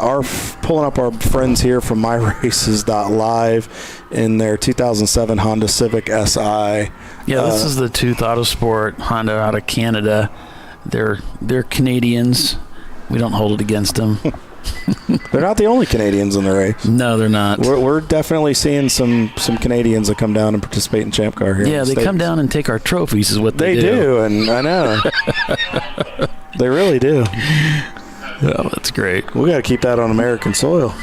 pulling up our friends here from MyRaces.Live in their 2007 Honda Civic SI. Yeah, this is the Tooth Autosport Honda out of Canada. They're Canadians. We don't hold it against them. They're not the only Canadians in the race. No, they're not. We're definitely seeing some Canadians that come down and participate in Champ Car here. Yeah, they come down and take our trophies is what they do. They do, and I know. They really do. Oh, that's great. We got to keep that on American soil.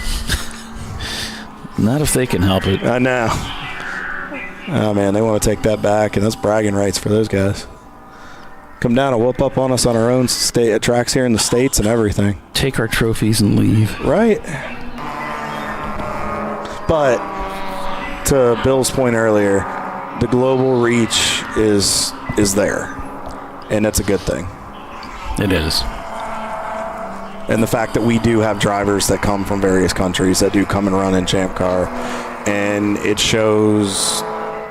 Not if they can help it. I know. Oh, man, they want to take that back, and that's bragging rights for those guys. come down and whoop up on us on our own tracks here in the States and everything. Take our trophies and leave. Right. But to Bill's point earlier, the global reach is there, and that's a good thing. It is. And the fact that we do have drivers that come from various countries that do come and run in Champ Car, and it shows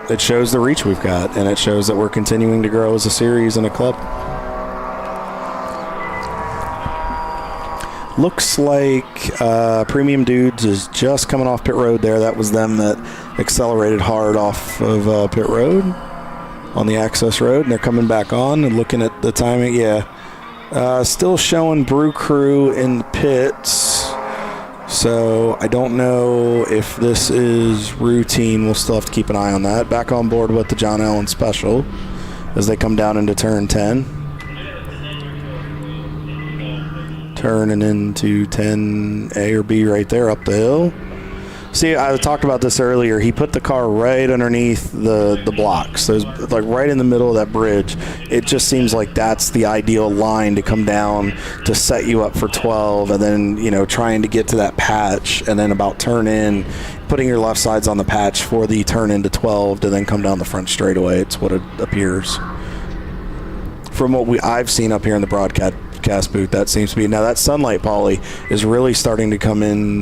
the reach we've got, and it shows that we're continuing to grow as a series and a club. Looks like Premium Dudes is just coming off pit road there. That was them that accelerated hard off of pit road on the access road, and they're coming back on and looking at the timing. Yeah, still showing Brew Crew in the pits. So I don't know if this is routine. We'll still have to keep an eye on that. Back on board with the John Allen Special as they come down into turn 10. Turning into 10A or B right there up the hill. See, I talked about this earlier. He put the car right underneath the blocks. So it's like right in the middle of that bridge. It just seems like that's the ideal line to come down to set you up for 12, and then, you know, trying to get to that patch, and then about turn in, putting your left sides on the patch for the turn into 12 to then come down the front straightaway. It's what it appears. From what I've seen up here in the broadcast booth, that seems to be. Now that sunlight poly is really starting to come in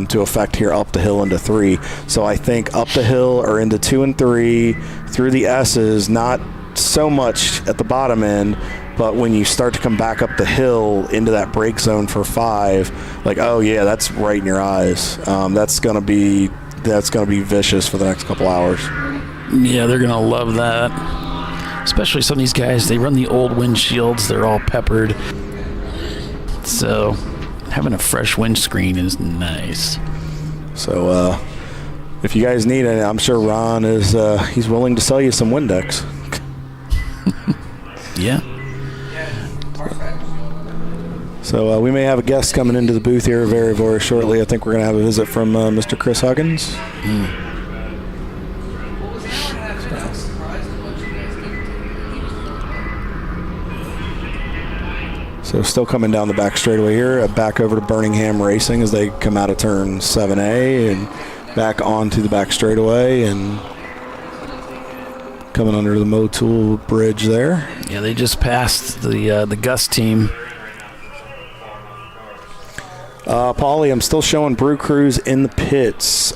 to effect here up the hill into 3. So I think up the hill or into 2 and 3 through the S's, not so much at the bottom end, but when you start to come back up the hill into that brake zone for 5, like, oh yeah, that's right in your eyes. That's gonna be vicious for the next couple hours. Yeah, they're gonna love that. Especially some of these guys, they run the old windshields. They're all peppered. So having a fresh windscreen is nice. So if you guys need it, I'm sure Ron is he's willing to sell you some Windex. Yeah. So we may have a guest coming into the booth here very, very shortly. I think we're going to have a visit from Mr. Chris Huggins. So still coming down the back straightaway here, back over to Birmingham Racing as they come out of turn 7A and back onto the back straightaway and coming under the Motul Bridge there. Yeah, they just passed the Gus team. Paulie, I'm still showing Brew Crews in the pits.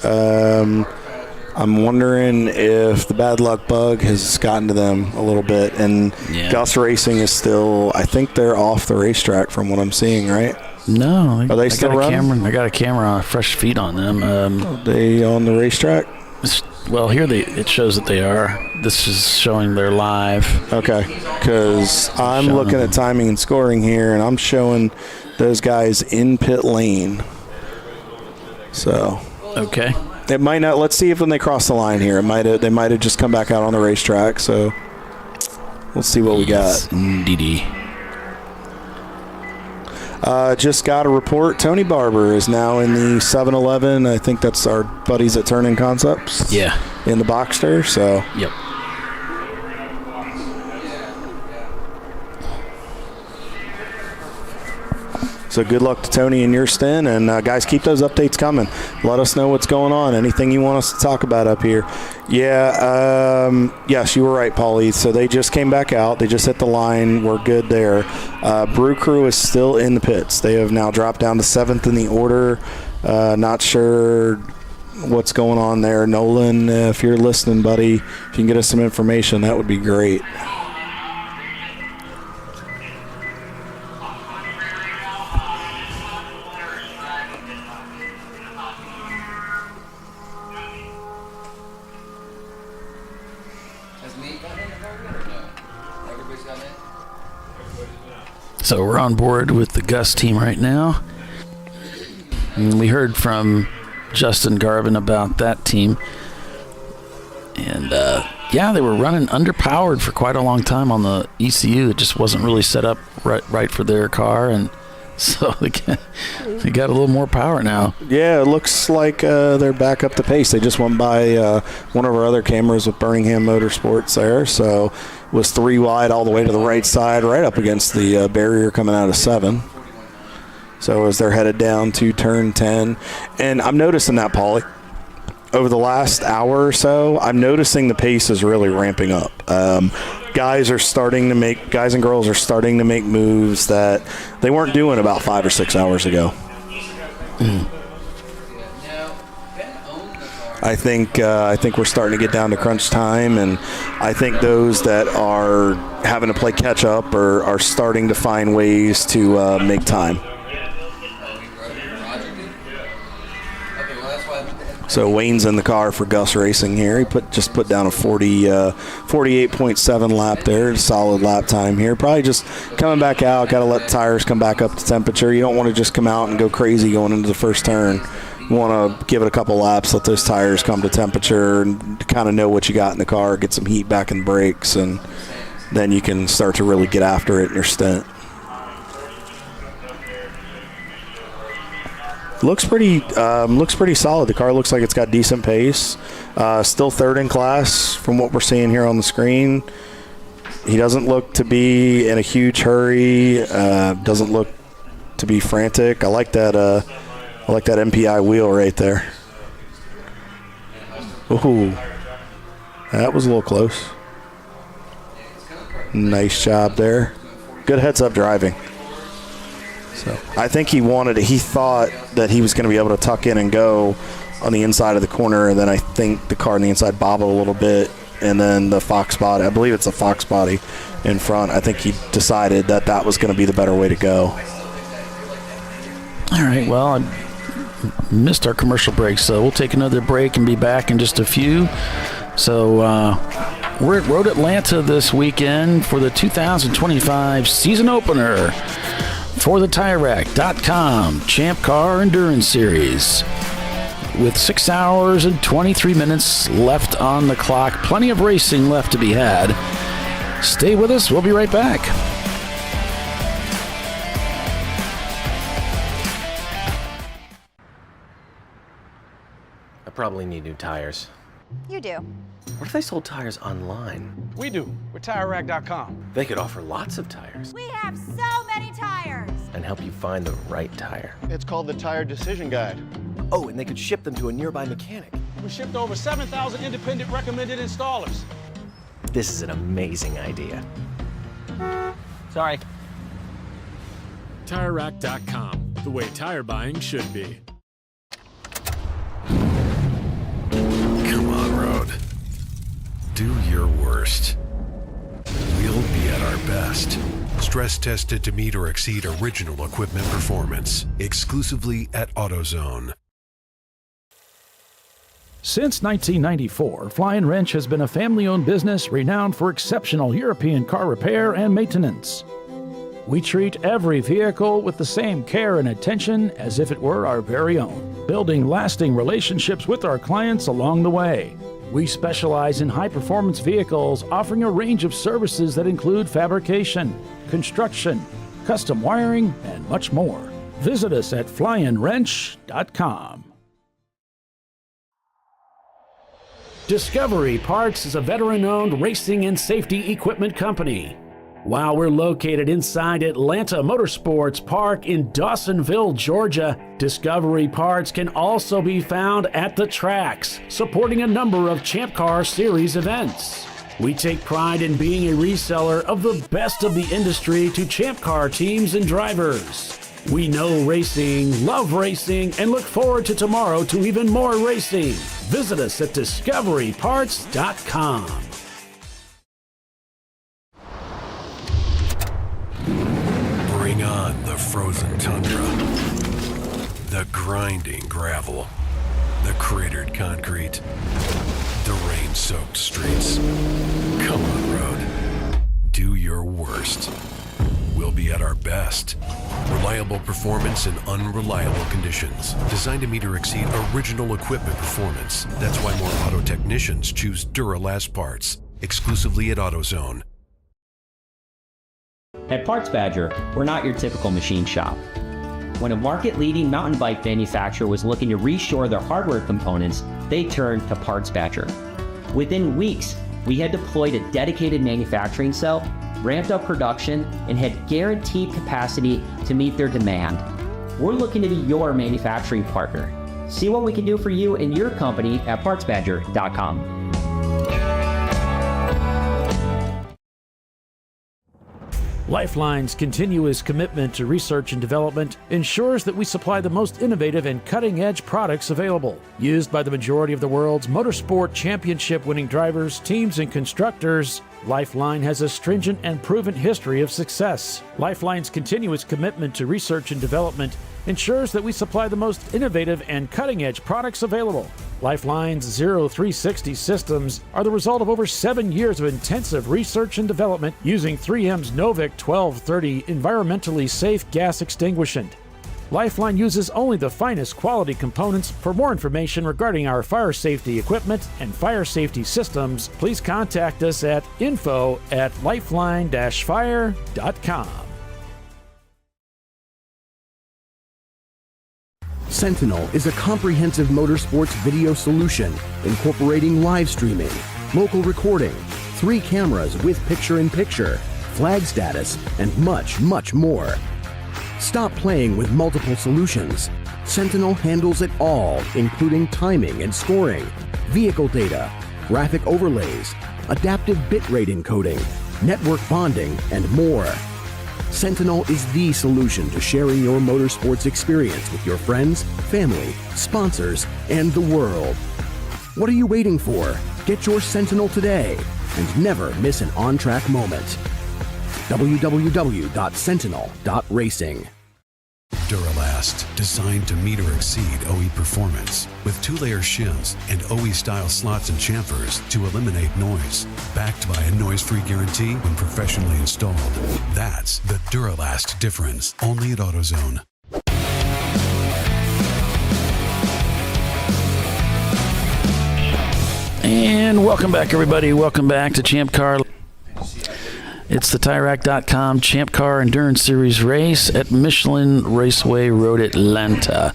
I'm wondering if the bad luck bug has gotten to them a little bit, and Gus Racing is still, I think they're off the racetrack from what I'm seeing, right? No. Are they still running? I got a camera, fresh feet on them. Are they on the racetrack? Well, here it shows that they are. This is showing they're live. Okay, because I'm looking at timing and scoring here, and I'm showing those guys in pit lane. So. Okay. It might not. Let's see if when they cross the line here, they might have just come back out on the racetrack. So we'll see what we got. Indeedy. Just got a report. Tony Barber is now in the 7-Eleven. I think that's our buddies at Turn-In Concepts. Yeah. In the Boxster. So. Yep. So good luck to Tony in your stint, and guys, keep those updates coming. Let us know what's going on, anything you want us to talk about up here. Yeah, yes, you were right, Paulie. So they just came back out. They just hit the line. We're good there. Brew Crew is still in the pits. They have now dropped down to 7th in the order. Not sure what's going on there. Nolan, if you're listening, buddy, if you can get us some information, that would be great. So we're on board with the Gus team right now. And we heard from Justin Garvin about that team. And, yeah, they were running underpowered for quite a long time on the ECU. It just wasn't really set up right for their car. And so they got a little more power now. Yeah, it looks like they're back up the pace. They just went by one of our other cameras with Birmingham Motorsports there. So was 3 wide all the way to the right side, right up against the barrier coming out of 7. So as they're headed down to turn 10, and I'm noticing that, Paulie, over the last hour or so, I'm noticing the pace is really ramping up. Guys and girls are starting to make moves that they weren't doing about 5 or 6 hours ago. I think we're starting to get down to crunch time, and I think those that are having to play catch up are starting to find ways to make time. So Wayne's in the car for Gus Racing here. He just put down a 48.7 lap there. Solid lap time here. Probably just coming back out. Got to let the tires come back up to temperature. You don't want to just come out and go crazy going into the first turn. You want to give it a couple laps, let those tires come to temperature, and kind of know what you got in the car, get some heat back in the brakes, and then you can start to really get after it in your stint. Looks pretty solid. The car looks like it's got decent pace. Still third in class from what we're seeing here on the screen. He doesn't look to be in a huge hurry. Doesn't look to be frantic. I like that MPI wheel right there. Ooh, that was a little close. Nice job there. Good heads-up driving. So I think he thought that he was going to be able to tuck in and go on the inside of the corner, and then I think the car on the inside bobbled a little bit, and then the Fox body, I believe it's a Fox body in front. I think he decided that was going to be the better way to go. All right, well, I missed our commercial break, so we'll take another break and be back in just a few. So we're at Road Atlanta this weekend for the 2025 season opener for the TireRack.com Champ Car Endurance Series. With 6 hours and 23 minutes left on the clock, plenty of racing left to be had. Stay with us, we'll be right back. I probably need new tires. You do. What if they sold tires online? We do. We're TireRack.com. They could offer lots of tires We have so many tires. and help you find the right tire. It's called the Tire Decision Guide. Oh, and they could ship them to a nearby mechanic. We shipped over 7,000 independent recommended installers. This is an amazing idea. Sorry. TireRack.com, the way tire buying should be. Come on, Road. Do your worst. We'll be at our best. Stress tested to meet or exceed original equipment performance. Exclusively at AutoZone. Since 1994, Flying Wrench has been a family-owned business renowned for exceptional European car repair and maintenance. We treat every vehicle with the same care and attention as if it were our very own, building lasting relationships with our clients along the way. We specialize in high-performance vehicles, offering a range of services that include fabrication, construction, custom wiring, and much more. Visit us at flyandwrench.com. Discovery Parts is a veteran-owned racing and safety equipment company. While we're located inside Atlanta Motorsports Park in Dawsonville, Georgia, Discovery Parts can also be found at the tracks, supporting a number of Champ Car Series events. We take pride in being a reseller of the best of the industry to Champ Car teams and drivers. We know racing, love racing, and look forward to tomorrow to even more racing. Visit us at discoveryparts.com. Bring on the frozen tundra, the grinding gravel, the cratered concrete, the rain-soaked streets. Come on, Road. Do your worst. We'll be at our best. Reliable performance in unreliable conditions. Designed to meet or exceed original equipment performance. That's why more auto technicians choose Duralast parts. Exclusively at AutoZone. At Parts Badger, we're not your typical machine shop. When a market-leading mountain bike manufacturer was looking to reshore their hardware components, they turned to Parts Badger. Within weeks, we had deployed a dedicated manufacturing cell, ramped up production, and had guaranteed capacity to meet their demand. We're looking to be your manufacturing partner. See what we can do for you and your company at PartsBadger.com. Lifeline's continuous commitment to research and development ensures that we supply the most innovative and cutting-edge products available. Used by the majority of the world's motorsport championship-winning drivers, teams, and constructors, Lifeline has a stringent and proven history of success. Lifeline's continuous commitment to research and development ensures that we supply the most innovative and cutting-edge products available. Lifeline's 0360 systems are the result of over 7 years of intensive research and development using 3M's Novik 1230 environmentally safe gas extinguishant. Lifeline uses only the finest quality components. For more information regarding our fire safety equipment and fire safety systems, please contact us at info@lifeline-fire.com. Sentinel is a comprehensive motorsports video solution incorporating live streaming, local recording, 3 cameras with picture-in-picture, flag status, and much, much more. Stop playing with multiple solutions. Sentinel handles it all, including timing and scoring, vehicle data, graphic overlays, adaptive bitrate encoding, network bonding, and more. Sentinel is the solution to sharing your motorsports experience with your friends, family, sponsors, and the world. What are you waiting for? Get your Sentinel today and never miss an on-track moment. www.sentinel.racing. Duralast, designed to meet or exceed OE performance, with 2-layer shims and OE-style slots and chamfers to eliminate noise. Backed by a noise-free guarantee when professionally installed. That's the Duralast difference, only at AutoZone. And welcome back, everybody. Welcome back to Champ Car. It's the TireRack.com Champ Car Endurance Series race at Michelin Raceway Road, Atlanta.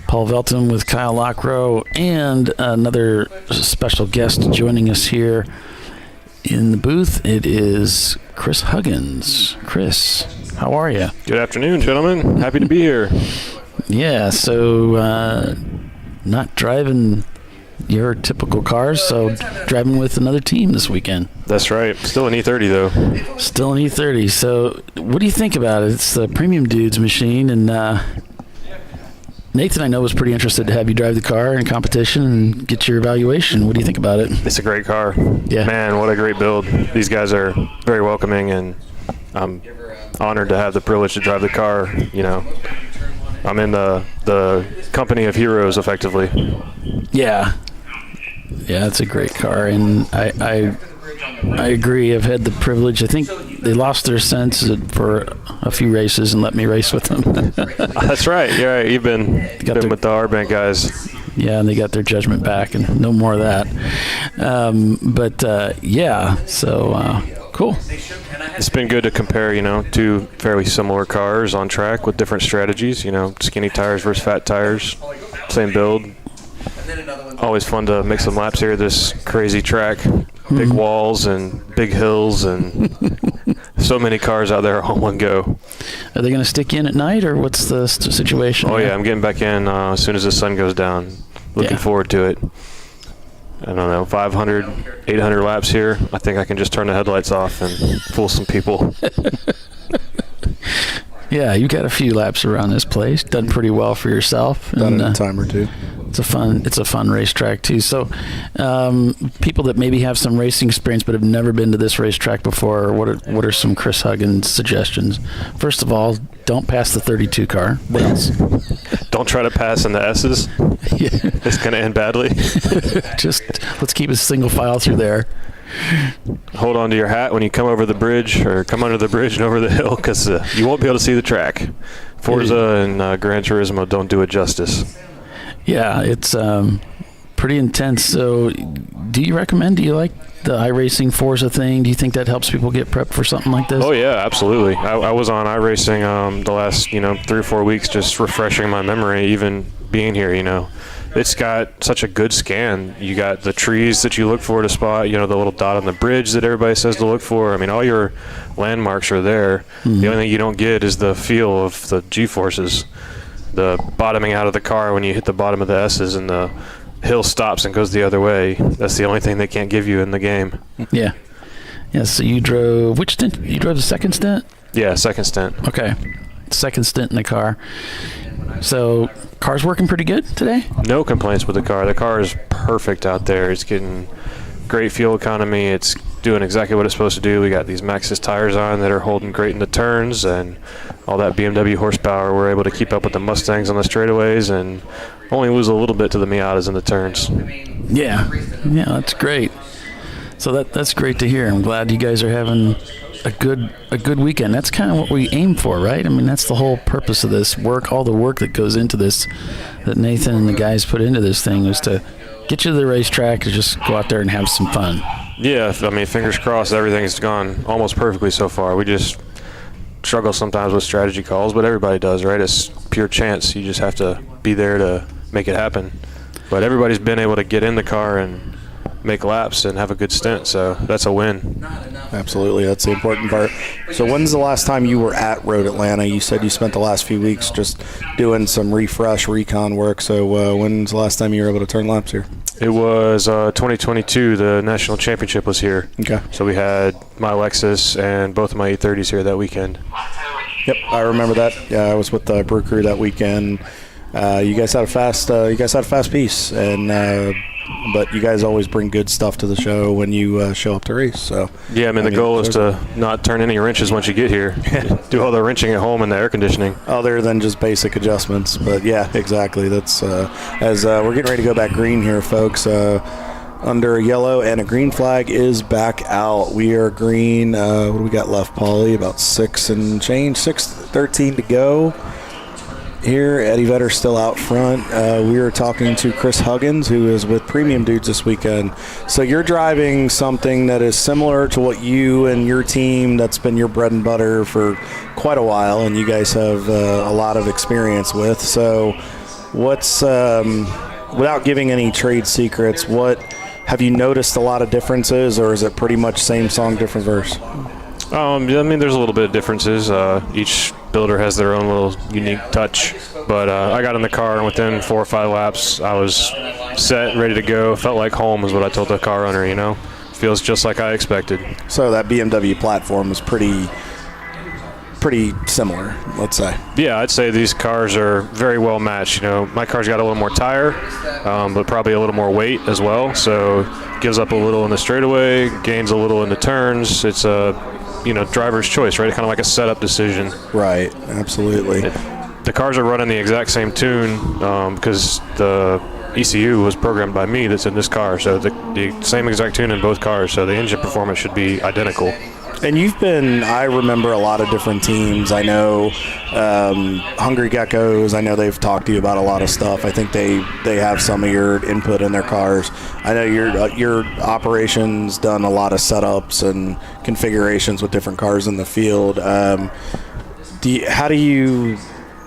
Paul Velton with Kyle Lockrow and another special guest joining us here in the booth. It is Chris Huggins. Chris, how are you? Good afternoon, gentlemen. Happy to be here. Yeah, so not driving your typical cars, so driving with another team this weekend. That's right. Still an E30, though. Still an E30. So what do you think about it? It's the Premium Dudes machine, and Nathan, I know, was pretty interested to have you drive the car in competition and get your evaluation. What do you think about it? It's a great car. Yeah. Man, what a great build. These guys are very welcoming, and I'm honored to have the privilege to drive the car. You know, I'm in the company of heroes, effectively. Yeah. Yeah, it's a great car, and I agree. I've had the privilege. I think they lost their sense for a few races and let me race with them. That's right. Yeah, you've been with the R-Bank guys. Yeah, and they got their judgment back, and no more of that. Yeah, so cool. It's been good to compare, you know, two fairly similar cars on track with different strategies. You know, skinny tires versus fat tires, same build. Always fun to make some laps here. This crazy track, big walls and big hills, and so many cars out there on one go. Are they going to stick in at night, or what's the situation? Oh yeah, I'm getting back in as soon as the sun goes down. Looking forward to it. I don't know, 500, 800 laps here. I think I can just turn the headlights off and fool some people. Yeah, you got a few laps around this place. Done pretty well for yourself. Done in a time or two. It's a fun racetrack too. So, people that maybe have some racing experience but have never been to this racetrack before, what are some Chris Huggins suggestions? First of all, don't pass the 32 car. What else? Don't try to pass in the S's. Yeah. It's going to end badly. Just let's keep a single file through there. Hold on to your hat when you come over the bridge, or come under the bridge and over the hill, because you won't be able to see the track. Forza and Gran Turismo don't do it justice. Yeah, it's pretty intense. So do you like the iRacing Forza thing? Do you think that helps people get prepped for something like this? Oh yeah, absolutely. I was on iRacing the last 3 or 4 weeks, just refreshing my memory, even being here, it's got such a good scan. You got the trees that you look for to spot, the little dot on the bridge that everybody says to look for. I mean, all your landmarks are there. Mm-hmm. The only thing you don't get is the feel of the G-forces, the bottoming out of the car when you hit the bottom of the S's and the hill stops and goes the other way. That's the only thing they can't give you in the game. Yeah. Yeah, so you drove, which stint? You drove the second stint? Yeah, second stint. Okay. Second stint in the car. So, car's working pretty good today? No complaints with the car. The car is perfect out there. It's getting great fuel economy. It's doing exactly what it's supposed to do. We got these Maxxis tires on that are holding great in the turns, and all that BMW horsepower. We're able to keep up with the Mustangs on the straightaways and only lose a little bit to the Miatas in the turns. Yeah, that's great. So that's great to hear. I'm glad you guys are having a good weekend. That's kind of what we aim for, right? I mean, that's the whole purpose of this work, all the work that goes into this, that Nathan and the guys put into this thing, was to get you to the racetrack and just go out there and have some fun. Yeah, I mean, fingers crossed, everything's gone almost perfectly so far. We just struggle sometimes with strategy calls, but everybody does, right? It's pure chance. You just have to be there to make it happen. But everybody's been able to get in the car and make laps and have a good stint, so that's a win. Absolutely, that's the important part. So when's the last time you were at Road Atlanta? You said you spent the last few weeks just doing some recon work, so when's the last time you were able to turn laps here? It was 2022, the national championship was here. Okay. So we had my Lexus and both of my 830s here that weekend. Yep, I remember that. Yeah, I was with the Brew Crew that weekend. You guys had a fast piece, and but you guys always bring good stuff to the show when you show up to race. So yeah, I mean the goal is to not turn any wrenches once you get here. Do all the wrenching at home and the air conditioning, other than just basic adjustments. But yeah, exactly. That's as we're getting ready to go back green here, folks. Under a yellow and a green flag is back out. We are green. What do we got left, Paulie? About 6:13 to go. Here, Eddie Vedder's still out front. We are talking to Chris Huggins, who is with Premium Dudes this weekend. So you're driving something that is similar to what you and your team, that's been your bread and butter for quite a while, and you guys have a lot of experience with. So what's, without giving any trade secrets, have you noticed a lot of differences, or is it pretty much same song, different verse? I mean, there's a little bit of differences. Each builder has their own little unique touch. But I got in the car, and within 4 or 5 laps, I was set, ready to go. Felt like home is what I told the car owner, Feels just like I expected. So that BMW platform is pretty similar, let's say. Yeah, I'd say these cars are very well matched. My car's got a little more tire, but probably a little more weight as well. So gives up a little in the straightaway, gains a little in the turns. It's a driver's choice, right? Kind of like a setup decision. Right, absolutely. The cars are running the exact same tune because the ECU was programmed by me that's in this car. So the same exact tune in both cars. So the engine performance should be identical. And I remember a lot of different teams. I know Hungry Geckos, I know they've talked to you about a lot of stuff. I think they have some of your input in their cars. I know your operations done a lot of setups and configurations with different cars in the field.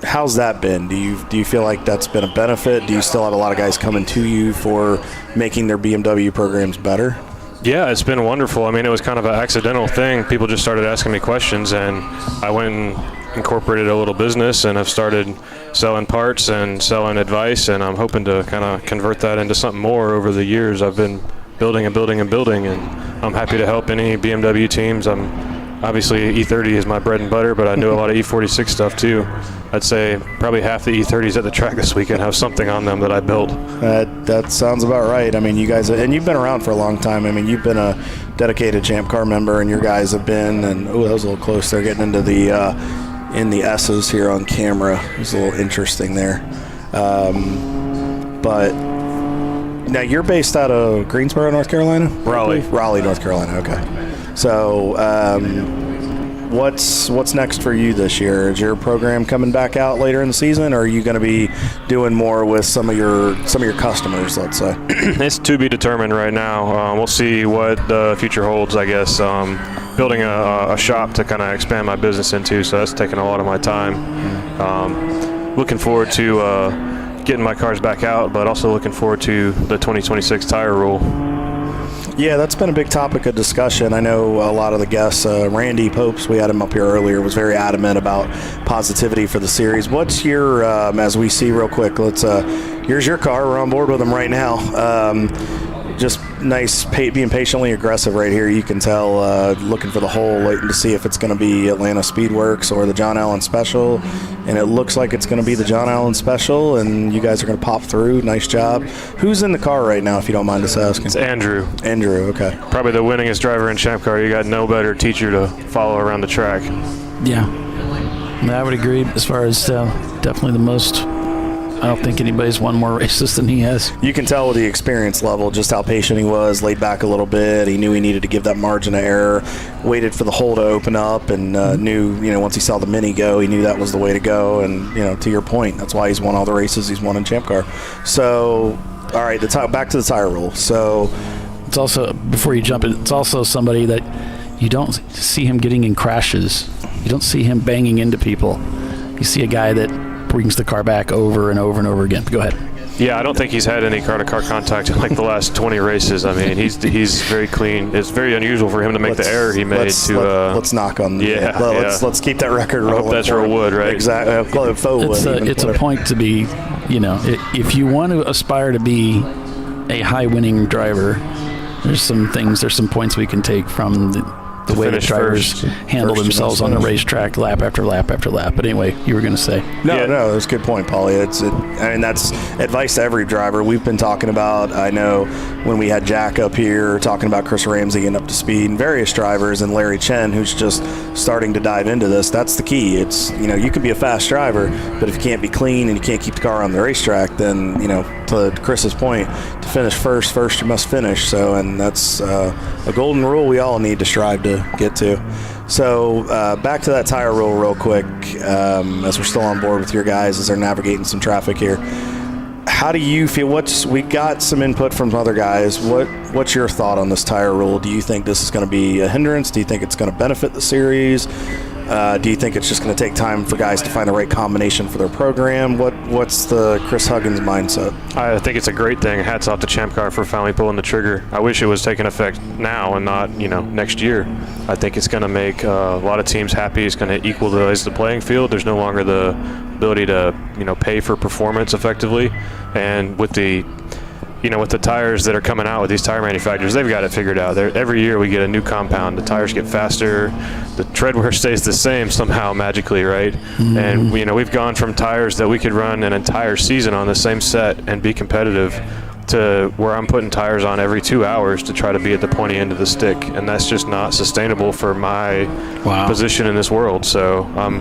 How's that been? Do you feel like that's been a benefit? Do you still have a lot of guys coming to you for making their BMW programs better? Yeah, it's been wonderful. I mean, it was kind of an accidental thing. People just started asking me questions, and I went and incorporated a little business, and I've started selling parts and selling advice, and I'm hoping to kind of convert that into something more over the years. I've been building and building and building, and I'm happy to help any BMW teams. Obviously, E30 is my bread and butter, but I do a lot of E46 stuff too. I'd say probably half the E30s at the track this weekend have something on them that I built. That sounds about right. I mean, you guys, and you've been around for a long time. I mean, you've been a dedicated Champ Car member, and your guys have been, and that was a little close there, getting into the S's here on camera. It was a little interesting there. But now you're based out of Greensboro, North Carolina? Raleigh, North Carolina, okay. So what's next for you this year? Is your program coming back out later in the season, or are you going to be doing more with some of your customers, let's say? It's to be determined right now. We'll see what the future holds, I guess. Building a shop to kind of expand my business into, so that's taking a lot of my time. Looking forward to getting my cars back out, but also looking forward to the 2026 tire rule. Yeah, that's been a big topic of discussion. I know a lot of the guests, Randy Popes, we had him up here earlier, was very adamant about positivity for the series. What's your, as we see real quick, here's your car. We're on board with them right now. Just nice, being patiently aggressive right here. You can tell, looking for the hole, waiting to see if it's going to be Atlanta Speedworks or the John Allen Special. And it looks like it's going to be the John Allen Special, and you guys are going to pop through. Nice job. Who's in the car right now, if you don't mind us asking? It's Andrew. Andrew, okay. Probably the winningest driver in Champ Car. You got no better teacher to follow around the track. Yeah. I would agree as far as definitely the most. I don't think anybody's won more races than he has. You can tell with the experience level just how patient he was, laid back a little bit. He knew he needed to give that margin of error, waited for the hole to open up, and knew, once he saw the Mini go, he knew that was the way to go. And, to your point, that's why he's won all the races he's won in Champ Car. So, all right, back to the tire rule. So, it's also, before you jump in, it's also somebody that you don't see him getting in crashes. You don't see him banging into people. You see a guy that brings the car back over and over and over again. Go ahead. Yeah, I don't think he's had any car-to-car contact in like the last 20 races. I mean, he's very clean. It's very unusual for him to make the error he made. Let's knock on. Let's keep that record rolling. I hope that's real wood, right? Exactly. It's a point to be. If you want to aspire to be a high-winning driver, there's some points we can take from the way the drivers handle themselves on the racetrack lap after lap after lap. But anyway, you were going to say. No, that's a good point, Paulie. That's advice to every driver. We've been talking about, I know when we had Jack up here, talking about Chris Ramsey getting up to speed, and various drivers, and Larry Chen, who's just starting to dive into this. That's the key. It's, you can be a fast driver, but if you can't be clean and you can't keep the car on the racetrack, then, to Chris's point, to finish first you must finish. So, and that's a golden rule we all need to strive to get to. So back to that tire rule real quick, as we're still on board with your guys as they're navigating some traffic here. How do you feel? We got some input from other guys. What's your thought on this tire rule? Do you think this is going to be a hindrance? Do you think it's going to benefit the series? Do you think it's just going to take time for guys to find the right combination for their program? What's the Chris Huggins mindset? I think it's a great thing. Hats off to Champ Car for finally pulling the trigger. I wish it was taking effect now and not, next year. I think it's going to make a lot of teams happy. It's going to equalize the playing field. There's no longer the ability to, pay for performance effectively. And with the tires that are coming out with these tire manufacturers, they've got it figured out. Every year we get a new compound. The tires get faster. The tread wear stays the same somehow magically, right? Mm-hmm. And we've gone from tires that we could run an entire season on the same set and be competitive to where I'm putting tires on every 2 hours to try to be at the pointy end of the stick, and that's just not sustainable for my position in this world. So I'm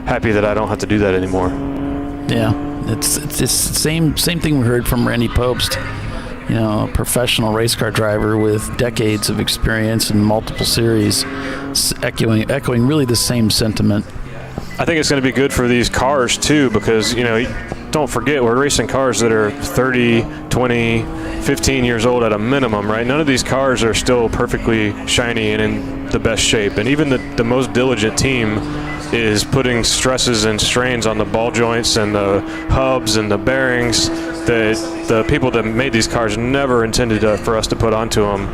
happy that I don't have to do that anymore. Yeah, it's the same thing we heard from Randy Popst. A professional race car driver with decades of experience in multiple series, echoing really the same sentiment. I think it's going to be good for these cars too, because don't forget we're racing cars that are 30, 20, 15 years old at a minimum, right? None of these cars are still perfectly shiny and in the best shape, and even the most diligent team is putting stresses and strains on the ball joints and the hubs and the bearings that the people that made these cars never intended for us to put onto them,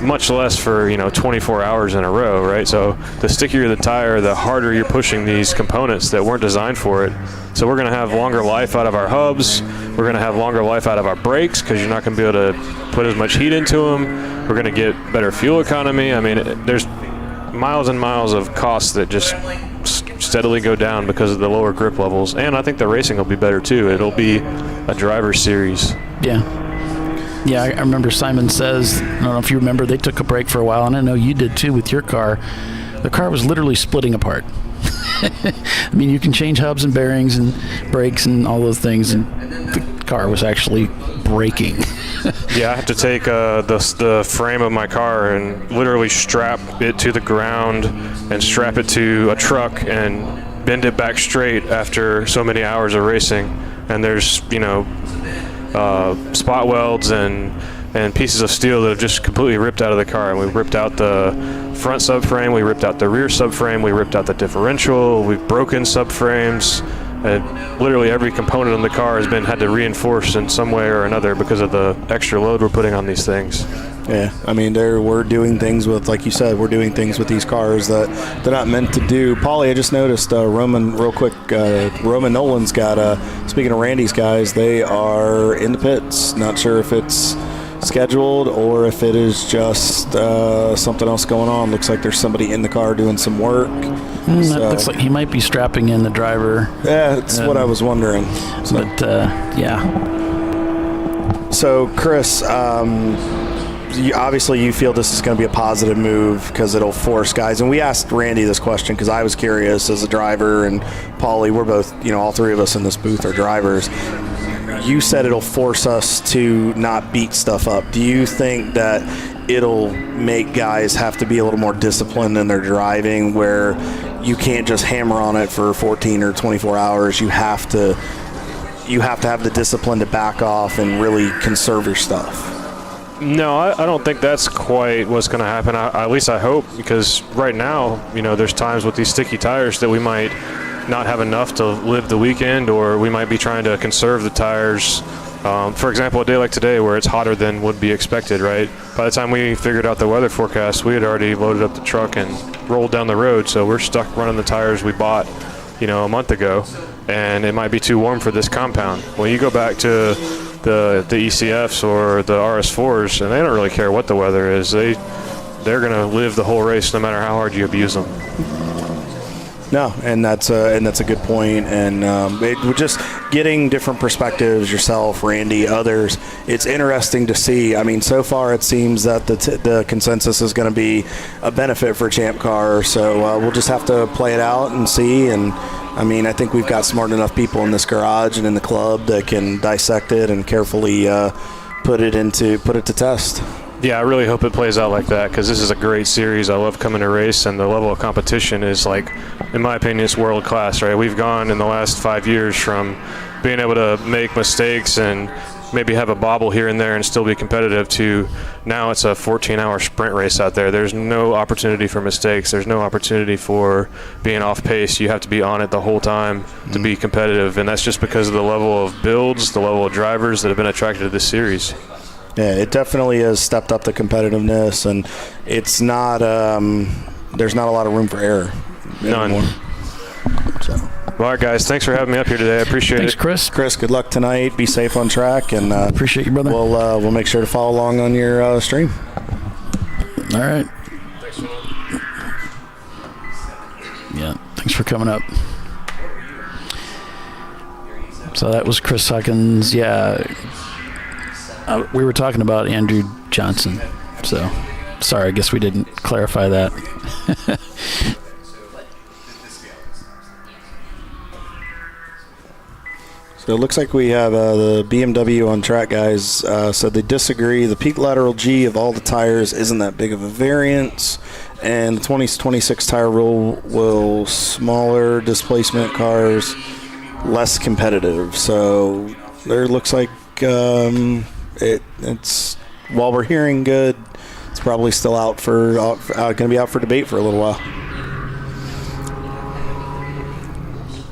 much less for 24 hours in a row, right? So the stickier the tire, the harder you're pushing these components that weren't designed for it. So we're going to have longer life out of our hubs. We're going to have longer life out of our brakes because you're not going to be able to put as much heat into them. We're going to get better fuel economy. I mean, there's miles and miles of costs that just steadily go down because of the lower grip levels, and I think the racing will be better too. It'll be a driver series. Yeah, I remember Simon Says, I don't know if you remember, they took a break for a while, and I know you did too with your car. The car was literally splitting apart. I mean, you can change hubs and bearings and brakes and all those things, and the car was actually breaking. Yeah, I have to take the frame of my car and literally strap it to the ground and strap it to a truck and bend it back straight after so many hours of racing. And there's, spot welds and pieces of steel that have just completely ripped out of the car. And we ripped out the front subframe, we ripped out the rear subframe, we ripped out the differential, we've broken subframes. Literally every component on the car has had to reinforce in some way or another because of the extra load we're putting on these things. Yeah, I mean, we're doing things with, like you said, we're doing things with these cars that they're not meant to do. Paulie, I just noticed Roman, real quick, Roman Nolan's got, speaking of Randy's guys, they are in the pits. Not sure if it's scheduled or if it is just something else going on. Looks like there's somebody in the car doing some work. That looks like he might be strapping in the driver. Yeah, that's what I was wondering. So. But, yeah. So, Chris, obviously you feel this is going to be a positive move because it'll force guys. And we asked Randy this question because I was curious as a driver, and Paulie, we're both, all three of us in this booth are drivers. You said it'll force us to not beat stuff up. Do you think that it'll make guys have to be a little more disciplined in their driving, where you can't just hammer on it for 14 or 24 hours? You have to have the discipline to back off and really conserve your stuff. No, I don't think that's quite what's going to happen. At least I hope, because right now, there's times with these sticky tires that we might not have enough to live the weekend, or we might be trying to conserve the tires. For example, a day like today where it's hotter than would be expected, right? By the time we figured out the weather forecast, we had already loaded up the truck and rolled down the road, so we're stuck running the tires we bought, a month ago, and it might be too warm for this compound. Well, you go back to the ECFs or the RS4s, and they don't really care what the weather is. They're going to live the whole race no matter how hard you abuse them. No, and that's a good point. And we're just getting different perspectives, yourself, Randy, others. It's interesting to see. I mean, so far it seems that the consensus is going to be a benefit for Champ Car. So we'll just have to play it out and see. And I mean, I think we've got smart enough people in this garage and in the club that can dissect it and carefully put it to test. Yeah, I really hope it plays out like that, because this is a great series. I love coming to race, and the level of competition is, in my opinion, it's world class, right? We've gone in the last 5 years from being able to make mistakes and maybe have a bobble here and there and still be competitive to now it's a 14-hour sprint race out there. There's no opportunity for mistakes. There's no opportunity for being off pace. You have to be on it the whole time to be competitive, and that's just because of the level of builds, the level of drivers that have been attracted to this series. Yeah, it definitely has stepped up the competitiveness, and it's not. There's not a lot of room for error anymore. None. So. Well, all right, guys. Thanks for having me up here today. I appreciate it. Thanks, Chris. Chris, good luck tonight. Be safe on track, and appreciate you, brother. We'll make sure to follow along on your stream. All right. Thanks, man. Yeah. Thanks for coming up. So that was Chris Huckins. Yeah. We were talking about Andrew Johnson, so sorry, I guess we didn't clarify that. So it looks like we have the BMW on track guys said they disagree. The peak lateral G of all the tires isn't that big of a variance, and the 2026 tire rule will smaller displacement cars less competitive. So there looks like it's while we're hearing good, it's probably still going to be out for debate for a little while.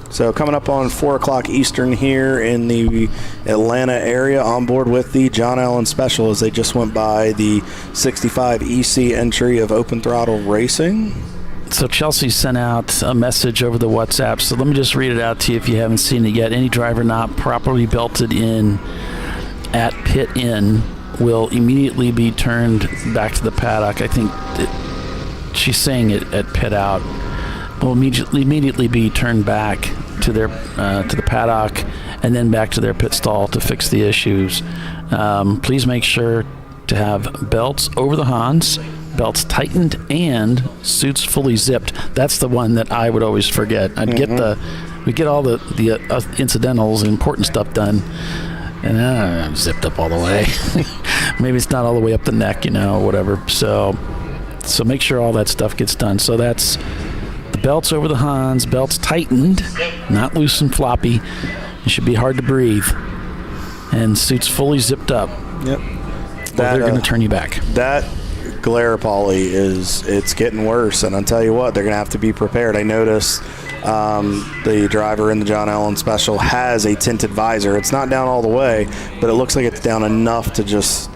So coming up on 4 o'clock Eastern here in the Atlanta area, on board with the John Allen Special as they just went by the 65 EC entry of Open Throttle Racing. So Chelsea sent out a message over the WhatsApp, so let me just read it out to you if you haven't seen it yet. Any driver not properly belted in at pit in will immediately be turned back to the paddock. I think she's saying it at pit out. Will immediately be turned back to their to the paddock and then back to their pit stall to fix the issues. Please make sure to have belts over the Hans, belts tightened, and suits fully zipped. That's the one that I would always forget. We'd get all the incidentals, important stuff done. And zipped up all the way. Maybe it's not all the way up the neck, whatever. So make sure all that stuff gets done. So that's the belts over the Hans, belts tightened, not loose and floppy. It should be hard to breathe. And suits fully zipped up. Yep. They're going to turn you back. That glare, Paulie, it's getting worse. And I'll tell you what, they're going to have to be prepared. I noticed the driver in the John Allen Special has a tinted visor. It's not down all the way, but it looks like it's down enough to just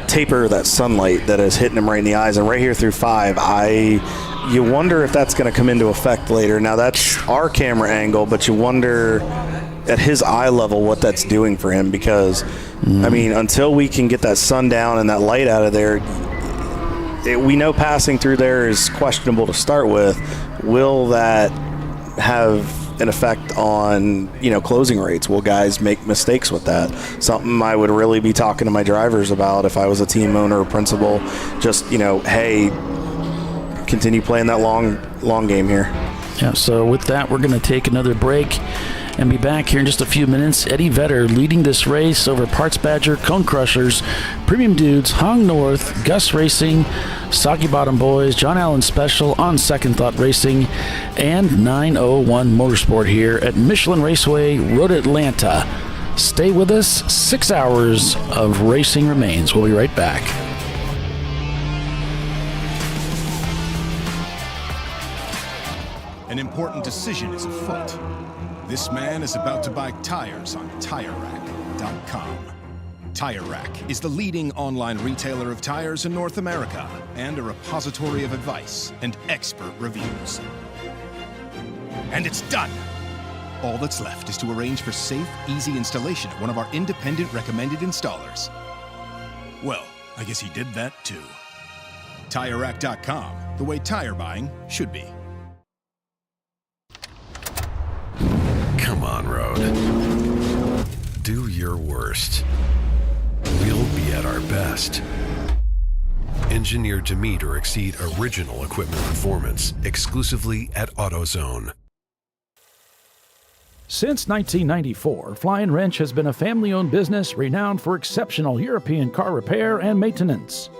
taper that sunlight that is hitting him right in the eyes. And right here through 5, you wonder if that's going to come into effect later. Now, that's our camera angle, but you wonder at his eye level what that's doing for him, because, I mean, until we can get that sun down and that light out of there, we know passing through there is questionable to start with. Will that have an effect on, closing rates? Will guys make mistakes with that? Something I would really be talking to my drivers about if I was a team owner or principal. Just, hey, continue playing that long game here. Yeah, so with that, we're going to take another break and be back here in just a few minutes. Eddie Vedder leading this race over Parts Badger, Cone Crushers, Premium Dudes, Hong North, Gus Racing, Soggy Bottom Boys, John Allen Special, On Second Thought Racing, and 901 Motorsport here at Michelin Raceway, Road Atlanta. Stay with us. 6 hours of racing remains. We'll be right back. An important decision is afoot. This man is about to buy tires on TireRack.com. Tire Rack is the leading online retailer of tires in North America and a repository of advice and expert reviews. And it's done! All that's left is to arrange for safe, easy installation at one of our independent recommended installers. Well, I guess he did that too. TireRack.com, the way tire buying should be. Come on, Road. Do your worst. We'll be at our best. Engineered to meet or exceed original equipment performance, exclusively at AutoZone. Since 1994, Fly & Wrench has been a family-owned business renowned for exceptional European car repair and maintenance.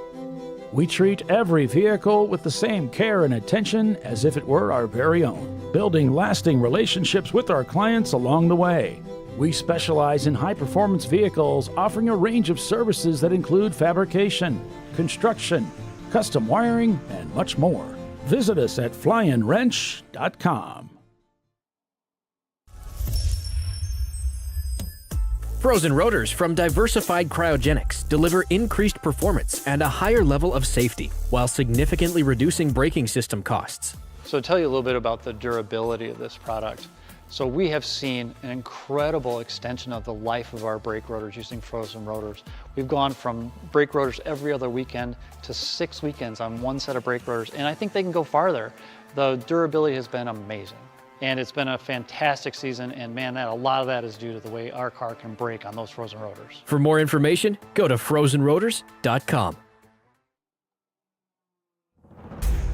We treat every vehicle with the same care and attention as if it were our very own, building lasting relationships with our clients along the way. We specialize in high-performance vehicles, offering a range of services that include fabrication, construction, custom wiring, and much more. Visit us at flyandwrench.com. Frozen rotors from Diversified Cryogenics deliver increased performance and a higher level of safety, while significantly reducing braking system costs. So to tell you a little bit about the durability of this product. So we have seen an incredible extension of the life of our brake rotors using frozen rotors. We've gone from brake rotors every other weekend to 6 weekends on one set of brake rotors, and I think they can go farther. The durability has been amazing. And it's been a fantastic season, and man, a lot of that is due to the way our car can brake on those frozen rotors. For more information, go to frozenrotors.com.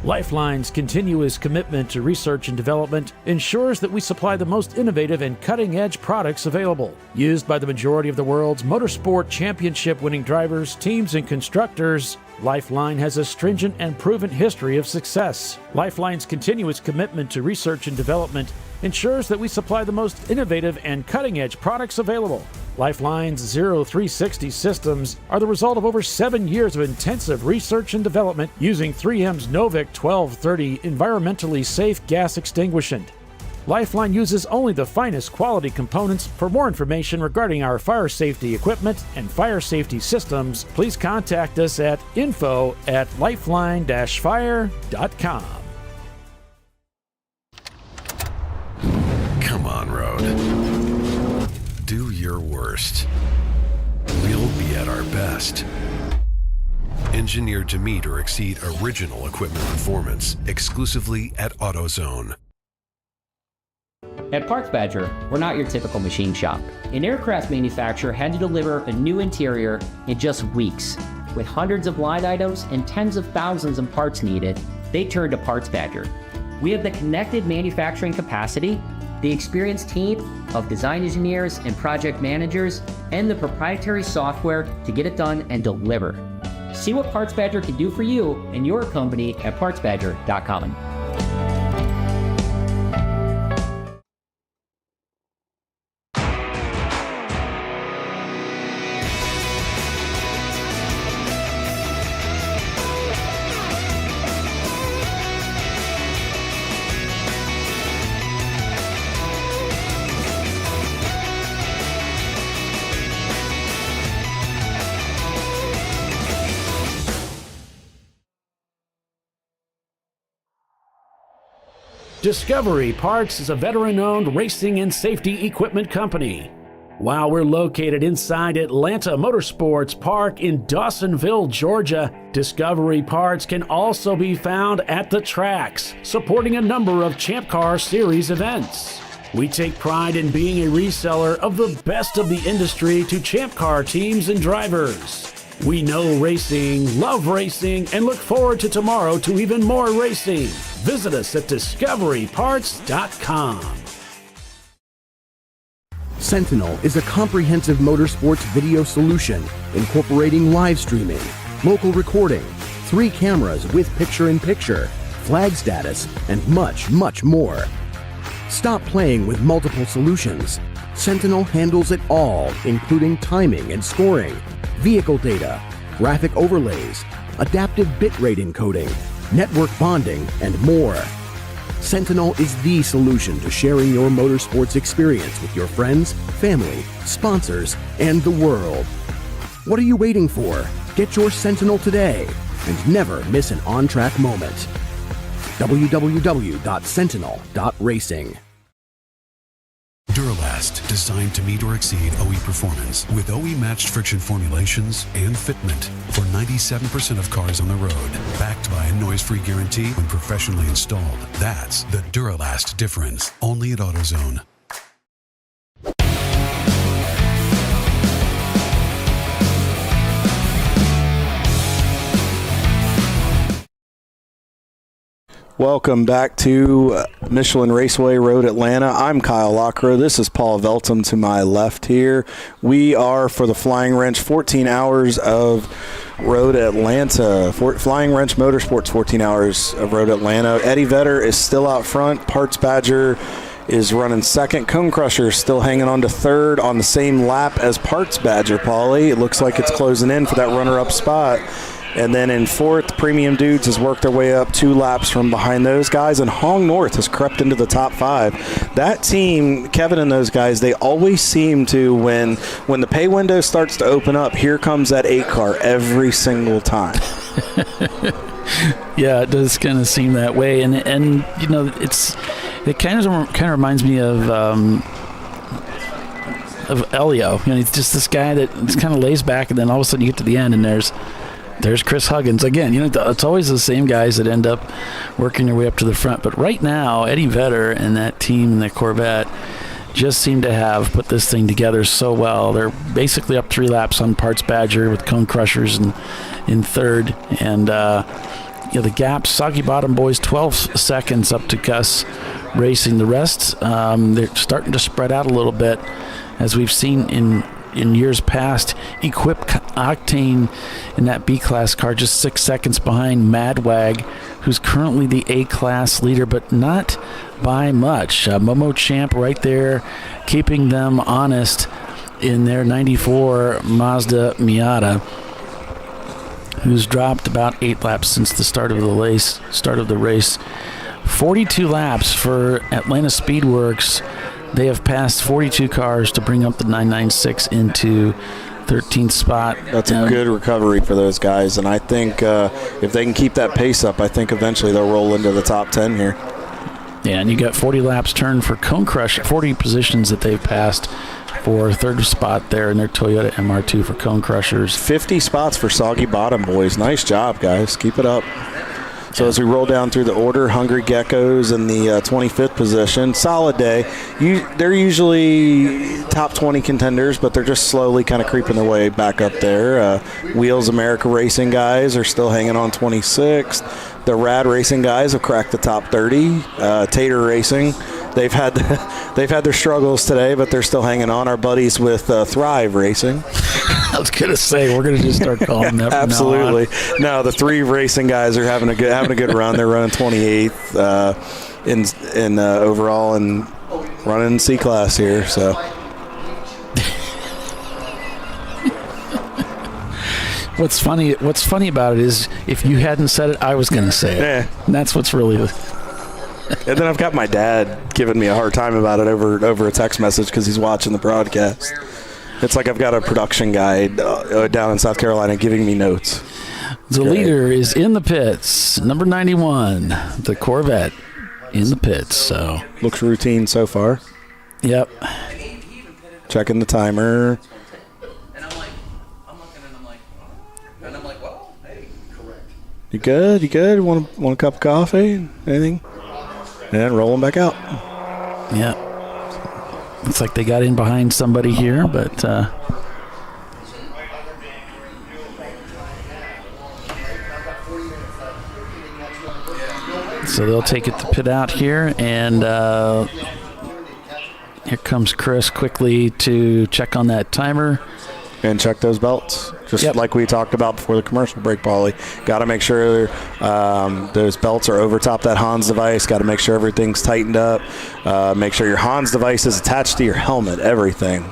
Lifeline's continuous commitment to research and development ensures that we supply the most innovative and cutting-edge products available. Used by the majority of the world's motorsport championship-winning drivers, teams, and constructors, Lifeline has a stringent and proven history of success. Lifeline's continuous commitment to research and development ensures that we supply the most innovative and cutting-edge products available. Lifeline's 0360 systems are the result of over 7 years of intensive research and development using 3M's Novik 1230 environmentally safe gas extinguishant. Lifeline uses only the finest quality components. For more information regarding our fire safety equipment and fire safety systems, please contact us at info@lifeline-fire.com. Come on, Road. Do your worst. We'll be at our best. Engineered to meet or exceed original equipment performance, exclusively at AutoZone. At Parts Badger, we're not your typical machine shop. An aircraft manufacturer had to deliver a new interior in just weeks. With hundreds of line items and tens of thousands of parts needed, they turned to Parts Badger. We have the connected manufacturing capacity, the experienced team of design engineers and project managers, and the proprietary software to get it done and deliver. See what Parts Badger can do for you and your company at partsbadger.com. Discovery Parts is a veteran-owned racing and safety equipment company. While we're located inside Atlanta Motorsports Park in Dawsonville, Georgia, Discovery Parts can also be found at the tracks, supporting a number of Champ Car Series events. We take pride in being a reseller of the best of the industry to Champ Car teams and drivers. We know racing, love racing, and look forward to tomorrow to even more racing. Visit us at discoveryparts.com. Sentinel is a comprehensive motorsports video solution incorporating live streaming, local recording, 3 cameras with picture-in-picture, flag status, and much, much more. Stop playing with multiple solutions. Sentinel handles it all, including timing and scoring, vehicle data, graphic overlays, adaptive bitrate encoding, network bonding, and more. Sentinel is the solution to sharing your motorsports experience with your friends, family, sponsors, and the world. What are you waiting for? Get your Sentinel today and never miss an on-track moment. www.sentinel.racing. Duralast, designed to meet or exceed OE performance with OE matched friction formulations and fitment for 97% of cars on the road. Backed by a noise-free guarantee when professionally installed. That's the Duralast difference. Only at AutoZone. Welcome back to Michelin Raceway Road Atlanta. I'm Kyle Lockrow. This is Paul Veltum to my left here. We are for the Flying Wrench 14 hours of Road Atlanta. Flying Wrench Motorsports 14 hours of Road Atlanta. Eddie Vedder is still out front. Parts Badger is running second. Cone Crusher is still hanging on to third on the same lap as Parts Badger, Paulie. It looks like it's closing in for that runner-up spot. And then in fourth, Premium Dudes has worked their way up 2 laps from behind those guys, and Hong North has crept into the top 5. That team, Kevin and those guys, they always seem to, when the pay window starts to open up, here comes that 8 car every single time. Yeah, it does kind of seem that way, and you know, it kind of reminds me of Elio. You know, he's just this guy that just kind of lays back, and then all of a sudden you get to the end, and there's Chris Huggins again. You know, it's always the same guys that end up working their way up to the front. But right now, Eddie Vedder and that team and that Corvette just seem to have put this thing together so well. They're basically up 3 laps on Parts Badger with Cone Crushers in third. And, you know, the gap, Soggy Bottom Boys, 12 seconds up to Gus Racing. The rest, they're starting to spread out a little bit, as we've seen in years past. Equip Octane in that B-Class car just 6 seconds behind Madwag, who's currently the A-Class leader, but not by much. Momo Champ right there, keeping them honest in their 94 Mazda Miata, who's dropped about 8 laps since the start of the race. 42 laps for Atlanta Speedworks. They have passed 42 cars to bring up the 996 into 13th spot. That's a good recovery for those guys, and I think if they can keep that pace up, I think eventually they'll roll into the top 10 here. Yeah, and you got 40 laps turned for Cone Crush, 40 positions that they've passed for third spot there in their Toyota MR2 for Cone Crushers. 50 spots for Soggy Bottom Boys. Nice job, guys. Keep it up. So as we roll down through the order, Hungry Geckos in the 25th position. Solid day. They're usually top 20 contenders, but they're just slowly kind of creeping their way back up there. Wheels America Racing guys are still hanging on 26th. The Rad Racing guys have cracked the top 30. Tater Racing, they've had their struggles today, but they're still hanging on. Our buddies with Thrive Racing. I was gonna say we're gonna just start calling them. Absolutely. No, the 3 racing guys are having a good run. They're running 28th in overall and running C class here. So. What's funny about it is if you hadn't said it, I was gonna say it. Yeah. And that's what's really. And then I've got my dad giving me a hard time about it over a text message because he's watching the broadcast. It's like I've got a production guy down in South Carolina giving me notes. The leader is in the pits, number 91, the Corvette. in the pits. So looks routine so far. Yep. Checking the timer. You good? You good? Want a cup of coffee? Anything? And rolling back out. Yeah. Looks like they got in behind somebody here, but so they'll take it to pit out here, and here comes Chris quickly to check on that timer. And check those belts. Just like we talked about before the commercial break, Paulie. Got to make sure those belts are over top that Hans device. Got to make sure everything's tightened up. Make sure your Hans device is attached to your helmet, everything.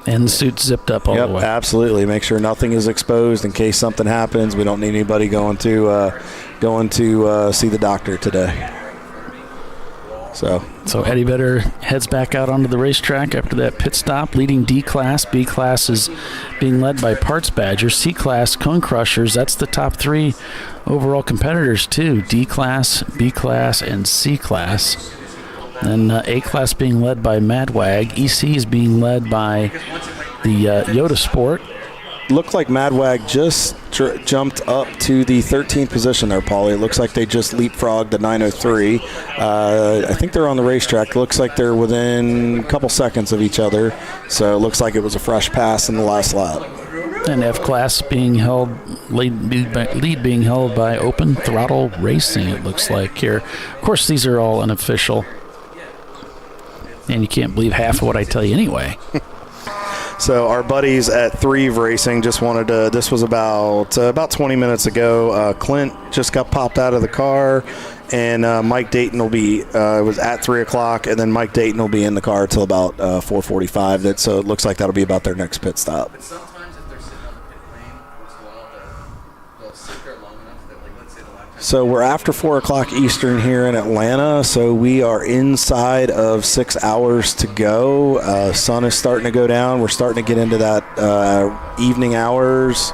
And the suit's zipped up all the way. Absolutely. Make sure nothing is exposed in case something happens. We don't need anybody going to see the doctor today. So Eddie Vedder heads back out onto the racetrack after that pit stop, leading D-Class. B-Class is being led by Parts Badger. C-Class, Cone Crushers. That's the top 3 overall competitors, too. D-Class, B-Class, and C-Class. And A-Class being led by Madwag. EC is being led by the Yoda Sport. Looked like Madwag just jumped up to the 13th position there, Paulie. It looks like they just leapfrogged the 903. I think they're on the racetrack. Looks like they're within a couple seconds of each other. So it looks like it was a fresh pass in the last lap. And F-Class being held, lead being held by Open Throttle Racing, it looks like here. Of course, these are all unofficial. And you can't believe half of what I tell you anyway. So our buddies at Threve Racing just wanted to, this was about 20 minutes ago. Clint just got popped out of the car, and Mike Dayton will be, it was at 3 o'clock, and then Mike Dayton will be in the car till about 4:45. So it looks like that'll be about their next pit stop. But sometimes if they're sitting on the pit lane, once in a while, they'll sit there long enough that, like, let's say the lap time. So we're after 4 o'clock Eastern here in Atlanta, so we are inside of 6 hours to go. Sun is starting to go down. We're starting to get into that evening hours.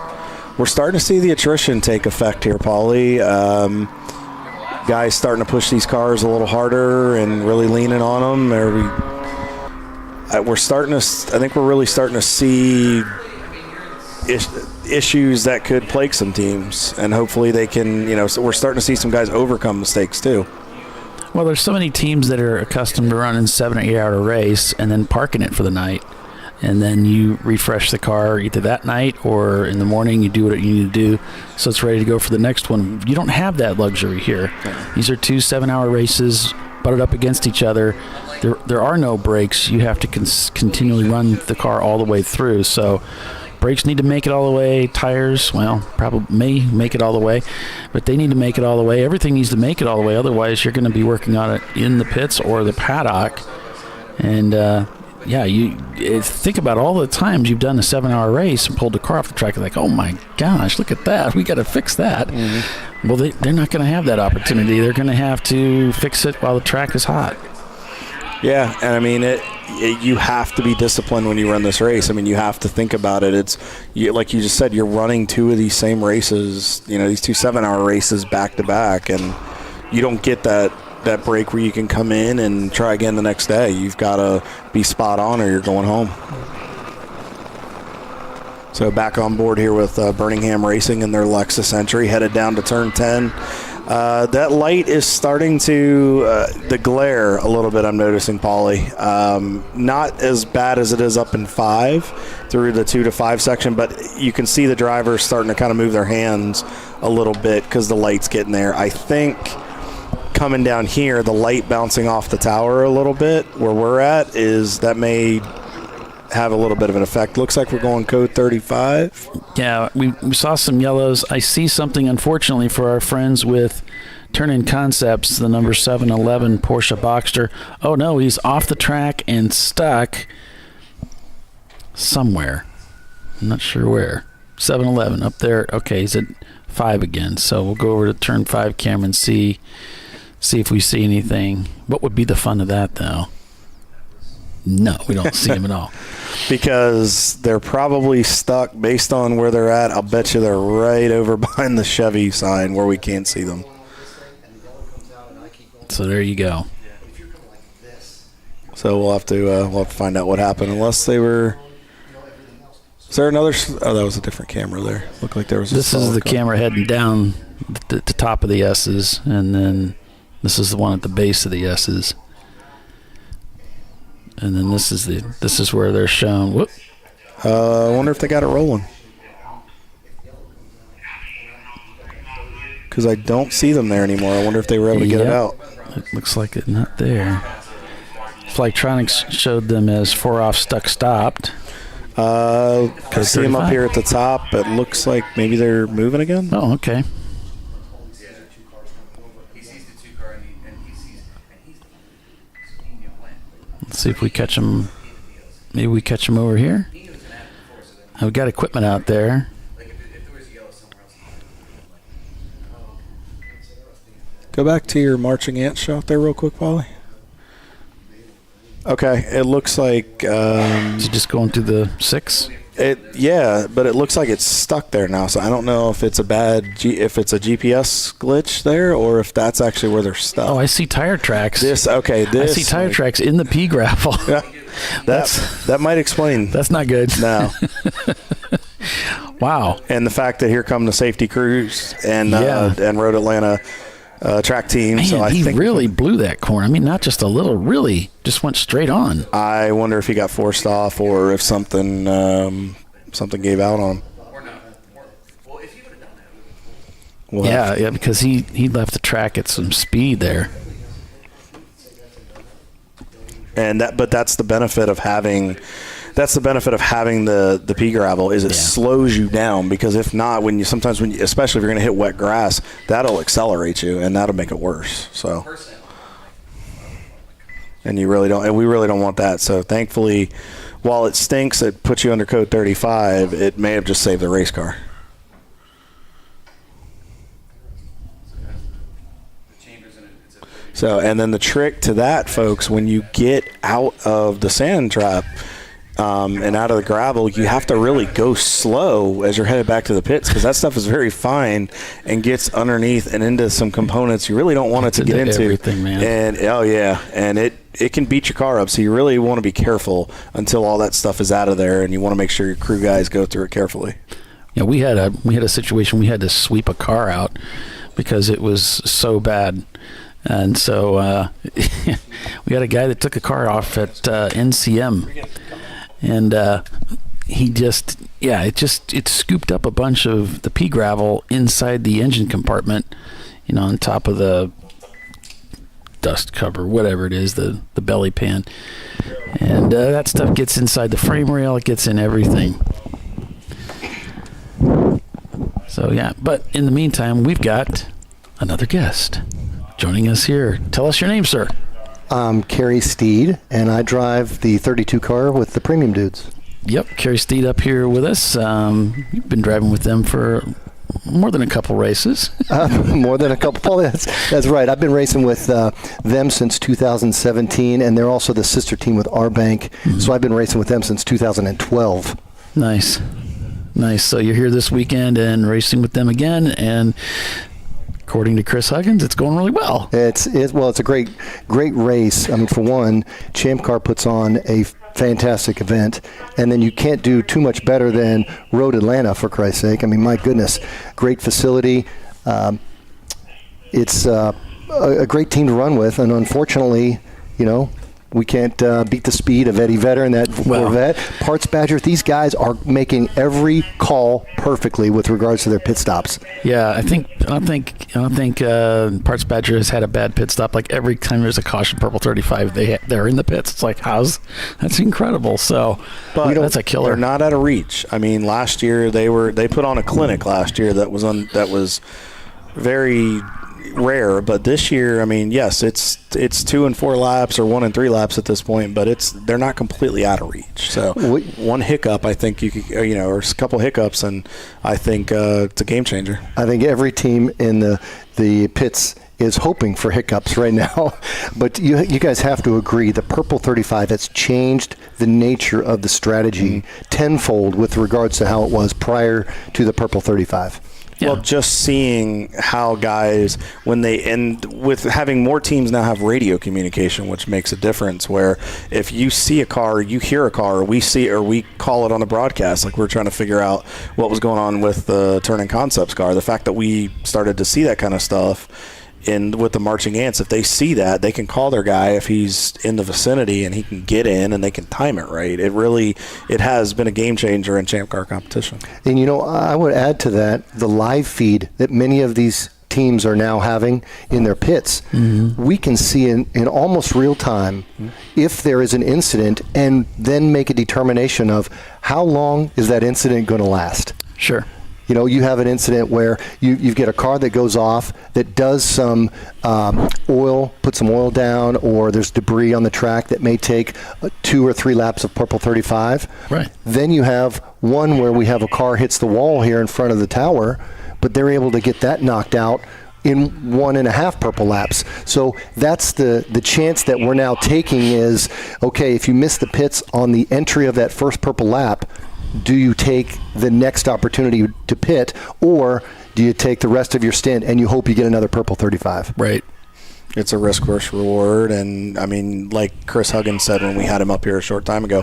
We're starting to see the attrition take effect here, Paulie. Guys starting to push these cars a little harder and really leaning on them. We're starting to, I think we're really starting to see issues that could plague some teams, and hopefully they can, so we're starting to see some guys overcome mistakes too. Well, there's so many teams that are accustomed to running 7 or 8 hour race and then parking it for the night, and then you refresh the car either that night or in the morning. You do what you need to do so it's ready to go for the next one. You don't have that luxury here. These are 2 7-hour races butted up against each other. There are no brakes. You have to continually run the car all the way through. So brakes need to make it all the way. Tires, well, probably may make it all the way, but they need to make it all the way. Everything needs to make it all the way. Otherwise, you're going to be working on it in the pits or the paddock. And you think about all the times you've done a 7-hour race and pulled the car off the track. You're like, oh my gosh, look at that. We got to fix that. Mm-hmm. Well, they're not going to have that opportunity. They're going to have to fix it while the track is hot. Yeah, and I mean, you have to be disciplined when you run this race. I mean, you have to think about it. Like you just said, you're running 2 of these same races, these 2 7-hour races back to back, and you don't get that break where you can come in and try again the next day. You've got to be spot on or you're going home. So back on board here with Birmingham Racing and their Lexus entry, headed down to turn 10. That light is starting to the glare a little bit, I'm noticing, Paulie. Not as bad as it is up in 5 through the 2 to 5 section, but you can see the drivers starting to kind of move their hands a little bit because the light's getting there. I think coming down here, the light bouncing off the tower a little bit where we're at is that may have a little bit of an effect. Looks like we're going code 35. Yeah, we saw some yellows. I see something, unfortunately, for our friends with Turn-In Concepts, the number 711 Porsche Boxster. Oh, no, he's off the track and stuck somewhere. I'm not sure where. 711 up there. Okay, he's at 5 again. So we'll go over to turn 5 camera and see if we see anything. What would be the fun of that, though? No, we don't see him at all. Because they're probably stuck based on where they're at. I'll bet you they're right over behind the Chevy sign where we can't see them. So there you go. So we'll have to find out what happened, unless they were. Is there another? Oh, that was a different camera there. Looked like there was. This is the camera heading down the top of the S's, and then this is the one at the base of the S's, and then this is where they're shown. Whoop. I wonder if they got it rolling, because I don't see them there anymore. I wonder if they were able to get it out. It looks like it's not there. Flytronics showed them as 4-off stuck stopped. I see them up here at the top. It looks like maybe they're moving again. Oh, okay. Let's see if we catch them. Maybe we catch them over here. We've got equipment out there. Go back to your marching ant shot there real quick, Polly. Okay, it looks like... is it just going through the 6? Yeah, but it looks like it's stuck there now, so I don't know if it's a if it's a GPS glitch there, or if that's actually where they're stuck. Oh, I see tire tracks. I see tire tracks in the pea gravel. Yeah, that might explain. That's not good. No. Wow. And the fact that here come the safety crews and Road Atlanta track team. Man, so I think really blew that corner. I mean, not just a little, really just went straight on. I wonder if he got forced off, or if something gave out on him. Yeah, because he left the track at some speed there. And that's the benefit of having the pea gravel is it slows you down, because if not, especially if you're going to hit wet grass, that'll accelerate you and that'll make it worse. So, and we really don't want that. So thankfully, while it stinks, it puts you under code 35. It may have just saved the race car. So, and then the trick to that, folks, when you get out of the sand trap and out of the gravel, you have to really go slow as you're headed back to the pits, because that stuff is very fine and gets underneath and into some components you really don't want it to get into. Everything, man. And and it can beat your car up. So you really want to be careful until all that stuff is out of there, and you want to make sure your crew guys go through it carefully. Yeah, we had a situation. We had to sweep a car out because it was so bad. And so we had a guy that took a car off at NCM, and it scooped up a bunch of the pea gravel inside the engine compartment, on top of the dust cover, whatever it is, the belly pan, and that stuff gets inside the frame rail. It gets in everything. So yeah, but in the meantime, we've got another guest joining us here. Tell us your name, sir. I'm Kerry Steed, and I drive the 32 car with the Premium Dudes. Yep, Kerry Steed up here with us. You've been driving with them for more than a couple races. More than a couple. Paul, that's right. I've been racing with them since 2017, and they're also the sister team with R-Bank. Mm-hmm. So I've been racing with them since 2012. Nice. So you're here this weekend and racing with them again, and according to Chris Huggins, it's going really well. It's a great race. I mean, for one, Champ Car puts on a fantastic event, and then you can't do too much better than Road Atlanta, for Christ's sake. I mean, my goodness, great facility. It's a great team to run with, and unfortunately, we can't beat the speed of Eddie Vedder and that Corvette. Parts Badger, these guys are making every call perfectly with regards to their pit stops. Yeah, I don't think Parts Badger has had a bad pit stop. Like every time there's a caution purple 35, they're in the pits. It's like, that's incredible. So, but that's a killer. They're not out of reach. I mean, last year they put on a clinic last year that was very rare, but this year, I mean, yes, it's 2 and 4 laps or 1 and 3 laps at this point, but they're not completely out of reach. So one hiccup, I think you could, or a couple hiccups, and I think it's a game changer. I think every team in the pits is hoping for hiccups right now, but you guys have to agree the purple 35 has changed the nature of the strategy tenfold with regards to how it was prior to the purple 35. Well, just seeing how guys, when they end with having more teams now have radio communication, which makes a difference, where if you see a car, you hear a car, or we call it on the broadcast, like we're trying to figure out what was going on with the Turning Concepts car. The fact that we started to see that kind of stuff with the marching ants, if they see that, they can call their guy if he's in the vicinity and he can get in and they can time it right. It has been a game changer in Champ Car competition. And I would add to that the live feed that many of these teams are now having in their pits. Mm-hmm. We can see in almost real time if there is an incident and then make a determination of how long is that incident going to last. Sure. You have an incident where you get a car that goes off that does some put some oil down, or there's debris on the track that may take 2 or 3 laps of Purple 35. Right. Then you have one where we have a car hits the wall here in front of the tower, but they're able to get that knocked out in 1.5 purple laps. So that's the chance that we're now taking is, okay, if you miss the pits on the entry of that first purple lap, do you take the next opportunity to pit, or do you take the rest of your stint and you hope you get another Purple 35? Right. It's a risk versus reward. And, I mean, like Chris Huggins said when we had him up here a short time ago,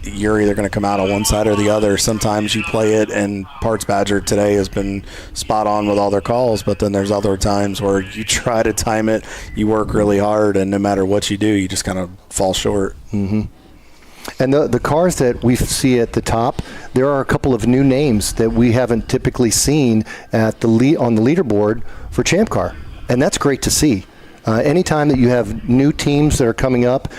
you're either going to come out on one side or the other. Sometimes you play it, and Parts Badger today has been spot on with all their calls, but then there's other times where you try to time it, you work really hard, and no matter what you do, you just kind of fall short. Mm-hmm. And the cars that we see at the top, there are a couple of new names that we haven't typically seen on the leaderboard for Champ Car, and that's great to see. Anytime that you have new teams that are coming up,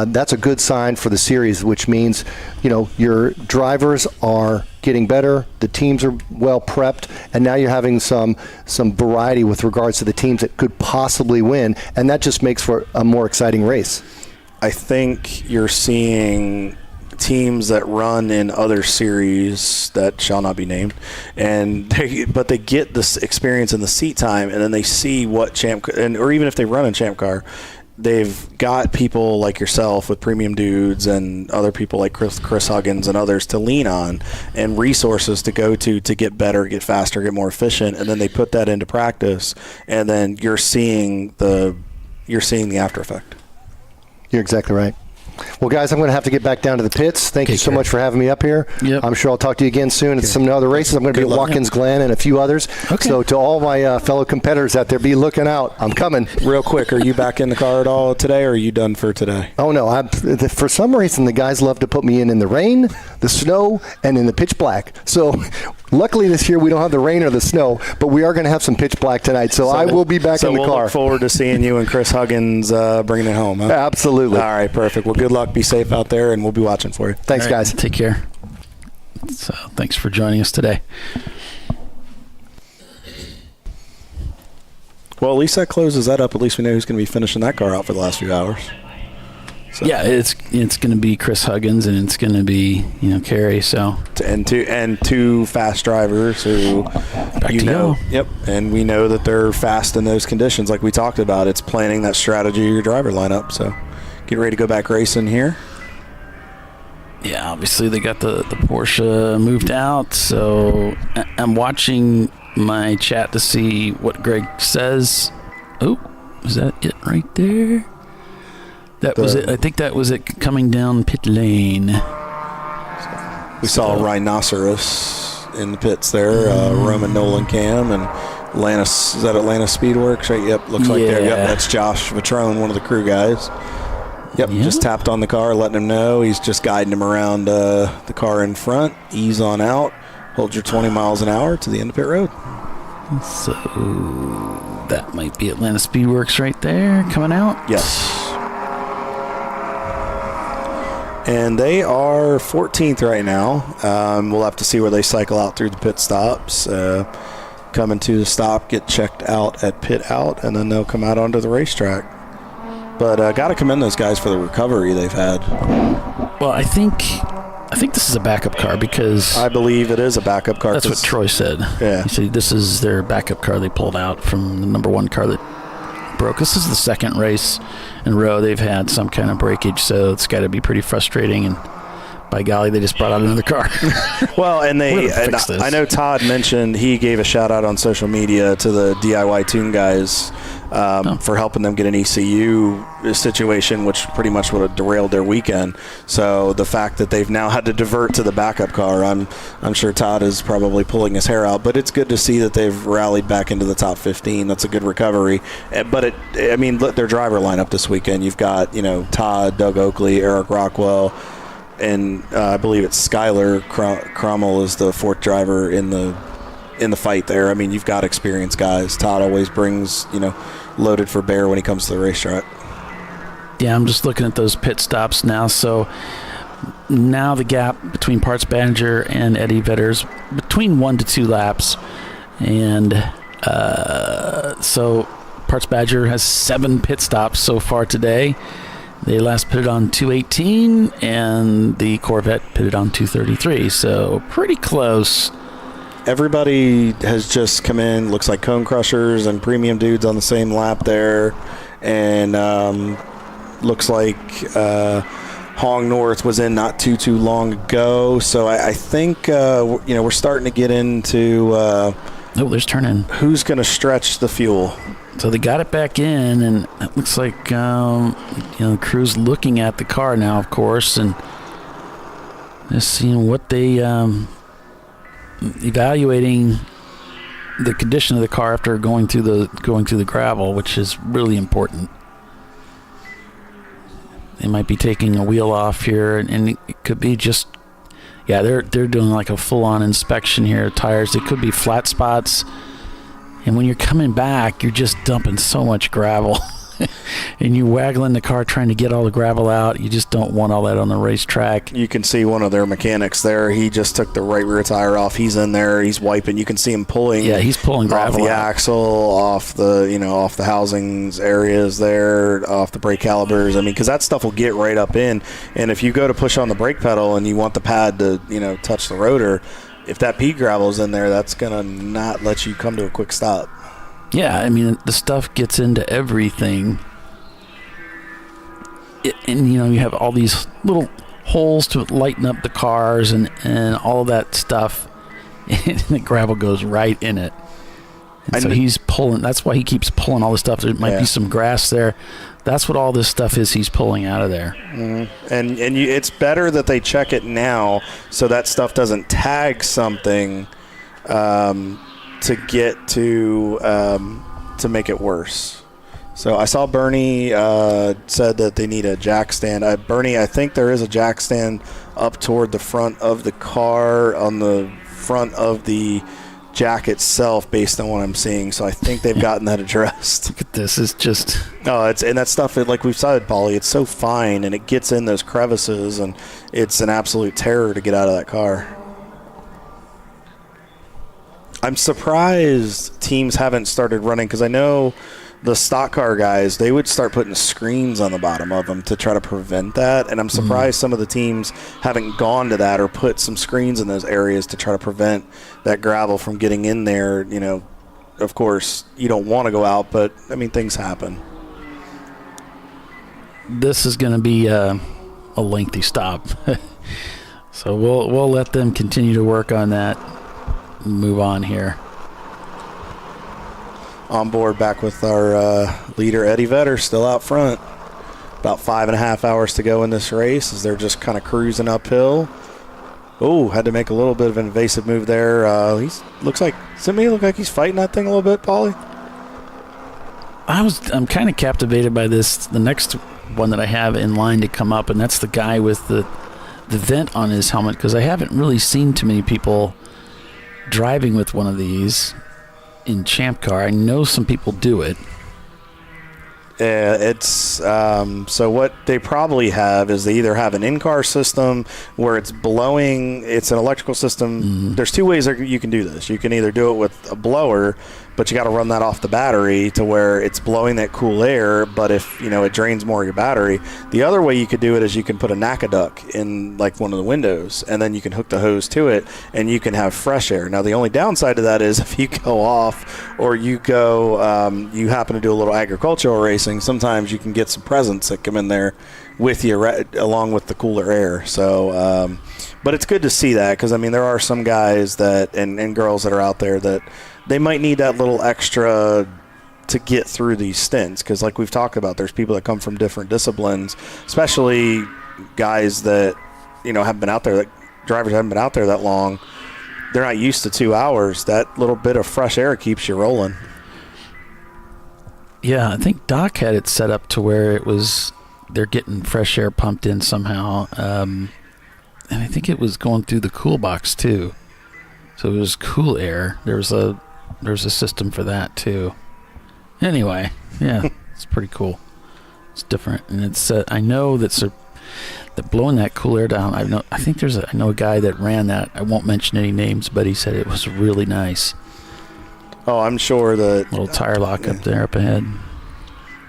that's a good sign for the series, which means your drivers are getting better, the teams are well prepped, and now you're having some variety with regards to the teams that could possibly win, and that just makes for a more exciting race. I think you're seeing teams that run in other series that shall not be named, but they get this experience in the seat time, and then they see what or even if they run in Champ Car, they've got people like yourself with Premium Dudes and other people like Chris Huggins and others to lean on, and resources to go to get better, get faster, get more efficient, and then they put that into practice, and then you're seeing the after effect. You're exactly right. Well, guys, I'm going to have to get back down to the pits. Thank you so much for having me up here. Yep. I'm sure I'll talk to you again soon at some other races. I'm going to be at Watkins Glen and a few others. Okay. So to all my fellow competitors out there, be looking out. I'm coming. Real quick, are you back in the car at all today, or are you done for today? Oh, no. For some reason, the guys love to put me in the rain, the snow, and in the pitch black. So luckily this year we don't have the rain or the snow, but we are going to have some pitch black tonight. So I will be back in the we'll car. Look forward to seeing you and Chris Huggins bringing it home. Huh? Absolutely. All right, perfect. Well, good luck. Be safe out there, and we'll be watching for you. Thanks, guys. Take care. So thanks for joining us today. Well, at least that closes that up. At least we know who's going to be finishing that car out for the last few hours. So. Yeah, it's going to be Chris Huggins, and it's going to be Kerry. So and two fast drivers who go. Yep, and we know that they're fast in those conditions, like we talked about. It's planning that strategy of your driver lineup. So get ready to go back racing here. Yeah, obviously they got the Porsche moved out, so I'm watching my chat to see what Greg says. Oh, is that it right there? That was it. I think that was it coming down pit lane. We saw a rhinoceros in the pits there. Roman Nolan Cam and Atlantis. Is that Atlanta Speedworks? Right. Yep. Looks like there. Yep. That's Josh Vitrone, one of the crew guys. Yep. Just tapped on the car, letting him know. He's just guiding him around the car in front. Ease on out. Hold your 20 miles an hour to the end of pit road. So that might be Atlanta Speedworks right there coming out. Yes. And they are 14th right now. We'll have to see where they cycle out through the pit stops. Coming to the stop, get checked out at pit out, and then they'll come out onto the racetrack. But got to commend those guys for the recovery they've had. Well, I think this is a backup car because I believe it is a backup car. That's what Troy said. Yeah. He said this is their backup car they pulled out from the number one car that broke. This is the second race in a row they've had some kind of breakage, so it's got to be pretty frustrating. by golly, they just brought out another car. Well, and I know Todd mentioned he gave a shout out on social media to the DIY Tune guys for helping them get an ECU situation, which pretty much would have derailed their weekend. So the fact that they've now had to divert to the backup car, I'm sure Todd is probably pulling his hair out. But it's good to see that they've rallied back into the top 15. That's a good recovery. But their driver lineup this weekend, you've got Todd, Doug Oakley, Eric Rockwell. And I believe it's Skylar Cromwell is the fourth driver in the fight there. I mean, you've got experienced guys. Todd always brings, loaded for bear when he comes to the racetrack. Yeah, I'm just looking at those pit stops now. So now the gap between Parts Badger and Eddie Vedder's between 1 to 2 laps. And so Parts Badger has 7 pit stops so far today. They last pitted on 218, and the Corvette pitted on 233, so pretty close. Everybody has just come in. Looks like Cone Crushers and Premium Dudes on the same lap there, and looks like Hong North was in not too long ago. So I think we're starting to get into. There's turn-in. Who's going to stretch the fuel? So they got it back in, and it looks like the crew's looking at the car now, of course, and just seeing what they evaluating the condition of the car after going through the gravel, which is really important. They might be taking a wheel off here, and it could be just they're doing like a full-on inspection here. Tires, it could be flat spots. And when you're coming back, you're just dumping so much gravel. And you're waggling the car trying to get all the gravel out. You just don't want all that on the racetrack. You can see one of their mechanics there. He just took the right rear tire off. He's in there. He's wiping. You can see him pulling. Yeah, he's pulling gravel off the out. Axle, off the housings areas there, off the brake calipers. I mean, because that stuff will get right up in. And if you go to push on the brake pedal and you want the pad to, touch the rotor, if that pea gravel's in there, that's going to not let you come to a quick stop. Yeah, I mean, the stuff gets into everything. And, you have all these little holes to lighten up the cars and all of that stuff. And the gravel goes right in it. And so he's pulling. That's why he keeps pulling all this stuff. There might be some grass there. That's what all this stuff is he's pulling out of there. Mm-hmm. And it's better that they check it now so that stuff doesn't tag something to get to make it worse. So I saw Bernie said that they need a jack stand. Bernie, I think there is a jack stand up toward the front of the car on the front of the jack itself based on what I'm seeing. So I think they've gotten that addressed. Look at this. It's just... Oh, and that stuff, like we've said, Paulie, it's so fine and it gets in those crevices and it's an absolute terror to get out of that car. I'm surprised teams haven't started running because I know the stock car guys, they would start putting screens on the bottom of them to try to prevent that. And I'm surprised some of the teams haven't gone to that or put some screens in those areas to try to prevent that gravel from getting in there. Of course, you don't want to go out, but, I mean, things happen. This is going to be a lengthy stop. So we'll let them continue to work on that and move on here. On board back with our leader, Eddie Vedder, still out front. About 5.5 hours to go in this race as they're just kind of cruising uphill. Oh, had to make a little bit of an invasive move there. Looks like he's fighting that thing a little bit, Paulie. I'm kind of captivated by this. The next one that I have in line to come up, and that's the guy with the vent on his helmet, because I haven't really seen too many people driving with one of these in Champ Car. I know some people do it. It's so what they probably have is they either have an in-car system where it's blowing. It's an electrical system. There's two ways that you can do this. You can either do it with a blower, but you got to run that off the battery to where it's blowing that cool air. But if, it drains more of your battery, the other way you could do it is you can put a NACA duct in like one of the windows, and then you can hook the hose to it, and you can have fresh air. Now, the only downside to that is if you go off or you go, you happen to do a little agricultural racing, sometimes you can get some presents that come in there with you along with the cooler air. So, but it's good to see that, because, there are some guys that and girls that are out there that they might need that little extra to get through these stints, because like we've talked about, there's people that come from different disciplines, especially guys that, haven't been out there, that drivers haven't been out there that long. They're not used to 2 hours. That little bit of fresh air keeps you rolling. Yeah, I think Doc had it set up to where they're getting fresh air pumped in somehow. And I think it was going through the cool box too. So it was cool air. There's a system for that too. Anyway, yeah, it's pretty cool. It's different, and it's I know that blowing that cool air down. I know a guy that ran that. I won't mention any names, but he said it was really nice. Oh, I'm sure that little tire lock up there up ahead.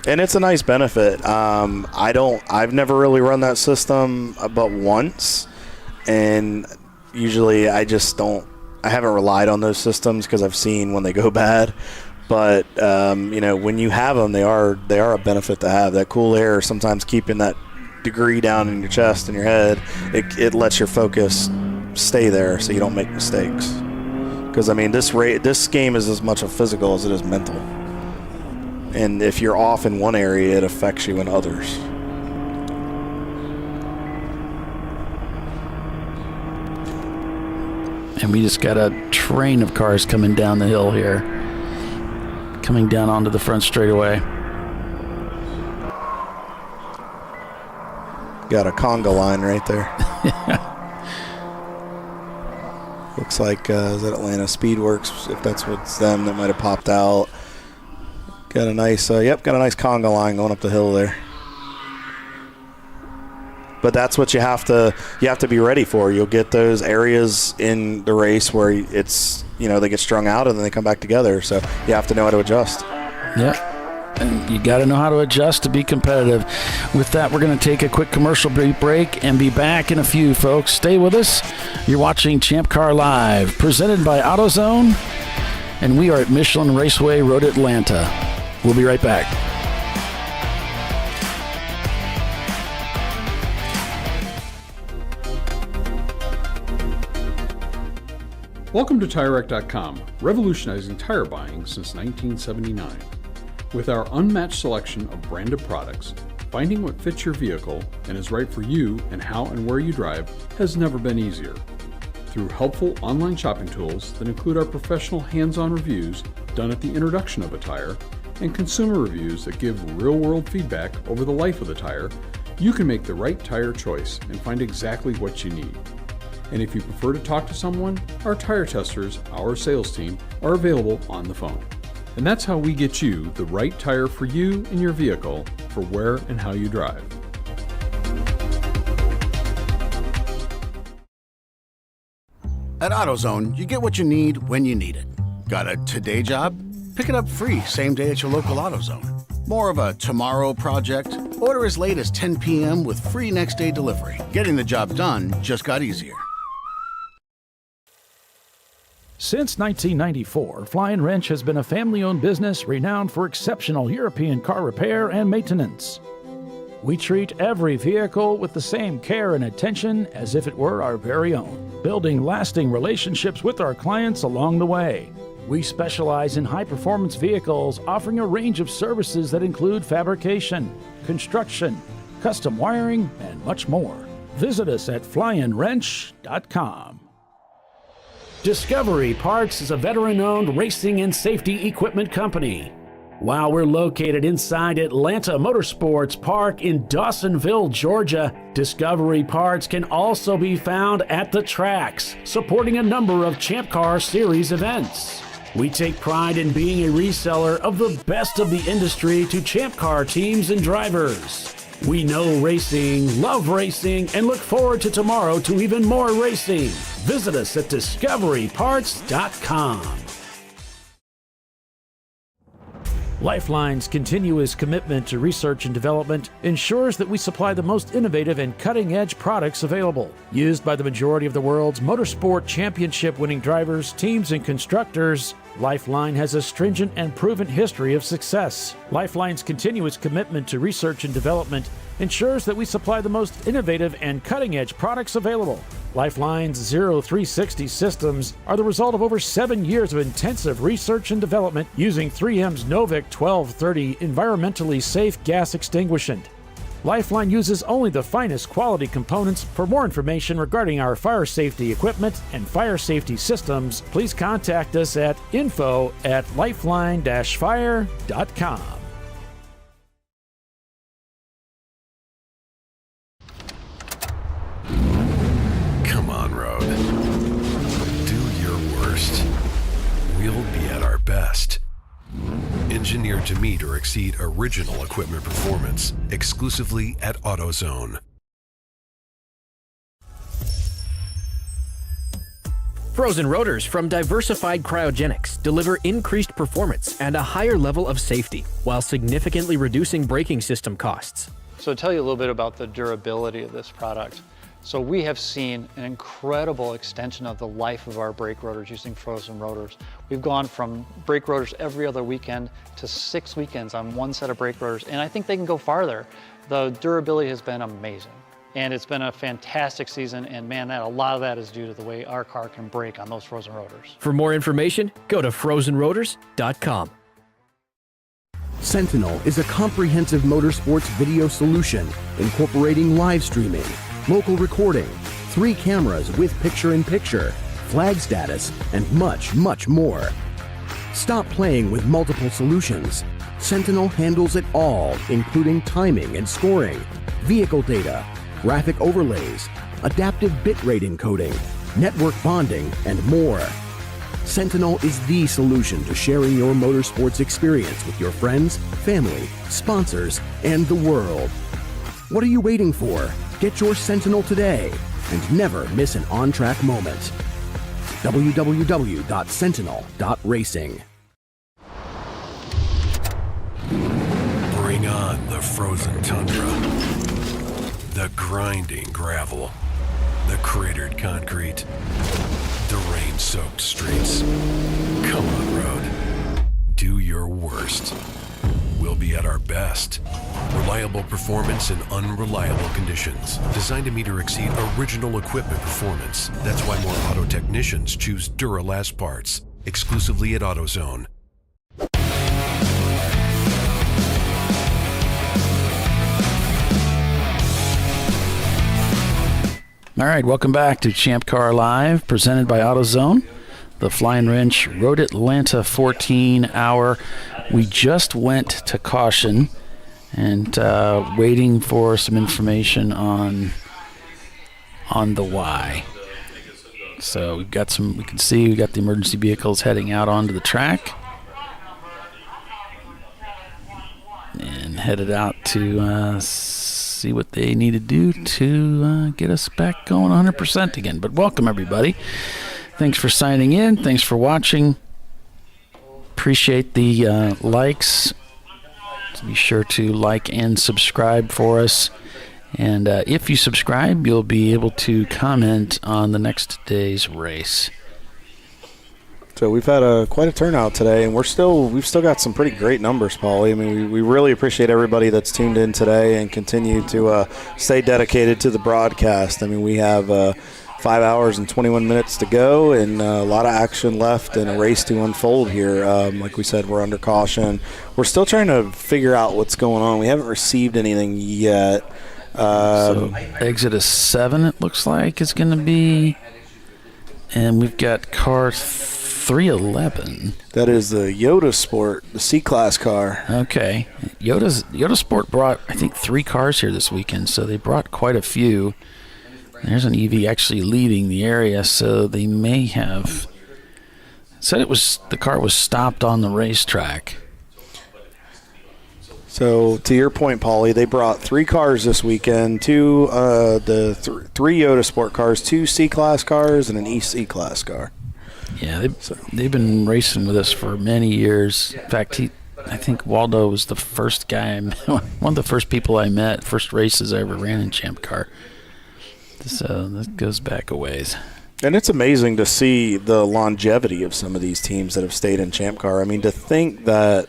And it's a nice benefit. I've never really run that system but once, and usually I haven't relied on those systems because I've seen when they go bad. But when you have them, they are a benefit to have. That cool air, sometimes keeping that degree down in your chest and your head, it lets your focus stay there so you don't make mistakes. Because this game is as much a physical as it is mental. And if you're off in one area, it affects you in others. And we just got a train of cars coming down the hill here. Coming down onto the front straightaway. Got a conga line right there. Looks like is that Atlanta Speedworks? If that's what's them, that might have popped out. Got a nice, got a nice conga line going up the hill there. But that's what you have to be ready for. You'll get those areas in the race where it's, they get strung out and then they come back together. So you have to know how to adjust. Yep. And you got to know how to adjust to be competitive. With that, we're going to take a quick commercial break and be back in a few, folks. Stay with us. You're watching ChampCar.Live, presented by AutoZone, and we are at Michelin Raceway Road, Atlanta. We'll be right back. Welcome to TireRack.com, revolutionizing tire buying since 1979. With our unmatched selection of branded products, finding what fits your vehicle and is right for you and how and where you drive has never been easier. Through helpful online shopping tools that include our professional hands-on reviews done at the introduction of a tire and consumer reviews that give real-world feedback over the life of the tire, you can make the right tire choice and find exactly what you need. And if you prefer to talk to someone, our tire testers, our sales team, are available on the phone. And that's how we get you the right tire for you and your vehicle for where and how you drive. At AutoZone, you get what you need when you need it. Got a today job? Pick it up free same day at your local AutoZone. More of a tomorrow project? Order as late as 10 p.m. with free next day delivery. Getting the job done just got easier. Since 1994, Flying Wrench has been a family-owned business renowned for exceptional European car repair and maintenance. We treat every vehicle with the same care and attention as if it were our very own, building lasting relationships with our clients along the way. We specialize in high-performance vehicles, offering a range of services that include fabrication, construction, custom wiring, and much more. Visit us at flyinwrench.com. Discovery Parts is a veteran-owned racing and safety equipment company. While we're located inside Atlanta Motorsports Park in Dawsonville, Georgia, Discovery Parts can also be found at the tracks, supporting a number of Champ Car Series events. We take pride in being a reseller of the best of the industry to Champ Car teams and drivers. We know racing, love racing, and look forward to tomorrow to even more racing. Visit us at discoveryparts.com. Lifeline's continuous commitment to research and development ensures that we supply the most innovative and cutting-edge products available. Used by the majority of the world's motorsport championship-winning drivers, teams, and constructors, Lifeline has a stringent and proven history of success. Lifeline's continuous commitment to research and development ensures that we supply the most innovative and cutting-edge products available. Lifeline's 0360 systems are the result of over 7 years of intensive research and development using 3M's Novik 1230 environmentally safe gas extinguishant. Lifeline uses only the finest quality components. For more information regarding our fire safety equipment and fire safety systems, please contact us at info@lifeline-fire.com. Come on, road. Do your worst. We'll be at our best. Engineered to meet or exceed original equipment performance, exclusively at AutoZone. Frozen rotors from Diversified Cryogenics deliver increased performance and a higher level of safety, while significantly reducing braking system costs. So to tell you a little bit about the durability of this product. So we have seen an incredible extension of the life of our brake rotors using frozen rotors. We've gone from brake rotors every other weekend to 6 weekends on one set of brake rotors, and I think they can go farther. The durability has been amazing, and it's been a fantastic season, and man, a lot of that is due to the way our car can brake on those frozen rotors. For more information, go to frozenrotors.com. Sentinel is a comprehensive motorsports video solution incorporating live streaming, local recording, 3 cameras with picture-in-picture, flag status, and much, much more. Stop playing with multiple solutions. Sentinel handles it all, including timing and scoring, vehicle data, graphic overlays, adaptive bitrate encoding, network bonding, and more. Sentinel is the solution to sharing your motorsports experience with your friends, family, sponsors, and the world. What are you waiting for? Get your Sentinel today and never miss an on-track moment. www.sentinel.racing. Bring on the frozen tundra, the grinding gravel, the cratered concrete, the rain-soaked streets. Come on, road. Do your worst. We'll be at our best. Reliable performance in unreliable conditions. Designed to meet or exceed original equipment performance. That's why more auto technicians choose Duralast parts. Exclusively at AutoZone. All right, welcome back to ChampCar.Live, presented by AutoZone. The Flying Wrench Road Atlanta 14 hour. We just went to caution and waiting for some information on the why. So we've got some, we can see we got the emergency vehicles heading out onto the track and headed out to see what they need to do to get us back going 100% again. But welcome, everybody. Thanks for signing in. Thanks for watching. Appreciate the likes. So be sure to like and subscribe for us. And if you subscribe, you'll be able to comment on the next day's race. So we've had quite a turnout today, and we've still got some pretty great numbers, Paulie. I mean, we really appreciate everybody that's tuned in today and continue to stay dedicated to the broadcast. I mean, we have 5 hours and 21 minutes to go, and a lot of action left and a race to unfold here. Like we said, we're under caution. We're still trying to figure out what's going on. We haven't received anything yet. So exit 7, it looks like, is going to be. And we've got car 311. That is the Yoda Sport, the C-Class car. Okay. Yoda Sport brought, I think, 3 cars here this weekend, so they brought quite a few. There's an EV actually leaving the area, so they may have said the car was stopped on the racetrack. So to your point, Paulie, they brought 3 cars this weekend, 2 3 Yoda Sport cars, 2 C-Class cars, and an EC Class car. Yeah, they've been racing with us for many years. In fact, I think Waldo was the first guy I met, one of the first people I met, first races I ever ran in Champ Car. So that goes back a ways. And it's amazing to see the longevity of some of these teams that have stayed in Champ Car. I mean, to think that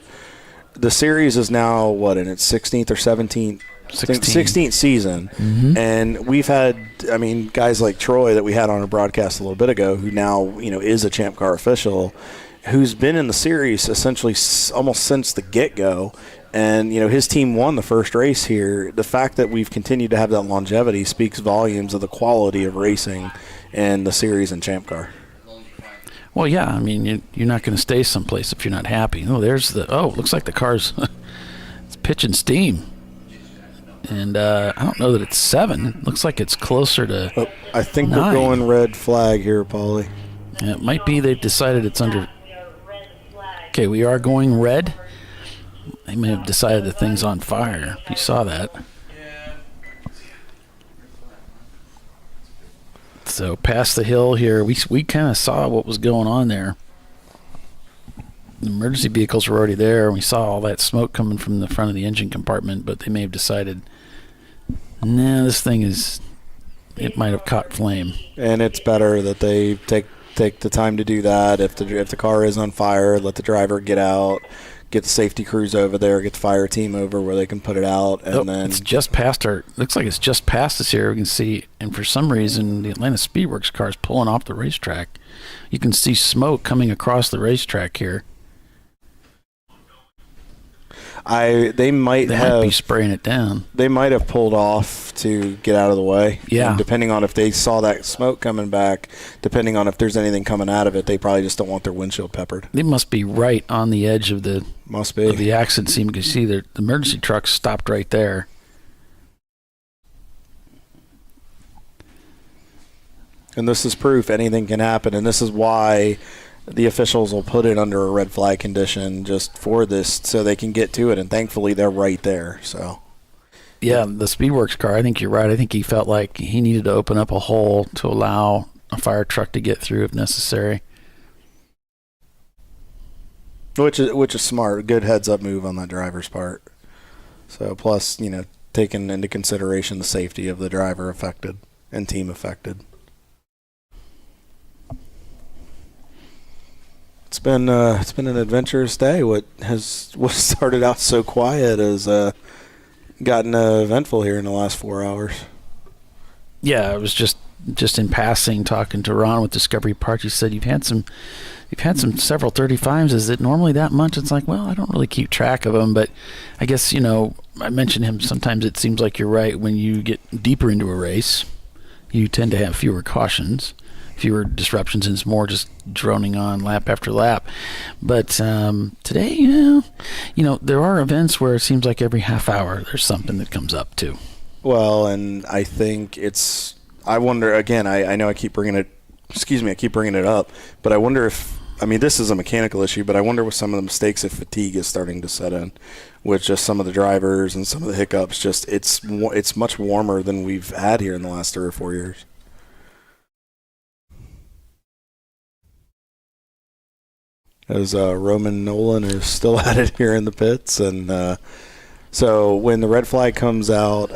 the series is now, what, in its 16th or 17th? 16th season. Mm-hmm. And we've had, I mean, guys like Troy that we had on our broadcast a little bit ago, who now, is a Champ Car official, who's been in the series essentially almost since the get-go. And, his team won the first race here. The fact that we've continued to have that longevity speaks volumes of the quality of racing in the series and Champ Car. Well, yeah, I mean, you're not going to stay someplace if you're not happy. Looks like the car's it's pitching steam. And I don't know that it's 7. It looks like it's closer to I think 9. We're going red flag here, Paulie. Yeah, it might be they've decided it's under. Okay, we are going red. They may have decided the thing's on fire. If you saw that. So past the hill here, we kind of saw what was going on there. The emergency vehicles were already there, and we saw all that smoke coming from the front of the engine compartment, but they may have decided, this thing it might have caught flame. And it's better that they take the time to do that. If the car is on fire, let the driver get out, get the safety crews over there, get the fire team over where they can put it out, and then it's just past looks like it's just past us here. We can see, and for some reason, the Atlanta Speedworks car is pulling off the racetrack. You can see smoke coming across the racetrack here. They might be spraying it down. They might have pulled off to get out of the way. Yeah. And depending on if they saw that smoke coming back, depending on if there's anything coming out of it, they probably just don't want their windshield peppered. They must be right on the edge of the accident scene. You can see the emergency truck stopped right there. And this is proof anything can happen, and this is why the officials will put it under a red flag condition just for this so they can get to it, and thankfully they're right there. So, yeah, the Speedworks car, I think you're right. I think he felt like he needed to open up a hole to allow a fire truck to get through if necessary. Which is smart, good heads-up move on that driver's part. So, plus, taking into consideration the safety of the driver affected and team affected. It's been an adventurous day. What started out so quiet has gotten eventful here in the last 4 hours. Yeah, it was just in passing talking to Ron with Discovery Parts. He said you've had some several 35s. Is it normally that much? It's like, well, I don't really keep track of them, but I guess I mentioned him. Sometimes it seems like you're right. When you get deeper into a race, you tend to have fewer cautions, fewer disruptions, and it's more just droning on lap after lap. But today, there are events where it seems like every half hour there's something that comes up too. Well, and I think I wonder, again, I know I keep bringing it up, but I wonder if, this is a mechanical issue, but I wonder with some of the mistakes if fatigue is starting to set in with just some of the drivers and some of the hiccups. Just it's much warmer than we've had here in the last 3 or 4 years. As Roman Nolan is still at it here in the pits. And so when the red flag comes out,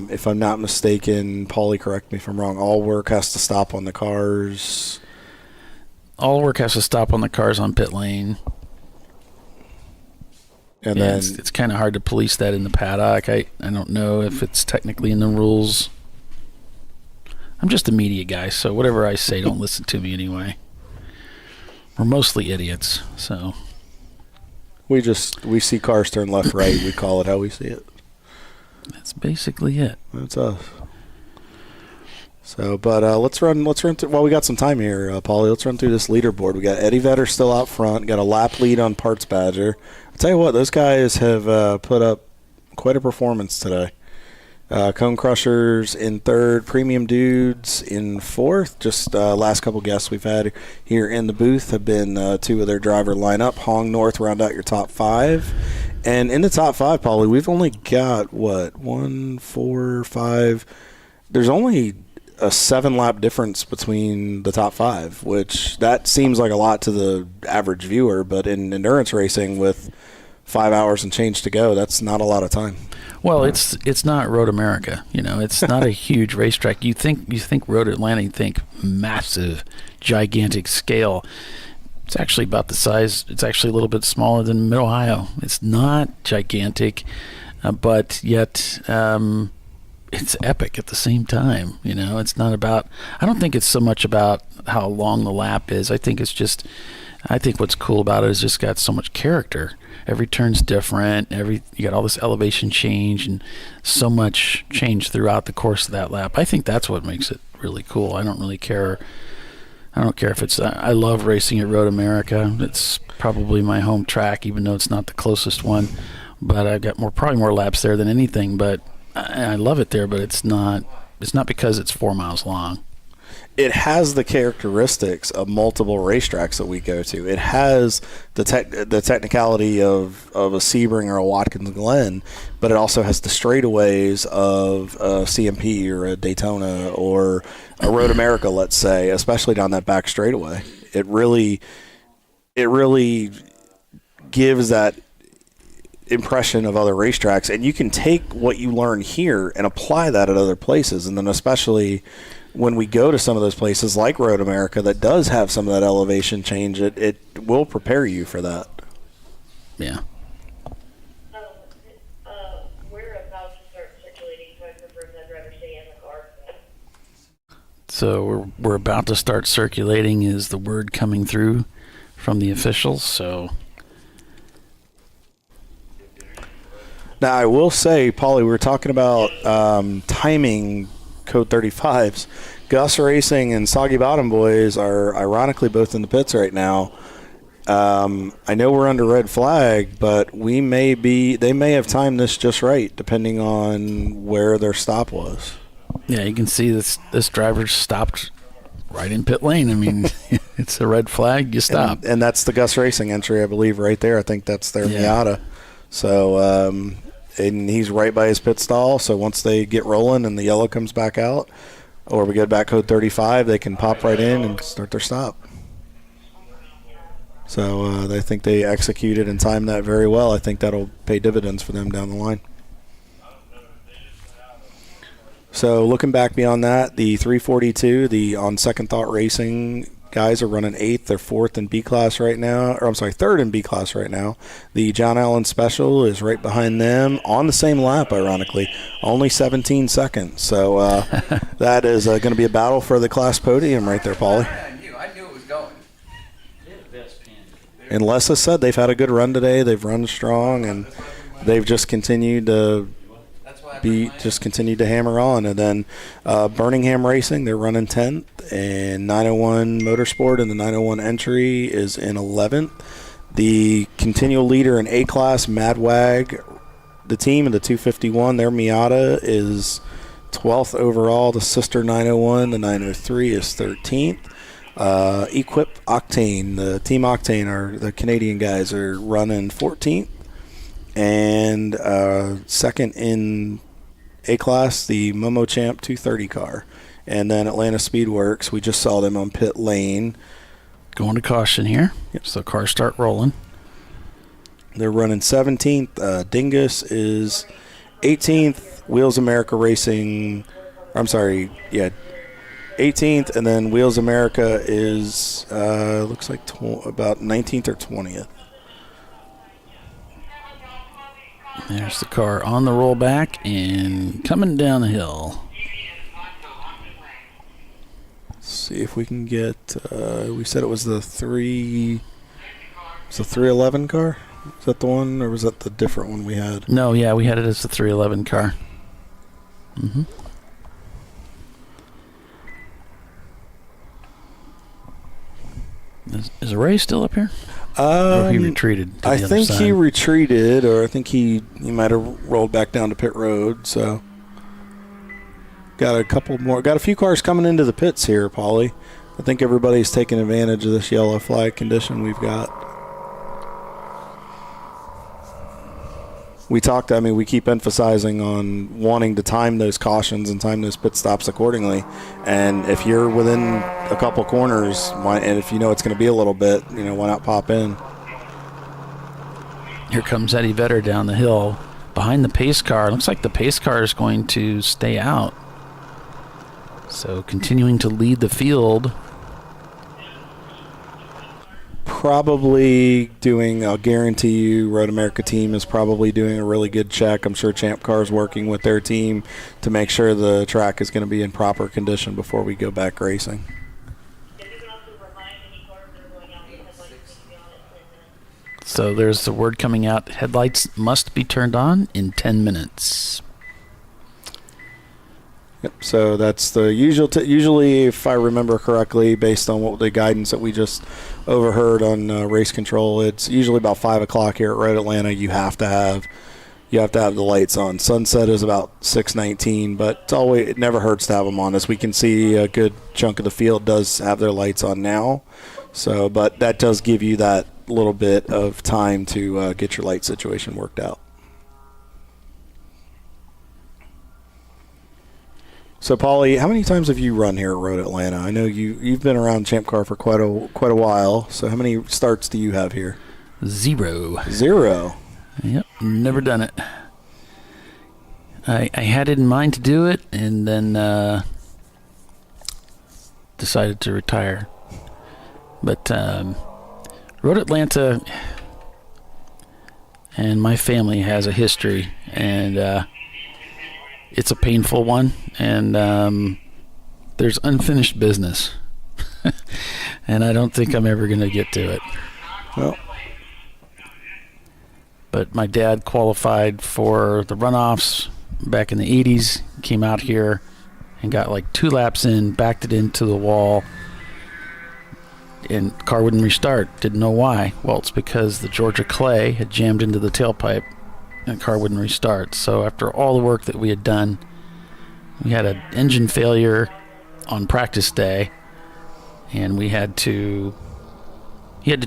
if I'm not mistaken, Paulie, correct me if I'm wrong, all work has to stop on the cars. All work has to stop on the cars on pit lane. And then it's kind of hard to police that in the paddock. I don't know if it's technically in the rules. I'm just a media guy, so whatever I say, don't listen to me anyway. We're mostly idiots, so we see cars turn left, right. We call it how we see it. That's basically it. That's us. So, but let's run through. Well, we got some time here, Paulie. Let's run through this leaderboard. We got Eddie Vedder still out front. Got a lap lead on Parts Badger. I'll tell you what, those guys have put up quite a performance today. Cone Crushers in third, Premium Dudes in fourth. Just last couple guests we've had here in the booth have been two of their driver lineup. Hong North round out your top 5. And in the top 5, Paulie, we've only got, 1, 4, 5. There's only a 7-lap difference between the top 5, which that seems like a lot to the average viewer. But in endurance racing with 5 hours and change to go. That's not a lot of time. Well, it's not Road America. It's not a huge racetrack. You think Road Atlanta, you think massive, gigantic scale. It's actually about the size. It's actually a little bit smaller than Mid-Ohio. It's not gigantic, but yet it's epic at the same time. It's not about. I don't think it's so much about how long the lap is. I think what's cool about it is just got so much character. Every turn's different. You got all this elevation change and so much change throughout the course of that lap. I think that's what makes it really cool. I don't really care. I don't care if it's. I love racing at Road America. It's probably my home track, even though it's not the closest one. But I've got probably more laps there than anything. But I love it there. But it's not. It's not because it's 4 miles long. It has the characteristics of multiple racetracks that we go to. It has the technicality of a Sebring or a Watkins Glen, but it also has the straightaways of a CMP or a Daytona or a Road America, let's say, especially down that back straightaway. It really gives that impression of other racetracks, and you can take what you learn here and apply that at other places, and then especially when we go to some of those places like Road America that does have some of that elevation change, it will prepare you for that. Yeah. We're about to start circulating, so I prefer I'd rather stay in the car. So we're about to start circulating is the word coming through from the officials. So now I will say, Paulie, we were talking about timing Code 35s. Gus Racing and Soggy Bottom Boys are ironically both in the pits right now. I know we're under red flag, but they may have timed this just right, depending on where their stop was. Yeah, you can see this driver stopped right in pit lane. I mean, it's a red flag, you stop. And that's the Gus Racing entry, I believe, right there. I think that's their Miata. So, and he's right by his pit stall, so once they get rolling and the yellow comes back out, or we get back code 35, they can pop right in and start their stop. So I think they executed and timed that very well. I think that'll pay dividends for them down the line. So looking back beyond that, the 342, the On Second Thought Racing guys are running 8th. They're 4th in B class right now. Or I'm sorry, 3rd in B class right now. The John Allen Special is right behind them on the same lap, ironically. Only 17 seconds. So that is going to be a battle for the class podium right there, Paulie. I knew it was going. And Lessa said they've had a good run today. They've run strong, and they've just continued to hammer on. And then Birmingham Racing, they're running 10th, and 901 Motorsport in the 901 entry is in 11th. The continual leader in A class, Madwag, the team in the 251, their Miata is 12th overall. The sister 901, the 903 is 13th. Equip Octane, the Team Octane, are the Canadian guys, are running 14th. And second in A class, the Momo Champ 230 car. And then Atlanta Speedworks, we just saw them on pit lane. Going to caution here. Yep. So cars start rolling. They're running 17th. Dingus is 18th. Wheels America Racing, 18th. And then Wheels America is, looks like about 19th or 20th. There's the car on the rollback and coming down the hill. Let's see if we can get, we said it was the 311 car? Is that the one, or was that the different one we had? No, yeah, we had it as the 311 car. Mm-hmm. Is Ray still up here? Or he retreated to the I other think side? he retreated, or I think he might have rolled back down to pit road. So got a few cars coming into the pits here, Paulie. I think everybody's taking advantage of this yellow flag condition we've got. We keep emphasizing on wanting to time those cautions and time those pit stops accordingly. And if you're within a couple corners, and if you know it's going to be a little bit, why not pop in? Here comes Eddie Vedder down the hill behind the pace car. Looks like the pace car is going to stay out. So continuing to lead the field. Probably doing, I'll guarantee you, Road America team is probably doing a really good check. I'm sure Champ Car is working with their team to make sure the track is going to be in proper condition before we go back racing. So there's the word coming out, headlights must be turned on in 10 minutes. Yep, so that's the usual. Usually, if I remember correctly, based on what the guidance that we just overheard on race control, it's usually about 5 o'clock here at Road Atlanta. You have to have the lights on. Sunset is about 6:19, but it never hurts to have them on. As we can see, a good chunk of the field does have their lights on now. So, but that does give you that little bit of time to get your light situation worked out. So, Paulie, how many times have you run here at Road Atlanta? I know you've been around Champ Car for quite a while. So, how many starts do you have here? 0. Yep, never done it. I had it in mind to do it, and then decided to retire. But Road Atlanta and my family has a history, and it's a painful one, and there's unfinished business. And I don't think I'm ever going to get to it. Well, but my dad qualified for the runoffs back in the 80s, came out here and got like 2 laps in, backed it into the wall, and the car wouldn't restart. Didn't know why. Well, it's because the Georgia clay had jammed into the tailpipe and the car wouldn't restart. So after all the work that we had done, we had an engine failure on practice day, and he had to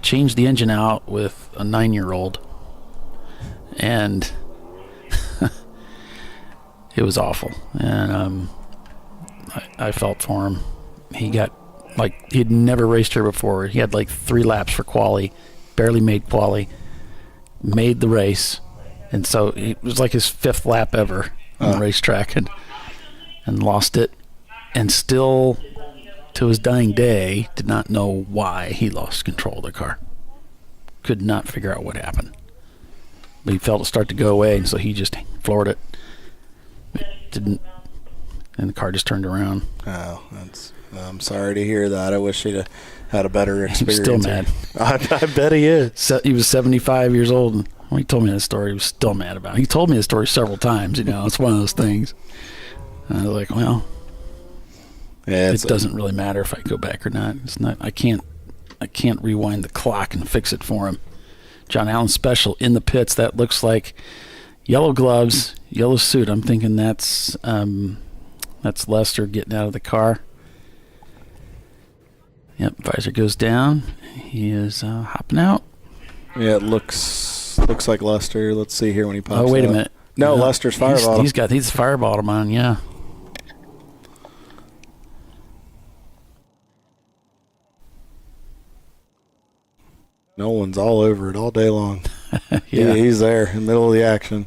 change the engine out with a 9-year-old, and it was awful. And I felt for him. He got, like, he'd never raced here before. He had like 3 laps for quali, barely made quali, made the race, and so it was like his 5th lap ever on the racetrack, and lost it, and still to his dying day did not know why he lost control of the car. Could not figure out what happened, but he felt it start to go away, and so he just floored it. It didn't, and the car just turned around. Oh, I'm sorry to hear that. I wish he'd had a better experience. He's still mad. I bet he is. He was 75 years old, and when he told me that story, he was still mad about it. He told me the story several times. It's one of those things. And I was like, well, it doesn't really matter if I go back or not. It's not. I can't rewind the clock and fix it for him. John Allen special in the pits. That looks like yellow gloves, yellow suit. I'm thinking that's Lester getting out of the car. Yep, visor goes down. He is hopping out. Yeah, it looks like Lester. Let's see here when he pops out. Oh, wait a minute. No, Lester's fireball. He's fireballed on, yeah. Nolan's all over it all day long. Yeah. He's there in the middle of the action.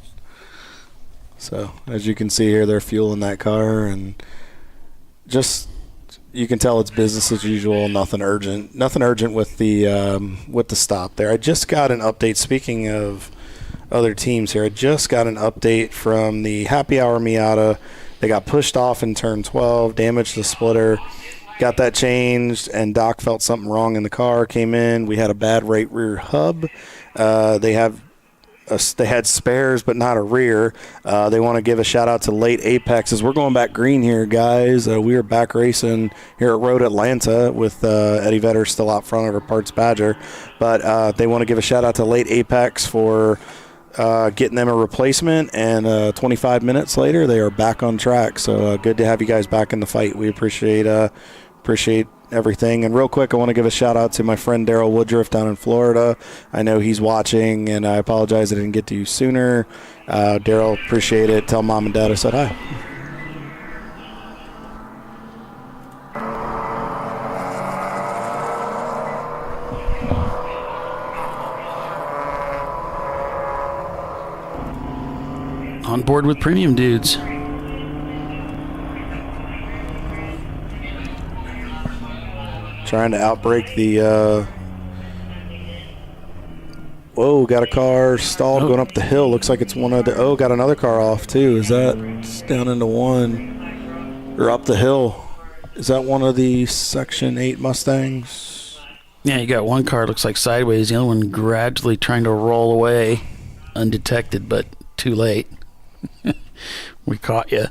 So, as you can see here, they're fueling that car, and just you can tell it's business as usual. Nothing urgent with the stop there. I just got an update. Speaking of other teams here, I just got an update from the Happy Hour Miata. They got pushed off in turn 12, damaged the splitter. Got that changed, and Doc felt something wrong in the car. Came in. We had a bad right rear hub. They had spares, but not a rear. They want to give a shout out to Late Apex as we're going back green here, guys. We are back racing here at Road Atlanta with Eddie Vedder still out front of our Parts Badger. But they want to give a shout out to Late Apex for getting them a replacement, and 25 minutes later they are back on track. So good to have you guys back in the fight. We appreciate everything. And real quick, I want to give a shout out to my friend Daryl Woodruff down in Florida. I know he's watching, and I apologize I didn't get to you sooner. Daryl, appreciate it. Tell mom and dad I said hi. On board with premium dudes. Trying to outbrake the. Whoa, got a car stalled going up the hill. Looks like it's one of the. Oh, got another car off too. Is that it's down into one or up the hill? Is that one of the Section 8 Mustangs? Yeah, you got one car looks like sideways. The other one gradually trying to roll away, undetected, but too late. We caught you.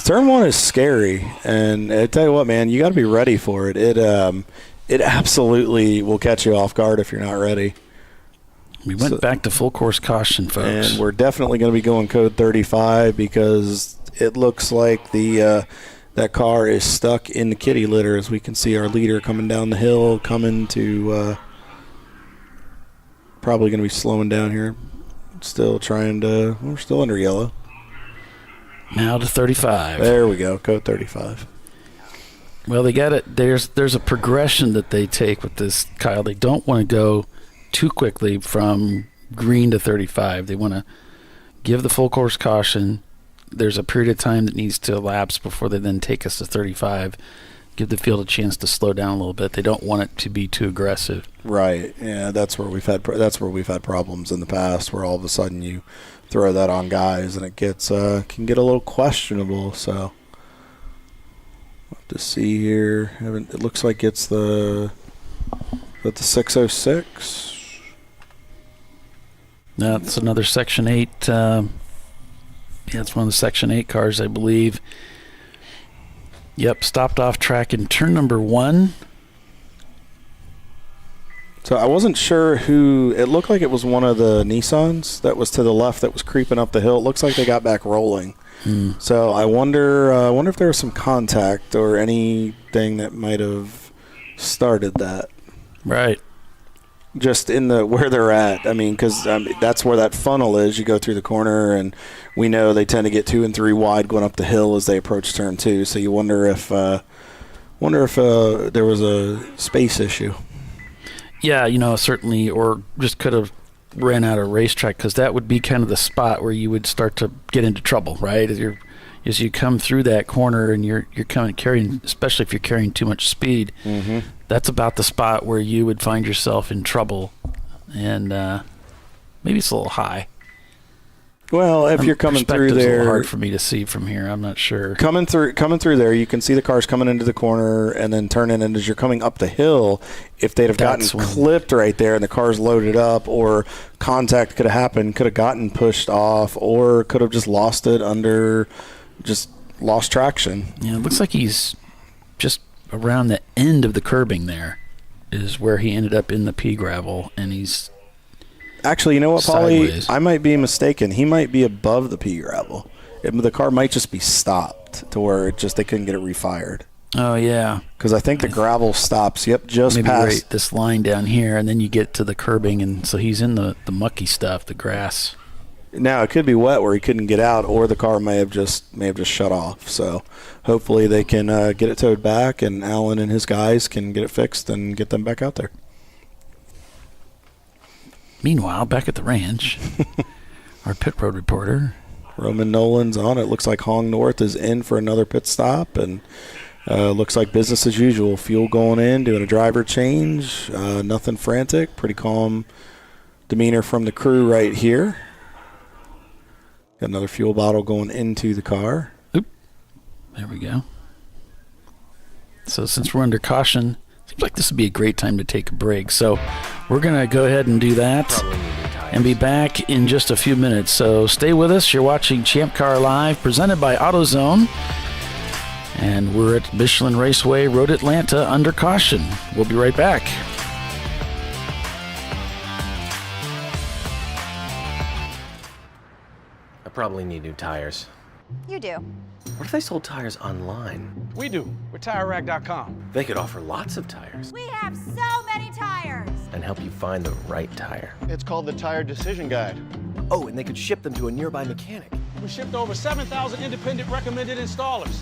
Turn 1 is scary, and I tell you what, man, you got to be ready for it. It absolutely will catch you off guard if you're not ready. We went back to full course caution, folks. And we're definitely going to be going code 35 because it looks like that car is stuck in the kitty litter, as we can see our leader coming down the hill, coming to probably going to be slowing down here. Still we're still under yellow. Now to 35. There we go, code 35. Well, they got it. There's a progression that they take with this, Kyle. They don't want to go too quickly from green to 35. They want to give the full course caution. There's a period of time that needs to elapse before they then take us to 35. Give the field a chance to slow down a little bit. They don't want it to be too aggressive. Right. Yeah, that's where we've had problems in the past, where all of a sudden you throw that on guys and it gets can get a little questionable. So we'll have to see here. It looks like it's the 606. That's another Section 8. Yeah, it's one of the Section 8 cars, I believe. Yep, stopped off track in turn number 1. So I wasn't sure who. It looked like it was one of the Nissans that was to the left that was creeping up the hill. It looks like they got back rolling. So I wonder if there was some contact or anything that might have started that. Right. Just in where they're at. I mean, because that's where that funnel is. You go through the corner, and we know they tend to get 2 and 3 wide going up the hill as they approach turn 2. So you wonder if there was a space issue. Yeah, certainly, or just could have ran out of racetrack, because that would be kind of the spot where you would start to get into trouble, right? As you come through that corner and you're carrying, especially if you're carrying too much speed, that's about the spot where you would find yourself in trouble. And maybe it's a little high. Well, if you're coming through there, it's a little hard for me to see from here. I'm not sure. Coming through there, you can see the cars coming into the corner and then turning. And as you're coming up the hill, if they'd have gotten clipped right there and the car's loaded up, or contact could have happened, could have gotten pushed off, or could have just lost traction. Yeah, it looks like he's just around the end of the curbing there is where he ended up in the pea gravel, and he's actually, you know what, Paulie? Sideways. I might be mistaken. He might be above the pea gravel. The car might just be stopped to where they couldn't get it refired. Oh, yeah. Because I think the gravel stops, just maybe past right this line down here, and then you get to the curbing, and so he's in the mucky stuff, the grass. Now, it could be wet where he couldn't get out, or the car may have just shut off. So hopefully they can get it towed back, and Alan and his guys can get it fixed and get them back out there. Meanwhile, back at the ranch, our pit road reporter, Roman Nolan's on it. Looks like Hong North is in for another pit stop, and looks like business as usual. Fuel going in, doing a driver change. Nothing frantic. Pretty calm demeanor from the crew right here. Got another fuel bottle going into the car. Oop. There we go. So since we're under caution, seems like this would be a great time to take a break. So we're going to go ahead and do that and be back in just a few minutes. So stay with us. You're watching Champ Car Live, presented by AutoZone. And we're at Michelin Raceway, Road Atlanta, under caution. We'll be right back. I probably need new tires. You do. What if they sold tires online? We do. We're TireRack.com. They could offer lots of tires We have so many tires. and help you find the right tire. It's called the Tire Decision Guide. Oh, and they could ship them to a nearby mechanic. We shipped over 7,000 independent recommended installers.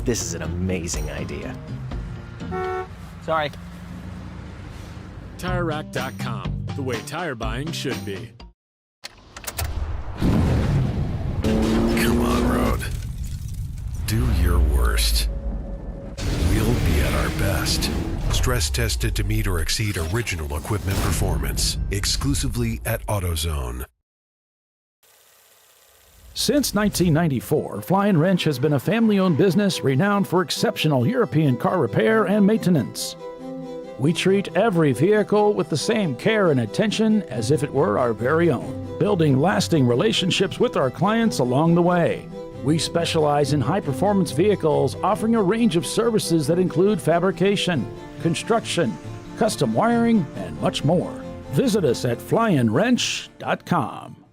This is an amazing idea. Sorry. TireRack.com, the way tire buying should be. worst, we'll be at our best. Stress tested to meet or exceed original equipment performance. Exclusively at AutoZone. Since 1994, Flying Wrench has been a family-owned business renowned for exceptional European car repair and maintenance. We treat every vehicle with the same care and attention as if it were our very own, building lasting relationships with our clients along the way. We specialize in high-performance vehicles, offering a range of services that include fabrication, construction, custom wiring, and much more. Visit us at flyandwrench.com.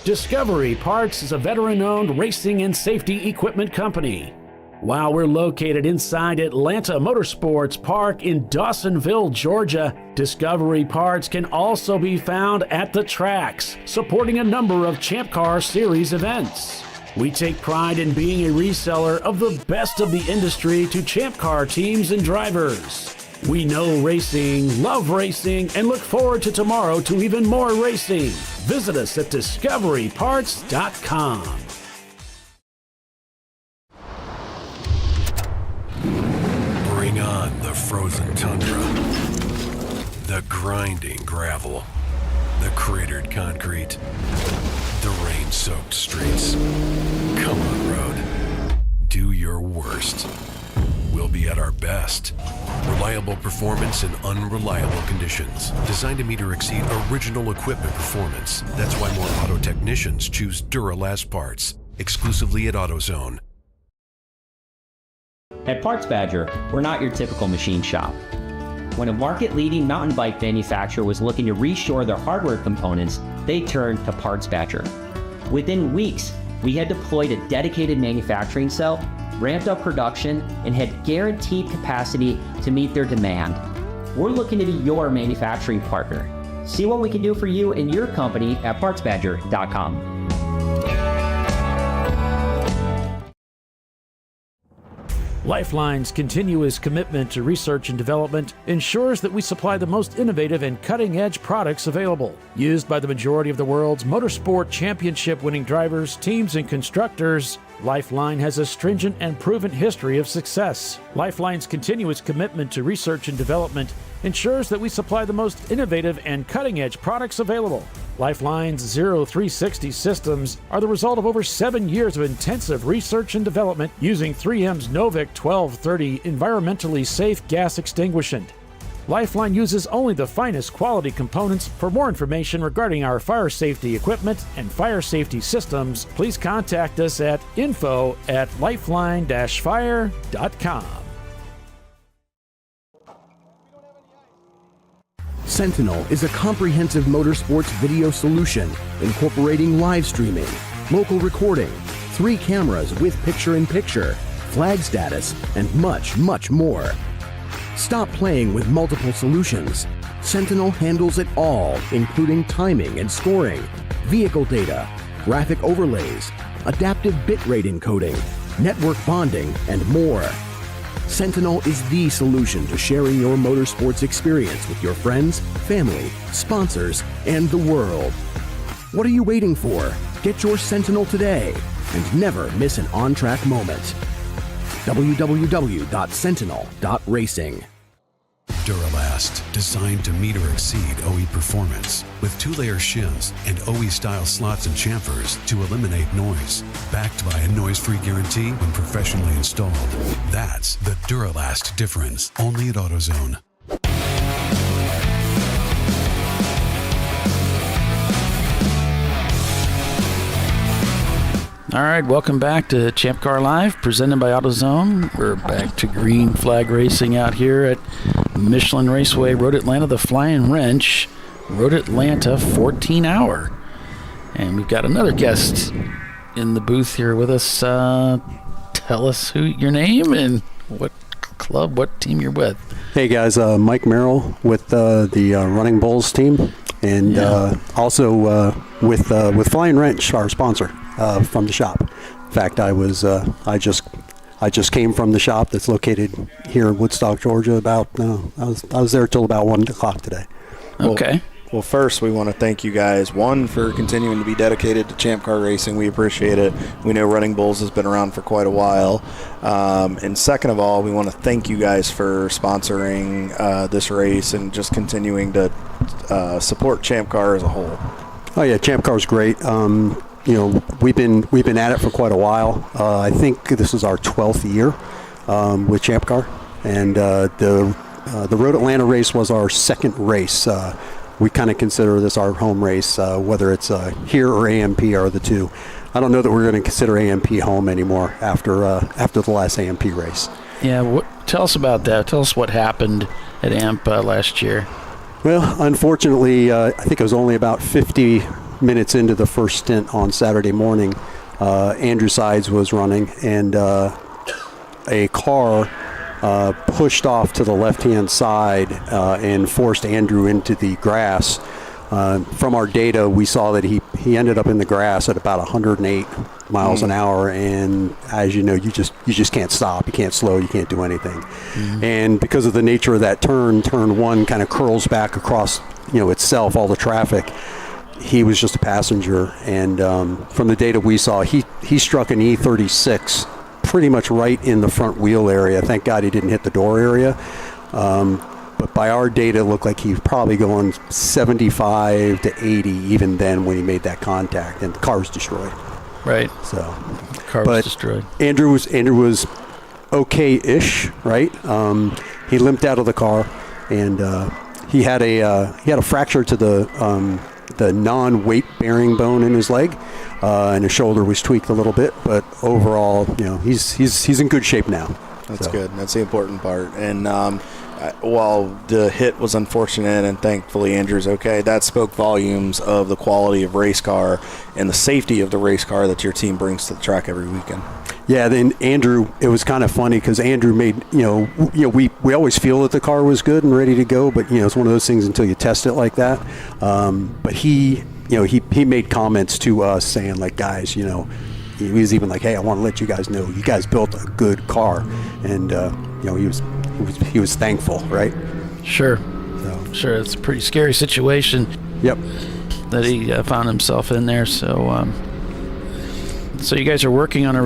Discovery Parts is a veteran-owned racing and safety equipment company. While we're located inside Atlanta Motorsports Park in Dawsonville, Georgia, Discovery Parts can also be found at the tracks, supporting a number of Champ Car Series events. We take pride in being a reseller of the best of the industry to Champ Car teams and drivers. We know racing, love racing, and look forward to tomorrow to even more racing. Visit us at discoveryparts.com. Bring on the frozen tundra, the grinding gravel, the cratered concrete, the rain-soaked streets. Come on, road. Do your worst. We'll be at our best. Reliable performance in unreliable conditions. Designed to meet or exceed original equipment performance. That's why more auto technicians choose Duralast parts. Exclusively at AutoZone. At Parts Badger, we're not your typical machine shop. When a market-leading mountain bike manufacturer was looking to reshore their hardware components, they turned to Parts Badger. Within weeks, we had deployed a dedicated manufacturing cell, ramped up production, and had guaranteed capacity to meet their demand. We're looking to be your manufacturing partner. See what we can do for you and your company at PartsBadger.com. Lifeline's continuous commitment to research and development ensures that we supply the most innovative and cutting-edge products available. Used by the majority of the world's motorsport championship-winning drivers, teams, and constructors, Lifeline has a stringent and proven history of success. Lifeline's continuous commitment to research and development ensures that we supply the most innovative and cutting-edge products available. Lifeline's 0360 systems are the result of over 7 years of intensive research and development using 3M's Novik 1230 environmentally safe gas extinguishant. Lifeline uses only the finest quality components. For more information regarding our fire safety equipment and fire safety systems, please contact us at info@lifeline-fire.com. Sentinel is a comprehensive motorsports video solution incorporating live streaming, local recording, 3 cameras with picture-in-picture, flag status, and much, much more. Stop playing with multiple solutions. Sentinel handles it all, including timing and scoring, vehicle data, graphic overlays, adaptive bitrate encoding, network bonding, and more. Sentinel is the solution to sharing your motorsports experience with your friends, family, sponsors, and the world. What are you waiting for? Get your Sentinel today and never miss an on-track moment. www.sentinel.racing. Duralast, designed to meet or exceed OE performance, with 2-layer shims and OE-style slots and chamfers to eliminate noise. Backed by a noise-free guarantee when professionally installed. That's the Duralast difference, only at AutoZone. All right, welcome back to ChampCar.Live, presented by AutoZone. We're back to green flag racing out here at Michelin Raceway, Road Atlanta, the Flying Wrench, Road Atlanta 14-hour. And we've got another guest in the booth here with us. Tell us your name and what club, what team you're with. Hey guys, Mike Merrill with the Running Bulls team, and also with Flying Wrench, our sponsor. From the shop. In fact, I just came from the shop that's located here in Woodstock, Georgia. I was there till about 1 o'clock today. Okay. Well, first, we want to thank you guys, one, for continuing to be dedicated to Champ Car Racing. We appreciate it. We know Running Bulls has been around for quite a while. And second of all, we want to thank you guys for sponsoring this race and just continuing to support Champ Car as a whole. Oh, yeah, Champ Car's great. We've been at it for quite a while. I think this is our 12th year with Champ Car. And the Road Atlanta race was our second race. We kind of consider this our home race, whether it's here or AMP are the two. I don't know that we're going to consider AMP home anymore after the last AMP race. Yeah, tell us about that. Tell us what happened at AMP last year. Well, unfortunately, I think it was only about 50 minutes into the first stint on Saturday morning. Andrew Sides was running, and a car pushed off to the left-hand side and forced Andrew into the grass. From our data, we saw that he ended up in the grass at about 108 miles an hour, and as you know, you just can't stop, you can't slow, you can't do anything. And because of the nature of that turn one kind of curls back across itself, all the traffic. He was just a passenger, and from the data we saw, he struck an E36 pretty much right in the front wheel area. Thank God he didn't hit the door area. But by our data, it looked like he was probably going 75 to 80 even then when he made that contact, and the car was destroyed. Right. So, the car was destroyed. Andrew was okay-ish, right? He limped out of the car, and he had a fracture to the non-weight bearing bone in his leg, and his shoulder was tweaked a little bit, but overall, he's in good shape now. That's good. That's the important part. And while the hit was unfortunate and thankfully Andrew's okay, that spoke volumes of the quality of race car and the safety of the race car that your team brings to the track every weekend. Yeah, then Andrew, it was kind of funny because Andrew made, we always feel that the car was good and ready to go, but, it's one of those things until you test it like that. But he made comments to us saying, like, guys, he was even like, hey, I want to let you guys know you guys built a good car. And, he was thankful, right? Sure. Sure, it's a pretty scary situation. Yep. That he found himself in there. So you guys are working on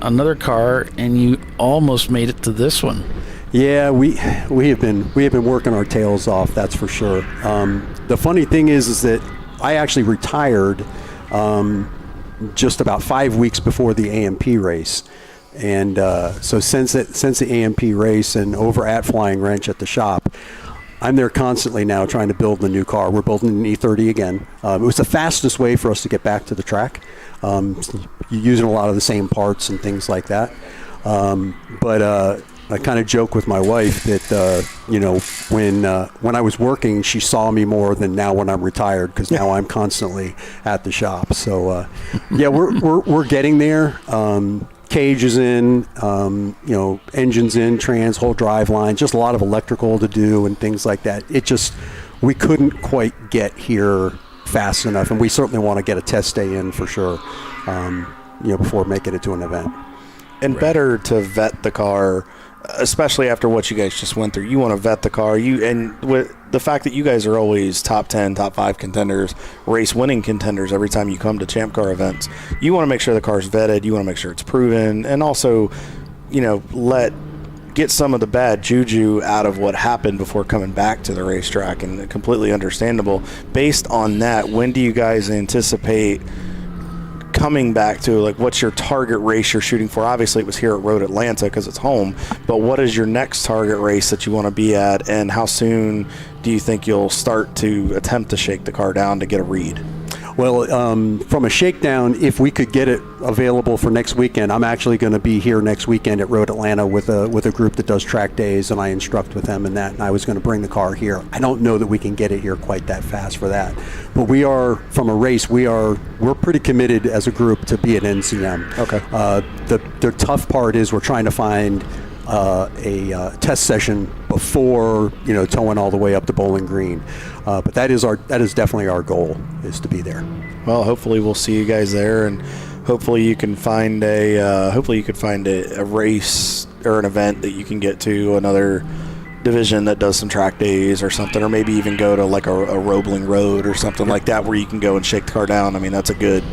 another car, and you almost made it to this one. Yeah, we have been working our tails off. That's for sure. The funny thing is that I actually retired just about 5 weeks before the AMP race. And so since the AMP race and over at Flying Wrench at the shop, I'm there constantly now trying to build the new car. We're building an E30 again. It was the fastest way for us to get back to the track. You're using a lot of the same parts and things like that. But I kind of joke with my wife that when I was working, she saw me more than now when I'm retired, because now I'm constantly at the shop. So yeah, we're getting there. Cage is in, engines in, trans, whole drive line, just a lot of electrical to do and things like that. We couldn't quite get here fast enough, and we certainly want to get a test day in for sure, before making it to an event. And better to vet the car, especially after what you guys just went through. You want to vet the car. And with the fact that you guys are always top 10, top 5 contenders, race winning contenders every time you come to Champ Car events, you want to make sure the car's vetted. You want to make sure it's proven, and also, get some of the bad juju out of what happened before coming back to the racetrack, and completely understandable. Based on that, when do you guys anticipate coming back to, what's your target race you're shooting for? Obviously it was here at Road Atlanta because it's home, but what is your next target race that you want to be at, and how soon do you think you'll start to attempt to shake the car down to get a read? Well, from a shakedown, if we could get it available for next weekend, I'm actually going to be here next weekend at Road Atlanta with a group that does track days, and I instruct with them in that, and I was going to bring the car here. I don't know that we can get it here quite that fast for that, but we are, from a race, we're pretty committed as a group to be at NCM. Okay. The tough part is we're trying to find a test session before towing all the way up to Bowling Green, but that is definitely our goal, is to be there. Well, hopefully we'll see you guys there, and hopefully you can find a race or an event that you can get to, another division that does some track days or something, or maybe even go to like a Roebling Road or something like that where you can go and shake the car down. I mean, that's a good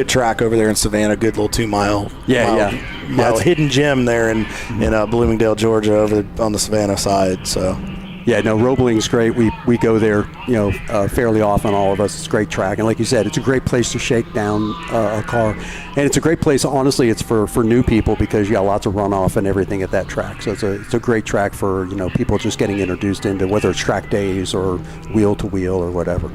track over there in Savannah, good little 2 mile hidden gem there in Bloomingdale, Georgia, over on the Savannah side. So yeah, no, Roebling's great. We go there, fairly often, all of us. It's a great track. And like you said, it's a great place to shake down a car. And it's a great place, honestly, it's for new people because you got lots of runoff and everything at that track. So it's a great track for, people just getting introduced into whether it's track days or wheel to wheel or whatever.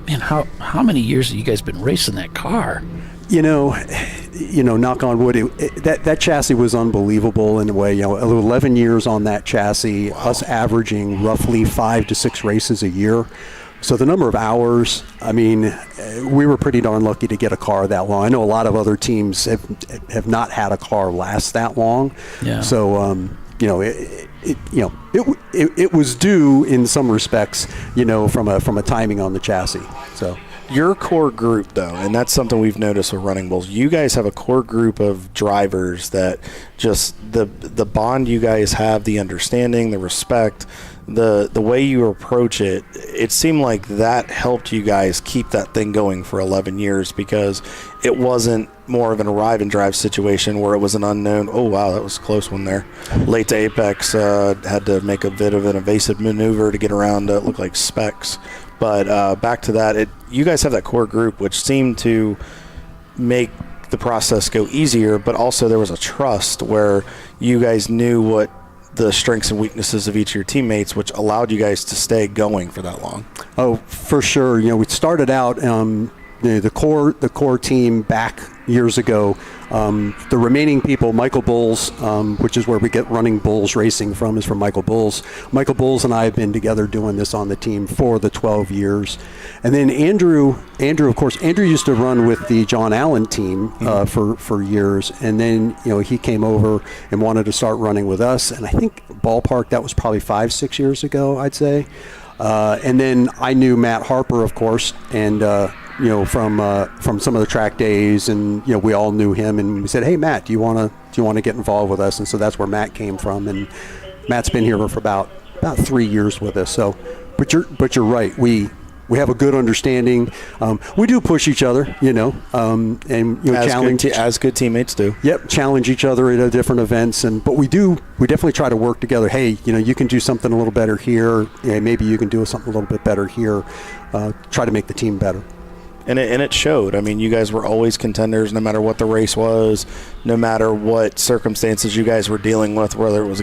Man, how many years have you guys been racing that car? Knock on wood, that chassis was unbelievable in a way. 11 years on that chassis, wow. Us averaging roughly 5 to 6 races a year. So the number of hours, I mean, we were pretty darn lucky to get a car that long. I know a lot of other teams have not had a car last that long. Yeah. So, it was due in some respects, from a timing on the chassis. So. Your core group, though, and that's something we've noticed with Running Bulls, you guys have a core group of drivers that just the bond you guys have, the understanding, the respect, the way you approach it, it seemed like that helped you guys keep that thing going for 11 years because it wasn't more of an arrive and drive situation where it was an unknown, oh, wow, that was a close one there. Late to Apex, had to make a bit of an evasive maneuver to get around, it looked like Specs. But back to that, you guys have that core group, which seemed to make the process go easier, but also there was a trust where you guys knew what the strengths and weaknesses of each of your teammates, which allowed you guys to stay going for that long. Oh, for sure. We started out the core team back years ago. The remaining people, Michael Bulls, which is where we get Running Bulls Racing from, is from Michael Bulls. Michael Bulls and I have been together doing this on the team for the 12 years. And then Andrew, of course, Andrew used to run with the John Allen team for years. And then, he came over and wanted to start running with us. And I think ballpark, that was probably 5-6 years ago, I'd say. And then I knew Matt Harper, of course, and from some of the track days, and we all knew him, and we said, hey Matt, do you want to get involved with us? And so that's where Matt came from, and Matt's been here for about 3 years with us. So but you're right, we have a good understanding. We do push each other, and challenge as good teammates do. Yep, challenge each other at different events, but we definitely try to work together. Hey, you can do something a little better here. Maybe you can do something a little bit better here. Try to make the team better. And it showed. I mean, you guys were always contenders no matter what the race was, no matter what circumstances you guys were dealing with, whether it was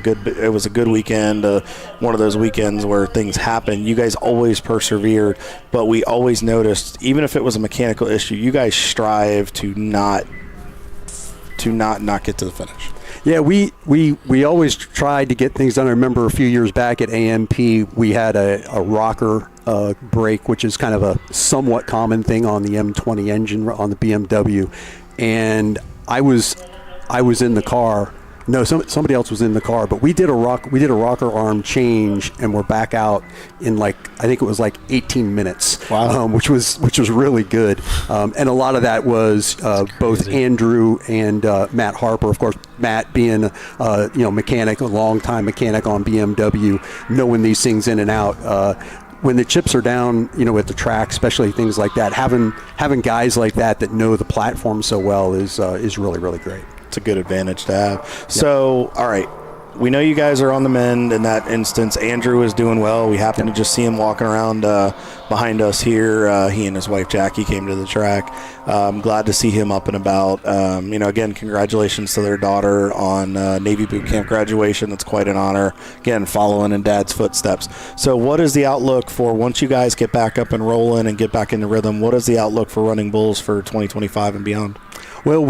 a good weekend, one of those weekends where things happen. You guys always persevered, but we always noticed, even if it was a mechanical issue, you guys strive to not get to the finish. Yeah, we always tried to get things done. I remember a few years back at AMP, we had a rocker brake, which is kind of a somewhat common thing on the M20 engine on the BMW. And I was in the car. No, somebody else was in the car, but we did a rocker arm change, and we're back out in I think it was 18 minutes. Wow. Which was really good. And a lot of that was both Andrew and Matt Harper. Of course, Matt being a long-time mechanic on BMW, knowing these things in and out. When the chips are down, at the track, especially things like that, having guys like that know the platform so well is really, really great. It's a good advantage to have. So, all right, we know you guys are on the mend in that instance. Andrew is doing well. We happen to just see him walking around behind us here. He and his wife Jackie came to the track. I'm glad to see him up and about. Again, congratulations to their daughter on Navy boot camp graduation. That's quite an honor. Again, following in Dad's footsteps. So what is the outlook for once you guys get back up and rolling and get back into rhythm? What is the outlook for Running Bulls for 2025 and beyond? Well,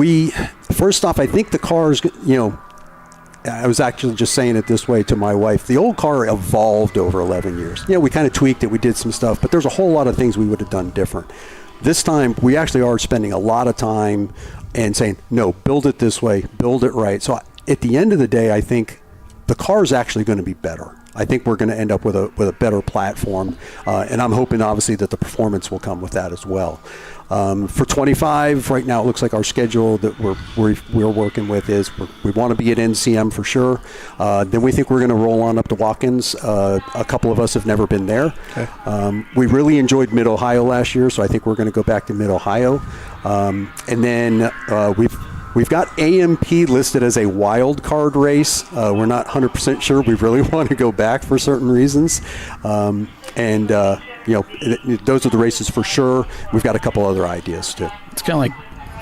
first off, I think the cars, I was actually just saying it this way to my wife. The old car evolved over 11 years. We kind of tweaked it. We did some stuff, but there's a whole lot of things we would have done different. This time, we actually are spending a lot of time and saying, no, build it this way, build it right. So at the end of the day, I think the car is actually going to be better. I think we're going to end up with a better platform, and I'm hoping obviously that the performance will come with that as well. For 25, right now it looks like our schedule that we're working with is we want to be at NCM for sure. Then we think we're going to roll on up to Watkins. A couple of us have never been there. Okay. We really enjoyed Mid-Ohio last year, so I think we're going to go back to Mid-Ohio. And then we've got AMP listed as a wild card race. We're not 100% sure. We really want to go back for certain reasons. Those are the races for sure. We've got a couple other ideas too. It's kind of like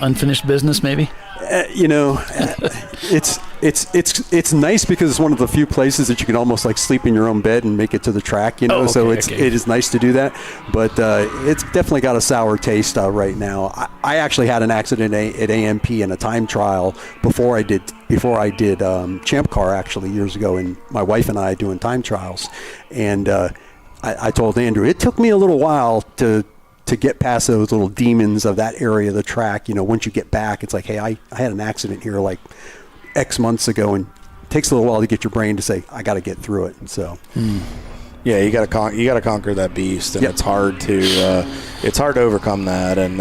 unfinished business, maybe. It's nice because it's one of the few places that you can almost like sleep in your own bed and make it to the track. So it is nice to do that. But it's definitely got a sour taste right now. I actually had an accident at AMP in a time trial before I did Champ Car actually years ago, and my wife and I doing time trials, and I told Andrew it took me a little while to get past those little demons of that area of the track. Once you get back, it's like, hey, I had an accident here like X months ago, and it takes a little while to get your brain to say, I got to get through it. And so, yeah, you got to conquer that beast, and it's hard to overcome that. And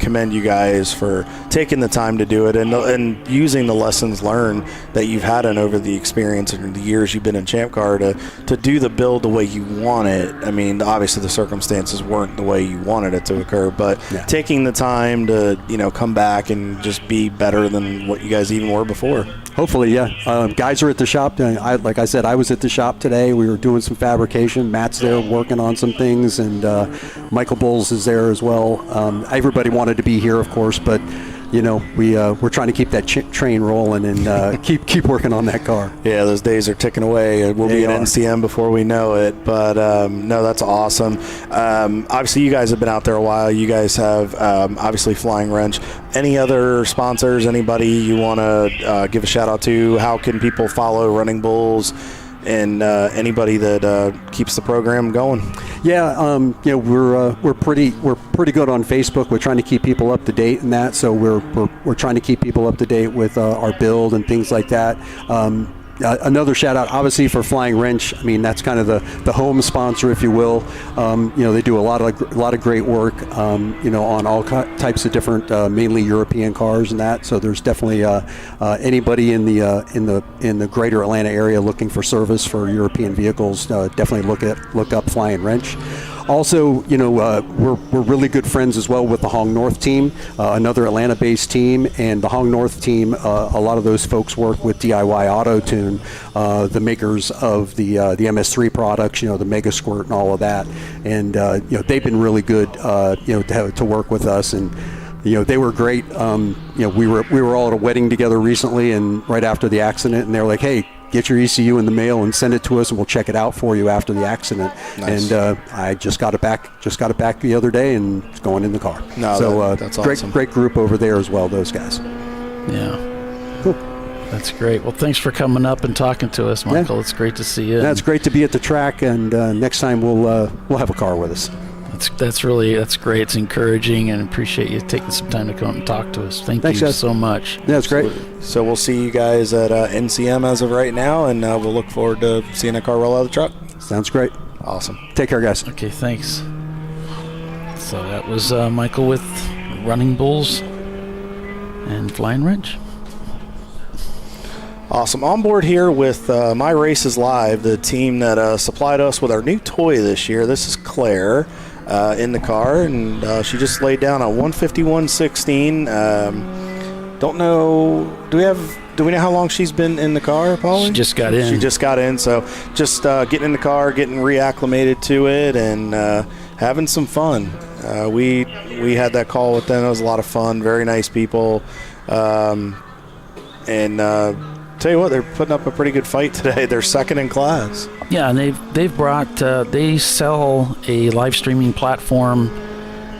commend you guys for taking the time to do it and using the lessons learned that you've had over the experience and the years you've been in Champ Car to do the build the way you want it. I mean, obviously the circumstances weren't the way you wanted it to occur, but taking the time to come back and just be better than what you guys even were before. Hopefully, yeah. Guys are at the shop. Like I said, I was at the shop today. We were doing some fabrication. Matt's there working on some things, and Michael Bowles is there as well. Everybody wanted to be here, of course, but we're trying to keep that train rolling and keep working on that car. Yeah, those days are ticking away. We'll be at NCM before we know it. But no, that's awesome. Obviously, you guys have been out there a while. You guys have obviously Flying Wrench. Any other sponsors? Anybody you want to give a shout out to? How can people follow Running Bulls? And anybody that keeps the program going. Yeah, we're pretty good on Facebook. We're trying to keep people up to date in that. So we're trying to keep people up to date with our build and things like that. Another shout out, obviously, for Flying Wrench. I mean, that's kind of the home sponsor, if you will. They do a lot of great work, on all types of different, mainly European cars and that. So there's definitely anybody in the greater Atlanta area looking for service for European vehicles. Definitely look up Flying Wrench. Also, we're really good friends as well with the Hong North team, another Atlanta-based team, and the Hong North team. A lot of those folks work with DIY AutoTune, the makers of the MS3 products, the Mega Squirt and all of that, and they've been really good, to work with us, and they were great. We were all at a wedding together recently, and right after the accident, and they were like, hey, get your ECU in the mail and send it to us, and we'll check it out for you after the accident. Nice. And I just got it back the other day, and it's going in the car. No, so that's awesome. Great group over there as well, those guys. Yeah. Cool. That's great. Well, thanks for coming up and talking to us, Michael. Yeah. It's great to see you. Yeah, it's great to be at the track, and next time we'll have a car with us. That's great. It's encouraging, and appreciate you taking some time to come up and talk to us. Thanks you so much. Yeah, it's great. So we'll see you guys at NCM as of right now, and we'll look forward to seeing a car roll out of the truck. Sounds great. Awesome. Take care, guys. Okay, thanks. So that was Michael with Running Bulls and Flying Wrench. Awesome. On board here with My Races Live, the team that supplied us with our new toy this year. This is Claire. In the car, and she just laid down a 151.16. Don't know. Do we know how long she's been in the car, Paulie? She just got in. She just got in, so just getting in the car, getting reacclimated to it, and having some fun. We had that call with them. It was a lot of fun. Very nice people, and tell you what, they're putting up a pretty good fight today. They're second in class. Yeah, and they've brought they sell a live streaming platform.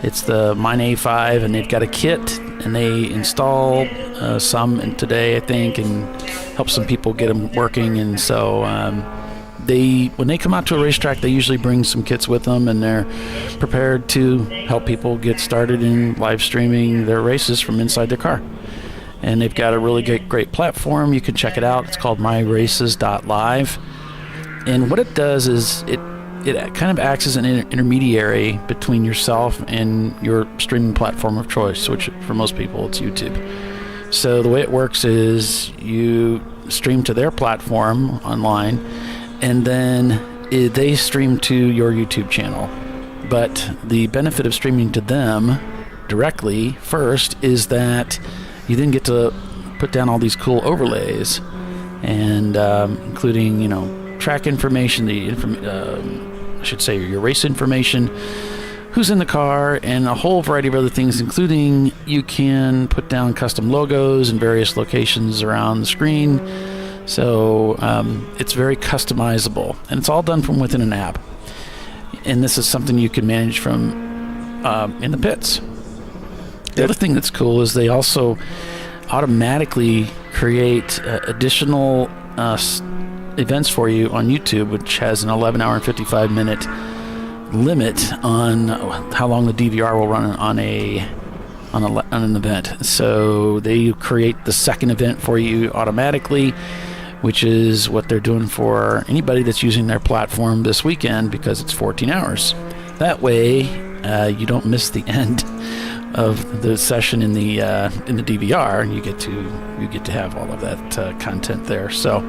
It's the Mine A5, and they've got a kit, and they install some today, I think, and help some people get them working. And so when they come out to a racetrack, they usually bring some kits with them, and they're prepared to help people get started in live streaming their races from inside their car. And they've got a really great platform. You can check it out. It's called myraces.live. And what it does is it kind of acts as an intermediary between yourself and your streaming platform of choice, which for most people it's YouTube. So the way it works is you stream to their platform online, and then they stream to your YouTube channel. But the benefit of streaming to them directly first is that you then get to put down all these cool overlays, and including, you know, track information, I should say your race information, who's in the car, and a whole variety of other things, including you can put down custom logos in various locations around the screen. So it's very customizable, and it's all done from within an app. And this is something you can manage from in the pits. The other thing that's cool is they also automatically create additional events for you on YouTube, which has an 11-hour and 55-minute limit on how long the DVR will run on an event. So they create the second event for you automatically, which is what they're doing for anybody that's using their platform this weekend, because it's 14 hours. That way, you don't miss the end of the session in the DVR, and you get to have all of that content there. So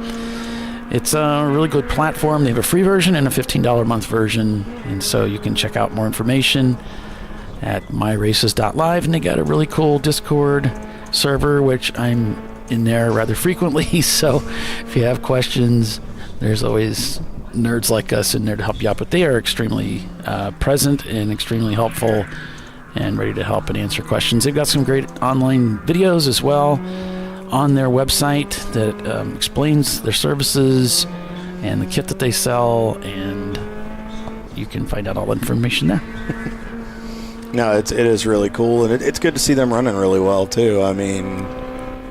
it's a really good platform. They have a free version and a $15 a month version, and so you can check out more information at myraces.live. And they got a really cool Discord server, which I'm in there rather frequently. So if you have questions, there's always nerds like us in there to help you out. But they are extremely present and extremely helpful and ready to help and answer questions. They've got some great online videos as well on their website that explains their services and the kit that they sell, and you can find out all the information there. No, it is really cool, and it's good to see them running really well too. I mean,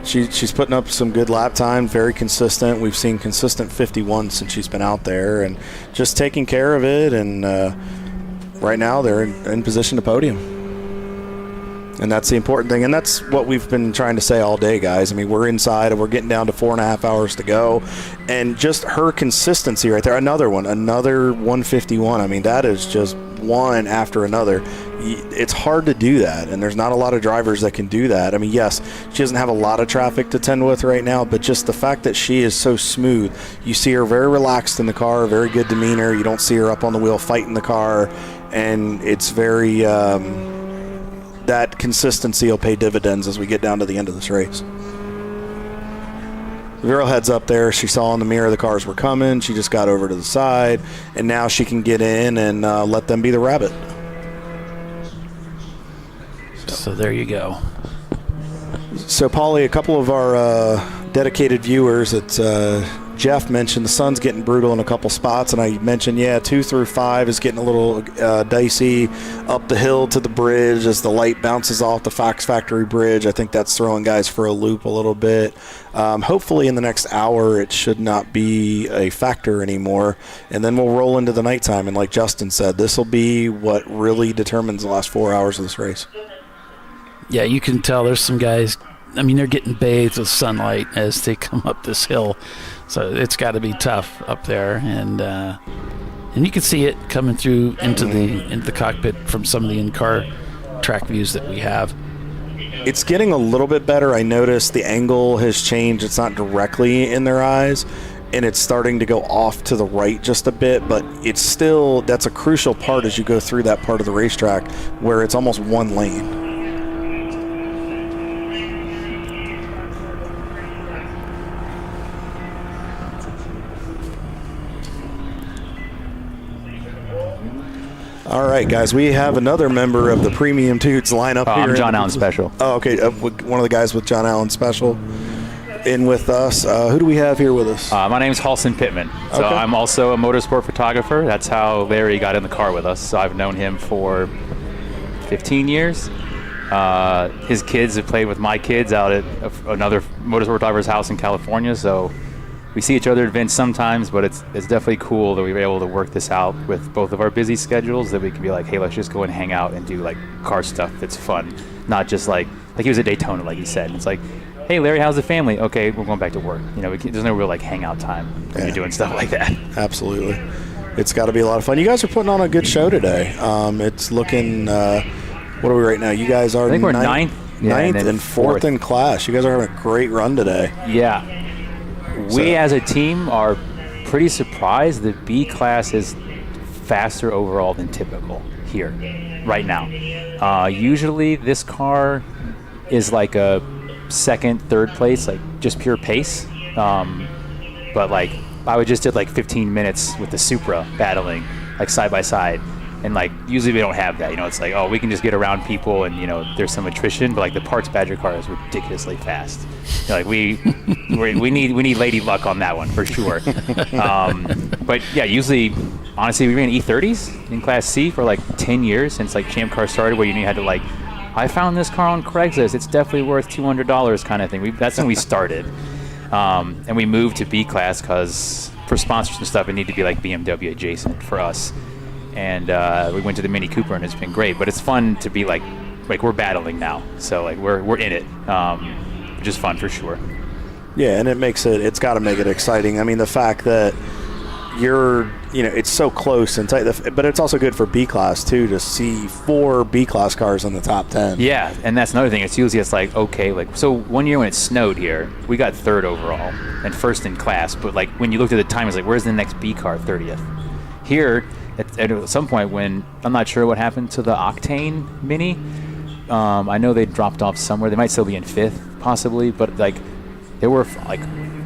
she's putting up some good lap time, very consistent. We've seen consistent 51 since she's been out there, and just taking care of it. And right now they're in position to podium. And that's the important thing, and that's what we've been trying to say all day, guys. I mean, we're inside, and we're getting down to 4.5 hours to go, and just her consistency right there. Another 151. I mean, that is just one after another. It's hard to do that, and there's not a lot of drivers that can do that. I mean, yes, she doesn't have a lot of traffic to tend with right now, but just the fact that she is so smooth. You see her very relaxed in the car, very good demeanor. You don't see her up on the wheel fighting the car, and it's very that consistency will pay dividends as we get down to the end of this race. The girl heads up there. She saw in the mirror the cars were coming. She just got over to the side, and now she can get in and let them be the rabbit. So there you go. So, Paulie, a couple of our dedicated viewers, it's Jeff mentioned the sun's getting brutal in a couple spots, and I mentioned, 2 through 5 is getting a little dicey up the hill to the bridge as the light bounces off the Fox Factory Bridge. I think that's throwing guys for a loop a little bit. Hopefully in the next hour it should not be a factor anymore, and then we'll roll into the nighttime. And like Justin said, this will be what really determines the last 4 hours of this race. Yeah, you can tell there's some guys, I mean, they're getting bathed with sunlight as they come up this hill. So it's got to be tough up there, and you can see it coming through into the cockpit from some of the in-car track views that we have. It's getting a little bit better. I noticed the angle has changed. It's not directly in their eyes, and it's starting to go off to the right just a bit, but it's still, that's a crucial part as you go through that part of the racetrack where it's almost one lane. All right, guys, we have another member of the Premium Toots lineup here. I'm John Allen Special. Oh, okay. One of the guys with John Allen Special in with us. Who do we have here with us? My name is Halson Pittman. So Okay. I'm also a motorsport photographer. That's how Larry got in the car with us. So I've known him for 15 years. His kids have played with my kids out at another motorsport photographer's house in California. So we see each other at events sometimes, but it's definitely cool that we were able to work this out with both of our busy schedules, that we can be like, hey, let's just go and hang out and do like car stuff that's fun. Not just like he was at Daytona, like he said. It's like, hey, Larry, how's the family? Okay, we're going back to work. There's no real like hangout time when you're doing stuff like that. Absolutely. It's got to be a lot of fun. You guys are putting on a good show today. It's looking, what are we right now? You guys are I think we're ninth and fourth in class. You guys are having a great run today. Yeah. We as a team are pretty surprised that B class is faster overall than typical here right now. Usually this car is like a second, third place, like just pure pace. But like I just did like 15 minutes with the Supra battling like side by side. And like usually we don't have that, it's like, oh, we can just get around people and there's some attrition, but like the Parts Badger car is ridiculously fast. Like we need Lady Luck on that one for sure. But yeah, usually honestly we ran E30s in Class C for like 10 years since like Champ Car started, where you had to like, I found this car on Craigslist, it's definitely worth $200 kind of thing. That's when we started. And we moved to B class because for sponsors and stuff it needed to be like BMW adjacent for us. And we went to the Mini Cooper, and it's been great. But it's fun to be like we're battling now, so like we're in it, which is fun for sure. Yeah, and it's got to make it exciting. I mean, the fact that it's so close and tight, but it's also good for B class too to see 4 B class cars in the top 10. Yeah, and that's another thing. It's like okay, like so one year when it snowed here, we got 3rd overall and 1st in class. But like when you looked at the time, it's like where's the next B car 30th? Here. At some point when I'm not sure what happened to the Octane Mini, I know they dropped off somewhere. They might still be in 5th possibly, but like there were like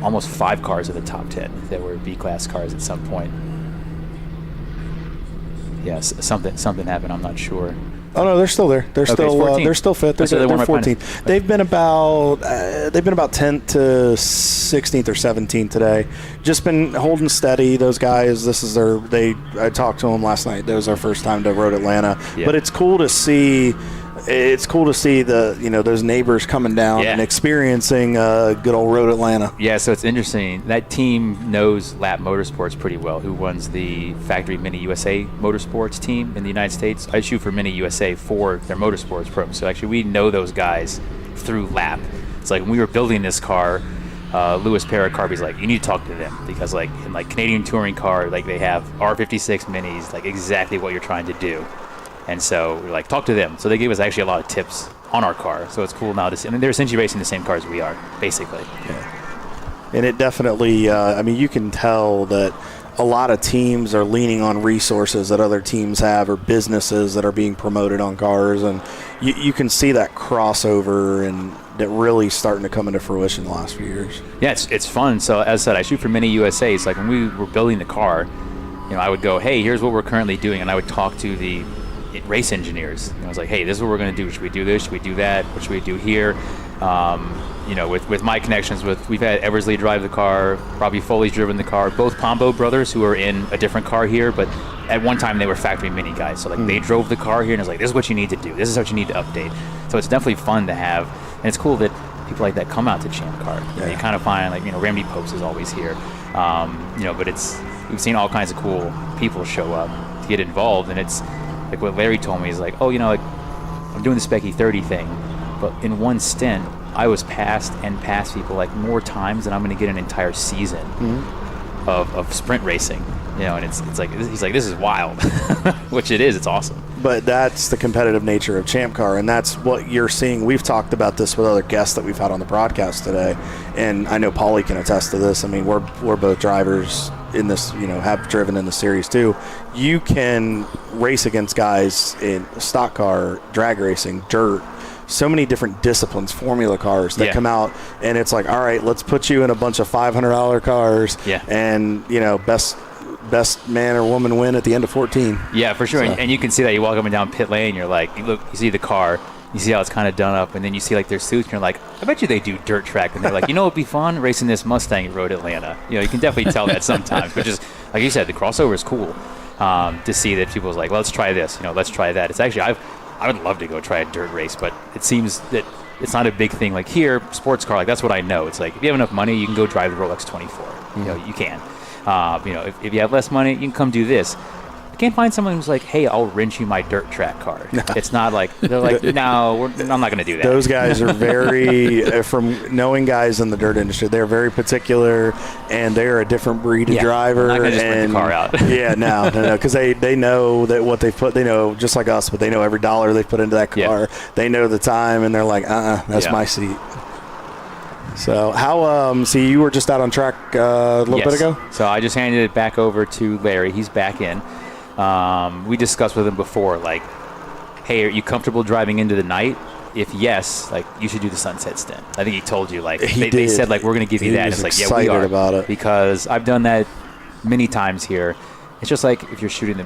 almost 5 cars in the top 10 that were B class cars at some point. Yes, something happened. I'm not sure. Oh no, they're still there. They're still 5th. They're 14th. They've been about 10th to 16th or 17th today. Just been holding steady. Those guys. I talked to them last night. That was their first time to Road Atlanta. Yeah. But it's cool to see. It's cool to see those neighbors coming down and experiencing good old Road Atlanta. Yeah, so it's interesting. That team knows Lap Motorsports pretty well, who runs the factory Mini USA Motorsports team in the United States. I shoot for Mini USA for their motorsports program. So actually we know those guys through Lap. It's like when we were building this car, Louis Paracarby's like, you need to talk to them because like in like Canadian touring car, like they have R56 Minis, like exactly what you're trying to do. And so we're like, talk to them. So they gave us actually a lot of tips on our car. So it's cool now to see. I mean, they're essentially racing the same cars we are, basically. Yeah. And it definitely, you can tell that a lot of teams are leaning on resources that other teams have or businesses that are being promoted on cars. And you can see that crossover and that really starting to come into fruition the last few years. Yeah, it's fun. So as I said, I shoot for Mini USA. It's like when we were building the car, I would go, hey, here's what we're currently doing. And I would talk to the race engineers. I was like, hey, this is what we're going to do. Should we do this? Should we do that? What should we do here? With my connections we've had Eversley drive the car, Robbie Foley's driven the car, both Pombo brothers who are in a different car here, but at one time they were factory Mini guys. So like they drove the car here and it's like, this is what you need to do. This is what you need to update. So it's definitely fun to have. And it's cool that people like that come out to Champ Car. You kind of find Randy Popes is always here. But we've seen all kinds of cool people show up to get involved, and it's like what Larry told me is like, I'm doing the Spec 30 thing, but in one stint, I was past people like more times than I'm going to get an entire season of sprint racing. And it's like he's like, this is wild, which it is. It's awesome. But that's the competitive nature of Champ Car, and that's what you're seeing. We've talked about this with other guests that we've had on the broadcast today, and I know Paulie can attest to this. I mean, we're both drivers in this, have driven in the series too. You can race against guys in stock car, drag racing, dirt, so many different disciplines, formula cars that come out, and it's like, all right, let's put you in a bunch of $500 cars, and best man or woman win at the end of 14. Yeah, for sure. So. And you can see that. You walk up and down pit lane, you're like, you see the car, you see how it's kind of done up, and then you see like their suits, and you're like, I bet you they do dirt track. And they're like, it'd be fun racing this Mustang at Road Atlanta. You can definitely tell that sometimes. But just like you said, the crossover is cool to see that people's like, let's try this, let's try that. It's actually, I would love to go try a dirt race, but it seems that it's not a big thing. Like here, sports car, like that's what I know. It's like if you have enough money, you can go drive the Rolex 24. You can. If you have less money, you can come do this. can't find someone who's like, hey, I'll rent you my dirt track car. It's not like, they're like, no, I'm not going to do that. Those guys are very, from knowing guys in the dirt industry, they're very particular, and they're a different breed of driver. I'm not going to just rent the car out. Yeah, no, because they know that what they put, they know, just like us, but they know every dollar they put into that car. Yeah. They know the time, and they're like, that's my seat. So how, see, you were just out on track a little bit ago? So I just handed it back over to Larry. He's back in. We discussed with him before, like, hey, are you comfortable driving into the night? If yes, like, you should do the sunset stint. I think he told you, like, they said, like, we're going to give you that. It's like, yeah, we are. About it. Because I've done that many times here. It's just like if you're shooting the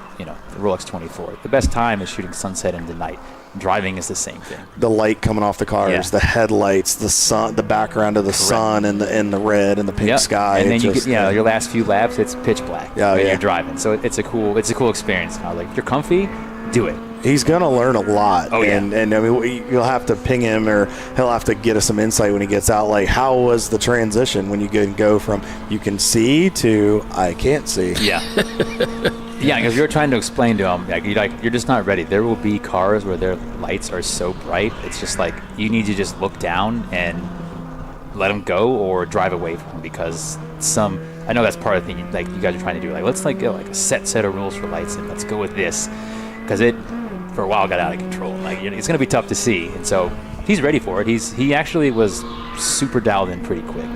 Rolex 24. The best time is shooting sunset into night. Driving is the same thing. The light coming off the cars, the headlights, the sun, the background of the sun, and the red and the pink sky. And then you get, your last few laps, it's pitch black when you're driving. So it's a cool experience. Like, if you're comfy, do it. He's gonna learn a lot. Oh yeah. And I mean, you'll have to ping him, or he'll have to get us some insight when he gets out. Like, how was the transition when you can go from you can see to I can't see? Yeah. Yeah, because you're trying to explain to them, you're just not ready. There will be cars where their lights are so bright, it's just like you need to just look down and let them go or drive away from them, because I know that's part of the thing like you guys are trying to do. Like, let's get like a set of rules for lights, and let's go with this, because it for a while got out of control. Like, it's going to be tough to see, and so he's ready for it. He actually was super dialed in pretty quick.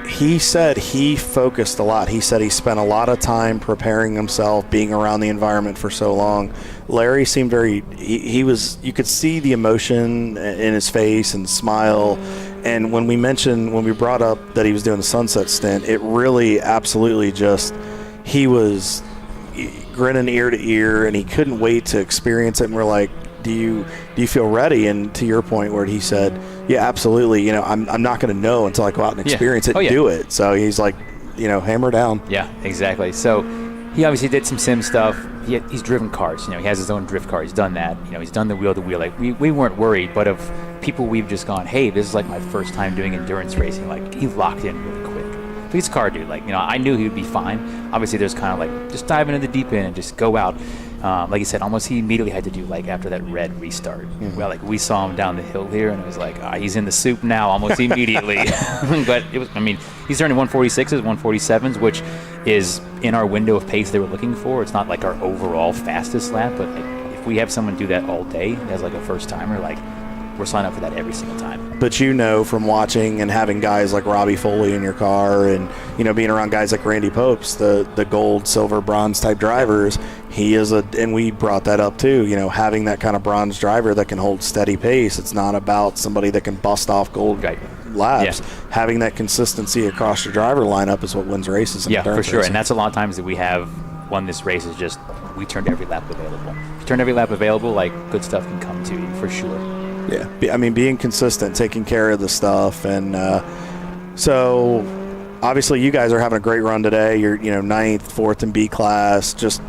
He said he focused a lot. He said he spent a lot of time preparing himself, being around the environment for so long. Larry seemed he was, you could see the emotion in his face and smile. And when we brought up that he was doing the sunset stint, it really absolutely just, he was grinning ear to ear, and he couldn't wait to experience it. And we're like, do you feel ready? And to your point where he said, yeah, absolutely. I'm not going to know until I go out and experience it and do it. So he's like, hammer down. Yeah, exactly. So he obviously did some sim stuff. He's driven cars. He has his own drift car. He's done that. He's done the wheel to wheel. Like, we weren't worried, but of people we've just gone, hey, this is like my first time doing endurance racing. Like, he locked in really quick. But he's a car dude. Like, I knew he would be fine. Obviously, there's kind of like just dive into the deep end and just go out. Like you said, almost he immediately had to do, like, after that red restart. Mm-hmm. Well, like, we saw him down the hill here, and it was like, he's in the soup now almost immediately. But it was, he's turning 146s, 147s, which is in our window of pace they were looking for. It's not like our overall fastest lap, but like, if we have someone do that all day as like a first timer, like, we're signing up for that every single time. But from watching and having guys like Robbie Foley in your car, and being around guys like Randy Popes, the gold, silver, bronze type drivers, he is and we brought that up too, having that kind of bronze driver that can hold steady pace. It's not about somebody that can bust off gold laps. Yeah. Having that consistency across your driver lineup is what wins races. Yeah, for sure. And that's a lot of times that we have won this race, is just we turned every lap available. If you turn every lap available, like, good stuff can come to you for sure. Yeah, being consistent, taking care of the stuff, and so obviously you guys are having a great run today. You're 9th, 4th in B class. Just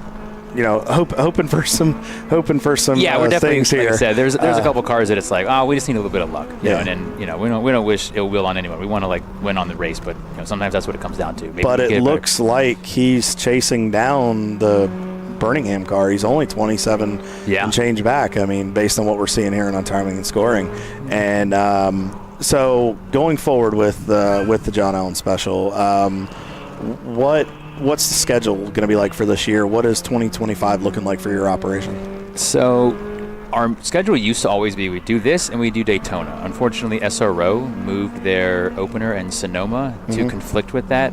hoping for some yeah, we're definitely, things here. Like I said, there's a couple cars that it's like, we just need a little bit of luck. And then we don't wish ill will on anyone. We want to like win on the race, but sometimes that's what it comes down to. Maybe but it looks like he's chasing down the Birmingham car. He's only 27 and change back. Based on what we're seeing here on timing and scoring, and so going forward with the John Allen Special, what's the schedule going to be like for this year? What is 2025 looking like for your operation? So our schedule used to always be we do this and we do Daytona. Unfortunately, SRO moved their opener in Sonoma to conflict with that.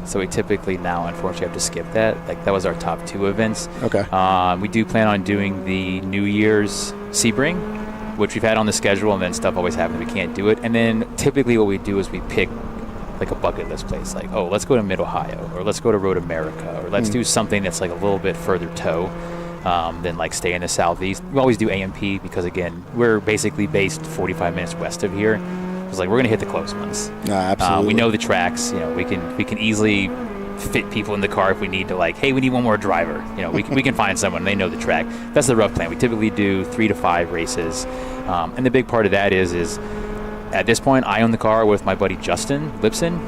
So we typically now, unfortunately, have to skip that. Like, that was our top 2 events. Okay. We do plan on doing the New Year's Sebring, which we've had on the schedule, and then stuff always happens. We can't do it. And then typically what we do is we pick like a bucket list place. Like, let's go to Mid-Ohio, or let's go to Road America, or let's do something that's like a little bit further toe than like stay in the Southeast. We always do AMP because, again, we're basically based 45 minutes west of here. It's like we're going to hit the close ones. Absolutely. We know the tracks. We can easily fit people in the car if we need to. Like, hey, we need one more driver. We can find someone. They know the track. That's the rough plan. We typically do 3 to 5 races, and the big part of that is at this point I own the car with my buddy Justin Lipson.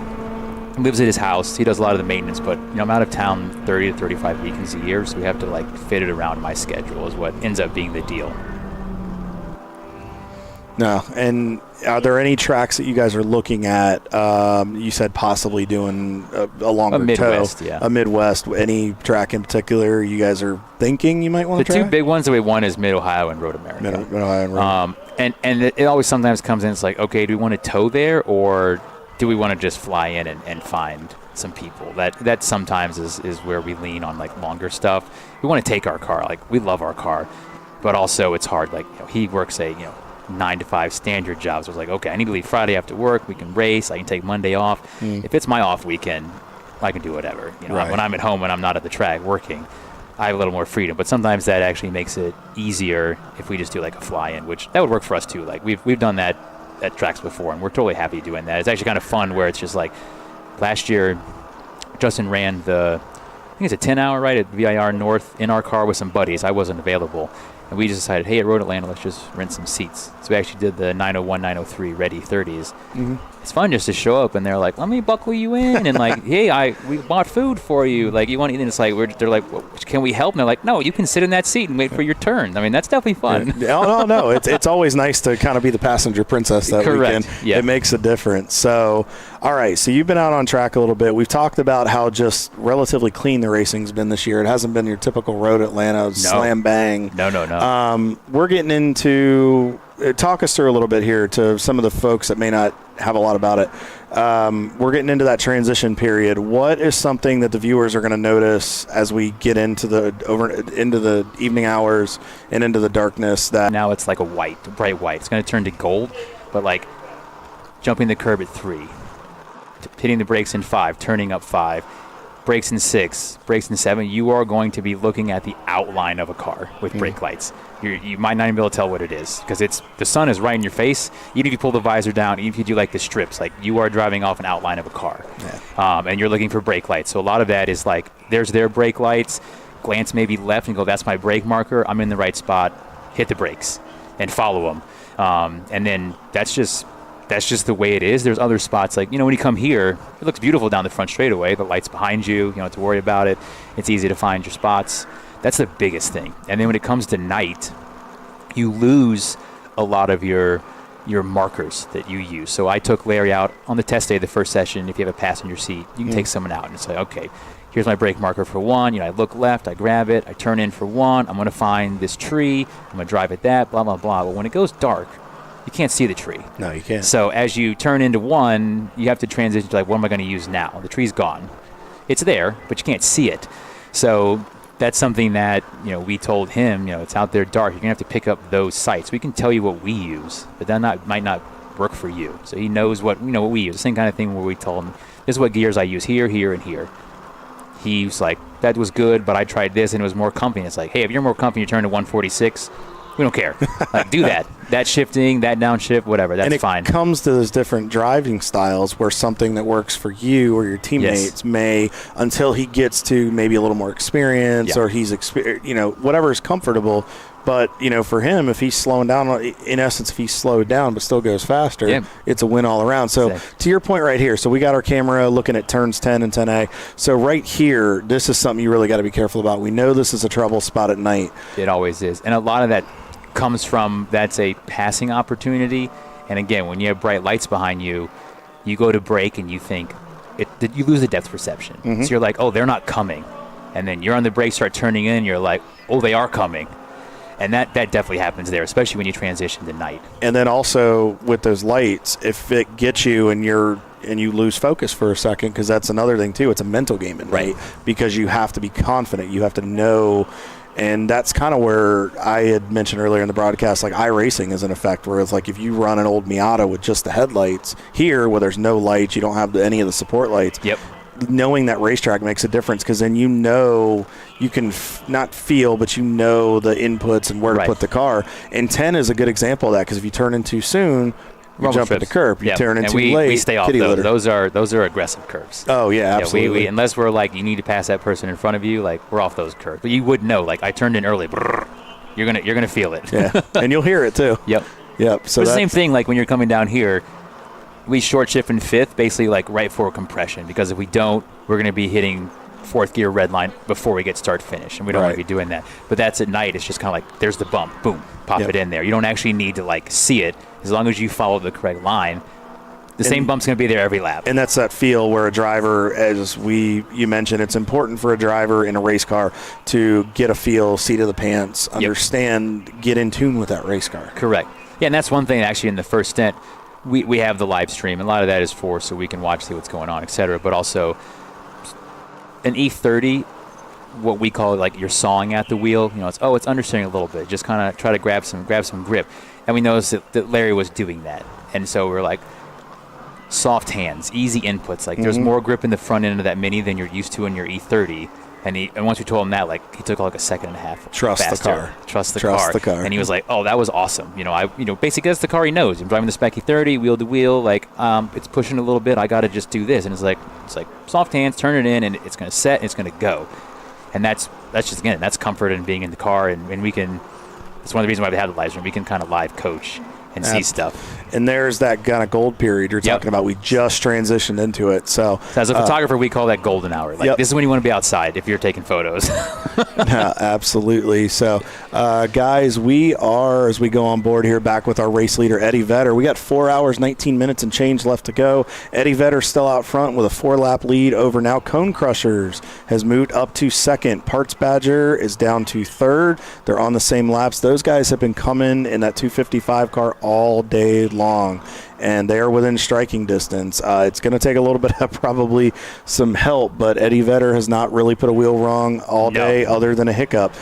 lives at his house. He does a lot of the maintenance, but I'm out of town 30 to 35 weekends a year, so we have to like fit it around my schedule is what ends up being the deal. No. And are there any tracks that you guys are looking at? You said possibly doing a longer Midwest, tow. yeah. A Midwest. Any track in particular you guys are thinking you might want to try? try? The two big ones that we want is Mid-Ohio and Road America. Mid-Ohio and Road. And it always sometimes comes in, it's like, okay, do we want to tow there or do we want to just fly in and find some people? That sometimes is where we lean on like longer stuff. We want to take our car. Like, we love our car, but also it's hard. Like, he works a 9 to 5 standard job. So it's like, okay, I need to leave Friday after work. We can race. I can take Monday off. If it's my off weekend, I can do whatever. Right. When I'm at home and I'm not at the track working, I have a little more freedom. But sometimes that actually makes it easier if we just do like a fly-in, which that would work for us too. Like, we've done that at tracks before, and we're totally happy doing that. It's actually kind of fun where it's just like last year, Justin ran I think it's a 10-hour ride at VIR North in our car with some buddies. I wasn't available. And we just decided, hey, at Road Atlanta, let's just rent some seats. So we actually did the 901, 903 Ready 30s. Mm-hmm. It's fun just to show up, and they're like, let me buckle you in. And like, hey, we bought food for you. Like, you want to eat? And it's like, they're like, well, can we help? And they're like, no, you can sit in that seat and wait for your turn. I mean, that's definitely fun. No. It's always nice to kind of be the passenger princess that Correct. weekend. Yeah. It makes a difference. So, all right. So you've been out on track a little bit. We've talked about how just relatively clean the racing's been this year. It hasn't been your typical Road Atlanta slam bang. No. We're getting into talk us through a little bit here to some of the folks that may not have a lot about it. We're getting into that transition period. What is something that the viewers are going to notice as we get into the evening hours and into the darkness? That now it's like a bright white. It's going to turn to gold, but like jumping the curb at 3, hitting the brakes in 5, turning up 5, brakes in 6, brakes in 7. You are going to be looking at the outline of a car with brake lights. You might not even be able to tell what it is because the sun is right in your face. Even if you pull the visor down, even if you do like the strips, like you are driving off an outline of a car. Yeah. And you're looking for brake lights. So a lot of that is like, there's their brake lights, glance maybe left and go, that's my brake marker. I'm in the right spot. Hit the brakes and follow them. And then that's just the way it is. There's other spots like, when you come here, it looks beautiful down the front straightaway. The light's behind you. You don't have to worry about it. It's easy to find your spots. That's the biggest thing. And then when it comes to night, you lose a lot of your markers that you use. So I took Larry out on the test day of the first session. If you have a passenger seat, you can take someone out and it's like, okay, here's my brake marker for 1. I look left, I grab it, I turn in for 1. I'm going to find this tree. I'm going to drive at that, blah, blah, blah. But when it goes dark, you can't see the tree. No, you can't. So as you turn into 1, you have to transition to like, what am I going to use now? The tree's gone. It's there, but you can't see it. So that's something that, we told him, it's out there dark. You're going to have to pick up those sites. We can tell you what we use, but that might not work for you. So he knows what we use. The same kind of thing where we told him, this is what gears I use here, here, and here. He was like, that was good, but I tried this and it was more comfy. And it's like, hey, if you're more comfy, you turn to 146. We don't care. Like, do that. That shifting, that downshift, whatever. That's fine. And it comes to those different driving styles where something that works for you or your teammates may, until he gets to maybe a little more experience or he's, whatever is comfortable. But, for him, if he's slowing down, in essence, if he's slowed down but still goes faster, it's a win all around. So to your point right here, so we got our camera looking at turns 10 and 10A. So right here, this is something you really got to be careful about. We know this is a trouble spot at night. It always is. And a lot of that comes from that's a passing opportunity. And again, when you have bright lights behind you, you go to brake and you think you lose the depth perception. Mm-hmm. So you're like, oh, they're not coming. And then you're on the brake, start turning in, you're like, oh, they are coming. And that definitely happens there, especially when you transition to night. And then also with those lights, if it gets you and you lose focus for a second, because that's another thing too, it's a mental game at night because you have to be confident, you have to know. And that's kind of where I had mentioned earlier in the broadcast, like iRacing is in effect, where it's like if you run an old Miata with just the headlights, here where there's no lights, you don't have any of the support lights. Yep. Knowing that racetrack makes a difference because then you can not feel, but the inputs and where to put the car. And 10 is a good example of that because if you turn in too soon, you jump at the curb. You turn in too late. We stay off those. Those are aggressive curves. Oh yeah, absolutely. We unless we're like you need to pass that person in front of you, like we're off those curves. But you would know, like I turned in early. Brrr, you're gonna feel it. Yeah, and you'll hear it too. Yep. So it's the same thing. Like when you're coming down here, we short shift in fifth, basically like right for compression, because if we don't, we're going to be hitting fourth gear red line before we get start finish, and we don't want to be doing that. But that's at night. It's just kind of like, there's the bump, boom, pop it in there. You don't actually need to like see it, as long as you follow the correct line. The same bump's going to be there every lap. And that's that feel where a driver, as you mentioned, it's important for a driver in a race car to get a feel, seat of the pants, understand, get in tune with that race car. Correct. Yeah, and that's one thing actually in the first stint, we have the live stream, and a lot of that is so we can watch, see what's going on, et cetera. But also an E30, what we call like you're sawing at the wheel, it's understeering a little bit. Just kind of try to grab some grip. And we noticed that Larry was doing that. And so we're like, soft hands, easy inputs. Like there's more grip in the front end of that Mini than you're used to in your E30. And once we told him that, like he took like a second and a half. Trust faster. Trust the car. And he was like, "Oh, that was awesome." Basically that's the car he knows. I'm driving the Spec E30, wheel to wheel. Like it's pushing a little bit. I got to just do this. And it's like soft hands, turn it in, and it's gonna set. And it's gonna go. And that's just again, that's comfort in being in the car, and we can. That's one of the reasons why we have the live stream. We can kind of live coach and see stuff. And there's that kind of gold period you're talking about. We just transitioned into it. So as a photographer, we call that golden hour. Like this is when you want to be outside if you're taking photos. Yeah, absolutely. So, guys, we are, as we go on board here, back with our race leader, Eddie Vedder. We got 4 hours, 19 minutes and change left to go. Eddie Vedder still out front with a 4-lap lead over now. Cone Crushers has moved up to second. Parts Badger is down to third. They're on the same laps. Those guys have been coming in that 255 car all day long, and they are within striking distance. It's going to take a little bit of probably some help, but Eddie Vedder has not really put a wheel wrong all day other than a hiccup.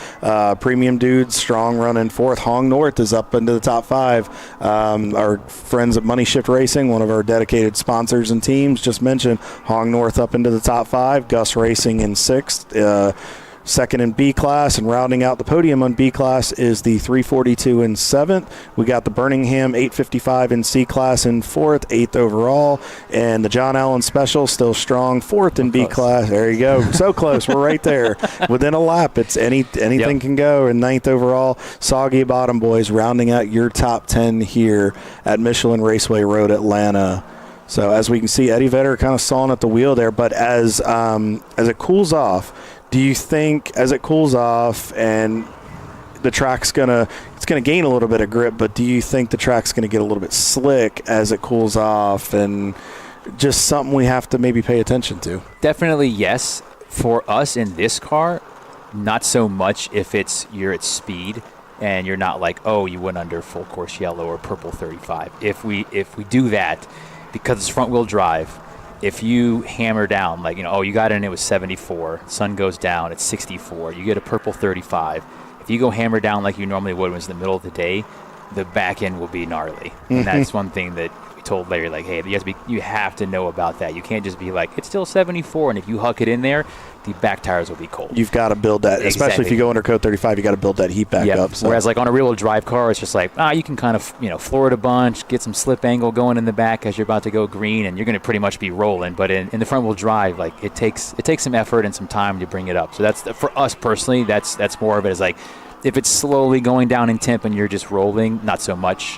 Premium Dudes, strong run in fourth. Hong North is up into the top 5. Our friends at Money Shift Racing, one of our dedicated sponsors and teams, just mentioned Hong North up into the top 5. Gus Racing in sixth. Second in B class, and rounding out the podium on B class is the 342 in seventh. We got the Birmingham 855 in C class in fourth, 8th overall, and the John Allen Special still strong, 4th in B class. There you go, so close. We're right there, within a lap. It's anything can go. And 9th overall, Soggy Bottom Boys rounding out your top 10 here at Michelin Raceway Road, Atlanta. So as we can see, Eddie Vedder kind of sawing at the wheel there, but as it cools off. Do you think as it cools off and the track's gonna gain a little bit of grip, but do you think the track's gonna get a little bit slick as it cools off, and just something we have to maybe pay attention to? Definitely yes. For us in this car, not so much if you're at speed and you're not like, oh, you went under full course yellow or purple 35. If we do that, because it's front wheel drive, if you hammer down, like, you got in, it was 74, sun goes down, it's 64, you get a purple 35. If you go hammer down like you normally would when it's in the middle of the day, the back end will be gnarly. And that's one thing that we told Larry, like, hey, you have to know about that. You can't just be like, it's still 74, and if you huck it in there, the back tires will be cold. You've got to build that, especially if you go under code 35, you got to build that heat back up. So. Whereas like on a real drive car, it's just like, you can kind of, floor it a bunch, get some slip angle going in the back as you're about to go green, and you're going to pretty much be rolling. But in the front wheel drive, like it takes some effort and some time to bring it up. So that's, for us personally, that's more of it, is like, if it's slowly going down in temp and you're just rolling, not so much.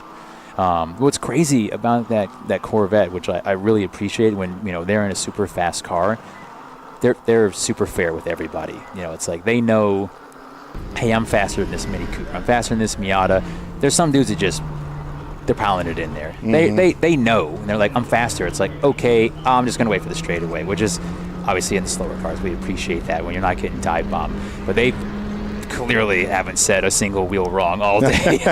What's crazy about that Corvette, which I really appreciate when they're in a super fast car, they're super fair with everybody. It's like they know, hey, I'm faster than this Mini Cooper, I'm faster than this Miata. There's some dudes that they're piling it in there. They know, and they're like, I'm faster. It's like, okay, I'm just gonna wait for the straightaway, which is obviously in the slower cars we appreciate that when you're not getting dive bombed, but they clearly haven't said a single wheel wrong all day.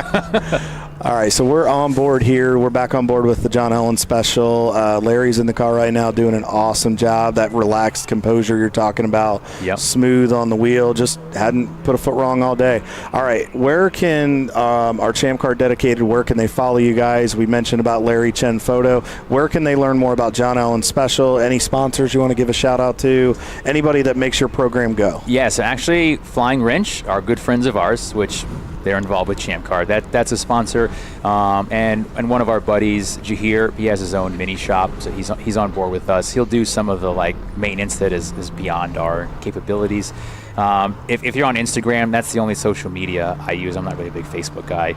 All right, so we're on board here. We're back on board with the John Allen Special. Larry's in the car right now doing an awesome job. That relaxed composure you're talking about. Yep. Smooth on the wheel. Just hadn't put a foot wrong all day. All right, where can our Champ Car dedicated, where can they follow you guys? We mentioned about Larry Chen Photo. Where can they learn more about John Allen Special? Any sponsors you want to give a shout out to? Anybody that makes your program go? Yes, actually, Flying Wrench are good friends of ours, which they're involved with Champ Car. That's a sponsor. And one of our buddies, Jahir, he has his own mini shop, so he's on board with us. He'll do some of the like maintenance that is beyond our capabilities. If you're on Instagram, that's the only social media I use. I'm not really a big Facebook guy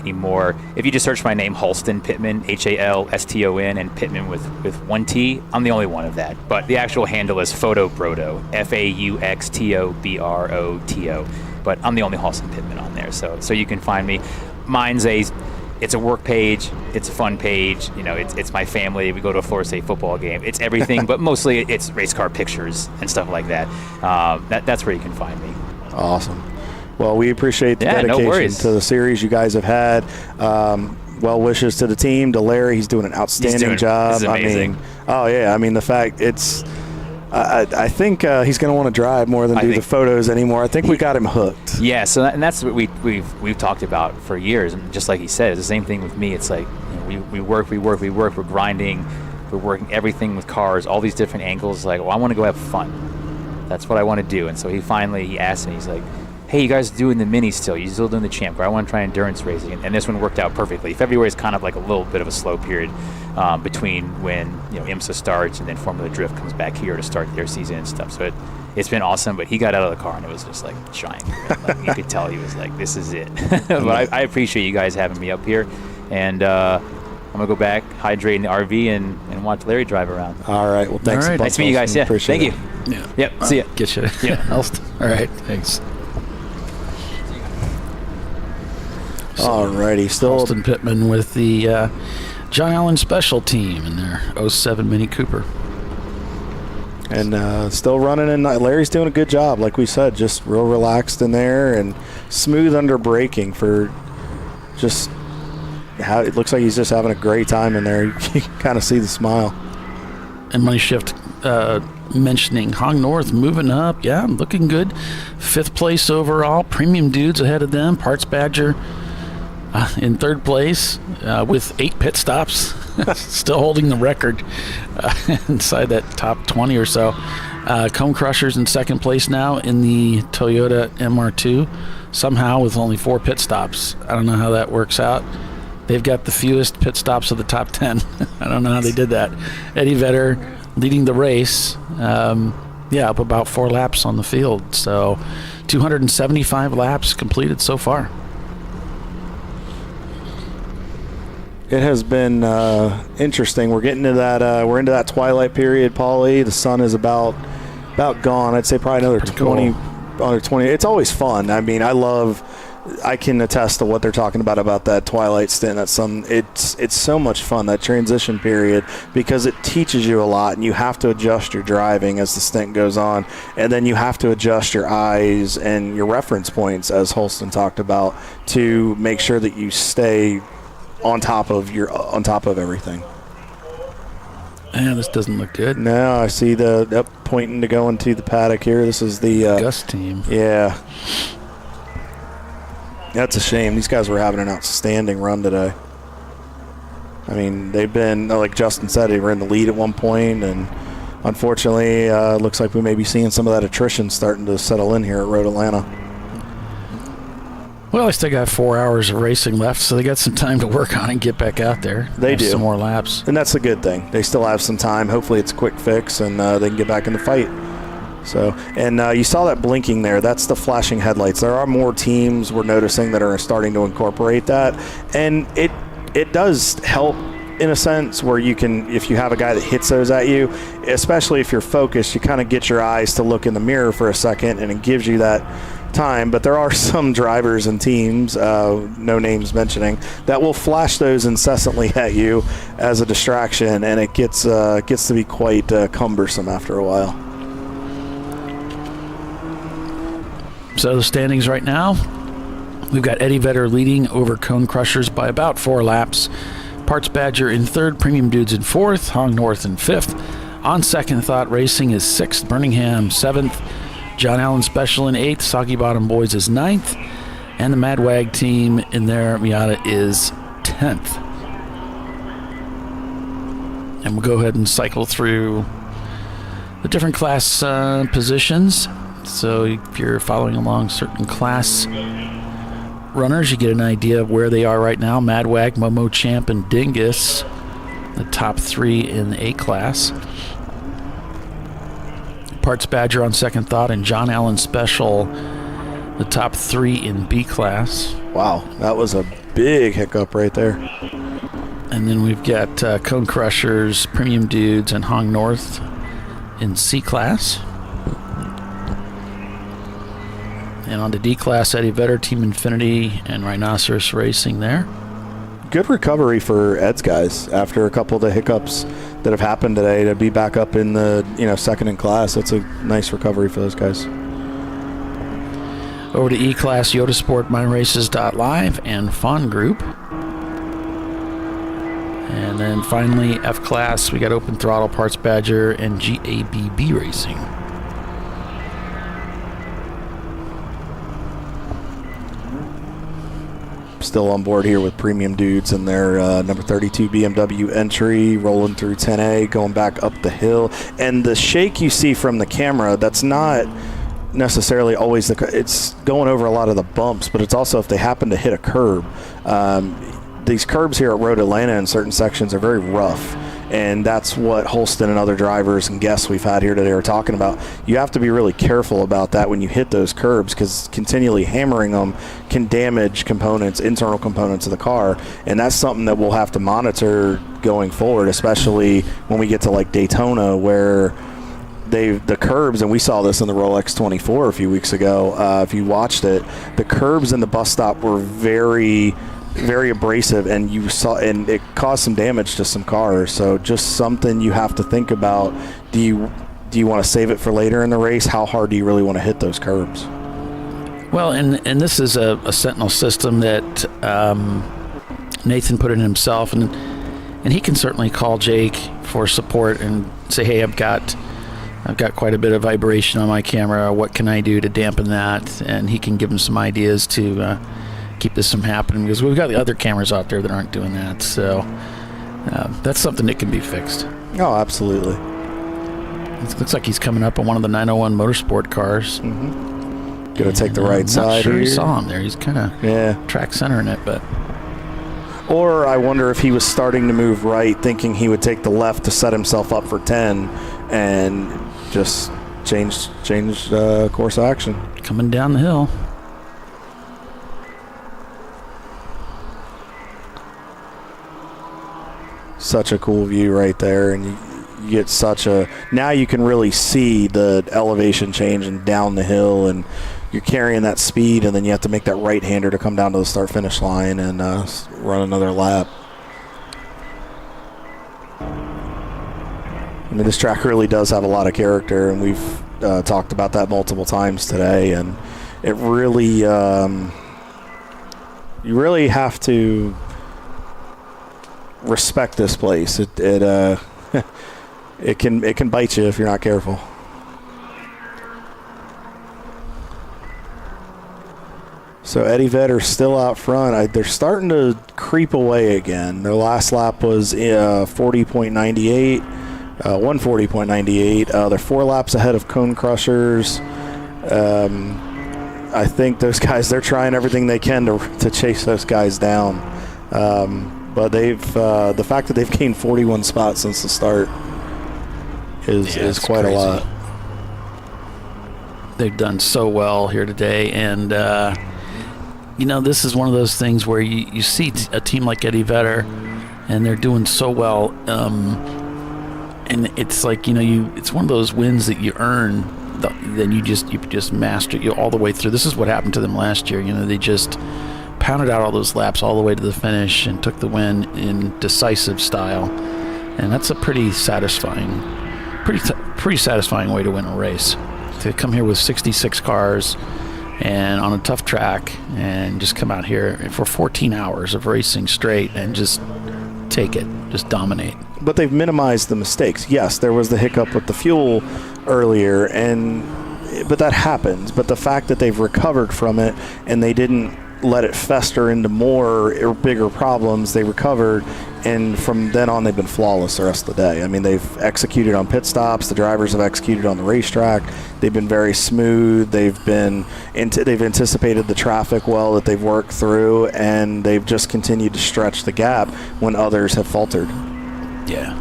anymore. If you just search my name, Halston Pittman, Halston, and Pittman with one T, I'm the only one of that. But the actual handle is Photobroto, FAUXTOBROTO. But I'm the only Halston Pittman on there, so you can find me. Mine's it's a work page. It's a fun page. You know, it's my family. We go to a Florida State football game. It's everything, but mostly it's race car pictures and stuff like that. That's where you can find me. Awesome. Well, we appreciate the no dedication worries. to the series you guys have had. Well wishes to the team, to Larry. He's doing an outstanding job. This is amazing. The fact it's. I think he's going to want to drive more than do the photos anymore. I think we got him hooked. Yeah, so that's what we've talked about for years, and just like he said, it's the same thing with me. It's like, you know, we work, we're grinding, we're working everything with cars, all these different angles. Like, well, I want to go have fun. That's what I want to do. And so he asked me, he's like, hey, you guys doing the mini still? You still doing the Champ Car? I want to try endurance racing. And this one worked out perfectly. February is kind of like a little bit of a slow period between when IMSA starts and then Formula Drift comes back here to start their season and stuff. So it's been awesome. But he got out of the car and it was just like shine. Like, you could tell he was like, this is it. But I appreciate you guys having me up here. And I'm going to go back, hydrate in the RV, and watch Larry drive around. All right. Well, thanks. All right. Nice to meet you guys. Yeah. Appreciate Thank it. you. Yeah. Yep. See ya. Get you. Yeah. All right. Thanks. Alrighty, still Halston Pittman with the John Allen Special Team in their 07 Mini Cooper. And still running, and Larry's doing a good job. Like we said, just real relaxed in there and smooth under braking for just how it looks like he's just having a great time in there. You can kind of see the smile. And Money Shift mentioning Hong North moving up. Yeah, looking good. 5th place overall. Premium Dudes ahead of them. Parts Badger in 3rd place with 8 pit stops. Still holding the record inside that top 20 or so. Cone Crushers in 2nd place now in the Toyota MR2. Somehow with only 4 pit stops. I don't know how that works out. They've got the fewest pit stops of the top 10. I don't know how they did that. Eddie Vedder leading the race. Up about 4 laps on the field. So 275 laps completed so far. It has been interesting. We're getting to that. We're into that twilight period, Paulie. The sun is about gone. I'd say probably another 20. It's always fun. I mean, I can attest to what they're talking about that twilight stint. It's so much fun, that transition period, because it teaches you a lot, and you have to adjust your driving as the stint goes on, and then you have to adjust your eyes and your reference points, as Halston talked about, to make sure that you stay on top of everything. Man, this doesn't look good. No, I see the pointing to go into the paddock here. This is the Gus team. Yeah. That's a shame. These guys were having an outstanding run today. I mean, they've been, like Justin said, they were in the lead at one point, and unfortunately, looks like we may be seeing some of that attrition starting to settle in here at Road Atlanta. Well, they still got 4 hours of racing left, so they got some time to work on and get back out there. They do. Some more laps. And that's a good thing. They still have some time. Hopefully it's a quick fix, and they can get back in the fight. So, and you saw that blinking there. That's the flashing headlights. There are more teams we're noticing that are starting to incorporate that. And it does help in a sense where you can, if you have a guy that hits those at you, especially if you're focused, you kind of get your eyes to look in the mirror for a second, and it gives you that time. But there are some drivers and teams, no names mentioning, that will flash those incessantly at you as a distraction, and it gets to be quite cumbersome after a while. So the standings right now, we've got Eddie Vedder leading over Cone Crushers by about 4 laps. Parts Badger in 3rd, Premium Dudes in 4th, Hong North in 5th. On Second Thought Racing is 6th, Birmingham 7th, John Allen Special in 8th, Soggy Bottom Boys is 9th, and the Mad Wag team in their Miata is 10th. And we'll go ahead and cycle through the different class positions. So if you're following along certain class runners, you get an idea of where they are right now. Mad Wag, Momo Champ, and Dingus, the top 3 in the A class. Parts Badger on second thought, and John Allen Special, the top 3 in B class. Wow, that was a big hiccup right there. And then we've got Cone Crushers, Premium Dudes, and Hong North in C class. And on to D class, Eddie Vedder, Team Infinity, and Rhinoceros Racing there. Good recovery for Ed's guys after a couple of the hiccups that have happened today to be back up in the second in class. That's a nice recovery for those guys. Over to E class, Yoda Sport, MyRaces.live, and Fawn Group. And then finally, F class, we got Open Throttle, Parts Badger, and GABB Racing. Still on board here with Premium Dudes and their number 32 BMW entry, rolling through 10A, going back up the hill. And the shake you see from the camera, that's not necessarily always it's going over a lot of the bumps, but it's also if they happen to hit a curb. These curbs here at Road Atlanta in certain sections are very rough, and that's what Holston and other drivers and guests we've had here today are talking about. You have to be really careful about that when you hit those curbs, because continually hammering them can damage components, internal components of the car, and that's something that we'll have to monitor going forward, especially when we get to like Daytona, where the curbs, and we saw this in the Rolex 24 a few weeks ago, if you watched it, the curbs in the bus stop were very abrasive, and it caused some damage to some cars. So just something you have to think about. Do you want to save it for later in the race? How hard do you really want to hit those curbs? Well, and this is a Sentinel system that Nathan put in himself, and he can certainly call Jake for support and say, hey, I've got quite a bit of vibration on my camera. What can I do to dampen that? And he can give him some ideas to keep this from happening, because we've got the other cameras out there that aren't doing that. So that's something that can be fixed. Oh, absolutely. It looks like he's coming up on one of the 901 Motorsport cars. Mm-hmm. Gonna take the right side. Not sure here. he saw him there. He's kind of track centering it, but. Or I wonder if he was starting to move right, thinking he would take the left to set himself up for 10, and just change course of action. Coming down the hill. Such a cool view right there, and you get now you can really see the elevation change and down the hill, and you're carrying that speed, and then you have to make that right-hander to come down to the start-finish line and run another lap. I mean, this track really does have a lot of character, and we've talked about that multiple times today, and it really, you really have to respect this place. It can bite you if you're not careful. So Eddie Vedder's still out front. They're starting to creep away again. Their last lap was 40.98, 140.98. They're 4 laps ahead of Cone Crushers. I think those guys, they're trying everything they can to chase those guys down. But the fact that they've gained 41 spots since the start is quite crazy. A lot. They've done so well here today, and this is one of those things where you see a team like Eddie Vedder, and they're doing so well, and it's like it's one of those wins that you earn, then you just master it all the way through. This is what happened to them last year. They just pounded out all those laps all the way to the finish and took the win in decisive style, and that's a pretty satisfying way to win a race. To come here with 66 cars and on a tough track and just come out here for 14 hours of racing straight and just take it, just dominate. But they've minimized the mistakes. Yes, there was the hiccup with the fuel earlier, but that happens. But the fact that they've recovered from it and they didn't let it fester into more or bigger problems, they recovered, and from then on they've been flawless the rest of the day. I mean, they've executed on pit stops, the drivers have executed on the racetrack, they've been very smooth, they've anticipated the traffic well that they've worked through, and they've just continued to stretch the gap when others have faltered. Yeah.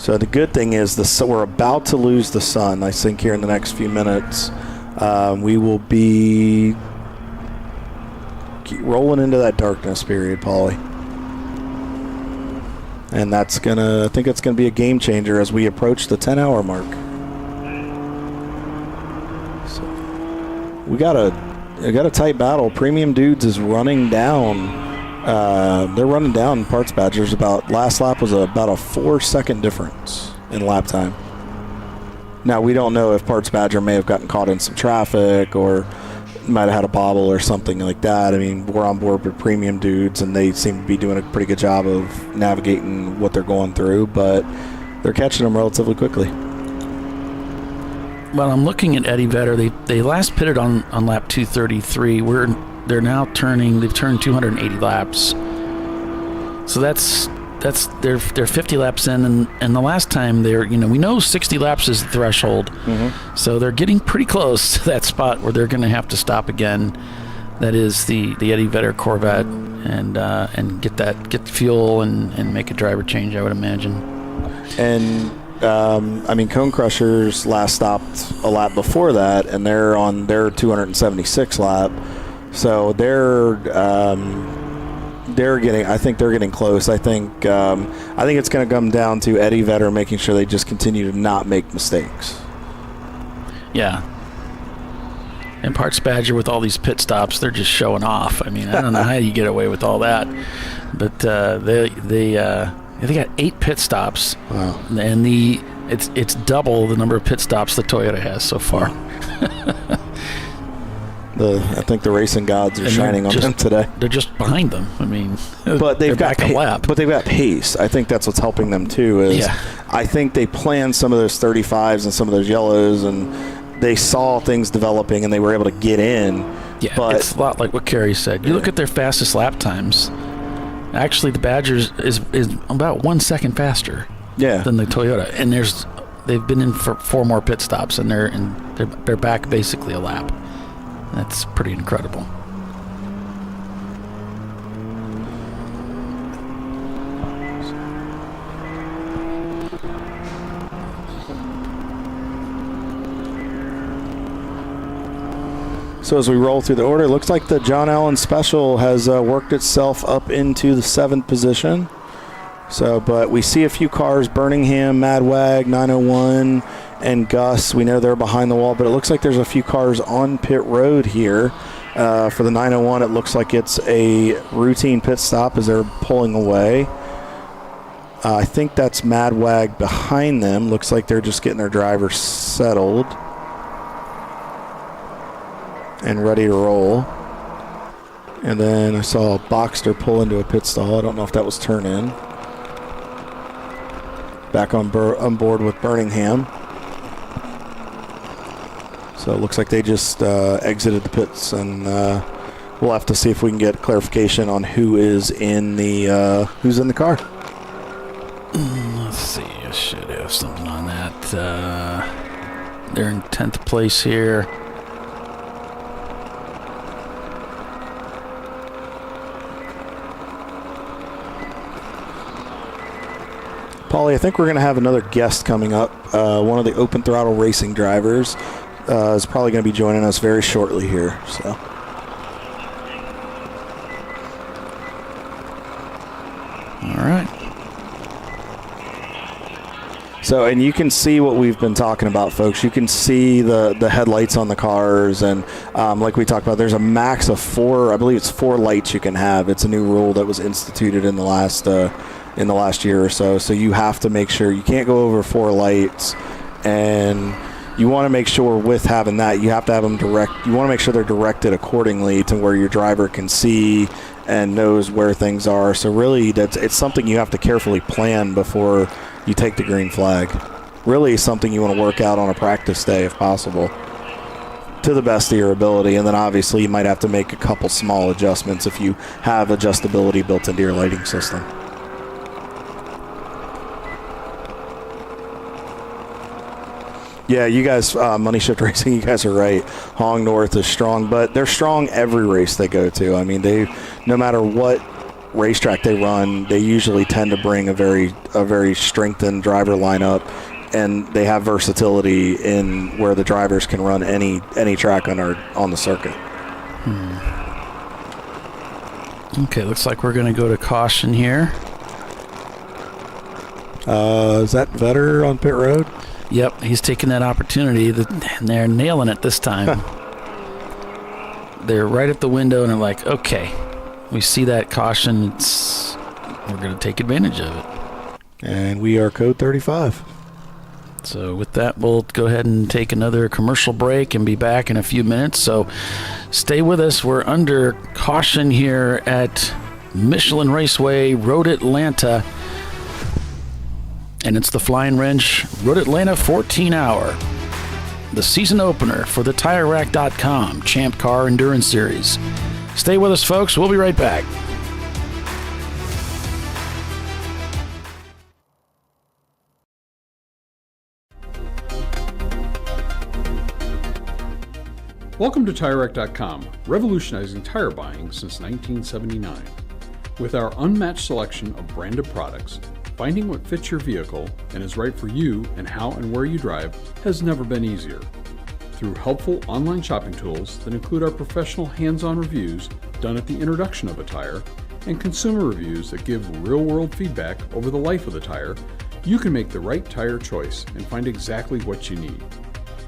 So the good thing is we're about to lose the sun. I think here in the next few minutes, we will be rolling into that darkness period, Paulie. And I think it's gonna be a game changer as we approach the 10-hour mark. So we got a tight battle. Premium Dudes is running down. They're running down Parts Badgers. Last lap was about a 4-second difference in lap time. Now we don't know if Parts Badger may have gotten caught in some traffic or might have had a bobble or something like that. I mean, we're on board with Premium Dudes, and they seem to be doing a pretty good job of navigating what they're going through, but they're catching them relatively quickly. Well, I'm looking at Eddie Vedder. They last pitted on lap 233. They've turned 280 laps. So they're 50 laps in, and the last time we know 60 laps is the threshold. Mm-hmm. So they're getting pretty close to that spot where they're going to have to stop again. That is the Eddie Vedder Corvette, and get fuel and make a driver change, I would imagine. And Cone Crushers last stopped a lap before that, and they're on their 276 lap. So they're getting close. I think it's going to come down to Eddie Vedder making sure they just continue to not make mistakes. Yeah. And Parts Badger with all these pit stops, they're just showing off. I mean, I don't know how you get away with all that, but they got 8 pit stops. Wow. And it's double the number of pit stops the Toyota has so far. I think the racing gods are shining on them today. They're just behind them. I mean, but they've got back a lap. But they've got pace. I think that's what's helping them too. I think they planned some of those 35s and some of those yellows, and they saw things developing, and they were able to get in. Yeah, but it's a lot like what Kerry said. You look at their fastest lap times. Actually, the Badgers is about 1 second faster. Than the Toyota, and they've been in for 4 more pit stops, and they're back basically a lap. That's pretty incredible. So as we roll through the order, it looks like the John Allen Special has worked itself up into the 7th position. But we see a few cars: Birmingham, Madwag, 901, and Gus. We know they're behind the wall, but it looks like there's a few cars on pit road here. For the 901, it looks like it's a routine pit stop as they're pulling away. I think that's Madwag behind them. Looks like they're just getting their driver settled and ready to roll. And then I saw Boxster pull into a pit stall. I don't know if that was turn in. Back on board with Birmingham. So it looks like they just exited the pits, and we'll have to see if we can get clarification on who's in the car. Let's see. I should have something on that. They're in 10th place here. Paulie, I think we're going to have another guest coming up. One of the Open Throttle Racing drivers is probably going to be joining us very shortly here. So, all right. So, and you can see what we've been talking about, folks. You can see the headlights on the cars, and like we talked about, there's a max of 4. I believe it's 4 lights you can have. It's a new rule that was instituted in the last year or so. So you have to make sure you can't go over 4 lights, and you want to make sure with having that, you have to have them direct. You want to make sure they're directed accordingly to where your driver can see and knows where things are. So really, it's something you have to carefully plan before you take the green flag. Really something you want to work out on a practice day if possible, to the best of your ability. And then obviously you might have to make a couple small adjustments if you have adjustability built into your lighting system. Yeah, you guys, Money Shift Racing, you guys are right. Hong North is strong, but they're strong every race they go to. I mean, no matter what racetrack they run, they usually tend to bring a very strengthened driver lineup, and they have versatility in where the drivers can run any track on the circuit. Okay, looks like we're going to go to caution here. Is that Vetter on pit road? Yep, he's taking that opportunity. And they're nailing it this time. They're right at the window, and they're like, okay, we see that caution. We're going to take advantage of it. And we are code 35. So with that, we'll go ahead and take another commercial break and be back in a few minutes. So stay with us. We're under caution here at Michelin Raceway, Road Atlanta. And it's the Flying Wrench Road Atlanta 14-hour. The season opener for the TireRack.com Champ Car Endurance Series. Stay with us, folks. We'll be right back. Welcome to TireRack.com, revolutionizing tire buying since 1979. With our unmatched selection of branded products, finding what fits your vehicle and is right for you and how and where you drive has never been easier. Through helpful online shopping tools that include our professional hands-on reviews done at the introduction of a tire and consumer reviews that give real-world feedback over the life of the tire, you can make the right tire choice and find exactly what you need.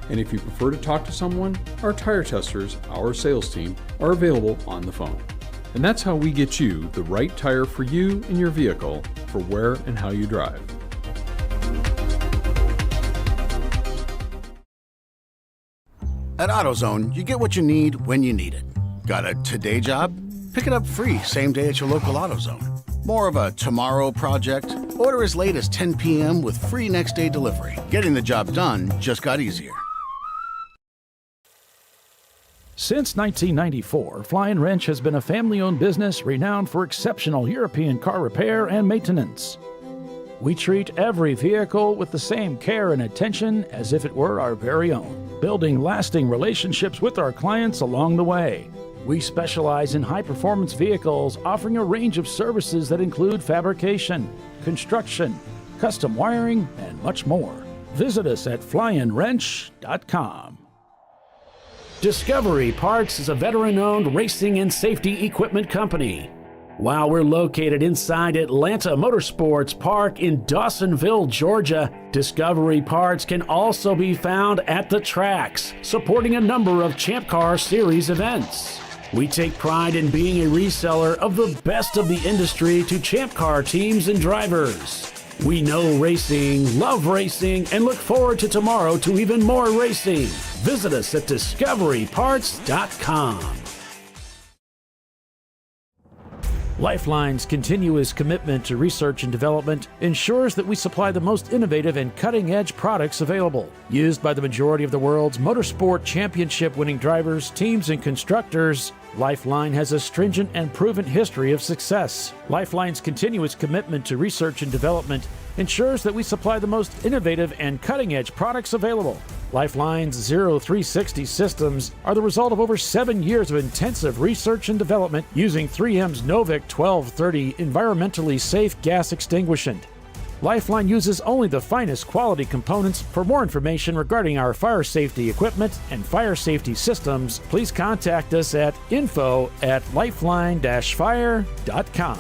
And if you prefer to talk to someone, our tire testers, our sales team, are available on the phone. And that's how we get you the right tire for you and your vehicle for where and how you drive. At AutoZone, you get what you need when you need it. Got a today job? Pick it up free same day at your local AutoZone. More of a tomorrow project? Order as late as 10 p.m. with free next day delivery. Getting the job done just got easier. Since 1994, Flying Wrench has been a family-owned business renowned for exceptional European car repair and maintenance. We treat every vehicle with the same care and attention as if it were our very own, building lasting relationships with our clients along the way. We specialize in high-performance vehicles, offering a range of services that include fabrication, construction, custom wiring, and much more. Visit us at flyingwrench.com. Discovery Parts is a veteran-owned racing and safety equipment company. While we're located inside Atlanta Motorsports Park in Dawsonville, Georgia, Discovery Parts can also be found at the tracks, supporting a number of Champ Car Series events. We take pride in being a reseller of the best of the industry to Champ Car teams and drivers. We know racing, love racing, and look forward to tomorrow to even more racing. Visit us at discoveryparts.com. Lifeline's continuous commitment to research and development ensures that we supply the most innovative and cutting-edge products available. Used by the majority of the world's motorsport championship-winning drivers, teams, and constructors, Lifeline has a stringent and proven history of success. Lifeline's continuous commitment to research and development ensures that we supply the most innovative and cutting-edge products available. Lifeline's 0360 systems are the result of over 7 years of intensive research and development using 3M's Novik 1230 environmentally safe gas extinguishant. Lifeline uses only the finest quality components. For more information regarding our fire safety equipment and fire safety systems, please contact us at info@lifeline-fire.com.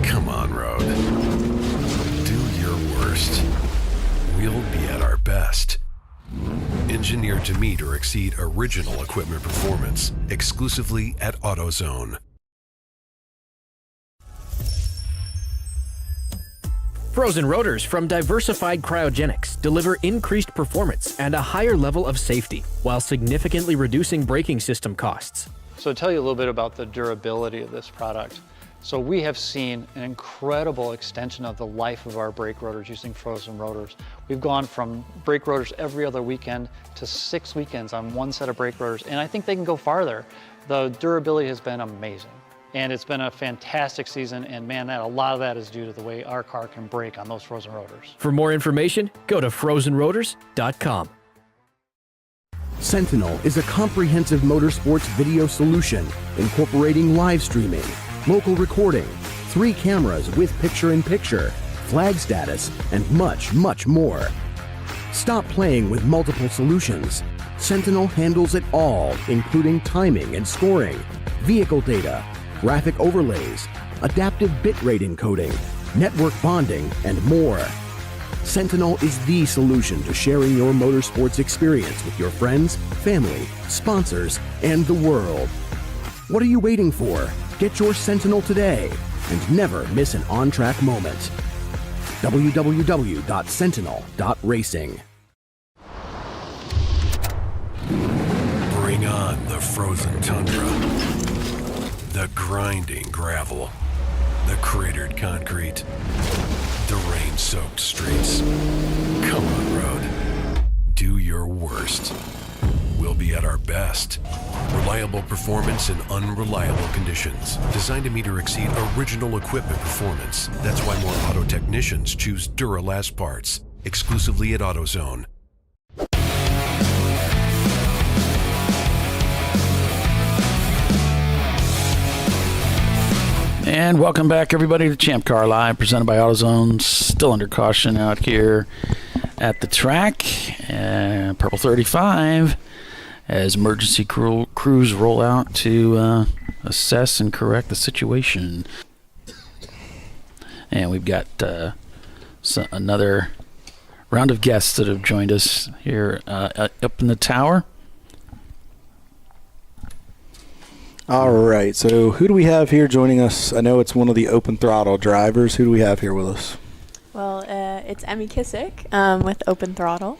Come on, Road. Do your worst. We'll be at our best. Engineered to meet or exceed original equipment performance, exclusively at AutoZone. Frozen rotors from Diversified Cryogenics deliver increased performance and a higher level of safety, while significantly reducing braking system costs. So to tell you a little bit about the durability of this product. So we have seen an incredible extension of the life of our brake rotors using frozen rotors. We've gone from brake rotors every other weekend to 6 weekends on one set of brake rotors, and I think they can go farther. The durability has been amazing, and it's been a fantastic season, and man, a lot of that is due to the way our car can brake on those frozen rotors. For more information, go to frozenrotors.com. Sentinel is a comprehensive motorsports video solution incorporating live streaming, local recording, 3 cameras with picture-in-picture, flag status, and much, much more. Stop playing with multiple solutions. Sentinel handles it all, including timing and scoring, vehicle data, graphic overlays, adaptive bitrate encoding, network bonding, and more. Sentinel is the solution to sharing your motorsports experience with your friends, family, sponsors, and the world. What are you waiting for? Get your Sentinel today and never miss an on-track moment. www.sentinel.racing. Bring on the frozen tundra, the grinding gravel, the cratered concrete, the rain-soaked streets. Come on, road. Do your worst. We'll be at our best. Reliable performance in unreliable conditions. Designed to meet or exceed original equipment performance. That's why more auto technicians choose Duralast parts. Exclusively at AutoZone. And welcome back, everybody, to ChampCar.Live, presented by AutoZone. Still under caution out here at the track. Purple 35, as emergency crews roll out to assess and correct the situation. And we've got another round of guests that have joined us here up in the tower. All right, so who do we have here joining us? I know it's one of the Open Throttle drivers. Who do we have here with us? Well, it's Emmy Kissick with Open Throttle.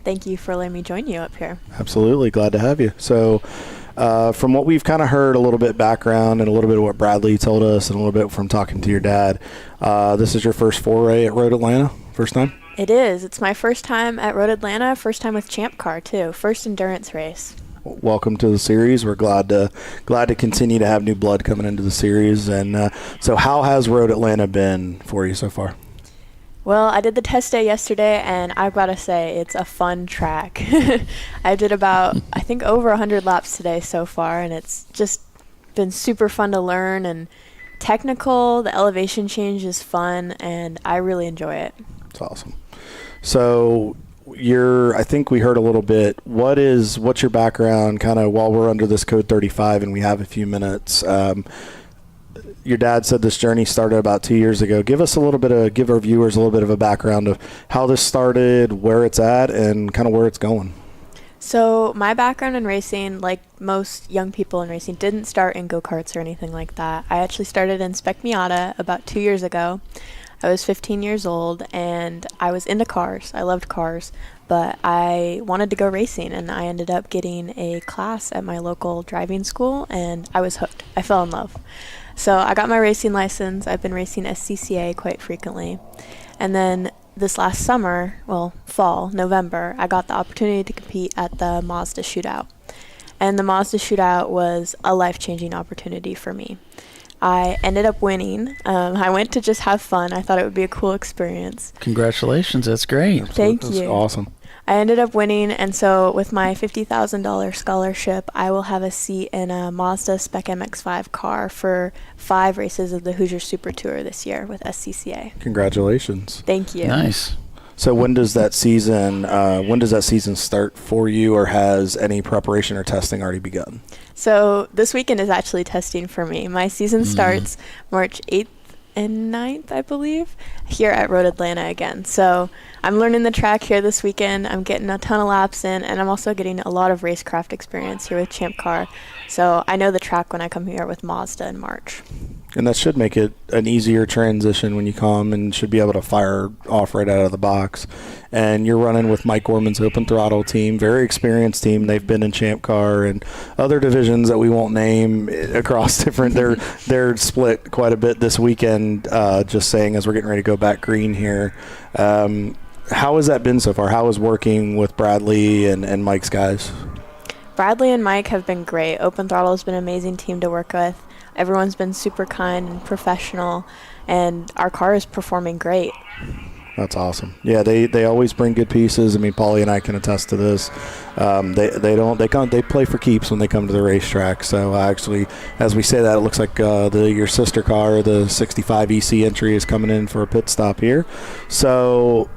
Thank you for letting me join you up here. Absolutely, glad to have you. So from what we've kind of heard, a little bit background and a little bit of what Bradley told us and a little bit from talking to your dad, this is your first foray at Road Atlanta, first time? It is. It's my first time at Road Atlanta, first time with Champ Car, too. First endurance race. Welcome to the series. We're glad to continue to have new blood coming into the series. And so how has Road Atlanta been for you so far? Well, I did the test day yesterday, and I've got to say, it's a fun track. I did about, I think, over 100 laps today so far, and it's just been super fun to learn and technical. The elevation change is fun, and I really enjoy it. It's awesome. So I think we heard a little bit. What's your background kind of while we're under this code 35 and we have a few minutes? Your dad said this journey started about 2 years ago. Give our viewers a little bit of a background of how this started, where it's at, and kind of where it's going. So my background in racing, like most young people in racing, didn't start in go-karts or anything like that. I actually started in Spec Miata about 2 years ago. I was 15 years old, and I was into cars. I loved cars, but I wanted to go racing, and I ended up getting a class at my local driving school, and I was hooked. I fell in love. So I got my racing license. I've been racing SCCA quite frequently. And then this last summer, fall, November, I got the opportunity to compete at the Mazda Shootout. And the Mazda Shootout was a life-changing opportunity for me. I ended up winning. I went to just have fun. I thought it would be a cool experience. Congratulations. That's great. Thank you. That's awesome. I ended up winning, and so with my $50,000 scholarship, I will have a seat in a Mazda Spec MX-5 car for 5 races of the Hoosier Super Tour this year with SCCA. Congratulations. Thank you. Nice. So when does that season start for you, or has any preparation or testing already begun? So this weekend is actually testing for me. My season starts March 8th and 9th, I believe, here at Road Atlanta again. So I'm learning the track here this weekend. I'm getting a ton of laps in, and I'm also getting a lot of racecraft experience here with Champ Car. So I know the track when I come here with Mazda in March. And that should make it an easier transition when you come, and should be able to fire off right out of the box. And you're running with Mike Gorman's Open Throttle team, very experienced team. They've been in Champ Car and other divisions that we won't name across different. They're split quite a bit this weekend. Just saying, as we're getting ready to go back green here. How has that been so far? How is working with Bradley and Mike's guys? Bradley and Mike have been great. Open Throttle has been an amazing team to work with. Everyone's been super kind and professional, and our car is performing great. That's awesome. Yeah, they always bring good pieces. I mean, Paulie and I can attest to this. They play for keeps when they come to the racetrack. So actually, as we say that, it looks like your sister car, the 65 EC entry, is coming in for a pit stop here. So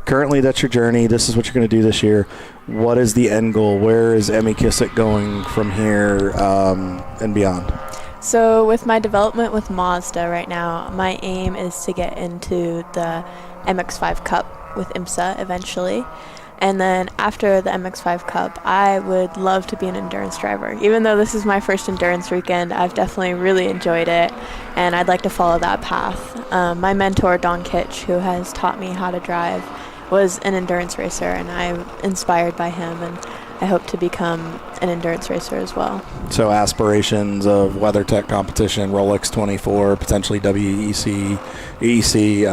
currently, that's your journey. This is what you're going to do this year. What is the end goal? Where is Emmy Kissick going from here and beyond? So with my development with Mazda right now, my aim is to get into the MX-5 Cup with IMSA eventually. And then after the MX-5 Cup, I would love to be an endurance driver. Even though this is my first endurance weekend, I've definitely really enjoyed it, and I'd like to follow that path. My mentor, Don Kitch, who has taught me how to drive, was an endurance racer, and I'm inspired by him, and I hope to become an endurance racer as well. So aspirations of WeatherTech competition, Rolex 24, potentially WEC, EC,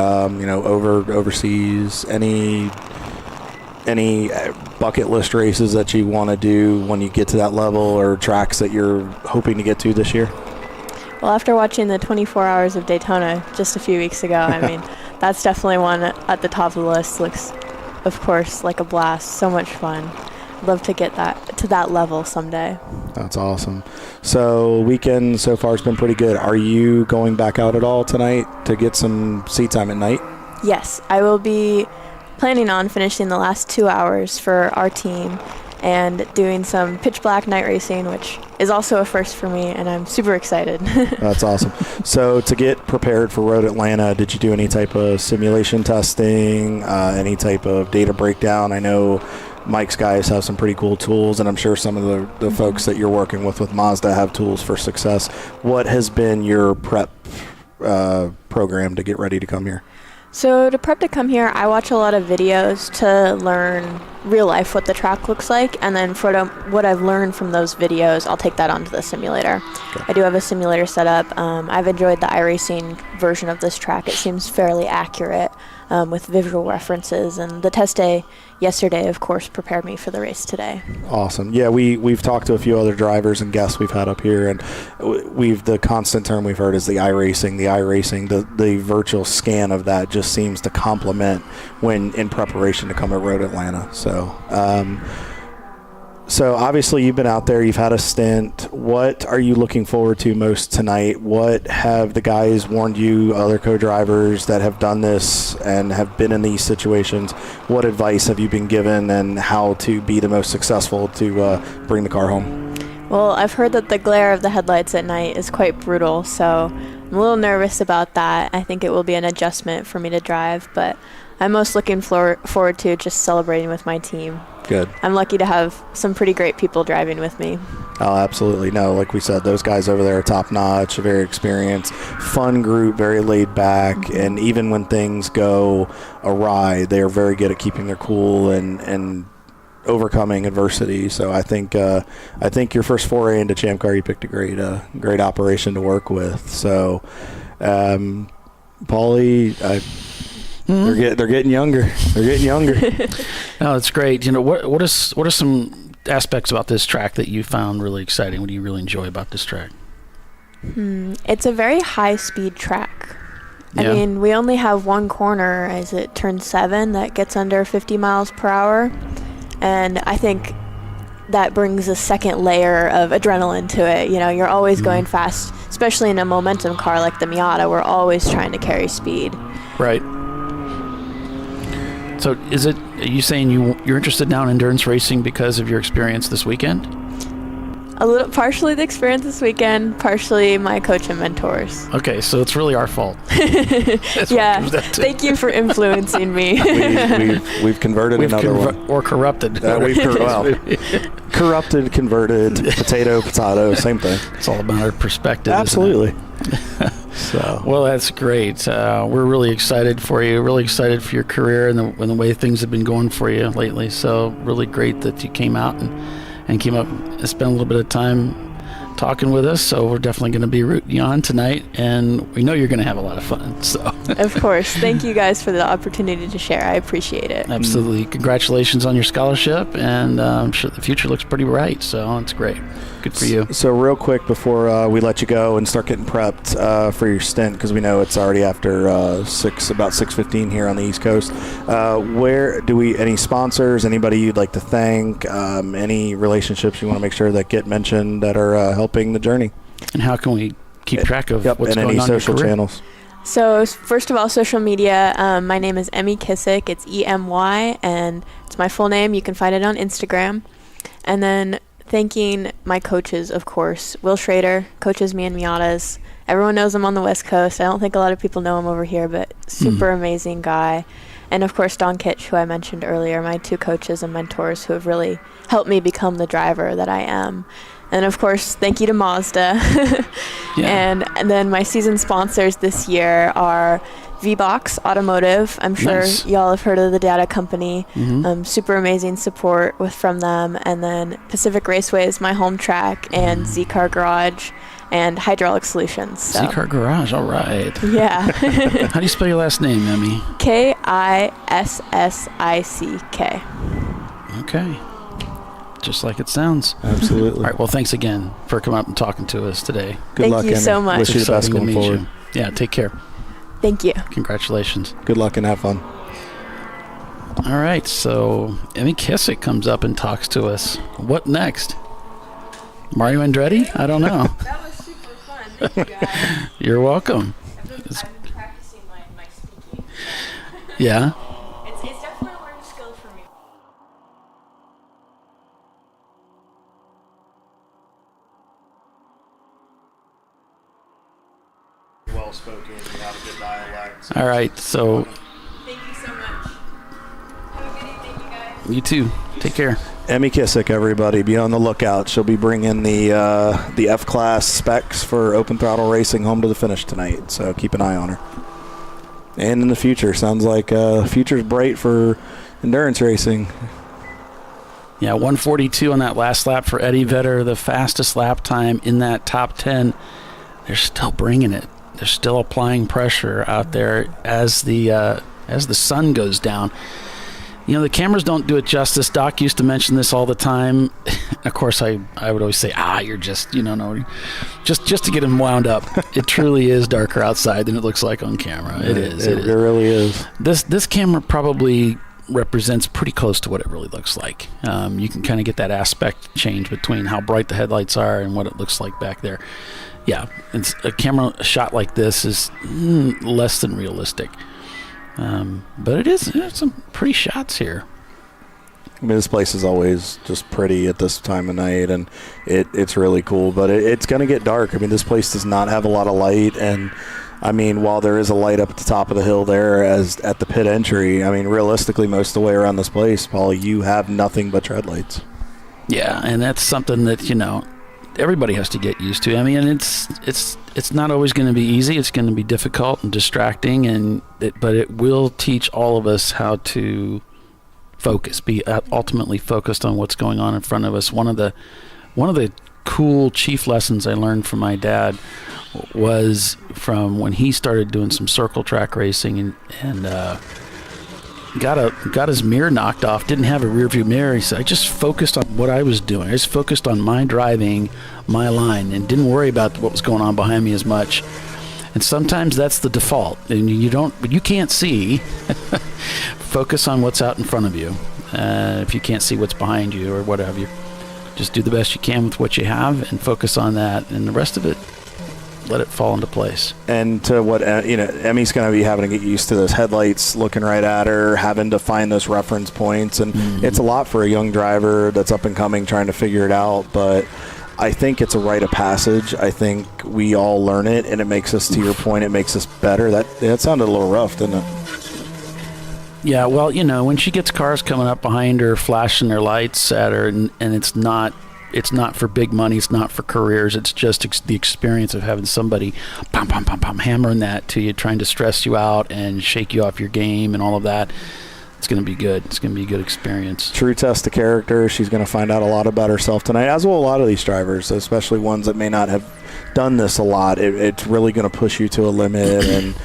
overseas, any bucket list races that you want to do when you get to that level, or tracks that you're hoping to get to this year? Well, after watching the 24 Hours of Daytona just a few weeks ago, I mean, that's definitely one at the top of the list. Looks, of course, like a blast. So much fun. Love to get to that level someday. That's awesome. So weekend so far has been pretty good. Are you going back out at all tonight to get some seat time at night? Yes, I will be planning on finishing the last 2 hours for our team and doing some pitch black night racing, which is also a first for me, and I'm super excited. That's awesome. So to get prepared for Road Atlanta, did you do any type of simulation testing, any type of data breakdown? I know Mike's guys have some pretty cool tools, and I'm sure some of the folks that you're working with Mazda have tools for success. What has been your prep program to get ready to come here? So to prep to come here, I watch a lot of videos to learn real life what the track looks like, and then for what I've learned from those videos, I'll take that onto the simulator. Okay. I do have a simulator set up. I've enjoyed the iRacing version of this track. It seems fairly accurate with visual references, and the test day yesterday, of course, prepared me for the race today. Awesome. Yeah, we've talked to a few other drivers and guests we've had up here, and the constant term we've heard is the iRacing. The virtual scan of that just seems to complement when in preparation to come at Road Atlanta. So obviously you've been out there, you've had a stint. What are you looking forward to most tonight? What have the guys warned you, other co-drivers that have done this and have been in these situations? What advice have you been given, and how to be the most successful to bring the car home? Well, I've heard that the glare of the headlights at night is quite brutal, so I'm a little nervous about that. I think it will be an adjustment for me to drive, but I'm most looking forward to just celebrating with my team. Good. I'm lucky to have some pretty great people driving with me. Oh, absolutely. No, like we said, those guys over there are top-notch, very experienced, fun group, very laid back, and even when things go awry, they are very good at keeping their cool and overcoming adversity. So I think your first foray into Champ Car, you picked a great operation to work with. So, Paulie, they're getting younger. They're getting younger. No, it's great. You know, what are some aspects about this track that you found really exciting? What do you really enjoy about this track? It's a very high-speed track. Yeah. I mean, we only have one corner as it turns 7 that gets under 50 miles per hour, and I think that brings a second layer of adrenaline to it. You know, you're always going fast, especially in a momentum car like the Miata. We're always trying to carry speed. Right. So are you saying you're interested now in endurance racing because of your experience this weekend? A little, partially the experience this weekend, partially my coach and mentors. Okay, so it's really our fault. Yeah, thank you for influencing me. We've converted another one. Or corrupted. Corrupted, converted, potato, same thing. It's all about our perspective. Absolutely. So. Well, that's great. We're really excited for you, really excited for your career and the way things have been going for you lately. So really great that you came out and came up and spent a little bit of time talking with us. So we're definitely going to be rooting you on tonight, and we know you're going to have a lot of fun. So Of course. Thank you guys for the opportunity to share. I appreciate it. Absolutely. Congratulations on your scholarship, and I'm sure the future looks pretty bright. So it's great. Good for you. So real quick before we let you go and start getting prepped for your stint, because we know it's already after about 6:15 here on the East Coast. Where do we? Any sponsors? Anybody you'd like to thank? Any relationships you want to make sure that get mentioned that are helping the journey? And how can we keep track of what's and going any on in your social career? channels? So first of all, social media, my name is Emmy Kissick. It's EMY, and it's my full name. You can find it on Instagram. And then thanking my coaches, of course. Will Schrader coaches me in Miatas. Everyone knows him on the West Coast. I don't think a lot of people know him over here, but super amazing guy. And of course, Don Kitch, who I mentioned earlier, my two coaches and mentors who have really helped me become the driver that I am. And of course, thank you to Mazda. And then my season sponsors this year are V-Box Automotive. I'm sure y'all have heard of the data company. Super amazing support from them. And then Pacific Raceway is my home track, and Z-Car Garage and Hydraulic Solutions. So. Z-Car Garage, all right. Yeah. How do you spell your last name, Emmy? Kissick. Okay. Just like it sounds. Absolutely. All right. Well, thanks again for coming up and talking to us today. Good luck, Thank you so much. Wish you the best going forward. Yeah, take care. Thank you. Congratulations. Good luck and have fun. All right. So Emmy Kissick comes up and talks to us. What next? Mario Andretti? I don't know. That was super fun. Thank you guys. You're welcome. I've been practicing my speaking. Yeah. It's definitely a learning skill for me. Well spoken, you have a good dialect. All right. So Thank you so much. Have a good evening, you guys. you too. Take care. Emmy Kissick, everybody, be on the lookout. She'll be bringing the F-Class specs for open throttle racing home to the finish tonight, so keep an eye on her. And in the future, sounds like future's bright for endurance racing. Yeah, 142 on that last lap for Eddie Vedder, the fastest lap time in that top 10. They're still bringing it. They're still applying pressure out there as the sun goes down. You know, the cameras don't do it justice. Doc used to mention this all the time. Of course, I would always say, you're just, just to get him wound up. It truly is darker outside than it looks like on camera. It is. It really is. This camera probably represents pretty close to what it really looks like. You can kind of get that aspect change between how bright the headlights are and what it looks like back there. Yeah, it's a camera shot like this is less than realistic. But it's some pretty shots here. I mean, this place is always just pretty at this time of night, and it's really cool. But it's going to get dark. I mean, this place does not have a lot of light, and I mean, while there is a light up at the top of the hill there as at the pit entry, I mean, realistically, most of the way around this place, Paul, you have nothing but tread lights. Yeah, and that's something that everybody has to get used to. I mean, it's not always going to be easy. It's going to be difficult and distracting, but it will teach all of us how to focus, be ultimately focused on what's going on in front of us. One of the cool chief lessons I learned from my dad was from when he started doing some circle track racing and got his mirror knocked off, didn't have a rear view mirror. He said, I just focused on what I was doing. I just focused on my driving, my line, and didn't worry about what was going on behind me as much. And sometimes that's the default, and you can't see. Focus on what's out in front of you. If you can't see what's behind you or whatever, just do the best you can with what you have and focus on that, and the rest of it, let it fall into place. And to what Emmy's going to be having to get used to those headlights looking right at her, having to find those reference points, and it's a lot for a young driver that's up and coming trying to figure it out. But I think it's a rite of passage. I think we all learn it, and it makes us, to your point, it makes us better. That sounded a little rough, didn't it? Yeah, well, when she gets cars coming up behind her, flashing their lights at her, and it's not for big money, it's not for careers, it's just the experience of having somebody pom, pom, pom, pom, hammering that to you, trying to stress you out and shake you off your game and all of that. it's going to be good. It's going to be a good experience. True test of character. She's going to find out a lot about herself tonight, as will a lot of these drivers, especially ones that may not have done this a lot. It's really going to push you to a limit, and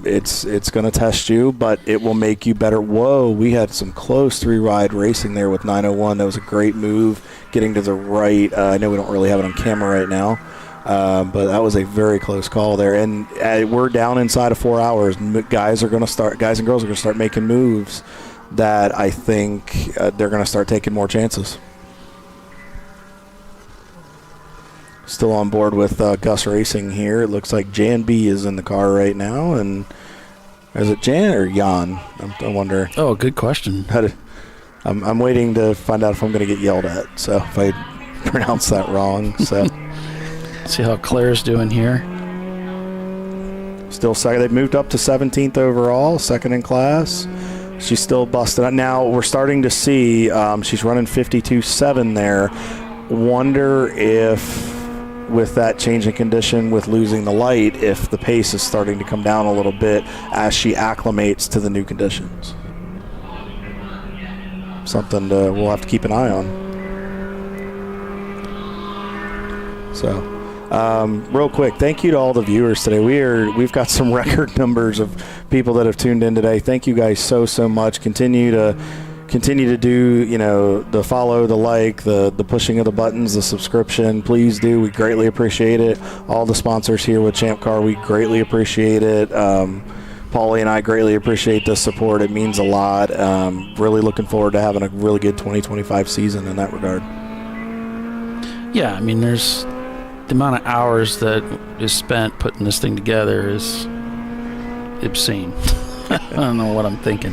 it's going to test you, but it will make you better. Whoa, we had some close three-ride racing there with 901. That was a great move, getting to the right. I know we don't really have it on camera right now, but that was a very close call there. And we're down inside of 4 hours. Guys and girls are going to start making moves that I think they're going to start taking more chances. Still on board with Gus Racing here. It looks like Jan B is in the car right now. And is it Jan or Jan? I wonder. Oh, good question. I'm waiting to find out if I'm going to get yelled at. So if I pronounce that wrong. So see how Claire's doing here. Still second. They've moved up to 17th overall, second in class. She's still busted out. Now we're starting to see she's running 52.7 there. Wonder if, with that change in condition, with losing the light, if the pace is starting to come down a little bit as she acclimates to the new conditions. Something we'll have to keep an eye on. So, real quick, thank you to all the viewers today. We've got some record numbers of people that have tuned in today. Thank you guys so much. Continue to do, the follow, the like, the pushing of the buttons, the subscription. Please do. We greatly appreciate it. All the sponsors here with Champ Car, we greatly appreciate it. Paulie and I greatly appreciate the support. It means a lot. Really looking forward to having a really good 2025 season in that regard. Yeah, I mean, there's the amount of hours that is spent putting this thing together is obscene. I don't know what I'm thinking.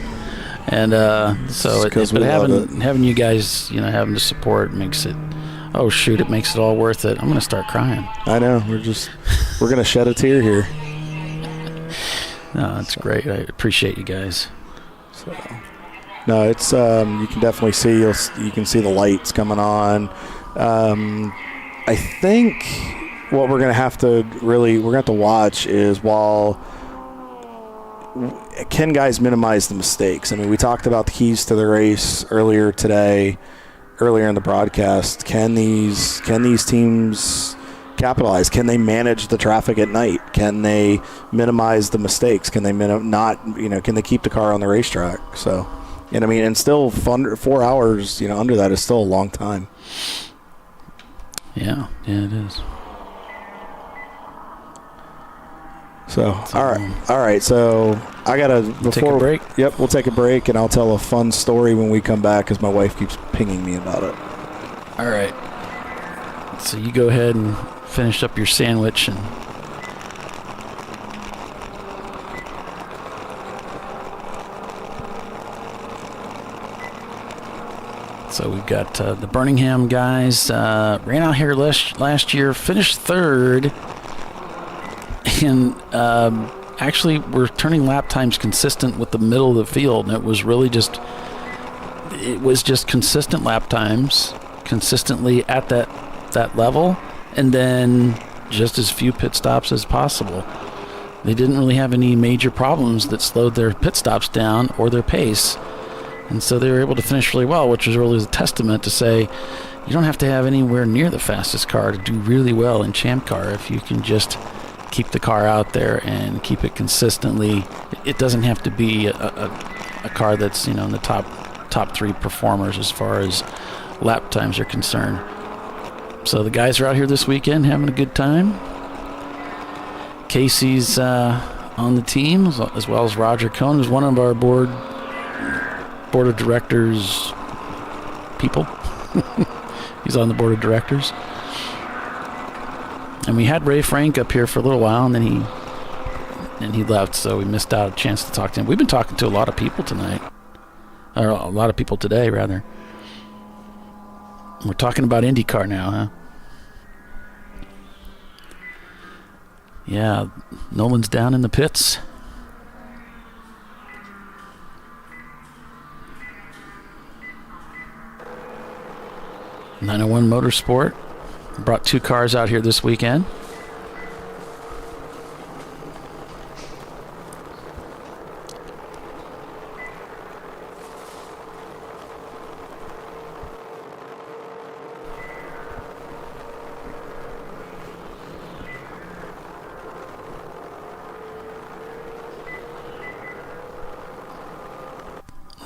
And having you guys, having the support makes it, it makes it all worth it. I'm going to start crying. I know. We're going to shed a tear here. No, that's great. I appreciate you guys. So, no, it's you can definitely see, you can see the lights coming on. I think what we're going to have to watch is can guys minimize the mistakes? I mean, we talked about the keys to the race earlier in the broadcast. Can these teams capitalize? Can they manage the traffic at night? Can they minimize the mistakes? Can they can they keep the car on the racetrack? So, and still 4 hours, under that is still a long time. Yeah, it is. So, all right. So I gotta take a break. Yep, we'll take a break, and I'll tell a fun story when we come back, because my wife keeps pinging me about it. All right. So you go ahead and finish up your sandwich and. So we've got the Birmingham guys ran out here last year, finished third, and actually we're turning lap times consistent with the middle of the field. And it was really just consistent lap times, consistently at that level, and then just as few pit stops as possible. They didn't really have any major problems that slowed their pit stops down or their pace. And so they were able to finish really well, which was really a testament to say you don't have to have anywhere near the fastest car to do really well in Champ Car if you can just keep the car out there and keep it consistently. It doesn't have to be a car that's in the top three performers as far as lap times are concerned. So the guys are out here this weekend having a good time. Casey's on the team, as well as Roger Cohn, who's one of our board of directors people. He's on the board of directors. And we had Ray Frank up here for a little while, and then he left, so we missed out a chance to talk to him. We've been talking to a lot of people tonight, or a lot of people today, rather. We're talking about IndyCar now, huh? Yeah, Nolan's down in the pits. .901 Motorsport brought 2 cars out here this weekend.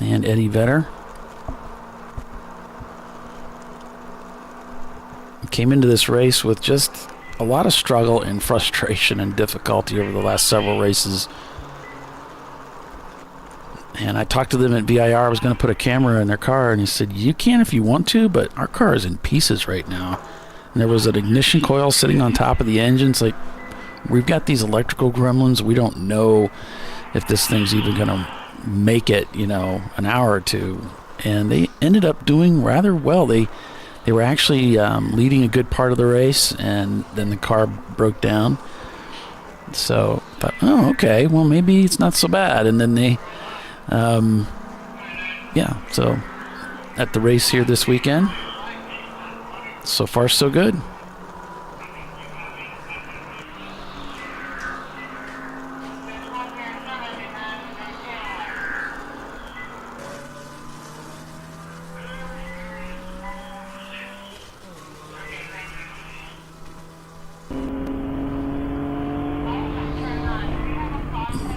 and Eddie Vedder. Came into this race with just a lot of struggle and frustration and difficulty over the last several races. And I talked to them at VIR. I was going to put a camera in their car, and he said, you can if you want to, but our car is in pieces right now. And there was an ignition coil sitting on top of the engine. It's like, we've got these electrical gremlins. We don't know if this thing's even going to make it, an hour or two. And they ended up doing rather well. They were actually leading a good part of the race, and then the car broke down. So I thought, oh, okay, well, maybe it's not so bad. And then they, so at the race here this weekend, so far so good.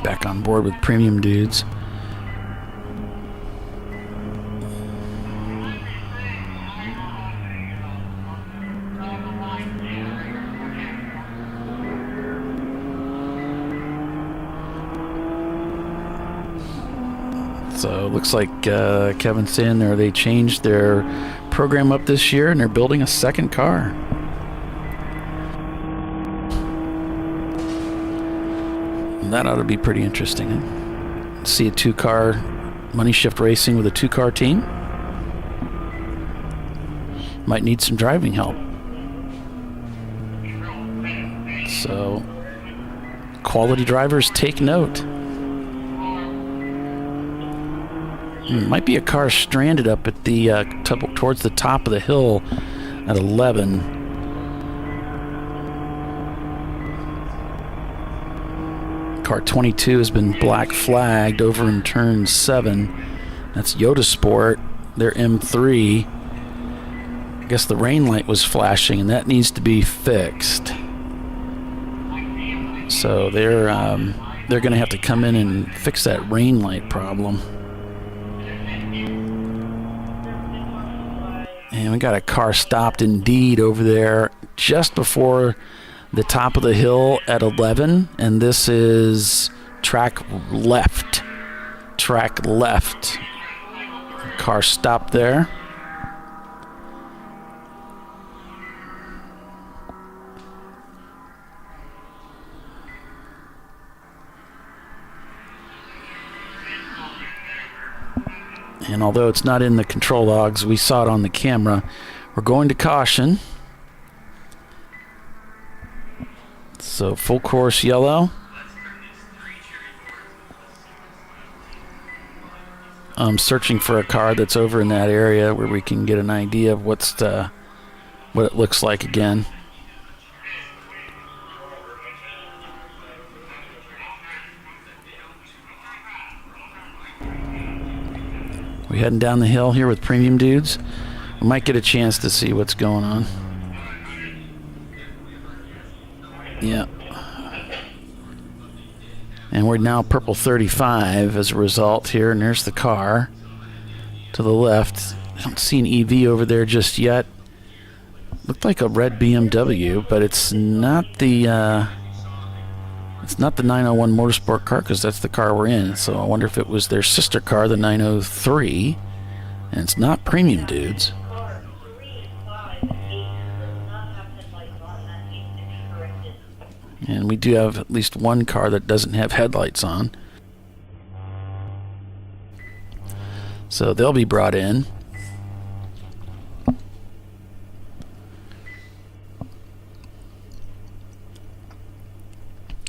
Back on board with Premium Dudes. So it looks like Kevin's saying there they changed their program up this year and they're building a second car. And that ought to be pretty interesting. See a two-car money shift racing with a two-car team. Might need some driving help. So quality drivers take note. Might be a car stranded up at the towards the top of the hill at 11. Car 22 has been black flagged over in turn 7. That's Yoda Sport, their M3. I guess the rain light was flashing, and that needs to be fixed. So they're going to have to come in and fix that rain light problem. And we got a car stopped indeed over there just before the top of the hill at 11. And this is track left. Track left. Car stopped there. And although it's not in the control logs, we saw it on the camera. We're going to caution. So full course yellow. I'm searching for a car that's over in that area where we can get an idea of what it looks like again. We're heading down the hill here with Premium Dudes. We might get a chance to see what's going on. Yeah. And we're now purple 35 as a result here, and there's the car to the left. I don't see an EV over there just yet. Looked like a red BMW, but it's not the 901 Motorsport car, because that's the car we're in. So I wonder if it was their sister car, the 903, and it's not Premium Dudes. And we do have at least one car that doesn't have headlights on. So they'll be brought in.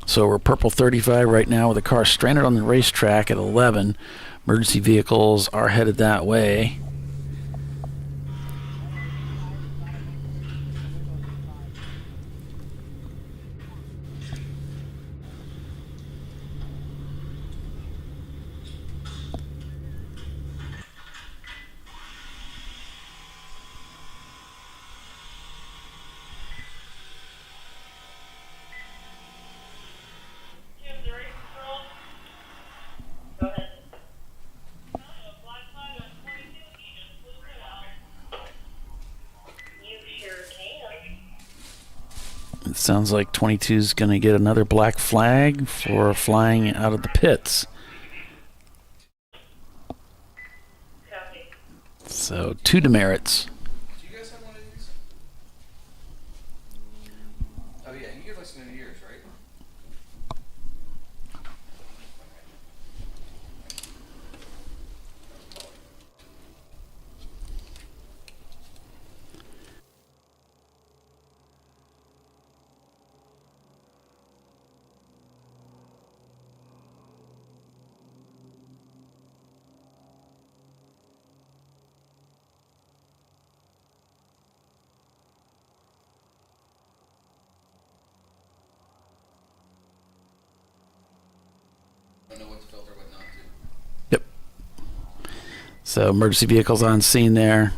So we're purple 35 right now with a car stranded on the racetrack at 11. Emergency vehicles are headed that way. It sounds like 22 is going to get another black flag for flying out of the pits. So 2 demerits. Do you guys have one of these? Oh yeah, you give us new years, right? Yep. So emergency vehicles on scene there.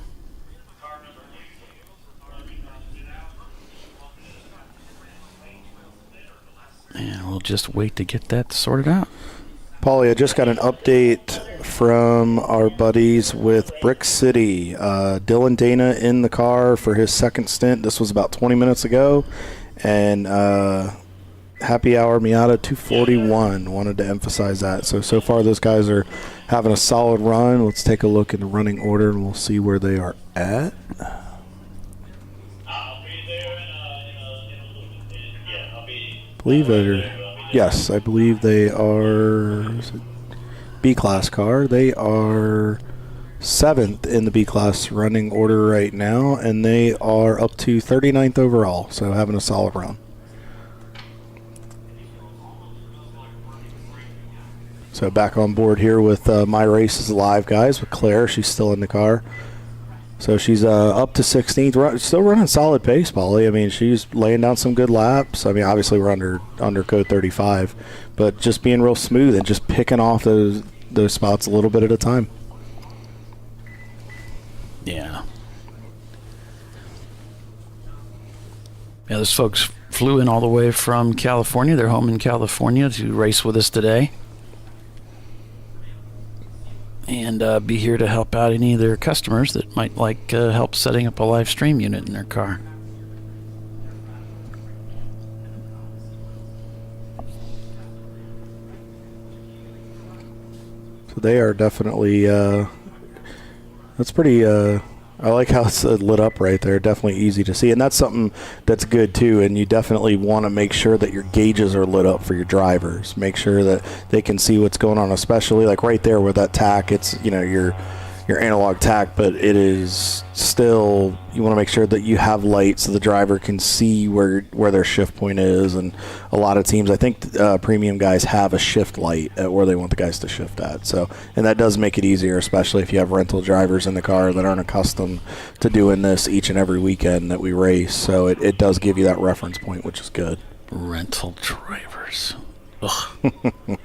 And we'll just wait to get that sorted out. Paulie, I just got an update from our buddies with Brick City. Dylan Dana in the car for his second stint. This was about 20 minutes ago. And happy hour Miata 241. Wanted to emphasize that. So far those guys are having a solid run. Let's take a look in the running order and we'll see where they are at. Yes, I believe they are B-Class car. They are 7th in the B-Class running order right now, and they are up to 39th overall, so having a solid run. So back on board here with My Races Live guys, with Claire. She's still in the car. So she's up to 16th, still running solid pace, Paulie. I mean, she's laying down some good laps. I mean, obviously we're under code 35, but just being real smooth and just picking off those spots a little bit at a time. Yeah. Yeah, those folks flew in all the way from California. They're home in California to race with us today. And be here to help out any of their customers that might like help setting up a live stream unit in their car. So they are definitely, that's pretty, I like how it's lit up right there. Definitely easy to see. And that's something that's good too. And you definitely want to make sure that your gauges are lit up for your drivers. Make sure that they can see what's going on, especially like right there where that tack, it's, you know, your analog tack, but it is still, you want to make sure that you have light so the driver can see where their shift point is. And a lot of teams, I think premium guys have a shift light at where they want the guys to shift at. So, and that does make it easier, especially if you have rental drivers in the car that aren't accustomed to doing this each and every weekend that we race. So it does give you that reference point, which is good. Rental drivers. Ugh.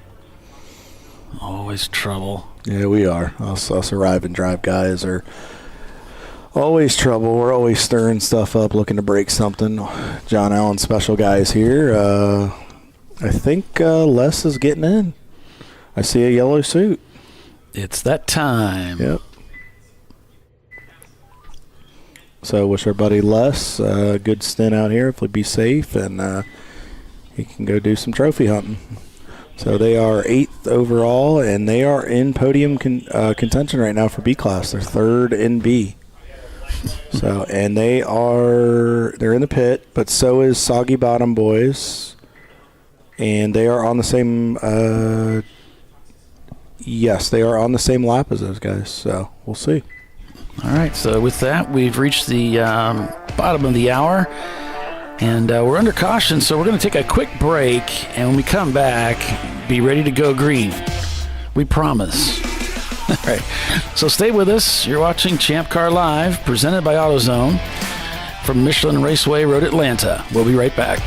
Always trouble. Yeah, we are. Us arrive and drive guys are always trouble. We're always stirring stuff up, looking to break something. John Allen special guys here. I think Les is getting in. I see a yellow suit. It's that time. Yep. So wish our buddy Les a good stint out here. Hopefully be safe and he can go do some trophy hunting. So they are 8th overall, and they are in podium contention right now for B-Class. They're 3rd in B. So, and they're in the pit, but so is Soggy Bottom Boys. And they are on the same, yes, they are on the same lap as those guys. So we'll see. All right, so with that, we've reached the bottom of the hour. And we're under caution, so we're going to take a quick break. And when we come back, be ready to go green. We promise. All right. So stay with us. You're watching Champ Car Live, presented by AutoZone from Michelin Raceway Road, Atlanta. We'll be right back.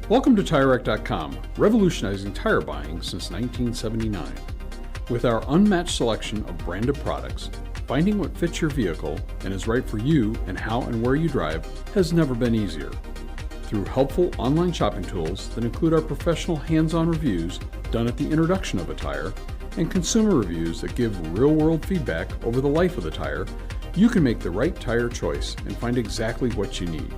Welcome to TireRack.com, revolutionizing tire buying since 1979. With our unmatched selection of branded products, finding what fits your vehicle and is right for you and how and where you drive has never been easier. Through helpful online shopping tools that include our professional hands-on reviews done at the introduction of a tire and consumer reviews that give real-world feedback over the life of the tire, you can make the right tire choice and find exactly what you need.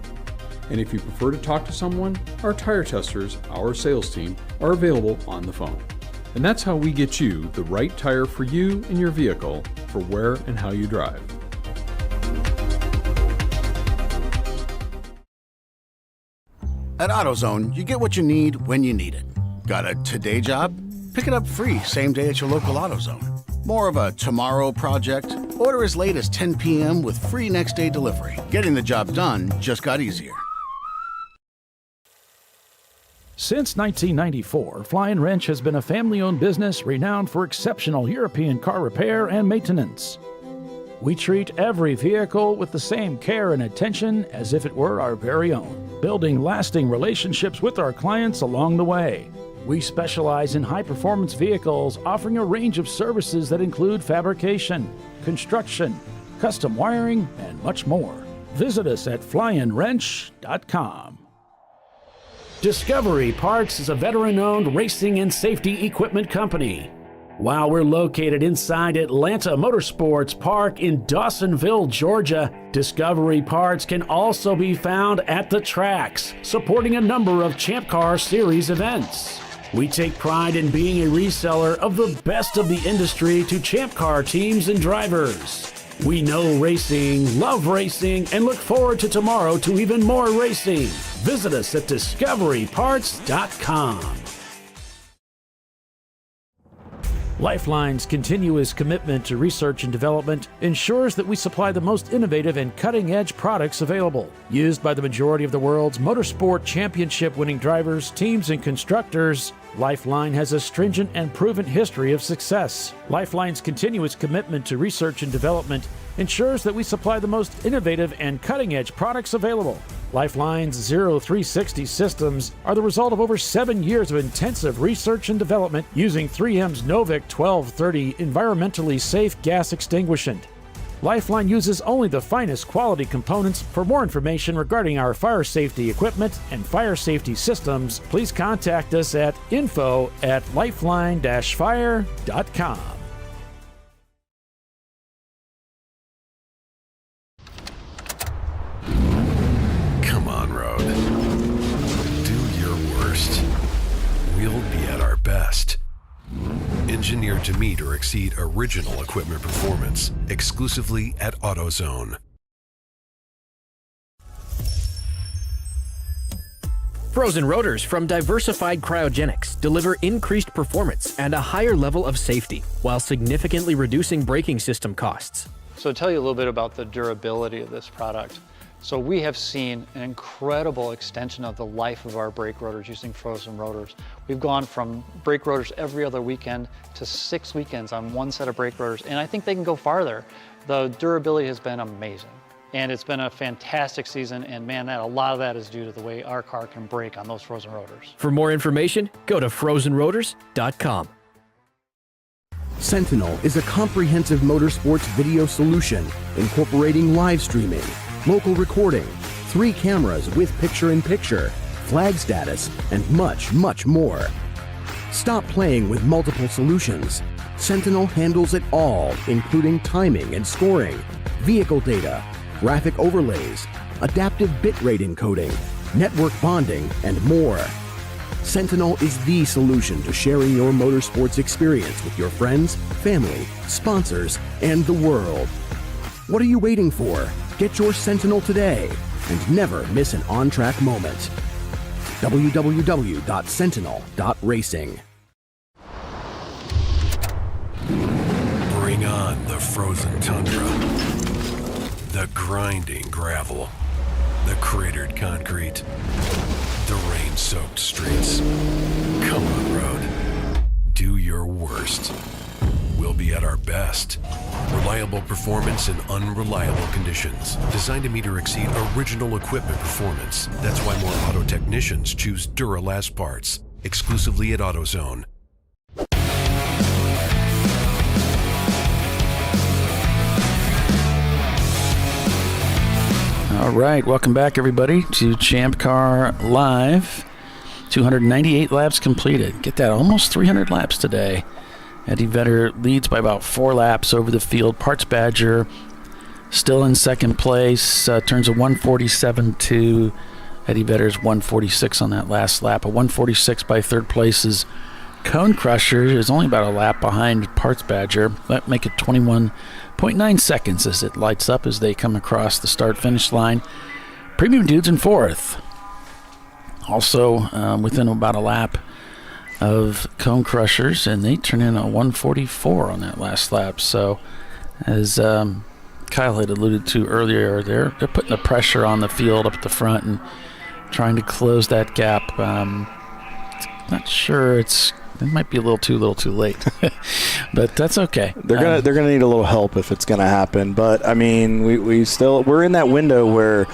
And if you prefer to talk to someone, our tire testers, our sales team, are available on the phone. And that's how we get you the right tire for you and your vehicle for where and how you drive. At AutoZone, you get what you need when you need it. Got a today job? Pick it up free same day at your local AutoZone. More of a tomorrow project? Order as late as 10 p.m. with free next day delivery. Getting the job done just got easier. Since 1994, Flying Wrench has been a family-owned business renowned for exceptional European car repair and maintenance. We treat every vehicle with the same care and attention as if it were our very own, building lasting relationships with our clients along the way. We specialize in high-performance vehicles, offering a range of services that include fabrication, construction, custom wiring, and much more. Visit us at flyinwrench.com. Discovery Parts is a veteran-owned racing and safety equipment company. While we're located inside Atlanta Motorsports Park in Dawsonville, Georgia, Discovery Parts can also be found at the tracks, supporting a number of Champ Car Series events. We take pride in being a reseller of the best of the industry to Champ Car teams and drivers. We know racing, love racing, and look forward to tomorrow to even more racing. Visit us at discoveryparts.com. Lifeline's continuous commitment to research and development ensures that we supply the most innovative and cutting-edge products available. Used by the majority of the world's motorsport championship-winning drivers, teams, and constructors, Lifeline has a stringent and proven history of success. Lifeline's continuous commitment to research and development ensures that we supply the most innovative and cutting-edge products available. Lifeline's 0360 systems are the result of over 7 years of intensive research and development using 3M's Novik 1230 environmentally safe gas extinguishant. Lifeline uses only the finest quality components. For more information regarding our fire safety equipment and fire safety systems, please contact us at info@lifeline-fire.com. Come on, road. Do your worst. We'll be at our best. Engineered to meet or exceed original equipment performance, exclusively at AutoZone. Frozen rotors from Diversified Cryogenics deliver increased performance and a higher level of safety, while significantly reducing braking system costs. So to tell you a little bit about the durability of this product. So we have seen an incredible extension of the life of our brake rotors using frozen rotors. We've gone from brake rotors every other weekend to 6 weekends on one set of brake rotors, and I think they can go farther. The durability has been amazing, and it's been a fantastic season, and man, a lot of that is due to the way our car can brake on those frozen rotors. For more information, go to frozenrotors.com. Sentinel is a comprehensive motorsports video solution incorporating live streaming, local recording, 3 cameras with picture-in-picture, flag status, and much, much more. Stop playing with multiple solutions. Sentinel handles it all, including timing and scoring, vehicle data, graphic overlays, adaptive bitrate encoding, network bonding, and more. Sentinel is the solution to sharing your motorsports experience with your friends, family, sponsors, and the world. What are you waiting for? Get your Sentinel today and never miss an on-track moment. www.sentinel.racing. Bring on the frozen tundra, the grinding gravel, the cratered concrete, the rain-soaked streets. Come on, road. Do your worst. We'll be at our best. Reliable performance in unreliable conditions. Designed to meet or exceed original equipment performance. That's why more auto technicians choose Duralast parts. Exclusively at AutoZone. All right, welcome back, everybody, to ChampCar.Live. 298 laps completed. Get that, almost 300 laps today. Eddie Vedder leads by about 4 laps over the field. Parts Badger still in second place, turns a 147.2. Eddie Vedder's 146 on that last lap. A 146 by third place is Cone Crusher, is only about a lap behind Parts Badger. That make it 21.9 seconds as it lights up as they come across the start-finish line. Premium Dudes in fourth. Also within about a lap of Cone Crushers, and they turn in a 144 on that last lap. So as Kyle had alluded to earlier, they're putting the pressure on the field up at the front and trying to close that gap. Not sure, it might be a little too late, but that's okay. They're gonna need a little help if it's gonna happen. But I mean, we're in that window where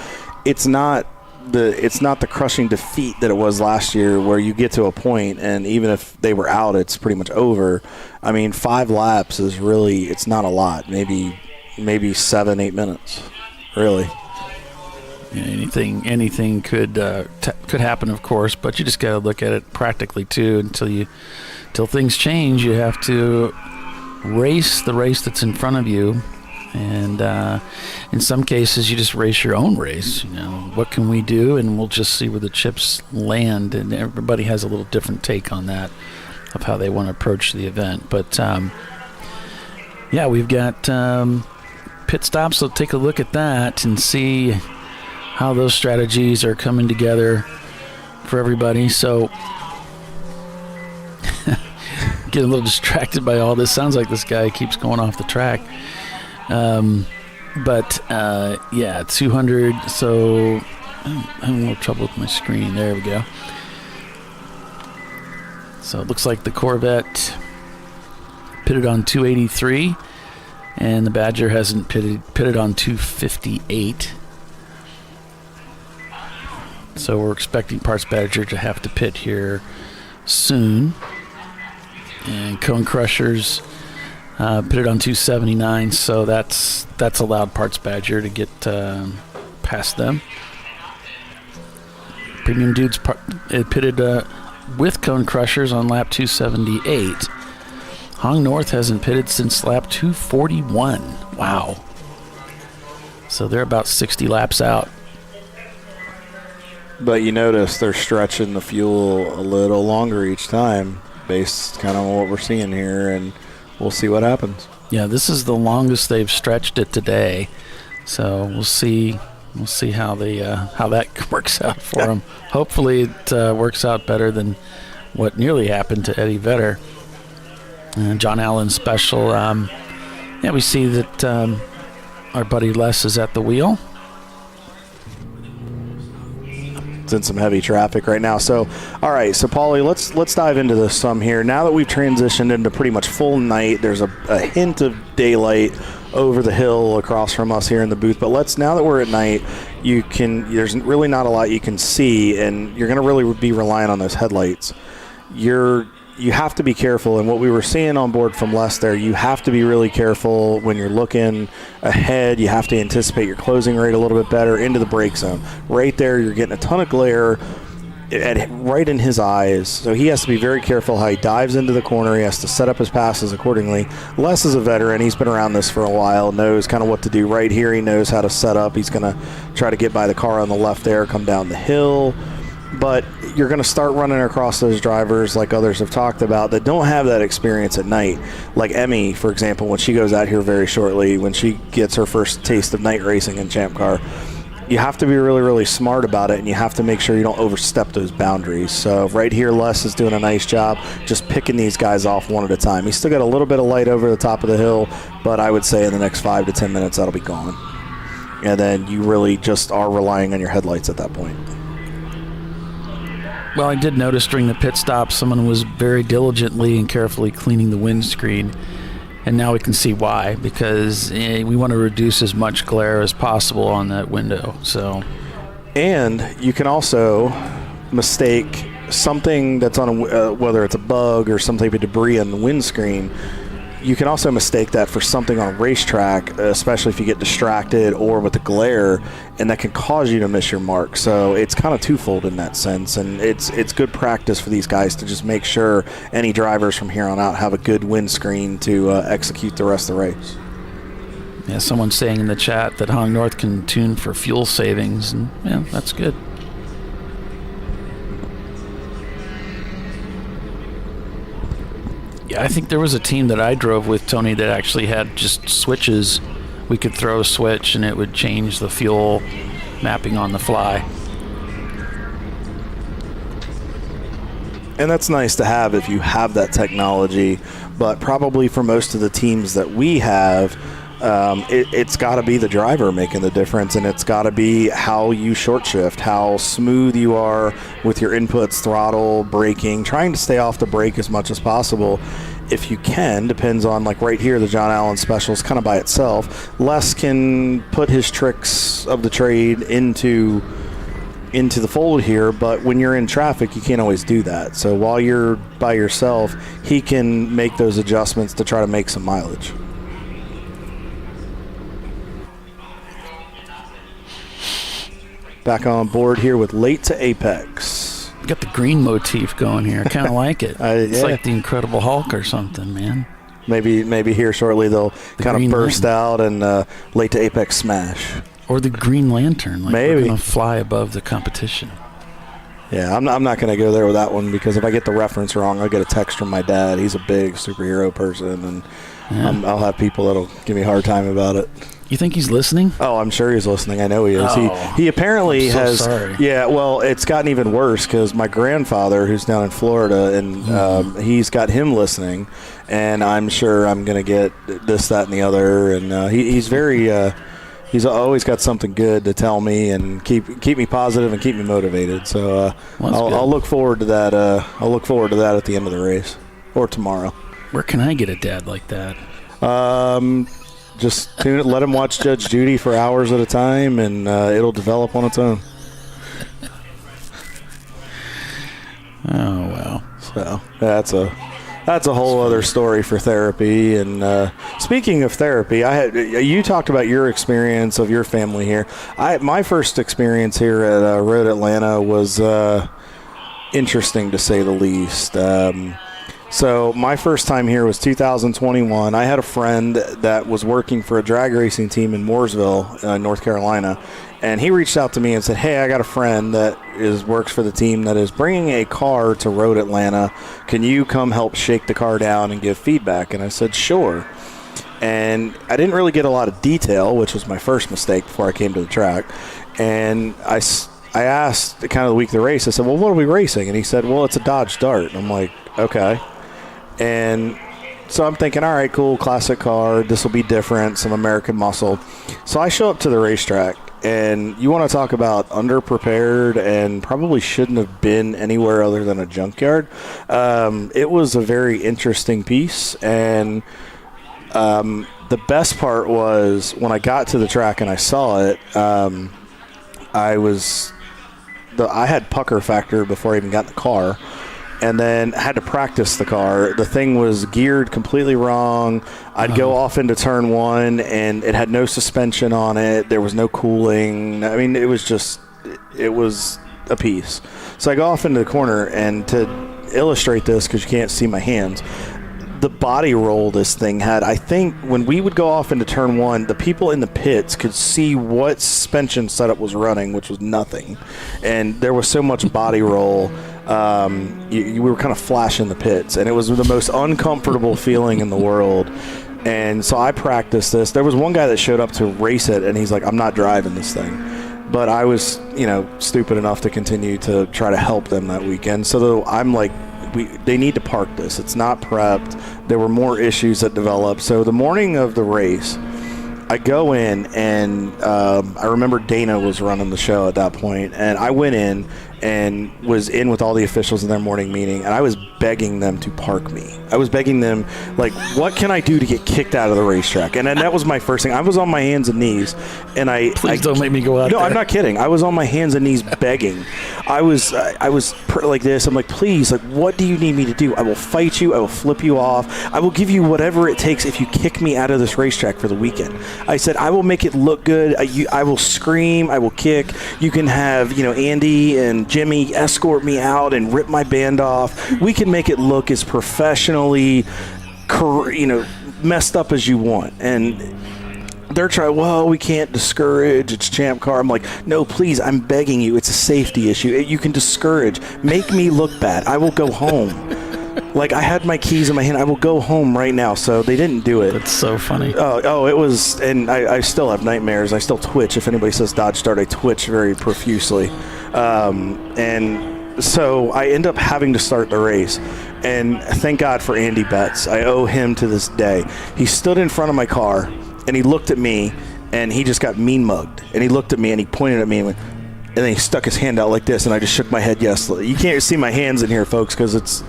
it's not the crushing defeat that it was last year, where you get to a point and even if they were out, it's pretty much over. I mean, 5 laps is really, it's not a lot. Maybe 7-8 minutes, really. Yeah, anything could happen, of course, but you just got to look at it practically too. Until things change, you have to race the race that's in front of you, and in some cases, you just race your own race. You know, what can we do, and we'll just see where the chips land. And everybody has a little different take on that of how they want to approach the event. But yeah, we've got pit stops. So take a look at that and see how those strategies are coming together for everybody. So get a little distracted by all this. Sounds like this guy keeps going off the track. But yeah, 200. So I'm having a little trouble with my screen. There we go. So it looks like the Corvette pitted on 283, and the Badger hasn't pitted on 258. So we're expecting Parts Badger to have to pit here soon. And Cone Crushers pitted on 279, so that's allowed Parts Badger to get past them. Premium Dudes pitted with Cone Crushers on lap 278. Hong North hasn't pitted since lap 241. Wow. So they're about 60 laps out. But you notice they're stretching the fuel a little longer each time, based kind of on what we're seeing here, and we'll see what happens. Yeah, this is the longest they've stretched it today, so we'll see how that works out for them. Hopefully, it works out better than what nearly happened to Eddie Vedder. John Allen special. Yeah, we see that our buddy Les is at the wheel. In some heavy traffic right now. So, all right, so Paulie, let's dive into this some here. Now that we've transitioned into pretty much full night, there's a hint of daylight over the hill across from us here in the booth. But now that we're at night, there's really not a lot you can see, and you're going to really be relying on those headlights. You have to be careful, and what we were seeing on board from Les there, you have to be really careful when you're looking ahead. You have to anticipate your closing rate a little bit better into the brake zone. Right there, you're getting a ton of glare right in his eyes, so he has to be very careful how he dives into the corner. He has to set up his passes accordingly. Les is a veteran. He's been around this for a while, knows kind of what to do right here. He knows how to set up. He's going to try to get by the car on the left there, come down the hill. But you're going to start running across those drivers like others have talked about that don't have that experience at night. Like Emmy, for example, when she goes out here very shortly, when she gets her first taste of night racing in Champ Car, you have to be really, really smart about it, and you have to make sure you don't overstep those boundaries. So right here, Les is doing a nice job just picking these guys off one at a time. He's still got a little bit of light over the top of the hill, but I would say in the next 5 to 10 minutes, that'll be gone. And then you really just are relying on your headlights at that point. Well, I did notice during the pit stop someone was very diligently and carefully cleaning the windscreen, and now we can see why, because we want to reduce as much glare as possible on that window. So, and you can also mistake something that's on whether it's a bug or some type of debris on the windscreen. you can also mistake that for something on a racetrack, especially if you get distracted or with the glare, and that can cause you to miss your mark. So it's kind of twofold in that sense, and it's good practice for these guys to just make sure any drivers from here on out have a good windscreen to execute the rest of the race. Yeah, someone's saying in the chat that Hong North can tune for fuel savings, and yeah, that's good. Yeah, I think there was a team that I drove with, Tony, that actually had just switches. We could throw a switch and it would change the fuel mapping on the fly. And that's nice to have if you have that technology, but probably for most of the teams that we have, it's got to be the driver making the difference, and it's got to be how you short shift, how smooth you are with your inputs, throttle, braking, trying to stay off the brake as much as possible. If you can, depends on, like right here, the John Allen Special is kind of by itself. Les can put his tricks of the trade into the fold here, but when you're in traffic, you can't always do that. So while you're by yourself, he can make those adjustments to try to make some mileage. Back on board here with Late to Apex. Got the green motif going here. I kind of like it. It's like the Incredible Hulk or something, man. Maybe here shortly they'll kind of burst out and Late to Apex smash. Or the Green Lantern. Like Maybe. We're going to fly above the competition. Yeah, I'm not going to go there with that one, because if I get the reference wrong, I'll get a text from my dad. He's a big superhero person, and I'll have people that'll give me a hard time about it. You think he's listening? Oh, I'm sure he's listening. I know he is. Oh, he apparently I'm so has. sorry. Yeah, well, it's gotten even worse because my grandfather, who's down in Florida, and he's got him listening, and I'm sure I'm going to get this, that, and the other. And he's very. He's always got something good to tell me and keep me positive and keep me motivated. So I'll look forward to that. I'll look forward to that at the end of the race or tomorrow. Where can I get a dad like that? Just tune it. Let him watch Judge Judy for hours at a time, and it'll develop on its own. Oh well. So that's a whole other story for therapy. And speaking of therapy, you talked about your experience of your family here. My first experience here at Road Atlanta was interesting to say the least. So my first time here was 2021. I had a friend that was working for a drag racing team in Mooresville, North Carolina, and he reached out to me and said, "Hey, I got a friend that works for the team that is bringing a car to Road Atlanta. Can you come help shake the car down and give feedback?" And I said, "Sure." And I didn't really get a lot of detail, which was my first mistake before I came to the track. And I asked kind of the week of the race, I said, "Well, what are we racing?" And he said, "Well, it's a Dodge Dart." And I'm like, "Okay." And so I'm thinking, all right, cool, classic car. This will be different, some American muscle. So I show up to the racetrack, and you want to talk about underprepared and probably shouldn't have been anywhere other than a junkyard. It was a very interesting piece, and the best part was when I got to the track and I saw it, I had pucker factor before I even got in the car. And then I had to practice the car. The thing was geared completely wrong. I'd go off into turn one, and it had no suspension on it. There was no cooling. I mean, it was a piece. So I go off into the corner, and to illustrate this, because you can't see my hands, the body roll this thing had, I think when we would go off into turn one, the people in the pits could see what suspension setup was running, which was nothing. And there was so much body roll. We were kind of flashing the pits, and it was the most uncomfortable feeling in the world. And so I practiced this. There was one guy that showed up to race it, and he's like, "I'm not driving this thing." But I was, stupid enough to continue to try to help them that weekend. So I'm like, they need to park this. It's not prepped. There were more issues that developed. So the morning of the race, I go in, and I remember Dana was running the show at that point, and I went in, and was in with all the officials in their morning meeting, and I was begging them to park me. I was begging them, like, what can I do to get kicked out of the racetrack? And then that was my first thing. I was on my hands and knees, and Please don't make me go out there. No, I'm not kidding. I was on my hands and knees begging. I was like this. I'm like, please, like, what do you need me to do? I will fight you. I will flip you off. I will give you whatever it takes if you kick me out of this racetrack for the weekend. I said, I will make it look good. I will scream. I will kick. You can have, Andy and Jimmy escort me out and rip my band off. We can make it look as professionally, messed up as you want. And they're trying, well, we can't discourage. It's Champ Car. I'm like, no, please, I'm begging you. It's a safety issue. You can discourage. Make me look bad. I will go home. Like, I had my keys in my hand. I will go home right now. So they didn't do it. That's so funny. Oh, it was, and I still have nightmares. I still twitch. If anybody says Dodge Start, I twitch very profusely. And so I end up having to start the race. And thank God for Andy Betts. I owe him to this day. He stood in front of my car, and he looked at me, and he just got mean mugged. And he looked at me, and he pointed at me, and went, and then he stuck his hand out like this, and I just shook my head yes. You can't see my hands in here, folks, because it's,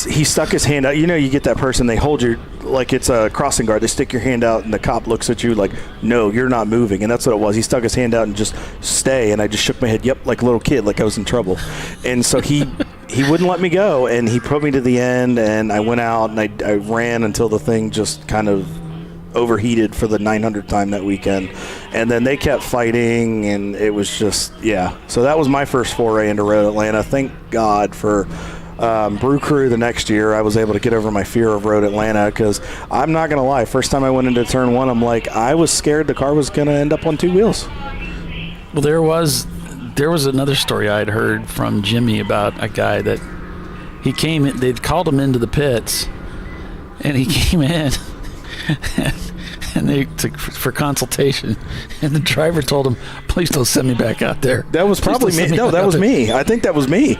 he stuck his hand out. You get that person, they hold you like it's a crossing guard. They stick your hand out, and the cop looks at you like, no, you're not moving. And that's what it was. He stuck his hand out and just stay, and I just shook my head, yep, like a little kid, like I was in trouble. And so he wouldn't let me go, and he put me to the end, and I went out, and I ran until the thing just kind of overheated for the 900th time that weekend. And then they kept fighting, and it was just, yeah. So that was my first foray into Road Atlanta. Thank God for Brew Crew the next year. I was able to get over my fear of Road Atlanta, because I'm not going to lie, first time I went into turn one, I'm like, I was scared the car was going to end up on two wheels. Well, there was another story I'd heard from Jimmy about a guy that he came in, they'd called him into the pits, and he came in and they took for consultation, and the driver told him, please don't send me back out there. That was probably me. No, that was me. I think that was me.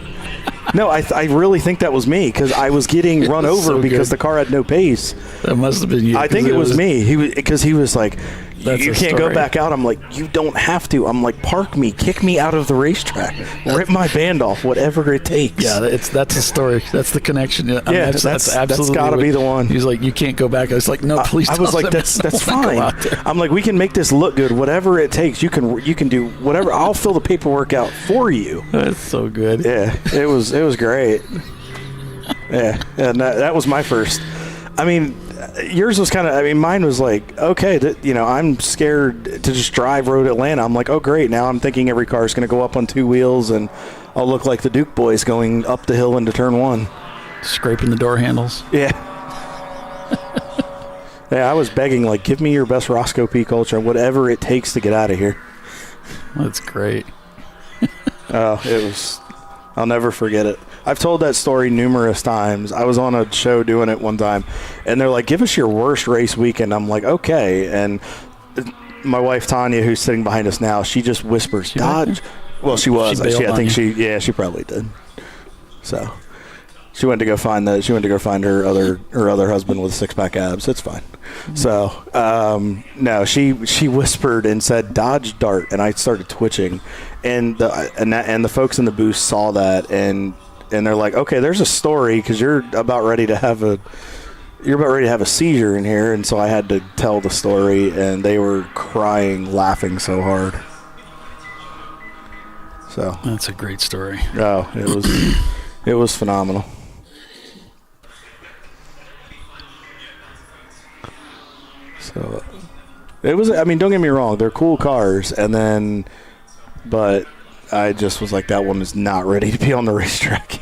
No, I really think that was me, because I was getting run over because the car had no pace. That must have been you. I think it was me. Because he was like, you can't go back out. I'm like, you don't have to. I'm like, park me, kick me out of the racetrack, rip my band off, whatever it takes. Yeah, that's the story. That's the connection. That's absolutely, that's got to be the one. He's like, you can't go back. I was like, no, please. I was like, that's fine. I'm like, we can make this look good, whatever it takes. You can do whatever. I'll fill the paperwork out for you. That's so good. Yeah, it was great. Yeah, and that was my first. I mean, yours was kind of, mine was like, okay, I'm scared to just drive Road Atlanta. I'm like, oh, great. Now I'm thinking every car is going to go up on two wheels, and I'll look like the Duke boys going up the hill into turn one. Scraping the door handles. Yeah. Yeah, I was begging, like, give me your best Roscoe P. Culture, whatever it takes to get out of here. That's great. I'll never forget it. I've told that story numerous times. I was on a show doing it one time, and they're like, give us your worst race weekend. I'm like, okay. And my wife, Tanya, who's sitting behind us now, she just whispers, Dodge. Well, she was. She probably did. So she went to go find her other husband with six-pack abs. It's fine. So no, she whispered and said, Dodge Dart, and I started twitching, and the folks in the booth saw that, and they're like, okay, there's a story, because you're about ready to have a seizure in here. And so I had to tell the story, and they were crying, laughing so hard. So that's a great story. Oh, it was phenomenal. So it was, don't get me wrong, they're cool cars, but I just was like, that one is not ready to be on the racetrack.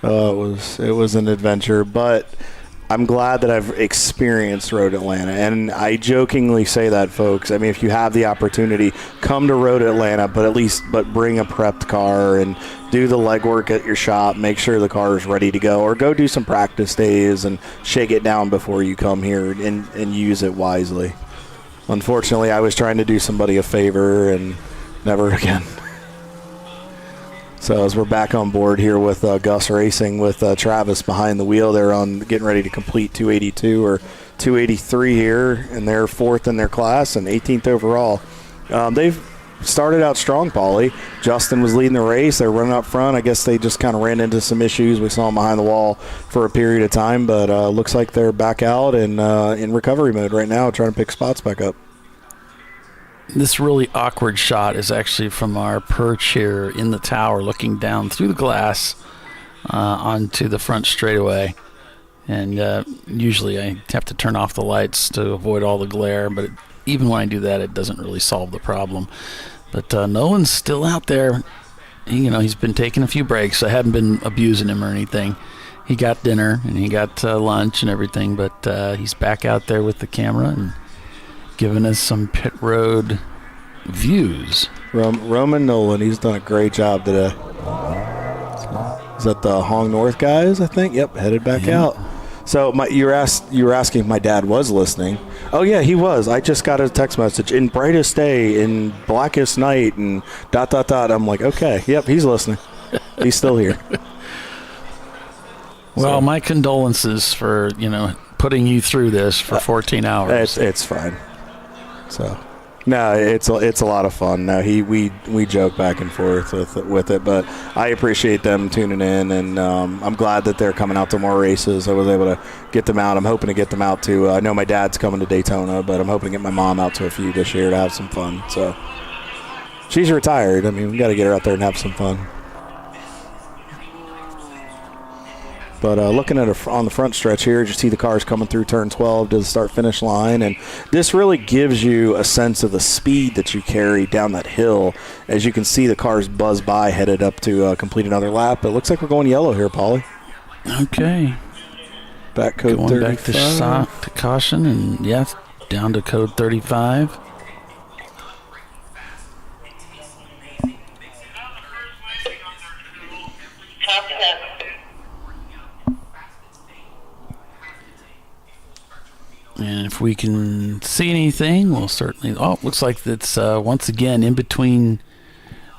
It was an adventure, but I'm glad that I've experienced Road Atlanta, and I jokingly say that, folks. If you have the opportunity, come to Road Atlanta, but bring a prepped car and do the legwork at your shop. Make sure the car is ready to go, or go do some practice days and shake it down before you come here and use it wisely. Unfortunately, I was trying to do somebody a favor, and never again. So as we're back on board here with Gus Racing with Travis behind the wheel, they're on getting ready to complete 282 or 283 here, and they're 4th in their class and 18th overall. They've started out strong, Paulie. Justin was leading the race. They're running up front. I guess they just kind of ran into some issues. We saw them behind the wall for a period of time, but looks like they're back out and in recovery mode right now, trying to pick spots back up. This really awkward shot is actually from our perch here in the tower, looking down through the glass onto the front straightaway. And usually I have to turn off the lights to avoid all the glare, but even when I do that, it doesn't really solve the problem. But Nolan's still out there. He's been taking a few breaks. I haven't been abusing him or anything. He got dinner and he got lunch and everything, but he's back out there with the camera and giving us some pit road views. Roman Nolan, he's done a great job today. Is that the Hong North guys, I think? Yep, headed back out. So you were asking if my dad was listening. Oh, yeah, he was. I just got a text message, in brightest day, in blackest night, and ... I'm like, okay, yep, he's listening. He's still here. Well, my condolences for, putting you through this for 14 hours. It's fine. So, no, it's a lot of fun. No, we joke back and forth with it, but I appreciate them tuning in, and I'm glad that they're coming out to more races. I was able to get them out. I'm hoping to get them out to. I know my dad's coming to Daytona, but I'm hoping to get my mom out to a few this year to have some fun. So, she's retired. I mean, we got to get her out there and have some fun. But looking at on the front stretch here, you see the cars coming through turn 12 to the start-finish line, and this really gives you a sense of the speed that you carry down that hill. As you can see, the cars buzz by, headed up to complete another lap. It looks like we're going yellow here, Paulie. Okay. Back code going 35. Back to caution, and down to code 35. And if we can see anything, we'll certainly... Oh, looks like it's once again in between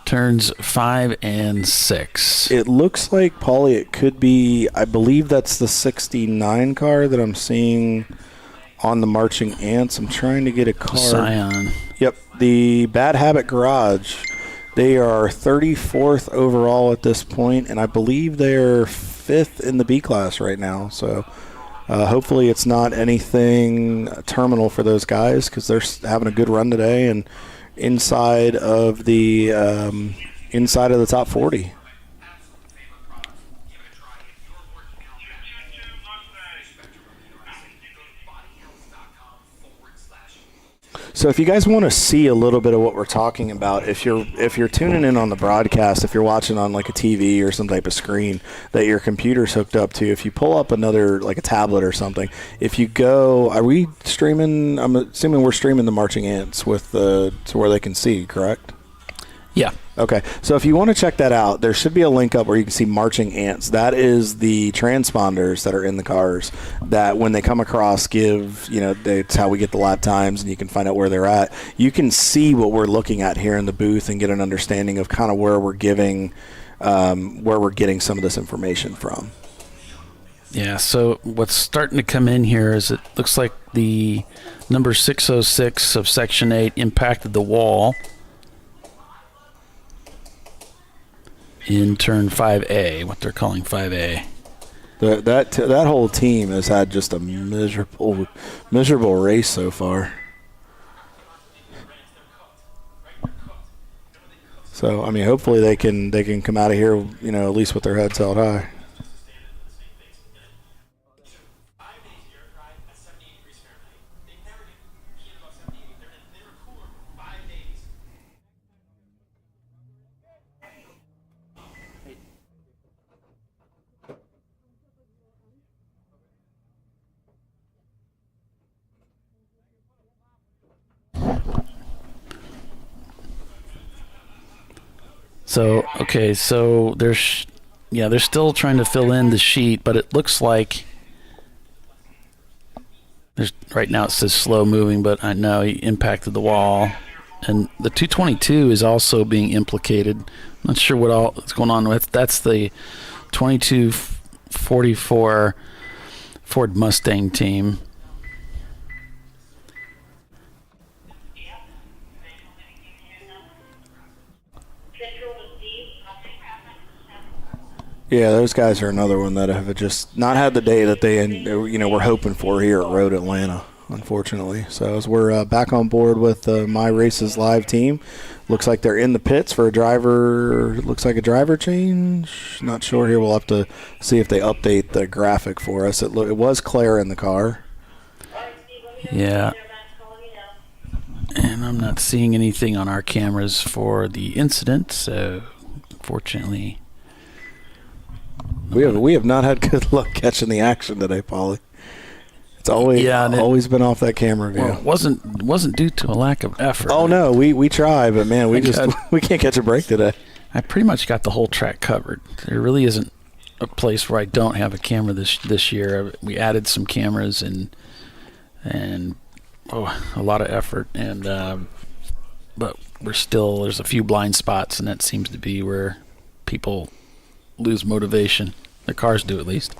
turns 5 and 6. It looks like, Paulie, it could be... I believe that's the 69 car that I'm seeing on the Marching Ants. I'm trying to get a car. Scion. Yep, the Bad Habit Garage. They are 34th overall at this point, and I believe they're 5th in the B class right now, so... hopefully it's not anything terminal for those guys, because they're having a good run today and inside of the top 40. So if you guys want to see a little bit of what we're talking about, if you're tuning in on the broadcast, if you're watching on like a TV or some type of screen that your computer's hooked up to, if you pull up another, like a tablet or something, if you go, are we streaming? I'm assuming we're streaming the Marching Ants with to where they can see, correct? Yeah. Okay, so if you want to check that out, there should be a link up where you can see Marching Ants. That is the transponders that are in the cars that when they come across give, it's how we get the lap times, and you can find out where they're at. You can see what we're looking at here in the booth and get an understanding of kind of where we're getting some of this information from. Yeah, so what's starting to come in here is it looks like the number 606 of Section 8 impacted the wall in turn 5A, what they're calling 5A. That whole team has had just a miserable race so far. So, I mean, hopefully they can come out of here, at least with their heads held high. So they're still trying to fill in the sheet, but it looks like right now it says slow moving, but I know he impacted the wall. And the 222 is also being implicated. Not sure what all is going on with. That's the 2244 Ford Mustang team. Yeah, those guys are another one that have just not had the day that they were hoping for here at Road Atlanta, unfortunately. So as we're back on board with the My Races Live team, looks like they're in the pits for a driver. Looks like a driver change. Not sure here. We'll have to see if they update the graphic for us. It was Claire in the car. Yeah. And I'm not seeing anything on our cameras for the incident, so unfortunately. We have not had good luck catching the action today, Paulie. It's always been off that camera view. Well, it wasn't due to a lack of effort. Oh no, we try, but man, we can't catch a break today. I pretty much got the whole track covered. There really isn't a place where I don't have a camera this year. We added some cameras and a lot of effort, and but there's a few blind spots, and that seems to be where people lose motivation. The cars do, at least.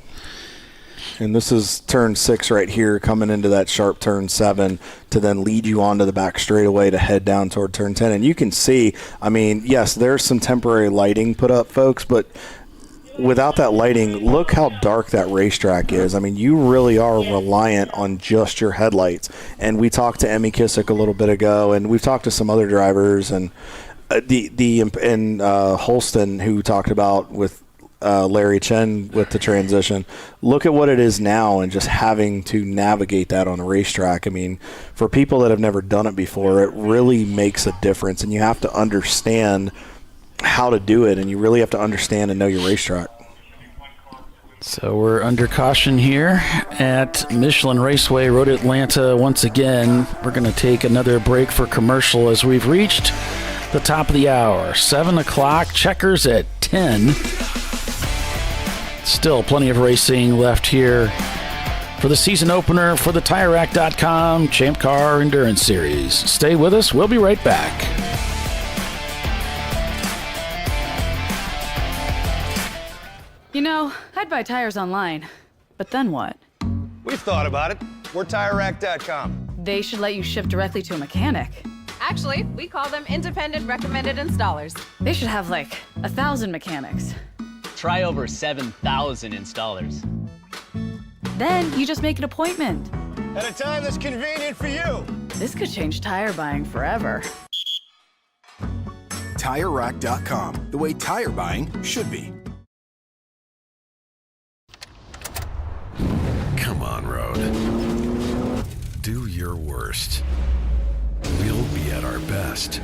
And this is turn 6 right here, coming into that sharp turn 7 to then lead you onto the back straightaway to head down toward turn 10. And you can see, I mean, yes, there's some temporary lighting put up, folks, but without that lighting, look how dark that racetrack is. I mean, you really are reliant on just your headlights. And we talked to Emmy Kissick a little bit ago, and we've talked to some other drivers, and Holston, who talked about with Larry Chen with the transition. Look at what it is now and just having to navigate that on a racetrack. I mean, for people that have never done it before, it really makes a difference, and you have to understand how to do it, and you really have to understand and know your racetrack. So we're under caution here at Michelin Raceway, Road Atlanta. Once again, we're going to take another break for commercial as we've reached the top of the hour. 7 o'clock, checkers at 10. Still plenty of racing left here for the season opener for the TireRack.com Champ Car Endurance Series. Stay with us. We'll be right back. You know, I'd buy tires online, but then what? We've thought about it. We're TireRack.com. They should let you ship directly to a mechanic. Actually, we call them independent recommended installers. They should have like 1,000 mechanics. Try over 7,000 installers. Then you just make an appointment. At a time that's convenient for you. This could change tire buying forever. TireRack.com, the way tire buying should be. Come on, Road. Do your worst. We'll be at our best.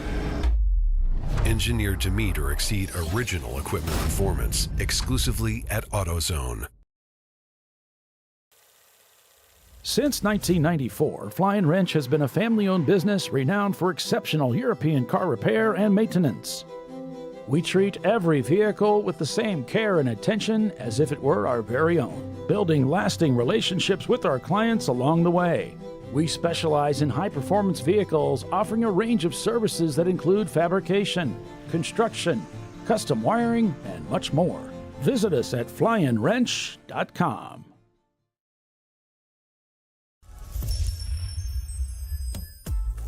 Engineered to meet or exceed original equipment performance, exclusively at AutoZone. Since 1994, Flying Wrench has been a family-owned business renowned for exceptional European car repair and maintenance. We treat every vehicle with the same care and attention as if it were our very own, building lasting relationships with our clients along the way. We specialize in high-performance vehicles, offering a range of services that include fabrication, construction, custom wiring, and much more. Visit us at flyandwrench.com.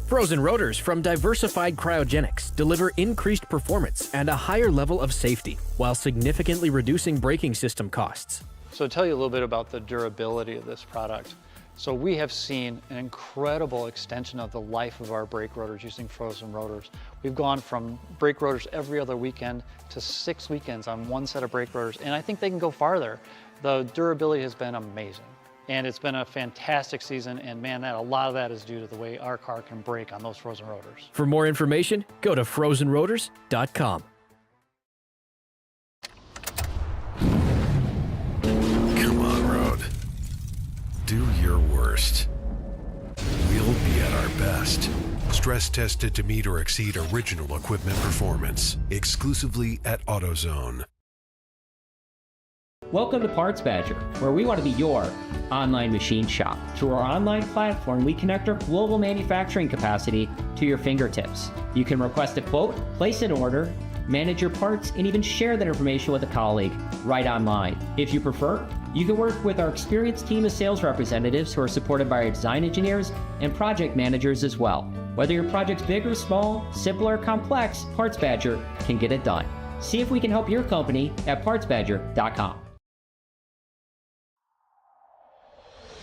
Frozen rotors from Diversified Cryogenics deliver increased performance and a higher level of safety, while significantly reducing braking system costs. So to tell you a little bit about the durability of this product. So we have seen an incredible extension of the life of our brake rotors using frozen rotors. We've gone from brake rotors every other weekend to 6 weekends on one set of brake rotors, and I think they can go farther. The durability has been amazing, and it's been a fantastic season, and man, a lot of that is due to the way our car can brake on those frozen rotors. For more information, go to frozenrotors.com. Come on, Road. Do your worst. We'll be at our best. Stress tested to meet or exceed original equipment performance, exclusively at AutoZone. Welcome to Parts Badger, where we want to be your online machine shop. Through our online platform, we connect our global manufacturing capacity to your fingertips. You can request a quote, place an order, manage your parts, and even share that information with a colleague right online. If you prefer, you can work with our experienced team of sales representatives who are supported by our design engineers and project managers as well. Whether your project's big or small, simple or complex, Parts Badger can get it done. See if we can help your company at partsbadger.com.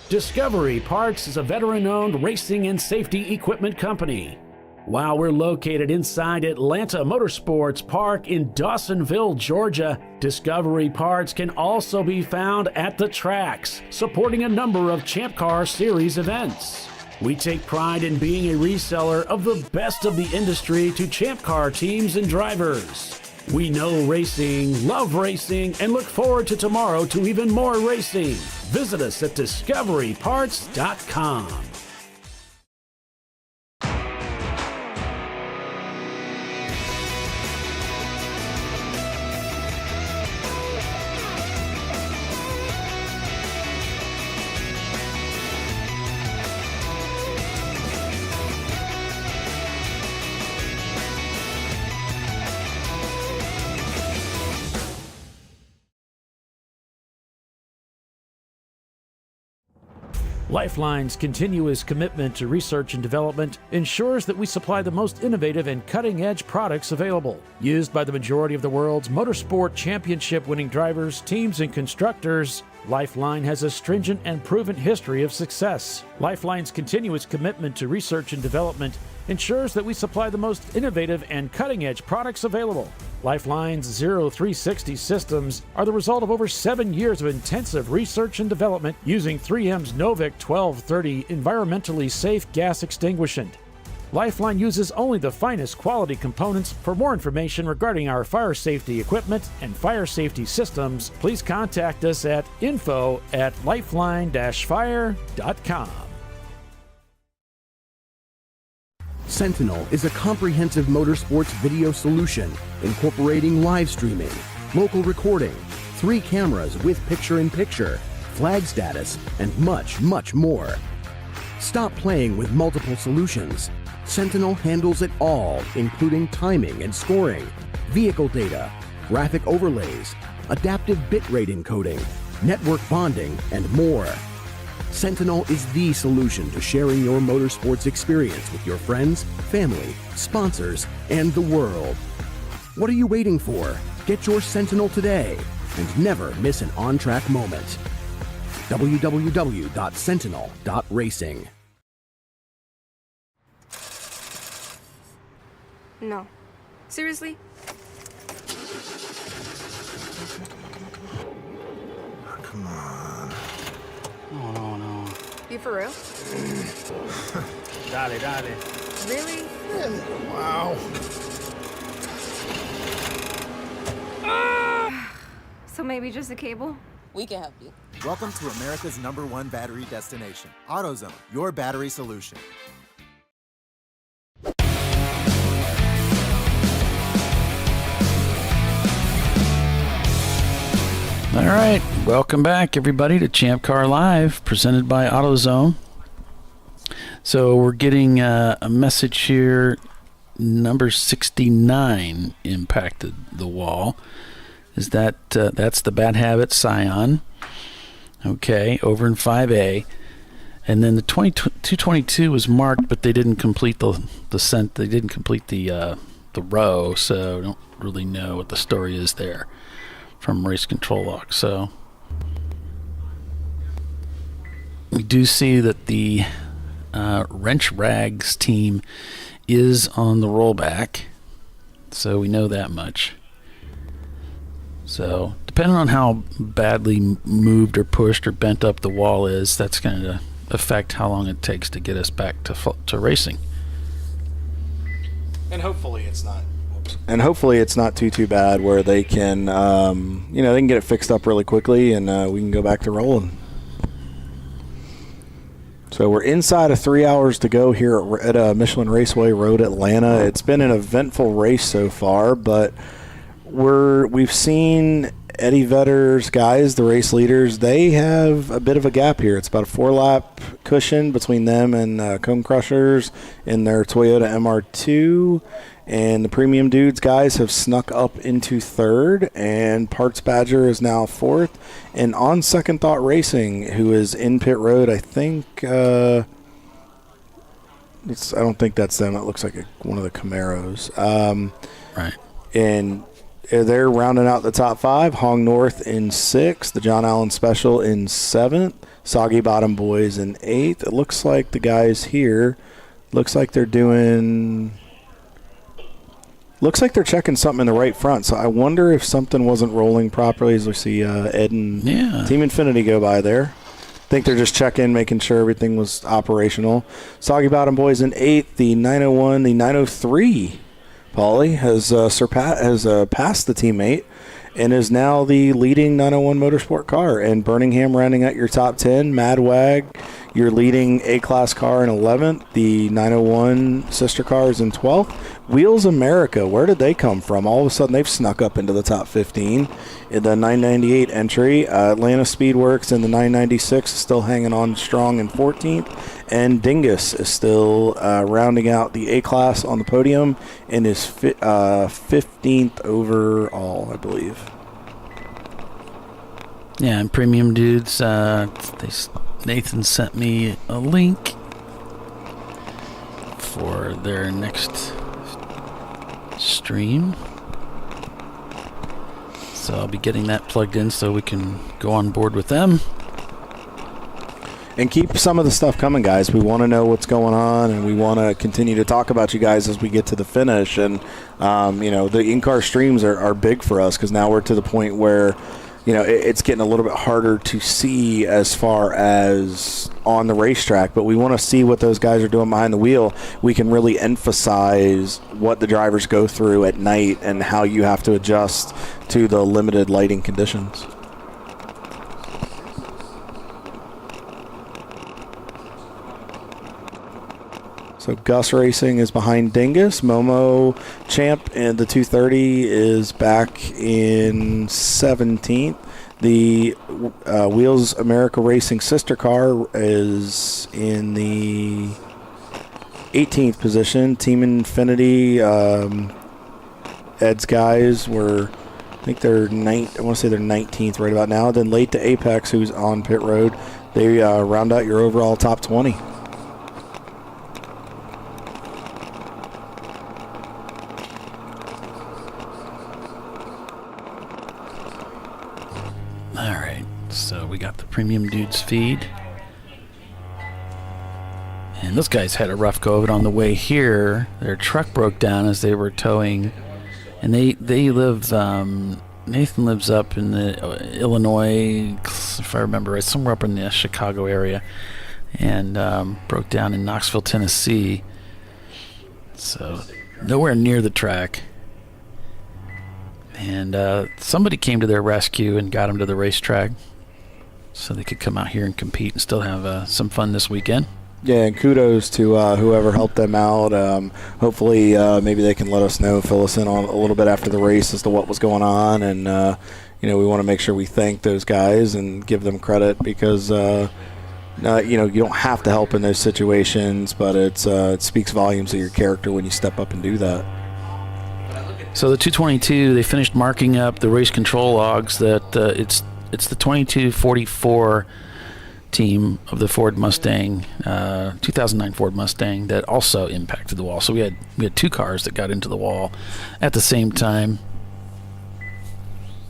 Discovery Parts is a veteran-owned racing and safety equipment company. While we're located inside Atlanta Motorsports Park in Dawsonville, Georgia, Discovery Parts can also be found at the tracks, supporting a number of Champ Car Series events. We take pride in being a reseller of the best of the industry to Champ Car teams and drivers. We know racing, love racing, and look forward to tomorrow to even more racing. Visit us at discoveryparts.com. Lifeline's continuous commitment to research and development ensures that we supply the most innovative and cutting-edge products available. Used by the majority of the world's motorsport championship-winning drivers, teams, and constructors, Lifeline has a stringent and proven history of success. Lifeline's continuous commitment to research and development ensures that we supply the most innovative and cutting-edge products available. Lifeline's 0360 systems are the result of over 7 years of intensive research and development using 3M's Novik 1230 environmentally safe gas extinguishant. Lifeline uses only the finest quality components. For more information regarding our fire safety equipment and fire safety systems, please contact us at info@lifeline-fire.com. Sentinel is a comprehensive motorsports video solution incorporating live streaming, local recording, 3 cameras with picture-in-picture, flag status, and much, much more. Stop playing with multiple solutions. Sentinel handles it all, including timing and scoring, vehicle data, graphic overlays, adaptive bitrate encoding, network bonding, and more. Sentinel is the solution to sharing your motorsports experience with your friends, family, sponsors, and the world. What are you waiting for? Get your Sentinel today and never miss an on-track moment. www.sentinel.racing. No. Seriously? Come on. No. You for real? Dale. Really? Wow. So maybe just a cable? We can help you. Welcome to America's #1 battery destination, AutoZone, your battery solution. All right, welcome back, everybody, to ChampCar.Live, presented by AutoZone. So we're getting a message here. Number 69 impacted the wall. Is that that's the Bad Habit Scion? Okay, over in 5A, and then the 222 was marked, but they didn't complete the scent. They didn't complete the row, so I don't really know what the story is there from Race Control Log. So we do see that the Wrench Rags team is on the rollback, so we know that much. So depending on how badly moved or pushed or bent up the wall is, that's going to affect how long it takes to get us back to racing. And hopefully it's not. And hopefully it's not too bad where they can, they can get it fixed up really quickly and we can go back to rolling. So we're inside of 3 hours to go here at Michelin Raceway Road, Atlanta. It's been an eventful race so far, but we've seen Eddie Vedder's guys, the race leaders, they have a bit of a gap here. It's about a 4-lap cushion between them and Cone Crushers in their Toyota MR2. And the Premium Dudes guys have snuck up into 3rd, and Parts Badger is now 4th. And On Second Thought Racing, who is in pit road, I think I don't think that's them. It looks like one of the Camaros. Right. And they're rounding out the top 5. Hong North in 6th. The John Allen Special in 7th. Soggy Bottom Boys in 8th. It looks like the guys here, looks like they're checking something in the right front. So I wonder if something wasn't rolling properly as we see Ed and Team Infinity go by there. I think they're just checking, making sure everything was operational. Soggy Bottom Boys in 8th. The 901, the 903. Paulie has passed the teammate and is now the leading 901 motorsport car. And Birmingham rounding out your top 10. Mad Wag, your leading A-Class car in 11th. The 901 sister car is in 12th. Wheels America, where did they come from? All of a sudden, they've snuck up into the top 15. In the 998 entry, Atlanta Speedworks in the 996 is still hanging on strong in 14th. And Dingus is still rounding out the A-Class on the podium and is 15th overall, I believe. Yeah, and Premium Dudes, Nathan sent me a link for their next stream. So I'll be getting that plugged in so we can go on board with them. And keep some of the stuff coming, guys. We want to know what's going on, and we want to continue to talk about you guys as we get to the finish. And, the in-car streams are big for us because now we're to the point where, it's getting a little bit harder to see as far as on the racetrack, but we want to see what those guys are doing behind the wheel. We can really emphasize what the drivers go through at night and how you have to adjust to the limited lighting conditions. So Gus Racing is behind Dingus. Momo Champ and the 230 is back in 17th. The Wheels America Racing sister car is in the 18th position. Team Infinity, Ed's guys were, I think they're I want to say they're 19th right about now. Then late to Apex, who's on pit road. They round out your overall top 20. So we got the Premium Dudes feed. And those guys had a rough go of it on the way here. Their truck broke down as they were towing. And they live, Nathan lives up in the Illinois, if I remember right, somewhere up in the Chicago area. And broke down in Knoxville, Tennessee. So nowhere near the track. And somebody came to their rescue and got them to the racetrack so they could come out here and compete and still have some fun this weekend. Yeah, and kudos to whoever helped them out. Hopefully, maybe they can let us know, fill us in on a little bit after the race as to what was going on. And, we want to make sure we thank those guys and give them credit because, you don't have to help in those situations, but it speaks volumes of your character when you step up and do that. So the 222, they finished marking up the race control logs that it's the 2244 team of the Ford Mustang, 2009 Ford Mustang that also impacted the wall. So we had two cars that got into the wall at the same time.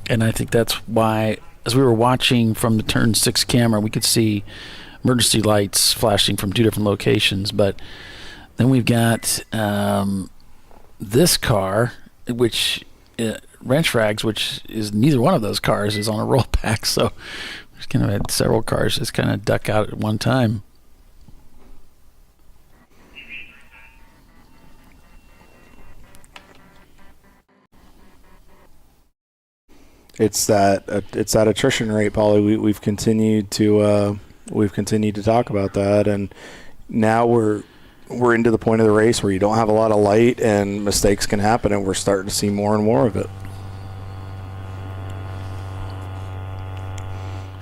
And I think that's why, as we were watching from the turn 6 camera, we could see emergency lights flashing from two different locations. But then we've got this car, which Wrench Rags, which is neither one of those cars is on a rollback, so we kind of had several cars just kind of duck out at one time. It's that attrition rate, Paulie. We've continued to talk about that, and now we're into the point of the race where you don't have a lot of light and mistakes can happen, and we're starting to see more and more of it.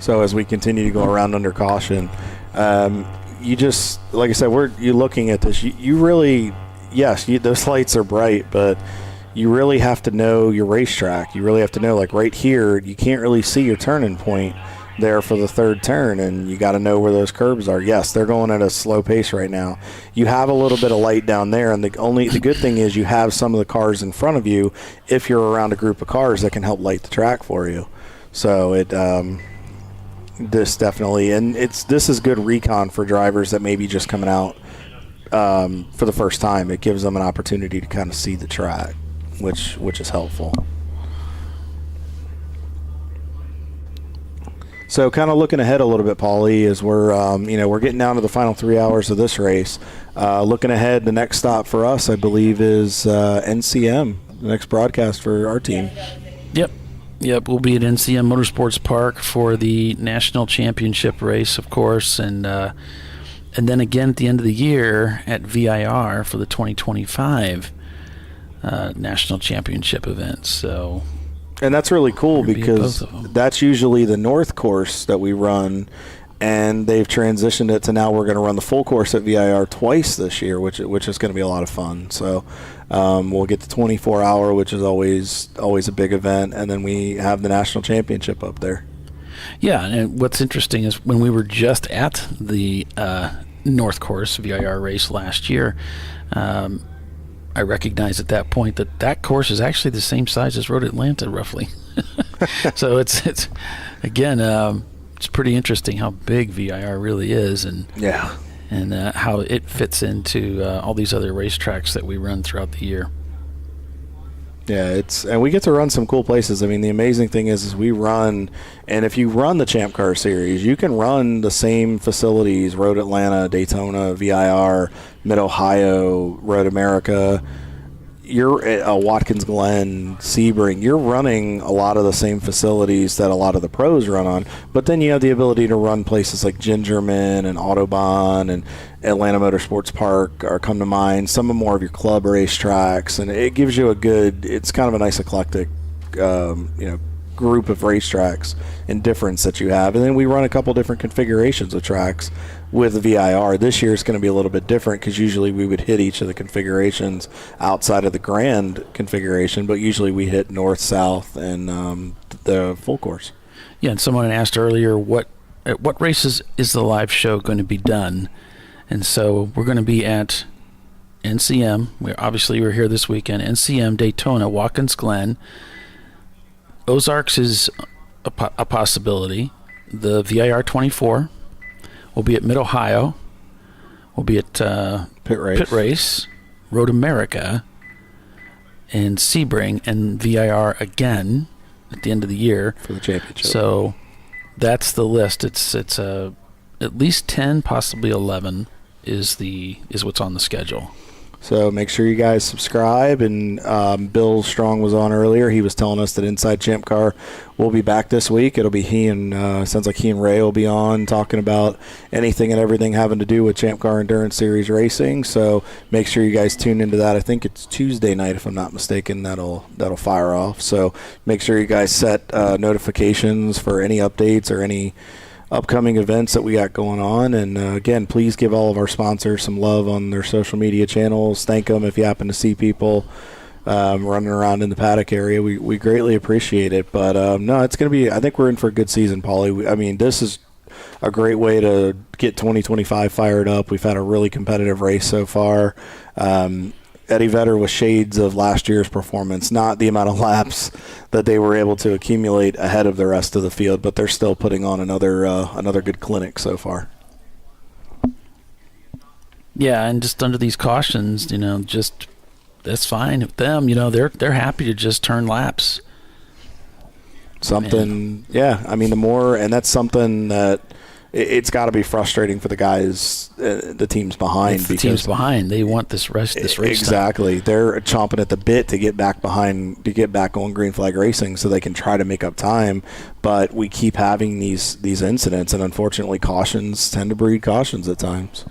So as we continue to go around under caution, you just, like I said, you're looking at this. You really, yes, those lights are bright, but you really have to know your racetrack. You really have to know, like right here, you can't really see your turning point there for the third turn, and you got to know where those curbs are. Yes, they're going at a slow pace right now. You have a little bit of light down there, and the good thing is you have some of the cars in front of you if you're around a group of cars that can help light the track for you. So this definitely, and this is good recon for drivers that may be just coming out for the first time. It gives them an opportunity to kind of see the track, which is helpful. So kind of looking ahead a little bit, Paulie, as we're getting down to the final 3 hours of this race. Looking ahead, the next stop for us, I believe, is NCM, the next broadcast for our team. Yep, we'll be at NCM Motorsports Park for the National Championship race, of course, and then again at the end of the year at VIR for the 2025 National Championship event. So, and that's really cool because that's usually the North course that we run, and they've transitioned it to now we're going to run the full course at VIR twice this year, which is going to be a lot of fun. So we'll get the 24-hour, which is always a big event, and then we have the National Championship up there. Yeah, and what's interesting is when we were just at the North Course VIR race last year, I recognized at that point that course is actually the same size as Road Atlanta, roughly. So it's again, it's pretty interesting how big VIR really is, and how it fits into all these other racetracks that we run throughout the year. Yeah, and we get to run some cool places. I mean, the amazing thing is we run, and if you run the Champ Car Series, you can run the same facilities: Road Atlanta, Daytona, VIR, Mid Ohio, Road America. You're at Watkins Glen, Sebring. You're running a lot of the same facilities that a lot of the pros run on, but then you have the ability to run places like Gingerman and Autobahn and Atlanta Motorsports Park or come to mind, some of more of your club racetracks, and it gives you it's kind of a nice eclectic group of racetracks and difference that you have. And then we run a couple different configurations of tracks with the VIR. This year is going to be a little bit different because usually we would hit each of the configurations outside of the grand configuration, but usually we hit north, south, and the full course. Yeah, and someone asked earlier at what races is the live show going to be done? And so we're going to be at NCM. We're here this weekend. NCM, Daytona, Watkins Glen. Ozarks is a possibility. The VIR 24. We'll be at Mid Ohio. We'll be at Pit Race, Road America, and Sebring, and VIR again at the end of the year for the championship. So that's the list. It's at least 10, possibly 11 is what's on the schedule. So make sure you guys subscribe. And Bill Strong was on earlier. He was telling us that Inside Champ Car will be back this week. It'll be sounds like he and Ray will be on talking about anything and everything having to do with Champ Car Endurance Series racing. So make sure you guys tune into that. I think it's Tuesday night, if I'm not mistaken. That'll fire off. So make sure you guys set notifications for any updates or any upcoming events that we got going on. And again, please give all of our sponsors some love on their social media channels. Thank them if you happen to see people running around in the paddock area. We greatly appreciate it. But no, it's going to be, I think we're in for a good season, Paulie. I mean, this is a great way to get 2025 fired up. We've had a really competitive race so far. Eddie Vedder with shades of last year's performance, not the amount of laps that they were able to accumulate ahead of the rest of the field, but they're still putting on another good clinic so far. Yeah, and just under these cautions, just that's fine with them. They're happy to just turn laps. Yeah. I mean, the more, and that's something that it's got to be frustrating for the guys, the teams behind. The teams behind, they want this race. Exactly, time. They're chomping at the bit to get back behind, to get back on green flag racing, so they can try to make up time. But we keep having these incidents, and unfortunately, cautions tend to breed cautions at times.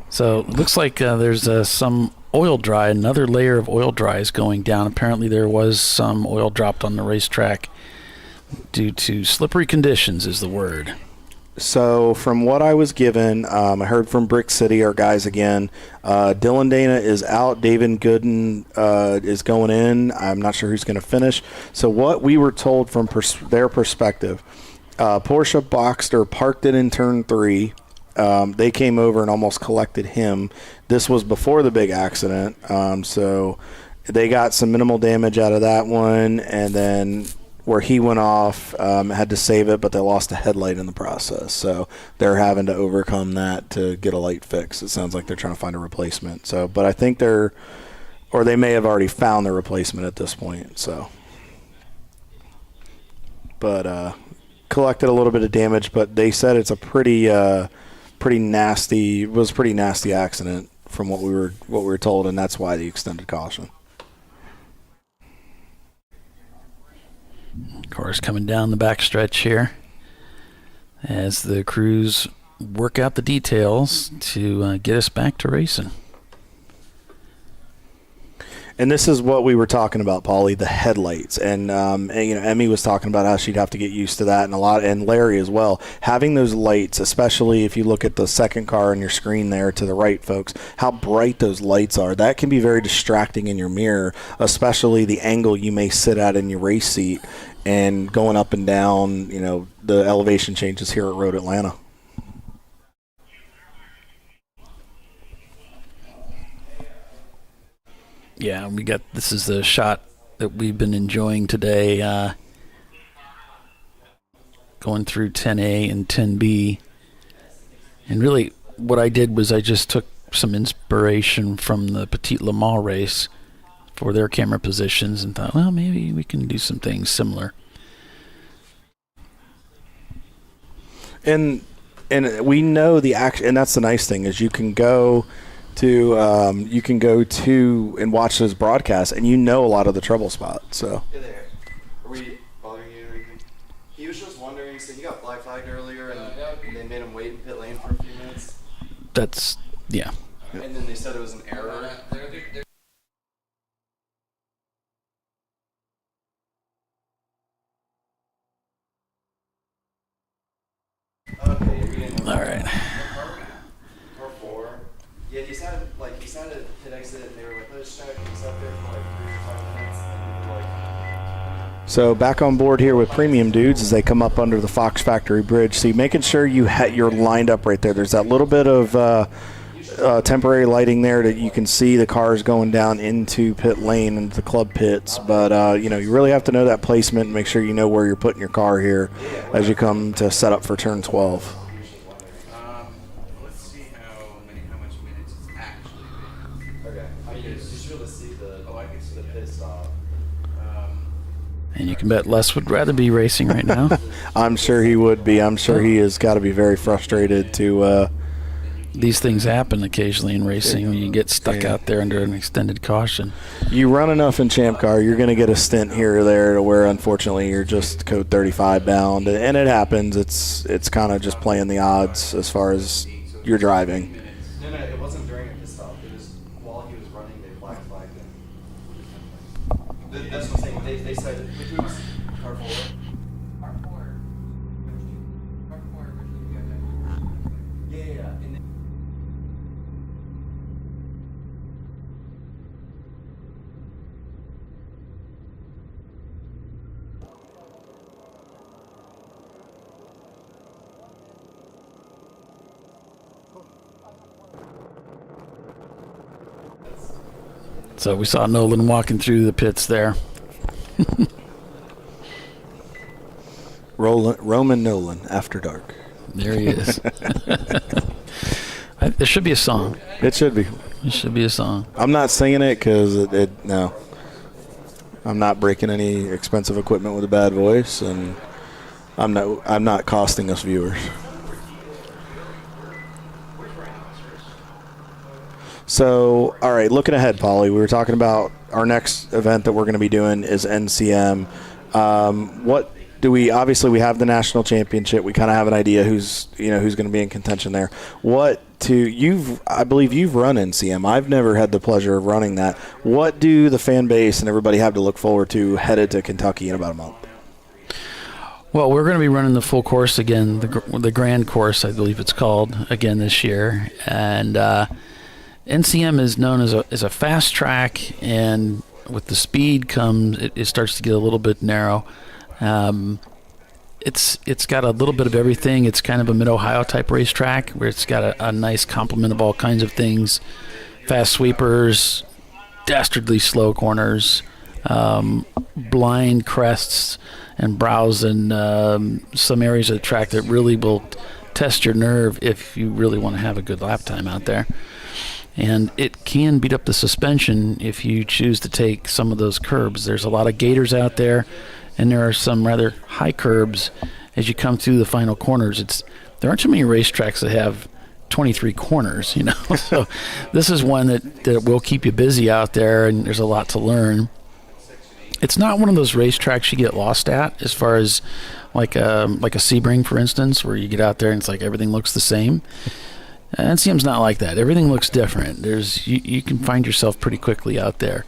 So it looks like there's some oil dry. Another layer of oil dry is going down. Apparently there was some oil dropped on the racetrack due to slippery conditions is the word. So from what I was given, I heard from Brick City, our guys again. Dylan Dana is out. David Gooden is going in. I'm not sure who's going to finish. So what we were told from their perspective, Porsche Boxster parked it in turn 3. They came over and almost collected him. This was before the big accident. So they got some minimal damage out of that one. And then where he went off, had to save it, but they lost a headlight in the process. So they're having to overcome that to get a light fix. It sounds like they're trying to find a replacement. So, but I think they may have already found the replacement at this point. So, but collected a little bit of damage, but they said it's a pretty nasty accident from what we were told, and that's why the extended caution. Cars coming down the backstretch here as the crews work out the details to get us back to racing. And this is what we were talking about, Paulie, the headlights. And Emmy was talking about how she'd have to get used to that, and Larry as well. Having those lights, especially if you look at the second car on your screen there to the right, folks, how bright those lights are. That can be very distracting in your mirror, especially the angle you may sit at in your race seat and going up and down, the elevation changes here at Road Atlanta. Yeah, this is the shot that we've been enjoying today, going through 10A and 10B. And really what I did was I just took some inspiration from the Petit Le Mans race for their camera positions and thought, well, maybe we can do some things similar. And we know the action, and that's the nice thing is you can go to and watch those broadcasts, and a lot of the trouble spots. So. Hey there. Are we bothering you or anything? He was just wondering, so you got black flagged earlier, and they made him wait in pit lane for a few minutes. Yeah. And then they said it was an error. All right. Car 4. Yeah, he sounded hit exit, and they were like, let's check. He's up there for 3 or 5 minutes, and we were like. So back on board here with Premium Dudes as they come up under the Fox Factory Bridge. See, making sure you're lined up right there. There's that little bit of temporary lighting there that you can see the cars going down into pit lane and the club pits. But, you really have to know that placement and make sure you know where you're putting your car here as you come to set up for turn 12. Let's see how much minutes it's actually been. Okay. I mean, just really see I can see the pit stop. And you can bet Les would rather be racing right now. I'm sure he would be. I'm sure he has got to be very frustrated to these things happen occasionally in racing when you get stuck out there under an extended caution. You run enough in Champ Car, you're going to get a stint here or there to where unfortunately you're just code 35 bound, and it happens. It's kind of just playing the odds as far as you're driving. No, it wasn't during a pit stop. It was while he was running. They black flagged him. That's what I'm saying. They said which was car 4. Car 4. Car 4 originally got that. Yeah. And then So we saw Nolan walking through the pits there. Roman Nolan, After Dark. There he is. There should be a song. It should be. It should be a song. I'm not singing it because no. I'm not breaking any expensive equipment with a bad voice, and I'm not costing us viewers. So, all right, looking ahead, Polly, we were talking about our next event that we're going to be doing is NCM. What do we? Obviously, we have the national championship. We kind of have an idea who's going to be in contention there. What I believe you've run NCM. I've never had the pleasure of running that. What do the fan base and everybody have to look forward to headed to Kentucky in about a month? Well, we're going to be running the full course again, the grand course, I believe it's called, again this year. And NCM is known as a fast track, and with the speed comes, it starts to get a little bit narrow. It's got a little bit of everything. It's kind of a mid-Ohio type racetrack where it's got a nice complement of all kinds of things. Fast sweepers, dastardly slow corners, blind crests and brows, and some areas of the track that really will test your nerve if you really want to have a good lap time out there. And it can beat up the suspension if you choose to take some of those curbs. There's a lot of gators out there, and there are some rather high curbs as you come through the final corners. There aren't too many racetracks that have 23 corners, you know. So this is one that will keep you busy out there, and there's a lot to learn. It's not one of those racetracks you get lost at, as far as like a Sebring, for instance, where you get out there and it's like everything looks the same. NCM's not like that. Everything looks different. You can find yourself pretty quickly out there.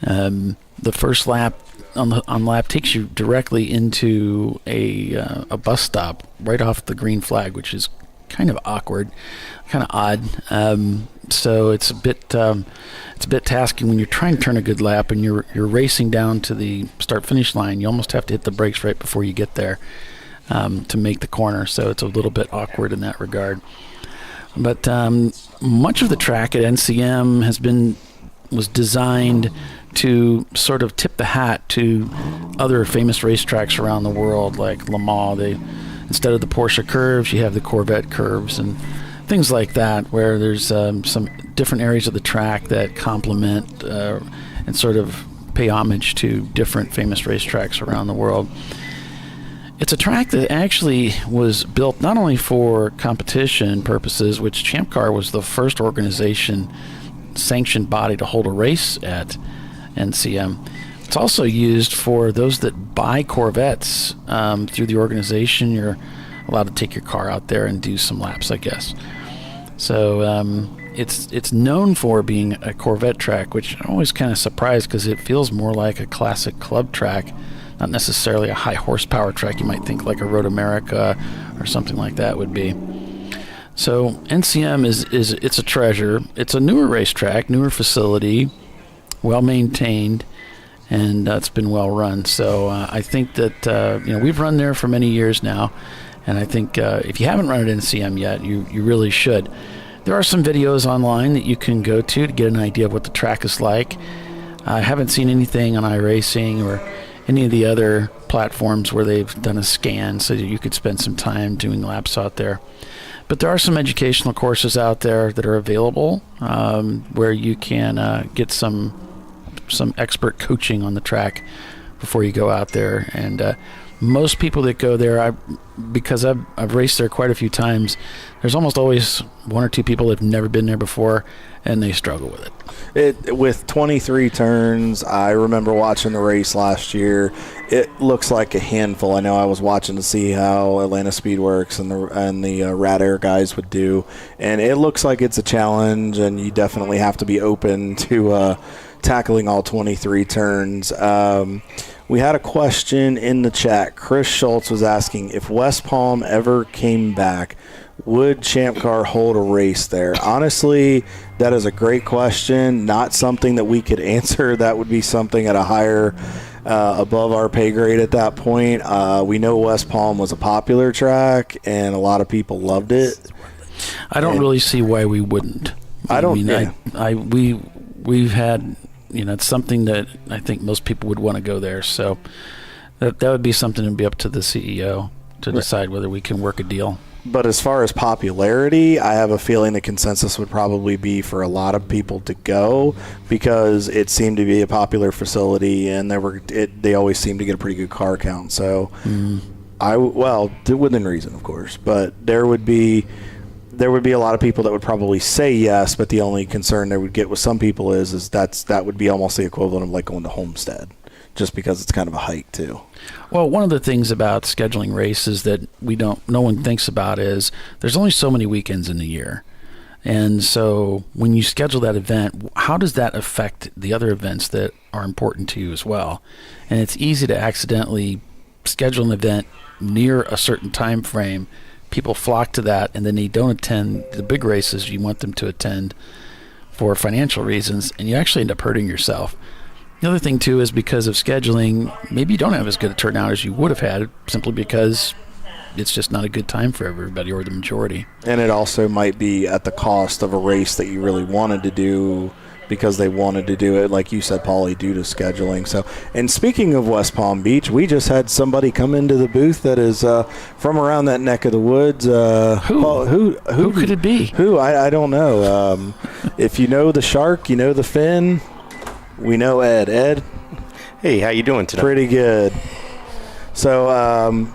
The first lap on lap takes you directly into a bus stop right off the green flag, which is kind of awkward, kind of odd. So it's a bit tasking when you're trying to turn a good lap and you're racing down to the start-finish line. You almost have to hit the brakes right before you get there to make the corner. So it's a little bit awkward in that regard. But much of the track at NCM was designed to sort of tip the hat to other famous racetracks around the world, like Le Mans. Instead of the Porsche curves, you have the Corvette curves and things like that, where there's some different areas of the track that complement and sort of pay homage to different famous racetracks around the world. It's a track that actually was built not only for competition purposes, which ChampCar was the first organization sanctioned body to hold a race at NCM. It's also used for those that buy Corvettes through the organization. You're allowed to take your car out there and do some laps, I guess. So it's known for being a Corvette track, which I'm always kind of surprised because it feels more like a classic club track, not necessarily a high horsepower track. You might think like a Road America or something like that would be. So NCM it's a treasure. It's a newer racetrack, newer facility, well maintained, and it's been well run. So I think that we've run there for many years now, and I think if you haven't run at NCM yet, you really should. There are some videos online that you can go to get an idea of what the track is like. I haven't seen anything on iRacing or any of the other platforms where they've done a scan so that you could spend some time doing laps out there. But there are some educational courses out there that are available where you can get some expert coaching on the track before you go out there. And most people that go there, because I've raced there quite a few times, there's almost always one or two people that have never been there before, and they struggle with it. With 23 turns, I remember watching the race last year. It looks like a handful. I know I was watching to see how Atlanta Speed Works and the Rad Air guys would do, and it looks like it's a challenge, and you definitely have to be open to tackling all 23 turns. We had a question in the chat. Chris Schultz was asking, if West Palm ever came back, would Champ Car hold a race there? Honestly, that is a great question. Not something that we could answer. That would be something at a higher, above our pay grade at that point. We know West Palm was a popular track, and a lot of people loved it. I don't really see why we wouldn't. We've had, it's something that I think most people would want to go there. So that would be something to be up to the CEO to decide whether we can work a deal. But as far as popularity, I have a feeling the consensus would probably be for a lot of people to go because it seemed to be a popular facility, and they always seem to get a pretty good car count. So, within reason, of course, but there would be a lot of people that would probably say yes, but the only concern they would get with some people is that would be almost the equivalent of like going to Homestead, just because it's kind of a hike too. Well, one of the things about scheduling races that no one thinks about is there's only so many weekends in the year. And so when you schedule that event, how does that affect the other events that are important to you as well? And it's easy to accidentally schedule an event near a certain time frame. People flock to that, and then they don't attend the big races you want them to attend for financial reasons, and you actually end up hurting yourself. The other thing, too, is because of scheduling, maybe you don't have as good a turnout as you would have had simply because it's just not a good time for everybody or the majority. And it also might be at the cost of a race that you really wanted to do because they wanted to do it, like you said, Paulie, due to scheduling. So, and speaking of West Palm Beach, we just had somebody come into the booth that is from around that neck of the woods. Who could it be? I don't know. If you know the shark, you know the fin. We know Ed. Ed? Hey, how you doing today? Pretty good. So,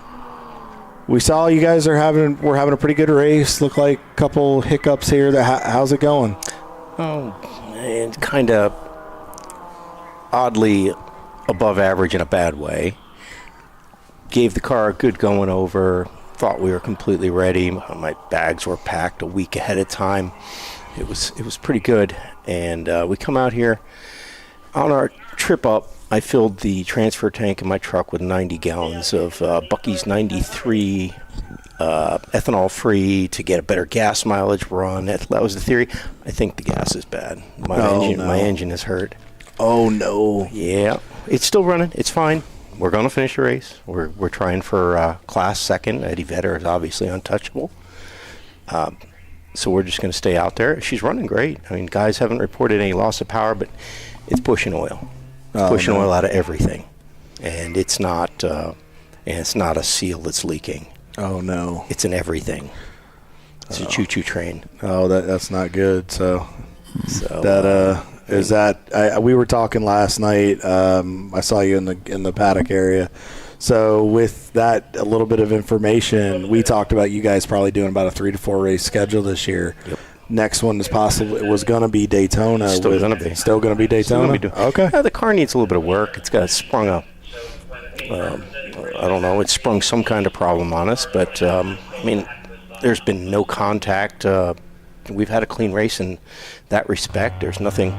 we saw you guys we're having a pretty good race. Look like a couple hiccups here. How's it going? Oh, and kind of oddly above average in a bad way. Gave the car a good going over. Thought we were completely ready. My bags were packed a week ahead of time. It was pretty good. And we come out here on our trip up. I filled the transfer tank in my truck with 90 gallons of Bucky's 93 ethanol free to get a better gas mileage run. That was the theory. I think the gas is bad. My engine is hurt. Oh no. Yeah, it's still running. It's fine. We're going to finish the race. We're trying for class second. Eddie Vedder is obviously untouchable. So we're just going to stay out there. She's running great. I mean, guys haven't reported any loss of power, but it's pushing oil. It's pushing oil out of everything, and it's not a seal that's leaking. Oh no! It's in everything. It's a choo-choo train. Oh, that's not good. So that is that. We were talking last night. I saw you in the paddock area. So with that, a little bit of information, we talked about you guys probably doing about a 3 to 4 race schedule this year. Yep. Next one is was going to be Daytona. Still going to be. Still going to be Daytona? Okay. The car needs a little bit of work. It's got sprung up. I don't know. It sprung some kind of problem on us. But, I mean, there's been no contact. We've had a clean race in that respect. There's nothing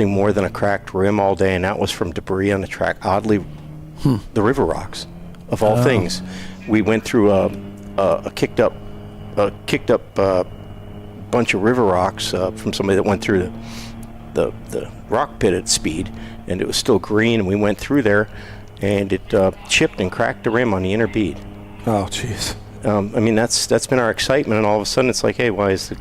more than a cracked rim all day, and that was from debris on the track. Oddly, the river rocks, of all things. We went through a kicked up bunch of river rocks from somebody that went through the rock pit at speed, and it was still green, and we went through there, and it chipped and cracked the rim on the inner bead. Oh, jeez. I mean, that's been our excitement, and all of a sudden it's like, hey, why is the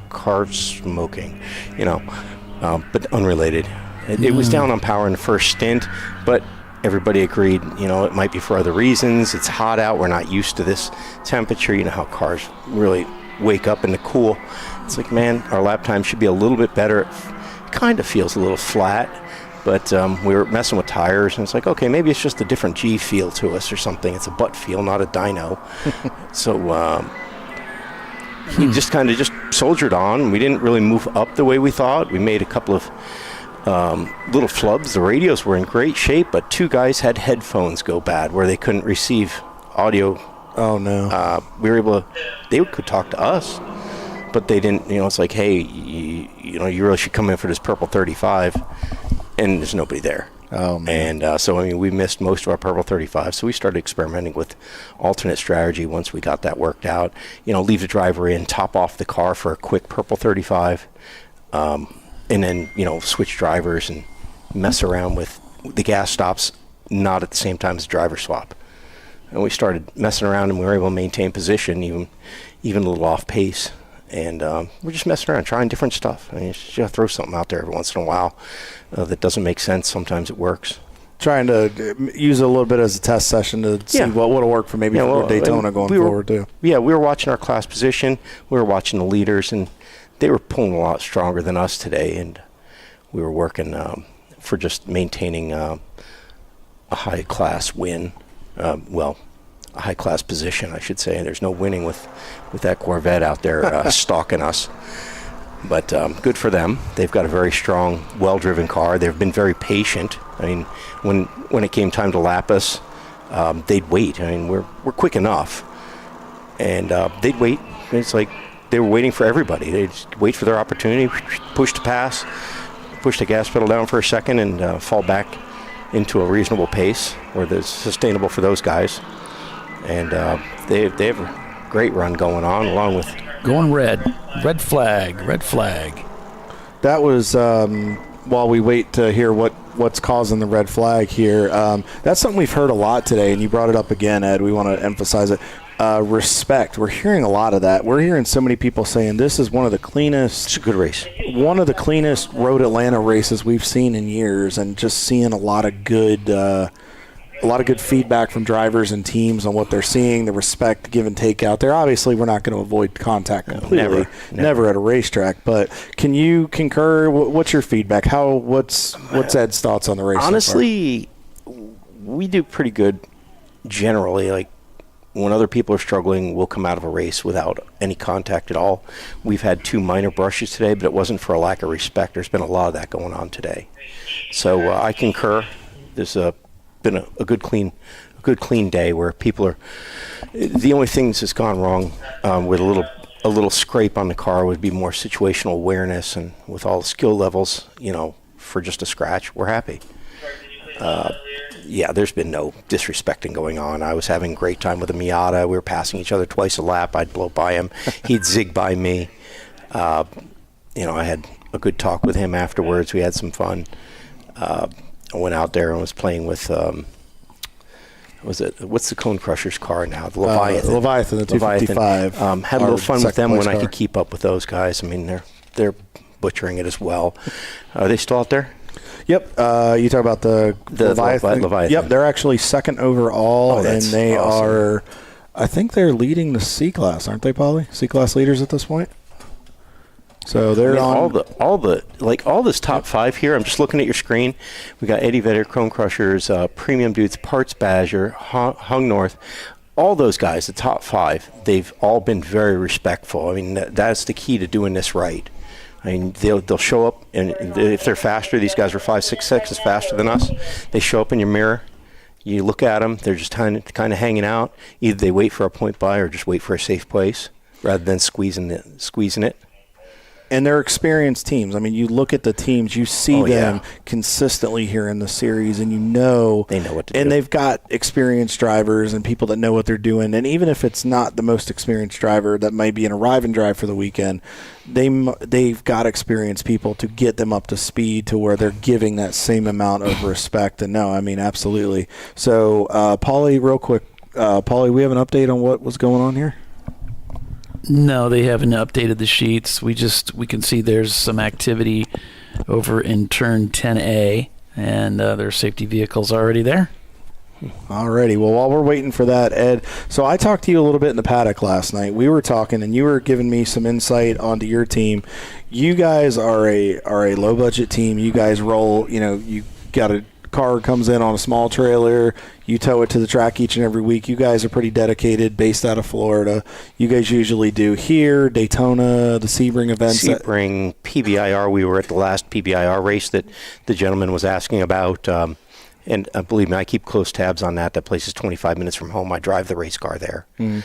car smoking? But unrelated. It was down on power in the first stint, but everybody agreed, it might be for other reasons. It's hot out. We're not used to this temperature. You know how cars really wake up in the cool. It's like, man, our lap time should be a little bit better. It kind of feels a little flat, but we were messing with tires, and it's like, okay, maybe it's just a different G feel to us or something. It's a butt feel, not a dyno. So we just kind of just soldiered on. We didn't really move up the way we thought. We made a couple of little flubs. The radios were in great shape, but 2 guys had headphones go bad where they couldn't receive audio. Oh no. We were able to, they could talk to us, but they didn't. It's like, hey, you really should come in for this purple 35, and there's nobody there. Oh man. And so we missed most of our purple 35, so we started experimenting with alternate strategy once we got that worked out. Leave the driver in, top off the car for a quick purple 35, and then switch drivers and mess around with the gas stops, not at the same time as the driver swap. And we started messing around, and we were able to maintain position, even a little off pace. And we're just messing around, trying different stuff. I mean, you just throw something out there every once in a while that doesn't make sense. Sometimes it works. Trying to use it a little bit as a test session to see what will work for maybe for Daytona going forward too. Yeah, we were watching our class position. We were watching the leaders, and they were pulling a lot stronger than us today. And we were working for just maintaining a high-class win. A high-class position, I should say. There's no winning with that Corvette out there stalking us. But good for them. They've got a very strong, well-driven car. They've been very patient. I mean, when it came time to lap us, they'd wait. I mean, we're quick enough. And they'd wait. It's like they were waiting for everybody. They just wait for their opportunity, push the pass, push the gas pedal down for a second, and fall back into a reasonable pace where that's sustainable for those guys. And they have a great run going on, along with going red flag. That was while we wait to hear what's causing the red flag here. That's something we've heard a lot today, and you brought it up again, Ed. We want to emphasize it. Respect. We're hearing a lot of that. We're hearing so many people saying this is one of the cleanest. It's a good race. One of the cleanest Road Atlanta races we've seen in years, and just seeing a lot of good feedback from drivers and teams on what they're seeing, the respect, give and take out there. Obviously, we're not going to avoid contact completely. Never at a racetrack. But can you concur? What's your feedback? What's Ed's thoughts on the race? Honestly, we do pretty good generally. Like, when other people are struggling, we'll come out of a race without any contact at all. We've had 2 minor brushes today, but it wasn't for a lack of respect. There's been a lot of that going on today. So I concur. There's been a good clean day where people are. The only things that's gone wrong with a little scrape on the car would be more situational awareness, and with all the skill levels, for just a scratch, we're happy. Yeah, there's been no disrespecting going on. I was having a great time with a Miata. We were passing each other twice a lap. I'd blow by him. He'd zig by me. I had a good talk with him afterwards. We had some fun. I went out there and was playing with, what's the Cone Crusher's car now? The Leviathan. Leviathan, the 255. Had a little fun with them when I could keep up with those guys. I mean, they're butchering it as well. Are they still out there? Yep. You talk about the Leviathan. Yep, they're actually second overall, and they are, I think they're leading the C-Class, aren't they, Paulie? C-Class leaders at this point? So they're on all this top 5 here. I'm just looking at your screen. We got Eddie Vedder, Chrome Crushers, Premium Dudes, Parts Badger, Hung North. All those guys, the top 5, they've all been very respectful. I mean, that's the key to doing this right. I mean, they'll show up, and if they're faster, these guys are 5, 6 seconds faster than us. They show up in your mirror. You look at them. They're just kind of hanging out. Either they wait for a point by or just wait for a safe place rather than squeezing it. And they're experienced teams. I mean, you look at the teams, you see them consistently here in the series, and they know what to do. And they've got experienced drivers and people that know what they're doing. And even if it's not the most experienced driver that might be an arrive and drive for the weekend, they've got experienced people to get them up to speed to where they're giving that same amount of respect. And no, I mean, absolutely. So, Paulie, real quick, Paulie, we have an update on what was going on here? No, they haven't updated the sheets. We can see there's some activity over in turn 10A, and their safety vehicles already there. Alrighty. Well, while we're waiting for that, Ed, so I talked to you a little bit in the paddock last night. We were talking, and you were giving me some insight onto your team. You guys are a low budget team. You guys roll. You got a car comes in on a small trailer, you tow it to the track each and every week. You guys are pretty dedicated, based out of Florida. You guys usually do here, Daytona, the Sebring events. Sebring, PBIR. We were at the last PBIR race that the gentleman was asking about. And believe me, I keep close tabs on that. That place is 25 minutes from home. I drive the race car there. We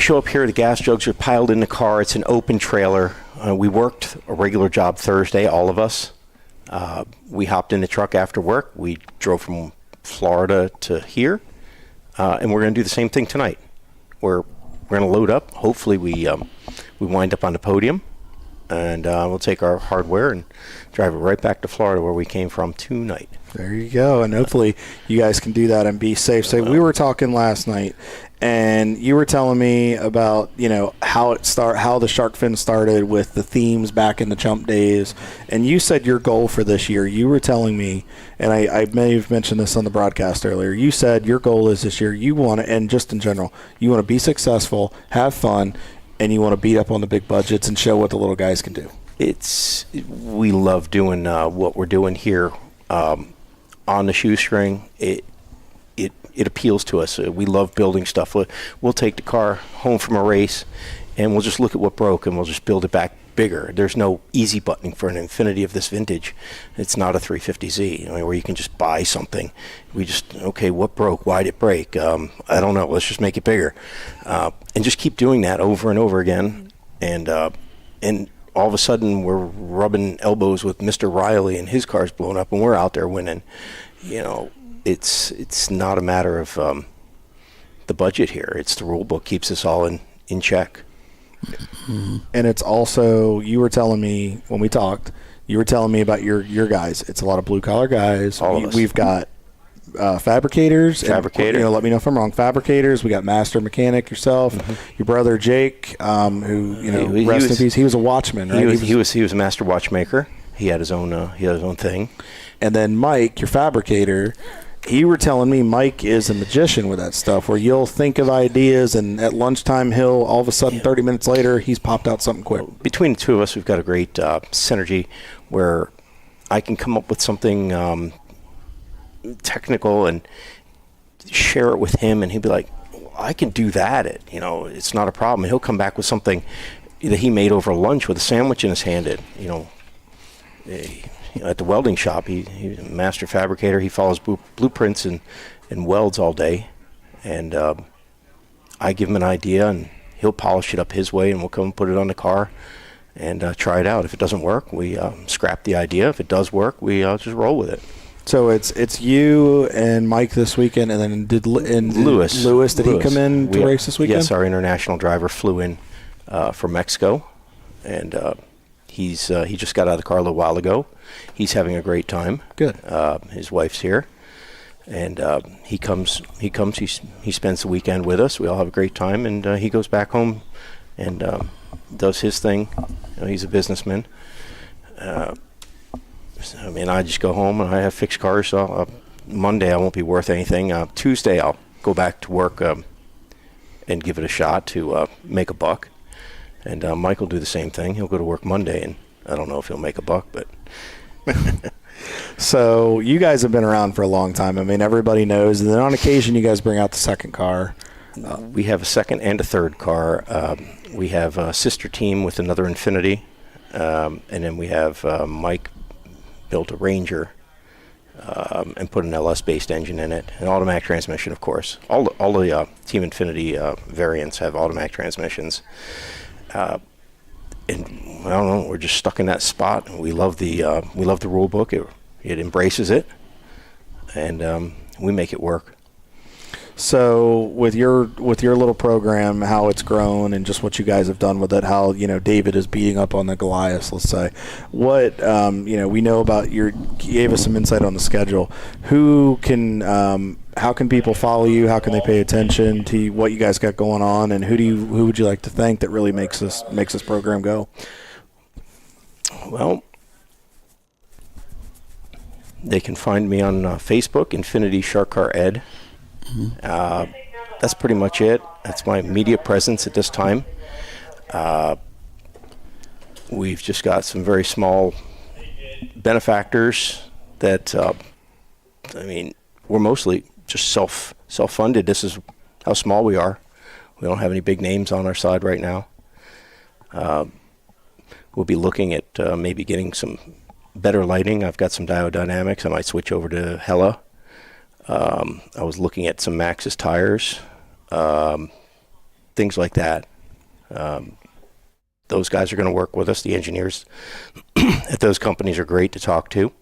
show up here. The gas jugs are piled in the car. It's an open trailer. We worked a regular job Thursday, all of us. We hopped in the truck after work. We drove from Florida to here, and we're going to do the same thing tonight. We're going to load up. Hopefully, we wind up on the podium, and we'll take our hardware and drive it right back to Florida where we came from tonight. There you go, and hopefully you guys can do that and be safe. So we were talking last night, and you were telling me about how the shark fin started with the themes back in the Chump days, and you said your goal for this year. You were telling me, and I may have mentioned this on the broadcast earlier. You said your goal is this year you want to, and just in general, you want to be successful, have fun, and you want to beat up on the big budgets and show what the little guys can do. We love doing what we're doing here on the shoestring. It appeals to us. We love building stuff. We'll take the car home from a race, and we'll just look at what broke, and we'll just build it back bigger. There's no easy buttoning for an Infiniti of this vintage. It's not a 350Z, where you can just buy something. We just, okay, what broke? Why did it break? I don't know. Let's just make it bigger. And just keep doing that over and over again. And all of a sudden, we're rubbing elbows with Mr. Riley, and his car's blown up, and we're out there winning. It's not a matter of the budget here. It's the rule book keeps us all in check. And it's also, you were telling me when we talked, you were telling me about your guys. It's a lot of blue collar guys. All of us. We've got fabricators. Fabricator. And, let me know if I'm wrong. Fabricators. We got master mechanic, yourself, your brother Jake, who rest in peace. He was a watchman, right? He was a master watchmaker. He had his own thing. And then Mike, your fabricator. You were telling me Mike is a magician with that stuff, where you'll think of ideas, and at lunchtime he'll all of a sudden 30 minutes later he's popped out something quick. Between the two of us, we've got a great synergy where I can come up with something technical and share it with him, and he'd be like, I can do that. It's not a problem. And he'll come back with something that he made over lunch with a sandwich in his hand. At the welding shop, he's a master fabricator. He follows blueprints and welds all day. And I give him an idea, and he'll polish it up his way, and we'll come and put it on the car and try it out. If it doesn't work, we scrap the idea. If it does work, we just roll with it. So it's you and Mike this weekend, and then Lewis. Did he come in to race this weekend? Yes, our international driver flew in from Mexico, and he just got out of the car a little while ago. He's having a great time. Good. His wife's here, and he comes. He spends the weekend with us. We all have a great time, and he goes back home and does his thing. He's a businessman. I just go home and I have fixed cars. So Monday I won't be worth anything. Tuesday I'll go back to work and give it a shot to make a buck. And Mike will do the same thing. He'll go to work Monday, and I don't know if he'll make a buck, but. So you guys have been around for a long time. Everybody knows. And then on occasion, you guys bring out the second car. We have a second and a third car. We have a sister team with another Infiniti, and then we have Mike built a Ranger and put an LS-based engine in it, an automatic transmission, of course. All the Team Infiniti variants have automatic transmissions. And I don't know, we're just stuck in that spot. We love the rule book. It embraces it, and we make it work. So with your little program, how it's grown and just what you guys have done with it, how David is beating up on the Goliaths, let's say. What we know about you gave us some insight on the schedule. How can people follow you? How can they pay attention to what you guys got going on? And who would you like to thank that really makes this program go? Well, they can find me on Facebook, Infiniti Shark Car Ed. That's pretty much it. That's my media presence at this time. We've just got some very small benefactors that, we're mostly just self-funded. This is how small we are. We don't have any big names on our side right now. We'll be looking at maybe getting some better lighting. I've got some diodynamics. I might switch over to Hella. I was looking at some Maxxis tires, things like that. Those guys are going to work with us. The engineers at those companies are great to talk to.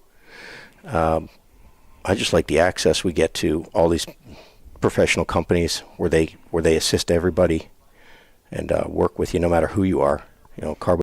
I just like the access we get to all these professional companies where they assist everybody and work with you no matter who you are. Car